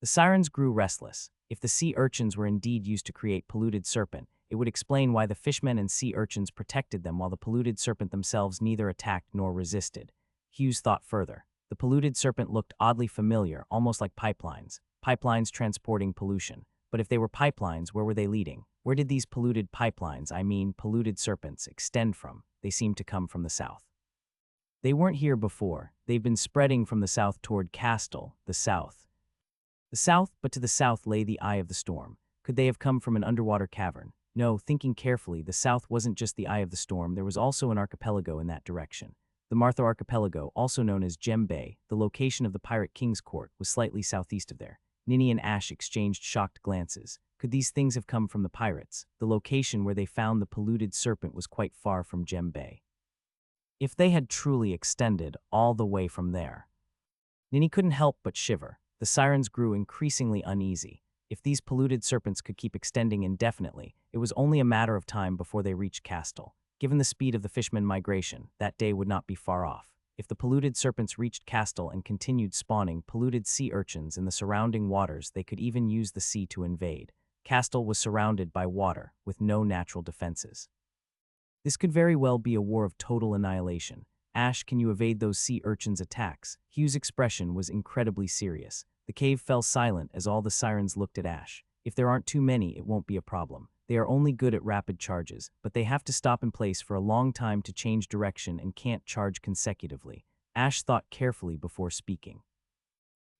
The sirens grew restless. If the sea urchins were indeed used to create polluted serpent, it would explain why the fishmen and sea urchins protected them while the polluted serpent themselves neither attacked nor resisted. Hughes thought further. The polluted serpent looked oddly familiar, almost like pipelines transporting pollution. But if they were pipelines, where were they leading? Where did these polluted pipelines, I mean polluted serpents, extend from? They seemed to come from the south. They weren't here before. They've been spreading from the south toward Castle, the south. The south, but to the south lay the eye of the storm. Could they have come from an underwater cavern? No, thinking carefully, the south wasn't just the eye of the storm, there was also an archipelago in that direction. The Martha Archipelago, also known as Gem Bay, the location of the Pirate King's Court, was slightly southeast of there. Ninny and Ash exchanged shocked glances. Could these things have come from the pirates? The location where they found the polluted serpent was quite far from Gem Bay. If they had truly extended all the way from there. Ninny couldn't help but shiver. The sirens grew increasingly uneasy. If these polluted serpents could keep extending indefinitely, it was only a matter of time before they reached Castle. Given the speed of the fishman migration, that day would not be far off. If the polluted serpents reached Castle and continued spawning polluted sea urchins in the surrounding waters, they could even use the sea to invade. Castle was surrounded by water, with no natural defenses. This could very well be a war of total annihilation. Ash, can you evade those sea urchins' attacks? Hugh's expression was incredibly serious. The cave fell silent as all the sirens looked at Ash. If there aren't too many, it won't be a problem. They are only good at rapid charges, but they have to stop in place for a long time to change direction and can't charge consecutively. Ash thought carefully before speaking.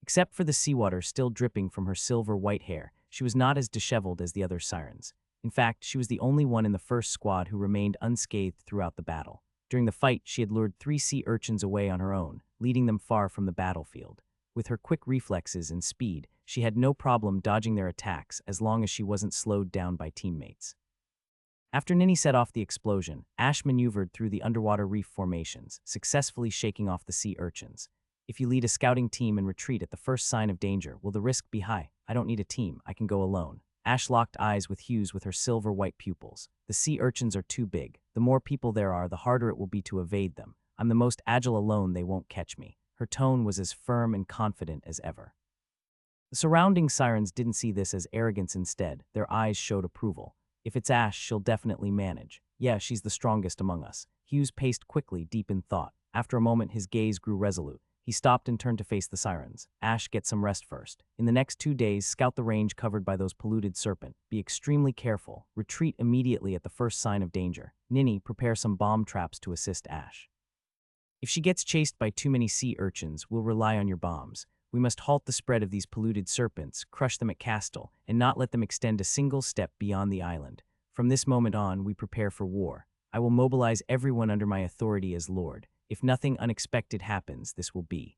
Except for the seawater still dripping from her silver-white hair, she was not as disheveled as the other sirens. In fact, she was the only one in the first squad who remained unscathed throughout the battle. During the fight, she had lured 3 sea urchins away on her own, leading them far from the battlefield. With her quick reflexes and speed, she had no problem dodging their attacks as long as she wasn't slowed down by teammates. After Ninny set off the explosion, Ash maneuvered through the underwater reef formations, successfully shaking off the sea urchins. If you lead a scouting team and retreat at the first sign of danger, will the risk be high? I don't need a team, I can go alone. Ash locked eyes with Hughes with her silver-white pupils. The sea urchins are too big. The more people there are, the harder it will be to evade them. I'm the most agile alone, they won't catch me. Her tone was as firm and confident as ever. The surrounding sirens didn't see this as arrogance instead. Their eyes showed approval. If it's Ash, she'll definitely manage. Yeah, she's the strongest among us. Hughes paced quickly, deep in thought. After a moment, his gaze grew resolute. He stopped and turned to face the sirens. Ash, get some rest first. In the next 2 days, scout the range covered by those polluted serpent. Be extremely careful. Retreat immediately at the first sign of danger. Ninny, prepare some bomb traps to assist Ash. If she gets chased by too many sea urchins, we'll rely on your bombs. We must halt the spread of these polluted serpents, crush them at Castle, and not let them extend a single step beyond the island. From this moment on, we prepare for war. I will mobilize everyone under my authority as Lord. If nothing unexpected happens, this will be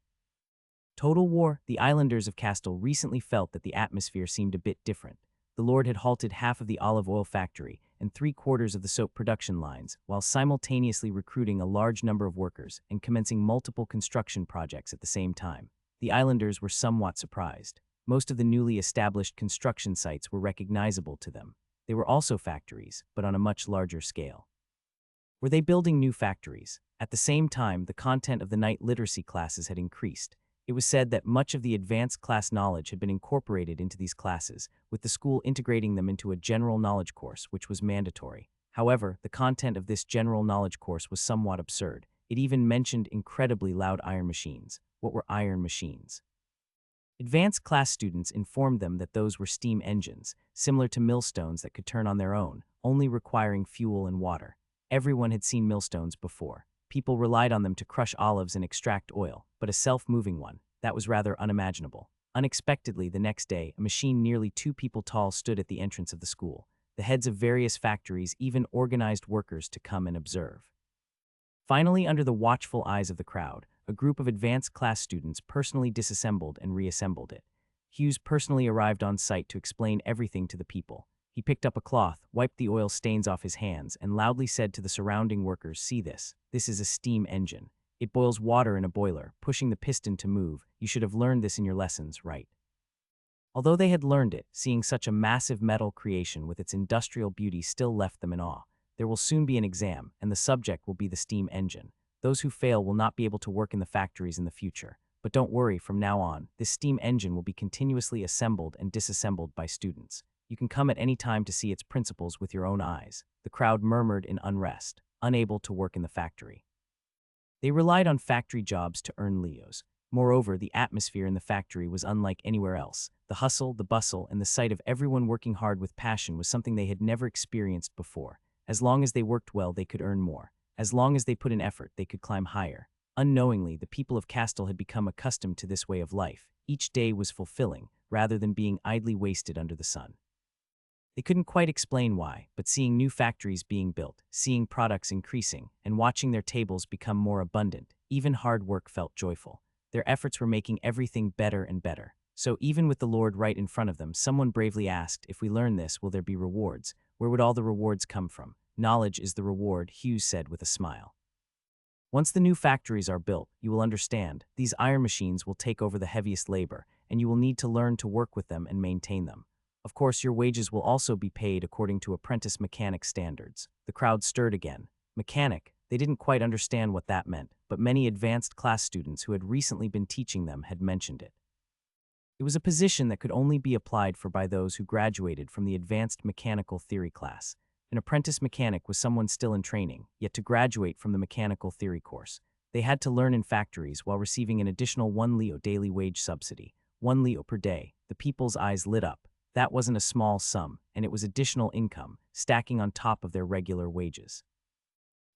total war. The islanders of Castle recently felt that the atmosphere seemed a bit different. The Lord had halted half of the olive oil factory and 3/4 of the soap production lines, while simultaneously recruiting a large number of workers and commencing multiple construction projects at the same time. The islanders were somewhat surprised. Most of the newly established construction sites were recognizable to them. They were also factories, but on a much larger scale. Were they building new factories? At the same time, the content of the night literacy classes had increased. It was said that much of the advanced class knowledge had been incorporated into these classes, with the school integrating them into a general knowledge course, which was mandatory. However, the content of this general knowledge course was somewhat absurd. It even mentioned incredibly loud iron machines. What were iron machines? Advanced class students informed them that those were steam engines, similar to millstones that could turn on their own, only requiring fuel and water. Everyone had seen millstones before. People relied on them to crush olives and extract oil, but a self-moving one, that was rather unimaginable. Unexpectedly, the next day, a machine nearly 2 people tall stood at the entrance of the school. The heads of various factories even organized workers to come and observe. Finally, under the watchful eyes of the crowd, a group of advanced class students personally disassembled and reassembled it. Hughes personally arrived on site to explain everything to the people. He picked up a cloth, wiped the oil stains off his hands, and loudly said to the surrounding workers, "See this. This is a steam engine. It boils water in a boiler, pushing the piston to move. You should have learned this in your lessons, right?" Although they had learned it, seeing such a massive metal creation with its industrial beauty still left them in awe. There will soon be an exam, and the subject will be the steam engine. Those who fail will not be able to work in the factories in the future. But don't worry, from now on, this steam engine will be continuously assembled and disassembled by students. You can come at any time to see its principles with your own eyes. The crowd murmured in unrest, unable to work in the factory. They relied on factory jobs to earn Leos. Moreover, the atmosphere in the factory was unlike anywhere else. The hustle, the bustle, and the sight of everyone working hard with passion was something they had never experienced before. As long as they worked well, they could earn more. As long as they put in effort, they could climb higher. Unknowingly, the people of Castle had become accustomed to this way of life. Each day was fulfilling, rather than being idly wasted under the sun. They couldn't quite explain why, but seeing new factories being built, seeing products increasing, and watching their tables become more abundant, even hard work felt joyful. Their efforts were making everything better and better. So even with the Lord right in front of them, someone bravely asked, "If we learn this, will there be rewards? Where would all the rewards come from?" "Knowledge is the reward," Hughes said with a smile. "Once the new factories are built, you will understand, these iron machines will take over the heaviest labor, and you will need to learn to work with them and maintain them. Of course, your wages will also be paid according to apprentice mechanic standards." The crowd stirred again. Mechanic, they didn't quite understand what that meant, but many advanced class students who had recently been teaching them had mentioned it. It was a position that could only be applied for by those who graduated from the advanced mechanical theory class. An apprentice mechanic was someone still in training, yet to graduate from the mechanical theory course, they had to learn in factories while receiving an additional 1 Leo daily wage subsidy. 1 Leo per day. The people's eyes lit up. That wasn't a small sum, and it was additional income, stacking on top of their regular wages.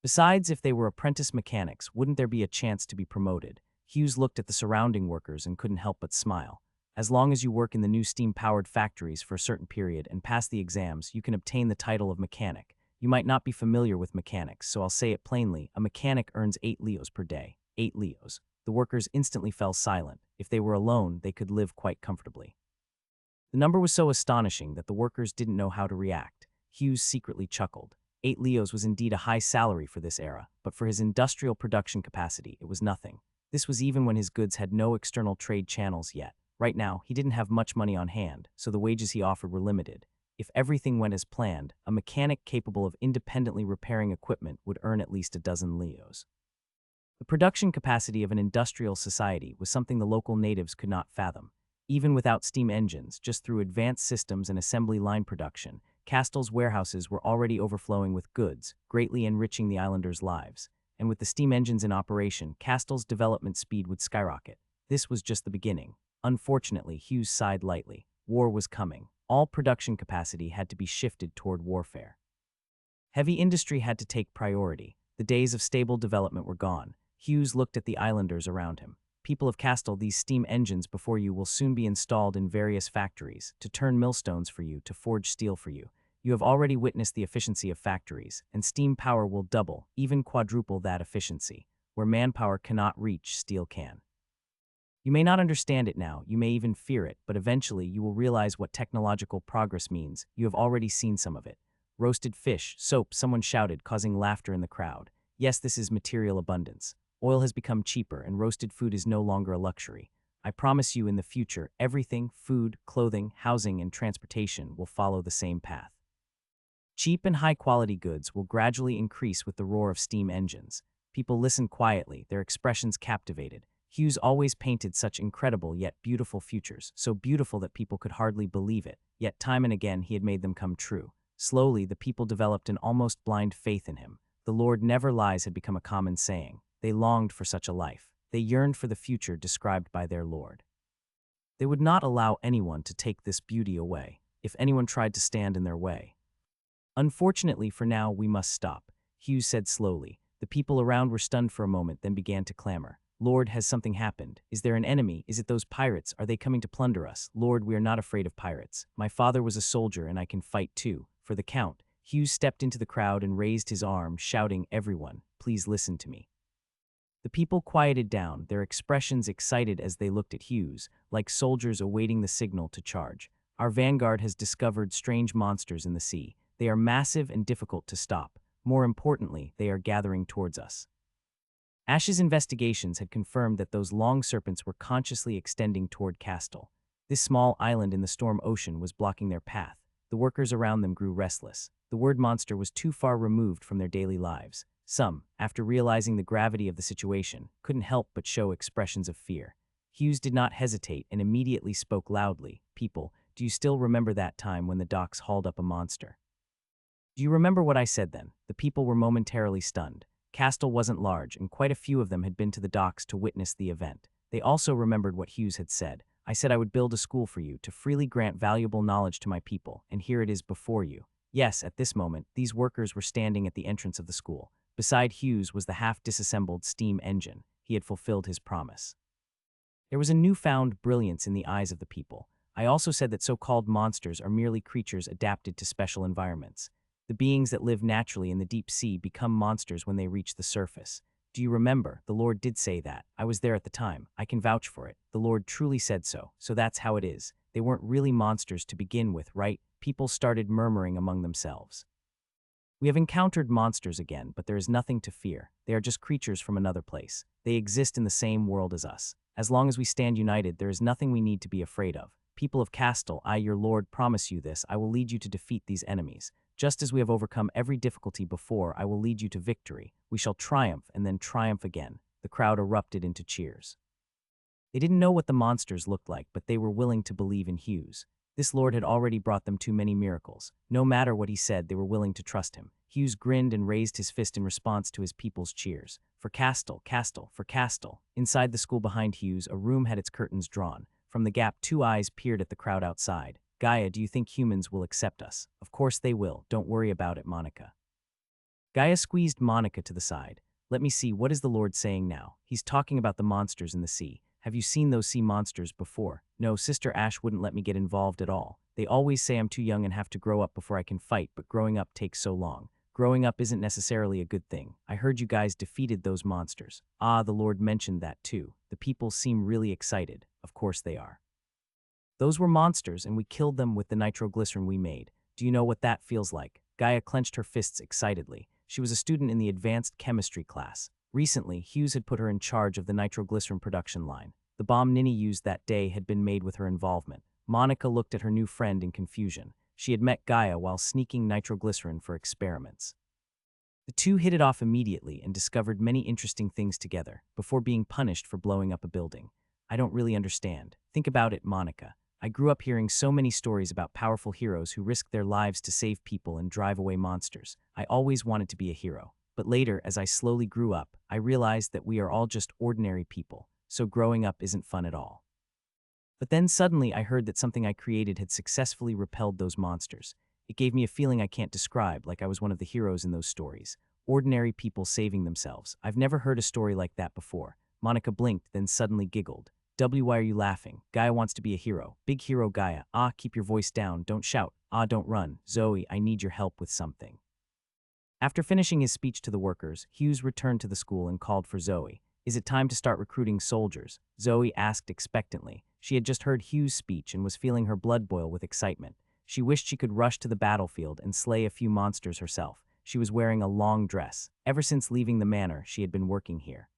Besides, if they were apprentice mechanics, wouldn't there be a chance to be promoted? Hughes looked at the surrounding workers and couldn't help but smile. As long as you work in the new steam-powered factories for a certain period and pass the exams, you can obtain the title of mechanic. You might not be familiar with mechanics, so I'll say it plainly. A mechanic earns 8 Leos per day. 8 Leos. The workers instantly fell silent. If they were alone, they could live quite comfortably. The number was so astonishing that the workers didn't know how to react. Hughes secretly chuckled. 8 Leos was indeed a high salary for this era, but for his industrial production capacity, it was nothing. This was even when his goods had no external trade channels yet. Right now, he didn't have much money on hand, so the wages he offered were limited. If everything went as planned, a mechanic capable of independently repairing equipment would earn at least a dozen Leos. The production capacity of an industrial society was something the local natives could not fathom. Even without steam engines, just through advanced systems and assembly line production, Castle's warehouses were already overflowing with goods, greatly enriching the islanders' lives. And with the steam engines in operation, Castle's development speed would skyrocket. This was just the beginning. Unfortunately, Hughes sighed lightly. War was coming. All production capacity had to be shifted toward warfare. Heavy industry had to take priority. The days of stable development were gone. Hughes looked at the islanders around him. "People of Castle, these steam engines before you will soon be installed in various factories, to turn millstones for you, to forge steel for you. You have already witnessed the efficiency of factories, and steam power will double, even quadruple that efficiency. Where manpower cannot reach, steel can. You may not understand it now, you may even fear it, but eventually you will realize what technological progress means. You have already seen some of it. Roasted fish, soap," someone shouted, causing laughter in the crowd. "Yes, this is material abundance. Oil has become cheaper, and roasted food is no longer a luxury. I promise you in the future, everything, food, clothing, housing, and transportation will follow the same path. Cheap and high-quality goods will gradually increase with the roar of steam engines." People listened quietly, their expressions captivated. Hughes always painted such incredible yet beautiful futures, so beautiful that people could hardly believe it, yet time and again he had made them come true. Slowly, the people developed an almost blind faith in him. "The Lord never lies" had become a common saying. They longed for such a life. They yearned for the future described by their Lord. They would not allow anyone to take this beauty away, if anyone tried to stand in their way. "Unfortunately for now, we must stop," Hughes said slowly. The people around were stunned for a moment, then began to clamor. "Lord, has something happened? Is there an enemy? Is it those pirates? Are they coming to plunder us? Lord, we are not afraid of pirates. My father was a soldier and I can fight too. For the Count." Hughes stepped into the crowd and raised his arm, shouting, "Everyone, please listen to me." The people quieted down, their expressions excited as they looked at Hughes, like soldiers awaiting the signal to charge. "Our vanguard has discovered strange monsters in the sea. They are massive and difficult to stop. More importantly, they are gathering towards us." Ash's investigations had confirmed that those long serpents were consciously extending toward Castle. This small island in the storm ocean was blocking their path. The workers around them grew restless. The word monster was too far removed from their daily lives. Some, after realizing the gravity of the situation, couldn't help but show expressions of fear. Hughes did not hesitate and immediately spoke loudly. People, do you still remember that time when the docks hauled up a monster? Do you remember what I said then? The people were momentarily stunned. Castle wasn't large, and quite a few of them had been to the docks to witness the event. They also remembered what Hughes had said. I said I would build a school for you to freely grant valuable knowledge to my people, and here it is before you. Yes, at this moment, these workers were standing at the entrance of the school. Beside Hughes was the half-disassembled steam engine. He had fulfilled his promise. There was a newfound brilliance in the eyes of the people. I also said that so-called monsters are merely creatures adapted to special environments. The beings that live naturally in the deep sea become monsters when they reach the surface. Do you remember? The Lord did say that. I was there at the time. I can vouch for it. The Lord truly said so. So that's how it is. They weren't really monsters to begin with, right? People started murmuring among themselves. We have encountered monsters again, but there is nothing to fear. They are just creatures from another place. They exist in the same world as us. As long as we stand united, there is nothing we need to be afraid of. People of Castle, I, your Lord, promise you this. I will lead you to defeat these enemies. Just as we have overcome every difficulty before, I will lead you to victory. We shall triumph and then triumph again. The crowd erupted into cheers. They didn't know what the monsters looked like, but they were willing to believe in Hughes. This Lord had already brought them too many miracles. No matter what he said, they were willing to trust him. Hughes grinned and raised his fist in response to his people's cheers. For Castle, Castle, for Castle. Inside the school behind Hughes, a room had its curtains drawn. From the gap, two eyes peered at the crowd outside. Gaia, do you think humans will accept us? Of course they will. Don't worry about it, Monica. Gaia squeezed Monica to the side. Let me see, what is the Lord saying now? He's talking about the monsters in the sea. Have you seen those sea monsters before? No, Sister Ash wouldn't let me get involved at all. They always say I'm too young and have to grow up before I can fight, but growing up takes so long. Growing up isn't necessarily a good thing. I heard you guys defeated those monsters. Ah, the Lord mentioned that too. The people seem really excited. Of course they are. Those were monsters, and we killed them with the nitroglycerin we made. Do you know what that feels like? Gaia clenched her fists excitedly. She was a student in the advanced chemistry class. Recently, Hughes had put her in charge of the nitroglycerin production line. The bomb Ninny used that day had been made with her involvement. Monica looked at her new friend in confusion. She had met Gaia while sneaking nitroglycerin for experiments. The two hit it off immediately and discovered many interesting things together, before being punished for blowing up a building. I don't really understand. Think about it, Monica. I grew up hearing so many stories about powerful heroes who risked their lives to save people and drive away monsters. I always wanted to be a hero. But later, as I slowly grew up, I realized that we are all just ordinary people, so growing up isn't fun at all. But then suddenly I heard that something I created had successfully repelled those monsters. It gave me a feeling I can't describe, like I was one of the heroes in those stories. Ordinary people saving themselves. I've never heard a story like that before. Monica blinked, then suddenly giggled. Why are you laughing? Gaia wants to be a hero. Big hero Gaia. Ah, keep your voice down. Don't shout. Ah, don't run. Zoe, I need your help with something. After finishing his speech to the workers, Hughes returned to the school and called for Zoe. Is it time to start recruiting soldiers? Zoe asked expectantly. She had just heard Hughes' speech and was feeling her blood boil with excitement. She wished she could rush to the battlefield and slay a few monsters herself. She was wearing a long dress. Ever since leaving the manor, she had been working here.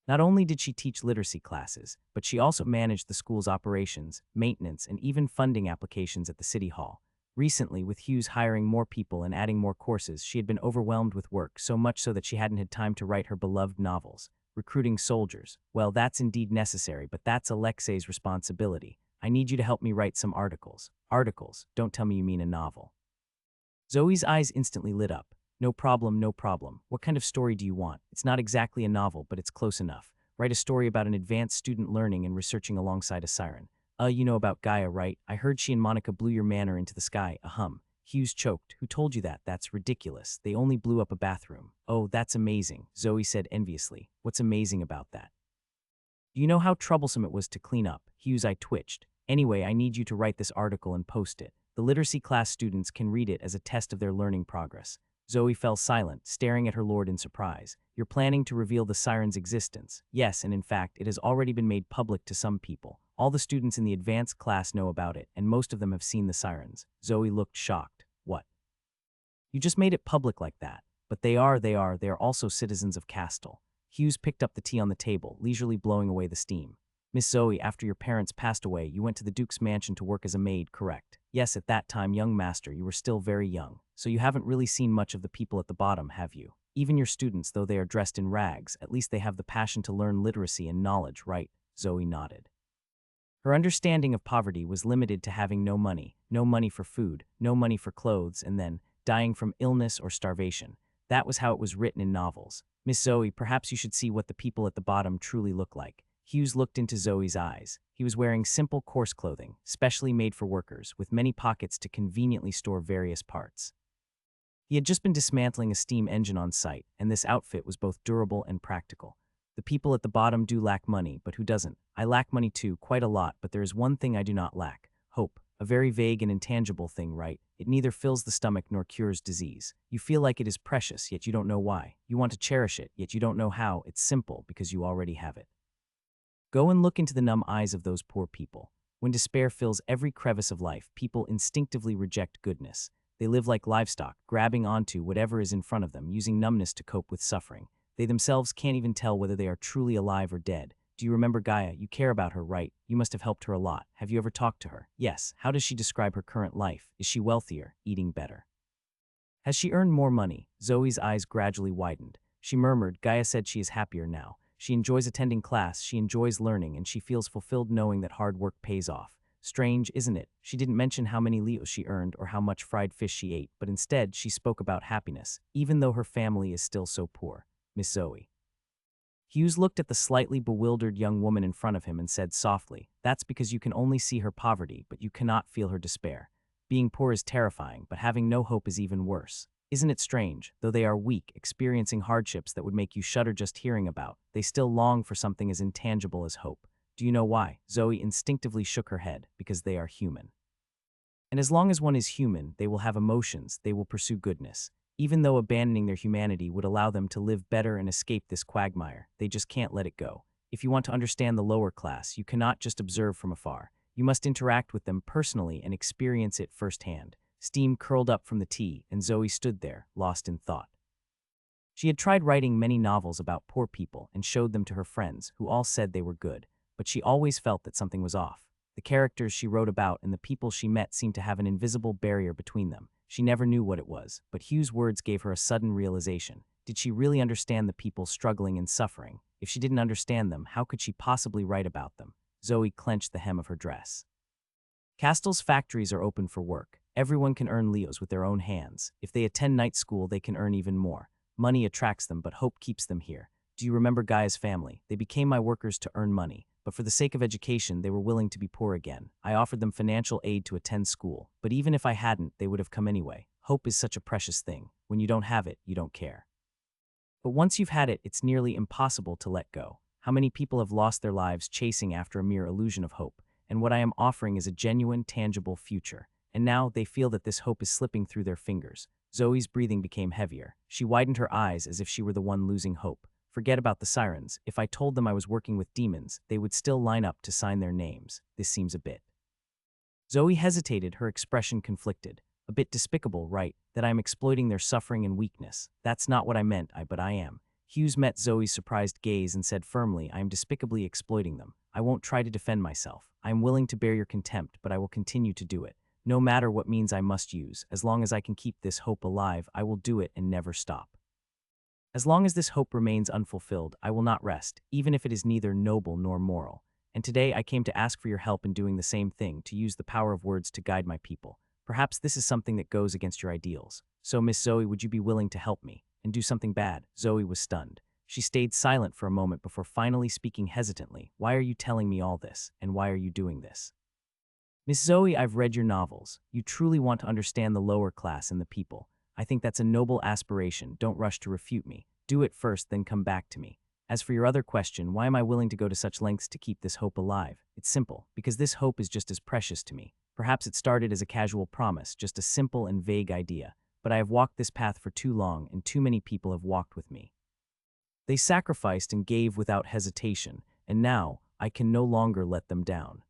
Not only did she teach literacy classes, but she also managed the school's operations, maintenance, and even funding applications at the city hall. Recently, with Hughes hiring more people and adding more courses, she had been overwhelmed with work, so much so that she hadn't had time to write her beloved novels. Recruiting soldiers. Well, that's indeed necessary, but that's Alexei's responsibility. I need you to help me write some articles. Articles? Don't tell me you mean a novel. Zoe's eyes instantly lit up. No problem, no problem. What kind of story do you want? It's not exactly a novel, but it's close enough. Write a story about an advanced student learning and researching alongside a siren. You know about Gaia, right? I heard she and Monica blew your manor into the sky. Ahem. Hughes choked. Who told you that? That's ridiculous. They only blew up a bathroom. Oh, that's amazing, Zoe said enviously. What's amazing about that? Do you know how troublesome it was to clean up? Hughes, I twitched. Anyway, I need you to write this article and post it. The literacy class students can read it as a test of their learning progress. Zoe fell silent, staring at her lord in surprise. You're planning to reveal the siren's existence. Yes, and in fact, it has already been made public to some people. All the students in the advanced class know about it, and most of them have seen the sirens. Zoe looked shocked. What? You just made it public like that. But they are also citizens of Castle. Hughes picked up the tea on the table, leisurely blowing away the steam. Miss Zoe, after your parents passed away, you went to the Duke's mansion to work as a maid, correct? Yes, at that time, young master, you were still very young. So you haven't really seen much of the people at the bottom, have you? Even your students, though they are dressed in rags, at least they have the passion to learn literacy and knowledge, right? Zoe nodded. Her understanding of poverty was limited to having no money for food, no money for clothes, and then dying from illness or starvation. That was how it was written in novels. Miss Zoe, perhaps you should see what the people at the bottom truly look like. Hughes looked into Zoe's eyes. He was wearing simple, coarse clothing, specially made for workers, with many pockets to conveniently store various parts. He had just been dismantling a steam engine on site, and this outfit was both durable and practical. The people at the bottom do lack money, but who doesn't? I lack money too, quite a lot, but there is one thing I do not lack. Hope. A very vague and intangible thing, right? It neither fills the stomach nor cures disease. You feel like it is precious, yet you don't know why. You want to cherish it, yet you don't know how. It's simple, because you already have it. Go and look into the numb eyes of those poor people. When despair fills every crevice of life, people instinctively reject goodness. They live like livestock, grabbing onto whatever is in front of them, using numbness to cope with suffering. They themselves can't even tell whether they are truly alive or dead. Do you remember Gaia? You care about her, right? You must have helped her a lot. Have you ever talked to her? Yes. How does she describe her current life? Is she wealthier, eating better? Has she earned more money? Zoe's eyes gradually widened. She murmured. Gaia said she is happier now. She enjoys attending class, she enjoys learning, and she feels fulfilled knowing that hard work pays off. Strange, isn't it? She didn't mention how many leos she earned or how much fried fish she ate, but instead she spoke about happiness, even though her family is still so poor. Miss Zoe. Hughes looked at the slightly bewildered young woman in front of him and said softly, "That's because you can only see her poverty, but you cannot feel her despair. Being poor is terrifying, but having no hope is even worse. Isn't it strange? Though they are weak, experiencing hardships that would make you shudder just hearing about, they still long for something as intangible as hope. Do you know why?" Zoe instinctively shook her head. Because they are human. And as long as one is human, they will have emotions, they will pursue goodness. Even though abandoning their humanity would allow them to live better and escape this quagmire, they just can't let it go. If you want to understand the lower class, you cannot just observe from afar. You must interact with them personally and experience it firsthand. Steam curled up from the tea, and Zoe stood there, lost in thought. She had tried writing many novels about poor people and showed them to her friends, who all said they were good, but she always felt that something was off. The characters she wrote about and the people she met seemed to have an invisible barrier between them. She never knew what it was, but Hugh's words gave her a sudden realization. Did she really understand the people struggling and suffering? If she didn't understand them, how could she possibly write about them? Zoe clenched the hem of her dress. Castel's factories are open for work. Everyone can earn leos with their own hands. If they attend night school, they can earn even more. Money attracts them, but hope keeps them here. Do you remember Gaia's family? They became my workers to earn money, but for the sake of education, they were willing to be poor again. I offered them financial aid to attend school, but even if I hadn't, they would have come anyway. Hope is such a precious thing. When you don't have it, you don't care. But once you've had it, it's nearly impossible to let go. How many people have lost their lives chasing after a mere illusion of hope? And what I am offering is a genuine, tangible future. And now they feel that this hope is slipping through their fingers. Zoe's breathing became heavier. She widened her eyes as if she were the one losing hope. Forget about the sirens. If I told them I was working with demons, they would still line up to sign their names. This seems a bit. Zoe hesitated, her expression conflicted. A bit despicable, right? That I'm exploiting their suffering and weakness. That's not what I meant, but I am. Hughes met Zoe's surprised gaze and said firmly, I am despicably exploiting them. I won't try to defend myself. I am willing to bear your contempt, but I will continue to do it. No matter what means I must use, as long as I can keep this hope alive, I will do it and never stop. As long as this hope remains unfulfilled, I will not rest, even if it is neither noble nor moral. And today I came to ask for your help in doing the same thing, to use the power of words to guide my people. Perhaps this is something that goes against your ideals. So, Miss Zoe, would you be willing to help me and do something bad? Zoe was stunned. She stayed silent for a moment before finally speaking hesitantly. Why are you telling me all this, and why are you doing this? Miss Zoe, I've read your novels. You truly want to understand the lower class and the people. I think that's a noble aspiration. Don't rush to refute me. Do it first, then come back to me. As for your other question, why am I willing to go to such lengths to keep this hope alive? It's simple, because this hope is just as precious to me. Perhaps it started as a casual promise, just a simple and vague idea, but I have walked this path for too long, and too many people have walked with me. They sacrificed and gave without hesitation, and now I can no longer let them down.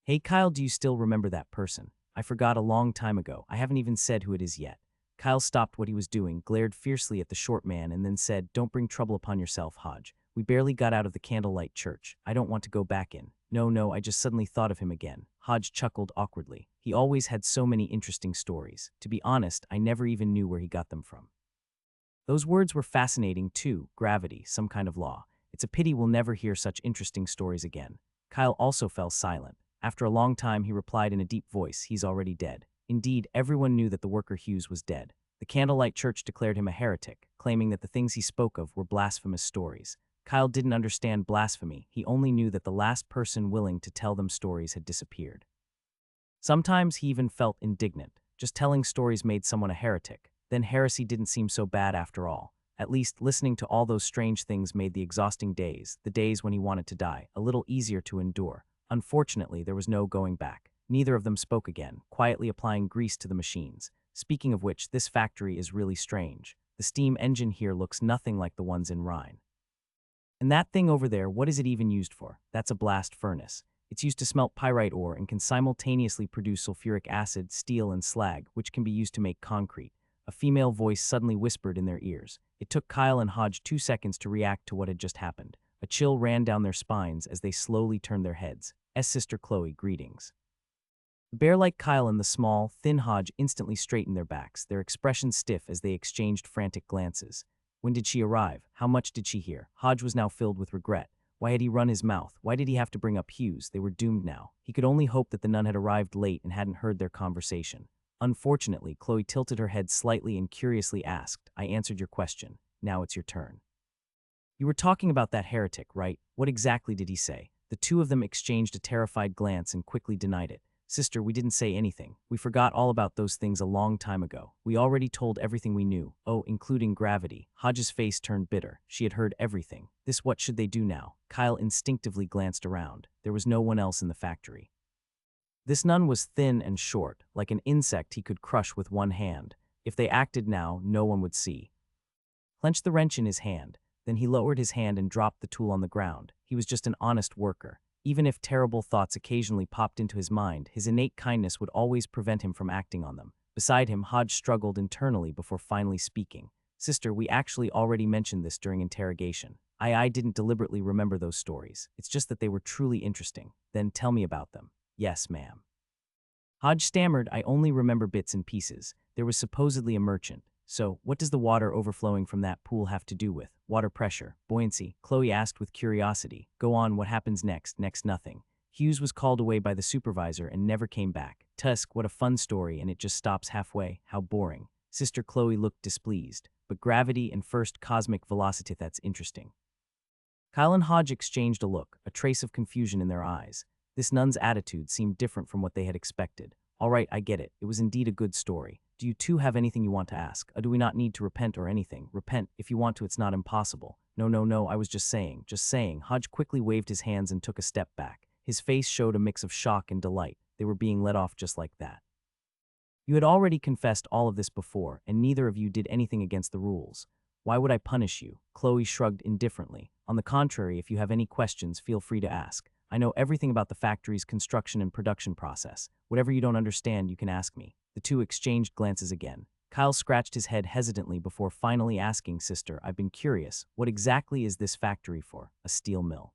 Hey Kyle, do you still remember that person? I forgot a long time ago. I haven't even said who it is yet. Kyle stopped what he was doing, glared fiercely at the short man, and then said, Don't bring trouble upon yourself, Hodge. We barely got out of the candlelight church. I don't want to go back in. No, I just suddenly thought of him again. Hodge chuckled awkwardly. He always had so many interesting stories. To be honest, I never even knew where he got them from. Those words were fascinating too. Gravity, some kind of law. It's a pity we'll never hear such interesting stories again. Kyle also fell silent. After a long time, he replied in a deep voice, he's already dead. Indeed, everyone knew that the worker Hughes was dead. The Candlelight Church declared him a heretic, claiming that the things he spoke of were blasphemous stories. Kyle didn't understand blasphemy, he only knew that the last person willing to tell them stories had disappeared. Sometimes he even felt indignant. Just telling stories made someone a heretic. Then heresy didn't seem so bad after all. At least listening to all those strange things made the exhausting days, the days when he wanted to die, a little easier to endure. Unfortunately, there was no going back. Neither of them spoke again, quietly applying grease to the machines. Speaking of which, this factory is really strange. The steam engine here looks nothing like the ones in Rhine. And that thing over there, what is it even used for? That's a blast furnace. It's used to smelt pyrite ore and can simultaneously produce sulfuric acid, steel, and slag, which can be used to make concrete. A female voice suddenly whispered in their ears. It took Kyle and Hodge 2 seconds to react to what had just happened. A chill ran down their spines as they slowly turned their heads. Sister Chloe, greetings. The bear-like Kyle and the small, thin Hodge instantly straightened their backs, their expressions stiff as they exchanged frantic glances. When did she arrive? How much did she hear? Hodge was now filled with regret. Why had he run his mouth? Why did he have to bring up Hughes? They were doomed now. He could only hope that the nun had arrived late and hadn't heard their conversation. Unfortunately, Chloe tilted her head slightly and curiously asked, I answered your question. Now it's your turn. You were talking about that heretic, right? What exactly did he say? The two of them exchanged a terrified glance and quickly denied it. Sister, we didn't say anything. We forgot all about those things a long time ago. We already told everything we knew. Oh, including gravity. Hodge's face turned bitter. She had heard everything. What should they do now? Kyle instinctively glanced around. There was no one else in the factory. This nun was thin and short, like an insect he could crush with one hand. If they acted now, no one would see. Clenched the wrench in his hand. Then he lowered his hand and dropped the tool on the ground. He was just an honest worker. Even if terrible thoughts occasionally popped into his mind, his innate kindness would always prevent him from acting on them. Beside him, Hodge struggled internally before finally speaking. Sister, we actually already mentioned this during interrogation. I didn't deliberately remember those stories. It's just that they were truly interesting. Then tell me about them. Yes, ma'am. Hodge stammered, I only remember bits and pieces. There was supposedly a merchant. So, what does the water overflowing from that pool have to do with? Water pressure, buoyancy, Chloe asked with curiosity. Go on, what happens next? Next, nothing. Hughes was called away by the supervisor and never came back. Tusk, what a fun story, and it just stops halfway. How boring. Sister Chloe looked displeased. But gravity and first cosmic velocity, that's interesting. Kyle and Hodge exchanged a look, a trace of confusion in their eyes. This nun's attitude seemed different from what they had expected. All right, I get it. It was indeed a good story. Do you two have anything you want to ask? Do we not need to repent or anything? Repent, if you want to, it's not impossible. No, I was just saying. Hodge quickly waved his hands and took a step back. His face showed a mix of shock and delight. They were being let off just like that. You had already confessed all of this before, and neither of you did anything against the rules. Why would I punish you? Chloe shrugged indifferently. On the contrary, if you have any questions, feel free to ask. I know everything about the factory's construction and production process. Whatever you don't understand, you can ask me. The two exchanged glances again. Kyle scratched his head hesitantly before finally asking, Sister, I've been curious. What exactly is this factory for? A steel mill.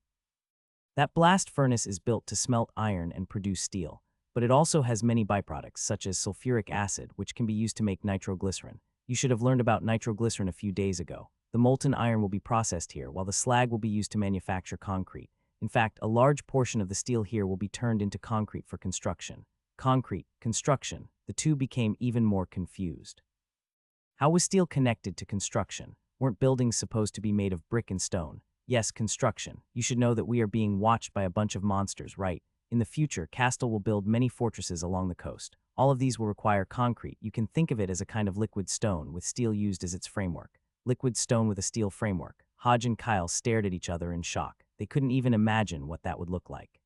That blast furnace is built to smelt iron and produce steel, but it also has many byproducts, such as sulfuric acid, which can be used to make nitroglycerin. You should have learned about nitroglycerin a few days ago. The molten iron will be processed here, while the slag will be used to manufacture concrete. In fact, a large portion of the steel here will be turned into concrete for construction. Concrete, construction, the two became even more confused. How was steel connected to construction? Weren't buildings supposed to be made of brick and stone? Yes, construction. You should know that we are being watched by a bunch of monsters, right? In the future, Castle will build many fortresses along the coast. All of these will require concrete. You can think of it as a kind of liquid stone, with steel used as its framework. Liquid stone with a steel framework. Hodge and Kyle stared at each other in shock. They couldn't even imagine what that would look like.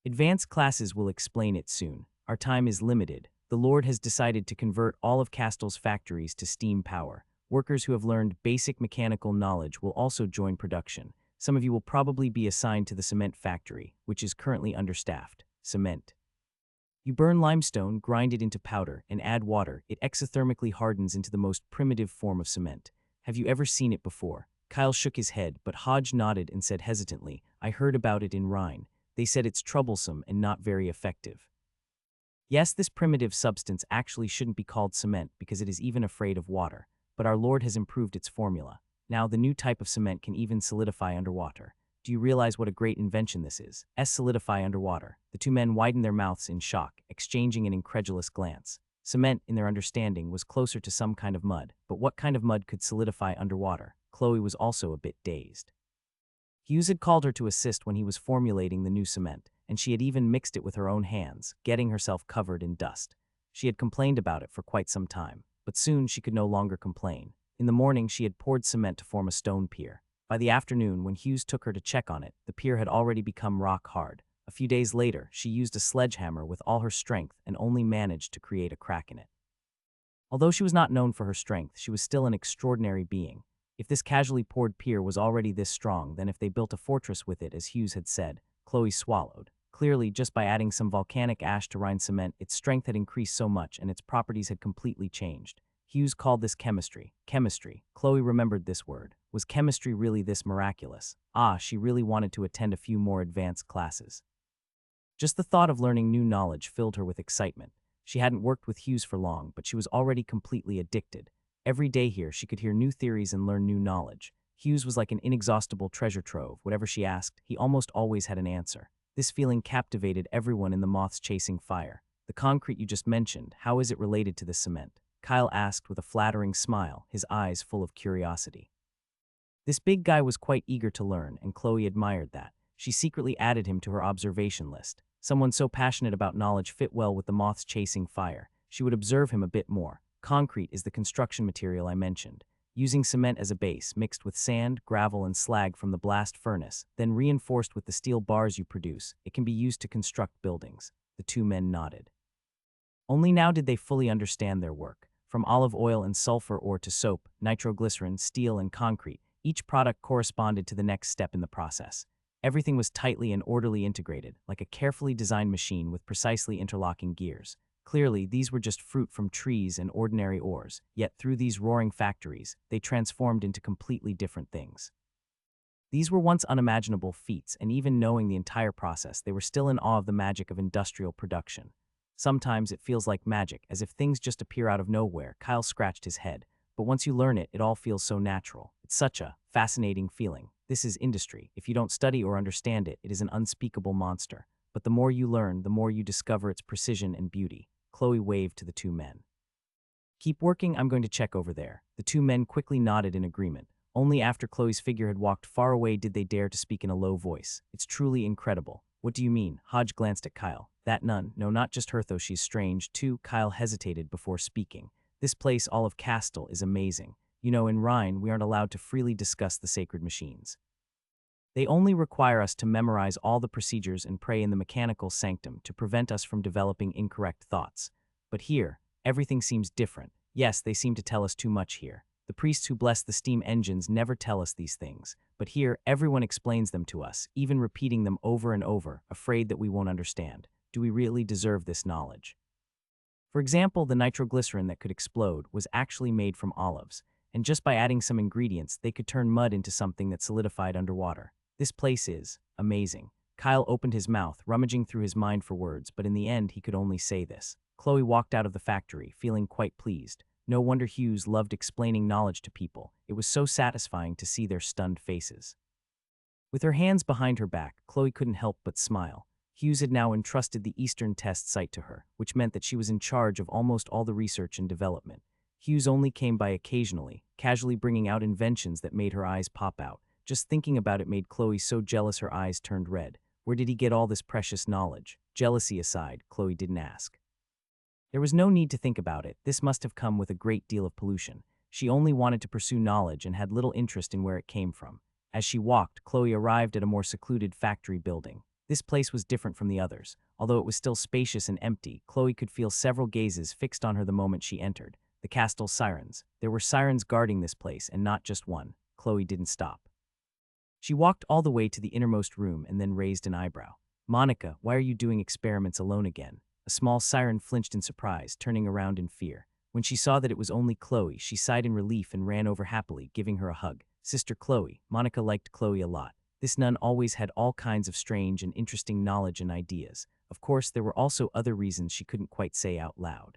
Advanced classes will explain it soon. Our time is limited. The Lord has decided to convert all of Castle's factories to steam power. Workers who have learned basic mechanical knowledge will also join production. Some of you will probably be assigned to the cement factory, which is currently understaffed. Cement. You burn limestone, grind it into powder, and add water. It exothermically hardens into the most primitive form of cement. Have you ever seen it before? Kyle shook his head, but Hodge nodded and said hesitantly, I heard about it in Rhine. They said it's troublesome and not very effective. Yes, this primitive substance actually shouldn't be called cement because it is even afraid of water, but our Lord has improved its formula. Now, the new type of cement can even solidify underwater. Do you realize what a great invention this is? Solidify underwater. The two men widened their mouths in shock, exchanging an incredulous glance. Cement, in their understanding, was closer to some kind of mud, but what kind of mud could solidify underwater? Chloe was also a bit dazed. Hughes had called her to assist when he was formulating the new cement, and she had even mixed it with her own hands, getting herself covered in dust. She had complained about it for quite some time, but soon she could no longer complain. In the morning, she had poured cement to form a stone pier. By the afternoon, when Hughes took her to check on it, the pier had already become rock hard. A few days later, she used a sledgehammer with all her strength and only managed to create a crack in it. Although she was not known for her strength, she was still an extraordinary being. If this casually poured pier was already this strong, then if they built a fortress with it, as Hughes had said, Chloe swallowed. Clearly, just by adding some volcanic ash to Rhine cement, its strength had increased so much and its properties had completely changed. Hughes called this chemistry. Chemistry. Chloe remembered this word. Was chemistry really this miraculous? She really wanted to attend a few more advanced classes. Just the thought of learning new knowledge filled her with excitement. She hadn't worked with Hughes for long, but she was already completely addicted. Every day here, she could hear new theories and learn new knowledge. Hughes was like an inexhaustible treasure trove. Whatever she asked, he almost always had an answer. This feeling captivated everyone in the Moths Chasing Fire. The concrete you just mentioned, how is it related to the cement? Kyle asked with a flattering smile, his eyes full of curiosity. This big guy was quite eager to learn, and Chloe admired that. She secretly added him to her observation list. Someone so passionate about knowledge fit well with the Moths Chasing Fire. She would observe him a bit more. Concrete is the construction material I mentioned. Using cement as a base, mixed with sand, gravel, and slag from the blast furnace, then reinforced with the steel bars you produce, it can be used to construct buildings. The two men nodded. Only now did they fully understand their work. From olive oil and sulfur ore to soap, nitroglycerin, steel, and concrete, each product corresponded to the next step in the process. Everything was tightly and orderly integrated, like a carefully designed machine with precisely interlocking gears. Clearly, these were just fruit from trees and ordinary ores, yet through these roaring factories, they transformed into completely different things. These were once unimaginable feats, and even knowing the entire process, they were still in awe of the magic of industrial production. Sometimes it feels like magic, as if things just appear out of nowhere. Kyle scratched his head. But once you learn it, it all feels so natural. It's such a fascinating feeling. This is industry. If you don't study or understand it, it is an unspeakable monster. But the more you learn, the more you discover its precision and beauty. Chloe waved to the two men. Keep working, I'm going to check over there. The two men quickly nodded in agreement. Only after Chloe's figure had walked far away did they dare to speak in a low voice. It's truly incredible. What do you mean? Hodge glanced at Kyle. That nun. No, not just her though, she's strange too. Kyle hesitated before speaking. This place, all of Castle, is amazing. You know, in Rhine, we aren't allowed to freely discuss the sacred machines. They only require us to memorize all the procedures and pray in the mechanical sanctum to prevent us from developing incorrect thoughts. But here, everything seems different. Yes, they seem to tell us too much here. The priests who bless the steam engines never tell us these things. But here, everyone explains them to us, even repeating them over and over, afraid that we won't understand. Do we really deserve this knowledge? For example, the nitroglycerin that could explode was actually made from olives, and just by adding some ingredients, they could turn mud into something that solidified underwater. This place is amazing. Kyle opened his mouth, rummaging through his mind for words, but in the end, he could only say this. Chloe walked out of the factory, feeling quite pleased. No wonder Hughes loved explaining knowledge to people. It was so satisfying to see their stunned faces. With her hands behind her back, Chloe couldn't help but smile. Hughes had now entrusted the Eastern Test site to her, which meant that she was in charge of almost all the research and development. Hughes only came by occasionally, casually bringing out inventions that made her eyes pop out. Just thinking about it made Chloe so jealous her eyes turned red. Where did he get all this precious knowledge? Jealousy aside, Chloe didn't ask. There was no need to think about it. This must have come with a great deal of pollution. She only wanted to pursue knowledge and had little interest in where it came from. As she walked, Chloe arrived at a more secluded factory building. This place was different from the others. Although it was still spacious and empty, Chloe could feel several gazes fixed on her the moment she entered. The Castle's sirens. There were sirens guarding this place, and not just one. Chloe didn't stop. She walked all the way to the innermost room and then raised an eyebrow. Monica, why are you doing experiments alone again? A small siren flinched in surprise, turning around in fear. When she saw that it was only Chloe, she sighed in relief and ran over happily, giving her a hug. Sister Chloe. Monica liked Chloe a lot. This nun always had all kinds of strange and interesting knowledge and ideas. Of course, there were also other reasons she couldn't quite say out loud.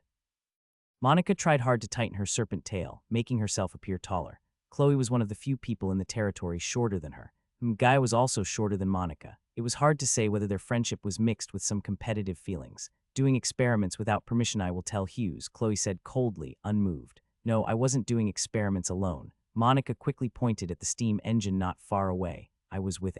Monica tried hard to tighten her serpent tail, making herself appear taller. Chloe was one of the few people in the territory shorter than her. Guy was also shorter than Monica. It was hard to say whether their friendship was mixed with some competitive feelings. Doing experiments without permission, I will tell Hughes, Chloe said coldly, unmoved. No, I wasn't doing experiments alone. Monica quickly pointed at the steam engine not far away. I was with